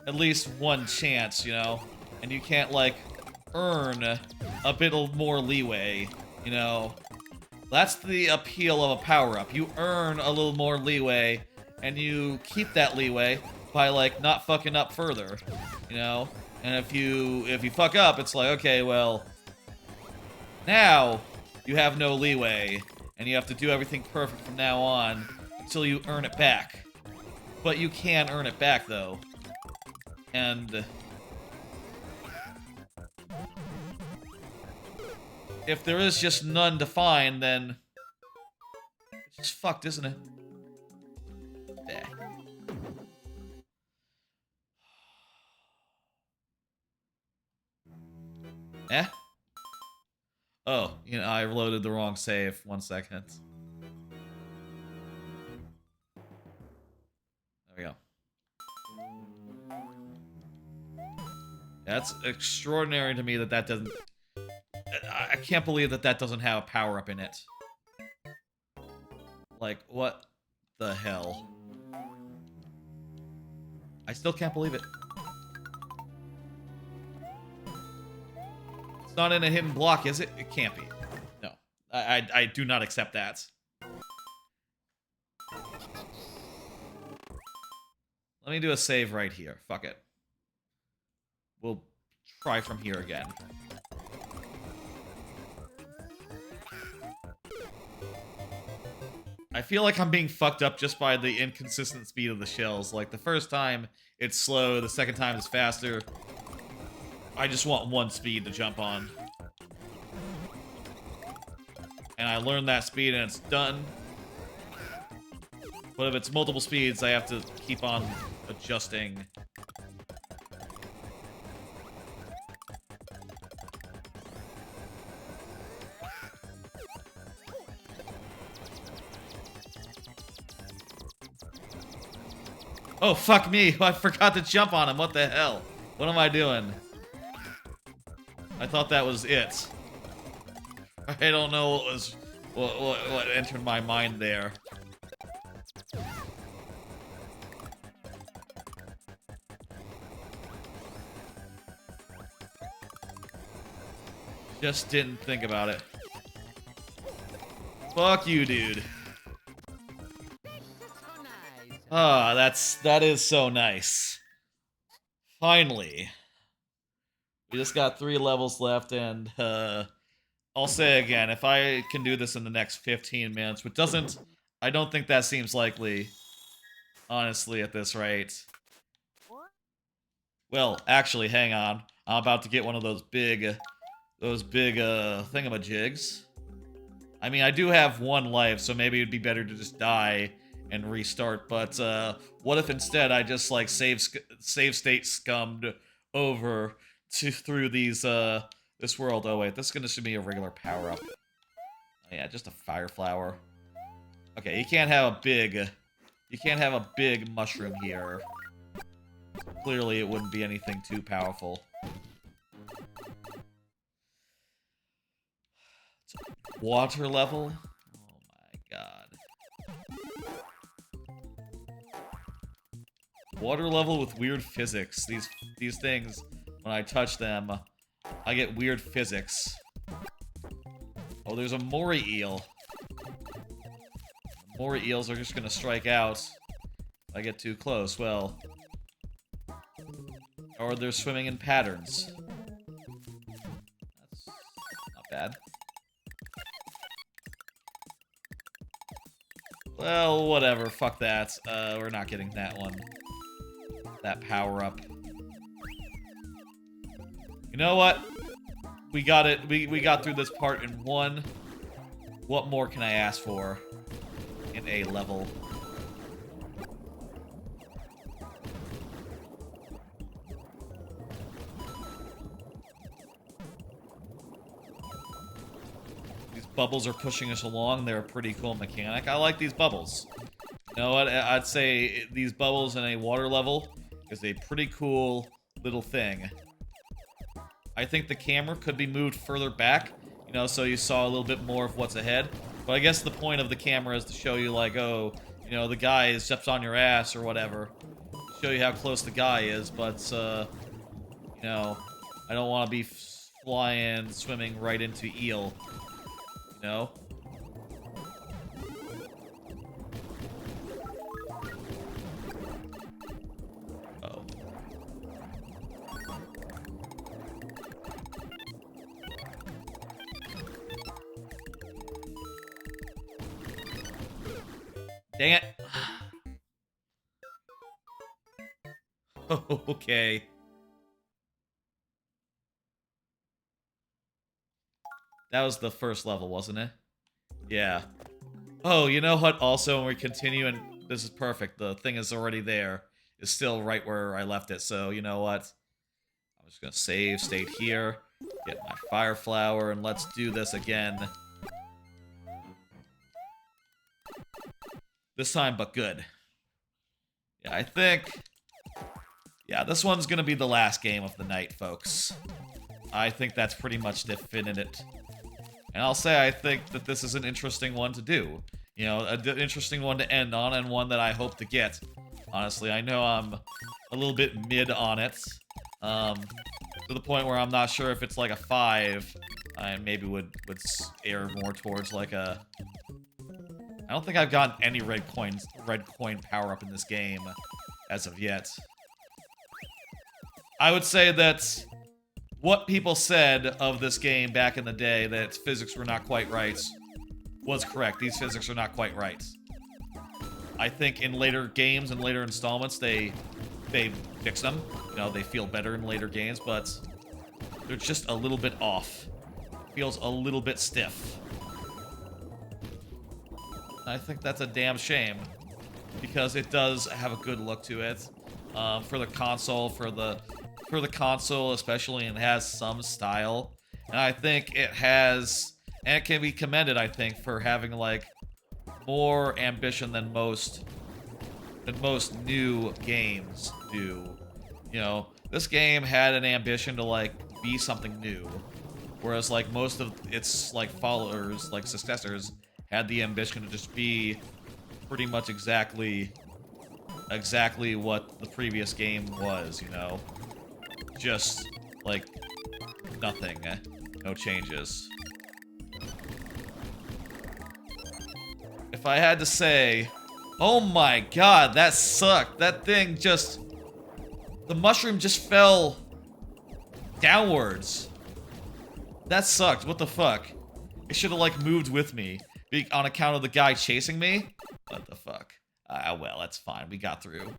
at least one chance, you know? And you can't, like, earn a bit more leeway, you know? That's the appeal of a power-up. You earn a little more leeway, and you keep that leeway by, like, not fucking up further, you know? And if you fuck up, it's like, okay, well, now you have no leeway, and you have to do everything perfect from now on until you earn it back. But you can earn it back, though. And if there is just none defined, then it's just fucked, isn't it? Yeah. Eh? Oh, you know, I loaded the wrong save. 1 second. There we go. That's extraordinary to me that that doesn't... I can't believe that that doesn't have a power-up in it. Like, what the hell? I still can't believe it. It's not in a hidden block, is it? It can't be. No. I do not accept that. Let me do a save right here. Fuck it. We'll try from here again. I feel like I'm being fucked up just by the inconsistent speed of the shells. Like, the first time, it's slow. The second time, it's faster. I just want one speed to jump on. And I learned that speed, and it's done. But if it's multiple speeds, I have to keep on adjusting. Oh, fuck me. I forgot to jump on him. What the hell? What am I doing? I thought that was it. I don't know what was... What entered my mind there. Just didn't think about it. Fuck you, dude. Ah, that is so nice. Finally. We just got 3 levels left, and I'll say again, if I can do this in the next 15 minutes, which doesn't... I don't think that seems likely, honestly, at this rate. Well, actually, hang on. I'm about to get one of those big thingamajigs. I mean, I do have 1 life, so maybe it'd be better to just die and restart, but what if instead I just, like, save state scummed over through these, this world? Oh wait, this is gonna should be a regular power-up. Oh yeah, just a fire flower. Okay, you can't have a big mushroom here. Clearly it wouldn't be anything too powerful. water level? Oh my god. Water level with weird physics. These things, when I touch them, I get weird physics. Oh, there's a Mori eel. Mori eels are just gonna strike out if I get too close. Well, or they're swimming in patterns. That's not bad. Well, whatever. Fuck that. We're not getting that one. That power-up. You know what? We got it. We got through this part in one. What more can I ask for in a level? These bubbles are pushing us along. They're a pretty cool mechanic. I like these bubbles. You know what? I'd say these bubbles in a water level is a pretty cool little thing. I think the camera could be moved further back, you know, so you saw a little bit more of what's ahead. But I guess the point of the camera is to show you, like, oh, you know, the guy steps on your ass or whatever. Show you how close the guy is, but, you know, I don't want to be flying, swimming right into eel, you know? Dang it. Okay. That was the first level, wasn't it? Yeah. Oh, you know what? Also, when we continue, and this is perfect, the thing is already there. It's still right where I left it, so you know what? I'm just gonna save state here, get my fire flower, and let's do this again. This time, but good. Yeah, I think... Yeah, this one's gonna be the last game of the night, folks. I think that's pretty much definite. And I'll say I think that this is an interesting one to do. You know, an interesting one to end on, and one that I hope to get. Honestly, I know I'm a little bit mid on it. To the point where I'm not sure if it's like a 5. I maybe would err more towards like a... I don't think I've gotten any red coin power-up in this game as of yet. I would say that what people said of this game back in the day, that its physics were not quite right, was correct. These physics are not quite right. I think in later games and later installments, they fix them. You know, they feel better in later games, but they're just a little bit off. Feels a little bit stiff. I think that's a damn shame, because it does have a good look to it. For the console, for the console especially, and it has some style. And I think it has, and it can be commended, I think, for having like more ambition than most new games do. You know, this game had an ambition to like be something new, whereas like most of its like followers, like successors, had the ambition to just be pretty much exactly what the previous game was, you know? Just, like, nothing. No changes. If I had to say... Oh my god, that sucked. That thing just... The mushroom just fell downwards. That sucked. What the fuck? It should have, like, moved with me. On account of the guy chasing me? What the fuck? Well, that's fine. We got through.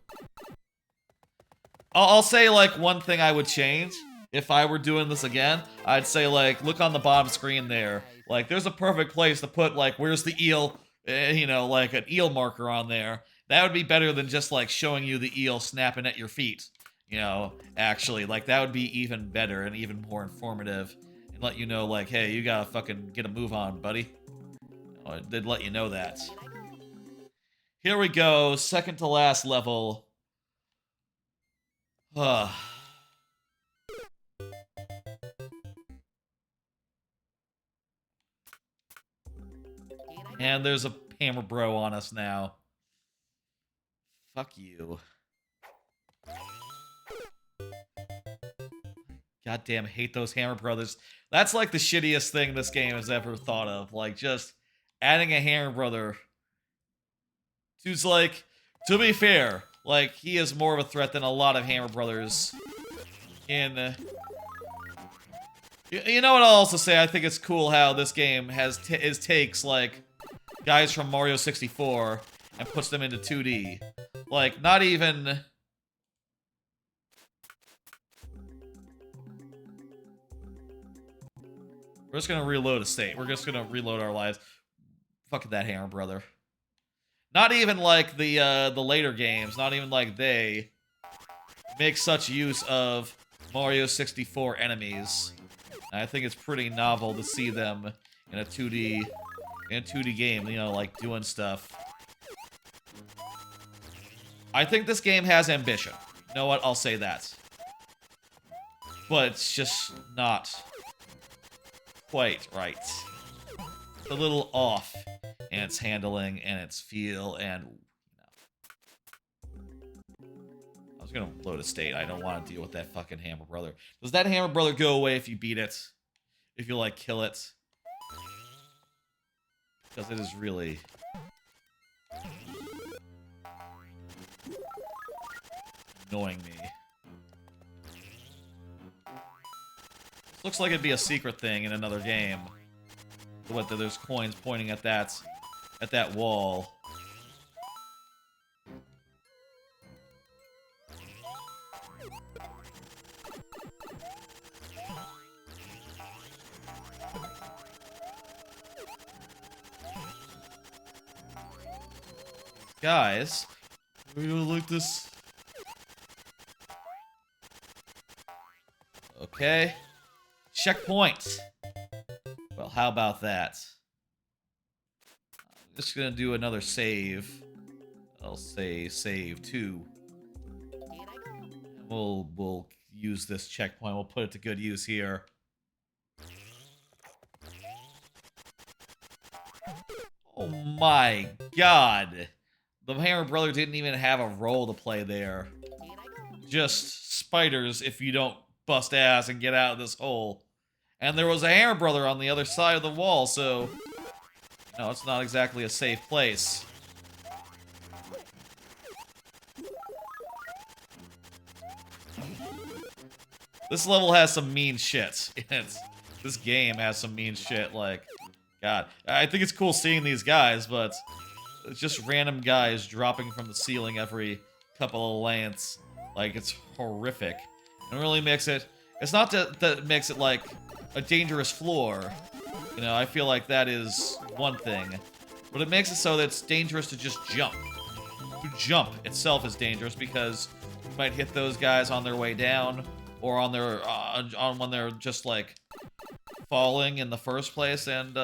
I'll say, like, one thing I would change if I were doing this again. I'd say, like, look on the bottom screen there. Like, there's a perfect place to put, like, where's the eel, you know, like, an eel marker on there. That would be better than just, like, showing you the eel snapping at your feet. You know, actually. Like, that would be even better and even more informative. And let you know, like, hey, you gotta fucking get a move on, buddy. Oh, it did let you know that. Here we go, second to last level. And there's a hammer bro on us now. Fuck you. Goddamn, hate those Hammer Brothers. That's like the shittiest thing this game has ever thought of. Like, just adding a Hammer Brother who's like, to be fair, like, he is more of a threat than a lot of Hammer Brothers in... You know what I'll also say? I think it's cool how this game takes, like, guys from Mario 64 and puts them into 2D. Like, not even... We're just gonna reload a state. We're just gonna reload our lives. Fuck that Hammer Brother. Not even like the later games, not even like they make such use of Mario 64 enemies. And I think it's pretty novel to see them in a 2D game, you know, like doing stuff. I think this game has ambition. You know what? I'll say that. But it's just not quite right. It's a little off in its handling and its feel, and I was gonna load a state. I don't want to deal with that fucking Hammer Brother. Does that Hammer Brother go away if you beat it? If you, like, kill it? Because it is really... annoying me. This looks like it'd be a secret thing in another game. What, there's coins pointing at that wall. Guys, we're gonna like this. Okay. Checkpoint. Well, how about that? I'm just gonna do another save. I'll say save 2. We'll use this checkpoint. We'll put it to good use here. Oh my god. The Hammer Brother didn't even have a role to play there. Just spiders if you don't bust ass and get out of this hole. And there was a Hammer Brother on the other side of the wall, so... no, it's not exactly a safe place. This level has some mean shit. This game has some mean shit, like... God. I think it's cool seeing these guys, but... it's just random guys dropping from the ceiling every couple of lengths. Like, it's horrific. It really makes it... it's not that it makes it, like, a dangerous floor. You know, I feel like that is one thing. But it makes it so that it's dangerous to just jump. To jump itself is dangerous because you might hit those guys on their way down, or on their on when they're just like falling in the first place, and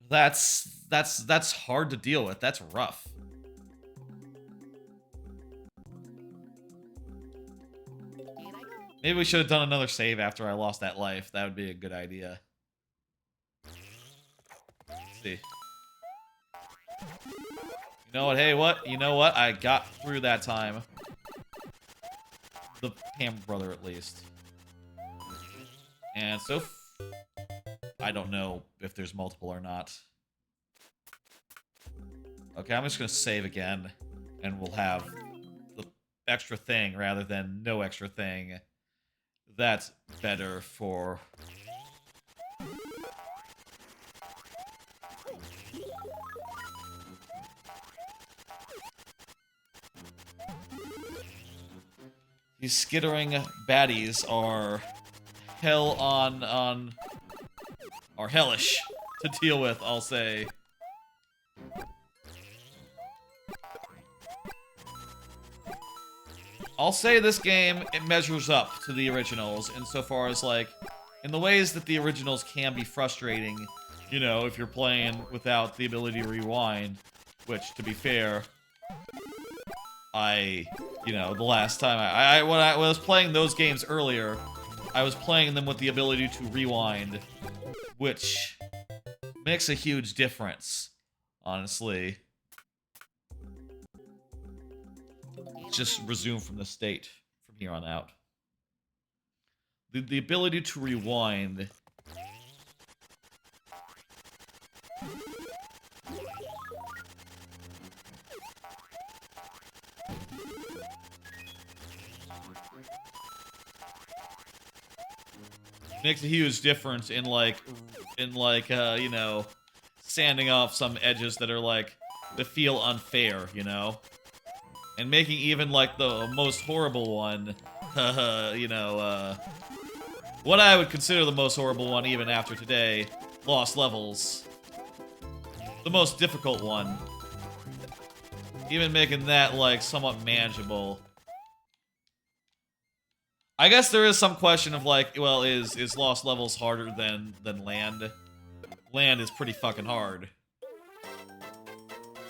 that's hard to deal with. That's rough. Maybe we should have done another save after I lost that life. That would be a good idea. Let's see. You know what? Hey, what? You know what? I got through that time. The Hammer Brother, at least. And so... I don't know if there's multiple or not. Okay, I'm just gonna save again. And we'll have the extra thing rather than no extra thing. That's better for... these skittering baddies are are hellish to deal with, I'll say. I'll say this game, it measures up to the originals insofar as, like, in the ways that the originals can be frustrating, you know, if you're playing without the ability to rewind, which, to be fair, you know, the last time when I was playing those games earlier, I was playing them with the ability to rewind, which Makes a huge difference, honestly. Just resume from the state from here on out. The ability to rewind. Makes a huge difference in you know, sanding off some edges that are like that feel unfair, you know, and making even like the most horrible one, you know, what I would consider the most horrible one even after today, lost levels, the most difficult one, even making that like somewhat manageable. I guess there is some question of like, well, is Lost Levels harder than Land? Land is pretty fucking hard.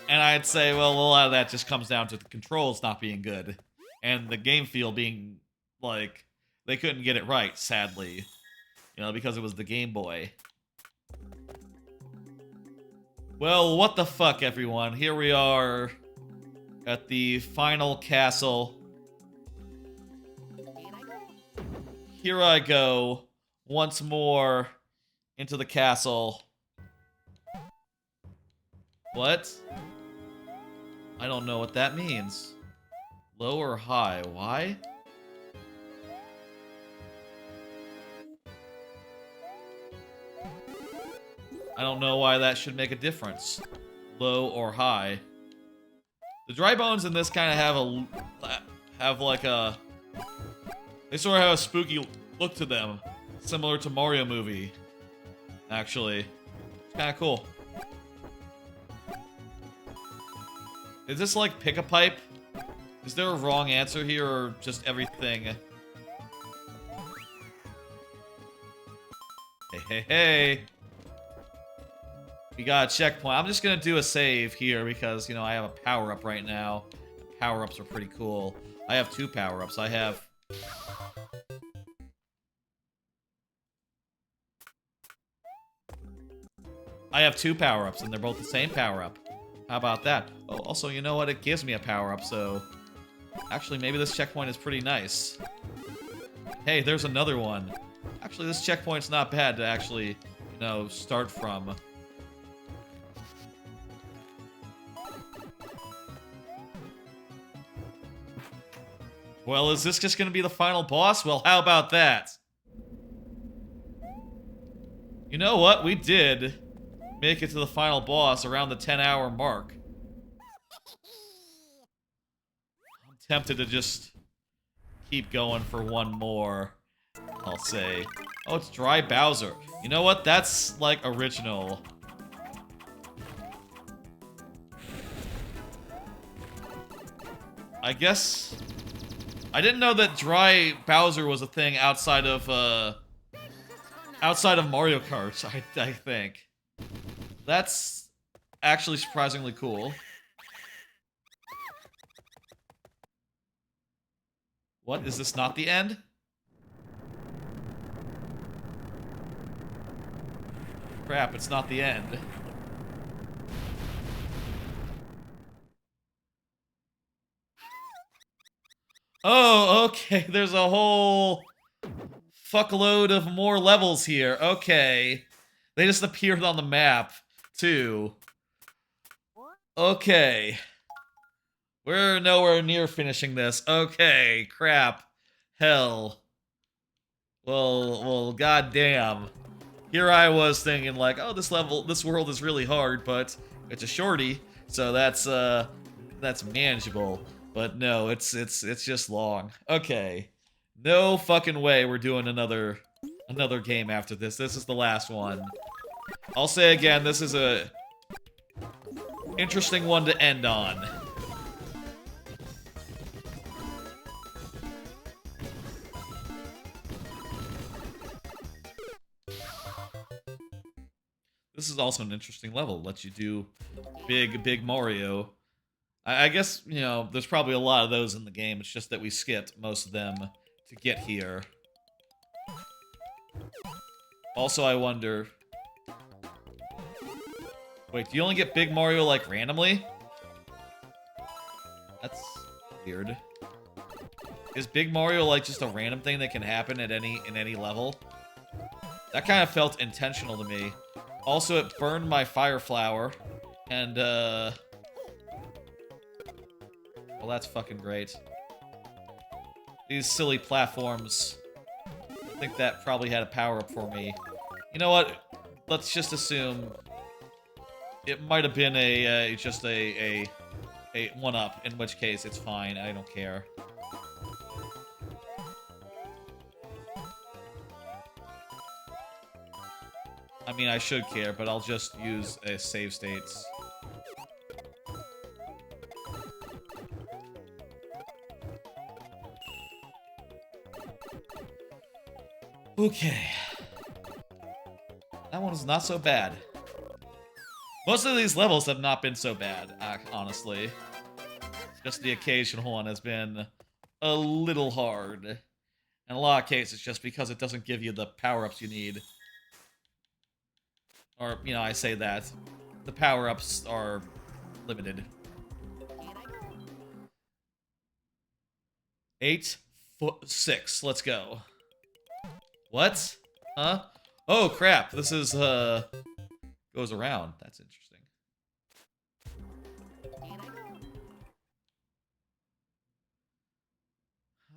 And I'd say, well, a lot of that just comes down to the controls not being good. And the game feel being, like, they couldn't get it right, sadly. You know, because it was the Game Boy. Well, what the fuck, everyone? Here we are at the final castle. Here I go, once more, into the castle. What? I don't know what that means. Low or high? Why? I don't know why that should make a difference. Low or high. The dry bones in this kind of have like a... They sort of have a spooky look to them. Similar to Mario movie. Actually. It's kind of cool. Is this like pick a pipe? Is there a wrong answer here or just everything? Hey, hey, hey. We got a checkpoint. I'm just gonna do a save here because, you know, I have a power-up right now. Power-ups are pretty cool. I have 2 power-ups. I have... I have 2 power-ups, and they're both the same power-up. How about that? Oh, also, you know what? It gives me a power-up, so... Actually, maybe this checkpoint is pretty nice. Hey, there's another one. Actually, this checkpoint's not bad to actually, you know, start from. Well, is this just gonna be the final boss? Well, how about that? You know what? We did make it to the final boss around the 10-hour mark. I'm tempted to just keep going for one more, I'll say. Oh, it's Dry Bowser. You know what? That's, like, original. I guess... I didn't know that Dry Bowser was a thing outside of Mario Kart, I think. That's actually surprisingly cool. What? Is this not the end? Crap, it's not the end. Oh, okay, there's a whole fuckload of more levels here. Okay. They just appeared on the map, too. Okay. We're nowhere near finishing this. Okay, crap. Hell. Well, goddamn. Here I was thinking like, oh, this world is really hard, but it's a shorty, so that's manageable. But no, it's just long. Okay. No fucking way we're doing another game after this. This is the last one. I'll say again, this is a interesting one to end on. This is also an interesting level. Lets you do big Mario. I guess, you know, there's probably a lot of those in the game. It's just that we skipped most of them to get here. Also, I wonder... Wait, do you only get Big Mario, like, randomly? That's weird. Is Big Mario, like, just a random thing that can happen at in any level? That kind of felt intentional to me. Also, it burned my fire flower. And, well, that's fucking great. These silly platforms. I think that probably had a power-up for me. You know what? Let's just assume it might have been just a one-up, in which case it's fine. I don't care. I mean, I should care, but I'll just use save states. Okay. That one's not so bad. Most of these levels have not been so bad, honestly. Just the occasional one has been a little hard. In a lot of cases, just because it doesn't give you the power-ups you need. Or, you know, I say that. The power-ups are limited. 8'6". Let's go. What? Huh? Oh, crap. This is, goes around. That's interesting.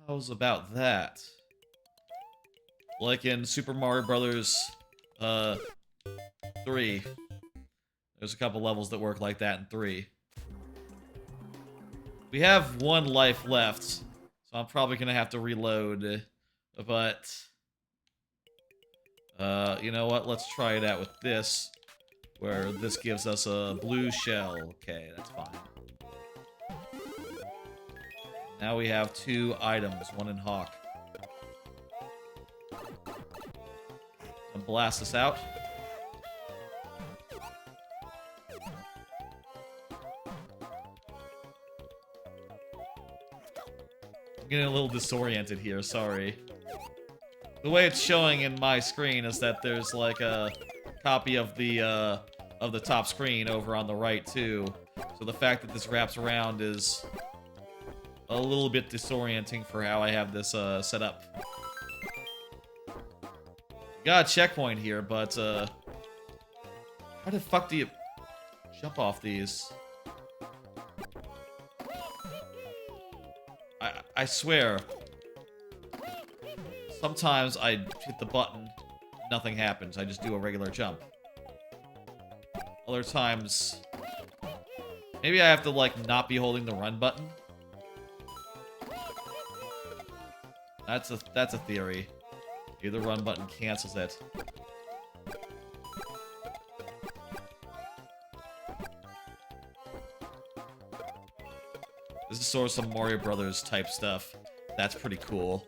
How's about that? Like in Super Mario Brothers, 3. There's a couple levels that work like that in 3. We have 1 life left, so I'm probably gonna have to reload, but... you know what? Let's try it out with this, where this gives us a blue shell. Okay, that's fine. Now we have 2 items, 1 in Hawk. And blast this out. I'm getting a little disoriented here, sorry. The way it's showing in my screen is that there's like a copy of the top screen over on the right too. So the fact that this wraps around is a little bit disorienting for how I have this set up. Got a checkpoint here, but how the fuck do you jump off these? I swear. Sometimes I hit the button, nothing happens. I just do a regular jump. Other times, maybe I have to, like, not be holding the run button. That's a theory. Maybe the run button cancels it. This is sort of some Mario Brothers type stuff. That's pretty cool.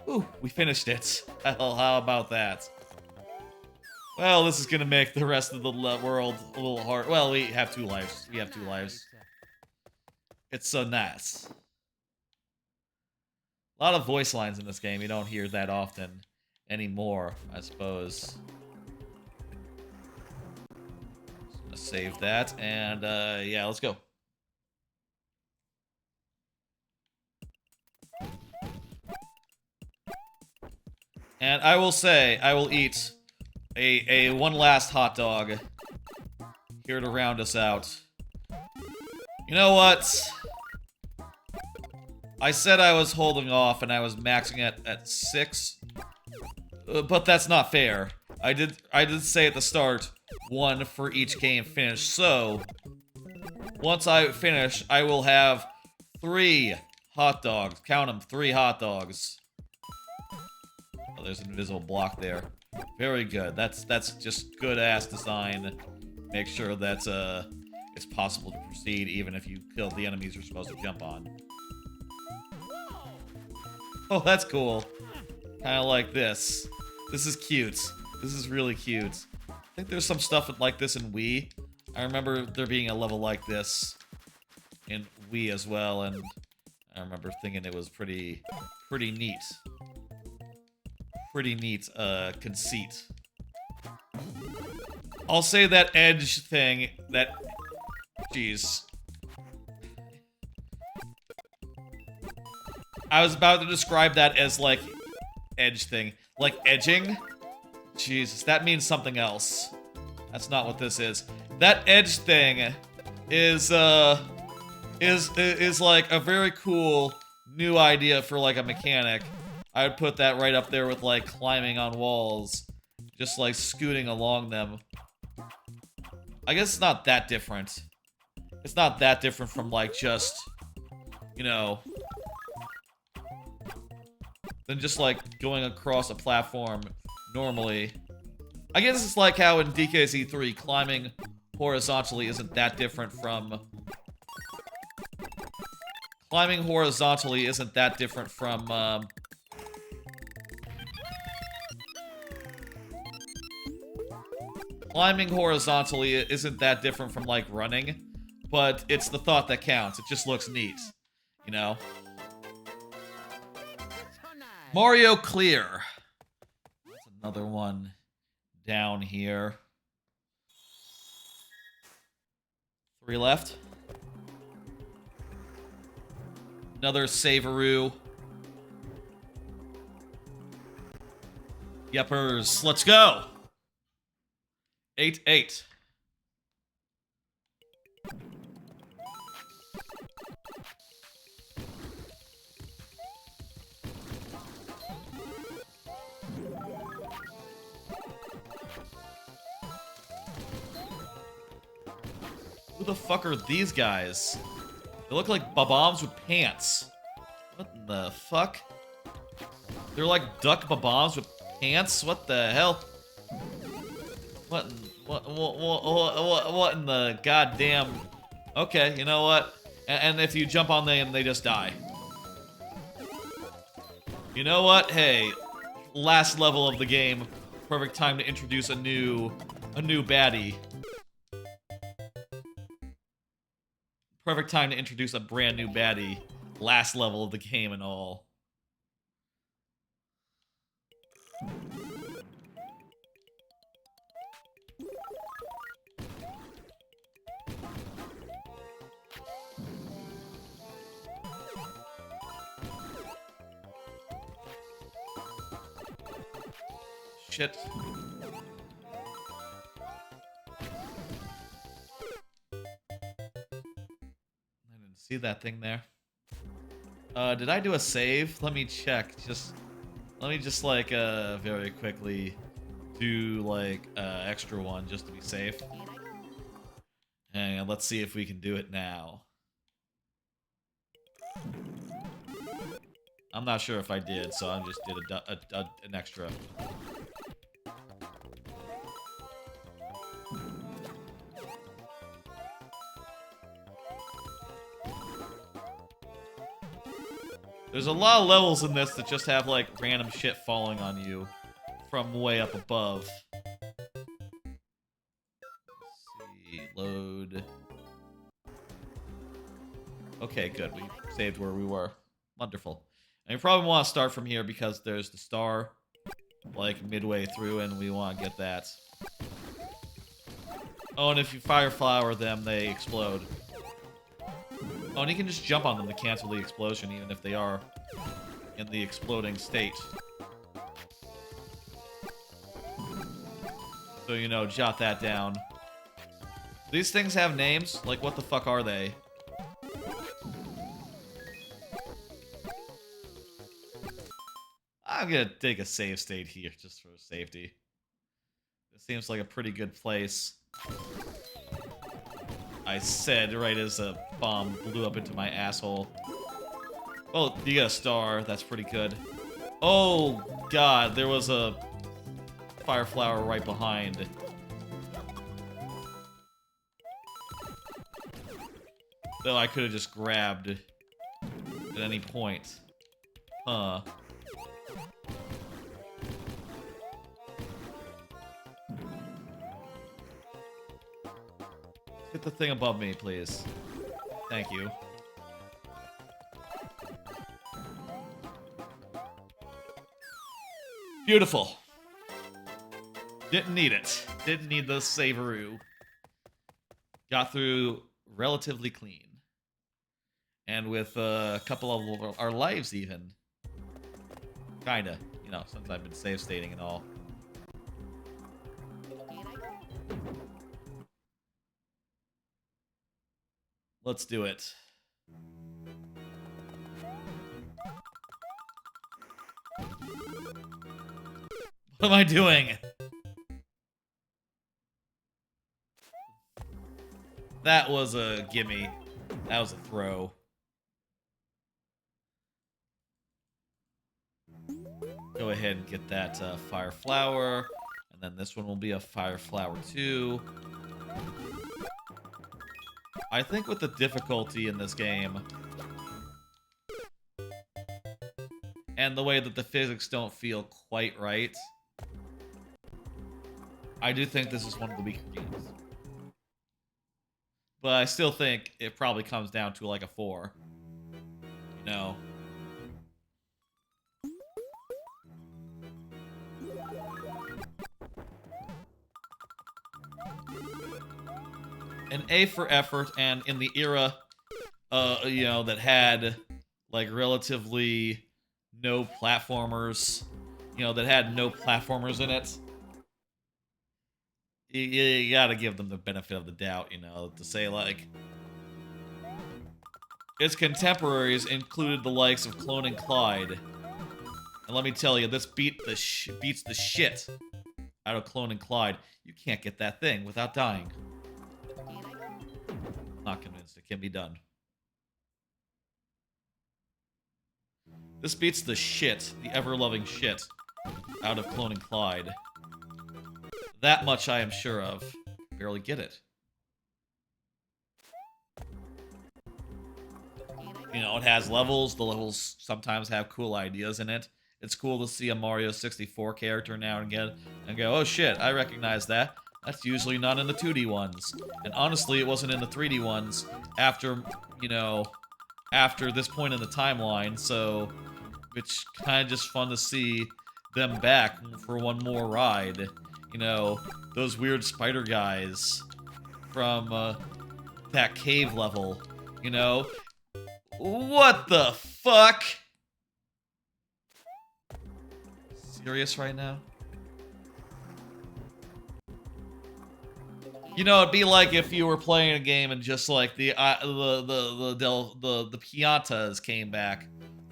Ooh, we finished it. Hell, how about that? Well, this is gonna make the rest of the world a little hard. Well, we have 2 lives. We have 2 lives. It's so nice. A lot of voice lines in this game. You don't hear that often anymore, I suppose. Just gonna save that, and yeah, let's go. And I will say, I will eat a one last hot dog here to round us out. You know what? I said I was holding off and I was maxing it at 6, but that's not fair. I did say at the start 1 for each game finished. So once I finish, I will have 3 hot dogs. Count them, 3 hot dogs. Oh, there's an invisible block there. Very good. That's just good-ass design. Make sure that it's possible to proceed even if you kill the enemies you're supposed to jump on. Oh, that's cool. Kind of like this. This is cute. This is really cute. I think there's some stuff like this in Wii. I remember there being a level like this in Wii as well, and I remember thinking it was pretty neat. Pretty neat conceit. I'll say that edge thing, that... Jeez. I was about to describe that as, like, edge thing. Like, edging? Jesus, that means something else. That's not what this is. That edge thing is like a very cool new idea for, like, a mechanic. I would put that right up there with, like, climbing on walls. Just, like, scooting along them. I guess it's not that different. It's not that different from, like, just, you know... than just, like, going across a platform normally. I guess it's like how in DKZ3, climbing horizontally isn't that different from... Climbing horizontally isn't that different from, Climbing horizontally isn't that different from, like, running, but it's the thought that counts. It just looks neat, you know? Mario Clear. That's another one down here. 3 left. Another Saveroo. Yeppers, let's go! 8-8. Who the fuck are these guys? They look like Bob-ombs with pants. What in the fuck? They're like duck Bob-ombs with pants? What the hell? What in the goddamn... Okay, you know what? And if you jump on them, they just die. You know what? Hey, last level of the game. Perfect time to introduce a new baddie. Perfect time to introduce a brand new baddie. Last level of the game and all. Shit. See that thing there? Did I do a save? Let me check. Let me just like very quickly do like extra one just to be safe. And let's see if we can do it now. I'm not sure if I did, so I just did an extra. There's a lot of levels in this that just have, like, random shit falling on you from way up above. Let's see, load. Okay, good. We saved where we were. Wonderful. And you probably want to start from here because there's the star, like, midway through, and we want to get that. Oh, and if you fire flower them, they explode. Oh, and you can just jump on them to cancel the explosion, even if they are in the exploding state. So, you know, jot that down. These things have names? Like, what the fuck are they? I'm gonna take a save state here, just for safety. This seems like a pretty good place. I said right as a bomb blew up into my asshole. Well, you got a star. That's pretty good. Oh, God. There was a fire flower right behind. Though I could have just grabbed at any point. Huh. Hit the thing above me, please. Thank you. Beautiful. Didn't need it. Didn't need the Saveroo. Got through relatively clean. And with a couple of our lives even. Kinda. You know, since I've been save stating and all. Let's do it. What am I doing? That was a gimme. That was a throw. Go ahead and get that fire flower. And then this one will be a fire flower too. I think with the difficulty in this game, and the way that the physics don't feel quite right, I do think this is one of the weaker games. But I still think it probably comes down to like a 4. You know? An A for effort, and in the era, you know, that had like relatively no platformers, you know, that had no platformers in it. You gotta give them the benefit of the doubt, you know, to say like its contemporaries included the likes of Clone and Clyde, and let me tell you, this beats the shit out of Clone and Clyde. You can't get that thing without dying. Not convinced it can be done. This beats the shit, the ever-loving shit, out of Clone and Clyde. That much I am sure of. Barely get it. You know, it has levels. The levels sometimes have cool ideas in it. It's cool to see a Mario 64 character now and again and go, oh shit, I recognize that. That's usually not in the 2D ones. And honestly, it wasn't in the 3D ones after, you know, after this point in the timeline, so it's kind of just fun to see them back for one more ride. You know, those weird spider guys from that cave level, you know? What the fuck? Serious right now? You know, it'd be like if you were playing a game and just like the Piantas came back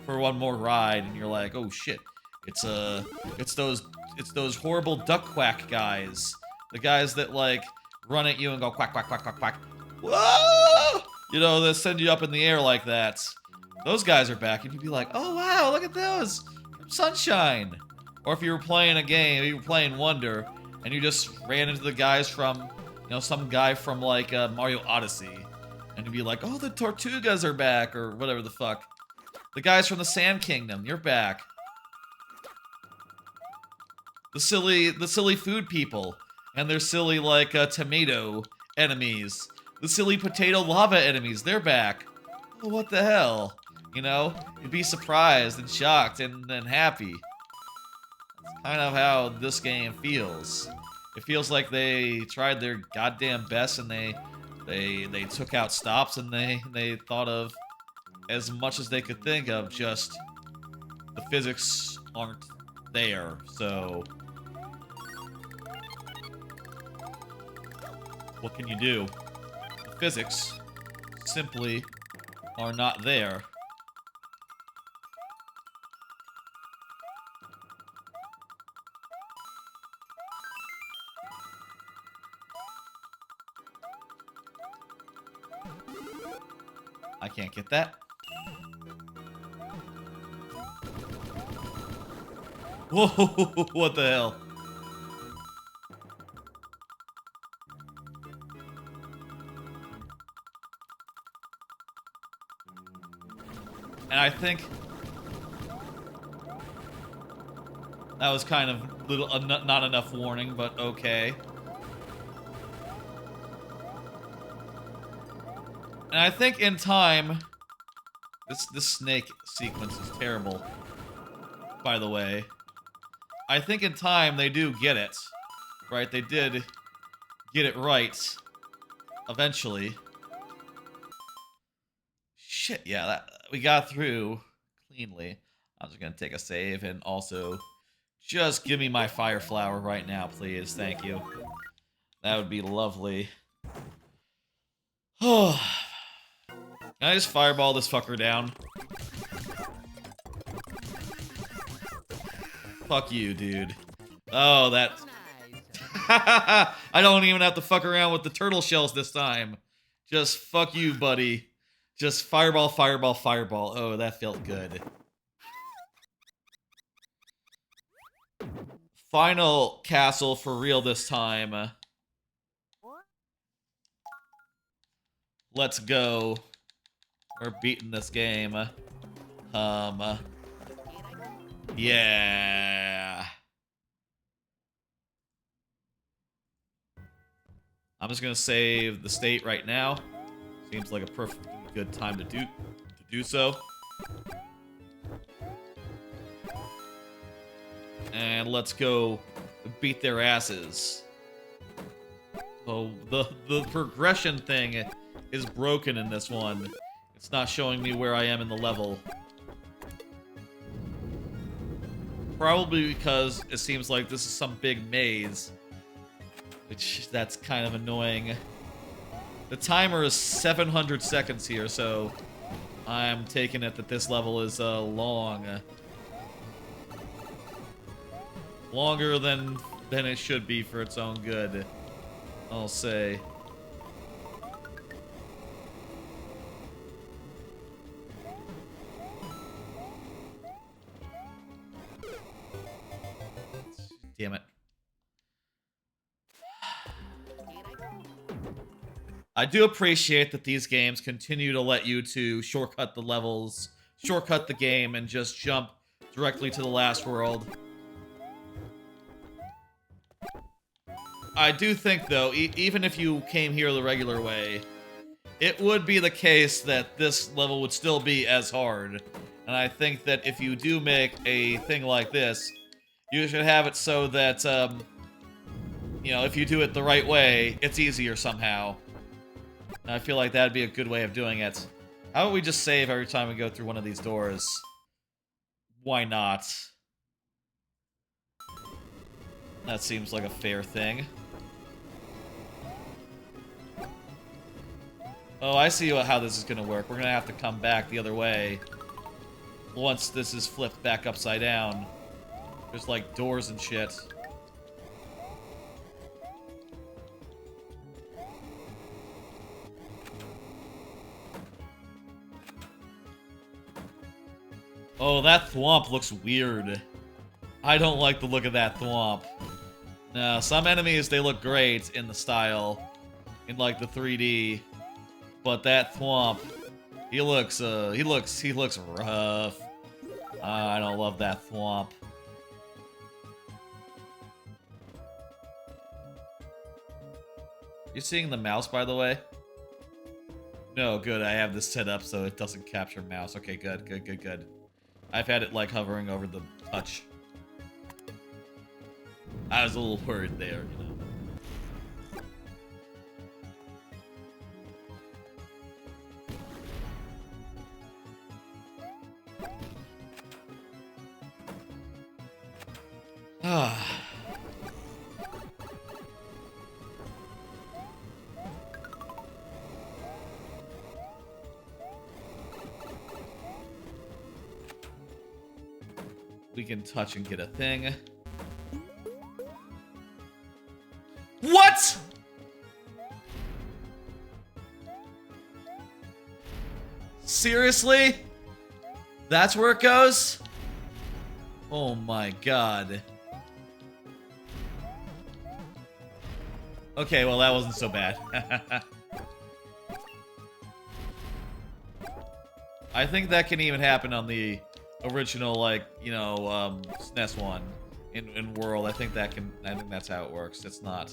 for one more ride, and you're like, oh shit, it's those horrible duck quack guys, the guys that like run at you and go quack quack quack quack quack. Whoa! You know, they send you up in the air like that. Those guys are back, and you'd be like, oh wow, look at those from Sunshine. Or if you were playing a game, you were playing Wonder, and you just ran into the guys from, you know, some guy from like Mario Odyssey, and you'd be like, oh, the Tortugas are back, or whatever the fuck. The guys from the Sand Kingdom, you're back. The silly food people, and their silly like tomato enemies. The silly potato lava enemies, they're back. Oh, what the hell? You know, you'd be surprised and shocked and happy. That's kind of how this game feels. It feels like they tried their goddamn best, and they took out stops, and they thought of as much as they could think of, just the physics aren't there, so what can you do? The physics simply are not there. I can't get that. Whoa, what the hell? And I think that was kind of not enough warning, but okay. And I think in time, this snake sequence is terrible, by the way. I think in time they do get it. Right? They did get it right. Eventually. Shit, yeah, we got through cleanly. I'm just gonna take a save and also just give me my fire flower right now, please. Thank you. That would be lovely. Can I just fireball this fucker down? Fuck you, dude. Oh, that... I don't even have to fuck around with the turtle shells this time. Just fuck you, buddy. Just fireball, fireball, fireball. Oh, that felt good. Final castle for real this time. Let's go. We're beating this game. Yeah. I'm just gonna save the state right now. Seems like a perfectly good time to do so. And let's go beat their asses. Oh, the progression thing is broken in this one. It's not showing me where I am in the level. Probably because it seems like this is some big maze. Which, that's kind of annoying. The timer is 700 seconds here, so I'm taking it that this level is long. Longer than it should be for its own good, I'll say. Damn it. I do appreciate that these games continue to let you to shortcut the levels, shortcut the game, and just jump directly to the last world. I do think, though, even if you came here the regular way, it would be the case that this level would still be as hard. And I think that if you do make a thing like this, you should have it so that, you know, if you do it the right way, it's easier somehow. And I feel like that'd be a good way of doing it. How about we just save every time we go through one of these doors? Why not? That seems like a fair thing. Oh, I see how this is gonna work. We're gonna have to come back the other way once this is flipped back upside down. There's like doors and shit. Oh, that thwomp looks weird. I don't like the look of that thwomp. No, some enemies, they look great in the style, in like the 3D. But that thwomp, he looks rough. I don't love that thwomp. You seeing the mouse, by the way? No, good. I have this set up so it doesn't capture mouse. Okay, good, good, good, good. I've had it like hovering over the touch. I was a little worried there, you know. Ah. We can touch and get a thing. What? Seriously? That's where it goes? Oh my god. Okay, well that wasn't so bad. I think that can even happen on the original, like, you know, SNES one in World. I think that's how it works. It's not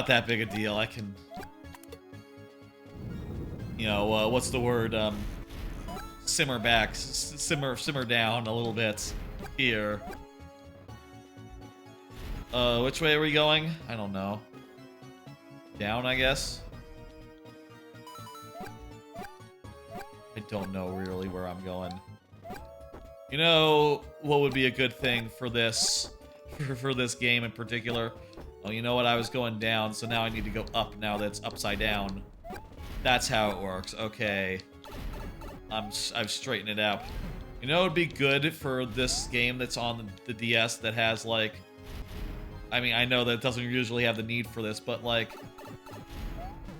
that big a deal. I can, you know, what's the word? Simmer back, simmer down a little bit here. Which way are we going? I don't know. Down, I guess? I don't know really where I'm going. You know what would be a good thing for this for this game in particular? Oh, you know what? I was going down, so now I need to go up now that it's upside down. That's how it works. Okay. I've straightened it out. You know what would be good for this game that's on the DS that has, like... I mean, I know that it doesn't usually have the need for this, but, like...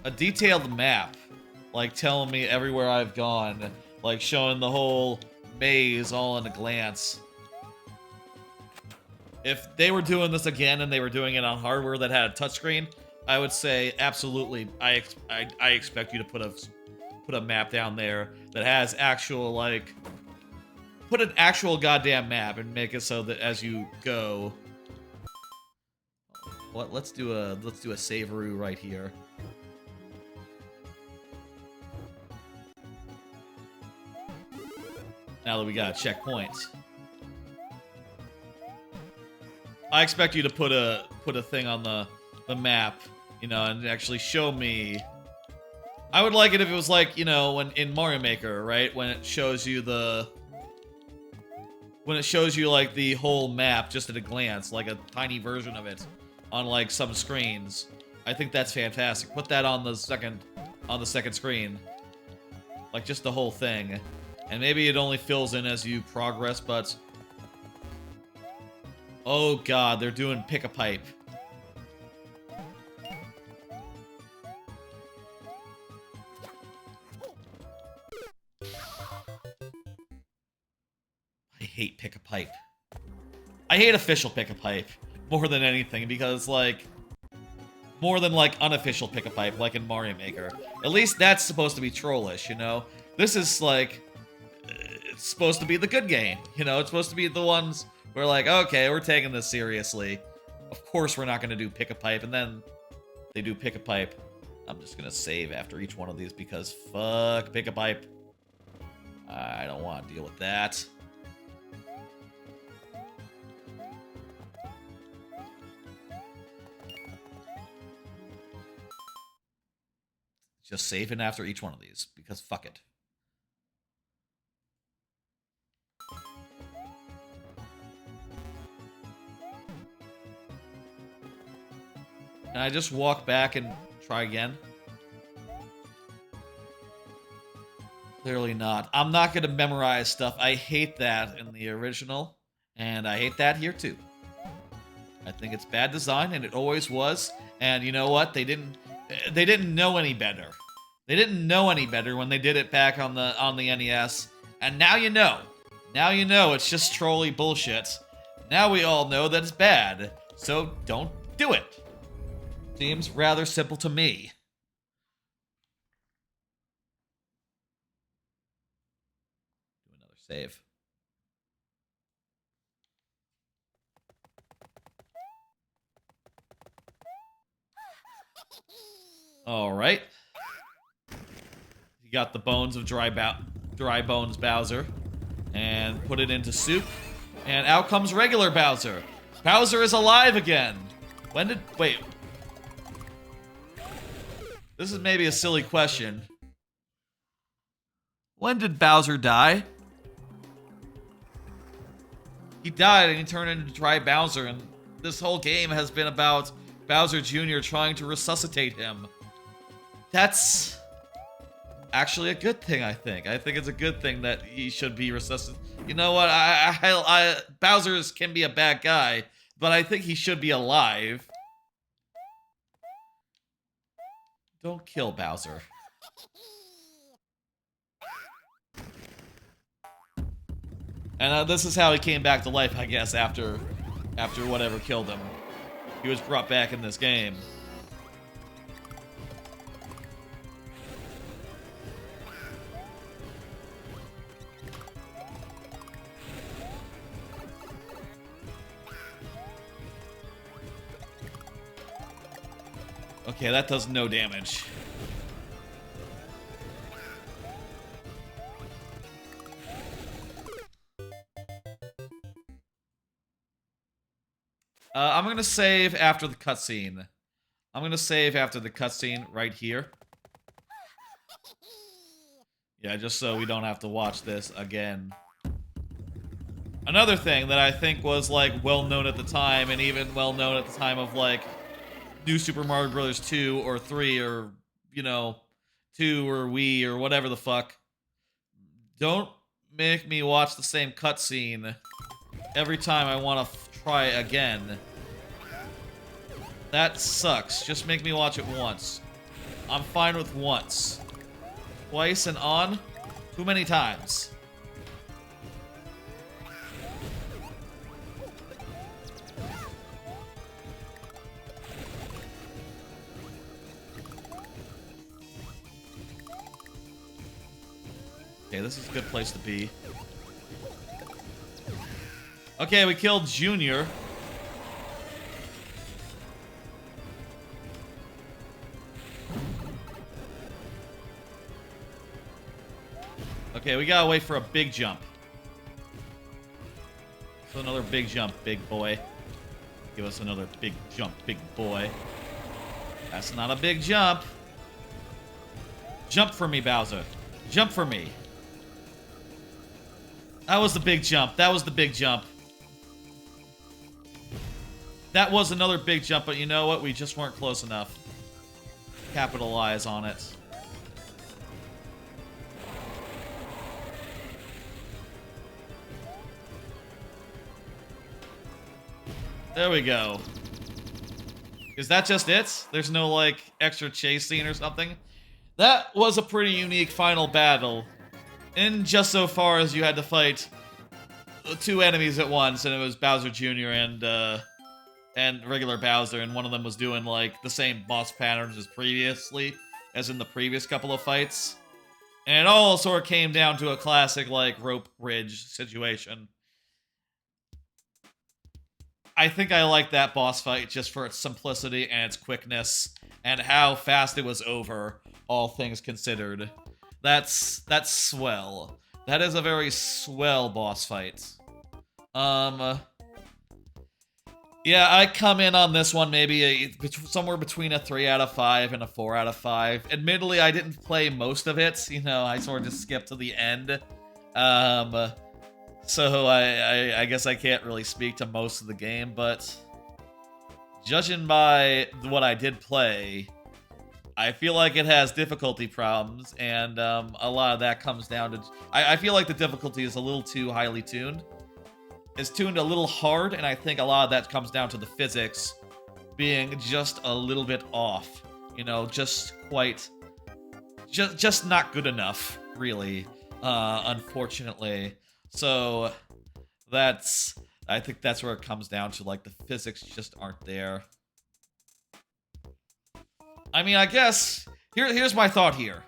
a detailed map. Like, telling me everywhere I've gone. Like, showing the whole maze all in a glance. If they were doing this again and they were doing it on hardware that had a touchscreen, I would say absolutely. I expect you to put a map down there that has actual, like, put an actual goddamn map and make it so that as you go. What? Let's do a saveroo right here. Now that we got a checkpoint. I expect you to put a thing on the map, you know, and actually show me. I would like it if it was like, you know, when in Mario Maker, right? When it shows you like the whole map just at a glance, like a tiny version of it on like some screens. I think that's fantastic. Put that on the second screen. Like just the whole thing. And maybe it only fills in as you progress, but... oh god, they're doing pick-a-pipe. I hate pick-a-pipe. I hate official pick-a-pipe more than anything, because, like... more than, like, unofficial pick-a-pipe, like in Mario Maker. At least that's supposed to be trollish, you know? This is, like... it's supposed to be the good game, you know? It's supposed to be the ones where, like, okay, we're taking this seriously. Of course we're not going to do pick-a-pipe, and then they do pick-a-pipe. I'm just going to save after each one of these because fuck pick-a-pipe. I don't want to deal with that. Just saving after each one of these because fuck it. Can I just walk back and try again? Clearly not. I'm not going to memorize stuff. I hate that in the original, and I hate that here too. I think it's bad design, and it always was. And you know what? They didn't know any better. They didn't know any better when they did it back on the NES. And now you know. Now you know it's just trolly bullshit. Now we all know that it's bad. So don't do it. Seems rather simple to me. Do another save. All right. You got the bones of dry bones Bowser, and put it into soup, and out comes regular Bowser. Bowser is alive again. Wait. This is maybe a silly question. When did Bowser die? He died and he turned into dry Bowser, and this whole game has been about Bowser Jr. trying to resuscitate him. That's actually a good thing, I think. I think it's a good thing that he should be resuscitated. You know what? Bowser can be a bad guy, but I think he should be alive. Don't kill Bowser. And this is how he came back to life, I guess, after whatever killed him. He was brought back in this game. Okay, that does no damage. I'm gonna save after the cutscene. I'm gonna save after the cutscene right here. Yeah, just so we don't have to watch this again. Another thing that I think was, like, well-known at the time, and even well-known at the time of, like, New Super Mario Bros. 2 or 3 or, you know, 2 or Wii or whatever the fuck. Don't make me watch the same cutscene every time I want to try again. That sucks. Just make me watch it once. I'm fine with once. Twice and on? Too many times. Okay, this is a good place to be. Okay, we killed Junior. Okay, we gotta wait for a big jump. So another big jump, big boy. Give us another big jump, big boy. That's not a big jump. Jump for me, Bowser. Jump for me. That was the big jump. That was the big jump. That was another big jump, but you know what? We just weren't close enough. Capitalize on it. There we go. Is that just it? There's no, like, extra chase scene or something? That was a pretty unique final battle. In just so far as you had to fight 2 enemies at once, and it was Bowser Jr. and regular Bowser, and one of them was doing, like, the same boss patterns as previously, as in the previous couple of fights. And it all sort of came down to a classic, like, rope bridge situation. I think I like that boss fight just for its simplicity and its quickness, and how fast it was over, all things considered. That's swell. That is a very swell boss fight. Yeah, I come in on this one maybe somewhere between a 3 out of 5 and a 4 out of 5. Admittedly, I didn't play most of it. You know, I sort of just skipped to the end. So I guess I can't really speak to most of the game, but judging by what I did play, I feel like it has difficulty problems, and a lot of that comes down to... I feel like the difficulty is a little too highly tuned. It's tuned a little hard, and I think a lot of that comes down to the physics being just a little bit off. You know, just not good enough, really, unfortunately. So, I think that's where it comes down to, like, the physics just aren't there. I mean, I guess, here's my thought here.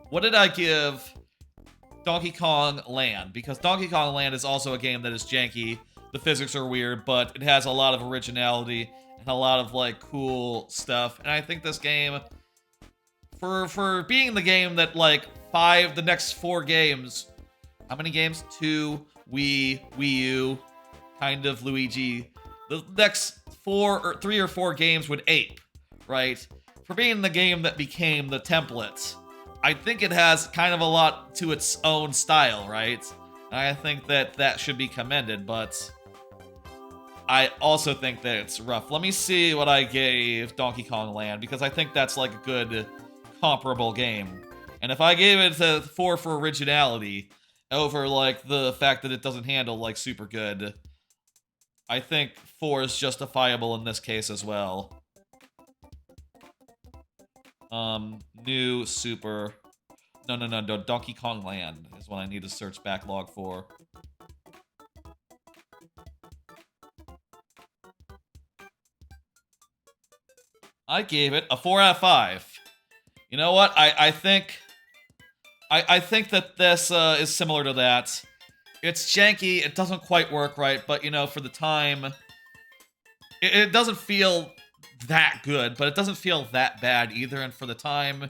What did I give Donkey Kong Land? Because Donkey Kong Land is also a game that is janky, the physics are weird, but it has a lot of originality and a lot of, like, cool stuff. And I think this game, for being the game that, like, the next 4 games... How many games? 2, Wii U, kind of Luigi. The next 3 or 4 games would ape, right? For being the game that became the template, I think it has kind of a lot to its own style, right? And I think that should be commended, but I also think that it's rough. Let me see what I gave Donkey Kong Land, because I think that's like a good comparable game. And if I gave it a 4 for originality, over, like, the fact that it doesn't handle, like, super good, I think 4 is justifiable in this case as well. New Super... No, Donkey Kong Land is what I need to search backlog for. I gave it a 4 out of 5. You know what? I think that this is similar to that. It's janky, it doesn't quite work right, but, you know, for the time, it doesn't feel that good, but it doesn't feel that bad either, and for the time,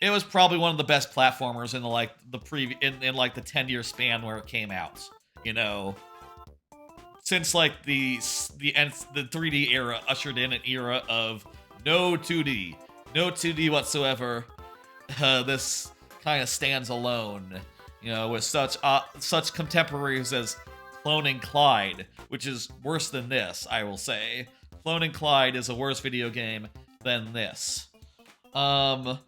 it was probably one of the best platformers in, like, the 10-year span where it came out, you know? since like the 3D era ushered in an era of no 2D, no 2D whatsoever. This kind of stands alone, you know, with such contemporaries as Cloning Clyde, which is worse than this, I will say. Cloning Clyde is a worse video game than this. I'm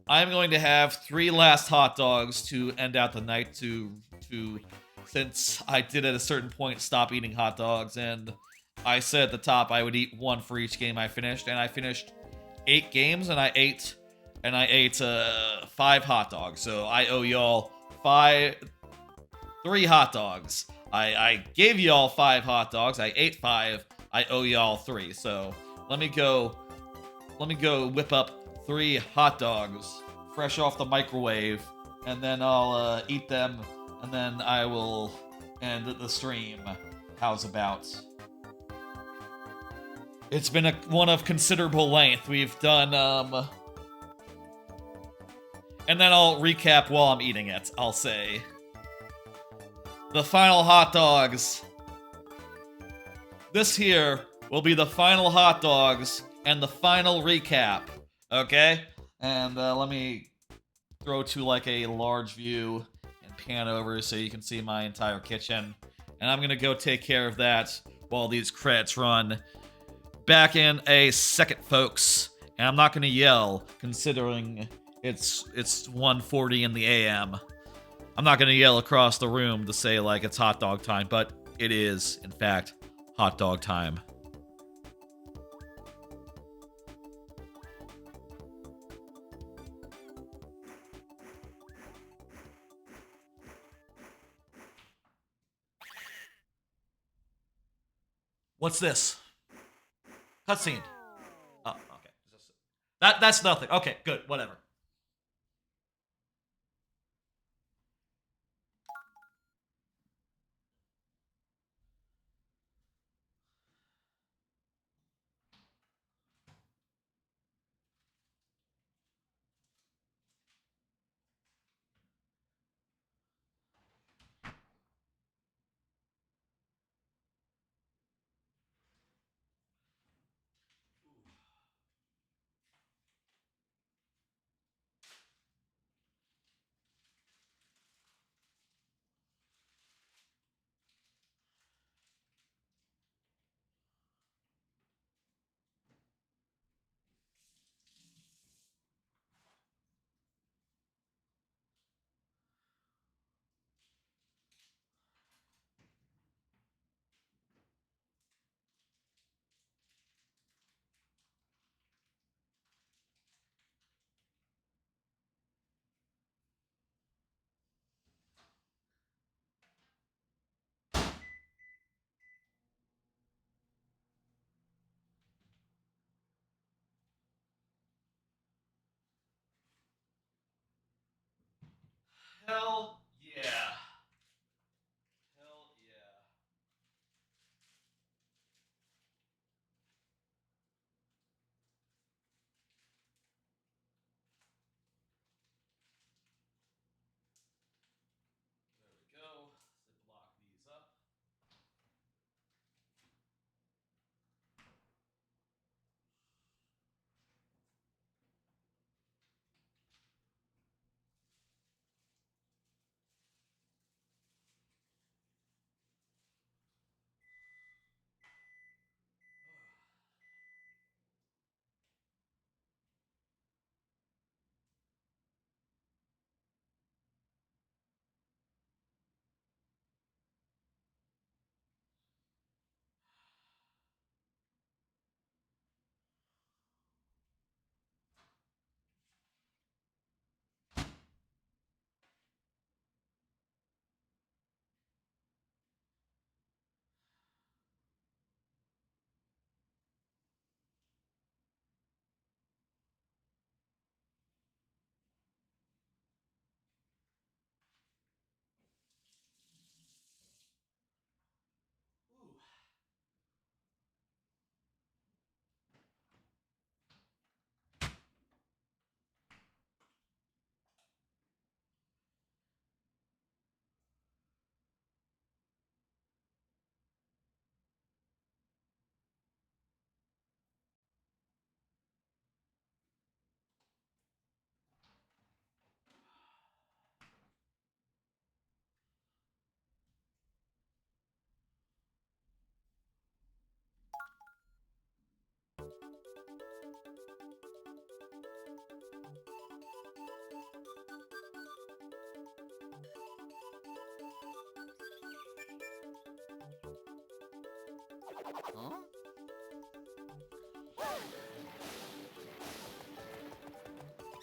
going to have 3 last hot dogs to end out the night to since I did at a certain point stop eating hot dogs, and I said at the top I would eat 1 for each game I finished, and I finished 8 games, and I ate 5 hot dogs. So I owe y'all 3 hot dogs. I gave y'all 5 hot dogs. I ate 5. I owe y'all 3. So let me go whip up 3 hot dogs fresh off the microwave, and then I'll eat them, and then I will end the stream. How's about? It's been one of considerable length. We've done, and then I'll recap while I'm eating it, I'll say. The final hot dogs. This here will be the final hot dogs and the final recap, okay? And let me throw to like a large view and pan over so you can see my entire kitchen. And I'm gonna go take care of that while these credits run. Back in a second, folks. And I'm not gonna yell, considering it's 1:40 in the AM. I'm not gonna yell across the room to say like it's hot dog time, but it is, in fact, hot dog time. What's this? Cutscene. Oh, okay. That's nothing. Okay, good. Whatever.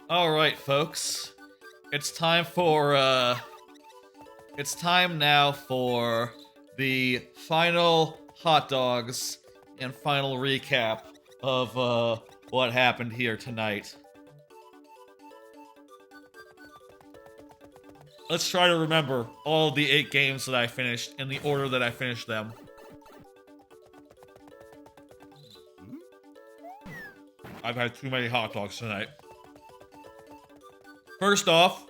Alright, folks. It's time now for the final hot dogs and final recap of what happened here tonight. Let's try to remember all of the 8 games that I finished in the order that I finished them. I've had too many hot dogs tonight. First off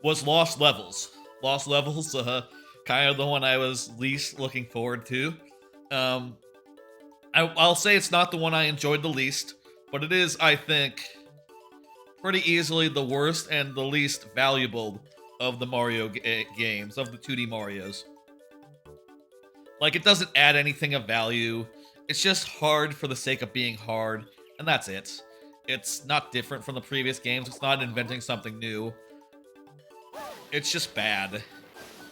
was Lost Levels. Lost Levels, kind of the one I was least looking forward to. I'll say it's not the one I enjoyed the least, but it is, I think, pretty easily the worst and the least valuable of the Mario games, of the 2D Marios. Like, it doesn't add anything of value. It's just hard for the sake of being hard, and that's it. It's not different from the previous games. It's not inventing something new. It's just bad.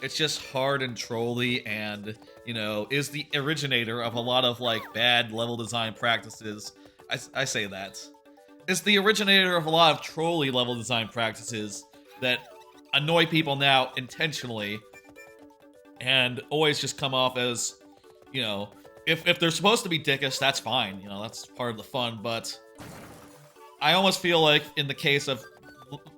It's just hard and trolly and, you know, is the originator of a lot of, like, bad level design practices. I say that. It's the originator of a lot of trolly level design practices that annoy people now intentionally and always just come off as, you know, if they're supposed to be dickish, that's fine. You know, that's part of the fun, but I almost feel like in the case of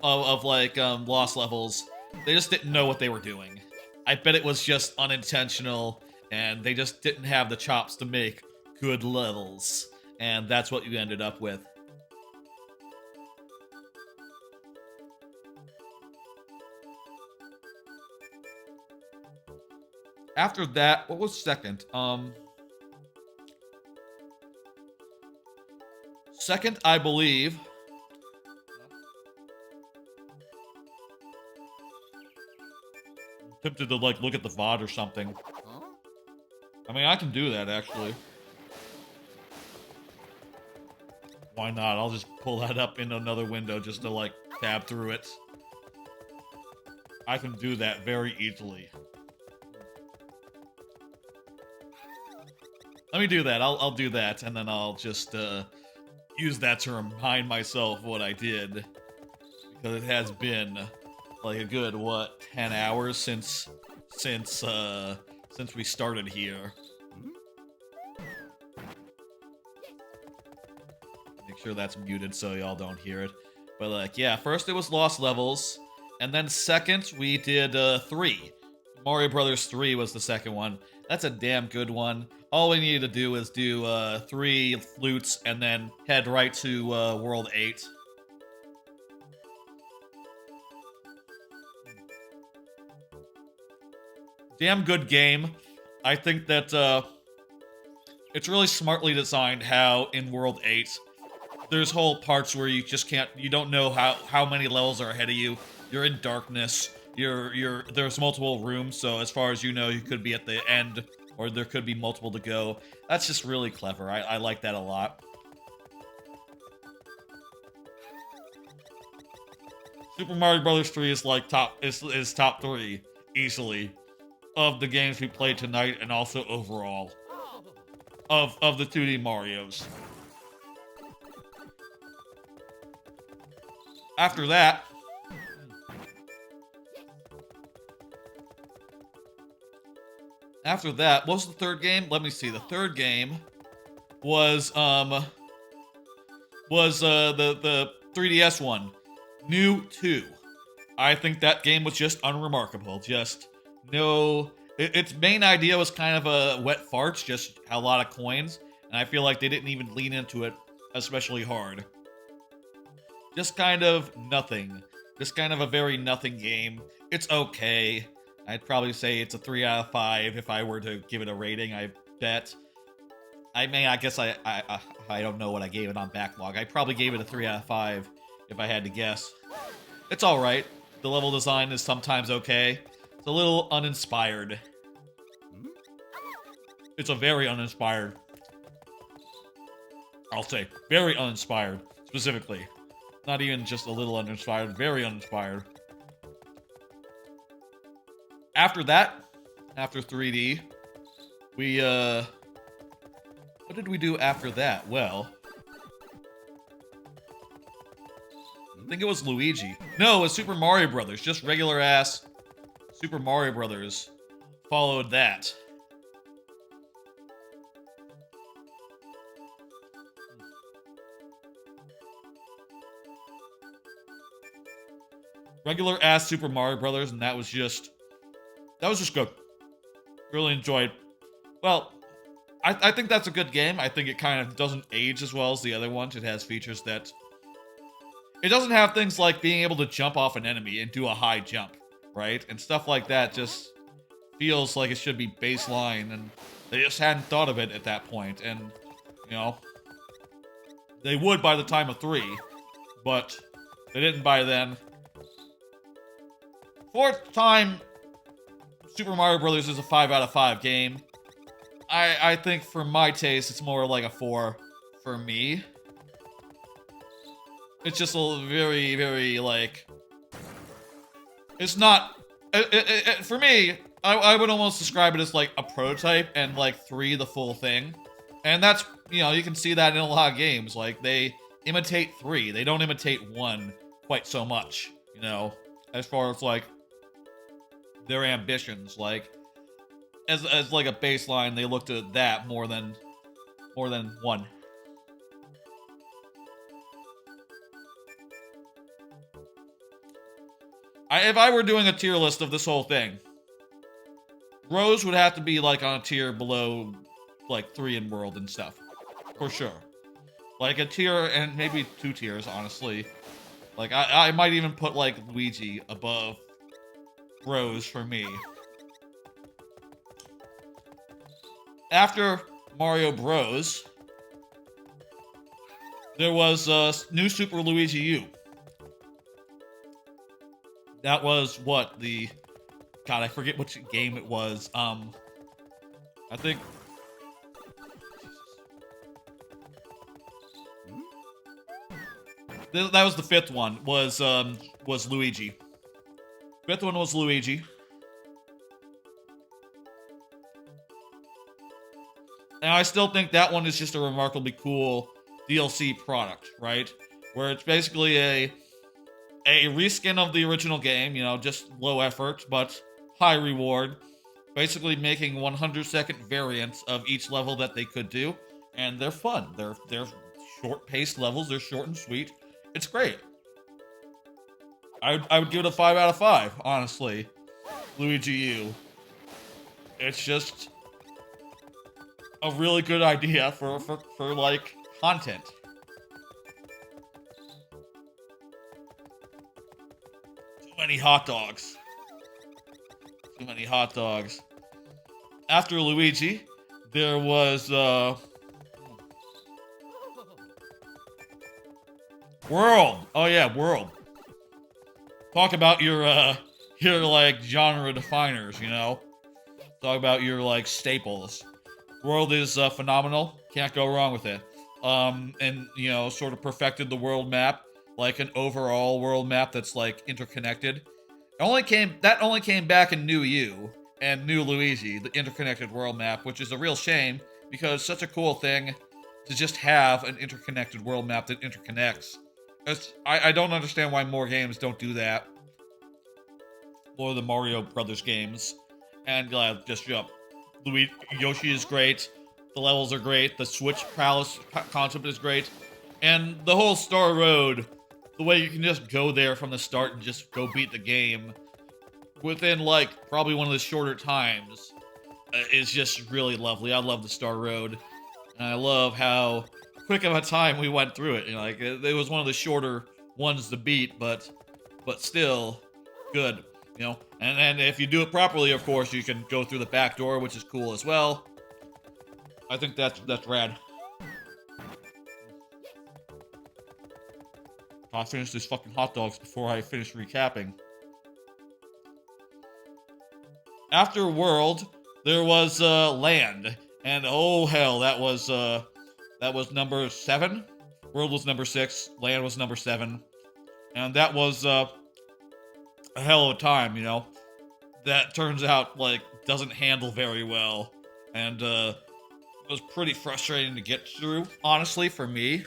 Lost Levels, they just didn't know what they were doing. I bet it was just unintentional, and they just didn't have the chops to make good levels, and that's what you ended up with. After that, what was second? Second, I believe, I'm tempted to, like, look at the VOD or something. I mean, I can do that, actually. Why not? I'll just pull that up in another window just to, like, tab through it. I can do that very easily. Let me do that. I'll do that, and then I'll just, use that to remind myself what I did. Because it has been, like, a good, what, 10 hours since we started here. Make sure that's muted so y'all don't hear it. But, like, yeah, first it was Lost Levels, and then second we did, 3. Mario Brothers 3 was the second one. That's a damn good one. All we needed to do is do 3 flutes and then head right to World 8. Damn good game. I think that it's really smartly designed how in World 8 there's whole parts where you just can't, you don't know how many levels are ahead of you. You're in darkness. There's multiple rooms, so as far as you know, you could be at the end, or there could be multiple to go. That's just really clever. I like that a lot. Super Mario Bros. 3 is like top 3 easily of the games we played tonight, and also overall of the 2D Marios. After that, what was the third game? Let me see. The third game was the 3DS one, New 2. I think that game was just unremarkable. Just no. Its main idea was kind of a wet farts, just a lot of coins, and I feel like they didn't even lean into it especially hard. Just kind of nothing. Just kind of a very nothing game. It's okay. I'd probably say it's a 3 out of 5 if I were to give it a rating, I bet. I guess I don't know what I gave it on Backlog. I probably gave it a 3 out of 5 if I had to guess. It's alright. The level design is sometimes okay. It's a little uninspired. It's a very uninspired. I'll say very uninspired, specifically. Not even just a little uninspired, very uninspired. After that, after 3D, we, what did we do after that? Well, I think it was Luigi. No, it was Super Mario Brothers. Just regular ass Super Mario Brothers followed that. Regular ass Super Mario Brothers, and that was just good. Really enjoyed. Well, I think that's a good game. I think it kind of doesn't age as well as the other ones. It has features that... It doesn't have things like being able to jump off an enemy and do a high jump, right? And stuff like that just feels like it should be baseline, and they just hadn't thought of it at that point. And, you know, they would by the time of 3, but they didn't by then. Fourth time, Super Mario Brothers is a 5 out of 5 game. I think for my taste, it's more like a 4 for me. It's just a very, very, like... It's not... for me, I would almost describe it as, like, a prototype, and, like, 3 the full thing. And that's, you know, you can see that in a lot of games. Like, they imitate 3. They don't imitate 1 quite so much, you know? As far as, like, their ambitions. Like, as like a baseline, they looked at that more than 1. If I were doing a tier list of this whole thing, Rose would have to be like on a tier below like 3 in World and stuff. For sure. Like a tier and maybe 2 tiers, honestly. Like I might even put like Luigi above Rose for me. After Mario Bros, there was New Super Luigi U. That was what the... God, I forget which game it was. I think... That was the 5th one, was Luigi. 5th one was Luigi. And I still think that one is just a remarkably cool DLC product, right? Where it's basically a reskin of the original game, you know, just low effort, but high reward. Basically making 100-second variants of each level that they could do. And they're fun. They're short-paced levels. They're short and sweet. It's great. I would give it a 5 out of 5, honestly. Luigi U. It's just a really good idea for like, content. Too many hot dogs. Too many hot dogs. After Luigi, there was, World! Oh yeah, World. Talk about your, like, genre definers, you know? Talk about your, like, staples. World is, phenomenal. Can't go wrong with it. And, you know, sort of perfected the world map. Like an overall world map that's, like, interconnected. That only came back in New U and New Luigi, the interconnected world map, which is a real shame, because such a cool thing to just have an interconnected world map that interconnects. I don't understand why more games don't do that. More of the Mario Brothers games. And just, you know, Yoshi is great. The levels are great. The Switch Palace concept is great. And the whole Star Road, the way you can just go there from the start and just go beat the game within, like, probably one of the shorter times is just really lovely. I love the Star Road. And I love how quick of a time we went through it. You know, like, it was one of the shorter ones to beat, but still good, you know. And if you do it properly, of course, you can go through the back door, which is cool as well. I think that's rad. I'll finish these fucking hot dogs before I finish recapping. After World, there was Land, and oh hell, that was That was number 7. World was number 6. Land was number 7. And that was a hell of a time, you know. That turns out, like, doesn't handle very well. And it was pretty frustrating to get through, honestly, for me.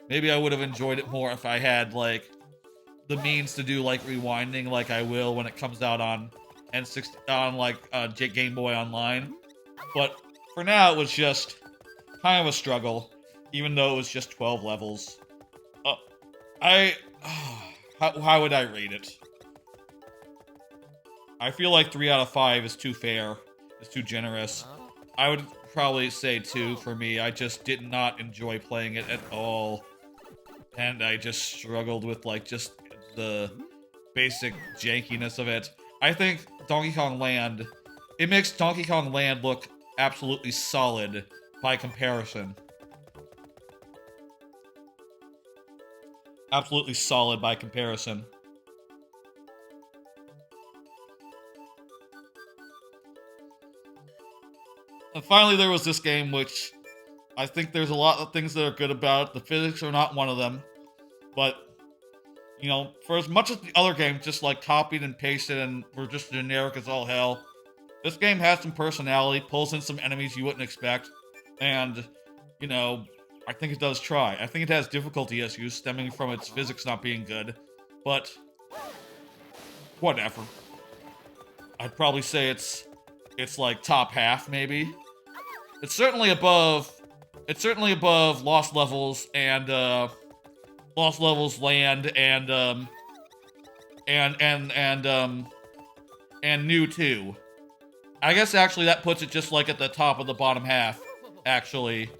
Maybe I would have enjoyed it more if I had, like, the means to do, like, rewinding like I will when it comes out on N60, on, like, Game Boy Online. But for now, it was just kind of a struggle, even though it was just 12 levels. How would I rate it? I feel like 3 out of 5 is too fair. It's too generous. I would probably say 2 for me. I just did not enjoy playing it at all. And I just struggled with, like, just the basic jankiness of it. I think Donkey Kong Land, it makes Donkey Kong Land look absolutely solid by comparison. Absolutely solid by comparison. And finally, there was this game, which I think there's a lot of things that are good about it. The physics are not one of them. But, you know, for as much as the other games just, like, copied and pasted and were just generic as all hell, this game has some personality, pulls in some enemies you wouldn't expect, and, you know, I think it does try. I think it has difficulty issues stemming from its physics not being good, but whatever. I'd probably say it's like top half, maybe. It's certainly above Lost Levels and Lost Levels Land and New 2. I guess actually that puts it just like at the top of the bottom half, actually,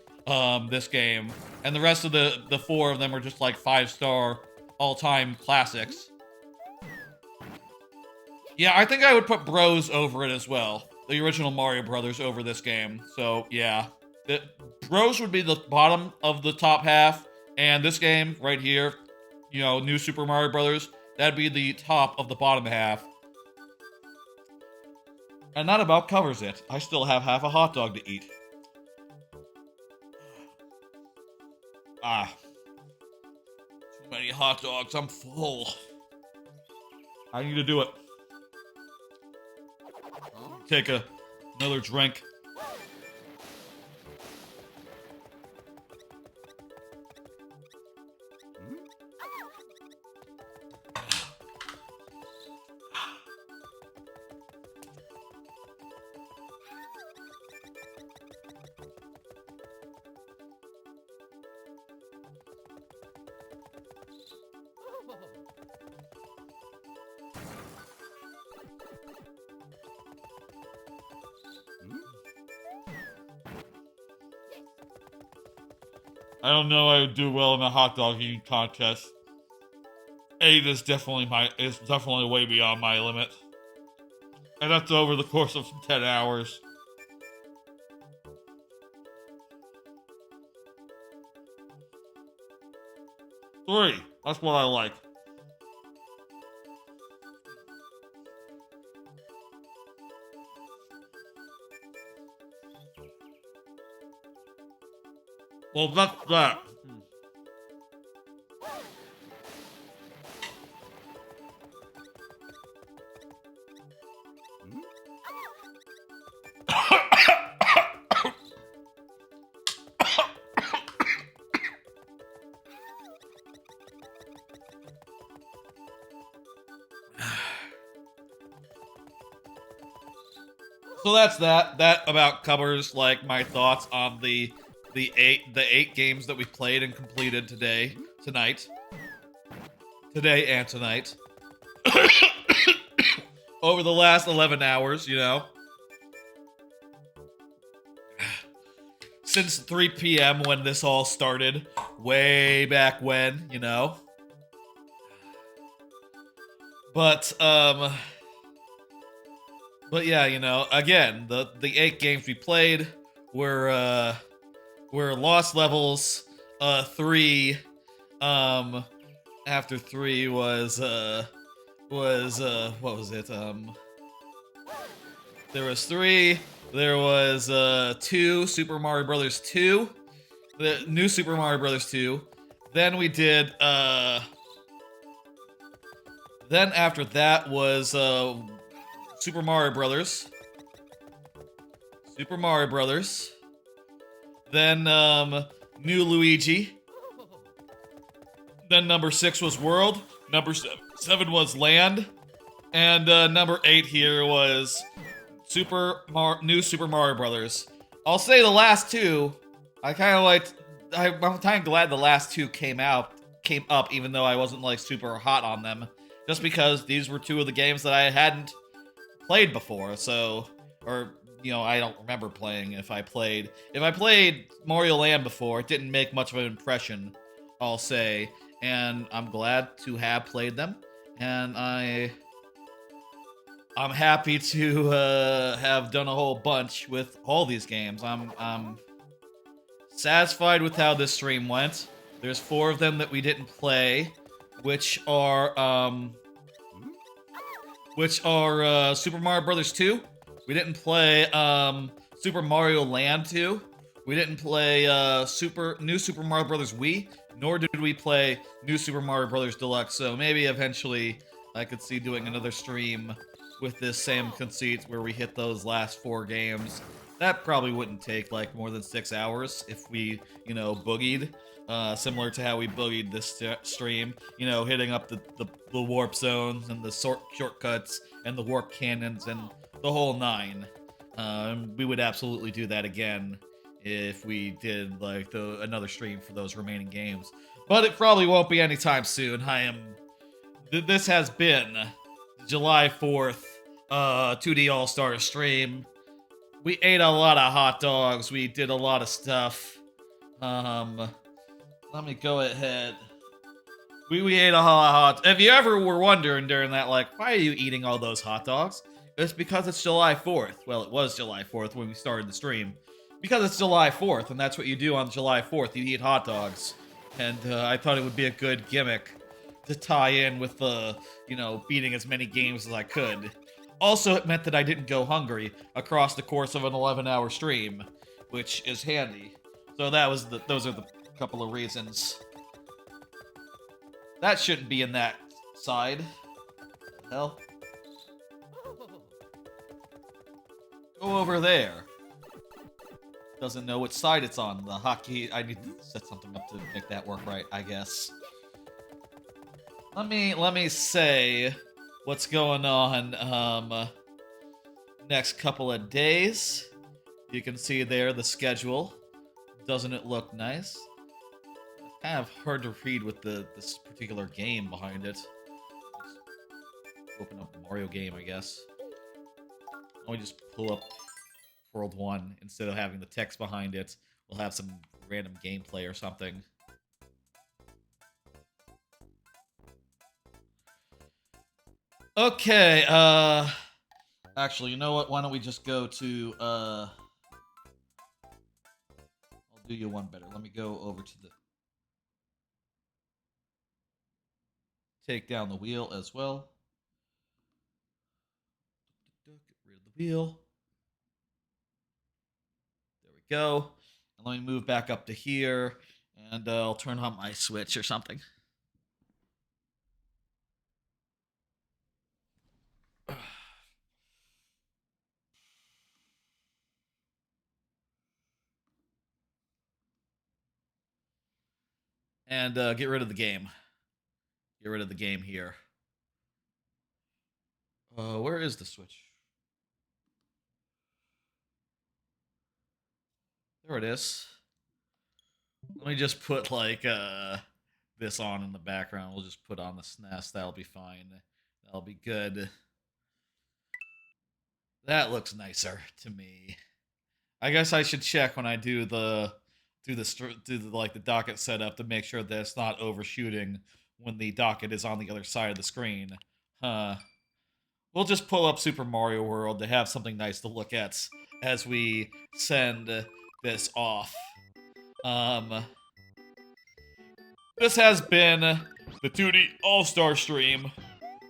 this game. And the rest of the 4 of them are just like 5-star all-time classics. Yeah, I think I would put Bros over it as well. The original Mario Brothers over this game. So, yeah. Bros would be the bottom of the top half, and this game right here, you know, New Super Mario Brothers, that'd be the top of the bottom half. And that about covers it. I still have half a hot dog to eat. Too many hot dogs. I'm full. I need to do it. Take another drink. I don't know I would do well in a hot dog eating contest. 8 is definitely way beyond my limit. And that's over the course of 10 hours. Three. That's what I like. Well, that's that. So that's that. That about covers like my thoughts on the 8 games that we played and completed today and tonight. Over the last 11 hours, you know. Since 3 p.m. when this all started, way back when, you know. But yeah, you know, again, the 8 games we played were Lost Levels, 3, after 3 was what was it, there was 3, there was, 2, Super Mario Brothers 2, the new Super Mario Brothers 2. Then we did, then after that was, Super Mario Brothers. Super Mario Brothers. Then, new Luigi. Then number 6 was World. Number 7 was Land. And, number 8 here was new Super Mario Brothers. I'll say the last two, I'm kind of glad the last two came up, even though I wasn't like super hot on them, just because these were two of the games that I hadn't played before. So, or you know, I don't remember playing. If I played Mario Land before, it didn't make much of an impression, I'll say, and I'm glad to have played them, and I'm happy to have done a whole bunch with all these games. I'm satisfied with how this stream went. There's 4 of them that we didn't play, which are Super Mario Brothers 2. We didn't play Super Mario Land 2. We didn't play new Super Mario Brothers Wii, nor did we play New Super Mario Brothers Deluxe. So maybe eventually I could see doing another stream with this same conceit where we hit those last 4 games. That probably wouldn't take like more than 6 hours if we, you know, boogied. Similar to how we boogied this stream, you know, hitting up the warp zones and the shortcuts and the warp cannons and the whole 9. We would absolutely do that again if we did like another stream for those remaining games. But it probably won't be anytime soon. This has been July 4th, 2D All-Star stream. We ate a lot of hot dogs. We did a lot of stuff. Let me go ahead. We ate a lot of hot. If you ever were wondering during that, like, why are you eating all those hot dogs? It's because it's July 4th. Well, it was July 4th when we started the stream. Because it's July 4th, and that's what you do on July 4th. You eat hot dogs. And I thought it would be a good gimmick to tie in with you know, beating as many games as I could. Also, it meant that I didn't go hungry across the course of an 11-hour stream, which is handy. So those are the couple of reasons. That shouldn't be in that side. What the hell? Go over there. Doesn't know which side it's on. The hotkey, I need to set something up to make that work right, I guess. Let me say what's going on next couple of days. You can see there the schedule. Doesn't it look nice? Kind of hard to read with this particular game behind it. Just open up the Mario game, I guess. Let me just pull up World 1 instead of having the text behind it. We'll have some random gameplay or something. Okay, actually, you know what? Why don't we just go to, I'll do you one better. Let me go over to the... Take down the wheel as well. Get rid of the wheel. There we go. And let me move back up to here, and I'll turn on my Switch or something. And get rid of the game. Get rid of the game here. Where is the Switch? There it is. Let me just put like this on in the background. We'll just put on the SNES. That'll be fine. That'll be good. That looks nicer to me. I guess I should check when I do the docket setup to make sure that it's not overshooting when the docket is on the other side of the screen. We'll just pull up Super Mario World to have something nice to look at as we send this off. This has been the 2D All-Star stream,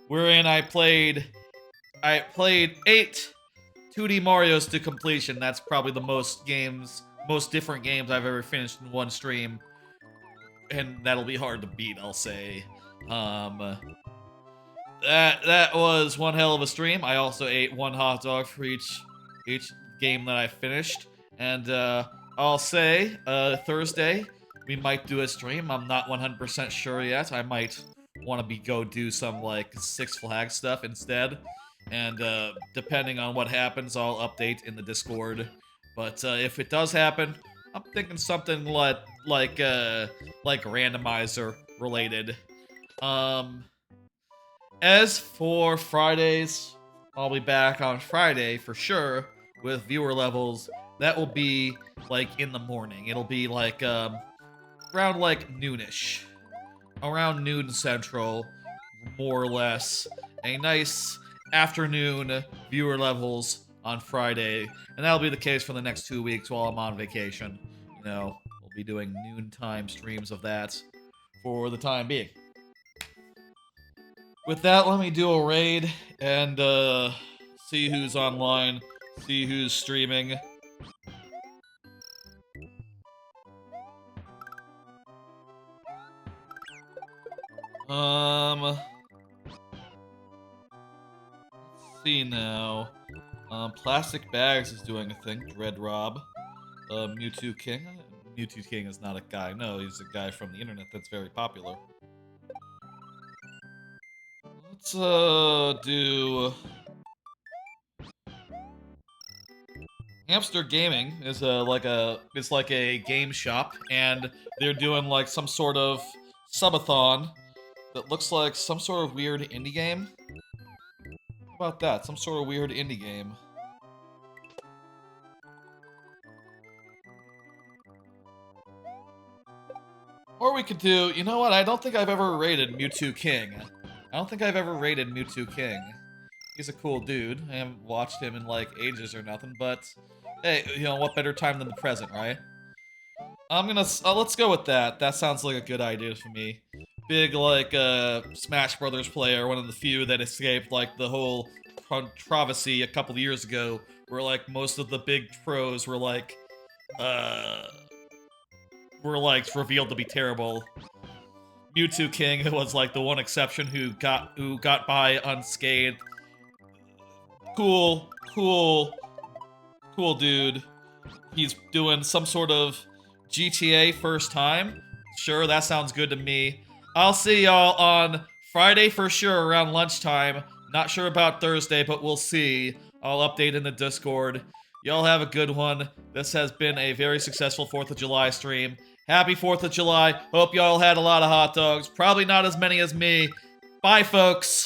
wherein I played 8 2D Marios to completion. That's probably the most games most different games I've ever finished in one stream, and that'll be hard to beat, I'll say. That was one hell of a stream. I also ate one hot dog for each game that I finished, and I'll say Thursday we might do a stream. I'm not 100% sure yet. I might want to go do some like Six Flags stuff instead, and depending on what happens, I'll update in the Discord. But if it does happen, I'm thinking something like randomizer related. As for Fridays, I'll be back on Friday for sure with viewer levels. That will be like in the morning. It'll be like around like noonish. Around noon central, more or less. A nice afternoon viewer levels on Friday. And that'll be the case for the next 2 weeks while I'm on vacation. You know, we'll be doing noontime streams of that for the time being. With that, let me do a raid and see who's online, see who's streaming. Let's see now. Plastic Bags is doing a thing. Dread Rob. Mewtwo King. Mewtwo King is not a guy. No, he's a guy from the internet that's very popular. Let's do Hamster Gaming is like a game shop, and they're doing like some sort of subathon that looks like some sort of weird indie game. How about that? Some sort of weird indie game. Or we could do, you know what? I don't think I've ever rated Mewtwo King. I don't think I've ever rated Mewtwo King. He's a cool dude. I haven't watched him in like ages or nothing, but hey, you know, what better time than the present, right? I'm gonna, let's go with that. That sounds like a good idea for me. Big, like, Smash Brothers player, one of the few that escaped, like, the whole controversy a couple years ago, where, like, most of the big pros were, like, revealed to be terrible. Mewtwo King was, like, the one exception who got by unscathed. Cool dude. He's doing some sort of GTA first time. Sure, that sounds good to me. I'll see y'all on Friday for sure around lunchtime. Not sure about Thursday, but we'll see. I'll update in the Discord. Y'all have a good one. This has been a very successful 4th of July stream. Happy 4th of July. Hope y'all had a lot of hot dogs. Probably not as many as me. Bye, folks.